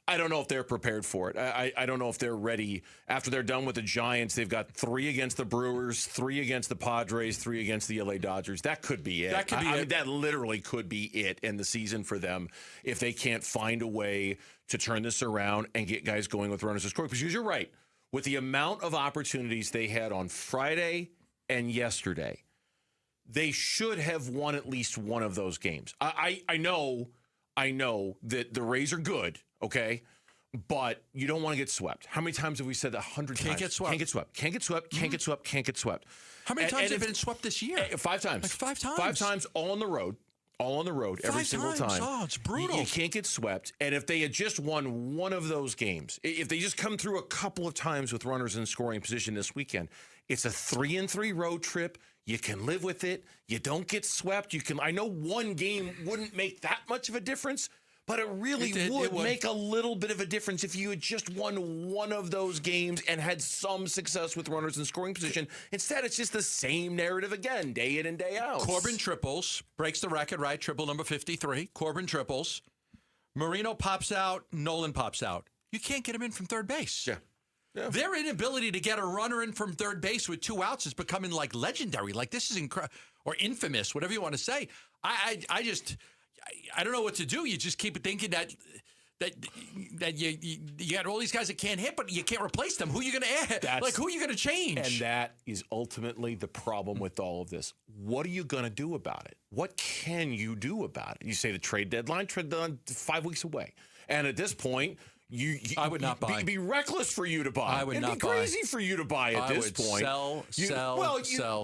I don't know if they're prepared for it. I don't know if they're ready. After they're done with the Giants, they've got 3 against the Brewers, 3 against the Padres, 3 against the LA Dodgers. That could be it. I mean, that literally could be it in the season for them if they can't find a way to turn this around and get guys going with runners in scoring. Because you're right. With the amount of opportunities they had on Friday and yesterday, they should have won at least one of those games. I know that the Rays are good, okay? But you don't want to get swept. How many times have we said that? 100 times? Can't get swept. Can't get swept. Can't get swept. Can't get swept. Can't get swept. How many times have they been swept this year? 5 times. Like 5 times. 5 times all on the road. All on the road every single time. Oh, it's brutal. You can't get swept. And if they had just won one of those games, if they just come through a couple of times with runners in scoring position this weekend, it's a 3-3 road trip. You can live with it. You don't get swept. I know one game wouldn't make that much of a difference, but it really would make a little bit of a difference if you had just won one of those games and had some success with runners in scoring position. Instead, it's just the same narrative again, day in and day out. Corbin triples, breaks the record, right? Triple number 53. Corbin triples. Marino pops out. Nolan pops out. You can't get him in from third base. Yeah. Their inability to get a runner in from third base with 2 outs is becoming like legendary. Like this is incredible, or infamous, whatever you want to say. I don't know what to do. You just keep thinking that that you got all these guys that can't hit, but you can't replace them. Who are you going to add? Who are you going to change? And that is ultimately the problem with all of this. What are you going to do about it? What can you do about it? You say the trade deadline 5 weeks away. And at this point, I would not buy. It'd be reckless for you to buy. I would not buy. It'd be crazy for you to buy at this point. Sell.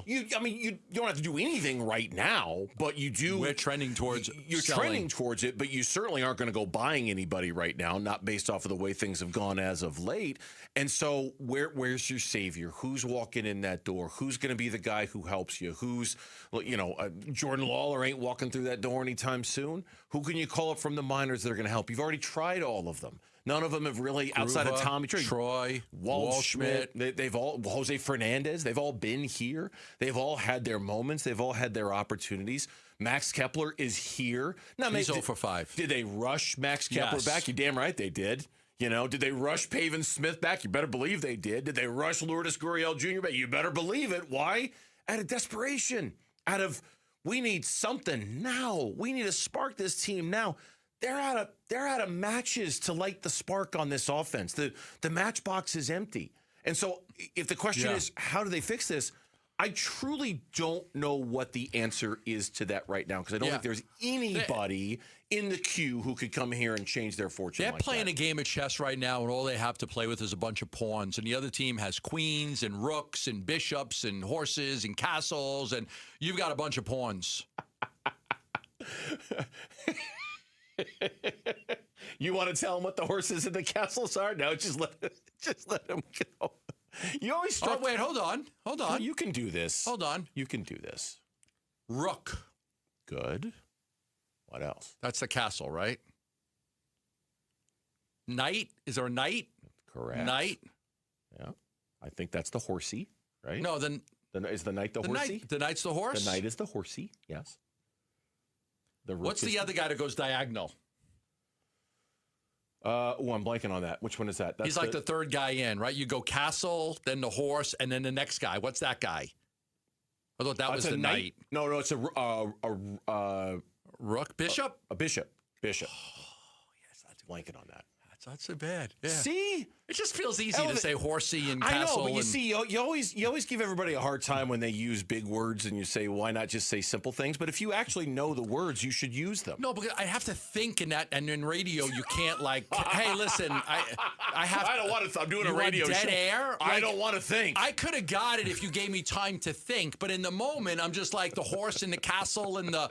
I mean, you don't have to do anything right now, but you do. We're trending towards. You're trending towards it, but you certainly aren't going to go buying anybody right now, not based off of the way things have gone as of late. And so, where's your savior? Who's walking in that door? Who's going to be the guy who helps you? Who's, Jordan Lawler ain't walking through that door anytime soon. Who can you call up from the minors that are going to help? You've already tried all of them. None of them have really, outside of Tommy Troy, Waldschmidt, they've all, Jose Fernandez, they've all been here. They've all had their moments. They've all had their opportunities. Max Kepler is here. Now, he's 0 for 5. Did they rush Max Kepler back? You're damn right they did. Did they rush Pavin Smith back? You better believe they did. Did they rush Lourdes Gurriel Jr. back? You better believe it. Why? Out of desperation. We need something now. We need to spark this team now. They're out of matches to light the spark on this offense. The matchbox is empty. And so if the question is, how do they fix this? I truly don't know what the answer is to that right now, because I don't think there's anybody in the queue who could come here and change their fortune. They're playing a game of chess right now, and all they have to play with is a bunch of pawns. And the other team has queens and rooks and bishops and horses and castles, and you've got a bunch of pawns. You want to tell them what the horses and the castles are? No, just let them go. You always start. Oh, wait, hold on. No, you can do this. Hold on. You can do this. Rook. Good. What else? That's the castle, right? Knight. Is there a knight? Correct. Knight. Yeah. I think that's the horsey, right? No, then. Is the knight the horsey? The knight's the horse? The knight is the horsey, yes. What's the other guy that goes diagonal? I'm blanking on that. Which one is that? He's like the third guy in, right? You go castle, then the horse, and then the next guy. What's that guy? I thought that was the knight. No, it's a rook. Bishop? A bishop. Bishop. Oh, yes, that's blanking on that. That's not so bad. Yeah. See? It just feels easy to say horsey and castle. I know, but you see, you always give everybody a hard time when they use big words and you say, why not just say simple things? But if you actually know the words, you should use them. No, because I have to think in that, and in radio, you can't hey, listen, I don't want to. I'm doing a radio show. Dead air. I don't want to think. I could have got it if you gave me time to think, but in the moment, I'm just like the horse and the castle and the.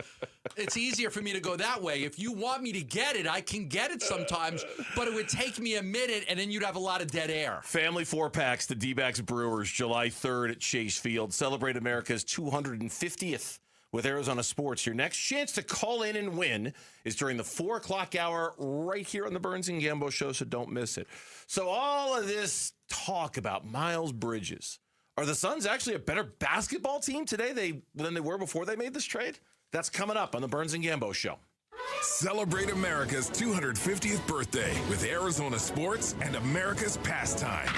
It's easier for me to go that way. If you want me to get it, I can get it sometimes, but it would take me a minute, and then you'd have a lot of dead air. Family 4-packs, the D-backs Brewers, July 3rd at Chase Field. Celebrate America's 250th with Arizona Sports. Your next chance to call in and win is during the 4 o'clock hour right here on the Burns and Gambo Show, so don't miss it. So all of this talk about Miles Bridges. Are the Suns actually a better basketball team today than they were before they made this trade? That's coming up on the Burns and Gambo Show. Celebrate America's 250th birthday with Arizona Sports and America's Pastime.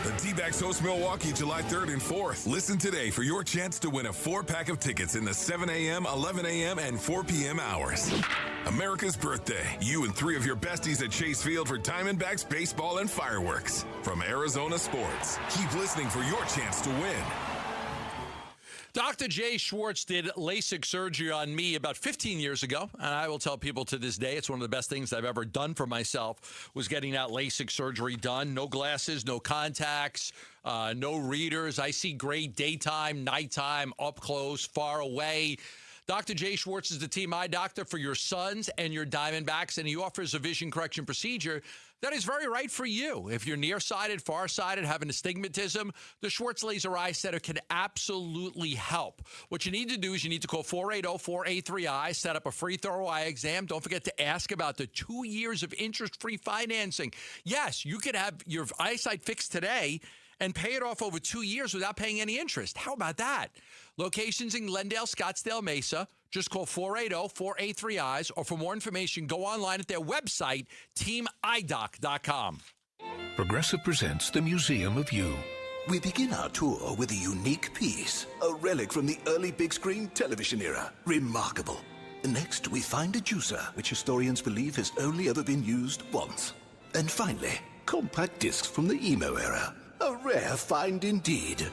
The D-backs host Milwaukee July 3rd and 4th. Listen today for your chance to win a 4-pack of tickets in the 7 a.m., 11 a.m., and 4 p.m. hours. America's birthday. You and 3 of your besties at Chase Field for Diamondbacks baseball and fireworks. From Arizona Sports. Keep listening for your chance to win. Dr. Jay Schwartz did LASIK surgery on me about 15 years ago, and I will tell people to this day it's one of the best things I've ever done for myself was getting that LASIK surgery done. No glasses, no contacts, no readers. I see great daytime, nighttime, up close, far away. Dr. Jay Schwartz is the team eye doctor for your Suns and your Diamondbacks, and he offers a vision correction procedure that is very right for you. If you're nearsighted, farsighted, having astigmatism, the Schwartz Laser Eye Center can absolutely help. What you need to do is you need to call 480-483-EYE, set up a free thorough eye exam. Don't forget to ask about the 2 years of interest-free financing. Yes, you could have your eyesight fixed today and pay it off over 2 years without paying any interest. How about that? Locations in Glendale, Scottsdale, Mesa. Just call 480-483-EYES, or for more information, go online at their website, teamidoc.com. Progressive presents the Museum of You. We begin our tour with a unique piece, a relic from the early big screen television era. Remarkable. Next, we find a juicer, which historians believe has only ever been used once. And finally, compact discs from the emo era. A rare find indeed.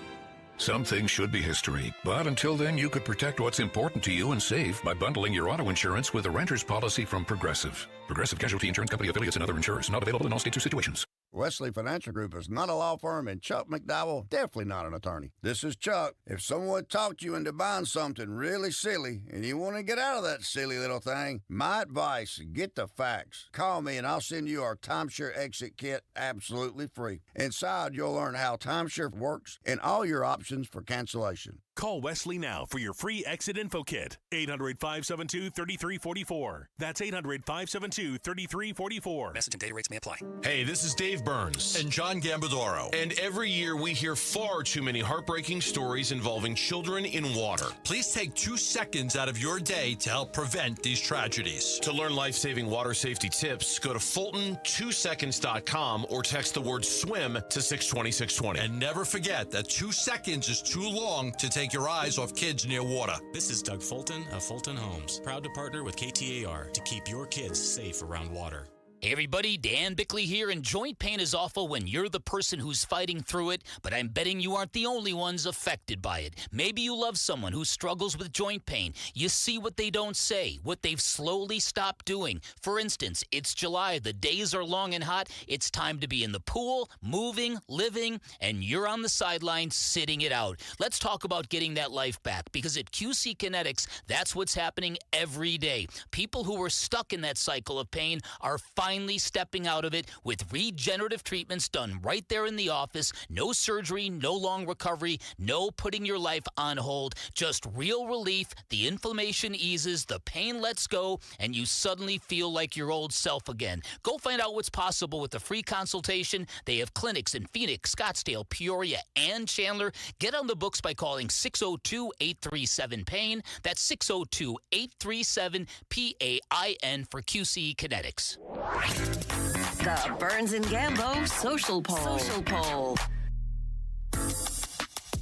Some things should be history, but until then, you could protect what's important to you and save by bundling your auto insurance with a renter's policy from Progressive. Progressive Casualty Insurance Company affiliates and other insurers. Not available in all states or situations. Wesley Financial Group is not a law firm, and Chuck McDowell definitely not an attorney. This is Chuck. If someone talked you into buying something really silly and you want to get out of that silly little thing, my advice, get the facts. Call me and I'll send you our timeshare exit kit absolutely free. Inside, you'll learn how timeshare works and all your options for cancellation. Call Wesley now for your free exit info kit. 800-572-3344. That's 800-572-3344. Message and data rates may apply. Hey, this is Dave Burns. And John Gambadoro. And every year we hear far too many heartbreaking stories involving children in water. Please take 2 seconds out of your day to help prevent these tragedies. To learn life-saving water safety tips, go to Fulton2seconds.com or text the word SWIM to 620-620. And never forget that 2 seconds is too long to take your eyes off kids near water. This is Doug Fulton of Fulton Homes, proud to partner with KTAR to keep your kids safe around water. Hey everybody, Dan Bickley here, and joint pain is awful when you're the person who's fighting through it, but I'm betting you aren't the only ones affected by it. Maybe you love someone who struggles with joint pain. You see what they don't say, what they've slowly stopped doing. For instance, it's July, the days are long and hot, it's time to be in the pool, moving, living, and you're on the sidelines sitting it out. Let's talk about getting that life back, because at QC Kinetics, that's what's happening every day. People who were stuck in that cycle of pain are finally stepping out of it with regenerative treatments done right there in the office. No surgery, no long recovery, no putting your life on hold. Just real relief. The inflammation eases, the pain lets go, and you suddenly feel like your old self again. Go find out what's possible with a free consultation. They have clinics in Phoenix, Scottsdale, Peoria, and Chandler. Get on the books by calling 602-837-PAIN. That's 602-837-PAIN for QC Kinetics. The Burns and Gambo Social Poll.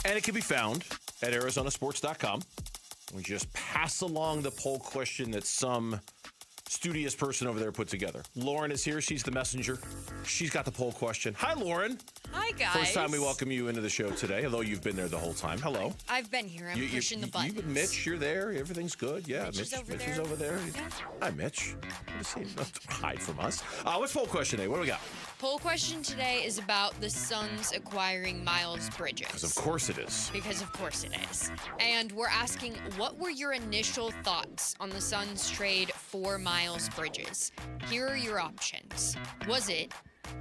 And it can be found at ArizonaSports.com. We just pass along the poll question that some studious person over there put together. Lauren is here. She's the messenger. She's got the poll question. Hi, Lauren. Hi, guys. First time we welcome you into the show today, although you've been there the whole time. Hello. I've been here. I'm pushing the buttons. You and Mitch, you're there. Everything's good. Yeah, Mitch is over there. Yeah. Hi, Mitch. Good to see you. Don't hide from us. What's poll question today? What do we got? Poll question today is about the Suns acquiring Miles Bridges. Because of course it is. And we're asking, what were your initial thoughts on the Suns trade for Miles Bridges? Here are your options. Was it,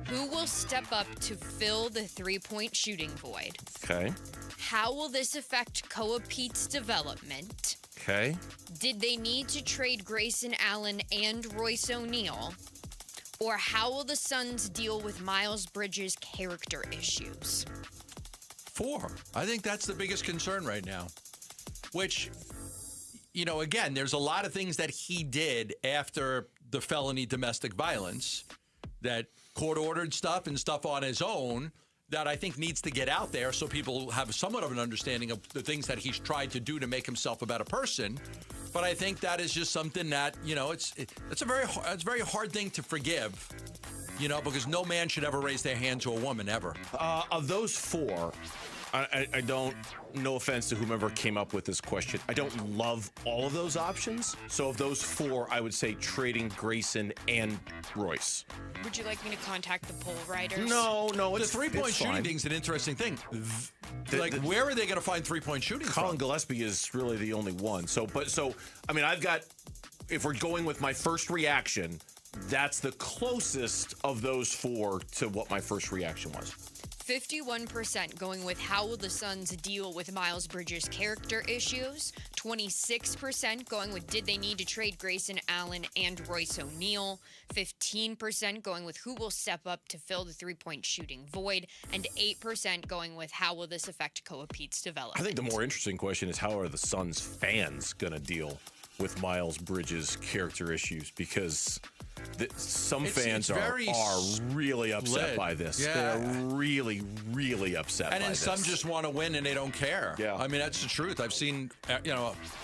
who will step up to fill the three-point shooting void? Okay. How will this affect Koa Pete's development? Okay. Did they need to trade Grayson Allen and Royce O'Neal? Or how will the Suns deal with Miles Bridges' character issues? 4. I think that's the biggest concern right now. Which, again, there's a lot of things that he did after the felony domestic violence, that court-ordered stuff and stuff on his own, that I think needs to get out there so people have somewhat of an understanding of the things that he's tried to do to make himself a better person. But I think that is just something that, it's a very hard thing to forgive, because no man should ever raise their hand to a woman, ever. Of those 4, I don't, no offense to whomever came up with this question, I don't love all of those options. So of those 4, I would say trading Grayson and Royce. Would you like me to contact the poll writers? No, the three-point shooting thing's an interesting thing. Where are they going to find three-point shooting Colin from? Gillespie is really the only one. I've got, if we're going with my first reaction, that's the closest of those 4 to what my first reaction was. 51% going with how will the Suns deal with Miles Bridges' character issues. 26% going with did they need to trade Grayson Allen and Royce O'Neal. 15% going with who will step up to fill the three-point shooting void. And 8% going with how will this affect Koa Pete's development. I think the more interesting question is how are the Suns fans going to deal with Miles Bridges' character issues because some It's fans very are really upset split. by this. Yeah. They're really, really upset And by then this. some just want to win and they don't care. Yeah. I mean, that's the truth. I've seen,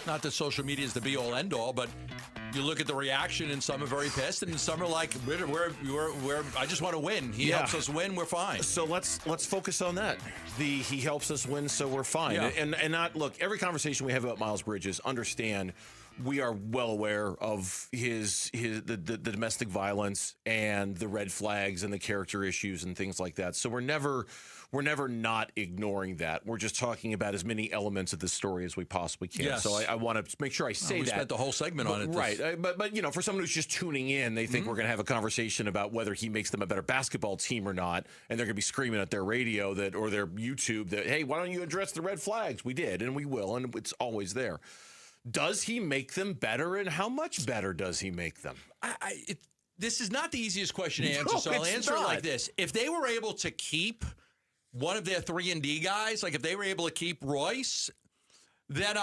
not that social media is the be-all, end-all, but you look at the reaction and some are very pissed and some are like, I just want to win. He helps us win, we're fine. So let's focus on that. He helps us win, so we're fine. Yeah. And not, look, every conversation we have about Miles Bridges, understand we are well aware of the domestic violence and the red flags and the character issues and things like that. So we're never not ignoring that. We're just talking about as many elements of this story as we possibly can. Yes. So I want to make sure I say we that. spent the whole segment on it. Right. But for someone who's just tuning in, they think we're going to have a conversation about whether he makes them a better basketball team or not, and they're going to be screaming at their radio or their YouTube that, hey, why don't you address the red flags? We did, and we will, and it's always there. Does he make them better, and how much better does he make them? This is not the easiest question to answer, No, so I'll it's answer it like not. this. If they were able to keep one of their 3-and-D guys, like if they were able to keep Royce, then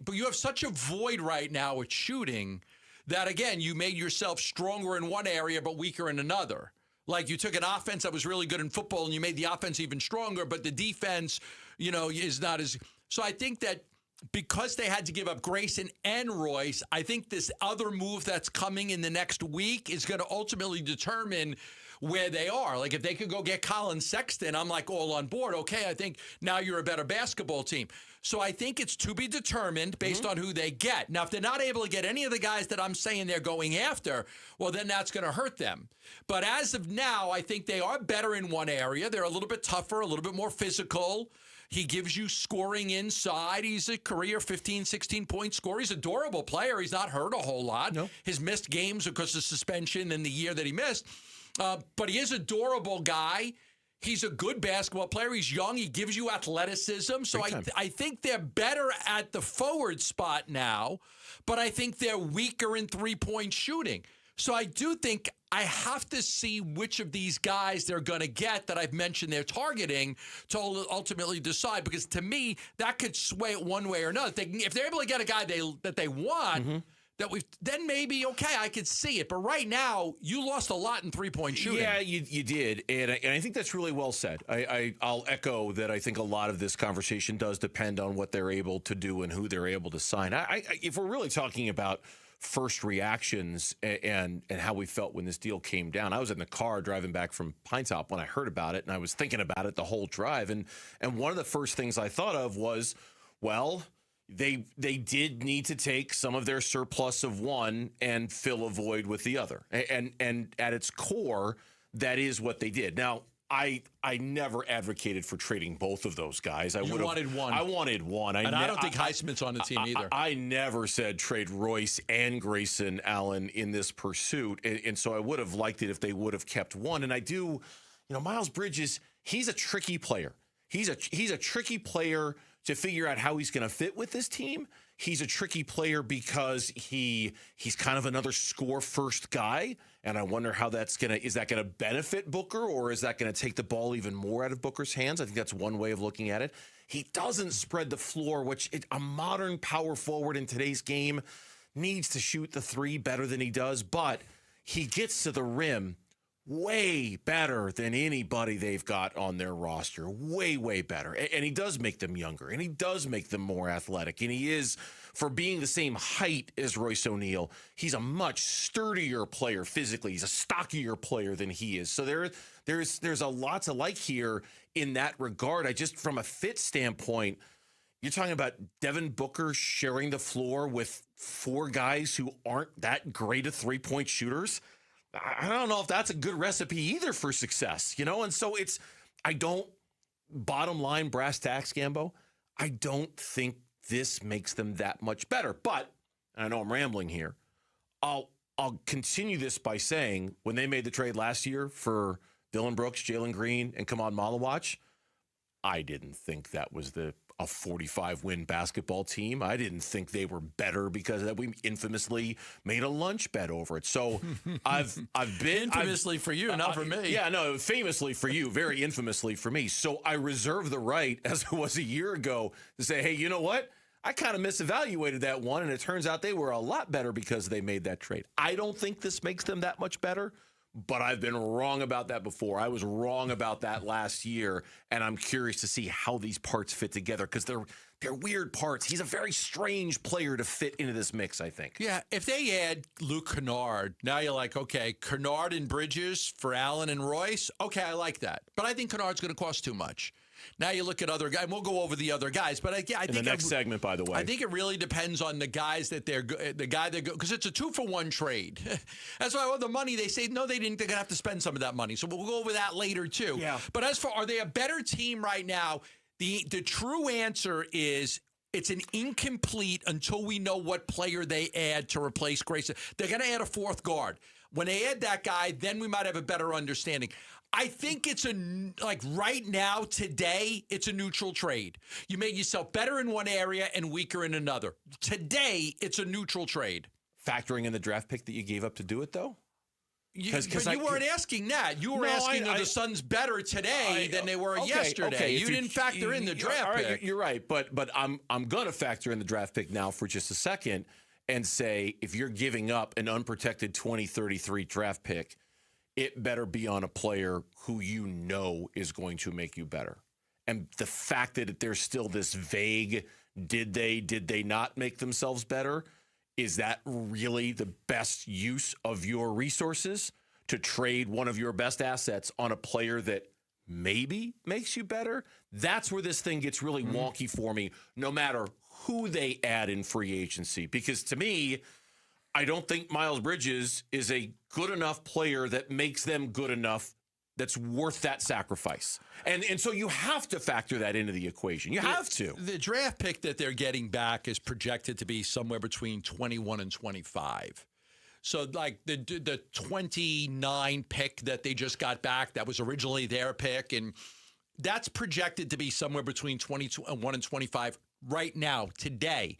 but you have such a void right now with shooting that, again, you made yourself stronger in one area but weaker in another. Like you took an offense that was really good in football and you made the offense even stronger, but the defense, is not as. So I think that because they had to give up Grayson and Royce, I think this other move that's coming in the next week is going to ultimately determine where they are. Like if they could go get Colin Sexton, I'm like all on board. Okay, I think now you're a better basketball team. So I think it's to be determined based on who they get. Now, if they're not able to get any of the guys that I'm saying they're going after, well, then that's going to hurt them. But as of now, I think they are better in one area. They're a little bit tougher, a little bit more physical. He gives you scoring inside. He's a career 15, 16-point scorer. He's a durable player. He's not hurt a whole lot. No. His missed games because of suspension and the year that he missed. But he is a durable guy. He's a good basketball player. He's young. He gives you athleticism. So I think they're better at the forward spot now, but I think they're weaker in three-point shooting. So I do think I have to see which of these guys they're going to get that I've mentioned they're targeting to ultimately decide. Because to me, that could sway it one way or another. If they're able to get a guy that they want, then maybe, okay, I could see it. But right now, you lost a lot in three-point shooting. Yeah, you did. And I think that's really well said. I'll echo that I think a lot of this conversation does depend on what they're able to do and who they're able to sign. If we're really talking about first reactions and how we felt when this deal came down, I was in the car driving back from Pine Top when I heard about it, and I was thinking about it the whole drive. And one of the first things I thought of was, well, they did need to take some of their surplus of one and fill a void with the other. And at its core, that is what they did. Now, I never advocated for trading both of those guys. I wanted one. I wanted one. I don't think Highsmith's on the team either. I never said trade Royce and Grayson Allen in this pursuit. And so I would have liked it if they would have kept one. And I do, Miles Bridges, he's a tricky player. He's a tricky player to figure out how he's going to fit with this team. He's a tricky player because he's kind of another score-first guy, and I wonder how is that going to benefit Booker, or is that going to take the ball even more out of Booker's hands? I think that's one way of looking at it. He doesn't spread the floor, which a modern power forward in today's game needs to shoot the three better than he does, but he gets to the rim way better than anybody they've got on their roster. Way, way better. And he does make them younger, and he does make them more athletic. And he is, for being the same height as Royce O'Neal, he's a much sturdier player physically. He's a stockier player than he is. So there's a lot to like here in that regard. From a fit standpoint, you're talking about Devin Booker sharing the floor with four guys who aren't that great of three-point shooters. I don't know if that's a good recipe either for success, And so bottom line, brass tacks, Gambo, I don't think this makes them that much better. But, and I know I'm rambling here, I'll continue this by saying when they made the trade last year for Dylan Brooks, Jalen Green, and Kamal Malawach, I didn't think that was a 45-win basketball team. I didn't think they were better because we infamously made a lunch bet over it. So I've been infamously for you, not for me. Yeah, no, famously for you, very infamously for me. So I reserve the right, as it was a year ago, to say, hey, you know what? I kind of misevaluated that one, and it turns out they were a lot better because they made that trade. I don't think this makes them that much better, but I've been wrong about that before. I was wrong about that last year, and I'm curious to see how these parts fit together because they're weird parts. He's a very strange player to fit into this mix, I think. Yeah, if they add Luke Kennard, now you're like, okay, Kennard and Bridges for Allen and Royce. Okay, I like that. But I think Kennard's going to cost too much. Now you look at other guys. We'll go over the other guys, but I think in the next segment, by the way, I think it really depends on the guys that the guy that go, because it's a 2-for-1 trade. That's why the money they say no, they didn't. They're gonna have to spend some of that money. So we'll go over that later too. Yeah. But as for are they a better team right now? The true answer is it's an incomplete until we know what player they add to replace Grayson. They're going to add a fourth guard. When they add that guy, then we might have a better understanding. I think it's right now, today, it's a neutral trade. You made yourself better in one area and weaker in another. Today, it's a neutral trade. Factoring in the draft pick that you gave up to do it, though? But you weren't asking that. You were asking are the Suns better today than they were yesterday. Okay. You didn't factor in the draft pick. You're right, but I'm going to factor in the draft pick now for just a second and say if you're giving up an unprotected 2033 draft pick, it better be on a player who you know is going to make you better. And the fact that there's still this vague, did they not make themselves better? Is that really the best use of your resources to trade one of your best assets on a player that maybe makes you better? That's where this thing gets really wonky for me, no matter who they add in free agency. Because to me, I don't think Miles Bridges is a good enough player that makes them good enough that's worth that sacrifice. And so you have to factor that into the equation. You have to. The draft pick that they're getting back is projected to be somewhere between 21 and 25. So like the 29 pick that they just got back, that was originally their pick, and that's projected to be somewhere between 21 and 25 right now, today.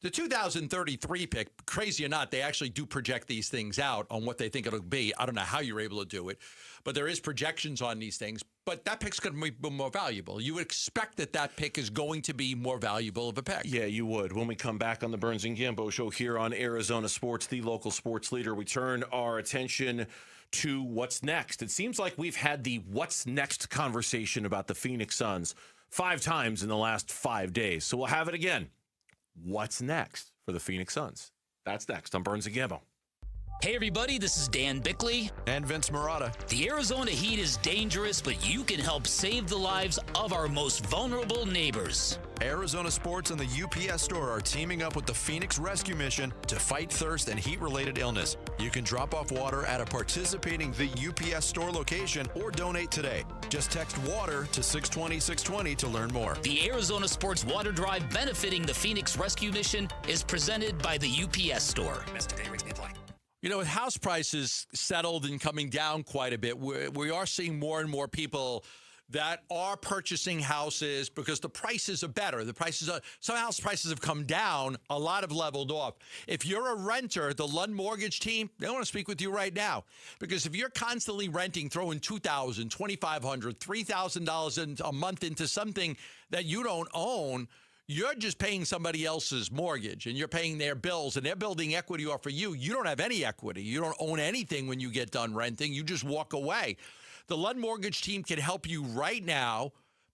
The 2033 pick, crazy or not, they actually do project these things out on what they think it'll be. I don't know how you're able to do it, but there is projections on these things. But that pick's going to be more valuable. You would expect that pick is going to be more valuable of a pick. Yeah, you would. When we come back on the Burns and Gambo Show here on Arizona Sports, the local sports leader, we turn our attention to what's next. It seems like we've had the what's next conversation about the Phoenix Suns 5 times in the last 5 days. So we'll have it again. What's next for the Phoenix Suns? That's next on Burns and Gambo. Hey everybody, this is Dan Bickley. And Vince Marotta. The Arizona heat is dangerous, but you can help save the lives of our most vulnerable neighbors. Arizona Sports and the UPS Store are teaming up with the Phoenix Rescue Mission to fight thirst and heat-related illness. You can drop off water at a participating The UPS Store location or donate today. Just text WATER to 620-620 to learn more. The Arizona Sports Water Drive benefiting the Phoenix Rescue Mission is presented by the UPS Store. You know, with house prices settled and coming down quite a bit, we are seeing more and more people that are purchasing houses because the prices are better. Some house prices have come down, a lot have leveled off. If you're a renter, the Lund Mortgage team, they want to speak with you right now. Because if you're constantly renting, throwing $2,000, $2,500, $3,000 a month into something that you don't own, you're just paying somebody else's mortgage and you're paying their bills and they're building equity off of you. You don't have any equity. You don't own anything when you get done renting. You just walk away. The Lund Mortgage team can help you right now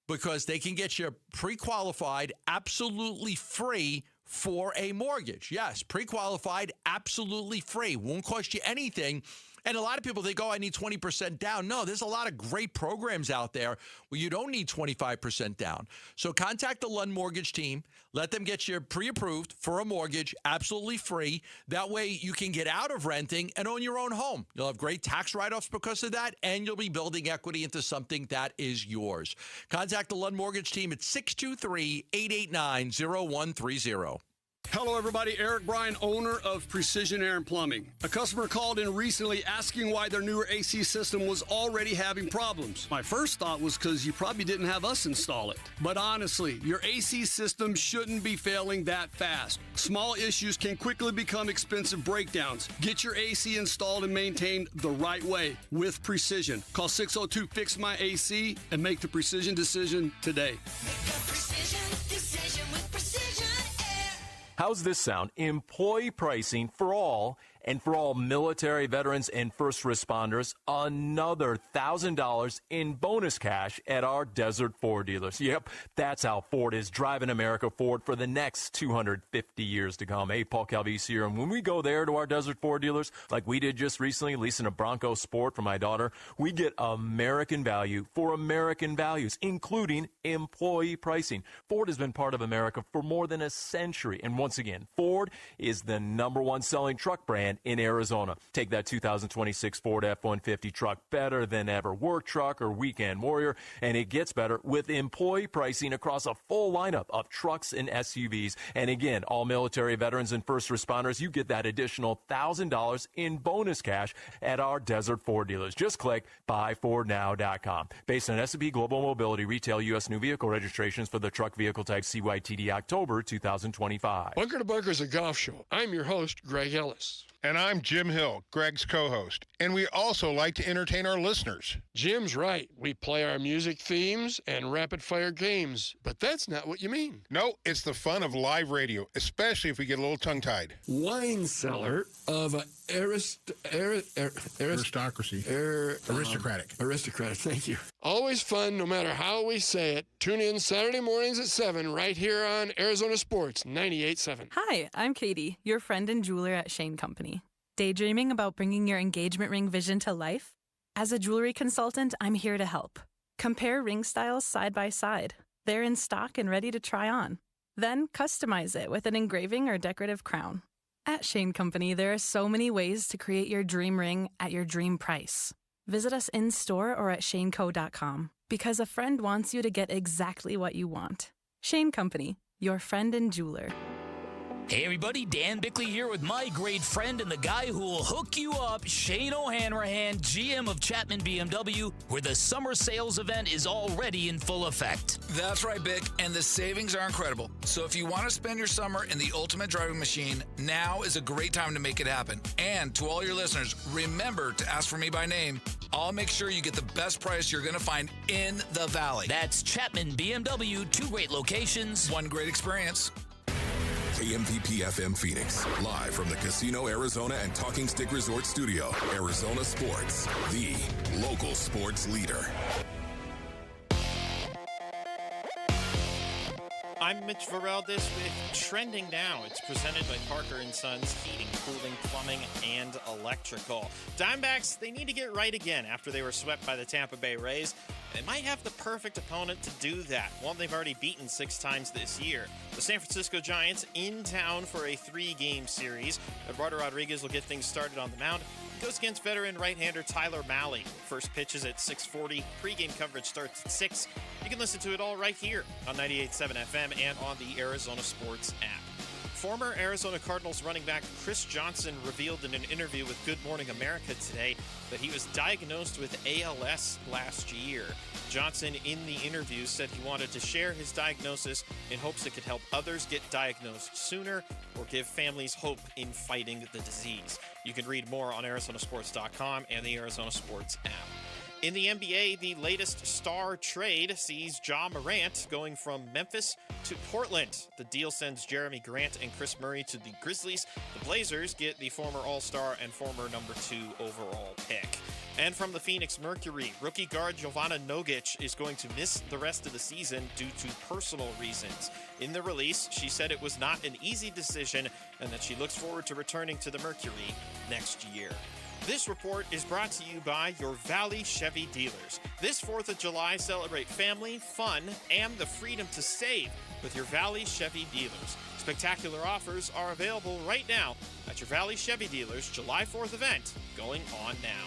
because they can get you pre-qualified, absolutely free for a mortgage. Yes, pre-qualified, absolutely free. Won't cost you anything. And a lot of people think, I need 20% down. No, there's a lot of great programs out there where you don't need 25% down. So contact the Lund Mortgage team. Let them get you pre-approved for a mortgage, absolutely free. That way you can get out of renting and own your own home. You'll have great tax write-offs because of that, and you'll be building equity into something that is yours. Contact the Lund Mortgage team at 623-889-0130. Hello, everybody. Eric Bryan, owner of Precision Air and Plumbing. A customer called in recently asking why their newer AC system was already having problems. My first thought was because you probably didn't have us install it. But honestly, your AC system shouldn't be failing that fast. Small issues can quickly become expensive breakdowns. Get your AC installed and maintained the right way with Precision. Call 602-FIX-MY-AC and make the Precision decision today. Make a precision decision with Precision Air. How's this sound? Employee pricing for all, and for all military veterans and first responders, another $1,000 in bonus cash at our Desert Ford dealers. Yep, that's how Ford is driving America forward for the next 250 years to come. Hey, Paul Calvisi here, and when we go there to our Desert Ford dealers, like we did just recently, leasing a Bronco Sport for my daughter, we get American value for American values, including employee pricing. Ford has been part of America for more than a century, and once again, Ford is the #1 selling truck brand in Arizona. Take that 2026 Ford F-150 truck, better than ever. Work truck or weekend warrior, and it gets better with employee pricing across a full lineup of trucks and SUVs. And again, all military veterans and first responders, you get that additional $1,000 in bonus cash at our Desert Ford dealers. Just click buyfordnow.com. Based on S&P Global Mobility retail U.S. new vehicle registrations for the truck vehicle type CYTD October 2025. Bunker to Bunker is a golf show. I'm your host, Greg Ellis. And I'm Jim Hill, Greg's co-host. And we also like to entertain our listeners. Jim's right. We play our music themes and rapid-fire games. But that's not what you mean. No, it's the fun of live radio, especially if we get a little tongue-tied. Wine cellar of aristocracy. Aristocratic, thank you. Always fun, no matter how we say it. Tune in Saturday mornings at 7 right here on Arizona Sports 98.7. Hi, I'm Katie, your friend and jeweler at Shane Company. Daydreaming about bringing your engagement ring vision to life? As a jewelry consultant, I'm here to help. Compare ring styles side by side. They're in stock and ready to try on. Then customize it with an engraving or decorative crown. At Shane Company, there are so many ways to create your dream ring at your dream price. Visit us in-store or at shaneco.com, because a friend wants you to get exactly what you want. Shane Company, your friend and jeweler. Hey everybody, Dan Bickley here with my great friend and the guy who will hook you up, Shane O'Hanrahan, GM of Chapman BMW, where the summer sales event is already in full effect. That's right, Bick, and the savings are incredible. So if you want to spend your summer in the ultimate driving machine, now is a great time to make it happen. And to all your listeners, remember to ask for me by name. I'll make sure you get the best price you're going to find in the Valley. That's Chapman BMW, 2 great locations, 1 great experience. KMVP FM Phoenix, live from the Casino Arizona and Talking Stick Resort Studio. Arizona Sports, the local sports leader. I'm Mitch Vareldes with Trending Now. It's presented by Parker & Sons Heating, Cooling, Plumbing, and Electrical. Diamondbacks, they need to get right again after they were swept by the Tampa Bay Rays. They might have the perfect opponent to do that, one they've already beaten 6 times this year. The San Francisco Giants in town for a 3-game series. Eduardo Rodriguez will get things started on the mound. He goes against veteran right-hander Tyler Mahle. First pitch is at 6:40. Pre-game coverage starts at 6. You can listen to it all right here on 98.7 FM and on the Arizona Sports app. Former Arizona Cardinals running back Chris Johnson revealed in an interview with Good Morning America today that he was diagnosed with ALS last year. Johnson, in the interview, said he wanted to share his diagnosis in hopes it could help others get diagnosed sooner or give families hope in fighting the disease. You can read more on ArizonaSports.com and the Arizona Sports app. In the NBA, the latest star trade sees Ja Morant going from Memphis to Portland. The deal sends Jeremy Grant and Chris Murray to the Grizzlies. The Blazers get the former All-Star and former number 2 overall pick. And from the Phoenix Mercury, rookie guard Jovana Nogic is going to miss the rest of the season due to personal reasons. In the release, she said it was not an easy decision and that she looks forward to returning to the Mercury next year. This report is brought to you by your Valley Chevy dealers. This 4th of July, celebrate family, fun, and the freedom to save with your Valley Chevy dealers. Spectacular offers are available right now at your Valley Chevy dealers July 4th event going on now.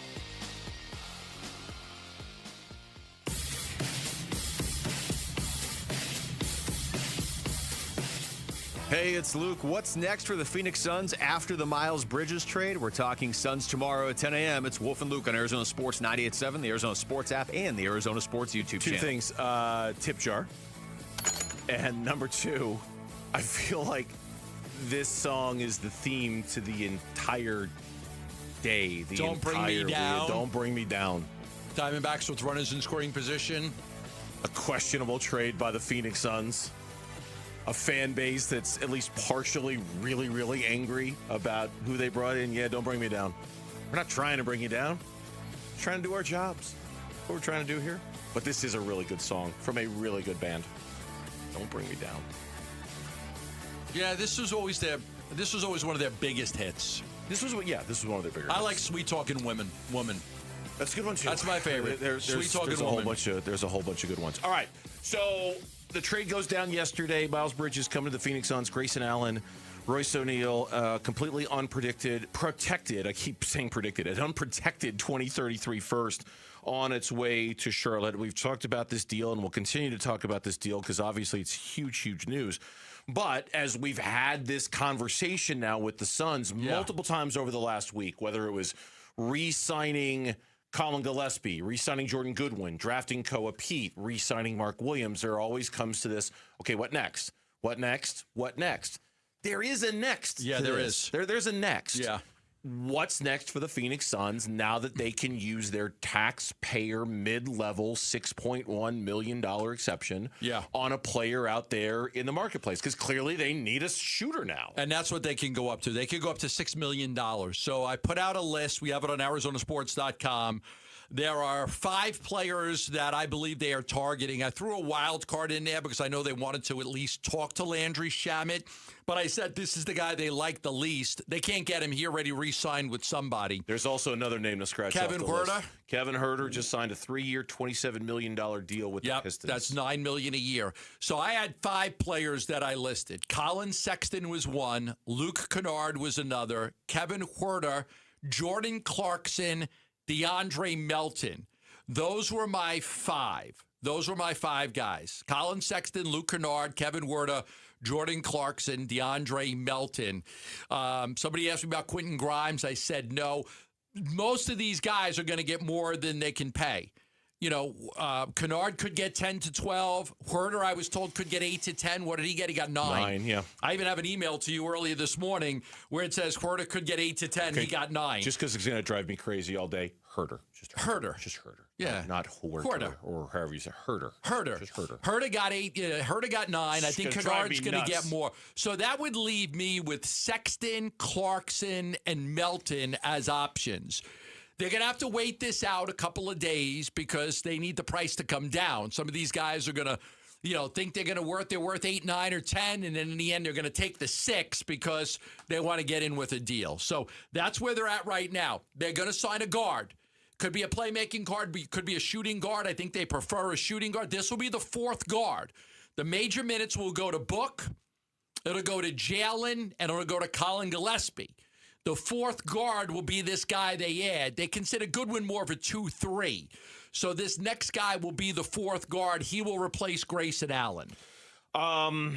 Hey, it's Luke. What's next for the Phoenix Suns after the Miles Bridges trade? We're talking Suns tomorrow at 10 a.m. It's Wolf and Luke on Arizona Sports 98.7, the Arizona Sports app, and the Arizona Sports YouTube channel. 2 things. Tip jar. And number 2, I feel like this song is the theme to the entire day. Don't bring me down. Don't bring me down. Diamondbacks with runners in scoring position. A questionable trade by the Phoenix Suns. a fan base that's at least partially really, really angry about who they brought in. Yeah, don't bring me down. We're not trying to bring you down. We're trying to do our jobs. That's what we're trying to do here. But this is a really good song from a really good band. Don't bring me down. Yeah, this was always one of their biggest hits. This was one of their bigger hits. I like Sweet Talking Woman. That's a good one too. That's my favorite. Sweet Talking Woman. There's a whole bunch of good ones. All right, so the trade goes down yesterday. Miles Bridges coming to the Phoenix Suns. Grayson Allen, Royce O'Neal, completely protected. I keep saying predicted. An unprotected 2033 first on its way to Charlotte. We've talked about this deal, and we'll continue to talk about this deal because obviously it's huge news. But as we've had this conversation now with the Suns multiple times over the last week, whether it was re-signing Colin Gillespie, re-signing Jordan Goodwin, drafting Koa Pete, re-signing Mark Williams, there always comes to this, okay, what next? What next? What next? There is a next. Yeah, there is. There's a next. Yeah. What's next for the Phoenix Suns now that they can use their taxpayer mid-level $6.1 million exception on a player out there in the marketplace? Because clearly they need a shooter now. And that's what they can go up to. They can go up to $6 million. So I put out a list. We have it on ArizonaSports.com. There are 5 players that I believe they are targeting. I threw a wild card in there because I know they wanted to at least talk to Landry Shamet. But I said this is the guy they like the least. They can't get him. He already re-signed with somebody. There's also another name to scratch Kevin off the Huerter. list. Kevin Huerter just signed a 3-year, $27 million deal with the Pistons. That's $9 million a year. So I had 5 players that I listed. Colin Sexton was one. Luke Kennard was another. Kevin Huerter, Jordan Clarkson, DeAndre Melton. Those were my 5. Those were my 5 guys. Colin Sexton, Luke Kennard, Kevin Huerter, Jordan Clarkson, DeAndre Melton. Somebody asked me about Quentin Grimes. I said no. Most of these guys are going to get more than they can pay. You know, Kennard could get 10 to 12. Huerter, I was told, could get 8 to 10. What did he get? He got 9. 9, yeah. I even have an email to you earlier this morning where it says Huerter could get 8 to 10. Okay. He got 9. Just because it's going to drive me crazy all day. Huerter. Just Huerter. Yeah. Not Huerter. Or however you say Huerter. Just Huerter. Huerter got 8. Huerter got 9. I think Kennard's going to get more. So that would leave me with Sexton, Clarkson, and Melton as options. They're going to have to wait this out a couple of days because they need the price to come down. Some of these guys are going to, think they're worth 8, 9, or 10, and then in the end they're going to take the 6 because they want to get in with a deal. So that's where they're at right now. They're going to sign a guard. Could be a playmaking guard, could be a shooting guard. I think they prefer a shooting guard. This will be the 4th guard. The major minutes will go to Book, it'll go to Jalen, and it'll go to Colin Gillespie. The 4th guard will be this guy they add. They consider Goodwin more of a 2-3. So this next guy will be the 4th guard. He will replace Grayson Allen. Of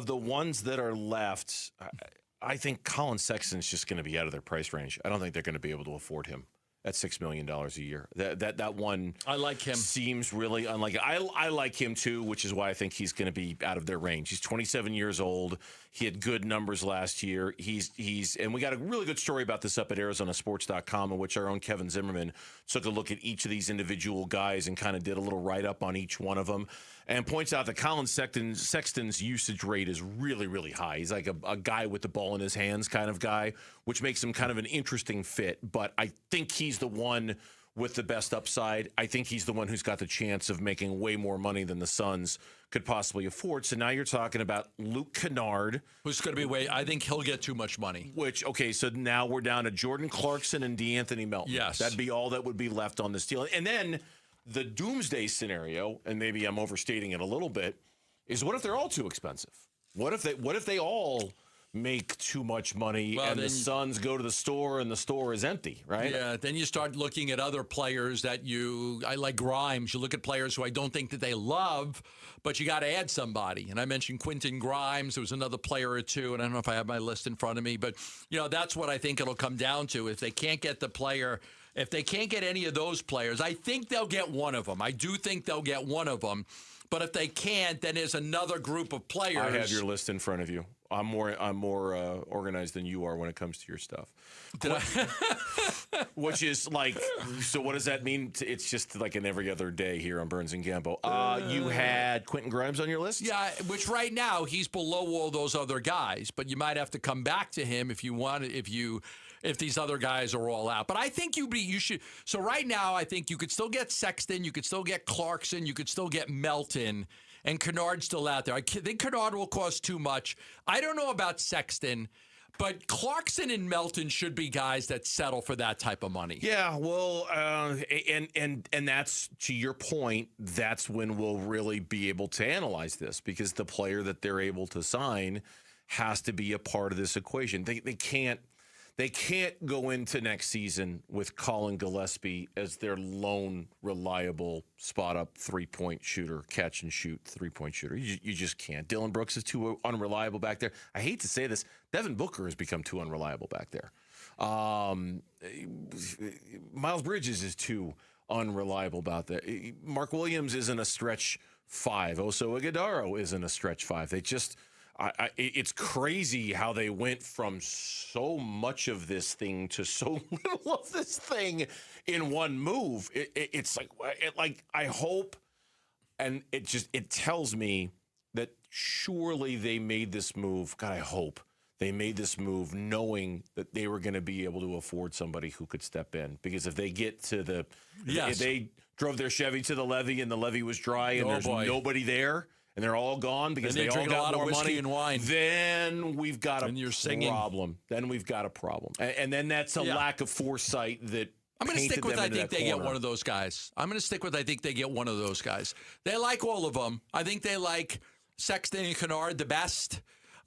the ones that are left, I think Colin Sexton's just going to be out of their price range. I don't think they're going to be able to afford him at $6 million a year. That one, I like him. Seems really unlikely. I like him too, which is why I think he's going to be out of their range. He's 27 years old. He had good numbers last year. He's and we got a really good story about this up at ArizonaSports.com, in which our own Kevin Zimmerman took a look at each of these individual guys and kind of did a little write-up on each one of them, and points out that Colin Sexton's usage rate is really, really high. He's like a guy with the ball in his hands kind of guy, which makes him kind of an interesting fit. But I think he's the one with the best upside. I think he's the one who's got the chance of making way more money than the Suns could possibly afford. So now you're talking about Luke Kennard. Who's going to be I think he'll get too much money. So now we're down to Jordan Clarkson and DeAnthony Melton. Yes. That'd be all that would be left on this deal. And then the doomsday scenario, and maybe I'm overstating it a little bit, is what if they're all too expensive? What if they all make too much money and the Suns go to the store and the store is empty, right? Yeah, then you start looking at other players that I like Grimes. You look at players who I don't think that they love, but you got to add somebody. And I mentioned Quentin Grimes. There was another player or two, and I don't know if I have my list in front of me, but that's what I think it'll come down to. If they can't get the player, if they can't get any of those players, I think they'll get one of them. I do think they'll get one of them. But if they can't, then there's another group of players. I have your list in front of you. I'm more organized than you are when it comes to your stuff. Which is like, so what does that mean? It's just like an every other day here on Burns and Gambo. You had Quentin Grimes on your list? Yeah, which right now he's below all those other guys, but you might have to come back to him if you want, if these other guys are all out. But I think you should. So right now, I think you could still get Sexton, you could still get Clarkson, you could still get Melton. And Kennard's still out there. I think Kennard will cost too much. I don't know about Sexton, but Clarkson and Melton should be guys that settle for that type of money. Yeah, well, and that's, to your point, that's when we'll really be able to analyze this, because the player that they're able to sign has to be a part of this equation. They can't go into next season with Colin Gillespie as their lone reliable spot-up three-point shooter, catch-and-shoot three-point shooter. You just can't. Dylan Brooks is too unreliable back there. I hate to say this. Devin Booker has become too unreliable back there. Miles Bridges is too unreliable about that. Mark Williams isn't a stretch 5. Oso Ighodaro isn't a stretch 5. They just... it's crazy how they went from so much of this thing to so little of this thing in one move. It's like I hope, and it tells me that surely they made this move. God, I hope they made this move knowing that they were going to be able to afford somebody who could step in. Because if they get to if they drove their Chevy to the levee and the levee was dry and there's nobody there, and they're all gone because they all got more money and wine. Then we've got a problem. Then we've got a problem. And then that's a lack of foresight that I'm going to stick with I think they get one of those guys. They like all of them. I think they like Sexton and Kennard the best.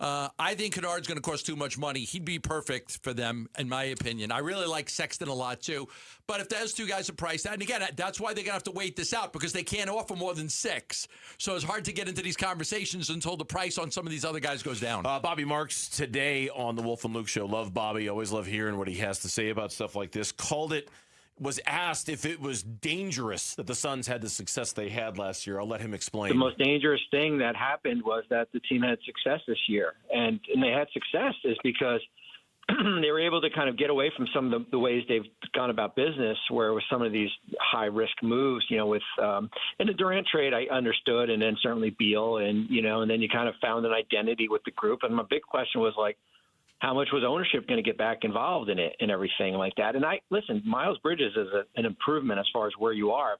I think Kennard's going to cost too much money. He'd be perfect for them, in my opinion. I really like Sexton a lot, too. But if those two guys are priced out, and again, that's why they're going to have to wait this out, because they can't offer more than 6. So it's hard to get into these conversations until the price on some of these other guys goes down. Bobby Marks today on the Wolf and Luke Show. Love Bobby. Always love hearing what he has to say about stuff like this. Was asked if it was dangerous that the Suns had the success they had last year. I'll let him explain. The most dangerous thing that happened was that the team had success this year. And they had success is because they were able to kind of get away from some of the ways they've gone about business, where with some of these high-risk moves, with in the Durant trade, I understood, and then certainly Beal, and then you kind of found an identity with the group. And my big question was, like, how much was ownership going to get back involved in it and everything like that? And listen, Miles Bridges is an improvement as far as where you are,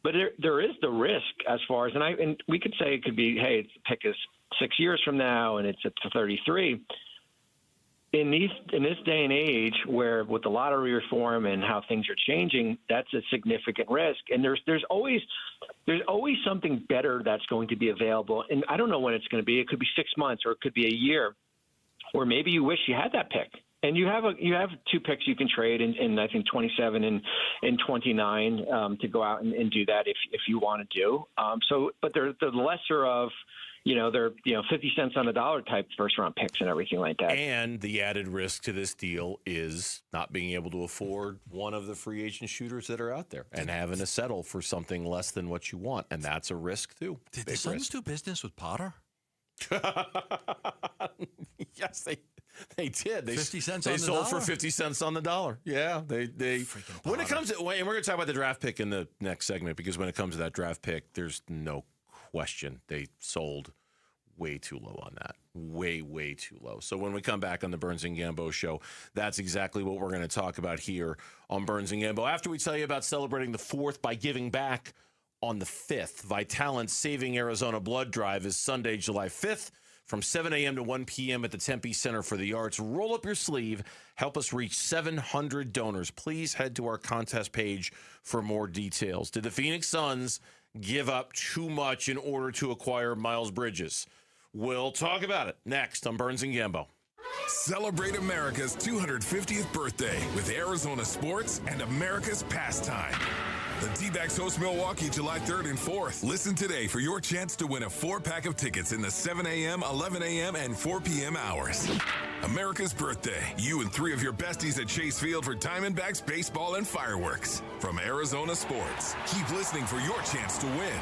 but there is the risk as far as, and we could say it could be, hey, its pick is 6 years from now and it's at 33. In this day and age, where with the lottery reform and how things are changing, that's a significant risk. And there's always something better that's going to be available. And I don't know when it's going to be. It could be 6 months or it could be a year. Or maybe you wish you had that pick, and you have 2 picks you can trade in I think 27 and 29 to go out and do that if you want to do. But they're the lesser of, they're 50 cents on the dollar type first round picks and everything like that. And the added risk to this deal is not being able to afford one of the free agent shooters that are out there and having to settle for something less than what you want, and that's a risk too. Did the Suns do business with Potter? Yes, they did. 50 cents they on the sold dollar? for 50 cents on the dollar. Yeah, they when it comes to, and we're going to talk about the draft pick in the next segment, because when it comes to that draft pick, there's no question they sold way too low on that. Way too low. So when we come back on the Burns and Gambo show, that's exactly what we're going to talk about here on Burns and Gambo. After we tell you about celebrating the 4th by giving back on the 5th. Vitalant's Saving Arizona Blood Drive is Sunday, July 5th from 7 a.m. to 1 p.m. at the Tempe Center for the Arts. Roll up your sleeve. Help us reach 700 donors. Please head to our contest page for more details. Did the Phoenix Suns give up too much in order to acquire Miles Bridges? We'll talk about it next on Burns and Gambo. Celebrate America's 250th birthday with Arizona sports and America's pastime. The D-backs host Milwaukee July 3rd and 4th. Listen today for your chance to win a 4-pack of tickets in the 7 a.m., 11 a.m., and 4 p.m. hours. America's birthday. You and 3 of your besties at Chase Field for Diamondbacks baseball and fireworks. From Arizona Sports. Keep listening for your chance to win.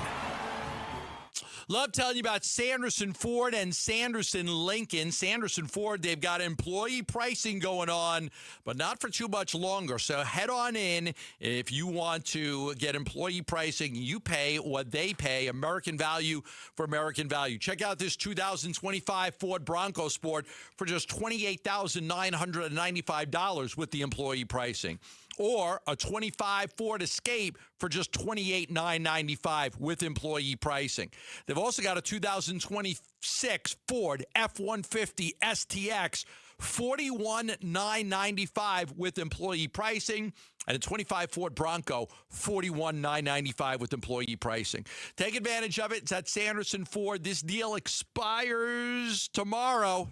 Love telling you about Sanderson Ford and Sanderson Lincoln. Sanderson Ford, they've got employee pricing going on, but not for too much longer. So head on in if you want to get employee pricing. You pay what they pay. American value for American value. Check out this 2025 Ford Bronco Sport for just $28,995 with the employee pricing. Or a 25 Ford Escape for just $28,995 with employee pricing. They've also got a 2026 Ford F-150 STX, $41,995 with employee pricing, and a 25 Ford Bronco, $41,995 with employee pricing. Take advantage of it. It's at Sanderson Ford. This deal expires tomorrow.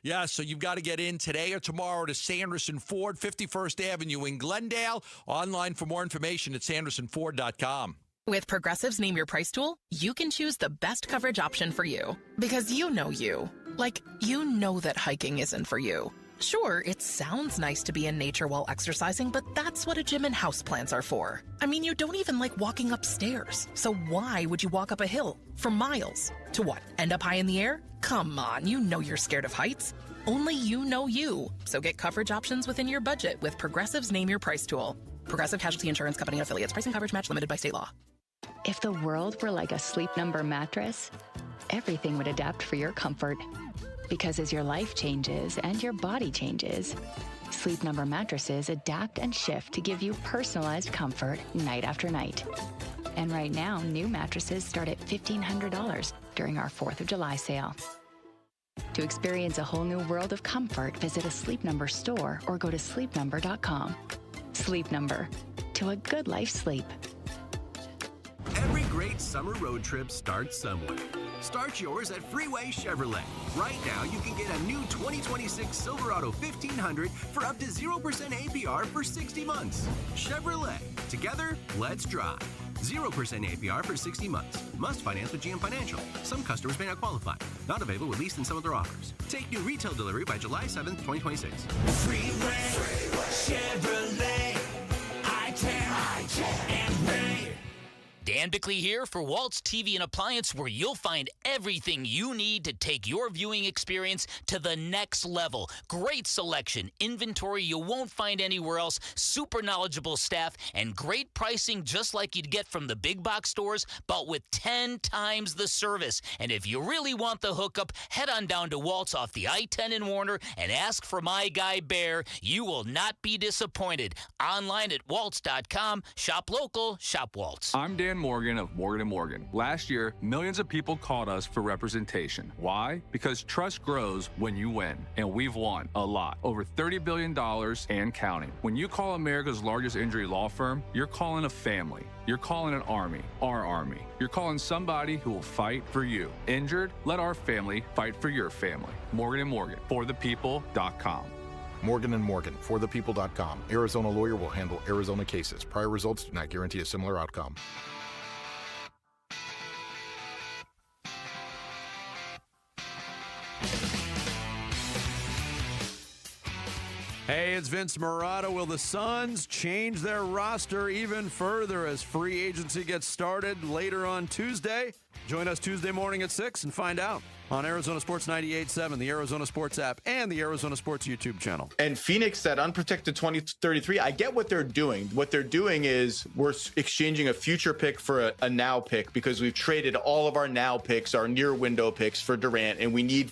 Yeah, so you've got to get in today or tomorrow to Sanderson Ford, 51st Avenue in Glendale. Online for more information at sandersonford.com. With Progressive's Name Your Price tool, you can choose the best coverage option for you. Because you know you. Like, you know that hiking isn't for you. Sure, it sounds nice to be in nature while exercising, but that's what a gym and houseplants are for. I mean, you don't even like walking upstairs. So why would you walk up a hill for miles? To what, end up high in the air? Come on, you know you're scared of heights. Only you know you. So get coverage options within your budget with Progressive's Name Your Price tool. Progressive Casualty Insurance Company and affiliates. Pricing coverage match limited by state law. If the world were like a Sleep Number mattress, everything would adapt for your comfort. Because as your life changes and your body changes, Sleep Number mattresses adapt and shift to give you personalized comfort night after night. And right now, new mattresses start at $1,500 during our 4th of July sale. To experience a whole new world of comfort, visit a Sleep Number store or go to sleepnumber.com. Sleep Number. To a good life sleep. Every great summer road trip starts somewhere. Start yours at Freeway Chevrolet. Right now, you can get a new 2026 Silverado 1500 for up to 0% APR for 60 months. Chevrolet. Together, let's drive. 0% APR for 60 months. Must finance with GM Financial. Some customers may not qualify. Not available with lease and some other offers. Take new retail delivery by July 7th, 2026. Freeway Chevrolet. I-10 and Ray. Dan Bickley here for Walt's TV and Appliance, where you'll find everything you need to take your viewing experience to the next level. Great selection, inventory you won't find anywhere else, super knowledgeable staff, and great pricing just like you'd get from the big box stores, but with 10 times the service. And if you really want the hookup, head on down to Walt's off the I-10 in Warner and ask for my guy Bear. You will not be disappointed. Online at waltz.com. Shop local, shop Waltz. I'm Dan Morgan of Morgan & Morgan. Last year, millions of people called us for representation. Why? Because trust grows when you win, and we've won a lot. Over $30 billion and counting. When you call America's largest injury law firm, you're calling a family. You're calling an army, our army. You're calling somebody who will fight for you. Injured? Let our family fight for your family. Morgan & Morgan, forthepeople.com. Morgan & Morgan, forthepeople.com. Arizona lawyer will handle Arizona cases. Prior results do not guarantee a similar outcome. Hey, it's Vince Morado. Will the Suns change their roster even further as free agency gets started later on Tuesday? Join us Tuesday morning at 6 and find out on Arizona Sports 98.7, the Arizona Sports app, and the Arizona Sports YouTube channel. And Phoenix said unprotected 2033. I get what they're doing. What they're doing is we're exchanging a future pick for a now pick because we've traded all of our now picks, our near window picks for Durant, and we need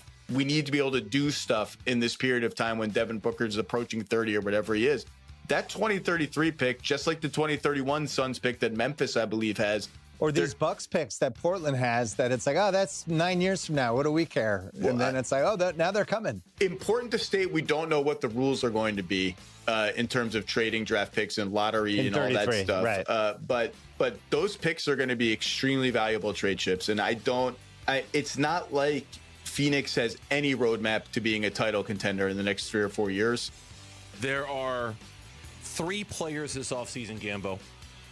to be able to do stuff in this period of time when Devin Booker's approaching 30 or whatever he is. That 2033 pick, just like the 2031 Suns pick that Memphis, I believe, has. Or these Bucks picks that Portland has that it's like, oh, that's 9 years from now. What do we care? Well, and then it's like, oh, now they're coming. Important to state, we don't know what the rules are going to be in terms of trading draft picks and lottery and all that stuff. Right. But those picks are going to be extremely valuable trade chips. And it's not like Phoenix has any roadmap to being a title contender in the next 3 or 4 years. There are 3 players this offseason, Gambo,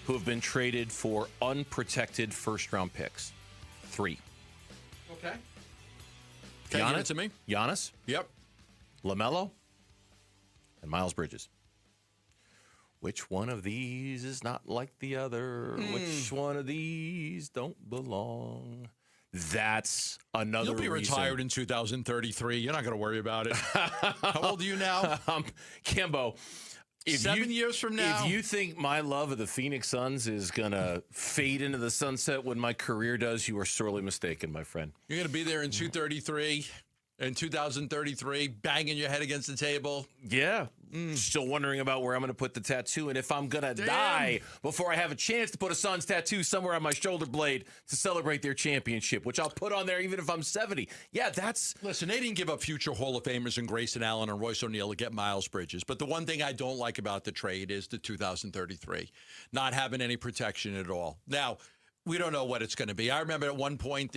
who have been traded for unprotected first-round picks. 3. Okay. Can you hand it to me? Giannis. Yep. LaMelo. And Miles Bridges. Which one of these is not like the other? Which one of these don't belong? That's another You'll be reason. retired in 2033. You're not going to worry about it. How old are you now? Kimbo. 7 years from now? If you think my love of the Phoenix Suns is going to fade into the sunset when my career does, you are sorely mistaken, my friend. You're going to be there in 2033, banging your head against the table. Yeah. Still wondering about where I'm going to put the tattoo and if I'm going to die before I have a chance to put a Suns tattoo somewhere on my shoulder blade to celebrate their championship, which I'll put on there even if I'm 70. Yeah, that's... Listen, they didn't give up future Hall of Famers and Grayson Allen and Royce O'Neal to get Miles Bridges. But the one thing I don't like about the trade is the 2033, not having any protection at all. Now, we don't know what it's going to be. I remember at one point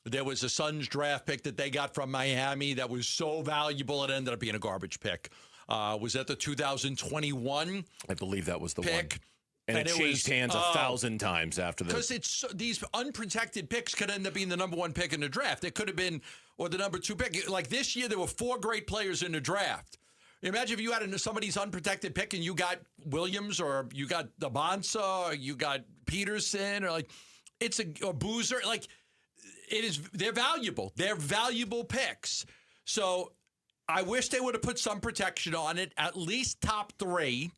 there was a Suns draft pick that they got from Miami that was so valuable it ended up being a garbage pick. Was that the 2021? I believe that was the pick. One. And it changed hands 1,000 times after that. Because these unprotected picks could end up being the number one pick in the draft. It could have been, or the number two pick. Like this year, there were 4 great players in the draft. Imagine if you had somebody's unprotected pick and you got Williams or you got Abonsa or you got Peterson or or Boozer. They're valuable. They're valuable picks. So I wish they would have put some protection on it, at least top 3.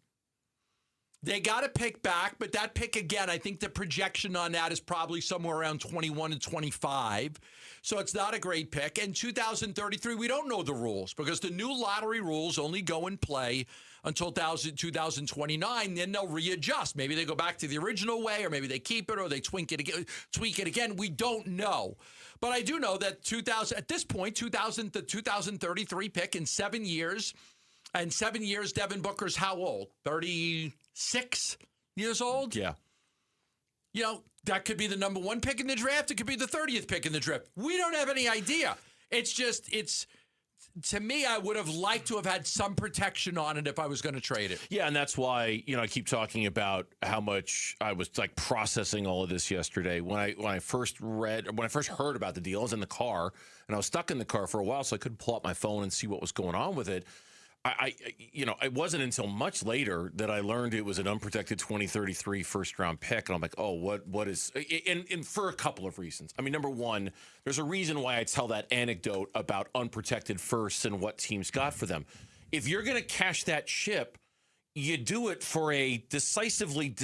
They got a pick back, but that pick, again, I think the projection on that is probably somewhere around 21 and 25. So it's not a great pick. And 2033, we don't know the rules because the new lottery rules only go in play until 2029. Then they'll readjust. Maybe they go back to the original way, or maybe they keep it, or they tweak it again. We don't know. But I do know that at this point, the 2033 pick in 7 years, and 7 years, Devin Booker's how old? 36 years old? Yeah. You know, that could be the number 1 pick in the draft. It could be the 30th pick in the draft. We don't have any idea. To me, I would have liked to have had some protection on it if I was going to trade it. Yeah, and that's why, I keep talking about how much I was processing all of this yesterday. When I first heard about the deal, I was in the car, and I was stuck in the car for a while, so I couldn't pull up my phone and see what was going on with it. It wasn't until much later that I learned it was an unprotected 2033 first-round pick, and I'm like, oh, what is... And for a couple of reasons. I mean, number one, there's a reason why I tell that anecdote about unprotected firsts and what teams got for them. If you're going to cash that ship, you do it for a decisively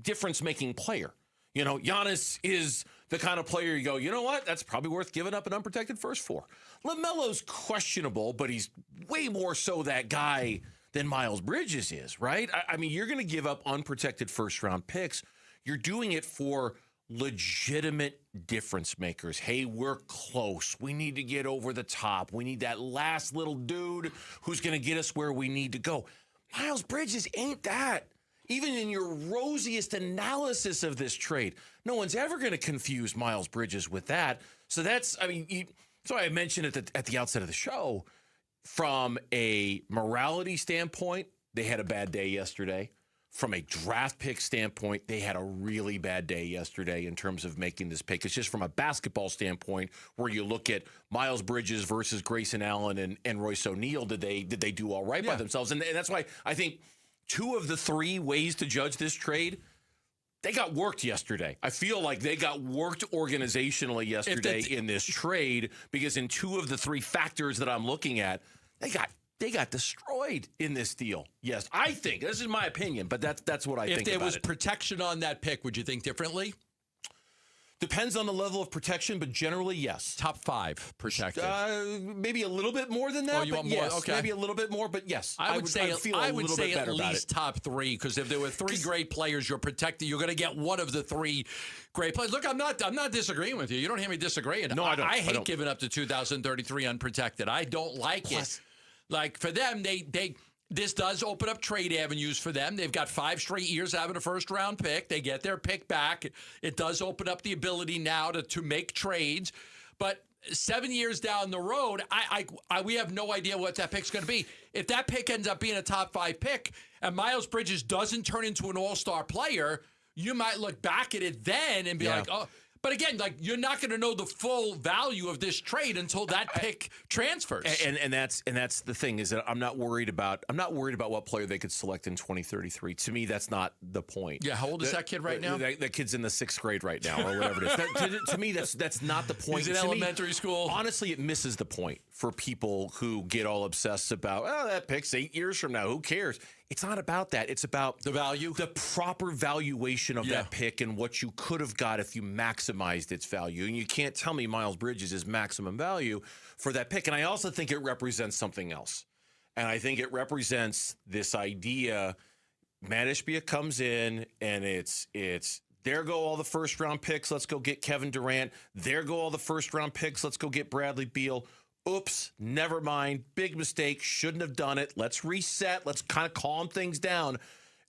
difference-making player. Giannis is the kind of player you go, you know what? That's probably worth giving up an unprotected first for. LaMelo's questionable, but he's way more so that guy than Miles Bridges is, right? I mean, you're going to give up unprotected first-round picks. You're doing it for legitimate difference makers. Hey, we're close. We need to get over the top. We need that last little dude who's going to get us where we need to go. Miles Bridges ain't that. Even in your rosiest analysis of this trade, no one's ever going to confuse Miles Bridges with that. So that's why I mentioned it at the outset of the show. From a morality standpoint, they had a bad day yesterday. From a draft pick standpoint, they had a really bad day yesterday in terms of making this pick. It's just from a basketball standpoint where you look at Miles Bridges versus Grayson Allen and Royce O'Neal. Did they do all right by themselves? And that's why I think 2 of the 3 ways to judge this trade, they got worked yesterday. I feel like they got worked organizationally yesterday in this trade because in 2 of the 3 factors that I'm looking at, they got destroyed in this deal. Yes, I think. This is my opinion, but that's what I think about it. If there was protection on that pick, would you think differently? Depends on the level of protection, but generally, yes. Top 5 protected. Maybe a little bit more than that. Oh, you but want yes, more? Okay. Maybe a little bit more, but yes. I would say at least top 3, because if there were 3 great players, you're protected. You're going to get one of the 3 great players. Look, I'm not disagreeing with you. You don't hear me disagreeing. No, I don't. I hate giving up to 2033 unprotected. I don't like it. Like for them, this does open up trade avenues for them. They've got 5 straight years having a first-round pick. They get their pick back. It does open up the ability now to make trades. But 7 years down the road, we have no idea what that pick's going to be. If that pick ends up being a top 5 pick and Miles Bridges doesn't turn into an all-star player, you might look back at it then and be like, oh. But again, like you're not going to know the full value of this trade until that pick transfers. And that's the thing is that I'm not worried about what player they could select in 2033. To me, that's not the point. Yeah, how old is that kid right now? That kid's in the 6th grade right now, or whatever it is. To me, that's not the point. He's in elementary school. Honestly, it misses the point for people who get all obsessed about, that pick's 8 years from now. Who cares? It's not about that. It's about the value, the proper valuation of that pick and what you could have got if you maximized its value. And you can't tell me Miles Bridges is maximum value for that pick. And I also think it represents something else. And I think it represents this idea, Matt Ishbia comes in and it's there go all the first-round picks. Let's go get Kevin Durant. There go all the first-round picks. Let's go get Bradley Beal. Oops, never mind. Big mistake. Shouldn't have done it. Let's reset. Let's kind of calm things down.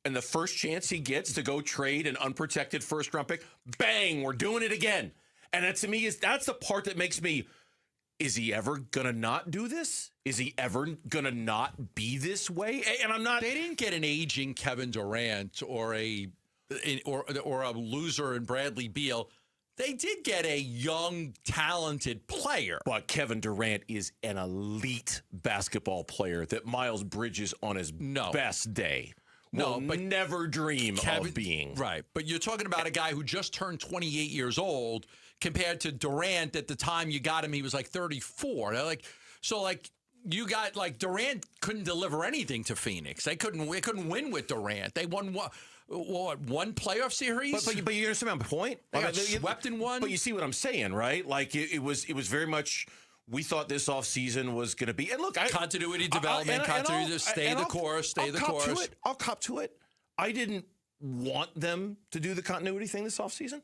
And the first chance he gets to go trade an unprotected first-round pick, bang, we're doing it again. And that, to me, that's the part that makes me, is he ever going to not do this? Is he ever going to not be this way? And I'm not. They didn't get an aging Kevin Durant or a loser in Bradley Beal. They did get a young, talented player. But Kevin Durant is an elite basketball player that Miles Bridges on his best day will never dream of being. Right. But you're talking about a guy who just turned 28 years old compared to Durant. At the time you got him, he was like 34. You got Durant couldn't deliver anything to Phoenix. They couldn't win with Durant. They won one playoff series? But you understand my point? They got swept in one? But you see what I'm saying, right? Like, it was very much, we thought this offseason was going to be, and look, continuity development, stay the course. I'll cop to it. I didn't want them to do the continuity thing this offseason.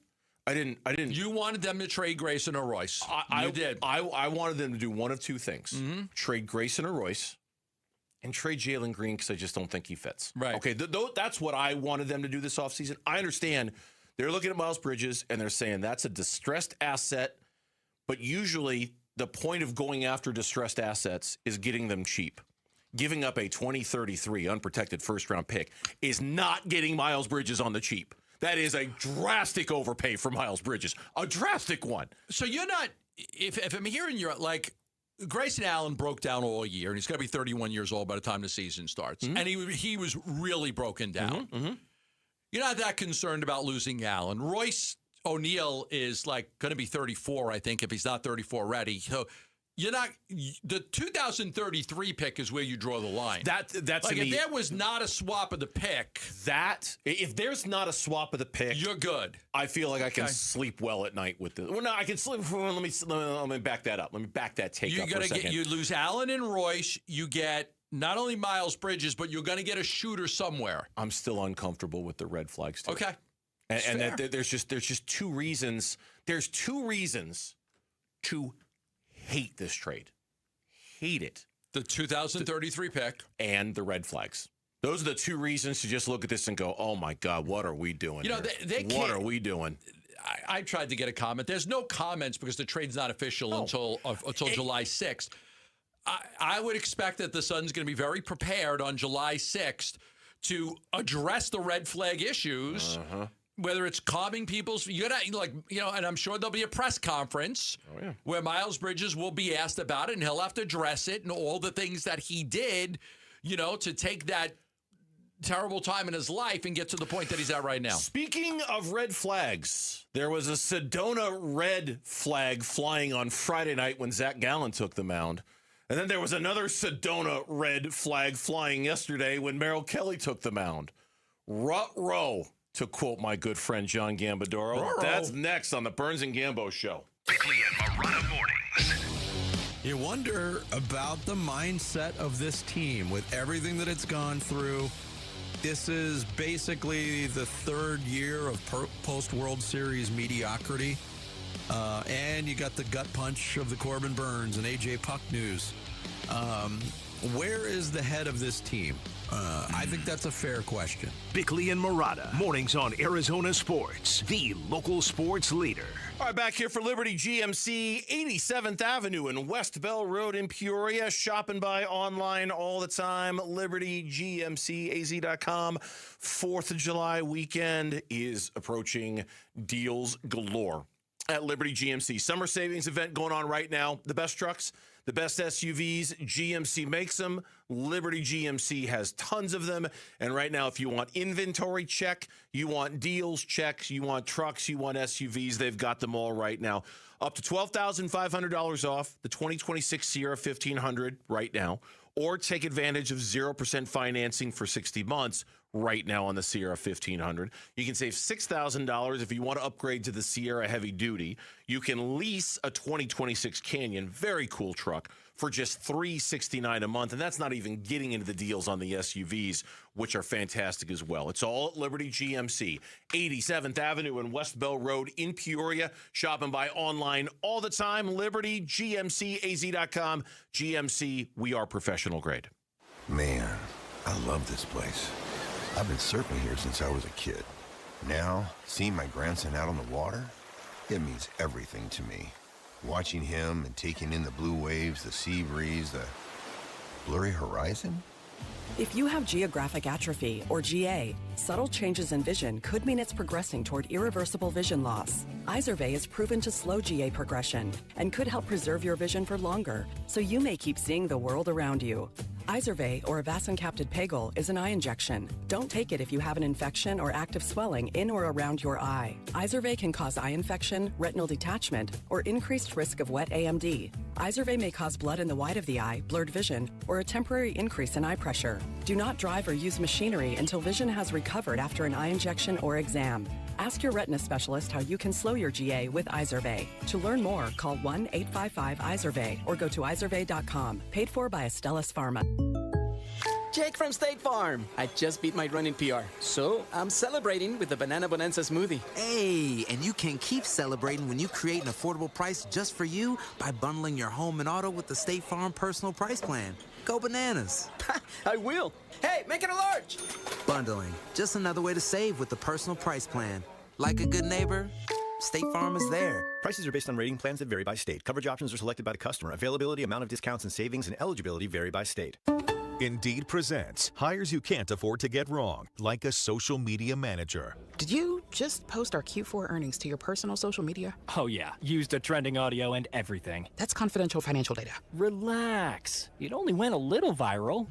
I didn't. You wanted them to trade Grayson or Royce. You did. I wanted them to do one of two things. Mm-hmm. Trade Grayson or Royce. And trade Jalen Green because I just don't think he fits. Right. Okay, that's what I wanted them to do this offseason. I understand they're looking at Miles Bridges and they're saying that's a distressed asset, but usually the point of going after distressed assets is getting them cheap. Giving up a 2033 unprotected first-round pick is not getting Miles Bridges on the cheap. That is a drastic overpay for Miles Bridges, a drastic one. So you're not, if I'm hearing you're like, Grayson Allen broke down all year, and he's going to be 31 years old by the time the season starts. Mm-hmm. And he was really broken down. Mm-hmm. You're not that concerned about losing Allen. Royce O'Neal is going to be 34, I think, if he's not 34 already. So you're not. The 2033 pick is where you draw the line. That's if there was not a swap of the pick. If there's not a swap of the pick, you're good. I feel like I can sleep well at night with this. Well, no, I can sleep. Let me back that up. Let me back that take up for a second. You lose Allen and Royce. You get not only Miles Bridges, but you're going to get a shooter somewhere. I'm still uncomfortable with the red flags too. Okay, and there's just two reasons. There's two reasons to hate this trade. Hate it. The 2033 pick. And the red flags. Those are the two reasons to just look at this and go, oh, my God, what are we doing here? What are we doing? I tried to get a comment. There's no comments because the trade's not official until July 6th. I would expect that the Suns going to be very prepared on July 6th to address the red flag issues. Uh-huh. Whether it's calming people's, and I'm sure there'll be a press conference where Miles Bridges will be asked about it, and he'll have to address it and all the things that he did, to take that terrible time in his life and get to the point that he's at right now. Speaking of red flags, there was a Sedona red flag flying on Friday night when Zach Gallen took the mound. And then there was another Sedona red flag flying yesterday when Merrill Kelly took the mound. Ruh-roh, to quote my good friend John Gambadoro. Ruh-roh. That's next on the Burns and Gambo Show. Bickley and Marotta mornings. You wonder about the mindset of this team with everything that it's gone through. This is basically the third year of post-World Series mediocrity. And you got the gut punch of the Corbin Burns and A.J. Puck news. Where is the head of this team? I think that's a fair question. Bickley and Marotta, mornings on Arizona Sports, the local sports leader. All right, back here for Liberty GMC, 87th Avenue and West Bell Road in Peoria. Shop and buy online all the time. LibertyGMCAZ.com. 4th of July weekend is approaching, deals galore. at Liberty GMC. Summer savings event going on right now. The best trucks, the best SUVs, GMC makes them. Liberty GMC has tons of them. And right now, if you want inventory, check. You want deals, check. You want trucks, you want SUVs, they've got them all right now. Up to $12,500 off the 2026 Sierra 1500 right now. Or take advantage of 0% financing for 60 months right now on the Sierra 1500. You can save $6,000 if you want to upgrade to the Sierra Heavy Duty. You can lease a 2026 Canyon, very cool truck, for just $369 a month. And that's not even getting into the deals on the SUVs, which are fantastic as well. It's all at Liberty GMC, 87th Avenue and West Bell Road in Peoria. Shop and buy online all the time. LibertyGMCAZ.com. GMC, we are professional grade. Man, I love this place. I've been surfing here since I was a kid. Now, seeing my grandson out on the water, it means everything to me. Watching him and taking in the blue waves, the sea breeze, the blurry horizon. If you have geographic atrophy, or GA, subtle changes in vision could mean it's progressing toward irreversible vision loss. Izervay is proven to slow GA progression and could help preserve your vision for longer, so you may keep seeing the world around you. Izervay, or avacincaptad pegol, is an eye injection. Don't take it if you have an infection or active swelling in or around your eye. Izervay can cause eye infection, retinal detachment, or increased risk of wet AMD. Izervay may cause blood in the white of the eye, blurred vision, or a temporary increase in eye pressure. Do not drive or use machinery until vision has recovered after an eye injection or exam. Ask your retina specialist how you can slow your GA with Izervay. To learn more, call 1-855-IZERVAY or go to izervay.com. Paid for by Astellas Pharma. Jake from State Farm. I just beat my run in PR, so I'm celebrating with the Banana Bonanza smoothie. Hey, and you can keep celebrating when you create an affordable price just for you by bundling your home and auto with the State Farm Personal Price Plan. Go bananas. I will. Hey, make it a large. Bundling, just another way to save with the Personal Price Plan. Like a good neighbor, State Farm is there. Prices are based on rating plans that vary by state. Coverage options are selected by the customer. Availability, amount of discounts and savings, and eligibility vary by state. Indeed presents hires you can't afford to get wrong, like a social media manager. Did you just post our Q4 earnings to your personal social media? Oh yeah, used a trending audio and everything. That's confidential financial data. Relax. It only went a little viral.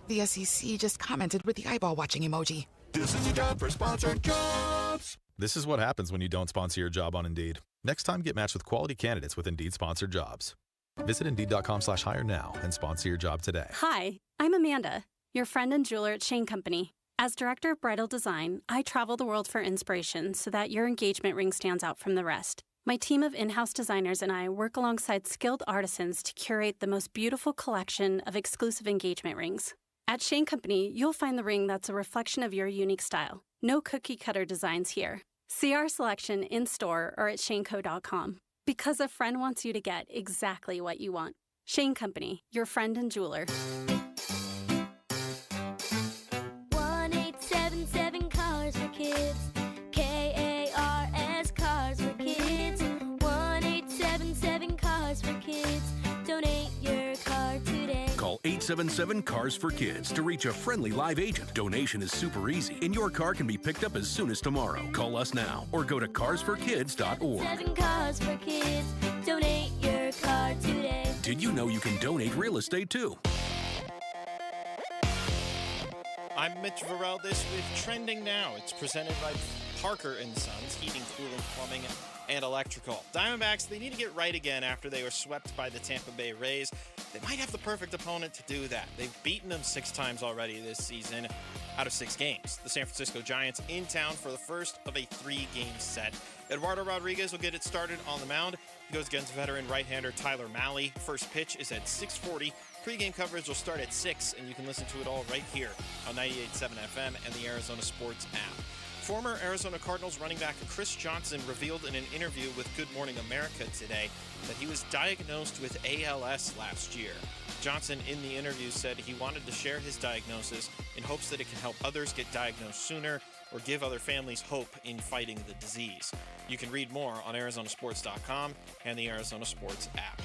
The SEC just commented with the eyeball watching emoji. This is a job for sponsored jobs. This is what happens when you don't sponsor your job on Indeed. Next time, get matched with quality candidates with Indeed sponsored jobs. Visit Indeed.com/hire now and sponsor your job today. Hi, I'm Amanda, your friend and jeweler at Shane Company. As director of bridal design, I travel the world for inspiration so that your engagement ring stands out from the rest. My team of in-house designers and I work alongside skilled artisans to curate the most beautiful collection of exclusive engagement rings. At Shane Company, you'll find the ring that's a reflection of your unique style. No cookie-cutter designs here. See our selection in-store or at shaneco.com. Because a friend wants you to get exactly what you want. Shane Company, your friend and jeweler. 1-877 Cars for Kids. KARS Cars for Kids. 1-877 Cars for Kids. Donate your car today. Call 877 Cars for Kids to reach a friendly live agent. Donation is super easy, and your car can be picked up as soon as tomorrow. Call us now or go to carsforkids.org. 7 Cars for Kids. Donate your car today. Did you know you can donate real estate too? I'm Mitch Varell. This with Trending Now. It's presented by Parker & Sons, heating, cooling, plumbing, and electrical. Diamondbacks, they need to get right again after they were swept by the Tampa Bay Rays. They might have the perfect opponent to do that. They've beaten them 6 times already this season out of 6 games. The San Francisco Giants in town for the first of a 3-game set. Eduardo Rodriguez will get it started on the mound. He goes against veteran right-hander Tyler Mahle. First pitch is at 6:40. Pre-game coverage will start at 6, and you can listen to it all right here on 98.7 FM and the Arizona Sports app. Former Arizona Cardinals running back Chris Johnson revealed in an interview with Good Morning America today that he was diagnosed with ALS last year. Johnson in the interview said he wanted to share his diagnosis in hopes that it can help others get diagnosed sooner or give other families hope in fighting the disease. You can read more on ArizonaSports.com and the Arizona Sports app.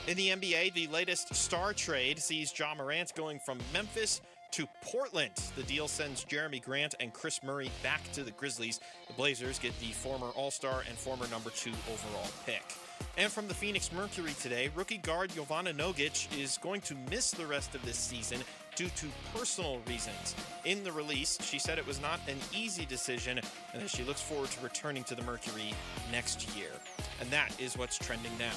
In the NBA, the latest star trade sees Ja Morant going from Memphis to Portland. The deal sends Jeremy Grant and Chris Murray back to the Grizzlies. The Blazers get the former All-Star and former number 2 overall pick. And from the Phoenix Mercury today, rookie guard Jovana Nogic is going to miss the rest of this season due to personal reasons. In the release, she said it was not an easy decision and that she looks forward to returning to the Mercury next year. And that is what's trending now.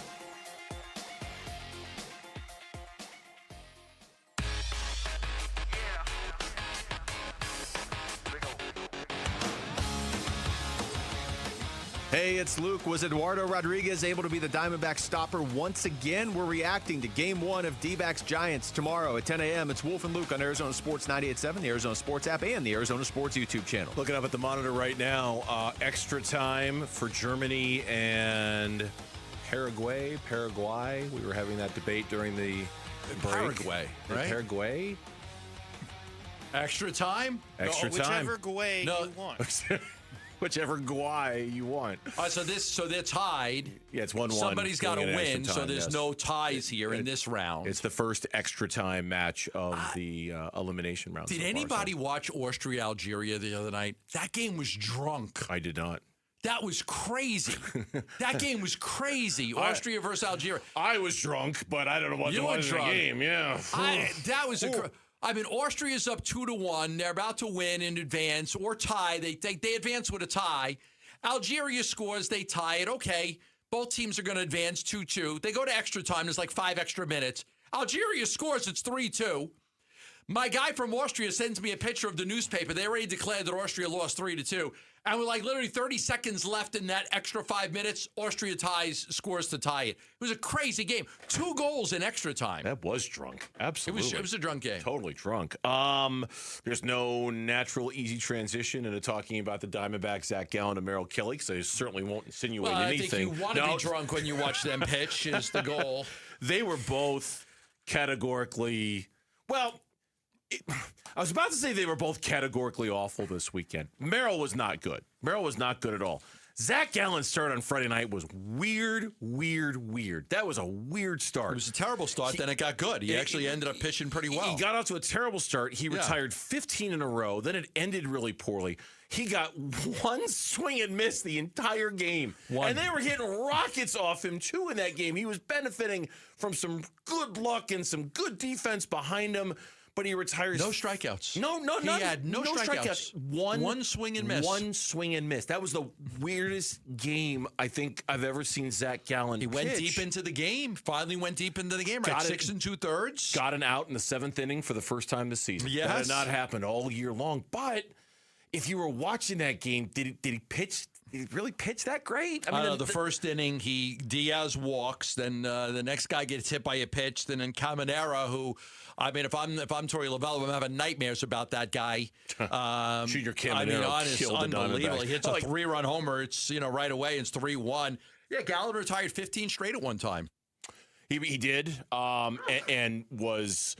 Hey, it's Luke. Was Eduardo Rodriguez able to be the Diamondbacks stopper once again? We're reacting to Game 1 of D-backs Giants tomorrow at 10 a.m. It's Wolf and Luke on Arizona Sports 98.7, the Arizona Sports app, and the Arizona Sports YouTube channel. Looking up at the monitor right now, extra time for Germany and Paraguay. We were having that debate during the break. Paraguay, right? Paraguay. Extra time? Extra time. Whichever Guay you want. Whichever guay you want. All right, so they're tied. Yeah, it's 1-1. Somebody's got to win, so there's no ties here in this round. It's the first extra time match of the elimination round. Did anybody watch Austria-Algeria the other night? That game was drunk. I did not. That was crazy. That game was crazy. Austria versus Algeria. I was drunk, but I don't know what you was the game. Yeah. That was Austria's up 2-1. They're about to win in advance or tie. They advance with a tie. Algeria scores. They tie it. Okay. Both teams are going to advance 2-2. They go to extra time. There's like 5 extra minutes. Algeria scores. It's 3-2. My guy from Austria sends me a picture of the newspaper. They already declared that Austria lost 3-2. And with like literally 30 seconds left in that extra 5 minutes, Austria scores to tie it. It was a crazy game. 2 goals in extra time. That was drunk. Absolutely. It was a drunk game. Totally drunk. There's no natural, easy transition into talking about the Diamondbacks, Zach Gallen and Merrill Kelly, because I certainly won't insinuate anything. I think you want to be drunk when you watch them pitch is the goal. They were both categorically, I was about to say they were both categorically awful this weekend. Merrill was not good. Merrill was not good at all. Zach Gallen's start on Friday night was weird. That was a weird start. It was a terrible start, then it got good. He actually ended up pitching pretty well. He got off to a terrible start. He retired 15 in a row. Then it ended really poorly. He got one swing and miss the entire game. And they were hitting rockets off him, too, in that game. He was benefiting from some good luck and some good defense behind him. But he retires. No strikeouts. No, he had no strikeouts. One swing and miss. One swing and miss. That was the weirdest game I think I've ever seen Zach Gallen pitch. Went deep into the game. Finally went deep into the game. Right, 6 2/3. Got an out in the 7th inning for the first time this season. Yes. That had not happened all year long. But if you were watching that game, did he pitch? Did he really pitch that great? I mean, the first inning, Diaz walks. Then the next guy gets hit by a pitch. Then Caminera, who, I mean, if I'm Torey Lovullo, I'm having nightmares about that guy. Junior Caminera killed the unbelievable. Diamondbacks. He hits a 3-run homer. It's right away. It's 3-1. Yeah, Gallen retired 15 straight at one time. He did, and was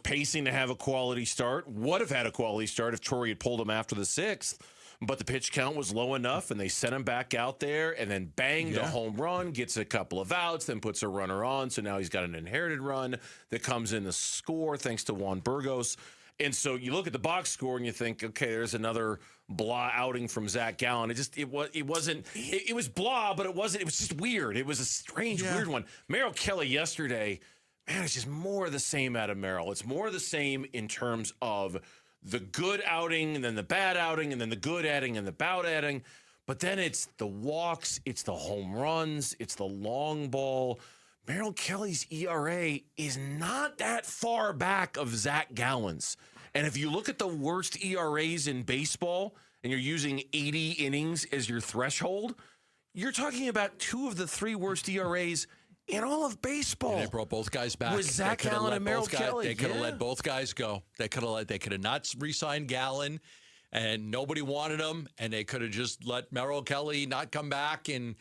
pacing to have a quality start. Would have had a quality start if Torey had pulled him after the 6th. But the pitch count was low enough, and they sent him back out there, and then banged a home run, gets a couple of outs, then puts a runner on. So now he's got an inherited run that comes in the score thanks to Juan Burgos. And so you look at the box score and you think, okay, there's another blah outing from Zach Gallen. It was blah, but it wasn't. It was just weird. It was a strange, weird one. Merrill Kelly yesterday, man, it's just more of the same out of Merrill. It's more of the same in terms of the good outing and then the bad outing and then the good outing and the bad outing. But then it's the walks, it's the home runs, it's the long ball. Merrill Kelly's ERA is not that far back of Zach Gallen's. And if you look at the worst ERAs in baseball and you're using 80 innings as your threshold, you're talking about 2 of the 3 worst ERAs in all of baseball. And they brought both guys back. With Zach Gallen and Merrill Kelly. They could have let both guys go. They could have not re-signed Gallen, and nobody wanted him, and they could have just let Merrill Kelly not come back. And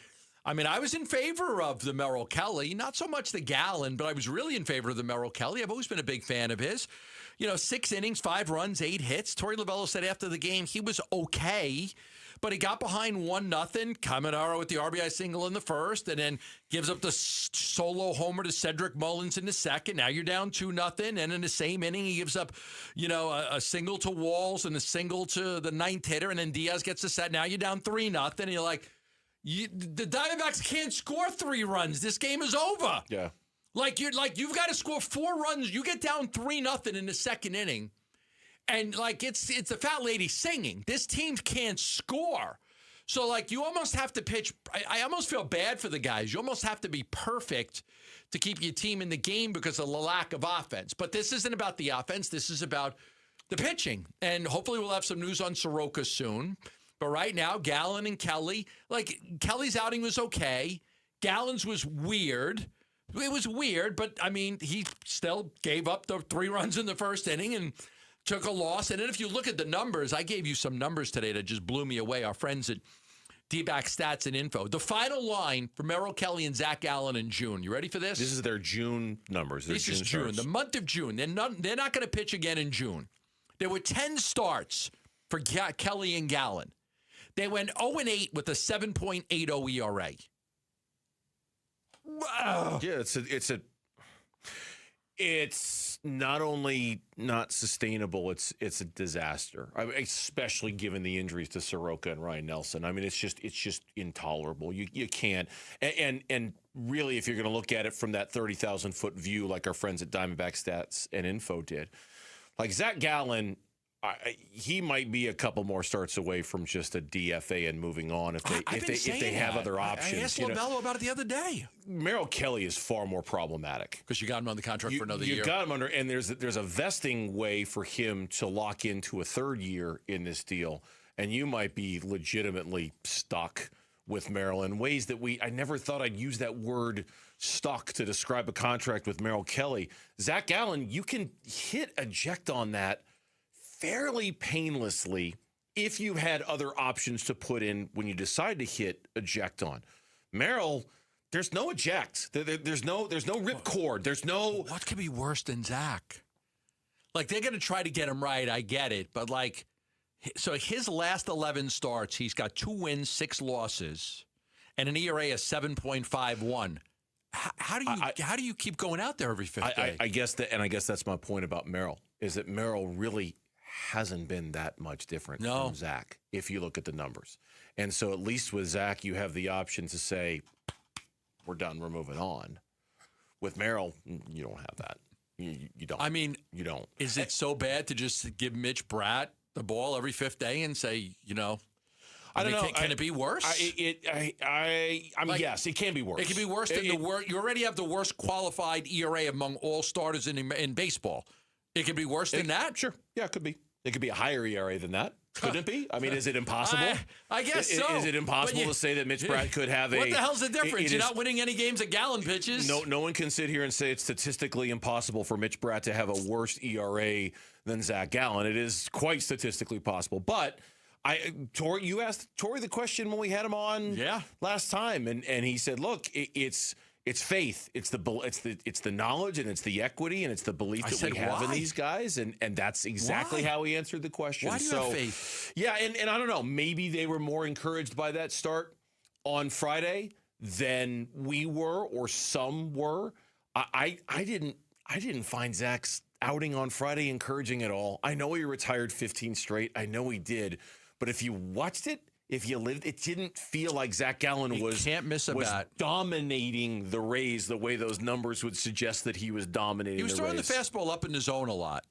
I mean, I was in favor of the Merrill Kelly, not so much the Gallen, but I was really in favor of the Merrill Kelly. I've always been a big fan of his. 6 innings, 5 runs, 8 hits. Torey Lovullo said after the game he was okay, But he got behind 1-0. Caminero with the RBI single in the first, and then gives up the solo homer to Cedric Mullins in the second. Now you're down 2-0, and in the same inning he gives up, a single to Walls and a single to the ninth hitter, and then Diaz gets the set. Now you're down 3-0, and you're like, the Diamondbacks can't score 3 runs. This game is over. Yeah. You've got to score 4 runs. You get down 3-0 in the second inning. And, it's the fat lady singing. This team can't score. So, you almost have to pitch. I almost feel bad for the guys. You almost have to be perfect to keep your team in the game because of the lack of offense. But this isn't about the offense. This is about the pitching. And hopefully we'll have some news on Soroka soon. But right now, Gallen and Kelly, Kelly's outing was okay. Gallen's was weird. It was weird, but, he still gave up the 3 runs in the first inning and took a loss. And then if you look at the numbers, I gave you some numbers today that just blew me away. Our friends at D-Back Stats and Info. The final line for Merrill Kelly and Zach Gallen in June. You ready for this? This is their June numbers. This is June, the month of June. They're not going to pitch again in June. There were 10 starts for Kelly and Gallen. They went 0-8 with a 7.80 ERA. Wow. Yeah, it's not only not sustainable, it's a disaster. Especially given the injuries to Soroka and Ryan Nelson. It's just intolerable. You can't. And really, if you're going to look at it from that 30,000 foot view, like our friends at Diamondback Stats and Info did, Zach Gallen. He might be a couple more starts away from just a DFA and moving on if they have other options. I asked Lovello about it the other day. Merrill Kelly is far more problematic because you got him on the contract for another year. You got him under, and there's a vesting way for him to lock into a 3rd year in this deal, and you might be legitimately stuck with Merrill in ways that I never thought I'd use that word stuck to describe a contract with Merrill Kelly. Zach Gallen, you can hit eject on that fairly painlessly if you had other options to put in when you decide to hit eject on. Merrill, there's no eject. There's no rip cord. There's no. What could be worse than Zach? They're going to try to get him right. I get it. But so his last 11 starts, he's got 2 wins, 6 losses, and an ERA of 7.51. How do you keep going out there every 5th day? I guess that's my point about Merrill, is that Merrill really hasn't been that much different from Zach if you look at the numbers. And so at least with Zach, you have the option to say, we're done, we're moving on. With Merrill, you don't have that. You don't. You don't. Is it so bad to just give Mitch Bratt the ball every 5th day and say, I don't know. Can it be worse? Yes, it can be worse. It can be worse than the worst. You already have the worst qualified ERA among all starters in baseball. It could be worse than that? Sure. Yeah, it could be. It could be a higher ERA than that. Couldn't it be? Is it impossible? I guess so. Is it impossible to say that Mitch Bratt could have What the hell's the difference? You're not winning any games at Gallen pitches. No one can sit here and say it's statistically impossible for Mitch Bratt to have a worse ERA than Zach Gallen. It is quite statistically possible. But you asked Torey the question when we had him on last time, and he said, look, it's faith. It's the knowledge, and it's the equity, and it's the belief that we have in these guys, and that's exactly how he answered the question. Why do you have faith? Yeah, and I don't know. Maybe they were more encouraged by that start on Friday than we were, or some were. I didn't find Zach's outing on Friday encouraging at all. I know he retired 15 straight. I know he did, but if you watched it. If you lived, it didn't feel like Zach Gallen was dominating the Rays the way those numbers would suggest that he was dominating the Rays. He was throwing the fastball up in the zone a lot.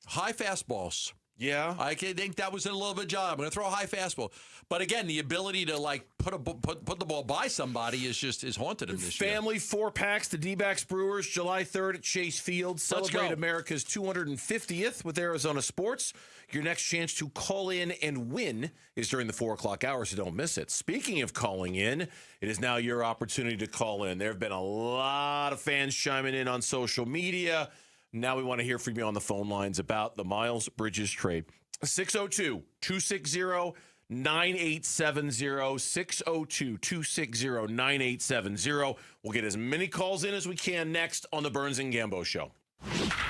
High fastballs. Yeah. I think that was a little bit of a job. I'm going to throw a high fastball. But again, the ability to put the ball by somebody is haunted him this year. Family 4-packs, the D-backs Brewers, July 3rd at Chase Field. Celebrate America's 250th with Arizona Sports. Your next chance to call in and win is during the 4 o'clock hour, so don't miss it. Speaking of calling in, it is now your opportunity to call in. There have been a lot of fans chiming in on social media. Now we want to hear from you on the phone lines about the Miles Bridges trade. 602-260-9870, 602-260-9870. We'll get as many calls in as we can next on the Burns and Gambo Show.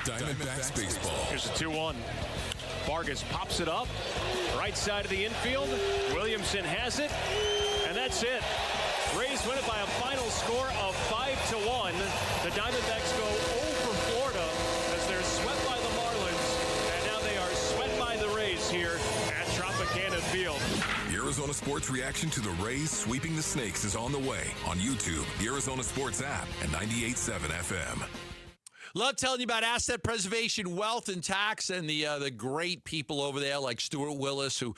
Diamondbacks baseball. Here's a 2-1. Vargas pops it up. Right Right side of the infield. Williamson has it, and that's it. Rays win it by a final score of 5-1. The Diamondbacks go 0 for Florida as they're swept by the Marlins, and now they are swept by the Rays here at Tropicana Field. The Arizona Sports reaction to the Rays sweeping the Snakes is on the way on YouTube, the Arizona Sports app, and 98.7 FM. Love telling you about asset preservation, wealth, and tax, and the great people over there like Stuart Willis, who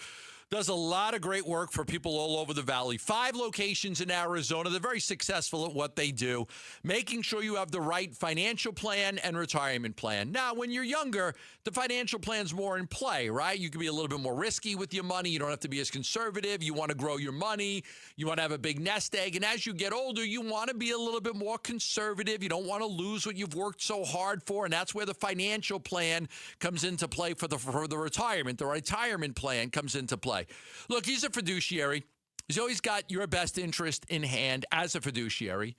does a lot of great work for people all over the valley. 5 locations in Arizona. They're very successful at what they do, making sure you have the right financial plan and retirement plan. Now, when you're younger, the financial plan's more in play, right? You can be a little bit more risky with your money. You don't have to be as conservative. You want to grow your money. You want to have a big nest egg. And as you get older, you want to be a little bit more conservative. You don't want to lose what you've worked so hard for. And that's where the financial plan comes into play for the retirement. The retirement plan comes into play. Look, he's a fiduciary. He's always got your best interest in hand as a fiduciary.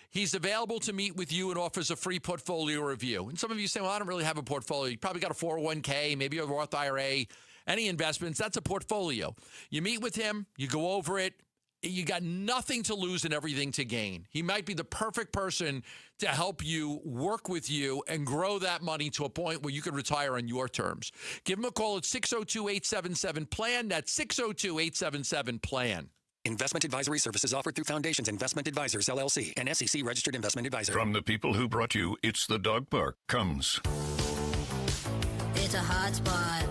He's available to meet with you and offers a free portfolio review. And some of you say, well, I don't really have a portfolio. You probably got a 401k, maybe a Roth IRA, any investments. That's a portfolio. You meet with him, you go over it. You got nothing to lose and everything to gain. He might be the perfect person to help you, work with you, and grow that money to a point where you can retire on your terms. Give him a call at 602-877-PLAN. That's 602-877-PLAN. Investment advisory services offered through Foundations Investment Advisors, LLC, an SEC-registered investment advisor. From the people who brought you It's the Dog Park comes. It's a hot spot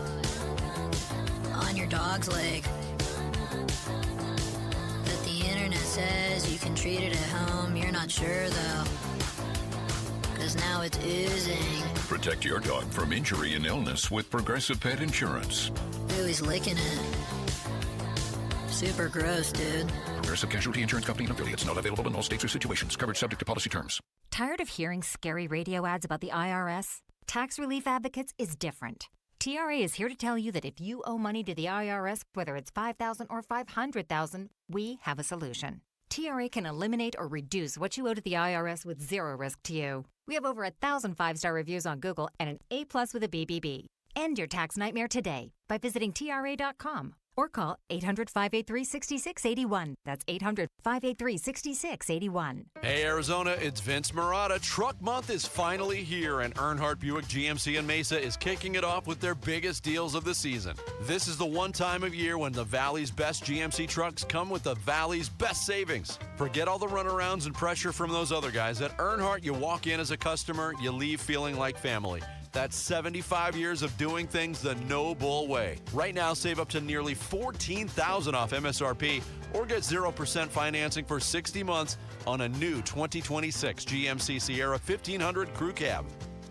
on your dog's leg. But the internet says you can treat it at home. You're not sure, though, because now it's oozing. Protect your dog from injury and illness with Progressive Pet Insurance. Ooh, he's licking it. Super gross, dude. Progressive Casualty Insurance Company and affiliates. Not available in all states or situations. Coverage subject to policy terms. Tired of hearing scary radio ads about the IRS? Tax Relief Advocates is different. TRA is here to tell you that if you owe money to the IRS, whether it's $5,000 or $500,000, we have a solution. TRA can eliminate or reduce what you owe to the IRS with zero risk to you. We have over 1,000 5-star reviews on Google and an A+ with a BBB. End your tax nightmare today by visiting TRA.com or call 800-583-6681. That's 800-583-6681. Hey, Arizona, it's Vince Marotta. Truck Month is finally here, and Earnhardt Buick GMC in Mesa is kicking it off with their biggest deals of the season. This is the one time of year when the Valley's best GMC trucks come with the Valley's best savings. Forget all the runarounds and pressure from those other guys. At Earnhardt, you walk in as a customer, you leave feeling like family. That's 75 years of doing things the no-bull way. Right now, save up to nearly $14,000 off MSRP or get 0% financing for 60 months on a new 2026 GMC Sierra 1500 Crew Cab.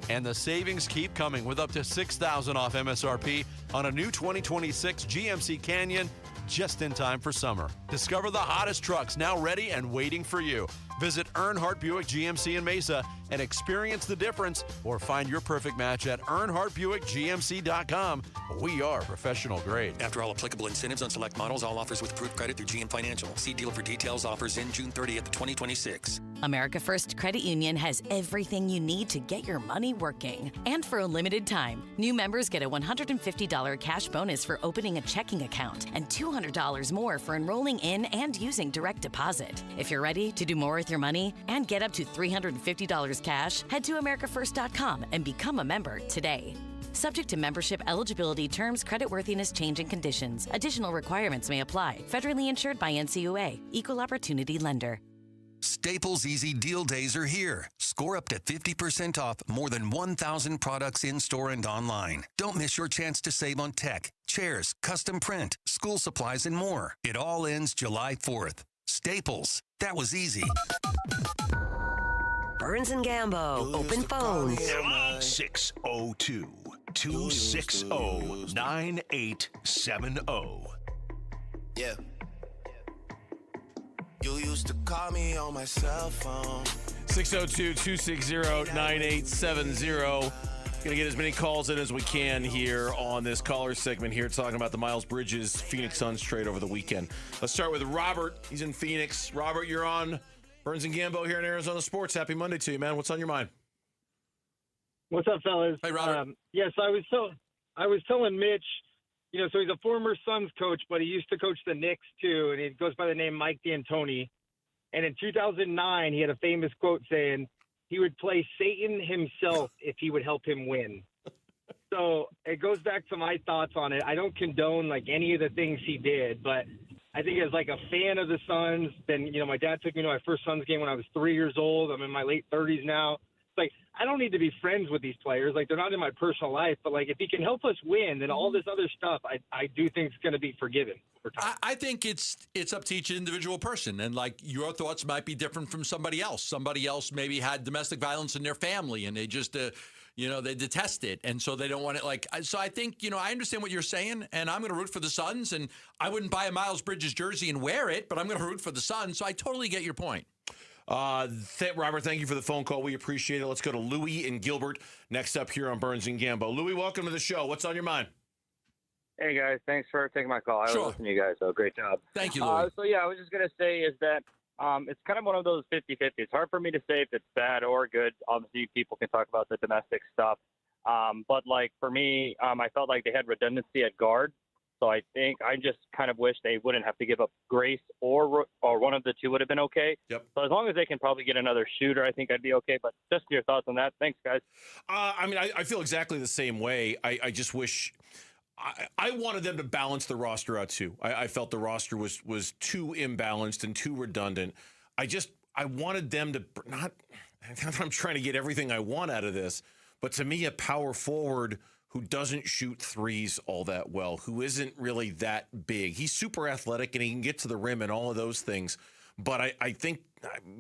And the savings keep coming with up to $6,000 off MSRP on a new 2026 GMC Canyon just in time for summer. Discover the hottest trucks now ready and waiting for you. Visit Earnhardt Buick GMC in Mesa and experience the difference, or find your perfect match at EarnhardtBuickGMC.com. We are professional grade. After all applicable incentives on select models, all offers with approved credit through GM Financial. See dealer for details. Offers in June 30th, 2026. America First Credit Union has everything you need to get your money working. And for a limited time, new members get a $150 cash bonus for opening a checking account and $200 more for enrolling in and using direct deposit. If you're ready to do more with your money and get up to $350 cash, head to AmericaFirst.com and become a member today. Subject to membership eligibility, terms, creditworthiness, change, and conditions. Additional requirements may apply. Federally insured by NCUA. Equal Opportunity Lender. Staples Easy Deal Days are here. Score up to 50% off more than 1,000 products in-store and online. Don't miss your chance to save on tech, chairs, custom print, school supplies, and more. It all ends July 4th. Staples. That was easy. Burns and Gambo, open phones. 602-260-9870. Yeah. You used to call me on my cell phone. 602-260-9870. Going to get as many calls in as we can here on this caller segment here, talking about the Miles Bridges Phoenix Suns trade over the weekend. Let's start with Robert. He's in Phoenix. Robert, you're on Burns and Gambo here in Arizona Sports. Happy Monday to you, man. What's on your mind? What's up, fellas? Hey, Robert. Yes, I was telling Mitch so he's a former Suns coach, but he used to coach the Knicks too, and he goes by the name Mike D'Antoni. And in 2009, he had a famous quote saying he would play Satan himself if he would help him win. So it goes back to my thoughts on it. I don't condone like any of the things he did, but I think as like a fan of the Suns, then, my dad took me to my first Suns game when I was 3 years old. I'm in my late 30s now. It's like, I don't need to be friends with these players. Like, they're not in my personal life, but like, if he can help us win, then all this other stuff, I do think is going to be forgiven. I think it's up to each individual person, and like your thoughts might be different from somebody else. Somebody else maybe had domestic violence in their family, and they just, they detest it, and so they don't want it. So I think I understand what you're saying, and I'm going to root for the Suns, and I wouldn't buy a Miles Bridges jersey and wear it, but I'm going to root for the Suns. So I totally get your point. Robert, thank you for the phone call. We appreciate it. Let's go to Louie and Gilbert next up here on Burns and Gambo. Louie, welcome to the show. What's on your mind? Hey, guys. Thanks for taking my call. I was listening to you guys, so great job. Thank you, Louie. So, yeah, I was just going to say is that it's kind of one of those 50-50. It's hard for me to say if it's bad or good. Obviously, people can talk about the domestic stuff. But, like, for me, I felt like they had redundancy at guard. So I just kind of wish they wouldn't have to give up Grace or one of the two would have been okay. Yep. So as long as they can probably get another shooter, I think I'd be okay. But just your thoughts on that. Thanks, guys. I feel exactly the same way. I just wish I wanted them to balance the roster out too. I felt the roster was too imbalanced and too redundant. I wanted them to not that I'm trying to get everything I want out of this, but to me, a power forward who doesn't shoot threes all that well, who isn't really that big. He's super athletic and he can get to the rim and all of those things. But I think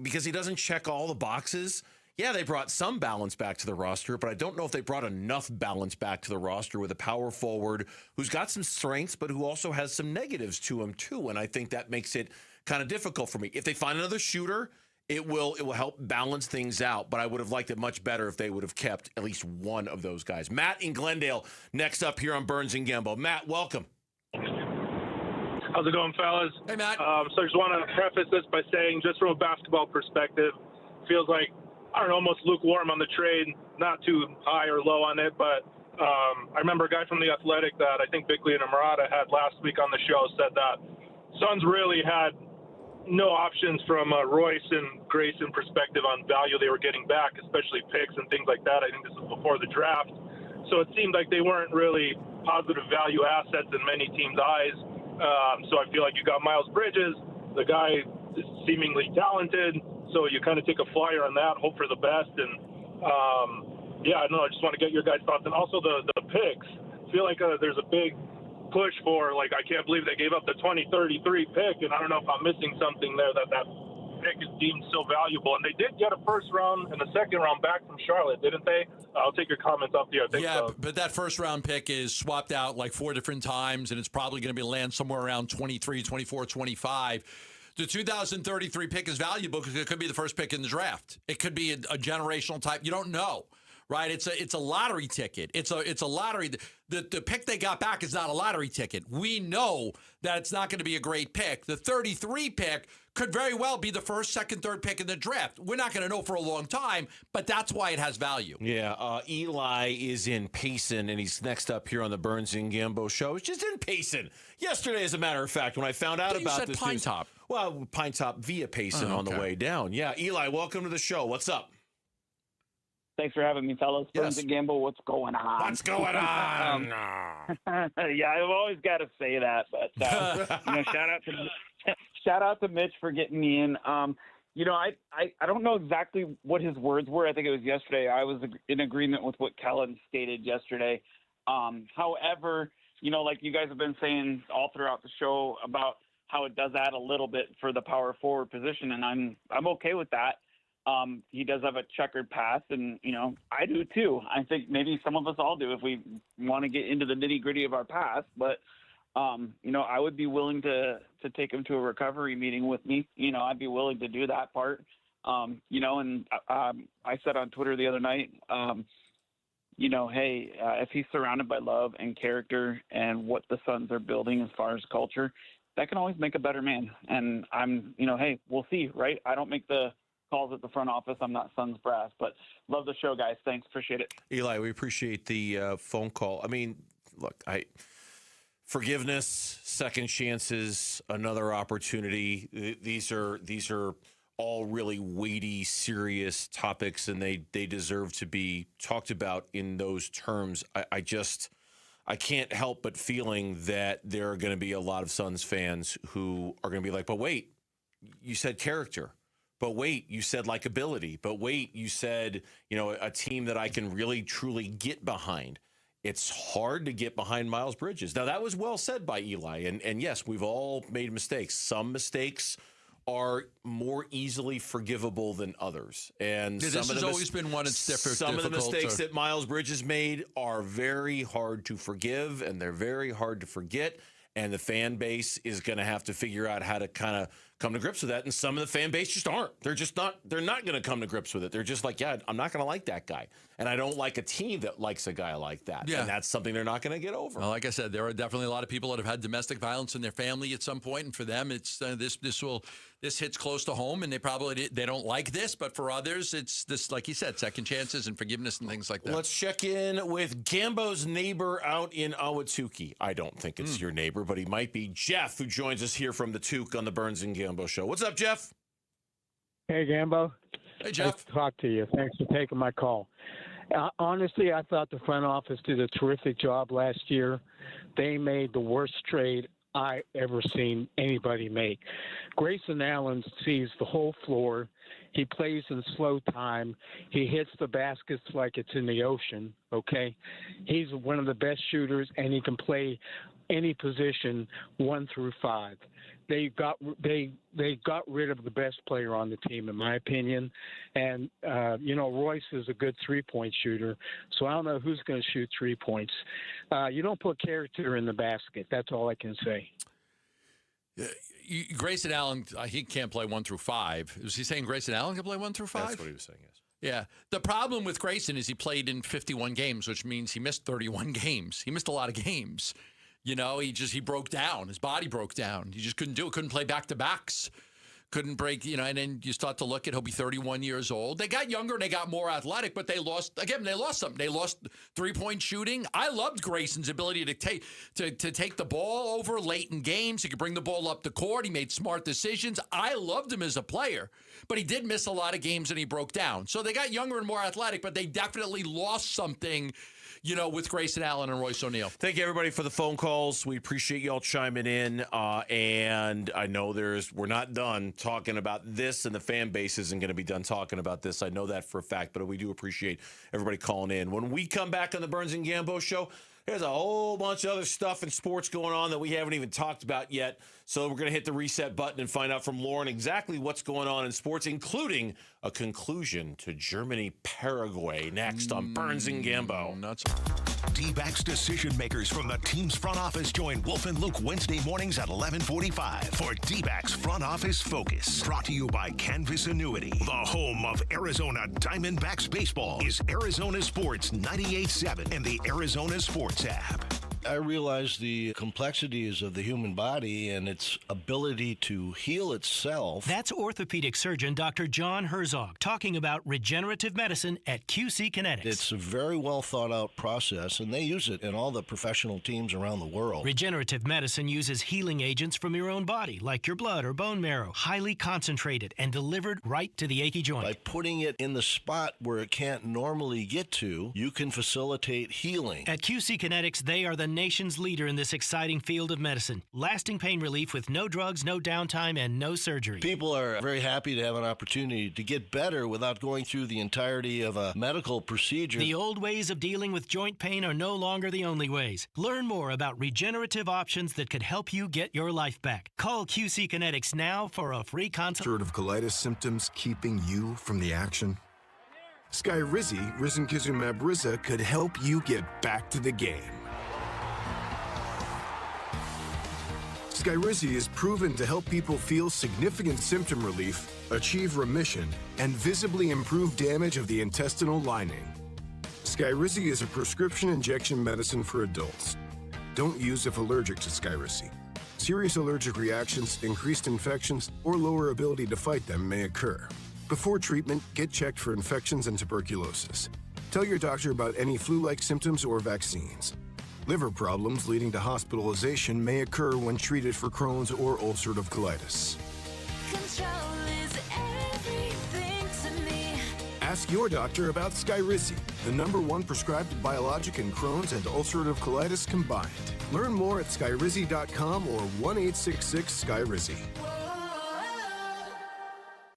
because he doesn't check all the boxes, yeah, they brought some balance back to the roster, but I don't know if they brought enough balance back to the roster with a power forward who's got some strengths, but who also has some negatives to him too. And I think that makes it kind of difficult for me. If they find another shooter, it will help balance things out, but I would have liked it much better if they would have kept at least one of those guys. Matt in Glendale, next up here on Burns and Gambo. Matt, welcome. How's it going, fellas? Hey, Matt. So I just want to preface this by saying, just from a basketball perspective, feels like, I don't know, almost lukewarm on the trade, not too high or low on it, but I remember a guy from The Athletic that I think Bickley and Murata had last week on the show said that Suns really had no options from Royce and Grayson perspective on value they were getting back, especially picks and things like that. I think this was before the draft. So it seemed like they weren't really positive value assets in many teams' eyes. So I feel like you got Miles Bridges, the guy is seemingly talented, so you kind of take a flyer on that, hope for the best. And, I just want to get your guys' thoughts. And also the picks. I feel like there's a big push for, like, I can't believe they gave up the 2033 pick, and I don't know if I'm missing something there that pick is deemed so valuable. And they did get a first round and a second round back from Charlotte, didn't they? I'll take your comments off the air. Yeah, but that first round pick is swapped out like 4 different times, and it's probably going to be land somewhere around 23, 24, 25. The 2033 pick is valuable because it could be the first pick in the draft. It could be a generational type. You don't know. Right, it's a lottery ticket. It's a lottery. The pick they got back is not a lottery ticket. We know that it's not going to be a great pick. The 33 pick could very well be the first, second, third pick in the draft. We're not going to know for a long time, but that's why it has value. Yeah, Eli is in Payson, and he's next up here on the Burns and Gambo show. It's just in Payson. Yesterday, as a matter of fact, when I found out about this Pine news, Top. Well, Pine Top via Payson on the way down. Yeah, Eli, welcome to the show. What's up? Thanks for having me, fellas. Burns and Gamble, what's going on? What's going on? Yeah, I've always got to say that, but shout out to Mitch for getting me in. I don't know exactly what his words were. I think it was yesterday. I was in agreement with what Kellen stated yesterday. However, like you guys have been saying all throughout the show about how it does add a little bit for the power forward position, and I'm okay with that. He does have a checkered past, and, I do too. I think maybe some of us all do if we want to get into the nitty-gritty of our past. But, I would be willing to take him to a recovery meeting with me. I'd be willing to do that part. I said on Twitter the other night, if he's surrounded by love and character and what the Suns are building as far as culture, that can always make a better man. And we'll see, right? I don't make the calls at the front office. I'm not Suns brass, but love the show, guys. Thanks. Appreciate it. Eli, we appreciate the phone call. I mean, look, Forgiveness, second chances, another opportunity. These are all really weighty, serious topics, and they deserve to be talked about in those terms. I can't help but feeling that there are going to be a lot of Suns fans who are going to be like, but wait, you said character. But wait, you said likability. But wait, you said, a team that I can really, truly get behind. It's hard to get behind Miles Bridges. Now, that was well said by Eli. And yes, we've all made mistakes. Some mistakes are more easily forgivable than others. And this has always been one that's different. Some of the mistakes that Miles Bridges made are very hard to forgive, and they're very hard to forget. And the fan base is going to have to figure out how to kind of come to grips with that. And some of the fan base just aren't. They're not going to come to grips with it. They're just like, yeah, I'm not going to like that guy. And I don't like a team that likes a guy like that. Yeah. And that's something they're not going to get over. Well, like I said, there are definitely a lot of people that have had domestic violence in their family at some point. And for them, it's this hits close to home, and they don't like this. But for others, it's this, like you said, second chances and forgiveness and things like that. Let's check in with Gambo's neighbor out in Ahwatukee. I don't think it's your neighbor, but he might be. Jeff, who joins us here from the Toque on the Burns and Gambo Show. What's up, Jeff? Hey, Gambo. Hey, Jeff. Nice to talk to you. Thanks for taking my call. Honestly, I thought the front office did a terrific job last year. They made the worst trade I ever seen anybody make. Grayson Allen sees the whole floor. He plays in slow time. He hits the baskets like it's in the ocean, okay? He's one of the best shooters, and he can play any position 1 through 5. They got rid of the best player on the team, in my opinion. And, Royce is a good three-point shooter, so I don't know who's going to shoot 3 points. You don't put character in the basket. That's all I can say. Grayson Allen, he can't play 1 through 5. Was he saying Grayson Allen can play 1 through 5? That's what he was saying, yes. Yeah. The problem with Grayson is he played in 51 games, which means he missed 31 games. He missed a lot of games. He broke down. His body broke down. He just couldn't do it. Couldn't play back-to-backs. Couldn't break, and then you start to look at, he'll be 31 years old. They got younger and they got more athletic, but they lost something. They lost three-point shooting. I loved Grayson's ability to take the ball over late in games. He could bring the ball up the court. He made smart decisions. I loved him as a player, but he did miss a lot of games and he broke down. So they got younger and more athletic, but they definitely lost something, with Grayson Allen and Royce O'Neal. Thank you, everybody, for the phone calls. We appreciate y'all chiming in. And I know we're not done talking about this, and the fan base isn't going to be done talking about this. I know that for a fact, but we do appreciate everybody calling in. When we come back on the Burns and Gambo Show, there's a whole bunch of other stuff in sports going on that we haven't even talked about yet. So we're going to hit the reset button and find out from Lauren exactly what's going on in sports, including a conclusion to Germany-Paraguay next on Burns and Gambo. Nuts. D-backs decision makers from the team's front office join Wolf and Luke Wednesday mornings at 11:45 for D-backs Front Office Focus. Brought to you by Canvas Annuity. The home of Arizona Diamondbacks baseball is Arizona Sports 98.7 and the Arizona Sports app. I realize the complexities of the human body and its ability to heal itself. That's orthopedic surgeon Dr. John Herzog talking about regenerative medicine at QC Kinetics. It's a very well thought out process, and they use it in all the professional teams around the world. Regenerative medicine uses healing agents from your own body, like your blood or bone marrow, highly concentrated and delivered right to the achy joint. By putting it in the spot where it can't normally get to, you can facilitate healing. At QC Kinetics, they are the nation's leader in this exciting field of medicine. Lasting pain relief with no drugs, no downtime, and no surgery. People are very happy to have an opportunity to get better without going through the entirety of a medical procedure. The old ways of dealing with joint pain are no longer the only ways. Learn more about regenerative options that could help you get your life back. Call QC Kinetics now for a free consult. Sort of colitis symptoms keeping you from the action? Skyrizi, risankizumab Riza, could help you get back to the game. Skyrizi is proven to help people feel significant symptom relief, achieve remission, and visibly improve damage of the intestinal lining. Skyrizi is a prescription injection medicine for adults. Don't use if allergic to Skyrizi. Serious allergic reactions, increased infections, or lower ability to fight them may occur. Before treatment, get checked for infections and tuberculosis. Tell your doctor about any flu-like symptoms or vaccines. Liver problems leading to hospitalization may occur when treated for Crohn's or ulcerative colitis. Control is everything to me. Ask your doctor about Skyrizi, the #1 prescribed biologic in Crohn's and ulcerative colitis combined. Learn more at skyrizi.com or 1-866-SKYRIZI.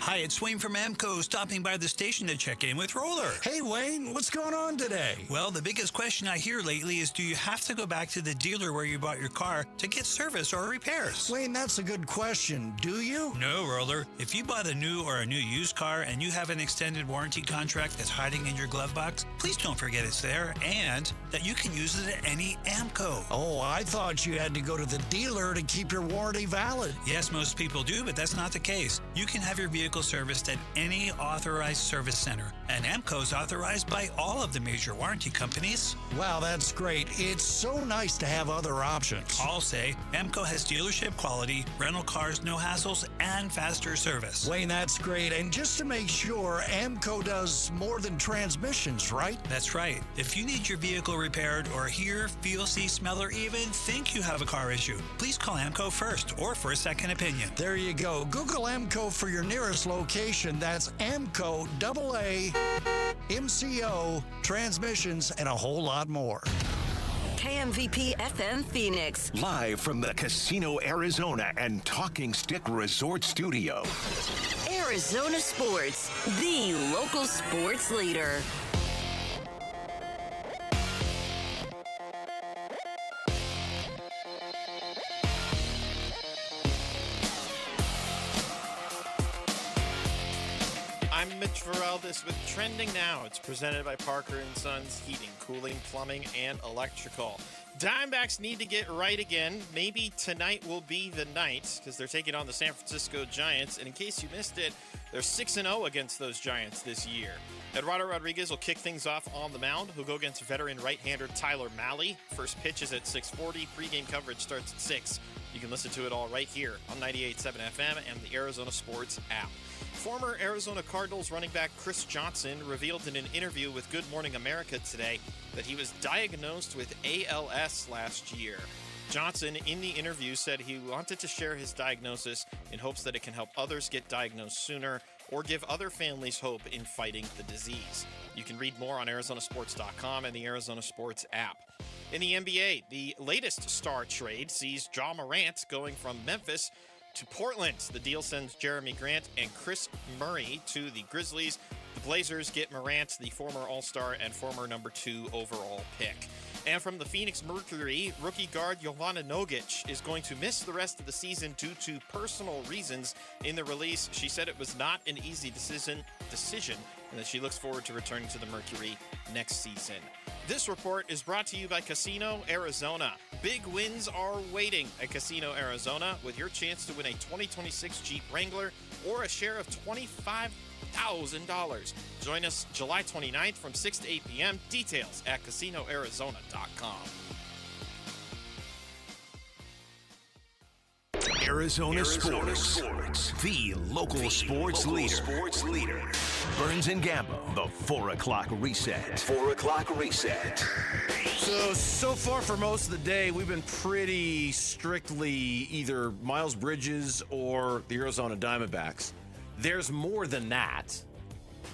Hi, it's Wayne from Amco, stopping by the station to check in with Roller. Hey, Wayne, what's going on today? Well, the biggest question I hear lately is, do you have to go back to the dealer where you bought your car to get service or repairs? Wayne, that's a good question. Do you? No, Roller. If you bought a new or a new used car and you have an extended warranty contract that's hiding in your glove box, please don't forget it's there and that you can use it at any Amco. Oh, I thought you had to go to the dealer to keep your warranty valid. Yes, most people do, but that's not the case. You can have your vehicle serviced at any authorized service center, and Amco's authorized by all of the major warranty companies. Wow, that's great. It's so nice to have other options. I'll say Amco has dealership quality, rental cars, no hassles, and faster service. Wayne, that's great. And just to make sure, Amco does more than transmissions, right? That's right. If you need your vehicle repaired or hear, feel, see, smell, or even think you have a car issue, please call Amco first or for a second opinion. There you go. Google Amco for your nearest location. That's Amco, AA, MCO, transmissions, and a whole lot more. KMVP FM Phoenix. Live from the Casino Arizona and Talking Stick Resort Studio. Arizona Sports, the local sports leader. I'm Mitch Vareldes with Trending Now. It's presented by Parker & Sons Heating, Cooling, Plumbing, and Electrical. Diamondbacks need to get right again. Maybe tonight will be the night because they're taking on the San Francisco Giants. And in case you missed it, they're 6-0 against those Giants this year. Eduardo Rodriguez will kick things off on the mound. He'll go against veteran right-hander Tyler Mahle. First pitch is at 6:40. Pre-game coverage starts at 6. You can listen to it all right here on 98.7 FM and the Arizona Sports app. Former Arizona Cardinals running back Chris Johnson revealed in an interview with Good Morning America today that he was diagnosed with ALS last year. Johnson, in the interview, said he wanted to share his diagnosis in hopes that it can help others get diagnosed sooner or give other families hope in fighting the disease. You can read more on ArizonaSports.com and the Arizona Sports app. In the NBA, the latest star trade sees Ja Morant going from Memphis to Portland. The deal sends Jeremy Grant and Chris Murray to the Grizzlies. The Blazers get Morant, the former All-Star and former number 2 overall pick. And from the Phoenix Mercury, rookie guard Jovana Nogic is going to miss the rest of the season due to personal reasons. In the release, she said it was not an easy decision, and that she looks forward to returning to the Mercury next season. This report is brought to you by Casino Arizona. Big wins are waiting at Casino Arizona with your chance to win a 2026 Jeep Wrangler or a share of $25,000. Join us July 29th from 6 to 8 p.m. Details at CasinoArizona.com. Arizona Sports, the local sports leader. Burns and Gambo, the 4 o'clock reset. 4 o'clock reset. So far for most of the day, we've been pretty strictly either Miles Bridges or the Arizona Diamondbacks. There's more than that.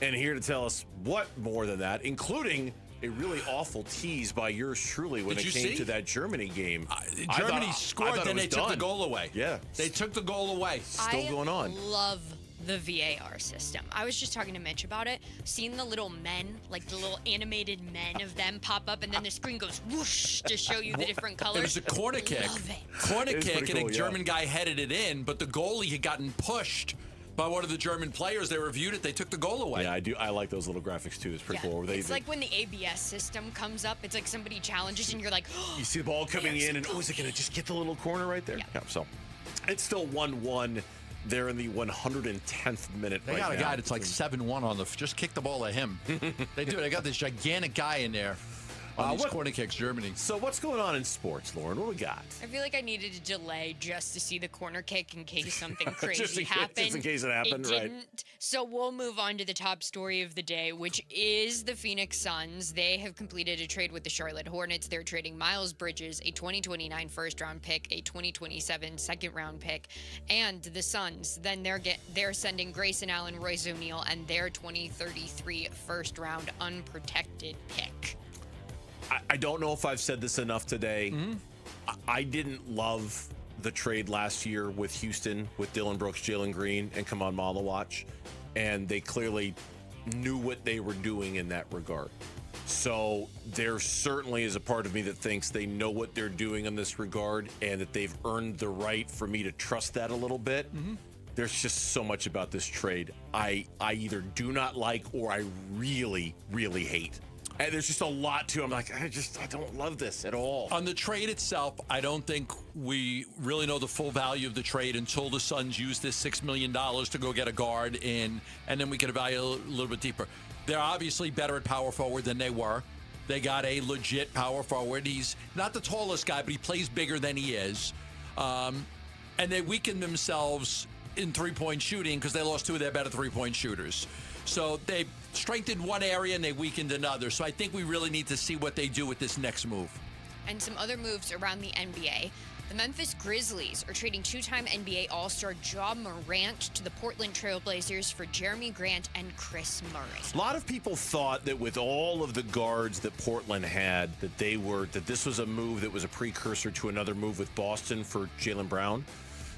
And here to tell us what more than that, including a really awful tease by yours truly when it came to that Germany game. Germany scored, then they took the goal away. Yeah. They took the goal away. Still going on. I love the VAR system. I was just talking to Mitch about it. Seeing the little men, like the little animated men of them pop up, and then the screen goes whoosh to show you the different colors. It was a corner kick. Love it. Corner It is kick, pretty and cool, a German guy headed it in, but the goalie had gotten pushed by one of the German players. They reviewed it. They took the goal away. Yeah, I do. I like those little graphics too. It's pretty cool. It's like when the ABS system comes up. It's like somebody challenges, and you're like, you see the ball coming in, and is it going to just get the little corner right there? Yeah. So it's still 1-1. They're in the 110th minute. They got a guy that's like 7-1 on the. Just kick the ball at him. They do. They got this gigantic guy in there. on these corner kicks, Germany. So what's going on in sports, Lauren? What we got? I feel like I needed to delay just to see the corner kick in case something crazy happened. Just in case it happened, right? Didn't. So we'll move on to the top story of the day, which is the Phoenix Suns. They have completed a trade with the Charlotte Hornets. They're trading Miles Bridges, a 2029 first-round pick, a 2027 second-round pick, and the Suns. Then they're sending Grayson Allen, Royce O'Neal, and their 2033 first-round unprotected pick. I don't know if I've said this enough today. I didn't love the trade last year with Houston, with Dylan Brooks, Jalen Green, and Kaman Malawach, and they clearly knew what they were doing in that regard. So there certainly is a part of me that thinks they know what they're doing in this regard and that they've earned the right for me to trust that a little bit. There's just so much about this trade I either do not like or I really, really hate. And there's just a lot to it. I'm like, I don't love this at all. On the trade itself, I don't think we really know the full value of the trade until the Suns use this $6 million to go get a guard in, and then we can evaluate a little bit deeper. They're obviously better at power forward than they were. They got a legit power forward. He's not the tallest guy, but he plays bigger than he is. And they weakened themselves in three-point shooting because they lost two of their better three-point shooters. So they strengthened one area and they weakened another. So I think we really need to see what they do with this next move. And some other moves around the NBA. The Memphis Grizzlies are trading two-time NBA All-Star Ja Morant to the Portland Trail Blazers for Jeremy Grant and Chris Murray. A lot of people thought that with all of the guards that Portland had, that this was a move that was a precursor to another move with Boston for Jaylen Brown.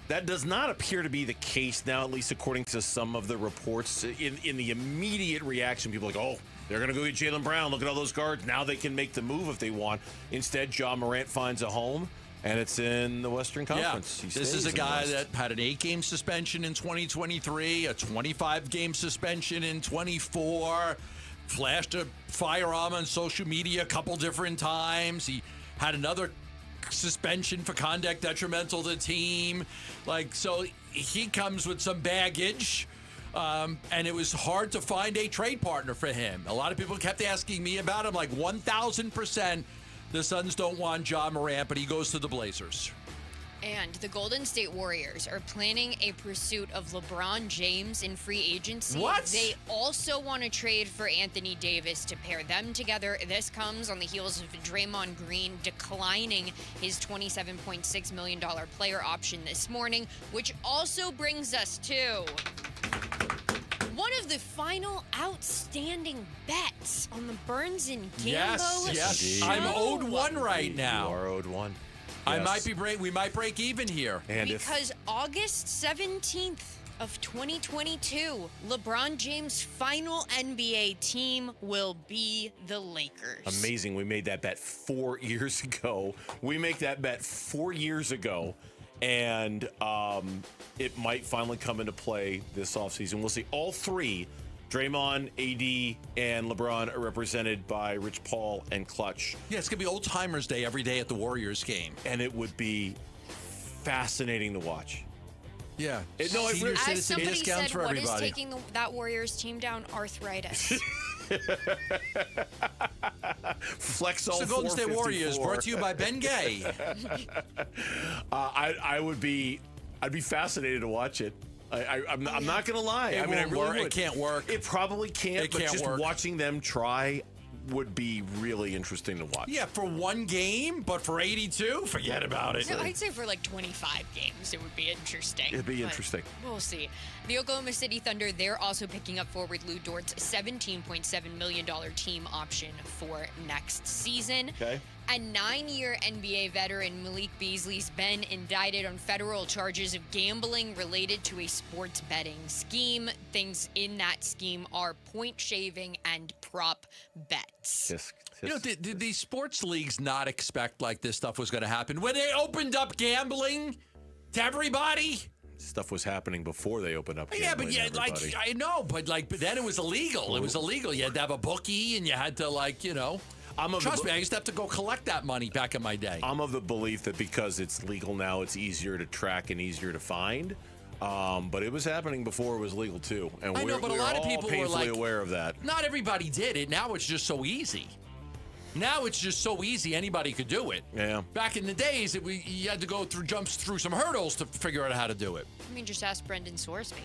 That does not appear to be the case now, at least according to some of the reports. In the immediate reaction, people are like, oh, they're going to go get Jaylen Brown. Look at all those guards. Now they can make the move if they want. Instead, Ja Morant finds a home, and it's in the Western Conference. Yeah. This is a guy that had an 8-game suspension in 2023, a 25-game suspension in 24, flashed a firearm on social media a couple different times. He had another suspension for conduct detrimental to the team. So he comes with some baggage, and it was hard to find a trade partner for him. A lot of people kept asking me about him, 1,000% the Suns don't want Ja Morant, but he goes to the Blazers. And the Golden State Warriors are planning a pursuit of LeBron James in free agency. What? They also want to trade for Anthony Davis to pair them together. This comes on the heels of Draymond Green declining his $27.6 million player option this morning, which also brings us to one of the final outstanding bets on the Burns and Gambo Yes. show. I'm owed one right now. You are owed one. Yes. We might break even here. And because August 17th of 2022, LeBron James' final NBA team will be the Lakers. Amazing. We made that bet 4 years ago. We make that bet 4 years ago, and it might finally come into play this offseason. We'll see. All three, Draymond, AD, and LeBron, are represented by Rich Paul and Clutch. Yeah, it's going to be Old Timers Day every day at the Warriors game. And it would be fascinating to watch. Yeah. As somebody said, what is taking that Warriors team down? Arthritis. Flex all the Golden State Warriors, brought to you by Ben Gay. I'd be fascinated to watch it. I'm not going to lie. I really would. It can't work. It probably can't. It but can't just work. watching them try would be really interesting to watch. Yeah, for one game, but for 82, forget about it. No, I'd say for 25 games, it would be interesting. It'd be interesting. We'll see. The Oklahoma City Thunder, they're also picking up forward Lou Dort's $17.7 million team option for next season. Okay. A 9-year NBA veteran, Malik Beasley's been indicted on federal charges of gambling related to a sports betting scheme. Things in that scheme are point shaving and prop bets. Did these sports leagues not expect this stuff was going to happen when they opened up gambling to everybody? Stuff was happening before they opened up. Yeah, but I know, but then it was illegal. It was illegal. You had to have a bookie, and you had to Trust me, I used to have to go collect that money back in my day. I'm of the belief that because it's legal now, it's easier to track and easier to find. But it was happening before it was legal too, and I know, but a lot of people were painfully aware of that. Not everybody did it. Now it's just so easy. Now it's just so easy, anybody could do it. Yeah. Back in the days, you had to go through some hurdles to figure out how to do it. I mean, just ask Brendan Sorsby.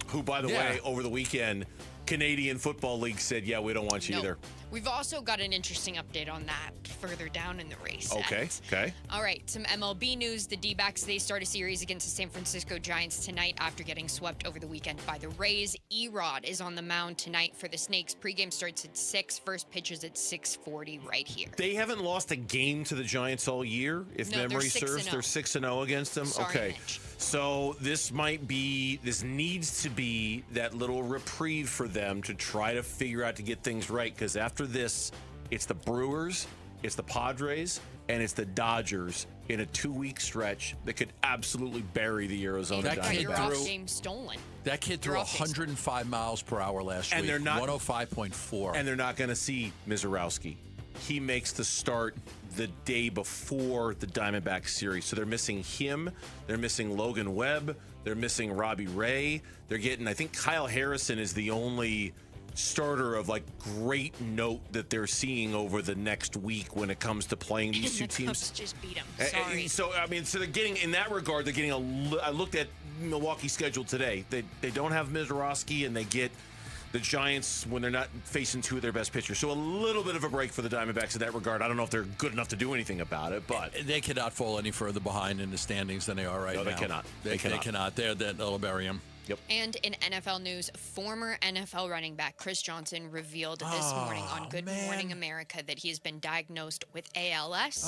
Who, by the way, over the weekend, Canadian Football League said, yeah, we don't want you either. We've also got an interesting update on that further down in the race. Okay. All right, some MLB news. The D-backs, they start a series against the San Francisco Giants tonight after getting swept over the weekend by the Rays. E-Rod is on the mound tonight for the Snakes. Pregame starts at 6. First pitch is at 6:40 right here. They haven't lost a game to the Giants all year, if memory serves. They're 6-0 against them. Sorry, okay. Mitch. So this needs to be that little reprieve for them to try to figure out to get things right, because after this, it's the Brewers, it's the Padres, and it's the Dodgers in a 2-week stretch that could absolutely bury the Arizona Diamondbacks. Your off game stolen. That kid threw 105 miles per hour last week. They're not 105.4. And they're not going to see Mizorowski. He makes the start the day before the Diamondbacks series. So they're missing him. They're missing Logan Webb. They're missing Robbie Ray. They're getting, I think Kyle Harrison is the only starter of great note that they're seeing over the next week when it comes to playing these two teams. Cubs just beat them. Sorry. So they're getting, in that regard, they're getting I looked at Milwaukee's schedule today. They don't have Mizorowski, and they get the Giants when they're not facing two of their best pitchers. So a little bit of a break for the Diamondbacks in that regard. I don't know if they're good enough to do anything about it, but they cannot fall any further behind in the standings than they are right now. No, they cannot. They cannot. They'll bury them. Yep. And in NFL news, former NFL running back Chris Johnson revealed this morning on Good Morning America that he has been diagnosed with ALS.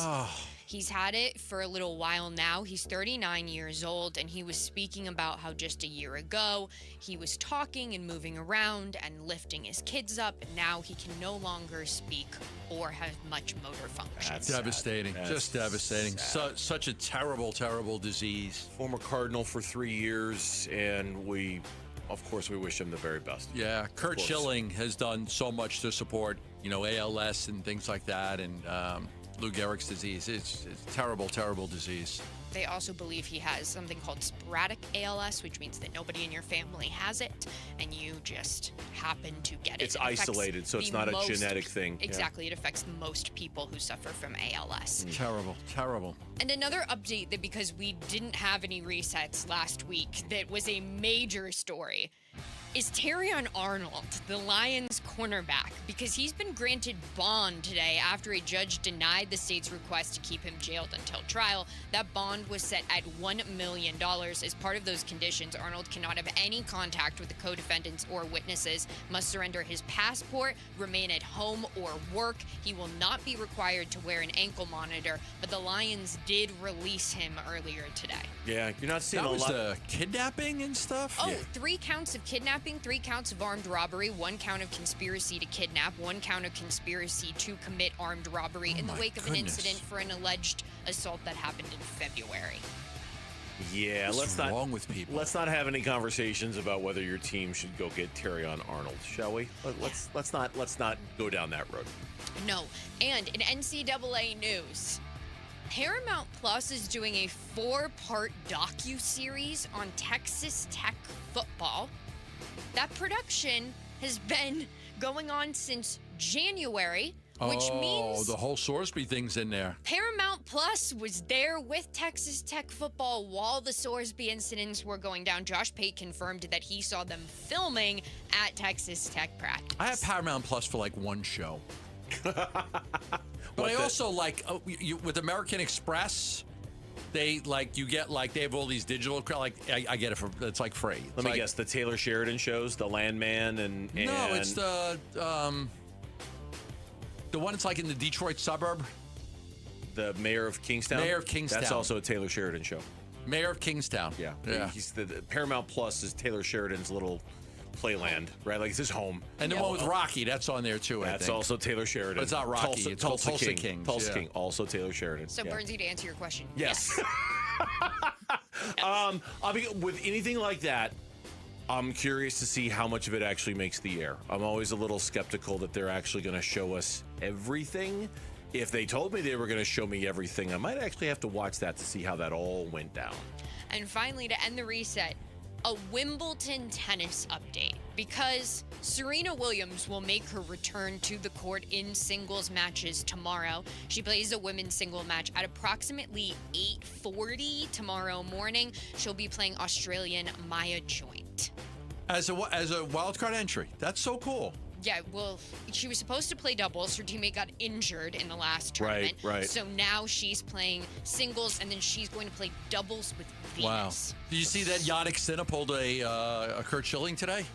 He's had it for a little while now. He's 39 years old, and he was speaking about how just a year ago he was talking and moving around and lifting his kids up, and now he can no longer speak or have much motor function. That's devastating. Just devastating. Such a terrible, terrible disease. Former Cardinal for 3 years, and of course, we wish him the very best. Yeah, Kurt Schilling has done so much to support, ALS and things like that, and Lou Gehrig's disease. It's terrible, terrible disease. They also believe he has something called sporadic ALS, which means that nobody in your family has it, and you just happen to get it. It's isolated, so it's not a genetic thing. Exactly. It affects most people who suffer from ALS. Terrible, terrible. And another update that, because we didn't have any resets last week, that was a major story, is Terrion Arnold, the Lions cornerback, because he's been granted bond today after a judge denied the state's request to keep him jailed until trial. That bond was set at $1 million. As part of those conditions, Arnold cannot have any contact with the co-defendants or witnesses, must surrender his passport, remain at home or work. He will not be required to wear an ankle monitor, but the Lions did release him earlier today. Yeah, you're not seeing that a lot. That was the kidnapping and stuff? Oh, 3 counts of kidnapping, 3 counts of armed robbery, 1 count of conspiracy to kidnap, 1 count of conspiracy to commit armed robbery in the wake of an incident for an alleged assault that happened in February. Yeah, What's wrong with people? Let's not have any conversations about whether your team should go get Terrion Arnold, shall we? Let's not go down that road. No. And in NCAA news, Paramount Plus is doing a 4-part docu-series on Texas Tech football. That production has been going on since January, which means the whole Sorsby thing's in there. Paramount Plus was there with Texas Tech football while the Sorsby incidents were going down. Josh Pate confirmed that he saw them filming at Texas Tech practice. I have Paramount Plus for 1 show. But I also with American Express, they you get they have all these digital I get it for it's free. Let me guess, the Taylor Sheridan shows, the Landman and no, it's the one that's in the Detroit suburb. The Mayor of Kingstown. Mayor of Kingstown. That's also a Taylor Sheridan show. Mayor of Kingstown. Yeah. He's the Paramount Plus is Taylor Sheridan's little playland, right? It's his home. And the one with Rocky, that's on there too. That's also Taylor Sheridan. But it's not Rocky. It's Tulsa King. Tulsa King, also Taylor Sheridan. So, Bernsey, to answer your question, yes. With anything like that, I'm curious to see how much of it actually makes the air. I'm always a little skeptical that they're actually going to show us everything. If they told me they were going to show me everything, I might actually have to watch that to see how that all went down. And finally, to end the reset, a Wimbledon tennis update, because Serena Williams will make her return to the court in singles matches tomorrow. She plays a women's single match at approximately 8:40 tomorrow morning. She'll be playing Australian Maya Joint. As a wild card entry. That's so cool. Yeah, well, she was supposed to play doubles. Her teammate got injured in the last tournament. Right. So now she's playing singles, and then she's going to play doubles with Venus. Wow. Did you see that Yannick Sinner pulled a Kurt Schilling today?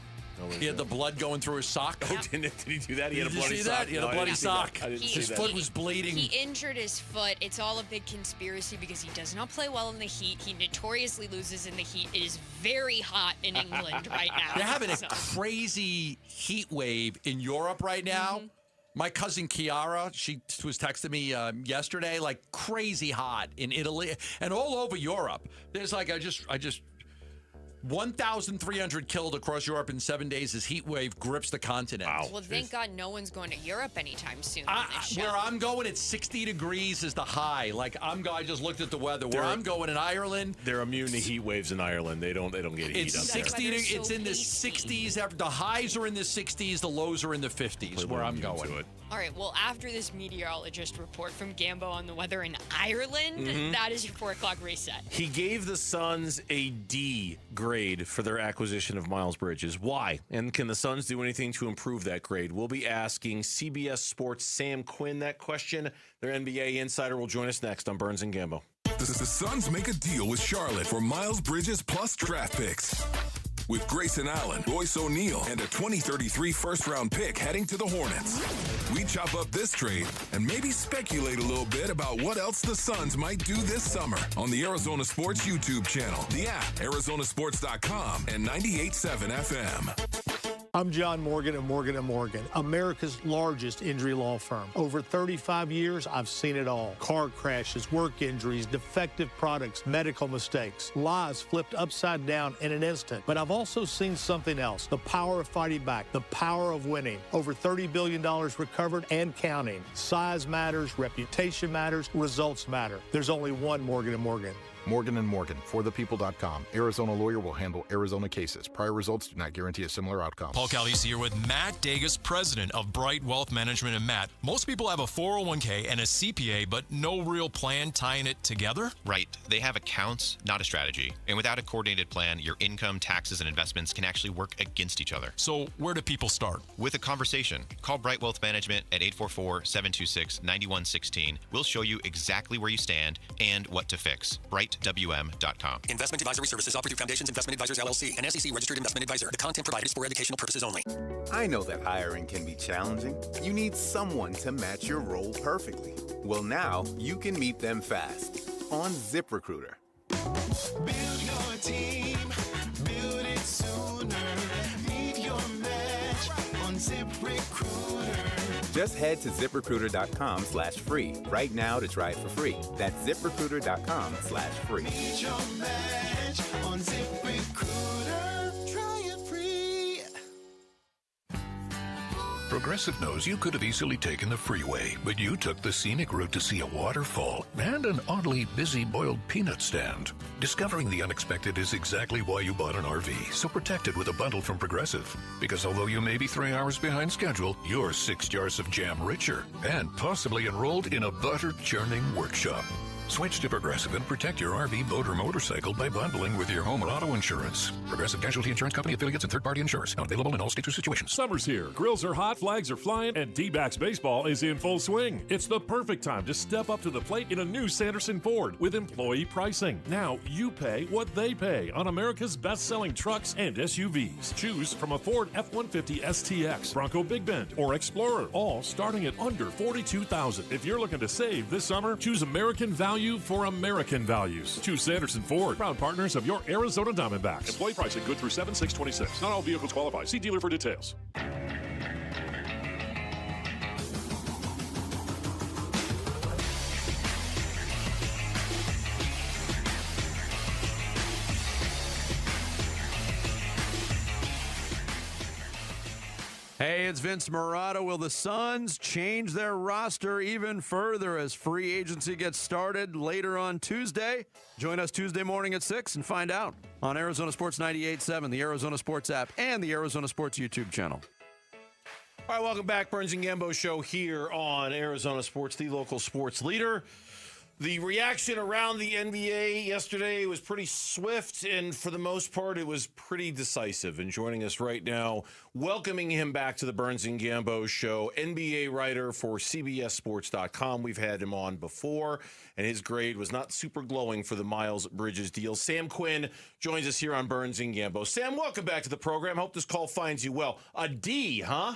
He had the blood going through his sock. Oh, did he do that? He had a bloody see sock. That? He had a bloody sock. His foot was bleeding. He injured his foot. It's all a big conspiracy because he does not play well in the heat. He notoriously loses in the heat. It is very hot in England right now. They're having a crazy heat wave in Europe right now. Mm-hmm. My cousin Chiara, she was texting me yesterday, like crazy hot in Italy and all over Europe. There's like, I just 1,300 killed across Europe in 7 days as heat wave grips the continent. Wow. Well, thank God no one's going to Europe anytime soon. Where I'm going, it's 60 degrees is the high. Like I just looked at the weather. Where I'm going in Ireland, they're immune to heat waves in Ireland. They don't get heat it's up 60. there. It's in the 60s. The highs are in the 60s. The lows are in the 50s. Where I'm going. All right, well, after this meteorologist report from Gambo on the weather in Ireland, that is your 4 o'clock reset. He gave the Suns a D grade for their acquisition of Miles Bridges. Why? And can the Suns do anything to improve that grade? We'll be asking CBS Sports' Sam Quinn that question. Their NBA insider will join us next on Burns and Gambo. The Suns make a deal with Charlotte for Miles Bridges plus draft picks. With Grayson Allen, Royce O'Neal, and a 2033 first-round pick heading to the Hornets. We chop up this trade and maybe speculate a little bit about what else the Suns might do this summer on the Arizona Sports YouTube channel, the app, arizonasports.com, and 98.7 FM. I'm John Morgan of Morgan & Morgan, America's largest injury law firm. Over 35 years, I've seen it all. Car crashes, work injuries, defective products, medical mistakes, lives flipped upside down in an instant. But I've also seen something else, the power of fighting back, the power of winning. Over $30 billion recovered and counting. Size matters, reputation matters, results matter. There's only one Morgan & Morgan. Morgan & Morgan, forthepeople.com. Arizona lawyer will handle Arizona cases. Prior results do not guarantee a similar outcome. Paul Calise here with Matt Dagus, president of Bright Wealth Management. And Matt, most people have a 401k and a CPA, but no real plan tying it together? Right. They have accounts, not a strategy. And without a coordinated plan, your income, taxes, and investments can actually work against each other. So where do people start? With a conversation. Call Bright Wealth Management at 844-726-9116. We'll show you exactly where you stand and what to fix. BrightWM.com. Investment advisory services offered through Foundations Investment Advisors, LLC, an SEC registered investment advisor. The content provided is for educational purposes only. I know that hiring can be challenging. You need someone to match your role perfectly. Well, now you can meet them fast on ZipRecruiter. Build your team, build it sooner. Meet your match on ZipRecruiter. Just head to ZipRecruiter.com/free right now to try it for free. That's ZipRecruiter.com/free. Meet your match on ZipRecruiter. Try it free. Progressive knows you could have easily taken the freeway, but you took the scenic route to see a waterfall and an oddly busy boiled peanut stand. Discovering the unexpected is exactly why you bought an RV, so protect it with a bundle from Progressive. Because although you may be 3 hours behind schedule, you're 6 jars of jam richer and possibly enrolled in a butter churning workshop. Switch to Progressive and protect your RV, boat, or motorcycle by bundling with your home or auto insurance. Progressive Casualty Insurance Company, affiliates, and third-party insurers. Not available in all states or situations. Summer's here. Grills are hot, flags are flying, and D-backs baseball is in full swing. It's the perfect time to step up to the plate in a new Sanderson Ford with employee pricing. Now you pay what they pay on America's best-selling trucks and SUVs. Choose from a Ford F-150 STX, Bronco Big Bend, or Explorer, all starting at under $42,000. If you're looking to save this summer, choose American value for American values. Choose Sanderson Ford, proud partners of your Arizona Diamondbacks. Employee pricing good through 7/6/26. Not all vehicles qualify. See dealer for details. Hey, it's Vince Morata. Will the Suns change their roster even further as free agency gets started later on Tuesday? Join us Tuesday morning at 6 and find out on Arizona Sports 98.7, the Arizona Sports app, and the Arizona Sports YouTube channel. All right, welcome back. Burns and Gambo show here on Arizona Sports, the local sports leader. The reaction around the NBA yesterday was pretty swift, and for the most part, it was pretty decisive. And joining us right now, welcoming him back to the Burns and Gambo show, NBA writer for CBSSports.com. We've had him on before, and his grade was not super glowing for the Miles Bridges deal. Sam Quinn joins us here on Burns and Gambo. Sam, welcome back to the program. Hope this call finds you well. A D, huh?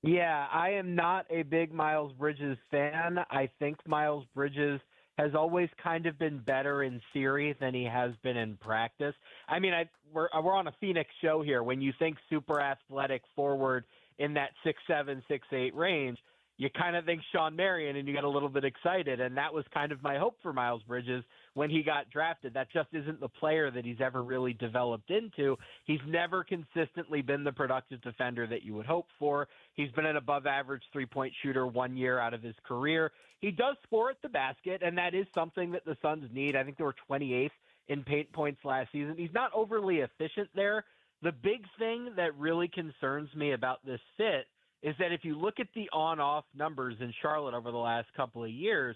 Yeah, I am not a big Miles Bridges fan. I think Miles Bridges has always kind of been better in theory than he has been in practice. I mean, we're on a Phoenix show here. When you think super athletic forward in that 6'7", 6'8" range, you kind of think Sean Marion, and you get a little bit excited. And that was kind of my hope for Miles Bridges when he got drafted. That just isn't the player that he's ever really developed into. He's never consistently been the productive defender that you would hope for. He's been an above-average three-point shooter 1 year out of his career. He does score at the basket, and that is something that the Suns need. I think they were 28th in paint points last season. He's not overly efficient there. The big thing that really concerns me about this fit is that if you look at the on-off numbers in Charlotte over the last couple of years,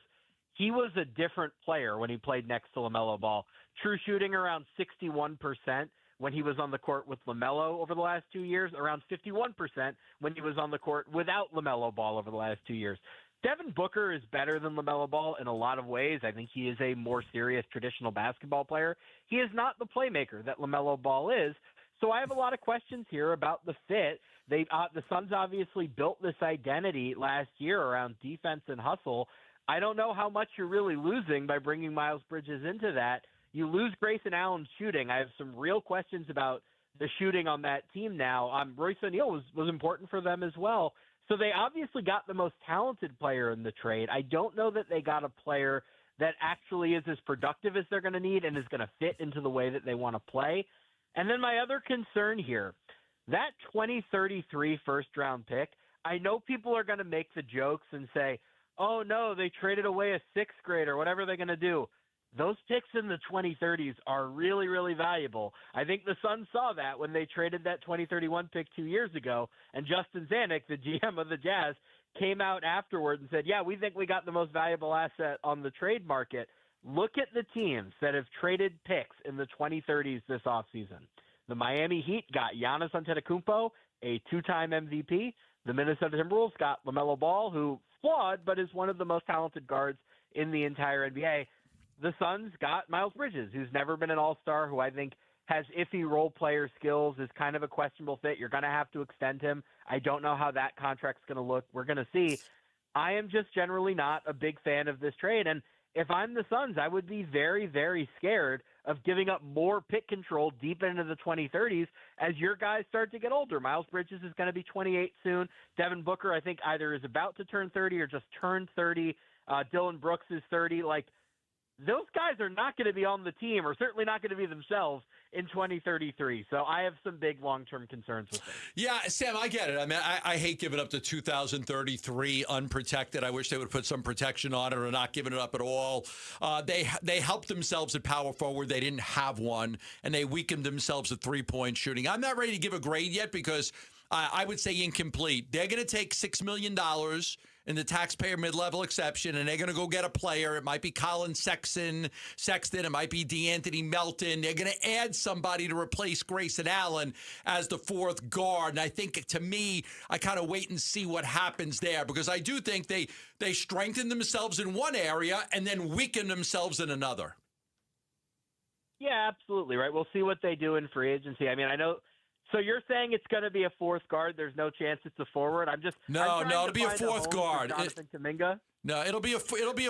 he was a different player when he played next to LaMelo Ball. True shooting around 61% when he was on the court with LaMelo over the last 2 years, around 51% when he was on the court without LaMelo Ball over the last 2 years. Devin Booker is better than LaMelo Ball in a lot of ways. I think he is a more serious traditional basketball player. He is not the playmaker that LaMelo Ball is. So I have a lot of questions here about the fit. The Suns obviously built this identity last year around defense and hustle. I don't know how much you're really losing by bringing Miles Bridges into that. You lose Grayson Allen's shooting. I have some real questions about the shooting on that team now. Royce O'Neal was important for them as well. So they obviously got the most talented player in the trade. I don't know that they got a player that actually is as productive as they're going to need and is going to fit into the way that they want to play. And then my other concern here, that 2033 first-round pick, I know people are going to make the jokes and say, oh, no, they traded away a sixth grader, whatever they're going to do. Those picks in the 2030s are really, really valuable. I think the Suns saw that when they traded that 2031 pick 2 years ago, and Justin Zanuck, the GM of the Jazz, came out afterward and said, yeah, we think we got the most valuable asset on the trade market. Look at the teams that have traded picks in the 2030s this offseason. The Miami Heat got Giannis Antetokounmpo, a two-time MVP. The Minnesota Timberwolves got LaMelo Ball, who flawed but is one of the most talented guards in the entire NBA. The Suns got Miles Bridges, who's never been an all-star, who I think has iffy role player skills, is kind of a questionable fit. You're going to have to extend him. I don't know how that contract's going to look. We're going to see. I am just generally not a big fan of this trade, and if I'm the Suns, I would be very, very scared of giving up more pick control deep into the 2030s as your guys start to get older. Miles Bridges is going to be 28 soon. Devin Booker, I think, either is about to turn 30 or just turned 30. Dylan Brooks is 30. Those guys are not going to be on the team, or certainly not going to be themselves, in 2033. So I have some big long-term concerns with it. Yeah, Sam, I get it. I mean, I hate giving up to 2033 unprotected. I wish they would put some protection on it or not giving it up at all. They helped themselves at power forward. They didn't have one, and they weakened themselves at three-point shooting. I'm not ready to give a grade yet because I would say incomplete. They're going to take $6 million in the taxpayer mid-level exception, and they're going to go get a player. It might be Colin Sexton. It might be DeAnthony Melton. They're going to add somebody to replace Grayson Allen as the fourth guard. And I think, to me, I kind of wait and see what happens there, because I do think they strengthen themselves in one area and then weaken themselves in another. Yeah, absolutely, right? We'll see what they do in free agency. I mean, I know. So you're saying it's going to be a fourth guard? There's no chance it's a forward? No, it'll be a fourth guard. Jonathan Kuminga? No, it'll be a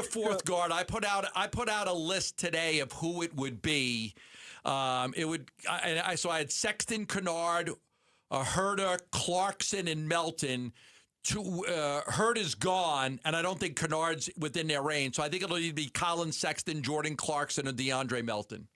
fourth guard. I put out a list today of who it would be. So I had Sexton, Kennard, Herder, Clarkson, and Melton. Herder's gone, and I don't think Kennard's within their range. So I think it'll either be Colin Sexton, Jordan Clarkson, or DeAndre Melton.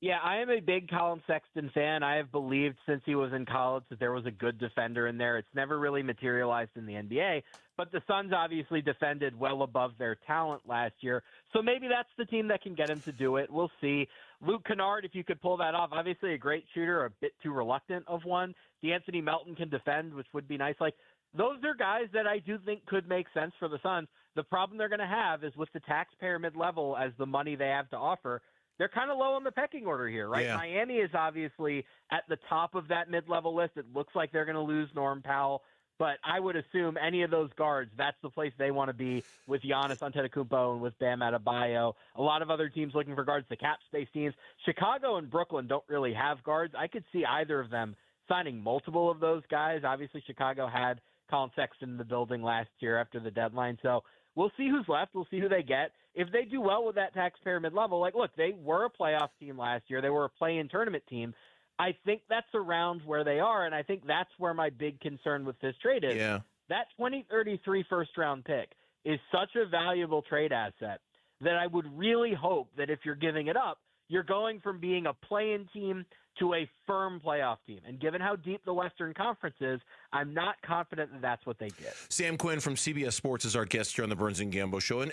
Yeah, I am a big Colin Sexton fan. I have believed since he was in college that there was a good defender in there. It's never really materialized in the NBA, but the Suns obviously defended well above their talent last year. So maybe that's the team that can get him to do it. We'll see. Luke Kennard, if you could pull that off, obviously a great shooter, a bit too reluctant of one. DeAnthony Melton can defend, which would be nice. Like, those are guys that I do think could make sense for the Suns. The problem they're going to have is with the taxpayer mid-level as the money they have to offer, they're kind of low on the pecking order here, right? Yeah. Miami is obviously at the top of that mid-level list. It looks like they're going to lose Norm Powell, but I would assume any of those guards, that's the place they want to be with Giannis Antetokounmpo and with Bam Adebayo. A lot of other teams looking for guards, the cap space teams. Chicago and Brooklyn don't really have guards. I could see either of them signing multiple of those guys. Obviously, Chicago had Colin Sexton in the building last year after the deadline, so we'll see who's left. We'll see who they get. If they do well with that taxpayer mid-level, like, look, they were a playoff team last year. They were a play-in tournament team. I think that's around where they are, and I think that's where my big concern with this trade is. Yeah. That 2033 first-round pick is such a valuable trade asset that I would really hope that if you're giving it up, you're going from being a play-in team to a firm playoff team. And given how deep the Western Conference is, I'm not confident that that's what they did. Sam Quinn from CBS Sports is our guest here on the Burns and Gambo Show. And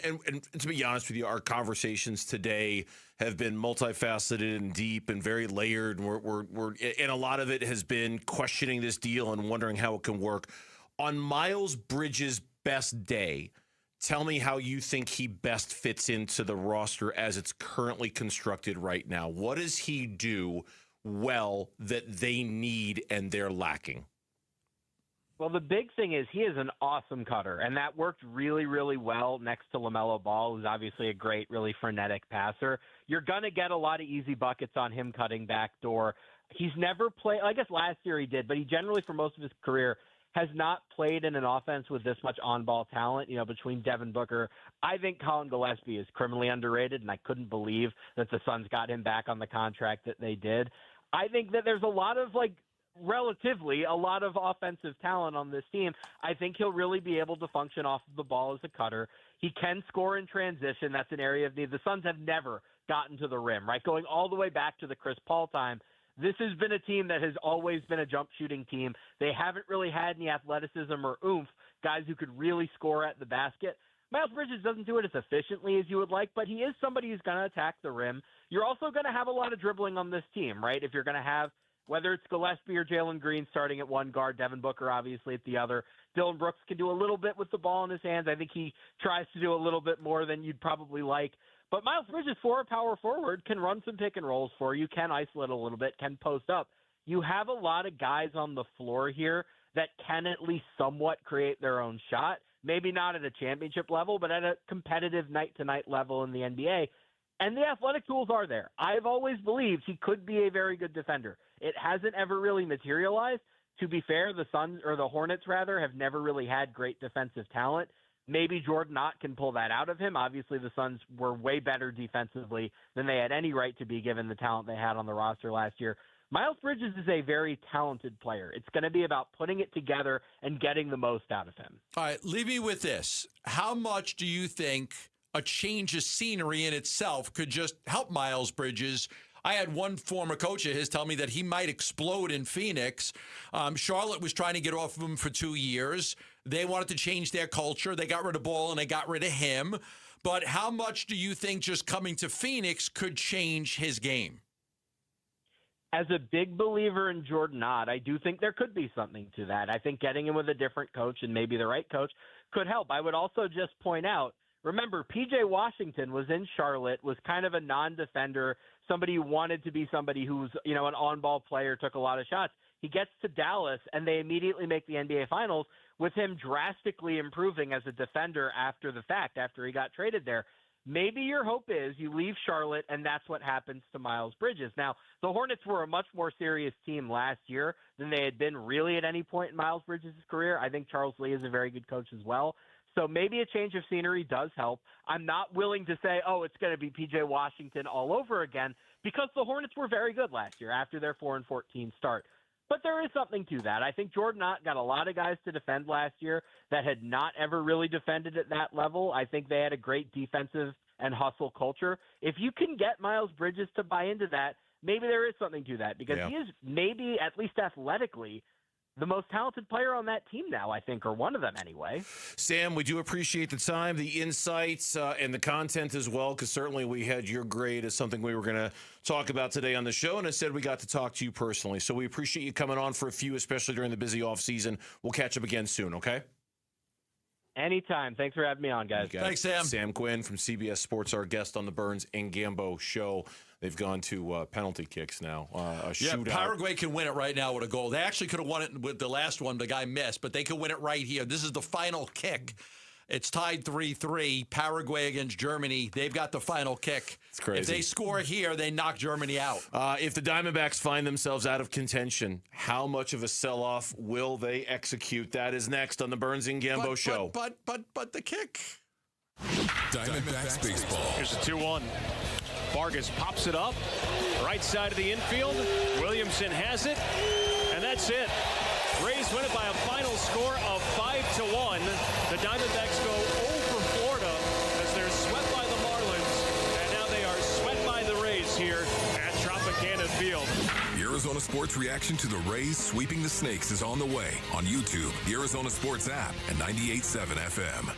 to be honest with you, our conversations today have been multifaceted and deep and very layered. And a lot of it has been questioning this deal and wondering how it can work. On Miles Bridges' best day, tell me how you think he best fits into the roster as it's currently constructed right now. What does he do well that they need and they're lacking? Well, the big thing is he is an awesome cutter, and that worked really, really well next to LaMelo Ball, who's obviously a great, really frenetic passer. You're going to get a lot of easy buckets on him cutting backdoor. He's never played – I guess last year he did, but he generally, for most of his career, has not played in an offense with this much on-ball talent, between Devin Booker. I think Colin Gillespie is criminally underrated, and I couldn't believe that the Suns got him back on the contract that they did. I think that there's a lot of, relatively a lot of offensive talent on this team. I think he'll really be able to function off of the ball as a cutter. He can score in transition. That's an area of need. The Suns have never gotten to the rim, right? Going all the way back to the Chris Paul time, this has been a team that has always been a jump shooting team. They haven't really had any athleticism or oomph, guys who could really score at the basket. Miles Bridges doesn't do it as efficiently as you would like, but he is somebody who's going to attack the rim. You're also going to have a lot of dribbling on this team, right? If you're going to have, whether it's Gillespie or Jalen Green starting at one guard, Devin Booker obviously at the other. Dylan Brooks can do a little bit with the ball in his hands. I think he tries to do a little bit more than you'd probably like. But Miles Bridges, for a power forward, can run some pick and rolls for you, can isolate a little bit, can post up. You have a lot of guys on the floor here that can at least somewhat create their own shot. Maybe not at a championship level, but at a competitive night-to-night level in the NBA. And the athletic tools are there. I've always believed he could be a very good defender. It hasn't ever really materialized. To be fair, the Suns, or the Hornets rather, have never really had great defensive talent. Maybe Jordan Ott can pull that out of him. Obviously, the Suns were way better defensively than they had any right to be given the talent they had on the roster last year. Miles Bridges is a very talented player. It's going to be about putting it together and getting the most out of him. All right, leave me with this. How much do you think a change of scenery in itself could just help Miles Bridges? I had one former coach of his tell me that he might explode in Phoenix. Charlotte was trying to get off of him for 2 years. They wanted to change their culture. They got rid of Ball and they got rid of him. But how much do you think just coming to Phoenix could change his game? As a big believer in Jordan Ott, I do think there could be something to that. I think getting him with a different coach and maybe the right coach could help. I would also just point out, remember, P.J. Washington was in Charlotte, was kind of a non-defender, somebody who wanted to be somebody who's, an on-ball player, took a lot of shots. He gets to Dallas, and they immediately make the NBA Finals with him drastically improving as a defender after the fact, after he got traded there. Maybe your hope is you leave Charlotte, and that's what happens to Miles Bridges. Now, the Hornets were a much more serious team last year than they had been really at any point in Miles Bridges' career. I think Charles Lee is a very good coach as well. So maybe a change of scenery does help. I'm not willing to say, it's going to be P.J. Washington all over again, because the Hornets were very good last year after their 4-14 start. But there is something to that. I think Jordan Ott got a lot of guys to defend last year that had not ever really defended at that level. I think they had a great defensive and hustle culture. If you can get Miles Bridges to buy into that, maybe there is something to that because he is maybe, at least athletically, the most talented player on that team now, I think, or one of them anyway. Sam, we do appreciate the time, the insights, and the content as well, because certainly we had your grade as something we were going to talk about today on the show, and instead we got to talk to you personally. So we appreciate you coming on for a few, especially during the busy off season. We'll catch up again soon, okay? Anytime. Thanks for having me on, guys. Thanks, Sam. Sam Quinn from CBS Sports, our guest on the Burns and Gambo show. They've gone to penalty kicks now. A shootout. Paraguay can win it right now with a goal. They actually could have won it with the last one. The guy missed, but they can win it right here. This is the final kick. It's tied 3-3. Paraguay against Germany. They've got the final kick. It's crazy. If they score here, they knock Germany out. If the Diamondbacks find themselves out of contention, how much of a sell-off will they execute? That is next on the Burns and Gambo show. But the kick. Diamondbacks baseball. Here's a 2-1. Vargas pops it up, right side of the infield. Williamson has it, and that's it. Rays win it by a final score of 5-1. The Diamondbacks go 0 for Florida as they're swept by the Marlins, and now they are swept by the Rays here at Tropicana Field. The Arizona Sports reaction to the Rays sweeping the Snakes is on the way on YouTube, the Arizona Sports app, and 98.7 FM.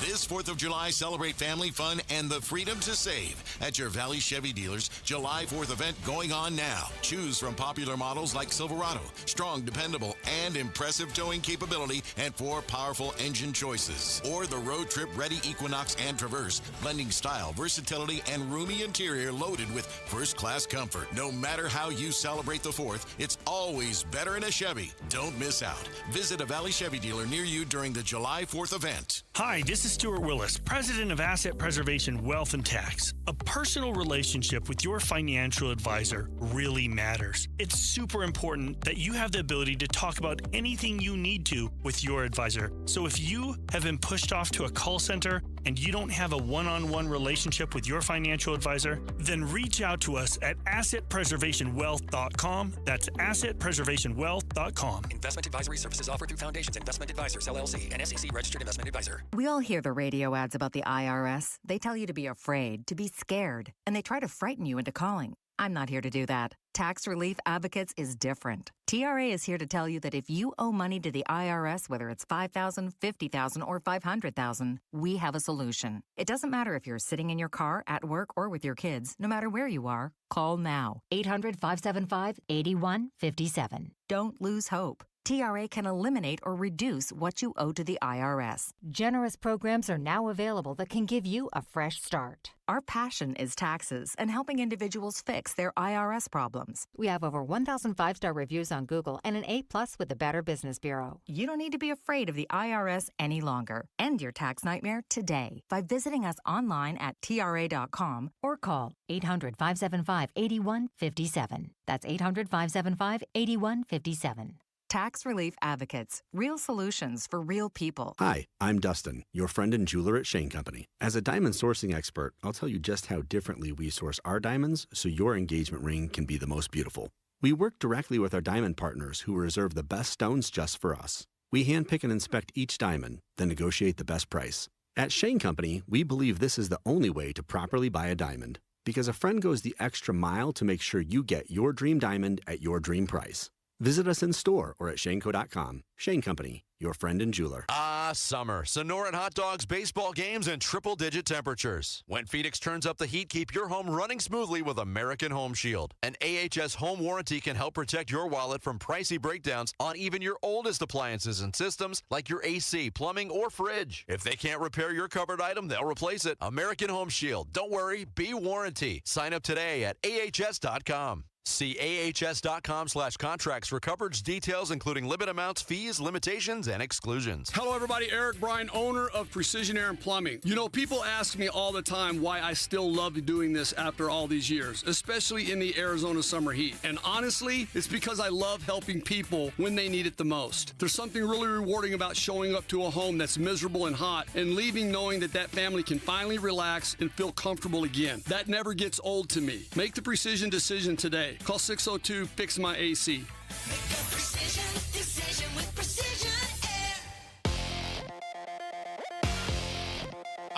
This 4th of July, celebrate family fun and the freedom to save at your Valley Chevy dealers. July 4th event going on now. Choose from popular models like Silverado, strong, dependable, and impressive towing capability, and 4 powerful engine choices. Or the road trip ready Equinox and Traverse, blending style, versatility, and roomy interior loaded with first-class comfort. No matter how you celebrate the 4th, it's always better in a Chevy. Don't miss out. Visit a Valley Chevy dealer near you during the July 4th event. Hi, this is Stuart Willis, President of Asset Preservation Wealth and Tax. A personal relationship with your financial advisor really matters. It's super important that you have the ability to talk about anything you need to with your advisor. So if you have been pushed off to a call center and you don't have a one-on-one relationship with your financial advisor, then reach out to us at assetpreservationwealth.com. That's assetpreservationwealth.com. Investment advisory services offered through Foundations Investment Advisors, LLC, an SEC registered investment advisor. We all hear the radio ads about the IRS. They tell you to be afraid, to be scared, and they try to frighten you into calling. I'm not here to do that. Tax Relief Advocates is different. TRA is here to tell you that if you owe money to the IRS, whether it's $5,000, $50,000, or $500,000, we have a solution. It doesn't matter if you're sitting in your car, at work, or with your kids. No matter where you are, call now. 800-575-8157. Don't lose hope. TRA can eliminate or reduce what you owe to the IRS. Generous programs are now available that can give you a fresh start. Our passion is taxes and helping individuals fix their IRS problems. We have over 1,000 5-star reviews on Google and an A+ with the Better Business Bureau. You don't need to be afraid of the IRS any longer. End your tax nightmare today by visiting us online at TRA.com or call 800-575-8157. That's 800-575-8157. Tax Relief Advocates. Real solutions for real people. Hi, I'm Dustin, your friend and jeweler at Shane Company. As a diamond sourcing expert, I'll tell you just how differently we source our diamonds so your engagement ring can be the most beautiful. We work directly with our diamond partners who reserve the best stones just for us. We handpick and inspect each diamond, then negotiate the best price. At Shane Company, we believe this is the only way to properly buy a diamond, because a friend goes the extra mile to make sure you get your dream diamond at your dream price. Visit us in store or at shaneco.com. Shane Company, your friend and jeweler. Summer. Sonoran hot dogs, baseball games, and triple-digit temperatures. When Phoenix turns up the heat, keep your home running smoothly with American Home Shield. An AHS home warranty can help protect your wallet from pricey breakdowns on even your oldest appliances and systems like your AC, plumbing, or fridge. If they can't repair your covered item, they'll replace it. American Home Shield. Don't worry, be warranty. Sign up today at ahs.com. See ahs.com/contracts for coverage details, including limit amounts, fees, limitations, and exclusions. Hello, everybody. Eric Bryan, owner of Precision Air and Plumbing. You know, people ask me all the time why I still love doing this after all these years, especially in the Arizona summer heat. And honestly, it's because I love helping people when they need it the most. There's something really rewarding about showing up to a home that's miserable and hot and leaving knowing that that family can finally relax and feel comfortable again. That never gets old to me. Make the precision decision today. Call 602-FIX-MY-AC.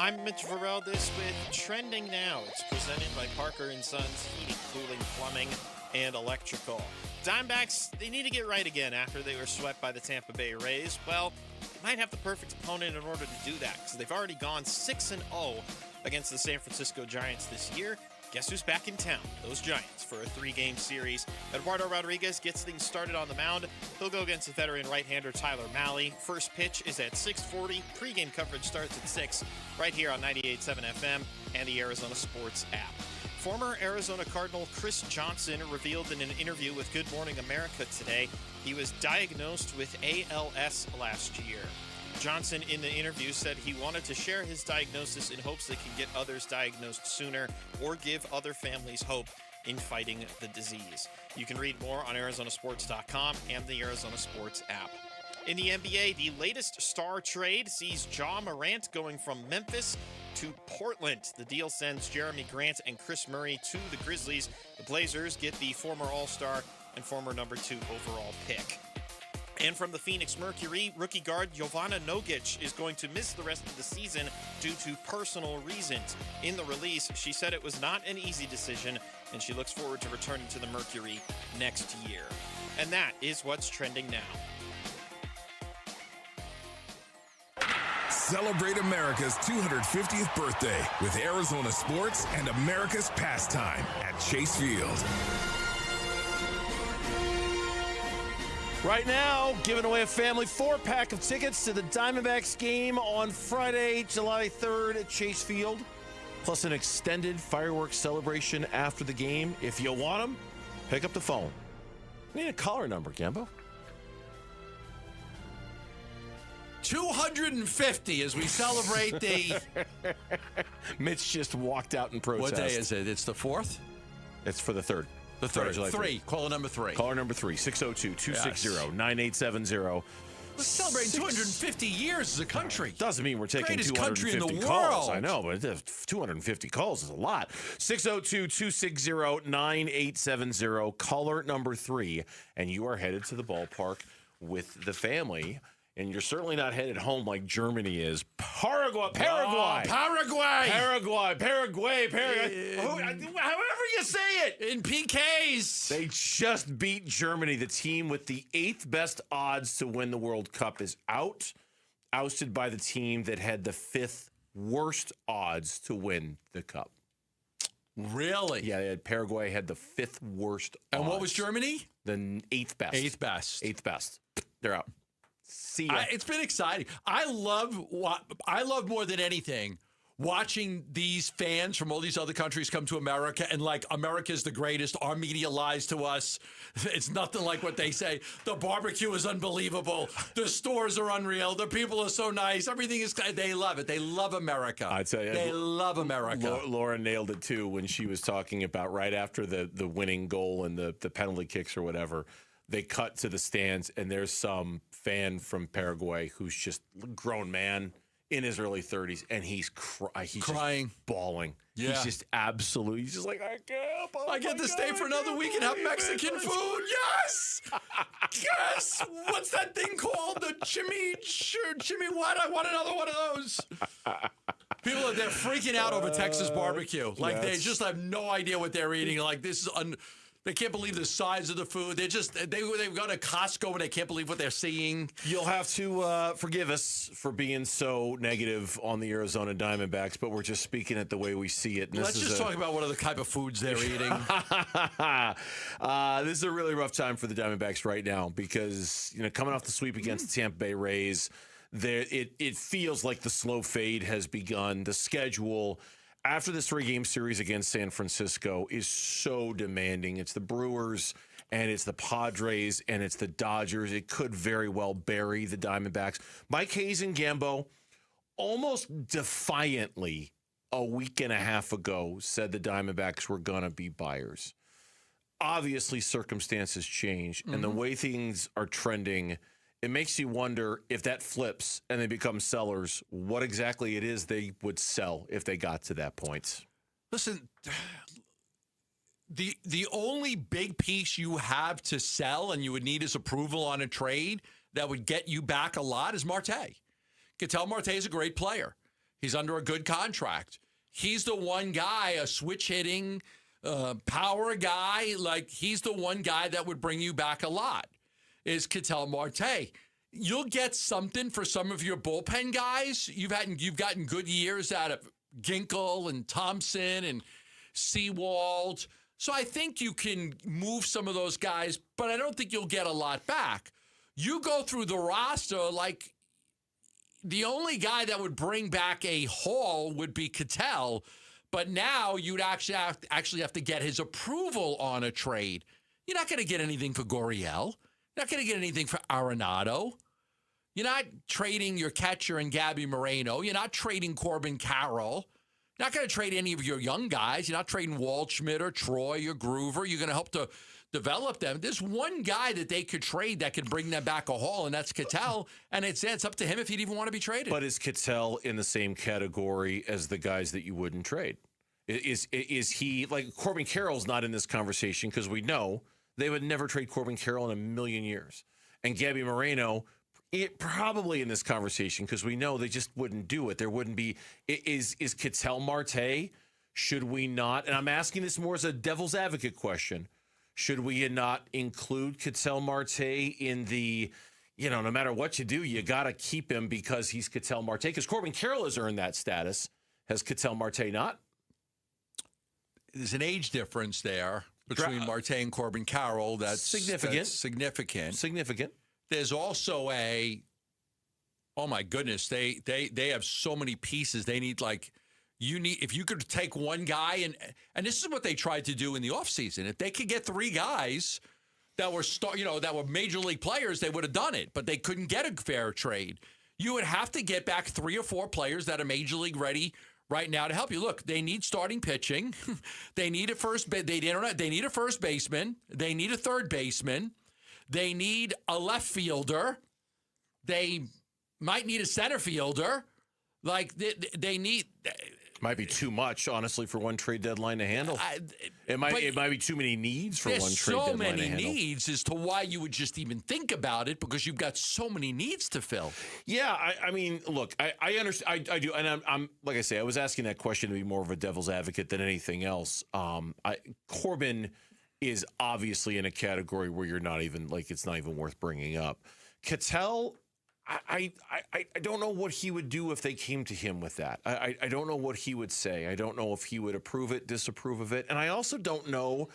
I'm Mitch Varel. This with Trending Now. It's presented by Parker & Sons Heating, Cooling, Plumbing, and Electrical. Diamondbacks, they need to get right again after they were swept by the Tampa Bay Rays. Well, they might have the perfect opponent in order to do that because they've already gone 6-0 against the San Francisco Giants this year. Guess who's back in town? Those Giants for a 3-game series. Eduardo Rodriguez gets things started on the mound. He'll go against the veteran right-hander Tyler Mahle. First pitch is at 6:40. Pre-game coverage starts at 6 right here on 98.7 FM and the Arizona Sports app. Former Arizona Cardinal Chris Johnson revealed in an interview with Good Morning America today he was diagnosed with ALS last year. Johnson in the interview said he wanted to share his diagnosis in hopes they can get others diagnosed sooner or give other families hope in fighting the disease. You can read more on ArizonaSports.com and the Arizona Sports app. In the NBA, the latest star trade sees Ja Morant going from Memphis to Portland. The deal sends Jeremy Grant and Chris Murray to the Grizzlies. The Blazers get the former All-Star and former number 2 overall pick. And from the Phoenix Mercury, rookie guard Jovana Nogic is going to miss the rest of the season due to personal reasons. In the release, she said it was not an easy decision, and she looks forward to returning to the Mercury next year. And that is what's trending now. Celebrate America's 250th birthday with Arizona sports and America's pastime at Chase Field. Right now, giving away a family 4-pack of tickets to the Diamondbacks game on Friday, July 3rd at Chase Field, plus an extended fireworks celebration after the game. If you want them, pick up the phone. We need a caller number, Gambo. 250 as we celebrate the... Mitch just walked out in protest. What day is it? It's the 4th? It's for the 3rd. The 3rd. 3. Caller number 3. Caller number 3, 602-260-9870. We're celebrating 250 years as a country. Doesn't mean we're taking Greatest 250 country in the calls. world. I know, but 250 calls is a lot. 602-260-9870. Caller number 3. And you are headed to the ballpark with the family. And you're certainly not headed home like Germany is. Paraguay. Paraguay. However you say it. In PKs. They just beat Germany. The team with the 8th best odds to win the World Cup is out. Ousted by the team that had the 5th worst odds to win the Cup. Really? Yeah, Paraguay had the 5th worst odds. And what was Germany? The 8th best. 8th best. 8th best. They're out. See ya. It's been exciting. I love more than anything watching these fans from all these other countries come to America and like America's the greatest. Our media lies to us. It's nothing like what they say. The barbecue is unbelievable. The stores are unreal. The people are so nice. Everything is. They love it. They love America. I tell you, they love America. Laura nailed it too when she was talking about right after the winning goal and the penalty kicks or whatever. They cut to the stands, and there's some fan from Paraguay who's just a grown man in his early 30s, and he's crying, just bawling. Yeah. He's just absolutely, he's just like, I can't. I get to stay for another week and have Mexican food. Yes! Yes! What's that thing called? The chimmy what? I want another one of those. People are they're freaking out over Texas barbecue. Like they just have no idea what they're eating. Like this is they can't believe the size of the food. They've gone to Costco and they can't believe what they're seeing. You'll have to forgive us for being so negative on the Arizona Diamondbacks, but we're just speaking it the way we see it. Let's just talk about what other type of foods they're eating. This is a really rough time for the Diamondbacks right now because coming off the sweep against the Tampa Bay Rays, it feels like the slow fade has begun. The schedule after this 3-game series against San Francisco is so demanding. It's the Brewers and it's the Padres and it's the Dodgers. It could very well bury the Diamondbacks. Mike Hayes and Gambo almost defiantly a week and a half ago said the Diamondbacks were going to be buyers. Obviously, circumstances change, and the way things are trending, it makes you wonder if that flips and they become sellers, what exactly it is they would sell if they got to that point. Listen, the only big piece you have to sell and you would need his approval on a trade that would get you back a lot is Marte. Ketel Marte is a great player. He's under a good contract. He's the one guy, a switch-hitting power guy. Like, he's the one guy that would bring you back a lot, is Ketel Marte. You'll get something for some of your bullpen guys. You've gotten good years out of Ginkel and Thompson and Sewald. So I think you can move some of those guys, but I don't think you'll get a lot back. You go through the roster, like, the only guy that would bring back a haul would be Ketel, but now you'd actually have to get his approval on a trade. You're not going to get anything for Gurriel. You're not going to get anything for Arenado. You're not trading your catcher and Gabby Moreno. You're not trading Corbin Carroll. You're not going to trade any of your young guys. You're not trading Waldschmidt or Troy or Groover. You're going to help to develop them. There's one guy that they could trade that could bring them back a haul, and that's Ketel. And it's up to him if he'd even want to be traded. But is Ketel in the same category as the guys that you wouldn't trade? Is he, like, Corbin Carroll's not in this conversation because we know they would never trade Corbin Carroll in a million years. And Gabby Moreno, probably in this conversation because we know they just wouldn't do it. There wouldn't be. Is Ketel Marte? Should we not? And I'm asking this more as a devil's advocate question. Should we not include Ketel Marte in the, no matter what you do, you got to keep him because he's Ketel Marte? Because Corbin Carroll has earned that status. Has Ketel Marte not? There's an age difference there between Marte and Corbin Carroll. That's significant. Significant. There's also oh my goodness, they have so many pieces. They need if you could take one guy and this is what they tried to do in the offseason. If they could get three guys that were that were major league players, they would have done it, but they couldn't get a fair trade. You would have to get back 3 or 4 players that are major league ready right now to help you. Look, they need starting pitching. They need a first baseman. They need a third baseman. They need a left fielder. They might need a center fielder. Like, they need... Might be too much, honestly, for one trade deadline to handle. It might be too many needs for one trade deadline to handle. There's so many needs as to why you would just even think about it, because you've got so many needs to fill. Yeah, I mean, look, I understand. I do, and I'm like I say, I was asking that question to be more of a devil's advocate than anything else. Corbin is obviously in a category where you're not even, it's not even worth bringing up. Ketel, I don't know what he would do if they came to him with that. I don't know what he would say. I don't know if he would approve it, disapprove of it. And I also don't know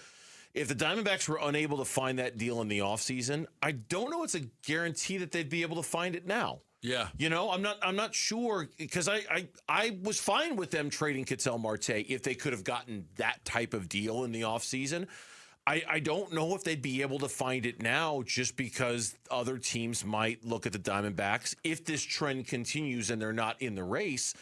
if the Diamondbacks were unable to find that deal in the offseason. I don't know it's a guarantee that they'd be able to find it now. Yeah. I'm not sure, because I was fine with them trading Ketel Marte if they could have gotten that type of deal in the offseason. I don't know if they'd be able to find it now, just because other teams might look at the Diamondbacks, if this trend continues and they're not in the race,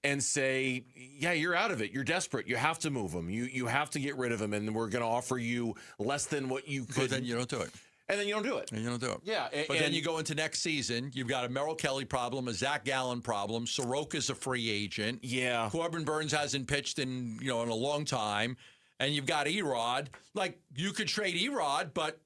and say, yeah, you're out of it. You're desperate. You have to move him. You have to get rid of him, and we're going to offer you less than what you could. But then you don't do it. And then you don't do it. And you don't do it. Yeah. But then you go into next season, you've got a Merrill Kelly problem, a Zach Gallen problem. Soroka's a free agent. Yeah. Corbin Burns hasn't pitched in a long time. And you've got Erod. Like, you could trade Erod, but...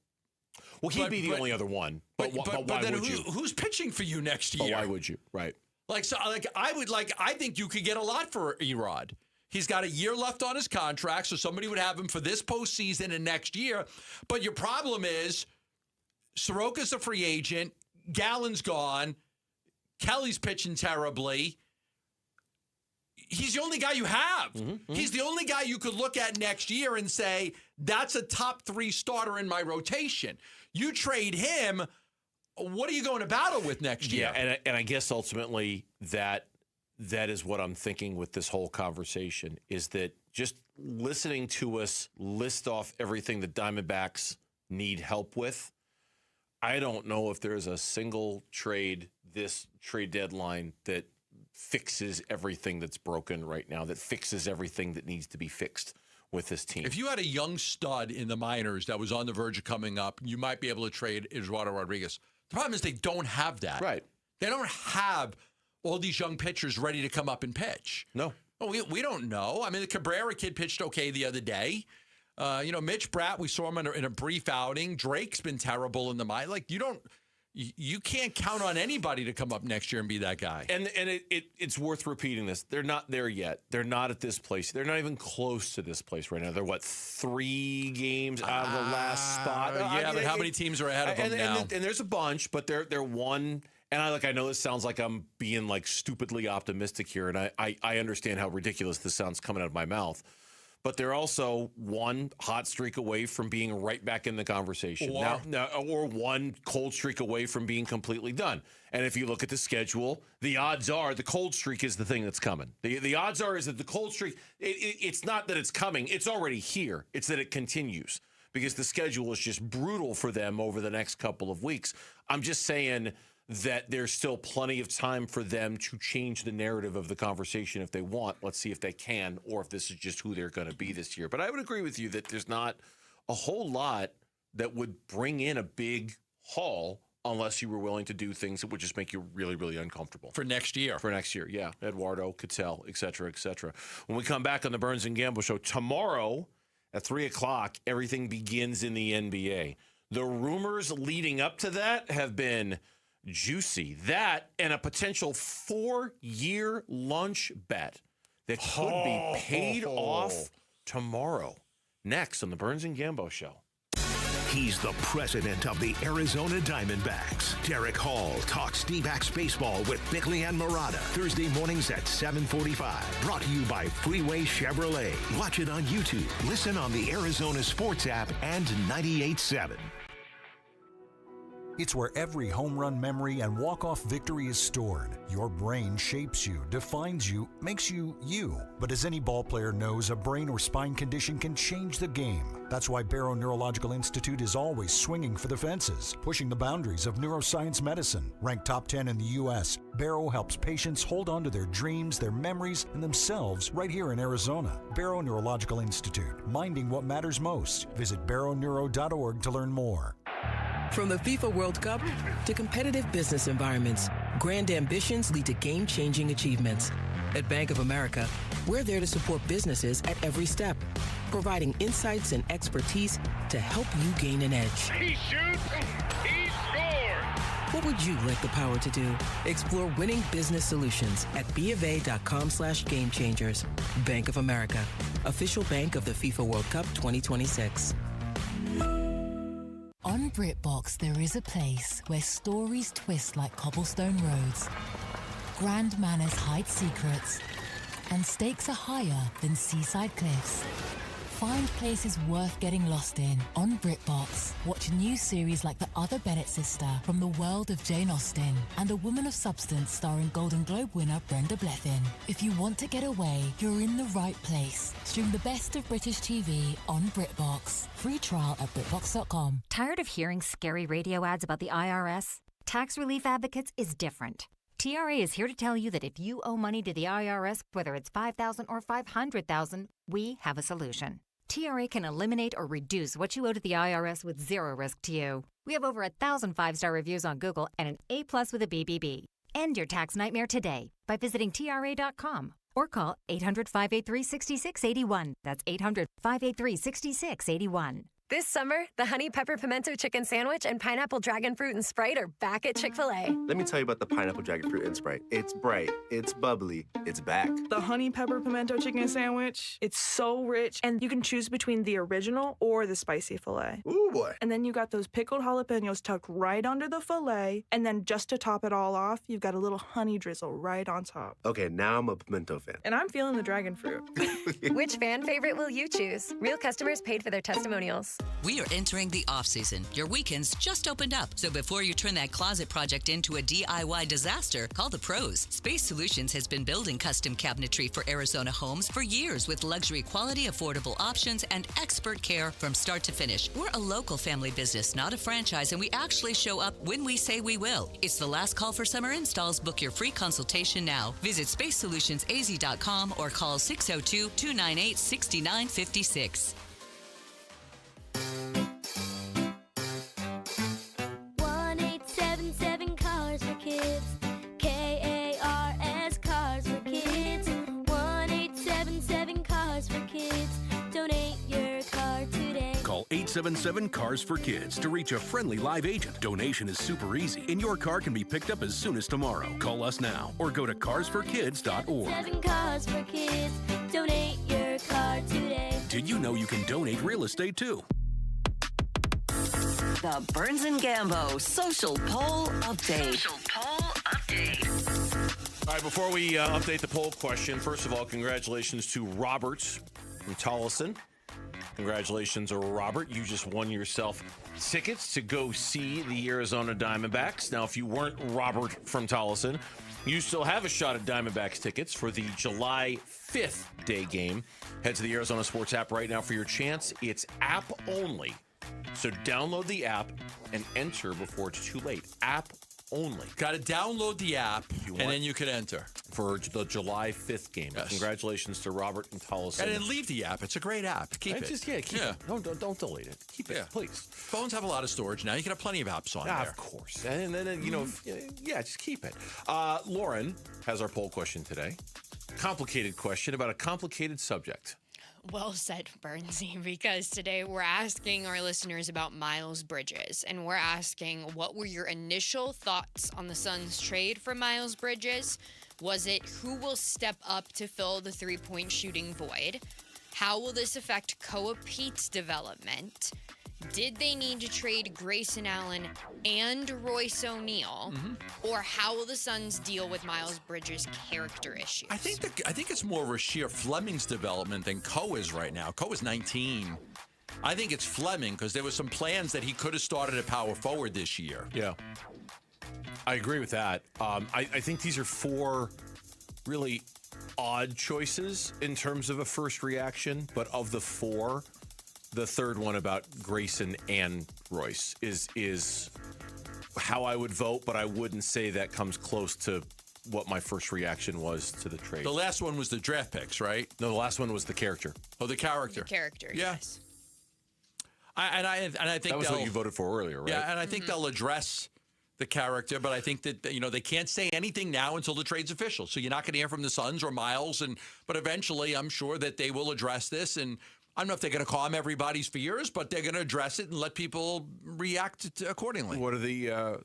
Well, he'd be the only other one. But why then would you? Who's pitching for you next year? But why would you? Right. I think you could get a lot for Erod. He's got a year left on his contract, so somebody would have him for this postseason and next year. But your problem is, Soroka's a free agent, Gallen's gone, Kelly's pitching terribly. He's the only guy you have. Mm-hmm. He's the only guy you could look at next year and say, that's a top 3 starter in my rotation. You trade him, what are you going to battle with next year? Yeah, and I guess ultimately that is what I'm thinking with this whole conversation, is that just listening to us list off everything the Diamondbacks need help with, I don't know if there's a single trade this trade deadline that fixes everything that's broken right now, that fixes everything that needs to be fixed with this team. If you had a young stud in the minors that was on the verge of coming up, you might be able to trade Eduardo Rodriguez. The problem is they don't have that. Right. They don't have all these young pitchers ready to come up and pitch. No. We don't know. I mean, the Cabrera kid pitched okay the other day. Mitch Bratt, we saw him in a brief outing. Drake's been terrible in the minor. You can't count on anybody to come up next year and be that guy. And it's worth repeating this. They're not there yet. They're not at this place. They're not even close to this place right now. They're, 3 games out of the last spot? But how many teams are ahead of them now? And there's a bunch, but they're one. And I know this sounds like I'm being stupidly optimistic here, and I understand how ridiculous this sounds coming out of my mouth. But they're also one hot streak away from being right back in the conversation. Or one cold streak away from being completely done. And if you look at the schedule, the odds are the cold streak is the thing that's coming. The odds are is that the cold streak, it's not that it's coming. It's already here. It's that it continues because the schedule is just brutal for them over the next couple of weeks. I'm just saying that there's still plenty of time for them to change the narrative of the conversation if they want. Let's see if they can, or if this is just who they're going to be this year. But I would agree with you that there's not a whole lot that would bring in a big haul unless you were willing to do things that would just make you really, really uncomfortable. For next year. For next year, yeah. Eduardo, Cattell, et cetera, et cetera. When we come back on the Burns and Gamble Show tomorrow at 3 o'clock, everything begins in the NBA. The rumors leading up to that have been juicy. That and a potential 4-year lunch bet that could be paid off tomorrow. Next on the Burns and Gambo Show. He's the president of the Arizona Diamondbacks. Derek Hall talks D-backs baseball with Bickley and Murata. Thursday mornings at 7:45. Brought to you by Freeway Chevrolet. Watch it on YouTube. Listen on the Arizona Sports app and 98.7. It's where every home run memory and walk-off victory is stored. Your brain shapes you, defines you, makes you you. But as any ball player knows, a brain or spine condition can change the game. That's why Barrow Neurological Institute is always swinging for the fences, pushing the boundaries of neuroscience medicine. Ranked top 10 in the U.S., Barrow helps patients hold on to their dreams, their memories, and themselves right here in Arizona. Barrow Neurological Institute, minding what matters most. Visit barrowneuro.org to learn more. From the FIFA World Cup to competitive business environments, grand ambitions lead to game-changing achievements. At Bank of America, we're there to support businesses at every step, providing insights and expertise to help you gain an edge. He shoots, he scores! What would you like the power to do? Explore winning business solutions at BofA.com/gamechangers. Bank of America, official bank of the FIFA World Cup 2026. On BritBox, there is a place where stories twist like cobblestone roads, grand manners hide secrets, and stakes are higher than seaside cliffs. Find places worth getting lost in on BritBox. Watch new series like The Other Bennett Sister from the world of Jane Austen and A Woman of Substance starring Golden Globe winner Brenda Blethyn. If you want to get away, you're in the right place. Stream the best of British TV on BritBox. Free trial at BritBox.com. Tired of hearing scary radio ads about the IRS? Tax Relief Advocates is different. TRA is here to tell you that if you owe money to the IRS, whether it's $5,000 or $500,000, we have a solution. TRA can eliminate or reduce what you owe to the IRS with zero risk to you. We have over 1,000 5-star reviews on Google and an A+ with a BBB. End your tax nightmare today by visiting TRA.com or call 800-583-6681. That's 800-583-6681. This summer, the Honey Pepper Pimento Chicken Sandwich and Pineapple Dragon Fruit and Sprite are back at Chick-fil-A. Let me tell you about the Pineapple Dragon Fruit and Sprite. It's bright, it's bubbly, it's back. The Honey Pepper Pimento Chicken Sandwich, it's so rich, and you can choose between the original or the spicy filet. Ooh, boy. And then you got those pickled jalapenos tucked right under the filet, and then just to top it all off, you've got a little honey drizzle right on top. Okay, now I'm a pimento fan. And I'm feeling the dragon fruit. Which fan favorite will you choose? Real customers paid for their testimonials. We are entering the off-season. Your weekends just opened up. So before you turn that closet project into a DIY disaster, call the pros. Space Solutions has been building custom cabinetry for Arizona homes for years with luxury quality, affordable options, and expert care from start to finish. We're a local family business, not a franchise, and we actually show up when we say we will. It's the last call for summer installs. Book your free consultation now. Visit spacesolutionsaz.com or call 602-298-6956. 1-877 Cars for Kids. KARS Cars for Kids. 1-877 Cars for Kids. Donate your car today. Call 1-877-CARS for Kids to reach a friendly live agent. Donation is super easy, and your car can be picked up as soon as tomorrow. Call us now or go to carsforkids.org. 7 Cars for Kids. Donate your car today. Did you know you can donate real estate too? The Burns and Gambo Social Poll Update. All right, before we update the poll question, first of all, congratulations to Robert from Tolleson. Congratulations, Robert. You just won yourself tickets to go see the Arizona Diamondbacks. Now, if you weren't Robert from Tolleson, you still have a shot at Diamondbacks tickets for the July 5th day game. Head to the Arizona Sports app right now for your chance. It's app only. So download the app and enter before it's too late. App only. Got to download the app, and then you can enter. For the July 5th game. Yes. Congratulations to Robert and Tolleson. And then leave the app. It's a great app. Keep it. Keep it. Don't delete it. Keep it, please. Phones have a lot of storage now. You can have plenty of apps on there. Of course. And then, just keep it. Lauren has our poll question today. Complicated question about a complicated subject. Well said, Bernsey, because today we're asking our listeners about Miles Bridges, and we're asking, what were your initial thoughts on the Suns' trade for Miles Bridges? Was it who will step up to fill the three-point shooting void? How will this affect Koa Pete's development? Did they need to trade Grayson Allen and Royce O'Neal? Or how will the Suns deal with Miles Bridges' character issues? I think it's more Rasheer Fleming's development than Koa's right now. Koa's 19. I think it's Fleming because there were some plans that he could have started at power forward this year. Yeah. I agree with that. I think these are four really odd choices in terms of a first reaction, but of the four, the third one about Grayson and Royce is how I would vote, but I wouldn't say that comes close to what my first reaction was to the trade. The last one was the draft picks, right? No, the last one was the character. Oh, the character. The character, yes. I think that was what you voted for earlier, right? Yeah, and I think they'll address the character, but I think that they can't say anything now until the trade's official. So you're not going to hear from the Suns or Miles, but eventually I'm sure that they will address this. And I don't know if they're going to calm everybody's fears, but they're going to address it and let people react accordingly. What are the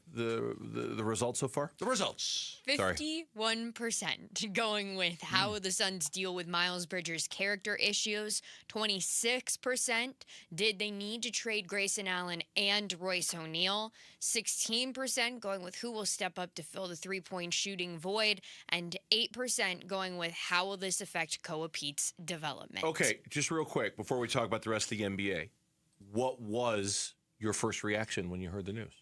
results so far? The results. 51% going with how will the Suns deal with Miles Bridges' character issues. 26% did they need to trade Grayson Allen and Royce O'Neal. 16% going with who will step up to fill the three-point shooting void. And 8% going with how will this affect Koa Pete's development. Okay, just real quick, before we talk about the rest of the NBA, what was your first reaction when you heard the news?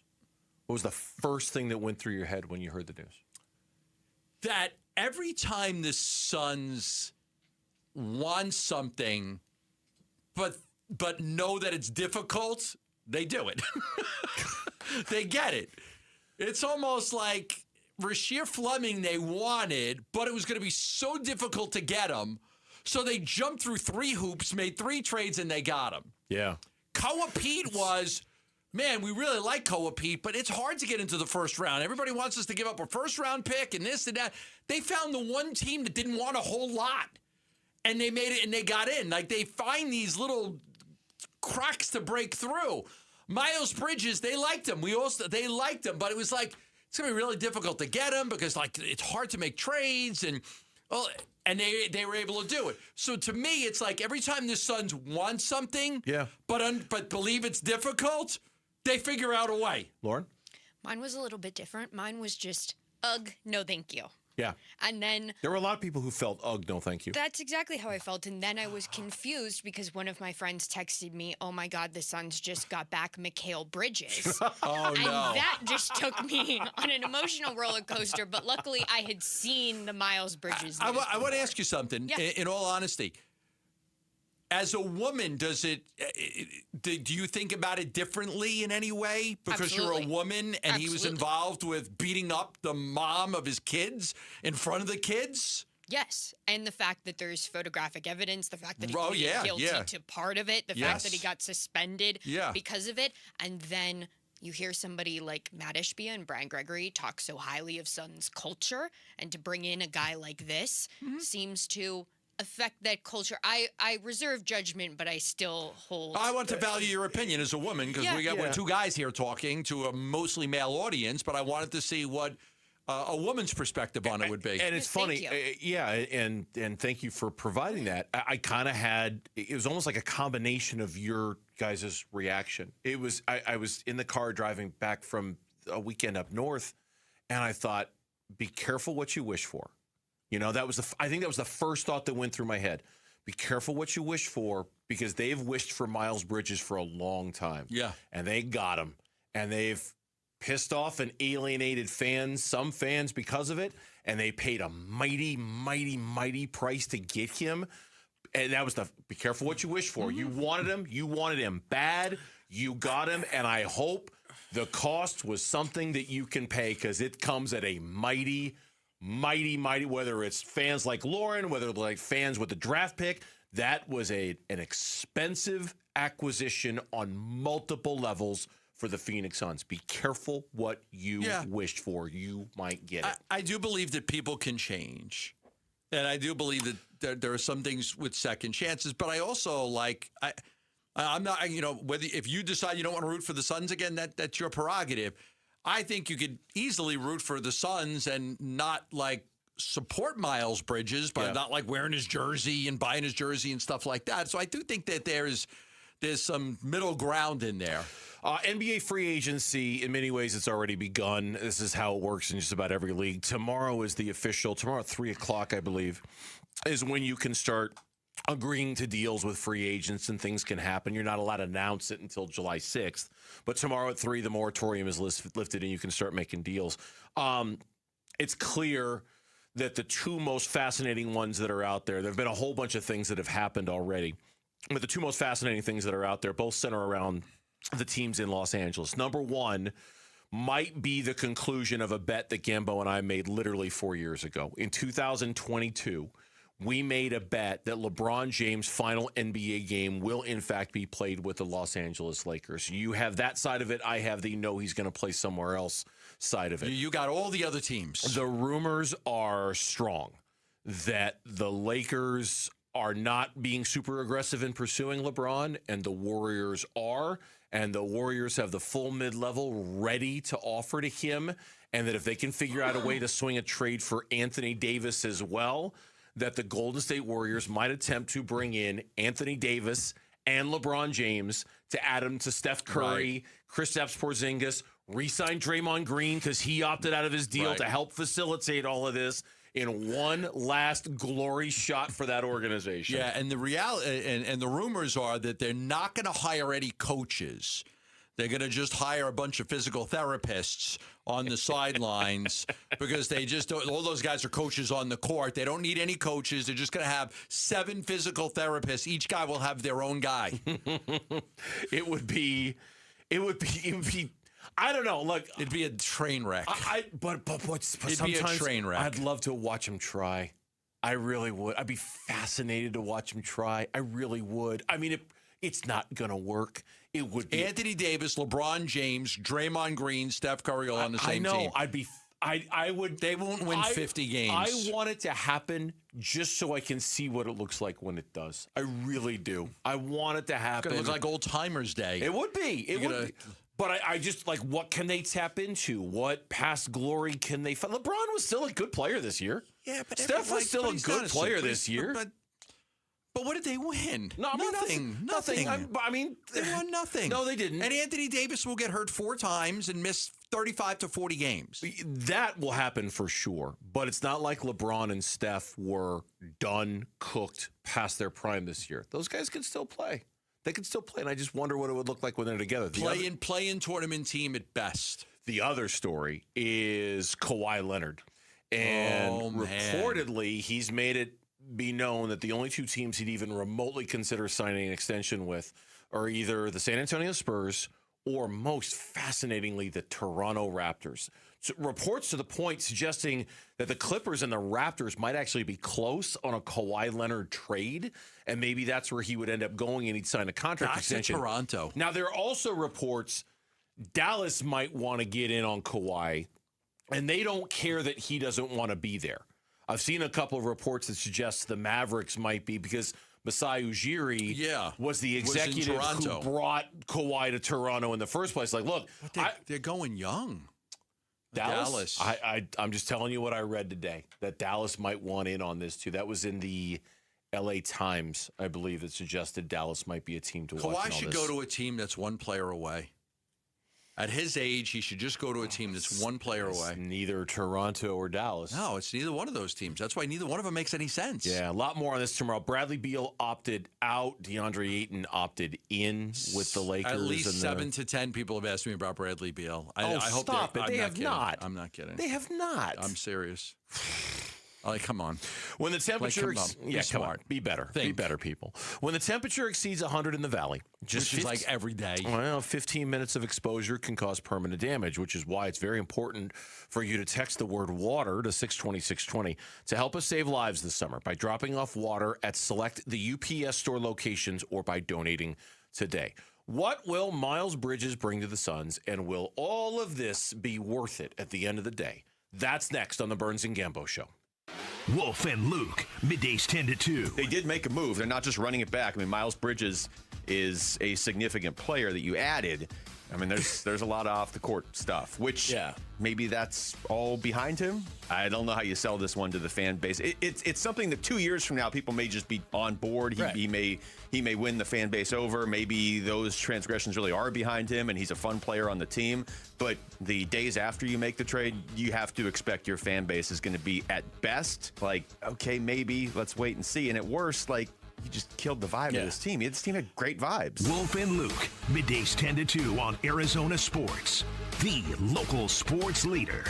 What was the first thing that went through your head when you heard the news? That every time the Suns want something, but know that it's difficult, they do it. They get it. It's almost like Rasheer Fleming they wanted, but it was going to be so difficult to get him. So they jumped through 3 hoops, made 3 trades, and they got him. Yeah. Koa Pete was, man, we really like Koa Pete, but it's hard to get into the first round. Everybody wants us to give up a first-round pick and this and that. They found the one team that didn't want a whole lot, and they made it, and they got in. Like, they find these little cracks to break through. Miles Bridges, they liked him. They liked him, but it was like, it's going to be really difficult to get him because, like, it's hard to make trades, and they were able to do it. So to me, it's like every time the Suns want something, but believe it's difficult, they figure out a way. Lauren? Mine was a little bit different. Mine was just, ugh, no thank you. Yeah. And then there were a lot of people who felt, ugh, no thank you. That's exactly how I felt. And then I was confused because one of my friends texted me, oh my God, the Suns just got back Mikal Bridges. Oh, and no. that just took me on an emotional roller coaster. But luckily, I had seen the Miles Bridges. I want to ask you something, in all honesty. As a woman, do you think about it differently in any way? Because Absolutely. You're a woman and he was involved with beating up the mom of his kids in front of the kids? Yes, and the fact that there's photographic evidence, the fact that he pleaded guilty to part of it, the fact that he got suspended because of it, and then you hear somebody like Matt Ishbia and Brian Gregory talk so highly of Suns culture, and to bring in a guy like this seems to affect that culture? I reserve judgment, but I still hold. I want to value your opinion as a woman because we're two guys here talking to a mostly male audience, but I wanted to see what a woman's perspective on it would be. And it's funny. And thank you for providing that. I kind of had, it was almost like a combination of your guys' reaction. It was, I was in the car driving back from a weekend up north, and I thought, be careful what you wish for. You know, I think that was the first thought that went through my head. Be careful what you wish for, because they've wished for Miles Bridges for a long time. Yeah. And they got him. And they've pissed off and alienated fans, some fans because of it. And they paid a mighty, mighty, mighty price to get him. And that was be careful what you wish for. You wanted him. You wanted him bad. You got him. And I hope the cost was something that you can pay, because it comes at a mighty, mighty, whether it's fans like Lauren, whether it's like fans with the draft pick, that was an expensive acquisition on multiple levels for the Phoenix Suns. Be careful what you wished for. You might get it. I do believe that people can change. And I do believe that there are some things with second chances, but I also I'm not, if you decide you don't want to root for the Suns again, that's your prerogative. I think you could easily root for the Suns and not support Miles Bridges, but not wearing his jersey and buying his jersey and stuff like that. So I do think that there's some middle ground in there. NBA free agency, in many ways, it's already begun. This is how it works in just about every league. Tomorrow is the official, tomorrow at 3 o'clock, I believe, is when you can start agreeing to deals with free agents, and things can happen. You're not allowed to announce it until July 6th. But tomorrow at 3, the moratorium is lifted and you can start making deals. It's clear that the two most fascinating ones that are out there, there have been a whole bunch of things that have happened already, but the two most fascinating things that are out there both center around the teams in Los Angeles. Number one might be the conclusion of a bet that Gambo and I made literally 4 years ago. In 2022, we made a bet that LeBron James' final NBA game will, in fact, be played with the Los Angeles Lakers. You have that side of it. I have the no, he's going to play somewhere else side of it. You got all the other teams. The rumors are strong that the Lakers are not being super aggressive in pursuing LeBron, and the Warriors are. And the Warriors have the full mid-level ready to offer to him, and that if they can figure out a way to swing a trade for Anthony Davis as well, that the Golden State Warriors might attempt to bring in Anthony Davis and LeBron James to add him to Steph Curry, Kristaps Porzingis, re-sign Draymond Green because he opted out of his deal to help facilitate all of this in one last glory shot for that organization. Yeah, and the reality and the rumors are that they're not going to hire any coaches. They're going to just hire a bunch of physical therapists on the sidelines because they just don't, all those guys are coaches on the court. They don't need any coaches. They're just going to have 7 physical therapists. Each guy will have their own guy. It would be I don't know. Look, it'd be a train wreck. But it'd be a train wreck. I'd love to watch him try. I really would. I'd be fascinated to watch him try. I really would. I mean, it's not going to work. It would be Anthony Davis, LeBron James, Draymond Green, Steph Curry all on the same team. I would. They won't win 50 games. I want it to happen just so I can see what it looks like when it does. I really do. I want it to happen. It looks like Old Timers Day. It would be. It would be. But I just what can they tap into? What past glory can they find? LeBron was still a good player this year. Yeah, but Steph was still a good player this year. But what did they win? No, nothing. I mean, they won nothing. No, they didn't. And Anthony Davis will get hurt 4 times and miss 35 to 40 games. That will happen for sure. But it's not like LeBron and Steph were done, cooked, past their prime this year. Those guys can still play. They can still play, and I just wonder what it would look like when they're together. Play-in tournament team at best. The other story is Kawhi Leonard. And reportedly, he's made it be known that the only 2 teams he'd even remotely consider signing an extension with are either the San Antonio Spurs or, most fascinatingly, the Toronto Raptors. So reports to the point suggesting that the Clippers and the Raptors might actually be close on a Kawhi Leonard trade, and maybe that's where he would end up going and he'd sign a contract extension. Toronto. Now, there are also reports Dallas might want to get in on Kawhi, and they don't care that he doesn't want to be there. I've seen a couple of reports that suggest the Mavericks might be because Masai Ujiri was the executive who brought Kawhi to Toronto in the first place. Like, look, they're going young. Dallas. I'm just telling you what I read today, that Dallas might want in on this too. That was in the LA Times, I believe, that suggested Dallas might be a team to watch. Kawhi should go to a team that's one player away. At his age, he should just go to a team that's one player away. Neither Toronto or Dallas. No, it's neither one of those teams. That's why neither one of them makes any sense. Yeah, a lot more on this tomorrow. Bradley Beal opted out. DeAndre Ayton opted in with the Lakers. At least 7 to 10 people have asked me about Bradley Beal. I hope stop it. They have not. I'm not kidding. They have not. I'm serious. Like, come on. When the temperature, come on, be better. Be better, people. When the temperature exceeds 100 in the valley, which is like every day. Well, 15 minutes of exposure can cause permanent damage, which is why it's very important for you to text the word water to 620-620 to help us save lives this summer by dropping off water at select the UPS store locations or by donating today. What will Miles Bridges bring to the Suns, and will all of this be worth it at the end of the day? That's next on the Burns and Gambo Show. Wolf and Luke, middays 10 to 2. They did make a move. They're not just running it back. I mean, Miles Bridges is a significant player that you added. I mean, there's a lot of off-the-court stuff, which maybe that's all behind him. I don't know how you sell this one to the fan base. It's something that 2 years from now, people may just be on board. He may win the fan base over. Maybe those transgressions really are behind him, and he's a fun player on the team. But the days after you make the trade, you have to expect your fan base is going to be, at best, like, okay, maybe, let's wait and see. And at worst, like, you just killed the vibe of this team. This team had great vibes. Wolf and Luke, middays 10 to 2 on Arizona Sports, the local sports leader.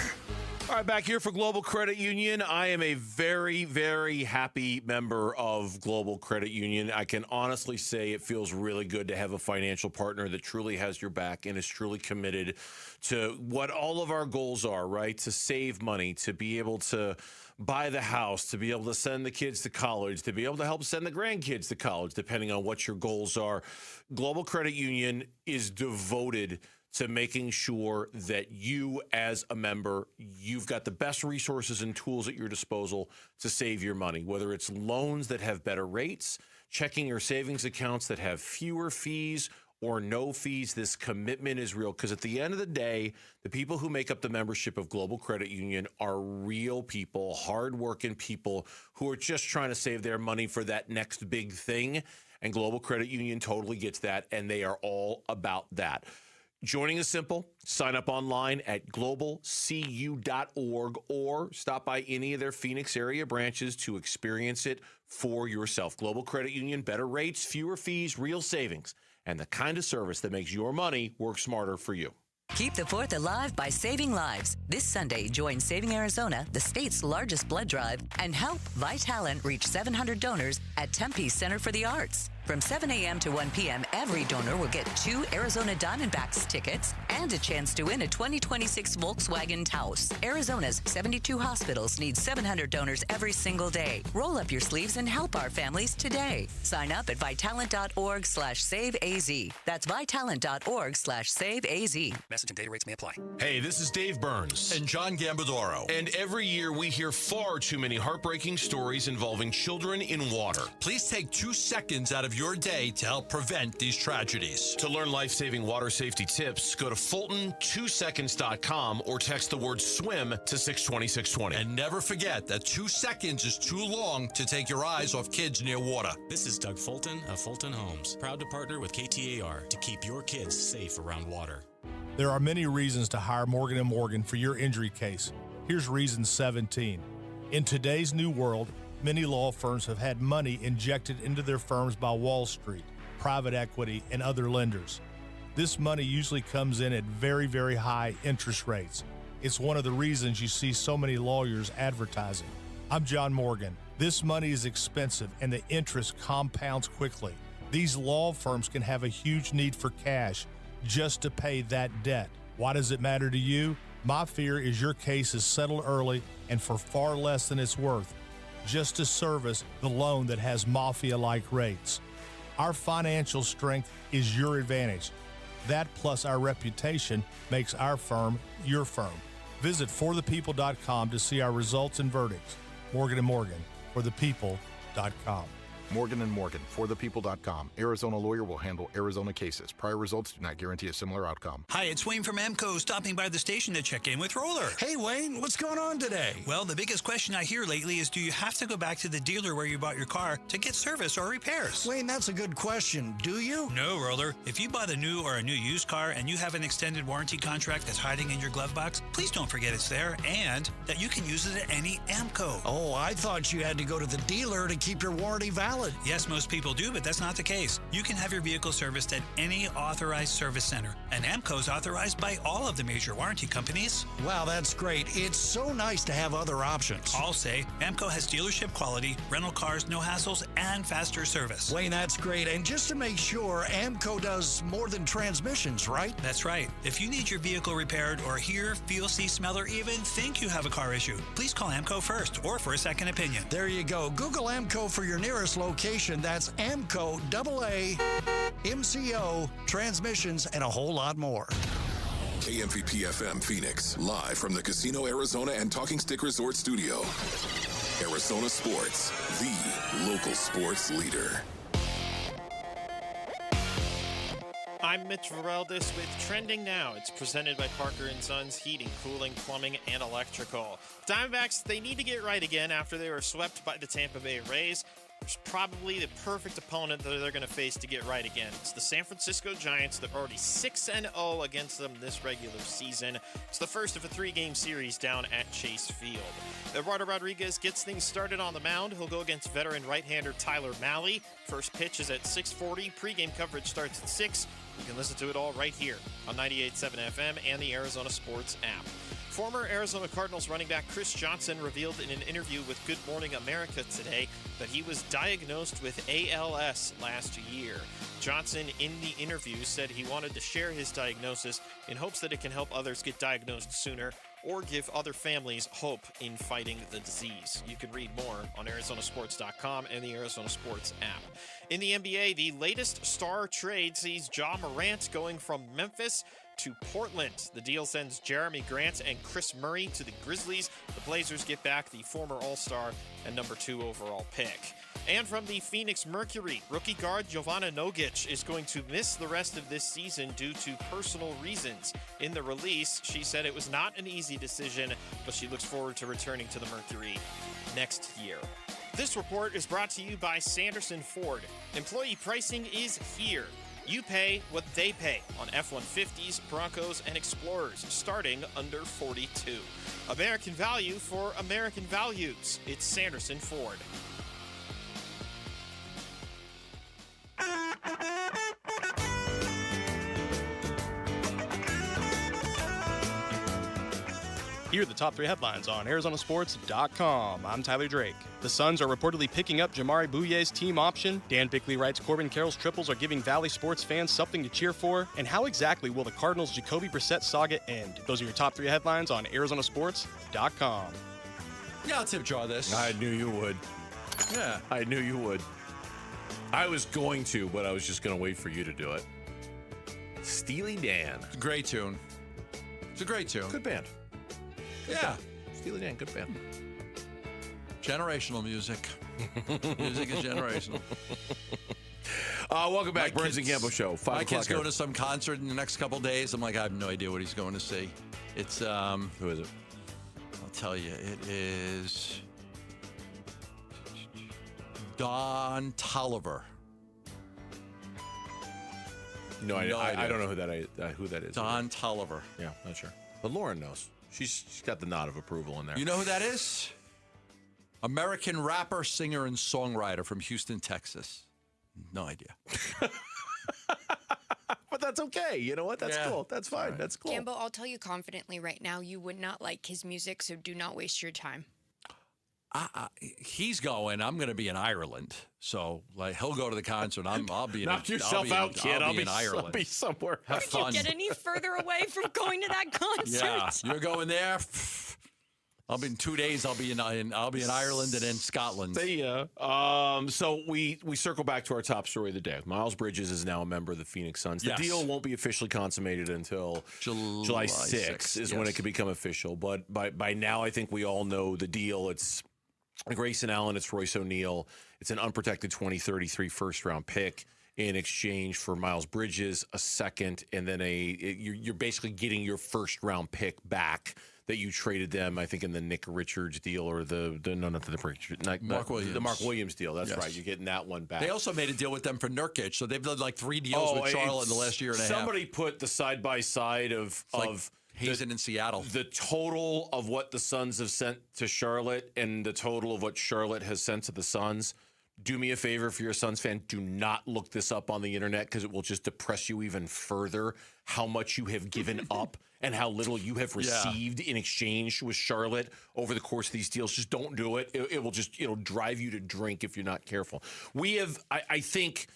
All right, back here for Global Credit Union. I am a very, very happy member of Global Credit Union. I can honestly say it feels really good to have a financial partner that truly has your back and is truly committed to what all of our goals are, right? To save money, to be able to buy the house, to be able to send the kids to college, to be able to help send the grandkids to college, depending on what your goals are. Global Credit Union is devoted to making sure that you, as a member, you've got the best resources and tools at your disposal to save your money, whether it's loans that have better rates, checking or savings accounts that have fewer fees or no fees. This commitment is real, because at the end of the day, the people who make up the membership of Global Credit Union are real people, hardworking people who are just trying to save their money for that next big thing. And Global Credit Union totally gets that, and they are all about that. Joining is simple. Sign up online at globalcu.org or stop by any of their Phoenix area branches to experience it for yourself. Global Credit Union, better rates, fewer fees, real savings, and the kind of service that makes your money work smarter for you. Keep the 4th alive by saving lives. This Sunday, join Saving Arizona, the state's largest blood drive, and help Vitalant reach 700 donors at Tempe Center for the Arts. From 7 a.m. to 1 p.m., every donor will get 2 Arizona Diamondbacks tickets and a chance to win a 2026 Volkswagen Taos. Arizona's 72 hospitals need 700 donors every single day. Roll up your sleeves and help our families today. Sign up at Vitalant.org/SaveAZ. That's Vitalant.org/SaveAZ. Message and data rates may apply. Hey, this is Dave Burns. And John Gambadoro. And every year we hear far too many heartbreaking stories involving children in water. Please take 2 seconds out of your day to help prevent these tragedies. To learn life-saving water safety tips, go to Fulton2seconds.com or text the word SWIM to 620-620. And never forget that 2 seconds is too long to take your eyes off kids near water. This is Doug Fulton of Fulton Homes, proud to partner with KTAR to keep your kids safe around water. There are many reasons to hire Morgan & Morgan for your injury case. Here's reason 17. In today's new world, many law firms have had money injected into their firms by Wall Street, private equity, and other lenders. This money usually comes in at very, very high interest rates. It's one of the reasons you see so many lawyers advertising. I'm John Morgan. This money is expensive and the interest compounds quickly. These law firms can have a huge need for cash just to pay that debt. Why does it matter to you? My fear is your case is settled early and for far less than it's worth, just to service the loan that has mafia-like rates. Our financial strength is your advantage. That plus our reputation makes our firm your firm. Visit forthepeople.com to see our results and verdicts. Morgan & Morgan, for the people.com. Morgan & Morgan, forthepeople.com. Arizona lawyer will handle Arizona cases. Prior results do not guarantee a similar outcome. Hi, it's Wayne from AMCO, stopping by the station to check in with Roller. Hey, Wayne, what's going on today? Well, the biggest question I hear lately is, do you have to go back to the dealer where you bought your car to get service or repairs? Wayne, that's a good question. Do you? No, Roller. If you bought a new or a new used car and you have an extended warranty contract that's hiding in your glove box, please don't forget it's there and that you can use it at any AMCO. Oh, I thought you had to go to the dealer to keep your warranty valid. Yes, most people do, but that's not the case. You can have your vehicle serviced at any authorized service center, and AMCO is authorized by all of the major warranty companies. Wow, that's great. It's so nice to have other options. I'll say AMCO has dealership quality, rental cars, no hassles, and faster service. Wayne, that's great. And just to make sure, AMCO does more than transmissions, right? That's right. If you need your vehicle repaired or hear, feel, see, smell, or even think you have a car issue, please call AMCO first or for a second opinion. There you go. Google AMCO for your nearest location. That's AMCO, AA, MCO, transmissions, and a whole lot more. KMVP FM Phoenix, live from the Casino Arizona and Talking Stick Resort Studio. Arizona Sports, the local sports leader. I'm Mitch Vareldis with Trending Now. It's presented by Parker & Sons Heating, Cooling, Plumbing, and Electrical. Diamondbacks, they need to get right again after they were swept by the Tampa Bay Rays. There's probably the perfect opponent that they're going to face to get right again. It's the San Francisco Giants. They're already 6-0 against them this regular season. It's the first of a 3-game series down at Chase Field. Eduardo Rodriguez gets things started on the mound. He'll go against veteran right-hander Tyler Mahle. First pitch is at 6:40. Pre-game coverage starts at 6. You can listen to it all right here on 98.7 FM and the Arizona Sports app. Former Arizona Cardinals running back Chris Johnson revealed in an interview with Good Morning America today that he was diagnosed with ALS last year. Johnson, in the interview, said he wanted to share his diagnosis in hopes that it can help others get diagnosed sooner or give other families hope in fighting the disease. You can read more on Arizonasports.com and the Arizona Sports app. In the NBA, the latest star trade sees Ja Morant going from Memphis to Portland. The deal sends Jeremy Grant and Chris Murray to the Grizzlies. The Blazers get back the former All-Star and number 2 overall pick. And from the Phoenix Mercury, rookie guard Jovana Nogic is going to miss the rest of this season due to personal reasons. In the release, she said it was not an easy decision, but she looks forward to returning to the Mercury next year. This report is brought to you by Sanderson Ford. Employee pricing is here. You pay what they pay on F-150s, Broncos, and Explorers, starting under $42. American value for American values. It's Sanderson Ford. Here are the top 3 headlines on Arizonasports.com. I'm Tyler Drake. The Suns are reportedly picking up Jamari Bouyer's team option. Dan Bickley writes Corbin Carroll's triples are giving Valley sports fans something to cheer for. And how exactly will the Cardinals' Jacoby Brissett saga end? Those are your top 3 headlines on Arizonasports.com. Yeah, I'll tip jar this. I knew you would. Yeah. I knew you would. I was going to, but I was just going to wait for you to do it. Steely Dan. It's a great tune. It's a great tune. Good band. Yeah. Steely Dan, good band. Generational music. Music is generational. Welcome back, Burns and Gamble Show. 5 My o'clock. kid's going to some concert in the next couple days. I'm like, I have no idea what he's going to see. It's who is it? I'll tell you. It is Don Tolliver. No, I don't know who that is. Don Tolliver. Yeah, not sure. But Lauren knows. She's got the nod of approval in there. You know who that is? American rapper, singer, and songwriter from Houston, Texas. No idea. But that's okay. You know what? That's cool. That's fine. Right. That's cool. Gambo, I'll tell you confidently right now, you would not like his music, so do not waste your time. He's going. I'm going to be in Ireland, so like he'll go to the concert. I'll be in. Knock yourself out, kid. I'll be in Ireland. I'll be somewhere. Have How fun. could you get any further away from going to that concert? Yeah, you're going there. I'll be in 2 days. I'll be in Ireland and then Scotland. See ya. So we circle back to our top story of the day. Miles Bridges is now a member of the Phoenix Suns. The deal won't be officially consummated until July 6th is when it could become official. But by now, I think we all know the deal. It's Grayson Allen, it's Royce O'Neal. It's an unprotected 2033 first-round pick in exchange for Miles Bridges, a second, and then you're basically getting your first-round pick back that you traded them, I think, in the Nick Richards deal or the Mark Williams deal. That's right. You're getting that one back. They also made a deal with them for Nurkic, so they've done like 3 deals with Charlotte in the last year and a half. Somebody put the side-by-side of Hazen in Seattle. The total of what the Suns have sent to Charlotte and the total of what Charlotte has sent to the Suns. Do me a favor, if you're a Suns fan, do not look this up on the internet because it will just depress you even further how much you have given up and how little you have received in exchange with Charlotte over the course of these deals. Just don't do it. It'll drive you to drink if you're not careful. We have, I think,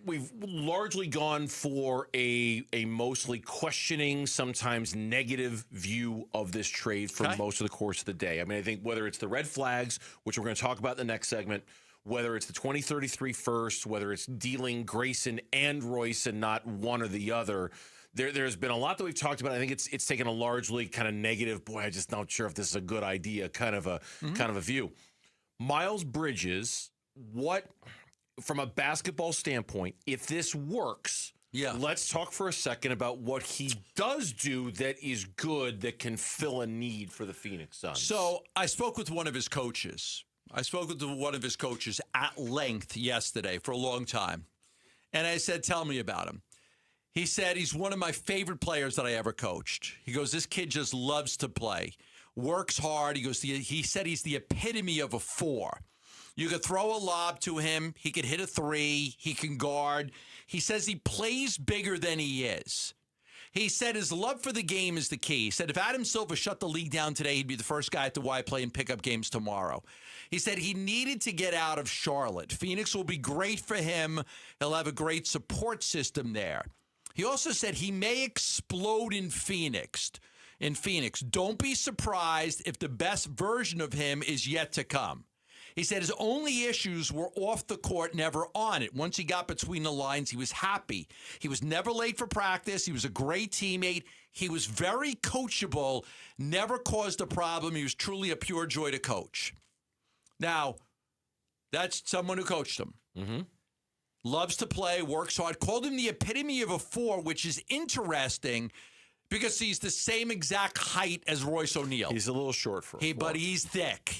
we've largely gone for a mostly questioning, sometimes negative view of this trade for most of the course of the day. I mean, I think whether it's the red flags, which we're going to talk about in the next segment, whether it's the 2033 first, whether it's dealing Grayson and Royce and not one or the other, there's been a lot that we've talked about. I think it's taken a largely kind of negative, boy, I'm just not sure if this is a good idea kind of a view. Miles Bridges, from a basketball standpoint, if this works, let's talk for a second about what he does do that is good, that can fill a need for the Phoenix Suns. So I spoke with one of his coaches. At length yesterday for a long time. And I said, tell me about him. He said, he's one of my favorite players that I ever coached. He goes, this kid just loves to play, works hard. He goes, he said he's the epitome of a 4. You could throw a lob to him. He could hit a 3. He can guard. He says he plays bigger than he is. He said his love for the game is the key. He said if Adam Silver shut the league down today, he'd be the first guy at the Y play and pick up games tomorrow. He said he needed to get out of Charlotte. Phoenix will be great for him. He'll have a great support system there. He also said he may explode in Phoenix. Don't be surprised if the best version of him is yet to come. He said his only issues were off the court, never on it. Once he got between the lines, he was happy. He was never late for practice. He was a great teammate. He was very coachable, never caused a problem. He was truly a pure joy to coach. Now, that's someone who coached him. Mm-hmm. Loves to play, works hard. Called him the epitome of a 4, which is interesting because he's the same exact height as Royce O'Neal. He's a little short for a 4. But he's thick.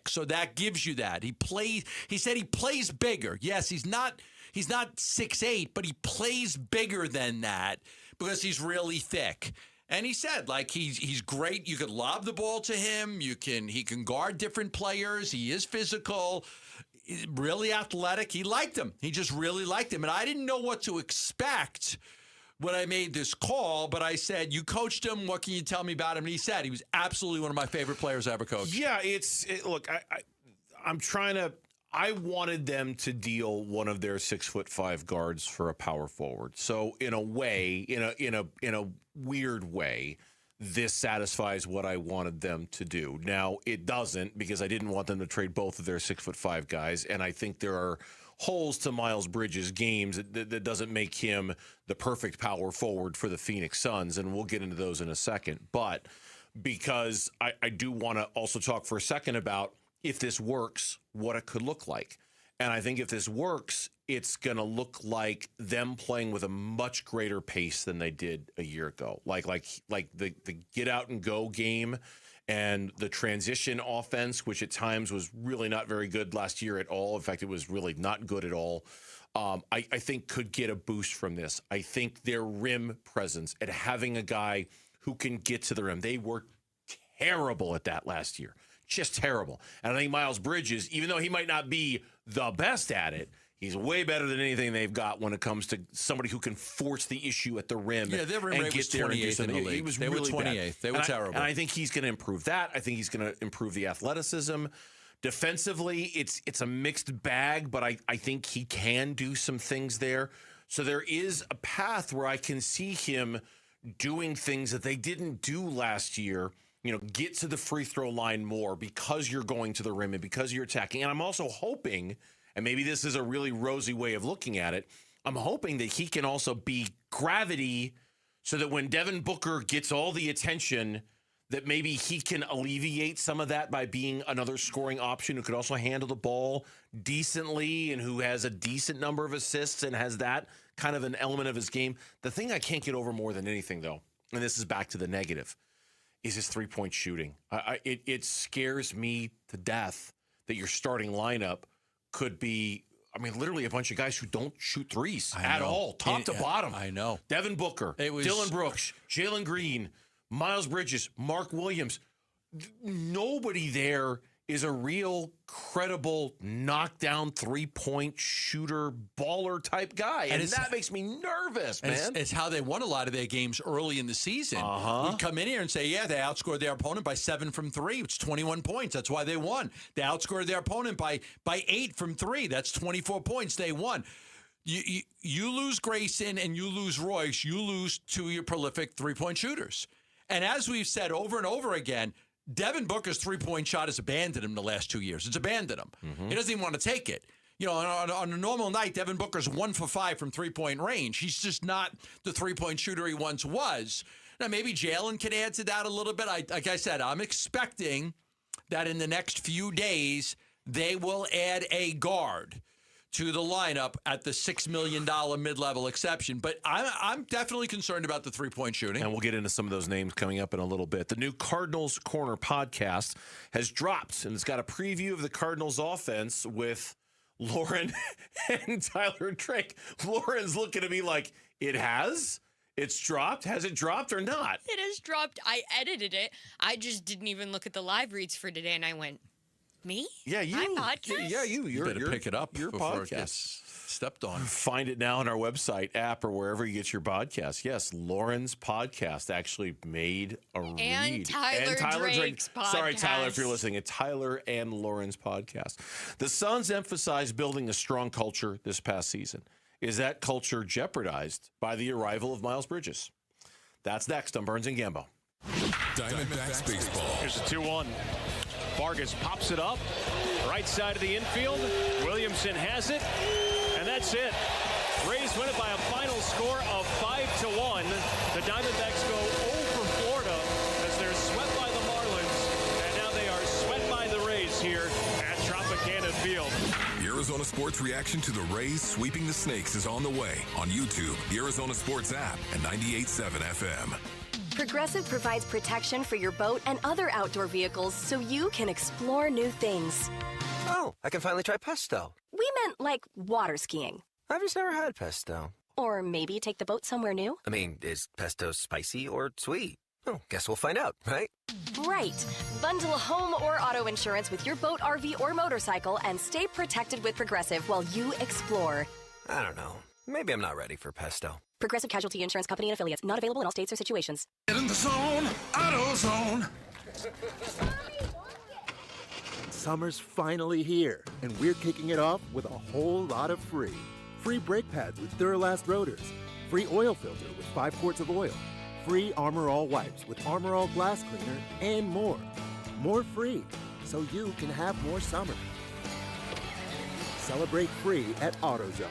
So that gives you that. He said he plays bigger. Yes, he's not 6'8", but he plays bigger than that because he's really thick. And he said, he's great. You could lob the ball to him. He can guard different players. He is physical, really athletic. He liked him. He just really liked him. And I didn't know what to expect when I made this call, but I said, you coached him. What can you tell me about him? And he said he was absolutely one of my favorite players I ever coached. Yeah, look, I wanted them to deal one of their 6'5" guards for a power forward. So in a way, in a weird way, this satisfies what I wanted them to do. Now it doesn't, because I didn't want them to trade both of their 6'5" guys, and I think there are holes to Miles Bridges' games that doesn't make him the perfect power forward for the Phoenix Suns, and we'll get into those in a second. But because I do want to also talk for a second about if this works, what it could look like. And I think if this works, it's going to look like them playing with a much greater pace than they did a year ago. Like the get out and go game and the transition offense, which at times was really not very good last year at all. In fact, it was really not good at all. I think could get a boost from this. I think their rim presence and having a guy who can get to the rim. They were terrible at that last year. Just terrible. And I think Miles Bridges, even though he might not be the best at it, he's way better than anything they've got when it comes to somebody who can force the issue at the rim. Yeah, their rim rate was 28th in the league. They were 28th. They were terrible. And I think he's going to improve that. I think he's going to improve the athleticism. Defensively, it's a mixed bag, but I think he can do some things there. So there is a path where I can see him doing things that they didn't do last year. Get to the free throw line more because you're going to the rim and because you're attacking. And I'm also hoping, and maybe this is a really rosy way of looking at it, I'm hoping that he can also be gravity so that when Devin Booker gets all the attention, that maybe he can alleviate some of that by being another scoring option who could also handle the ball decently and who has a decent number of assists and has that kind of an element of his game. The thing I can't get over more than anything, though, and this is back to the negative, is his three-point shooting. It scares me to death that your starting lineup could be, literally a bunch of guys who don't shoot threes at all, top to bottom. I know. Devin Booker, Dylan Brooks, Jalen Green, Miles Bridges, Mark Williams. Nobody there is a real credible knockdown three-point shooter baller type guy. And that makes me nervous, man. It's how they won a lot of their games early in the season. We'd come in here and say, they outscored their opponent by 7 from 3. It's 21 points. That's why they won. They outscored their opponent by 8 from 3. That's 24 points. They won. You lose Grayson and you lose Royce. You lose 2 of your prolific three-point shooters. And as we've said over and over again, Devin Booker's three-point shot has abandoned him the last 2 years. It's abandoned him. He doesn't even want to take it. On a normal night, Devin Booker's 1 for 5 from three-point range. He's just not the three-point shooter he once was. Now, maybe Jalen can add to that a little bit. Like I said, I'm expecting that in the next few days, they will add a guard to the lineup at the $6 million mid-level exception. But I'm definitely concerned about the three-point shooting. And we'll get into some of those names coming up in a little bit. The new Cardinals Corner podcast has dropped, and it's got a preview of the Cardinals offense with Lauren and Tyler Drake. Lauren's looking at me like, it's dropped? Has it dropped or not? It has dropped. I edited it. I just didn't even look at the live reads for today, and I went, me? Yeah, you. My podcast? Yeah, you. You better pick it up your before it podcast. gets stepped on. Find it now on our website, app, or wherever you get your podcast. Yes, Lauren's podcast actually made a read. And Tyler Drake's podcast. Sorry, Tyler, if you're listening. It's Tyler and Lauren's podcast. The Suns emphasized building a strong culture this past season. Is that culture jeopardized by the arrival of Miles Bridges? That's next on Burns and Gambo. Diamondbacks baseball. Here's a 2-1. Vargas pops it up, right side of the infield. Williamson has it, and that's it. Rays win it by a final score of 5-1. The Diamondbacks go 0 for Florida as they're swept by the Marlins, and now they are swept by the Rays here at Tropicana Field. The Arizona Sports reaction to the Rays sweeping the Snakes is on the way on YouTube, the Arizona Sports app, and 98.7 FM. Progressive provides protection for your boat and other outdoor vehicles so you can explore new things. Oh, I can finally try pesto. We meant like water skiing. I've just never had pesto. Or maybe take the boat somewhere new. I mean, is pesto spicy or sweet? Oh, guess we'll find out, right? Right. Bundle home or auto insurance with your boat, RV, or motorcycle and stay protected with Progressive while you explore. I don't know. Maybe I'm not ready for pesto. Progressive Casualty Insurance Company and Affiliates. Not available in all states or situations. Get in the zone, AutoZone. Summer's finally here, and we're kicking it off with a whole lot of free. Free brake pads with Duralast rotors. Free oil filter with 5 quarts of oil. Free Armor All wipes with Armor All glass cleaner, and more. More free, so you can have more summer. Celebrate free at AutoZone.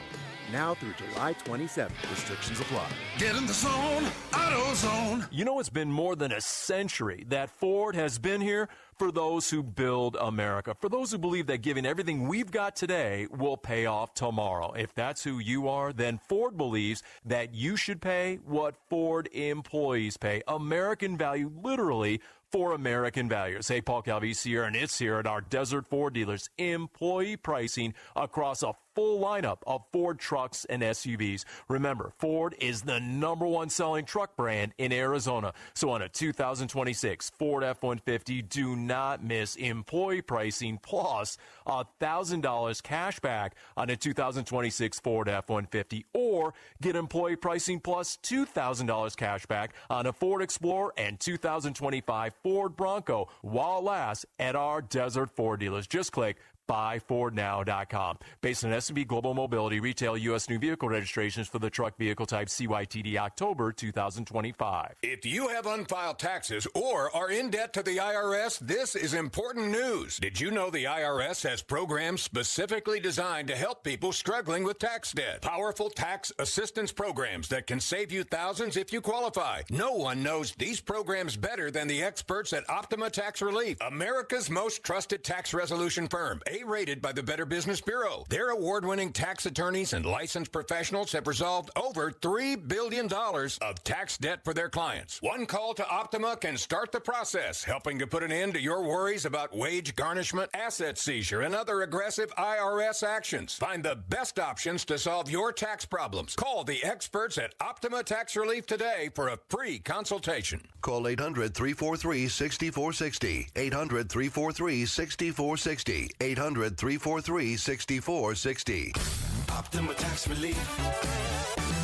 Now through July 27th. Restrictions apply. Get in the zone, AutoZone. You know, it's been more than a century that Ford has been here for those who build America, for those who believe that giving everything we've got today will pay off tomorrow. If that's who you are, then Ford believes that you should pay what Ford employees pay. American value, literally, for American values. Hey, Paul Calvisi here, and it's here at our Desert Ford dealers. Employee pricing across a full lineup of Ford trucks and SUVs. Remember, Ford is the #1 selling truck brand in Arizona. So on a 2026 Ford F-150, do not miss employee pricing plus $1,000 cash back on a 2026 Ford F-150, or get employee pricing plus $2,000 cash back on a Ford Explorer and 2025 Ford Bronco while it lasts at our Desert Ford dealers. Just click buyfordnow.com. Based on S&P Global Mobility, retail U.S. new vehicle registrations for the truck vehicle type CYTD October 2025. If you have unfiled taxes or are in debt to the IRS, this is important news. Did you know the IRS has programs specifically designed to help people struggling with tax debt? Powerful tax assistance programs that can save you thousands if you qualify. No one knows these programs better than the experts at Optima Tax Relief, America's most trusted tax resolution firm, A-rated by the Better Business Bureau. Their award-winning tax attorneys and licensed professionals have resolved over $3 billion of tax debt for their clients. One call to Optima can start the process, helping to put an end to your worries about wage garnishment, asset seizure, and other aggressive IRS actions. Find the best options to solve your tax problems. Call the experts at Optima Tax Relief today for a free consultation. Call 800-343-6460. 800-343-6460. 800-343-6460. Optima Tax Relief.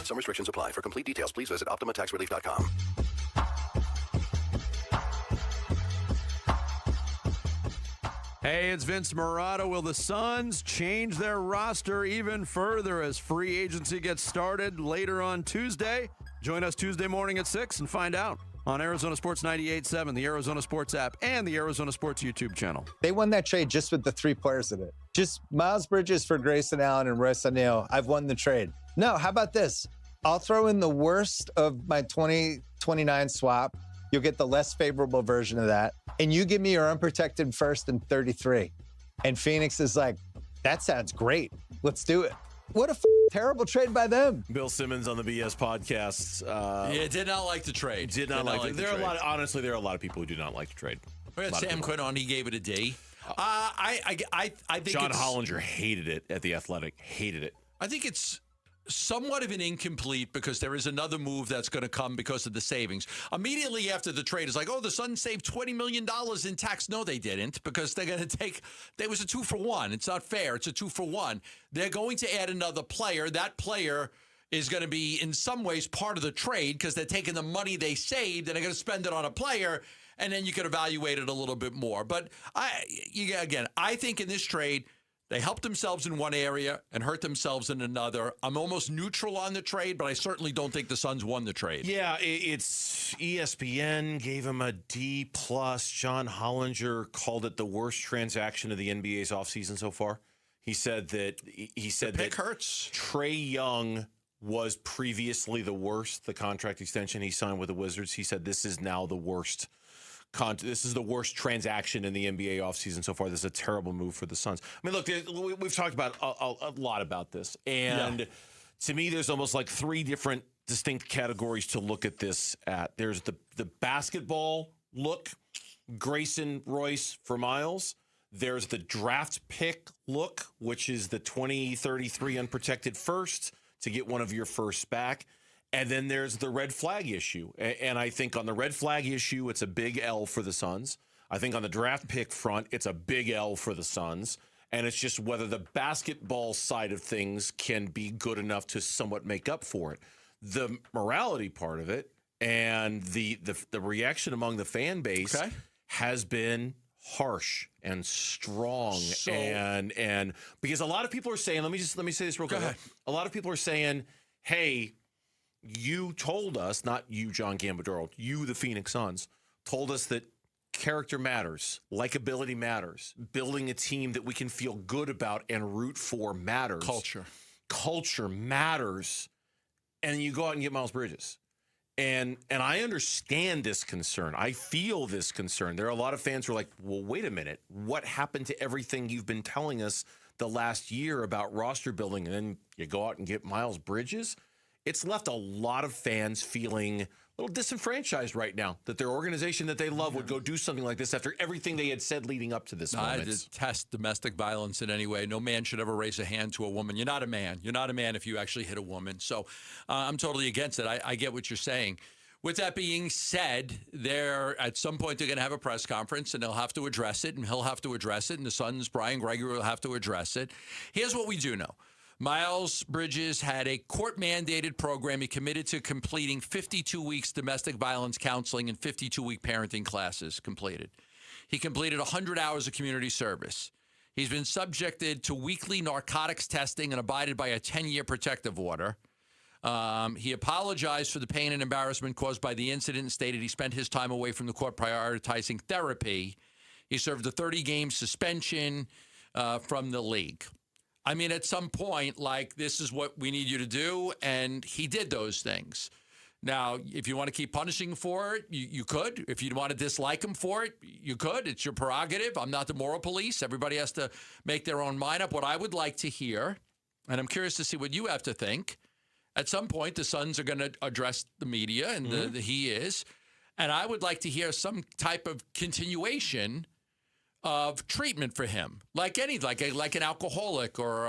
Some restrictions apply. For complete details, please visit OptimaTaxRelief.com. Hey, it's Vince Morado. Will the Suns change their roster even further as free agency gets started later on Tuesday? Join us Tuesday morning at 6 and find out on Arizona Sports 98.7, the Arizona Sports app, and the Arizona Sports YouTube channel. They won that trade just with the three players in it. Just Miles Bridges for Grayson Allen and Royce O'Neal. I've won the trade. No, how about this? I'll throw in the worst of my 2029 swap. You'll get the less favorable version of that. And you give me your unprotected first and 33. And Phoenix is like, that sounds great. Let's do it. What a terrible trade by them. Bill Simmons on the BS podcast. Did not like the trade. Did not like it. There are a lot. Honestly, there are a lot of people who do not like the trade. We had Sam Quinn on. He gave it a D. I think John Hollinger hated it at The Athletic. Hated it. I think it's somewhat of an incomplete because there is another move that's going to come because of the savings. Immediately after the trade, it's like, oh, the Suns saved $20 million in tax. No, they didn't, because they're going to take – there was a 2-for-1. It's not fair. It's a 2-for-1. They're going to add another player. That player is going to be in some ways part of the trade because they're taking the money they saved and they're going to spend it on a player, and then you can evaluate it a little bit more. But, I think in this trade – they helped themselves in one area and hurt themselves in another. I'm almost neutral on the trade, but I certainly don't think the Suns won the trade. Yeah, it's ESPN gave him a D+. John Hollinger called it the worst transaction of the NBA's offseason so far. He said that hurts. Trae Young was previously the worst, the contract extension he signed with the Wizards. He said this is now the worst. This is the worst transaction in the NBA offseason so far. This is a terrible move for the Suns. I mean, look, we've talked about a lot about this. And to me, there's almost like three different distinct categories to look at this at. There's the basketball look, Grayson, Royce for Miles. There's the draft pick look, which is the 2033 unprotected first to get one of your firsts back. And then there's the red flag issue. And I think on the red flag issue, it's a big L for the Suns. I think on the draft pick front, it's a big L for the Suns. And it's just whether the basketball side of things can be good enough to somewhat make up for it. The morality part of it and the reaction among the fan base has been harsh and strong. And because a lot of people are saying, let me say this real quick. A lot of people are saying, hey, you told us, not you, John Gambadoro, you, the Phoenix Suns, told us that character matters, likability matters, building a team that we can feel good about and root for matters. Culture matters. And you go out and get Miles Bridges. And I understand this concern. I feel this concern. There are a lot of fans who are like, well, wait a minute. What happened to everything you've been telling us the last year about roster building? And then you go out and get Miles Bridges? It's left a lot of fans feeling a little disenfranchised right now that their organization that they love would go do something like this after everything they had said leading up to this moment. I detest domestic violence in any way. No man should ever raise a hand to a woman. You're not a man. You're not a man if you actually hit a woman. So I'm totally against it. I get what you're saying. With that being said, at some point they're going to have a press conference and they'll have to address it, and he'll have to address it, and the Suns, Brian Gregory, will have to address it. Here's what we do know. Miles Bridges had a court-mandated program. He committed to completing 52 weeks domestic violence counseling and 52-week parenting classes completed. He completed 100 hours of community service. He's been subjected to weekly narcotics testing and abided by a 10-year protective order. He apologized for the pain and embarrassment caused by the incident and stated he spent his time away from the court prioritizing therapy. He served a 30-game suspension from the league. I mean, at some point, like, this is what we need you to do, and he did those things. Now, if you want to keep punishing for it, you could. If you want to dislike him for it, you could. It's your prerogative. I'm not the moral police. Everybody has to make their own mind up. What I would like to hear, and I'm curious to see what you have to think, at some point the Suns are going to address the media, and he is, and I would like to hear some type of continuation of treatment for him, like an alcoholic or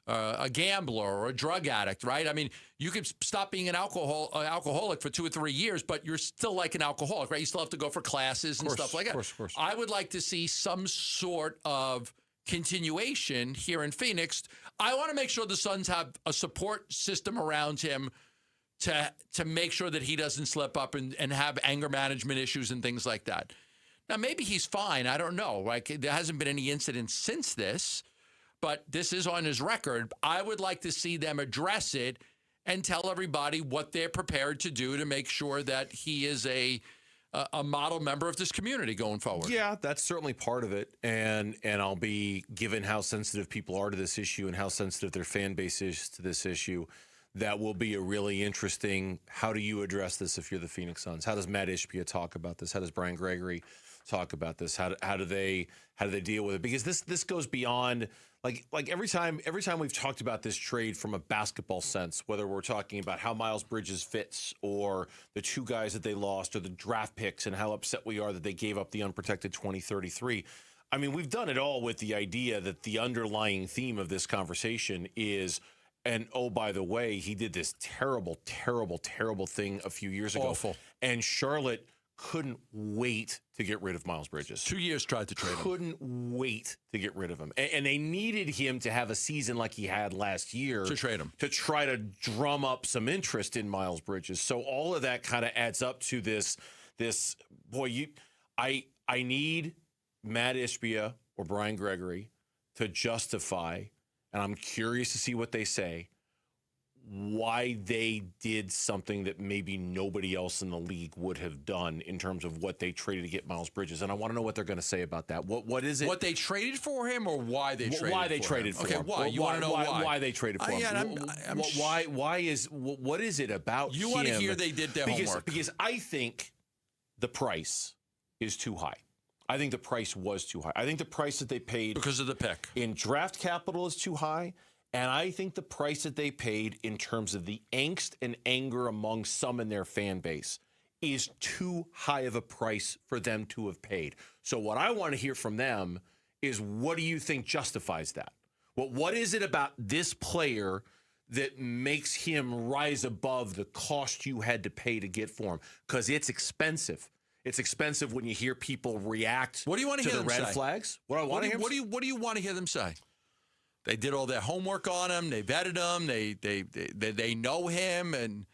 a gambler or a drug addict, right? I mean, you could stop being an alcoholic for 2 or 3 years, but you're still like an alcoholic, right? You still have to go for classes and stuff like that. Of course. I would like to see some sort of continuation here in Phoenix. I want to make sure the Suns have a support system around him to make sure that he doesn't slip up and have anger management issues and things like that. Now, maybe he's fine. I don't know. Like, there hasn't been any incidents since this, but this is on his record. I would like to see them address it and tell everybody what they're prepared to do to make sure that he is a model member of this community going forward. Yeah, that's certainly part of it. And I'll be, given how sensitive people are to this issue and how sensitive their fan base is to this issue, that will be a really interesting, how do you address this if you're the Phoenix Suns? How does Matt Ishbia talk about this? How does Brian Gregory talk about this? How do they deal with it? Because this goes beyond, like every time we've talked about this trade from a basketball sense, whether we're talking about how Miles Bridges fits or the 2 guys that they lost or the draft picks and how upset we are that they gave up the unprotected 2033. I mean, we've done it all with the idea that the underlying theme of this conversation is, and oh, by the way, he did this terrible, terrible, terrible thing a few years ago. Awful. And Charlotte couldn't wait to get rid of Miles Bridges. 2 years tried to trade him. Couldn't wait to get rid of him. And they needed him to have a season like he had last year. To trade him. To try to drum up some interest in Miles Bridges. So all of that kind of adds up to this boy, I need Matt Ishbia or Brian Gregory to justify, and I'm curious to see what they say, why they did something that maybe nobody else in the league would have done in terms of what they traded to get Miles Bridges. And I want to know what they're going to say about that. What is it? What they traded for him or why they traded for him? Why they traded for him. Okay, why? You want to know why? Why they traded for him. Yeah, what is it about him? You want to hear they did their homework. Because I think the price is too high. I think the price was too high. I think the price that they paid because of the pick in draft capital is too high. And I think the price that they paid in terms of the angst and anger among some in their fan base is too high of a price for them to have paid. So what I want to hear from them is, what do you think justifies that? What is it about this player that makes him rise above the cost you had to pay to get for him? Because it's expensive. It's expensive when you hear people react what do you want to hear the them red say? Flags. What do I want to hear? What do you want to hear them say? They did all their homework on him. They vetted him. They know him, and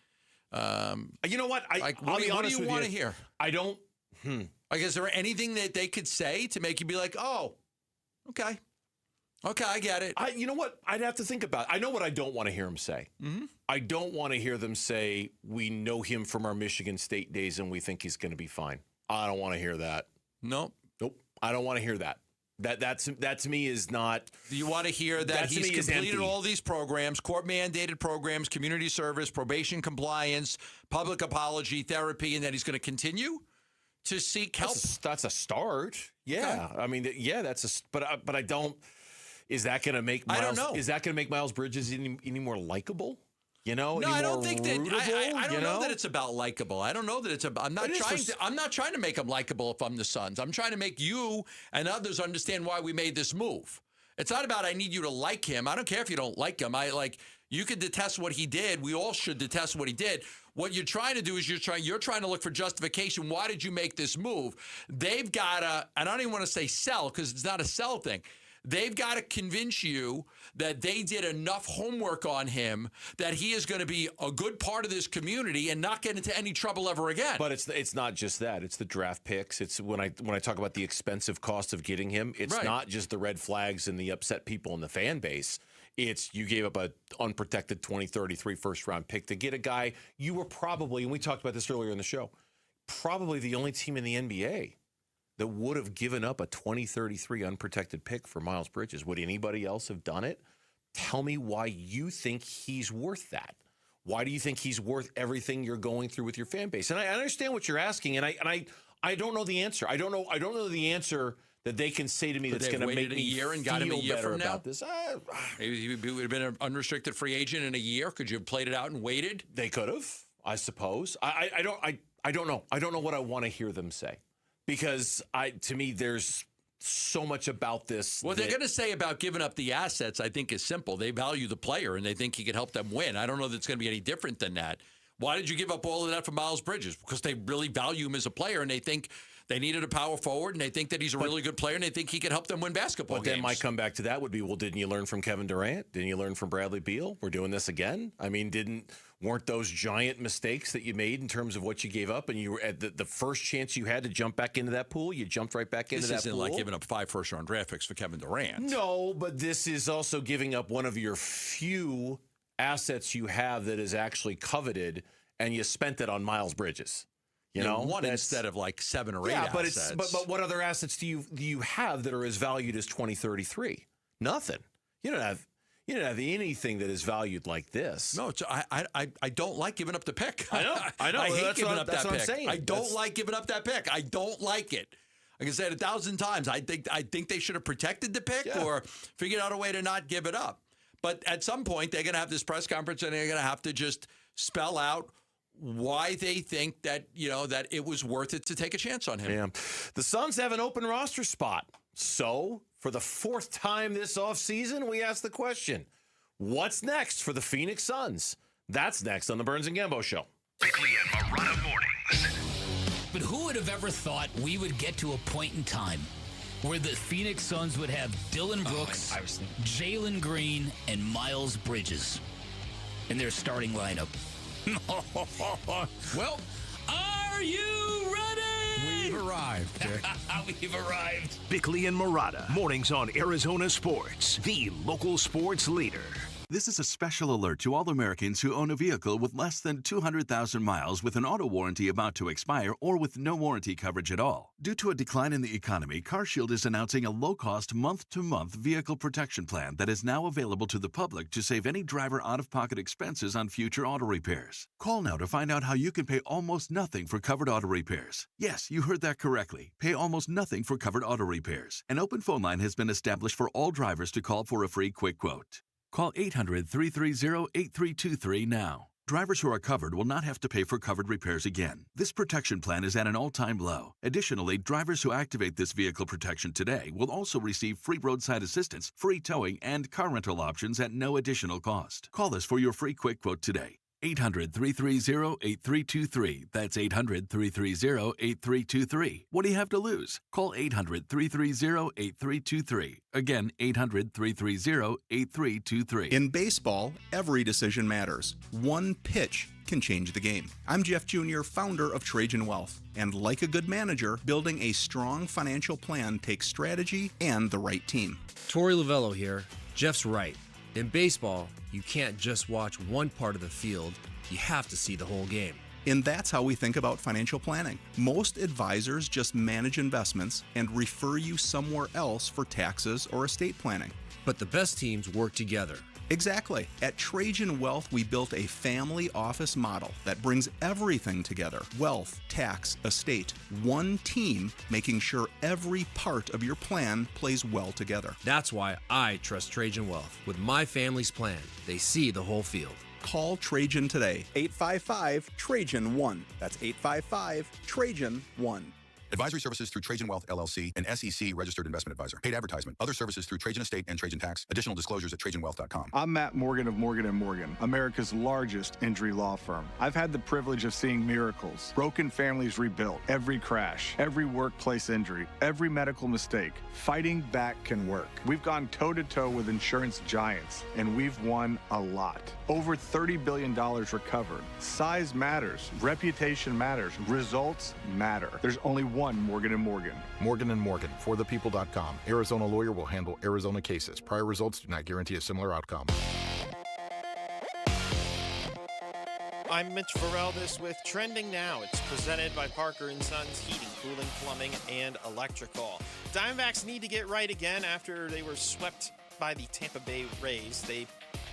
you know what? I'll be honest with you. What do you want to hear? I don't. Like, is there anything that they could say to make you be like, oh, okay, I get it. You know what? I'd have to think about it. I know what I don't want to hear him say. Mm-hmm. I don't want to hear them say, we know him from our Michigan State days and we think he's going to be fine. I don't want to hear that. Nope. I don't want to hear that. That to me is not. You want to hear that he's completed all these programs, court-mandated programs, community service, probation compliance, public apology, therapy, and that he's going to continue to seek help? That's a start. Yeah. Okay. I mean, yeah, that's a. But I don't. Is that going to make Miles, I don't know. Is that going to make Miles Bridges any more likable? You know, no, I don't think that. I don't know that it's about likable. I don't know that it's about. I'm not trying to make him likable if I'm the Suns. I'm trying to make you and others understand why we made this move. It's not about I need you to like him. I don't care if you don't like him. You could detest what he did. We all should detest what he did. What you're trying to do is you're trying to look for justification. Why did you make this move? They've got to, and I don't even want to say sell because it's not a sell thing. They've got to convince you that they did enough homework on him that he is going to be a good part of this community and not get into any trouble ever again. But it's not just that. It's the draft picks. It's when I talk about the expensive cost of getting him, it's not just the red flags and the upset people in the fan base. It's you gave up an unprotected 2033 first-round pick to get a guy you were probably, and we talked about this earlier in the show, probably the only team in the NBA that would have given up a 2033 unprotected pick for Miles Bridges. Would anybody else have done it? Tell me why you think he's worth that. Why do you think he's worth everything you're going through with your fan base? And I understand what you're asking, and I don't know the answer. I don't know the answer that they can say to me that's going to make me a year and feel got him a year better from now? about this. Maybe he would have been an unrestricted free agent in a year. Could you have played it out and waited? They could have, I suppose. I don't know. I don't know what I want to hear them say. Because to me, there's so much about this. What they're going to say about giving up the assets, I think, is simple. They value the player, and they think he could help them win. I don't know that it's going to be any different than that. Why did you give up all of that for Miles Bridges? Because they really value him as a player, and they think they needed a power forward, and they think that he's a really good player, and they think he can help them win basketball games. But then my comeback to that would be, well, didn't you learn from Kevin Durant? Didn't you learn from Bradley Beal? We're doing this again? I mean, weren't those giant mistakes that you made in terms of what you gave up, and you were at the first chance you had to jump back into that pool, you jumped right back into that pool? This isn't like giving up 5 first-round draft picks for Kevin Durant. No, but this is also giving up one of your few assets you have that is actually coveted, and you spent it on Miles Bridges. You know, one instead of like 7 or 8 assets. But what other assets do you have that are as valued as 2033? Nothing. You don't have anything that is valued like this. No, I don't like giving up the pick. I know. I hate giving up that pick. I'm saying. I don't like giving up that pick. I don't like it. Like I said 1,000 times, I think they should have protected the pick or figured out a way to not give it up. But at some point, they're going to have this press conference and they're going to have to just spell out why they think that, that it was worth it to take a chance on him. Yeah. The Suns have an open roster spot. So, for the 4th time this offseason, we ask the question, what's next for the Phoenix Suns? That's next on the Burns and Gambo Show. Bickley and Marotta mornings. But who would have ever thought we would get to a point in time where the Phoenix Suns would have Dylan Brooks, Jalen Green, and Miles Bridges in their starting lineup? Well, are you ready? We've arrived, Dick. We've arrived. Bickley and Marotta, mornings on Arizona Sports, the local sports leader. This is a special alert to all Americans who own a vehicle with less than 200,000 miles with an auto warranty about to expire or with no warranty coverage at all. Due to a decline in the economy, CarShield is announcing a low-cost month-to-month vehicle protection plan that is now available to the public to save any driver out-of-pocket expenses on future auto repairs. Call now to find out how you can pay almost nothing for covered auto repairs. Yes, you heard that correctly. Pay almost nothing for covered auto repairs. An open phone line has been established for all drivers to call for a free quick quote. Call 800-330-8323 now. Drivers who are covered will not have to pay for covered repairs again. This protection plan is at an all-time low. Additionally, drivers who activate this vehicle protection today will also receive free roadside assistance, free towing, and car rental options at no additional cost. Call us for your free quick quote today. 800-330-8323. That's 800-330-8323. What do you have to lose? Call 800-330-8323. Again, 800-330-8323. In baseball, every decision matters. One pitch can change the game. I'm Jeff Jr., founder of Trajan Wealth. And like a good manager, building a strong financial plan takes strategy and the right team. Torey Lavello here. Jeff's right. In baseball, you can't just watch one part of the field. You have to see the whole game. And that's how we think about financial planning. Most advisors just manage investments and refer you somewhere else for taxes or estate planning. But the best teams work together. Exactly. At Trajan Wealth, we built a family office model that brings everything together. Wealth, tax, estate. One team making sure every part of your plan plays well together. That's why I trust Trajan Wealth. With my family's plan, they see the whole field. Call Trajan today. 855-TRAJAN-1. That's 855-TRAJAN-1. Advisory services through Trajan Wealth, LLC, an SEC registered investment advisor. Paid advertisement. Other services through Trajan Estate and Trajan Tax. Additional disclosures at TrajanWealth.com. I'm Matt Morgan of Morgan & Morgan, America's largest injury law firm. I've had the privilege of seeing miracles, broken families rebuilt, every crash, every workplace injury, every medical mistake. Fighting back can work. We've gone toe-to-toe with insurance giants, and we've won a lot. Over $30 billion recovered. Size matters. Reputation matters. Results matter. There's only one Morgan & Morgan. Morgan & Morgan, forthepeople.com. Arizona lawyer will handle Arizona cases. Prior results do not guarantee a similar outcome. I'm Mitch Vareldes with Trending Now. It's presented by Parker & Sons Heating, Cooling, Plumbing, and Electrical. Diamondbacks need to get right again after they were swept by the Tampa Bay Rays. They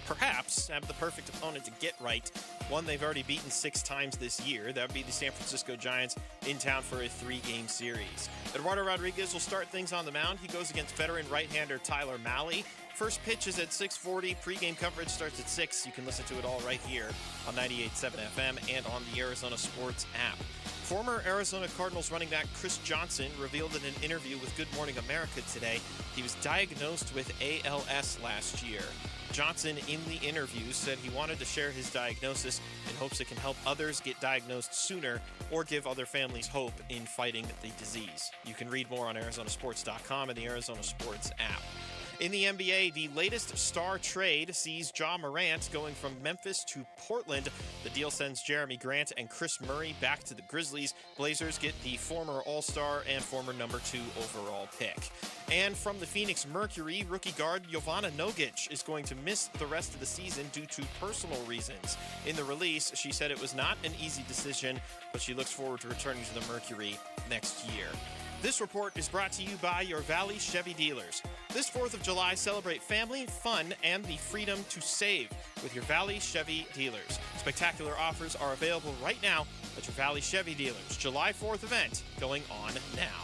perhaps have the perfect opponent to get right. One they've already beaten 6 times this year. That would be the San Francisco Giants in town for a 3-game series. Eduardo Rodriguez will start things on the mound. He goes against veteran right-hander Tyler Mahle. First pitch is at 6:40. Pre-game coverage starts at 6. You can listen to it all right here on 98.7 FM and on the Arizona Sports app. Former Arizona Cardinals running back Chris Johnson revealed in an interview with Good Morning America today he was diagnosed with ALS last year. Johnson, in the interview, said he wanted to share his diagnosis in hopes it can help others get diagnosed sooner or give other families hope in fighting the disease. You can read more on ArizonaSports.com and the Arizona Sports app. In the NBA, the latest star trade sees Ja Morant going from Memphis to Portland. The deal sends Jeremy Grant and Chris Murray back to the Grizzlies. Blazers get the former All-Star and former number 2 overall pick. And from the Phoenix Mercury, rookie guard Jovana Nogic is going to miss the rest of the season due to personal reasons. In the release, she said it was not an easy decision, but she looks forward to returning to the Mercury next year. This report is brought to you by your Valley Chevy dealers. This 4th of July, celebrate family, fun, and the freedom to save with your Valley Chevy dealers. Spectacular offers are available right now at your Valley Chevy dealers. July 4th event going on now.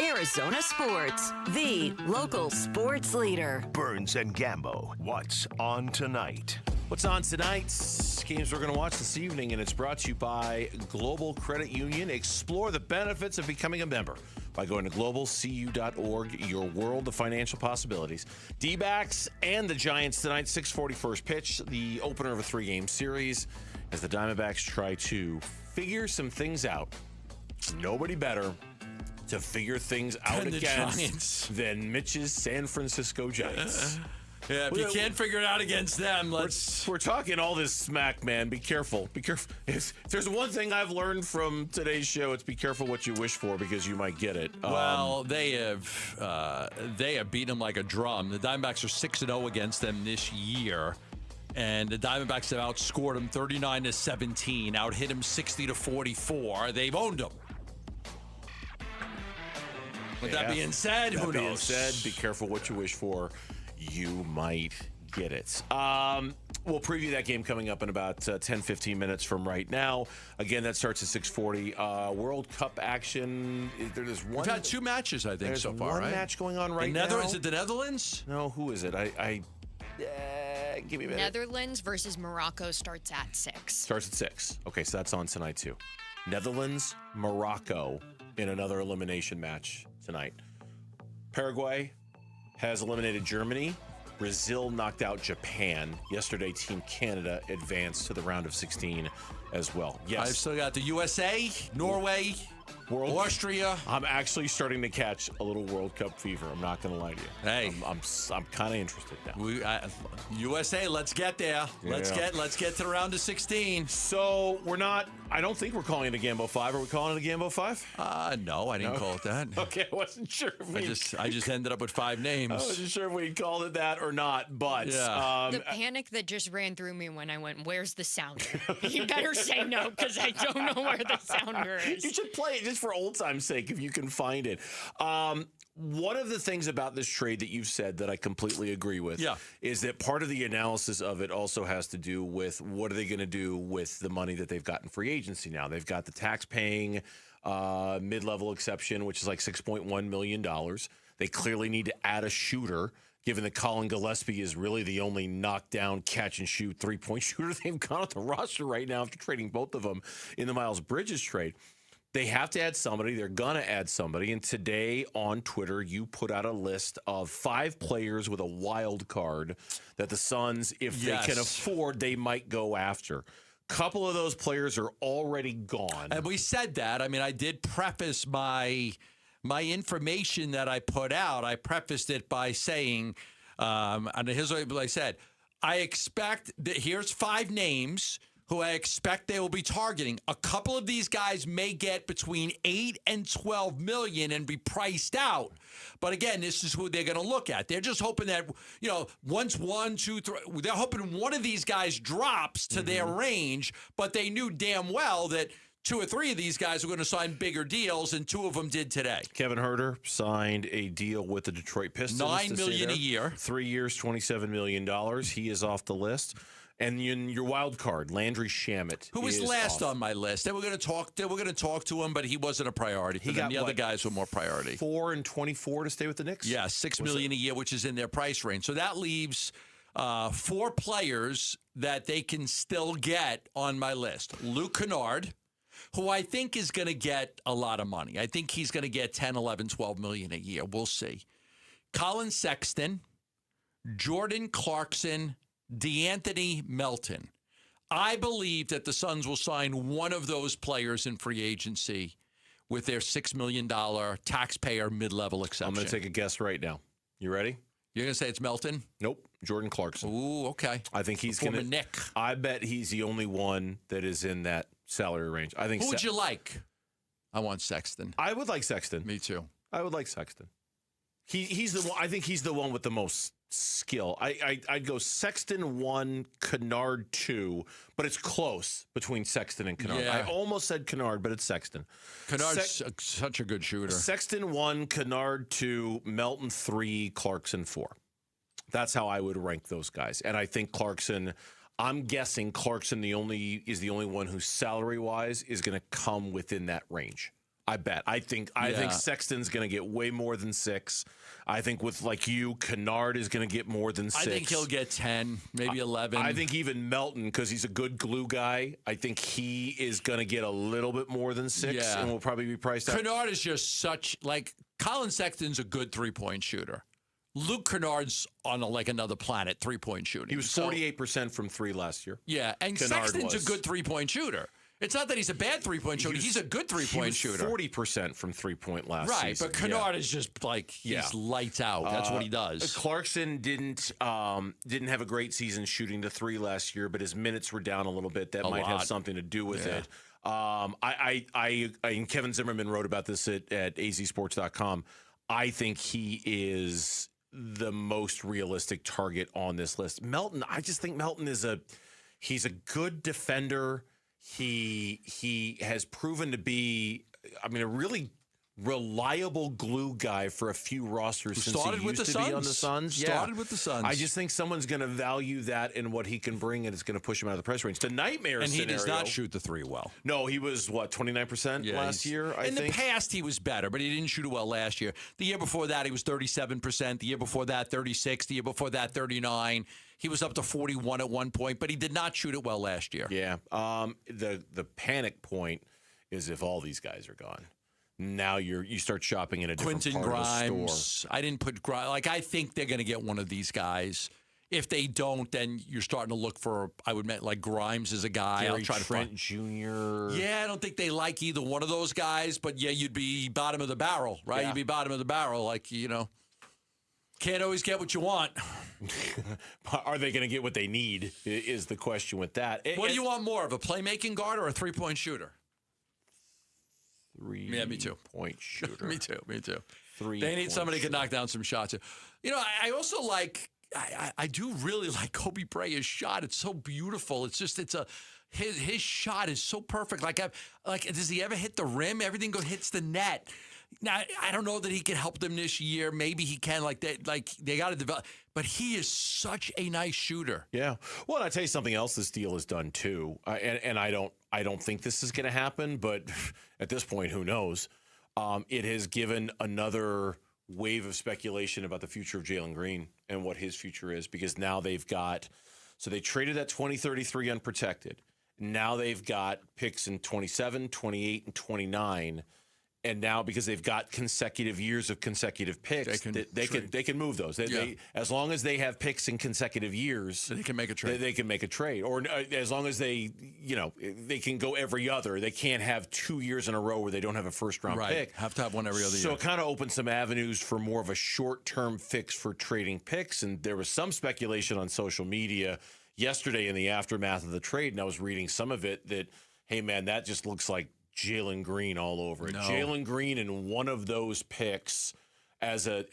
Arizona Sports, the local sports leader. Burns and Gambo, what's on tonight? What's on tonight's games we're going to watch this evening, and it's brought to you by Global Credit Union. Explore the benefits of becoming a member by going to globalcu.org, your world of financial possibilities. D-backs and the Giants tonight, 6:40 first pitch, the opener of a 3-game series, as the Diamondbacks try to figure some things out. Nobody better to figure things out against than Mitch's San Francisco Giants. Yeah, if you can't figure it out against them, we're talking all this smack, man. Be careful. Be careful. If there's one thing I've learned from today's show, it's be careful what you wish for because you might get it. Well, they have beaten them like a drum. The Diamondbacks are 6-0 against them this year. And the Diamondbacks have outscored them 39-17, out-hit them 60-44. They've owned them. With that being said, who knows? Be careful what you wish for. You might get it. We'll preview that game coming up in about 10-15 minutes from right now. Again, that starts at 6:40. World Cup action. There's one. We've had 2 matches, I think, so far. One right? match going on right now. Is it the Netherlands? No, who is it? Give me a minute. Netherlands versus Morocco starts at 6. Starts at 6. Okay, so that's on tonight too. Netherlands, Morocco in another elimination match tonight. Paraguay has eliminated Germany. Brazil knocked out Japan. Yesterday, Team Canada advanced to the round of 16 as well. Yes. I've still got the USA, Norway, Austria. I'm actually starting to catch a little World Cup fever. I'm not going to lie to you. Hey, I'm kind of interested now. USA, let's get there. Yeah. Let's get to the round of 16. So we're not. I don't think we're calling it a Gambo 5. Are we calling it a Gambo 5? No, I didn't call it that. Okay, I wasn't sure. If I just ended up with 5 names. I wasn't sure if we called it that or not, but the panic that just ran through me when I went, "Where's the sounder?" You better say no because I don't know where the sounder is. You should play it just for old time's sake if you can find it. One of the things about this trade that you've said that I completely agree with is that part of the analysis of it also has to do with what are they going to do with the money that they've got in free agency now. They've got the tax-paying mid-level exception, which is like $6.1 million. They clearly need to add a shooter given that Colin Gillespie is really the only knockdown, catch-and-shoot, three-point shooter they've got on the roster right now after trading both of them in the Miles Bridges trade. They have to add somebody. They're going to add somebody. And today on Twitter, you put out a list of 5 players with a wild card that the Suns, if they can afford, they might go after. Couple of those players are already gone. And we said that. I mean, I did preface my information that I put out. I prefaced it by saying, and here's what I said. I expect that here's 5 names who I expect they will be targeting. A couple of these guys may get between 8 and 12 million and be priced out. But again, this is who they're going to look at. They're just hoping that, once 1, 2, 3, they're hoping one of these guys drops to their range, but they knew damn well that 2 or 3 of these guys were going to sign bigger deals, and 2 of them did today. Kevin Huerter signed a deal with the Detroit Pistons. $9 million a year. 3 years, $27 million. He is off the list. And in your wild card, Landry Shamet, who was last on my list. They were going to talk. They were going to talk to him, but he wasn't a priority. For them. The other guys were more priority. 4 and 24 to stay with the Knicks. Yeah, $6 million a year, which is in their price range. So that leaves 4 players that they can still get on my list. Luke Kennard, who I think is going to get a lot of money. I think he's going to get 10, 11, 12 million a year. We'll see. Colin Sexton, Jordan Clarkson, DeAnthony Melton. I believe that the Suns will sign one of those players in free agency with their $6 million taxpayer mid-level exception. I'm going to take a guess right now. You ready? You're going to say it's Melton? Nope. Jordan Clarkson. Ooh, okay. I think he's going to. I bet he's the only one that is in that salary range. I think. Who would you like? I want Sexton. I would like Sexton. Me too. I would like Sexton. He's the one. I think he's the one with the most skill. I'd go Sexton 1, Kennard 2, but it's close between Sexton and Kennard. Yeah. I almost said Kennard, but it's Sexton. Kennard's such a good shooter. Sexton 1, Kennard 2, Melton 3, Clarkson 4. That's how I would rank those guys. And I think Clarkson, I'm guessing Clarkson is the only one who salary-wise is going to come within that range. I bet. I think Sexton's going to get way more than 6. I think with Kennard is going to get more than 6. I think he'll get 10, maybe 11. I think even Melton, because he's a good glue guy, I think he is going to get a little bit more than 6 and will probably be priced out. Kennard is just Colin Sexton's a good three-point shooter. Luke Kennard's on another planet three-point shooting. He was 48% from 3 last year. Yeah, and Kennard Sexton's a good three-point shooter. It's not that he's a bad three-point shooter. He's a good three-point shooter. 40% from three-point last season. Right, but Kennard is just he's lights out. That's what he does. Clarkson didn't have a great season shooting the 3 last year, but his minutes were down a little bit. That might have something to do with it. And Kevin Zimmerman wrote about this at azsports.com. I think he is the most realistic target on this list. Melton, I just think Melton he's a good defender. He has proven to be, a really reliable glue guy for a few rosters since he used to be on the Suns. Started with the Suns. I just think someone's going to value that and what he can bring, and it's going to push him out of the price range. The nightmare and scenario. He does not shoot the 3 well. No, he was, 29% last year, I think? In the past, he was better, but he didn't shoot it well last year. The year before that, he was 37%. The year before that, 36%. The year before that, 39%. He was up to 41 at one point, but he did not shoot it well last year. Yeah. The panic point is if all these guys are gone. Now you start shopping in a different Quentin part Grimes. of the store. I didn't put Grimes. I think they're going to get one of these guys. If they don't, then you're starting to look for. I would mean Grimes is a guy. Gary I'll try Trent to Jr. Yeah, I don't think they like either one of those guys. But yeah, you'd be bottom of the barrel, right? Yeah. You'd be bottom of the barrel, Can't always get what you want. Are they going to get what they need is the question with that. What do you want more of, a playmaking guard or a three-point shooter? Me too. Point shooter. Me too. They need somebody who can knock down some shots. I also I do really like Kobe Bryant's shot. It's so beautiful. It's just his shot is so perfect. Does he ever hit the rim? Everything hits the net. Now, I don't know that he can help them this year. Maybe he can. They got to develop. But he is such a nice shooter. Yeah. Well, and I tell you something else this deal has done too. And I don't think this is going to happen. But at this point, who knows? It has given another wave of speculation about the future of Jalen Green and what his future is, because now they've got, so they traded that 2033 unprotected. Now they've got picks in 27, 28, and 29. And now, because they've got consecutive years of consecutive picks, they can move those. They, as long as they have picks in consecutive years, they can make a trade. They can make a trade, or as long as they can go every other. They can't have 2 years in a row where they don't have a first round pick. Have to have one every other year. So it kind of opens some avenues for more of a short term fix for trading picks. And there was some speculation on social media yesterday in the aftermath of the trade, and I was reading some of it that, hey man, that just looks like Jalen Green all over it. No. Jalen Green in one of those picks as a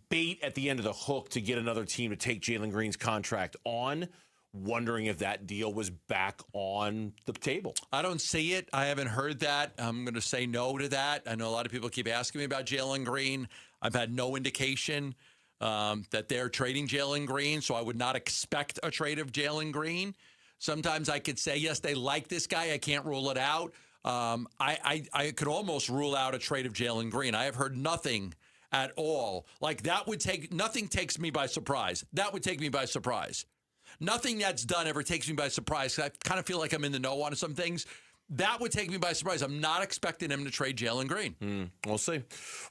bait at the end of the hook to get another team to take Jalen Green's contract on, wondering if that deal was back on the table. I don't see it. I haven't heard that. I'm going to say no to that. I know a lot of people keep asking me about Jalen Green. I've had no indication that they're trading Jalen Green, so I would not expect a trade of Jalen Green. Sometimes I could say, yes, they like this guy. I can't rule it out. I could almost rule out a trade of Jalen Green. I have heard nothing at all. Like nothing takes me by surprise. That would take me by surprise. Nothing that's done ever takes me by surprise. I kind of feel like I'm in the know on some things. That would take me by surprise. I'm not expecting him to trade Jalen Green. We'll see.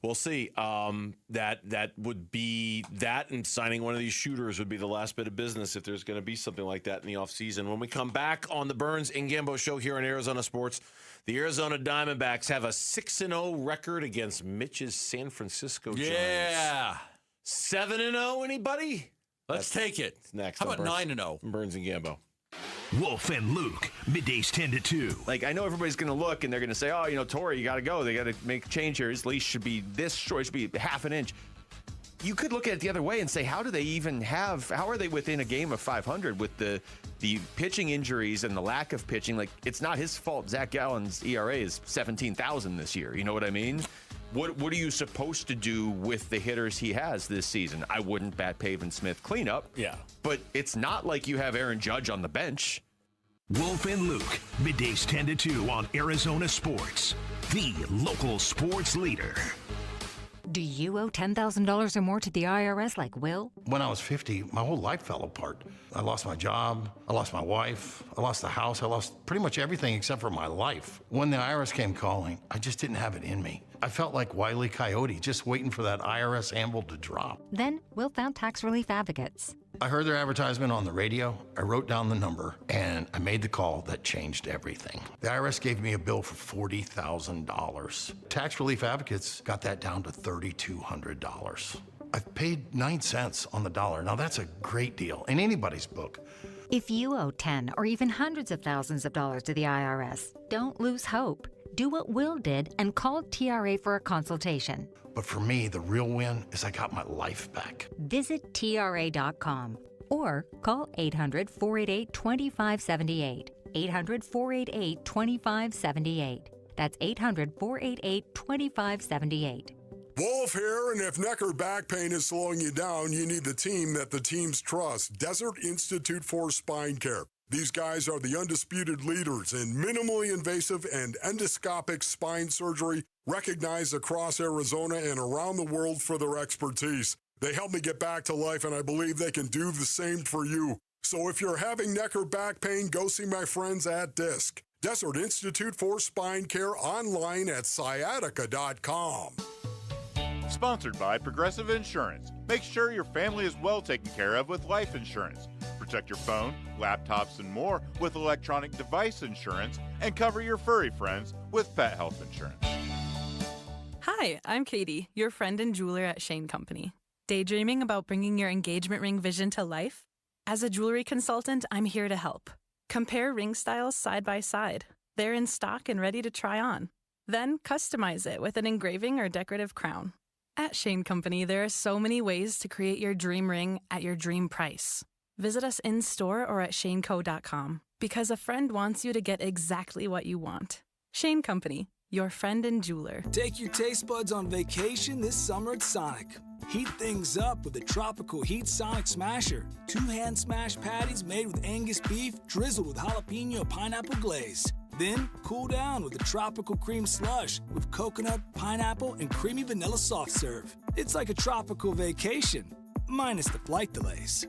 We'll see. That would be that, and signing one of these shooters would be the last bit of business if there's going to be something like that in the offseason. When we come back on the Burns and Gambo show here on Arizona Sports, the Arizona Diamondbacks have a 6-0 record against Mitch's San Francisco Giants. Yeah. 7-0, anybody? Let's take it. It's next. How about 9-0? Burns and Gambo. Wolf and Luke, middays 10 to 2. Like, I know everybody's going to look and they're going to say, oh, Torrey, you got to go. They got to make a change here. His leash should be this short. It should be half an inch. You could look at it the other way and say, how are they within a game of 500 with the pitching injuries and the lack of pitching? Like, it's not his fault. Zach Gallen's ERA is 17,000 this year. You know what I mean? What are you supposed to do with the hitters he has this season? I wouldn't bat Pavin Smith cleanup. Yeah. But it's not like you have Aaron Judge on the bench. Wolf and Luke, middays 10 to 2 on Arizona Sports, the local sports leader. Do you owe $10,000 or more to the IRS like Will? When I was 50, my whole life fell apart. I lost my job, I lost my wife, I lost the house, I lost pretty much everything except for my life. When the IRS came calling, I just didn't have it in me. I felt like Wile E. Coyote, just waiting for that IRS anvil to drop. Then Will found Tax Relief Advocates. I heard their advertisement on the radio, I wrote down the number, and I made the call that changed everything. The IRS gave me a bill for $40,000. Tax Relief Advocates got that down to $3,200. I've paid 9 cents on the dollar. Now that's a great deal in anybody's book. If you owe 10 or even hundreds of thousands of dollars to the IRS, don't lose hope. Do what Will did and call TRA for a consultation. But for me, the real win is I got my life back. Visit TRA.com or call 800-488-2578. 800-488-2578. That's 800-488-2578. Wolf here, and if neck or back pain is slowing you down, you need the team that the teams trust. Desert Institute for Spine Care. These guys are the undisputed leaders in minimally invasive and endoscopic spine surgery, recognized across Arizona and around the world for their expertise. They helped me get back to life, and I believe they can do the same for you. So if you're having neck or back pain, go see my friends at DISC. Desert Institute for Spine Care, online at sciatica.com. Sponsored by Progressive Insurance. Make sure your family is well taken care of with life insurance. Protect your phone, laptops, and more with electronic device insurance, and cover your furry friends with pet health insurance. Hi, I'm Katie, your friend and jeweler at Shane Company. Daydreaming about bringing your engagement ring vision to life? As a jewelry consultant, I'm here to help. Compare ring styles side by side. They're in stock and ready to try on. Then customize it with an engraving or decorative crown. At Shane Company, there are so many ways to create your dream ring at your dream price. Visit us in-store or at shaneco.com, because a friend wants you to get exactly what you want. Shane Company, your friend and jeweler. Take your taste buds on vacation this summer at Sonic. Heat things up with the Tropical Heat Sonic Smasher. 2 hand-smashed patties made with Angus beef, drizzled with jalapeno pineapple glaze. Then cool down with a tropical cream slush with coconut, pineapple, and creamy vanilla soft serve. It's like a tropical vacation, minus the flight delays.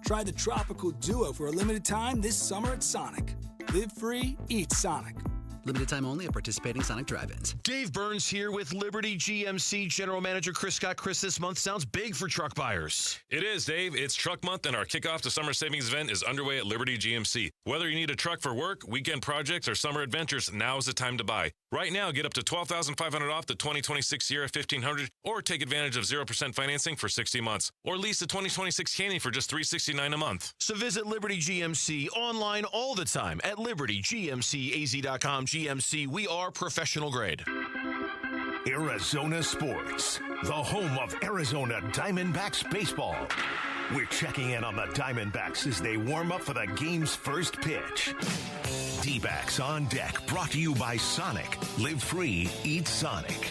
Try the Tropical Duo for a limited time this summer at Sonic. Live free, eat Sonic. Limited time only at participating Sonic drive-ins. Dave Burns here with Liberty GMC General Manager Chris Scott. Chris, this month sounds big for truck buyers. It is, Dave. It's Truck Month, and our kickoff to summer savings event is underway at Liberty GMC. Whether you need a truck for work, weekend projects, or summer adventures, now is the time to buy. Right now, get up to $12,500 off the 2026 Sierra 1500, or take advantage of 0% financing for 60 months, or lease the 2026 Canyon for just $369 a month. So visit Liberty GMC online all the time at libertygmcaz.com. GMC, we are professional grade. Arizona Sports, the home of Arizona Diamondbacks baseball. We're checking in on the Diamondbacks as they warm up for the game's first pitch. D-backs on deck, brought to you by Sonic. Live free, eat Sonic.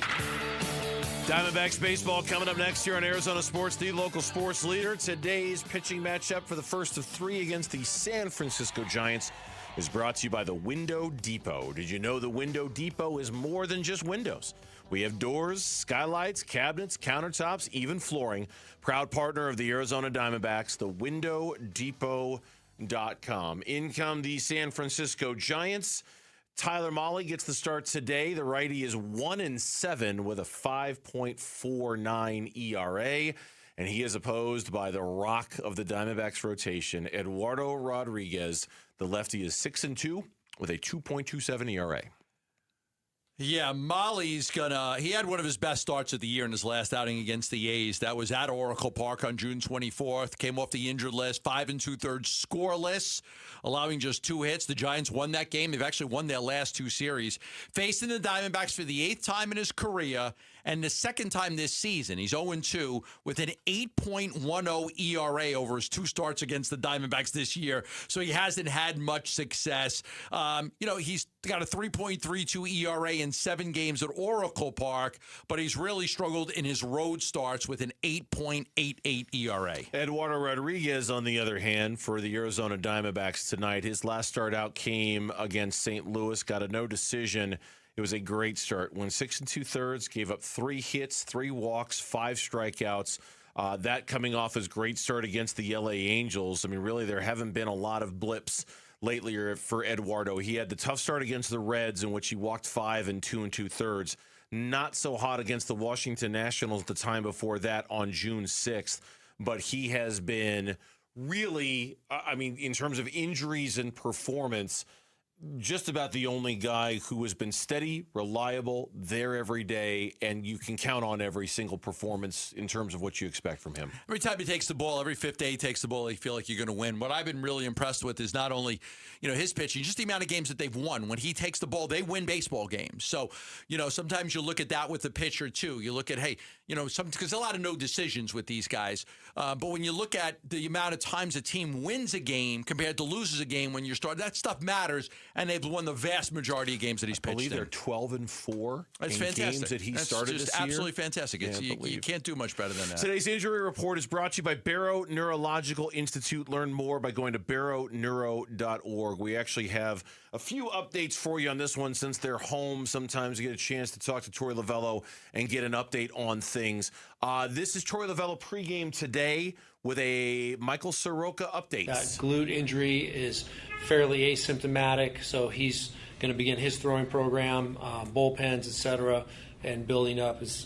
Diamondbacks baseball coming up next here on Arizona Sports, the local sports leader. Today's pitching matchup for the first of three against the San Francisco Giants is brought to you by the Window Depot. Did you know the Window Depot is more than just windows? We have doors, skylights, cabinets, countertops, even flooring. Proud partner of the Arizona Diamondbacks, the WindowDepot.com. In come the San Francisco Giants. Tyler Mahle gets the start today. The righty is 1-7 with a 5.49 ERA. And he is opposed by the rock of the Diamondbacks rotation, Eduardo Rodriguez. The lefty is 6-2 with a 2.27 ERA. Yeah, Mahle's he had one of his best starts of the year in his last outing against the A's. That was at Oracle Park on June 24th. Came off the injured list, 5 2/3 scoreless, allowing just 2 hits. The Giants won that game. They've actually won their last 2 series. Facing the Diamondbacks for the 8th time in his career and the 2nd time this season. He's 0-2 with an 8.10 ERA over his 2 starts against the Diamondbacks this year. So he hasn't had much success. He's got a 3.32 ERA in 7 games at Oracle Park, but he's really struggled in his road starts with an 8.88 ERA. Eduardo Rodriguez, on the other hand, for the Arizona Diamondbacks tonight, his last start out came against St. Louis, got a no decision. It was a great start. Went 6 2/3, gave up 3 hits, 3 walks, 5 strikeouts. That coming off his great start against the LA Angels. I mean, really, there haven't been a lot of blips lately for Eduardo. He had the tough start against the Reds, in which he walked 5 2 2/3. Not so hot against the Washington Nationals the time before that on June 6th. But he has been really, in terms of injuries and performance, just about the only guy who has been steady, reliable, there every day, and you can count on every single performance in terms of what you expect from him. Every time he takes the ball, every 5th day he takes the ball, you feel like you're going to win. What I've been really impressed with is not only, his pitching, just the amount of games that they've won. When he takes the ball, they win baseball games. So, sometimes you look at that with the pitcher too. You look at, because a lot of no decisions with these guys. But when you look at the amount of times a team wins a game compared to loses a game when you're starting, that stuff matters. And they've won the vast majority of games that he's pitched. I believe they're 12-4 That's in fantastic. games that he That's started just this year. Absolutely fantastic. You can't do much better than that. Today's injury report is brought to you by Barrow Neurological Institute. Learn more by going to barrowneuro.org. We actually have a few updates for you on this one since they're home. Sometimes you get a chance to talk to Torey Lovello and get an update on things. This is Torey Lovello pregame today with a Michael Soroka update. That glute injury is fairly asymptomatic, so he's going to begin his throwing program, bullpens, etc., and building up as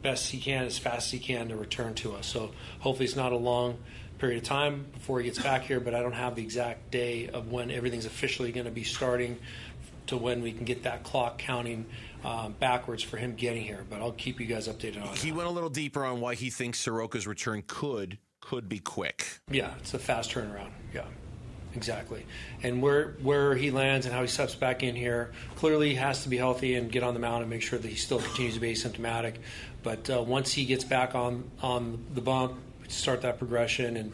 best he can, as fast as he can to return to us. So hopefully it's not a long period of time before he gets back here, but I don't have the exact day of when everything's officially going to be starting to when we can get that clock counting backwards for him getting here. But I'll keep you guys updated on that. He went a little deeper on why he thinks Soroka's return could be quick. Yeah, it's a fast turnaround. Yeah, exactly. And where he lands and how he steps back in here, clearly he has to be healthy and get on the mound and make sure that he still continues to be asymptomatic. But once he gets back on the bump, start that progression, and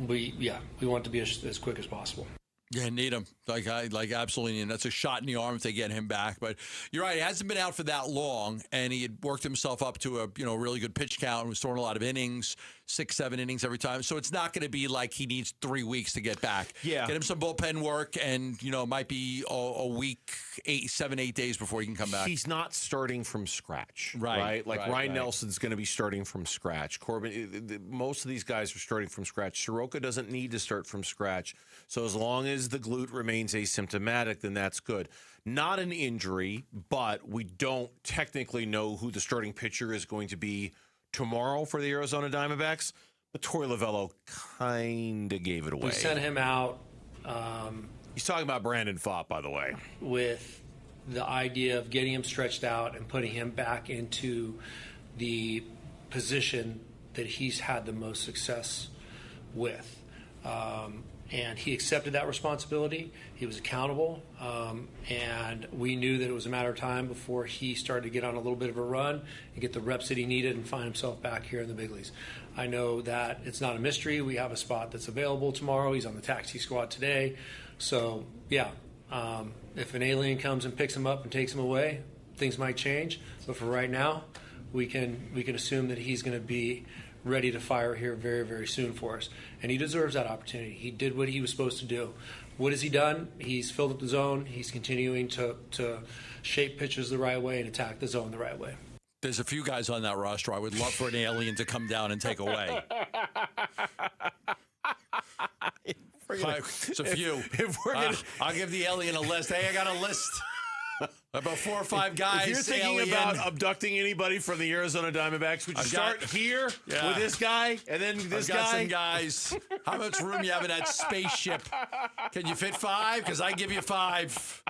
we want to be as quick as possible. Yeah, need him. Like absolutely need him. That's a shot in the arm if they get him back. But you're right. He hasn't been out for that long, and he had worked himself up to a really good pitch count and was throwing a lot of innings, 6-7 innings every time. So it's not going to be like he needs 3 weeks to get back. Yeah. Get him some bullpen work, and it might be a week, 7-8 days before he can come back. He's not starting from scratch, Right. Like Ryan Nelson's going to be starting from scratch. Corbin, most of these guys are starting from scratch. Soroka doesn't need to start from scratch. So as long as the glute remains asymptomatic, then that's good. Not an injury, but we don't technically know who the starting pitcher is going to be tomorrow for the Arizona Diamondbacks. But Torey Lovello kind of gave it away. We sent him out. He's talking about Brandon Pfaadt, by the way. With the idea of getting him stretched out and putting him back into the position that he's had the most success with. And he accepted that responsibility. He was accountable. And we knew that it was a matter of time before he started to get on a little bit of a run and get the reps that he needed and find himself back here in the big leagues. I know that it's not a mystery. We have a spot that's available tomorrow. He's on the taxi squad today. So, yeah, if an alien comes and picks him up and takes him away, things might change. But for right now, we can assume that he's going to be ready to fire here very, very soon for us. And he deserves that opportunity. He did what he was supposed to do. What has he done? He's filled up the zone. He's continuing to shape pitches the right way and attack the zone the right way. There's a few guys on that roster I would love for an alien to come down and take away. It's a few. I'll give the alien a list. Hey, I got a list. About 4 or 5 guys. If you're thinking about abducting anybody from the Arizona Diamondbacks, would you start here with this guy and then this guy? I've got some guys. How much room you have in that spaceship? Can you fit 5? Because I give you 5.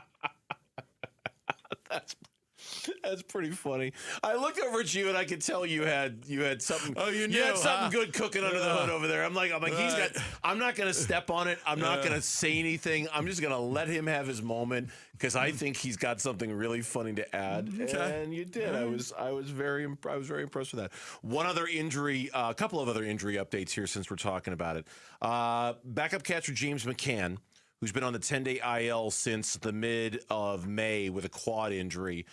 That's pretty funny. I looked over at you and I could tell you had something. Oh, you knew, had something good cooking under the hood over there. I'm like, he's got. I'm not going to step on it. I'm not going to say anything. I'm just going to let him have his moment because I think he's got something really funny to add. Okay. And you did. I was very impressed with that. One other injury, a couple of other injury updates here since we're talking about it. Backup catcher James McCann, who's been on the 10-day IL since the mid of May with a quad injury,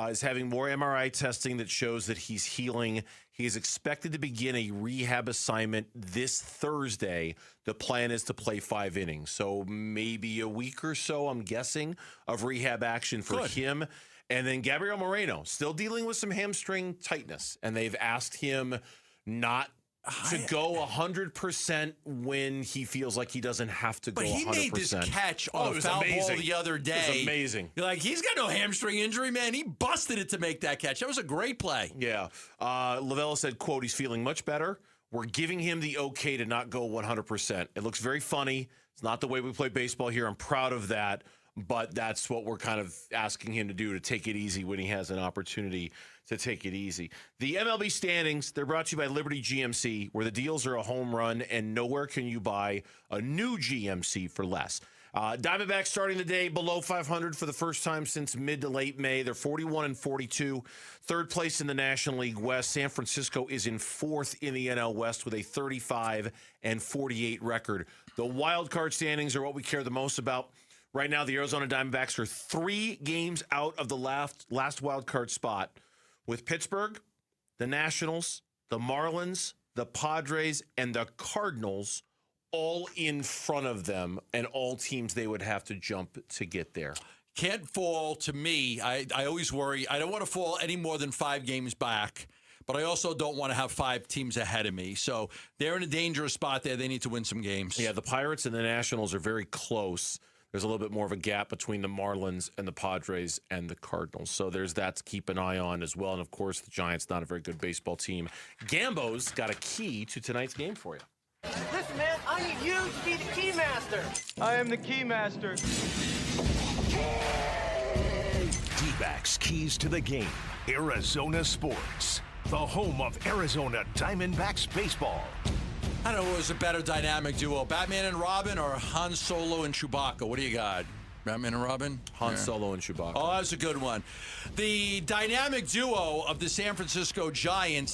is having more MRI testing that shows that he's healing. He is expected to begin a rehab assignment this Thursday. The plan is to play 5 innings. So maybe a week or so, I'm guessing, of rehab action for him. And then Gabriel Moreno, still dealing with some hamstring tightness. And they've asked him not to go 100% when he feels like he doesn't have to go 100%. But he made this catch on a foul ball the other day. It was amazing. You're like, he's got no hamstring injury, man. He busted it to make that catch. That was a great play. Yeah. Lovello said, quote, he's feeling much better. We're giving him the okay to not go 100%. It looks very funny. It's not the way we play baseball here. I'm proud of that. But that's what we're kind of asking him to do, to take it easy when he has an opportunity to take it easy. The MLB standings, they're brought to you by Liberty GMC, where the deals are a home run and nowhere can you buy a new GMC for less. Diamondbacks starting the day below 500 for the first time since mid to late May. They're 41-42, third place in the National League West. San Francisco is in 4th in the NL West with a 35-48 record. The wild card standings are what we care the most about. Right now, the Arizona Diamondbacks are 3 games out of the last wild card spot, with Pittsburgh, the Nationals, the Marlins, the Padres, and the Cardinals all in front of them, and all teams they would have to jump to get there. Can't fall to me. I always worry. I don't want to fall any more than 5 games back, but I also don't want to have 5 teams ahead of me. So they're in a dangerous spot there. They need to win some games. Yeah, the Pirates and the Nationals are very close. There's a little bit more of a gap between the Marlins and the Padres and the Cardinals. So there's that to keep an eye on as well. And, of course, the Giants, not a very good baseball team. Gambo's got a key to tonight's game for you. Listen, man, I need you to be the key master. I am the key master. D-backs keys to the game. Arizona Sports, the home of Arizona Diamondbacks baseball. I don't know who was a better dynamic duo, Batman and Robin or Han Solo and Chewbacca? What do you got? Batman and Robin? Han Solo and Chewbacca. Oh, that's a good one. The dynamic duo of the San Francisco Giants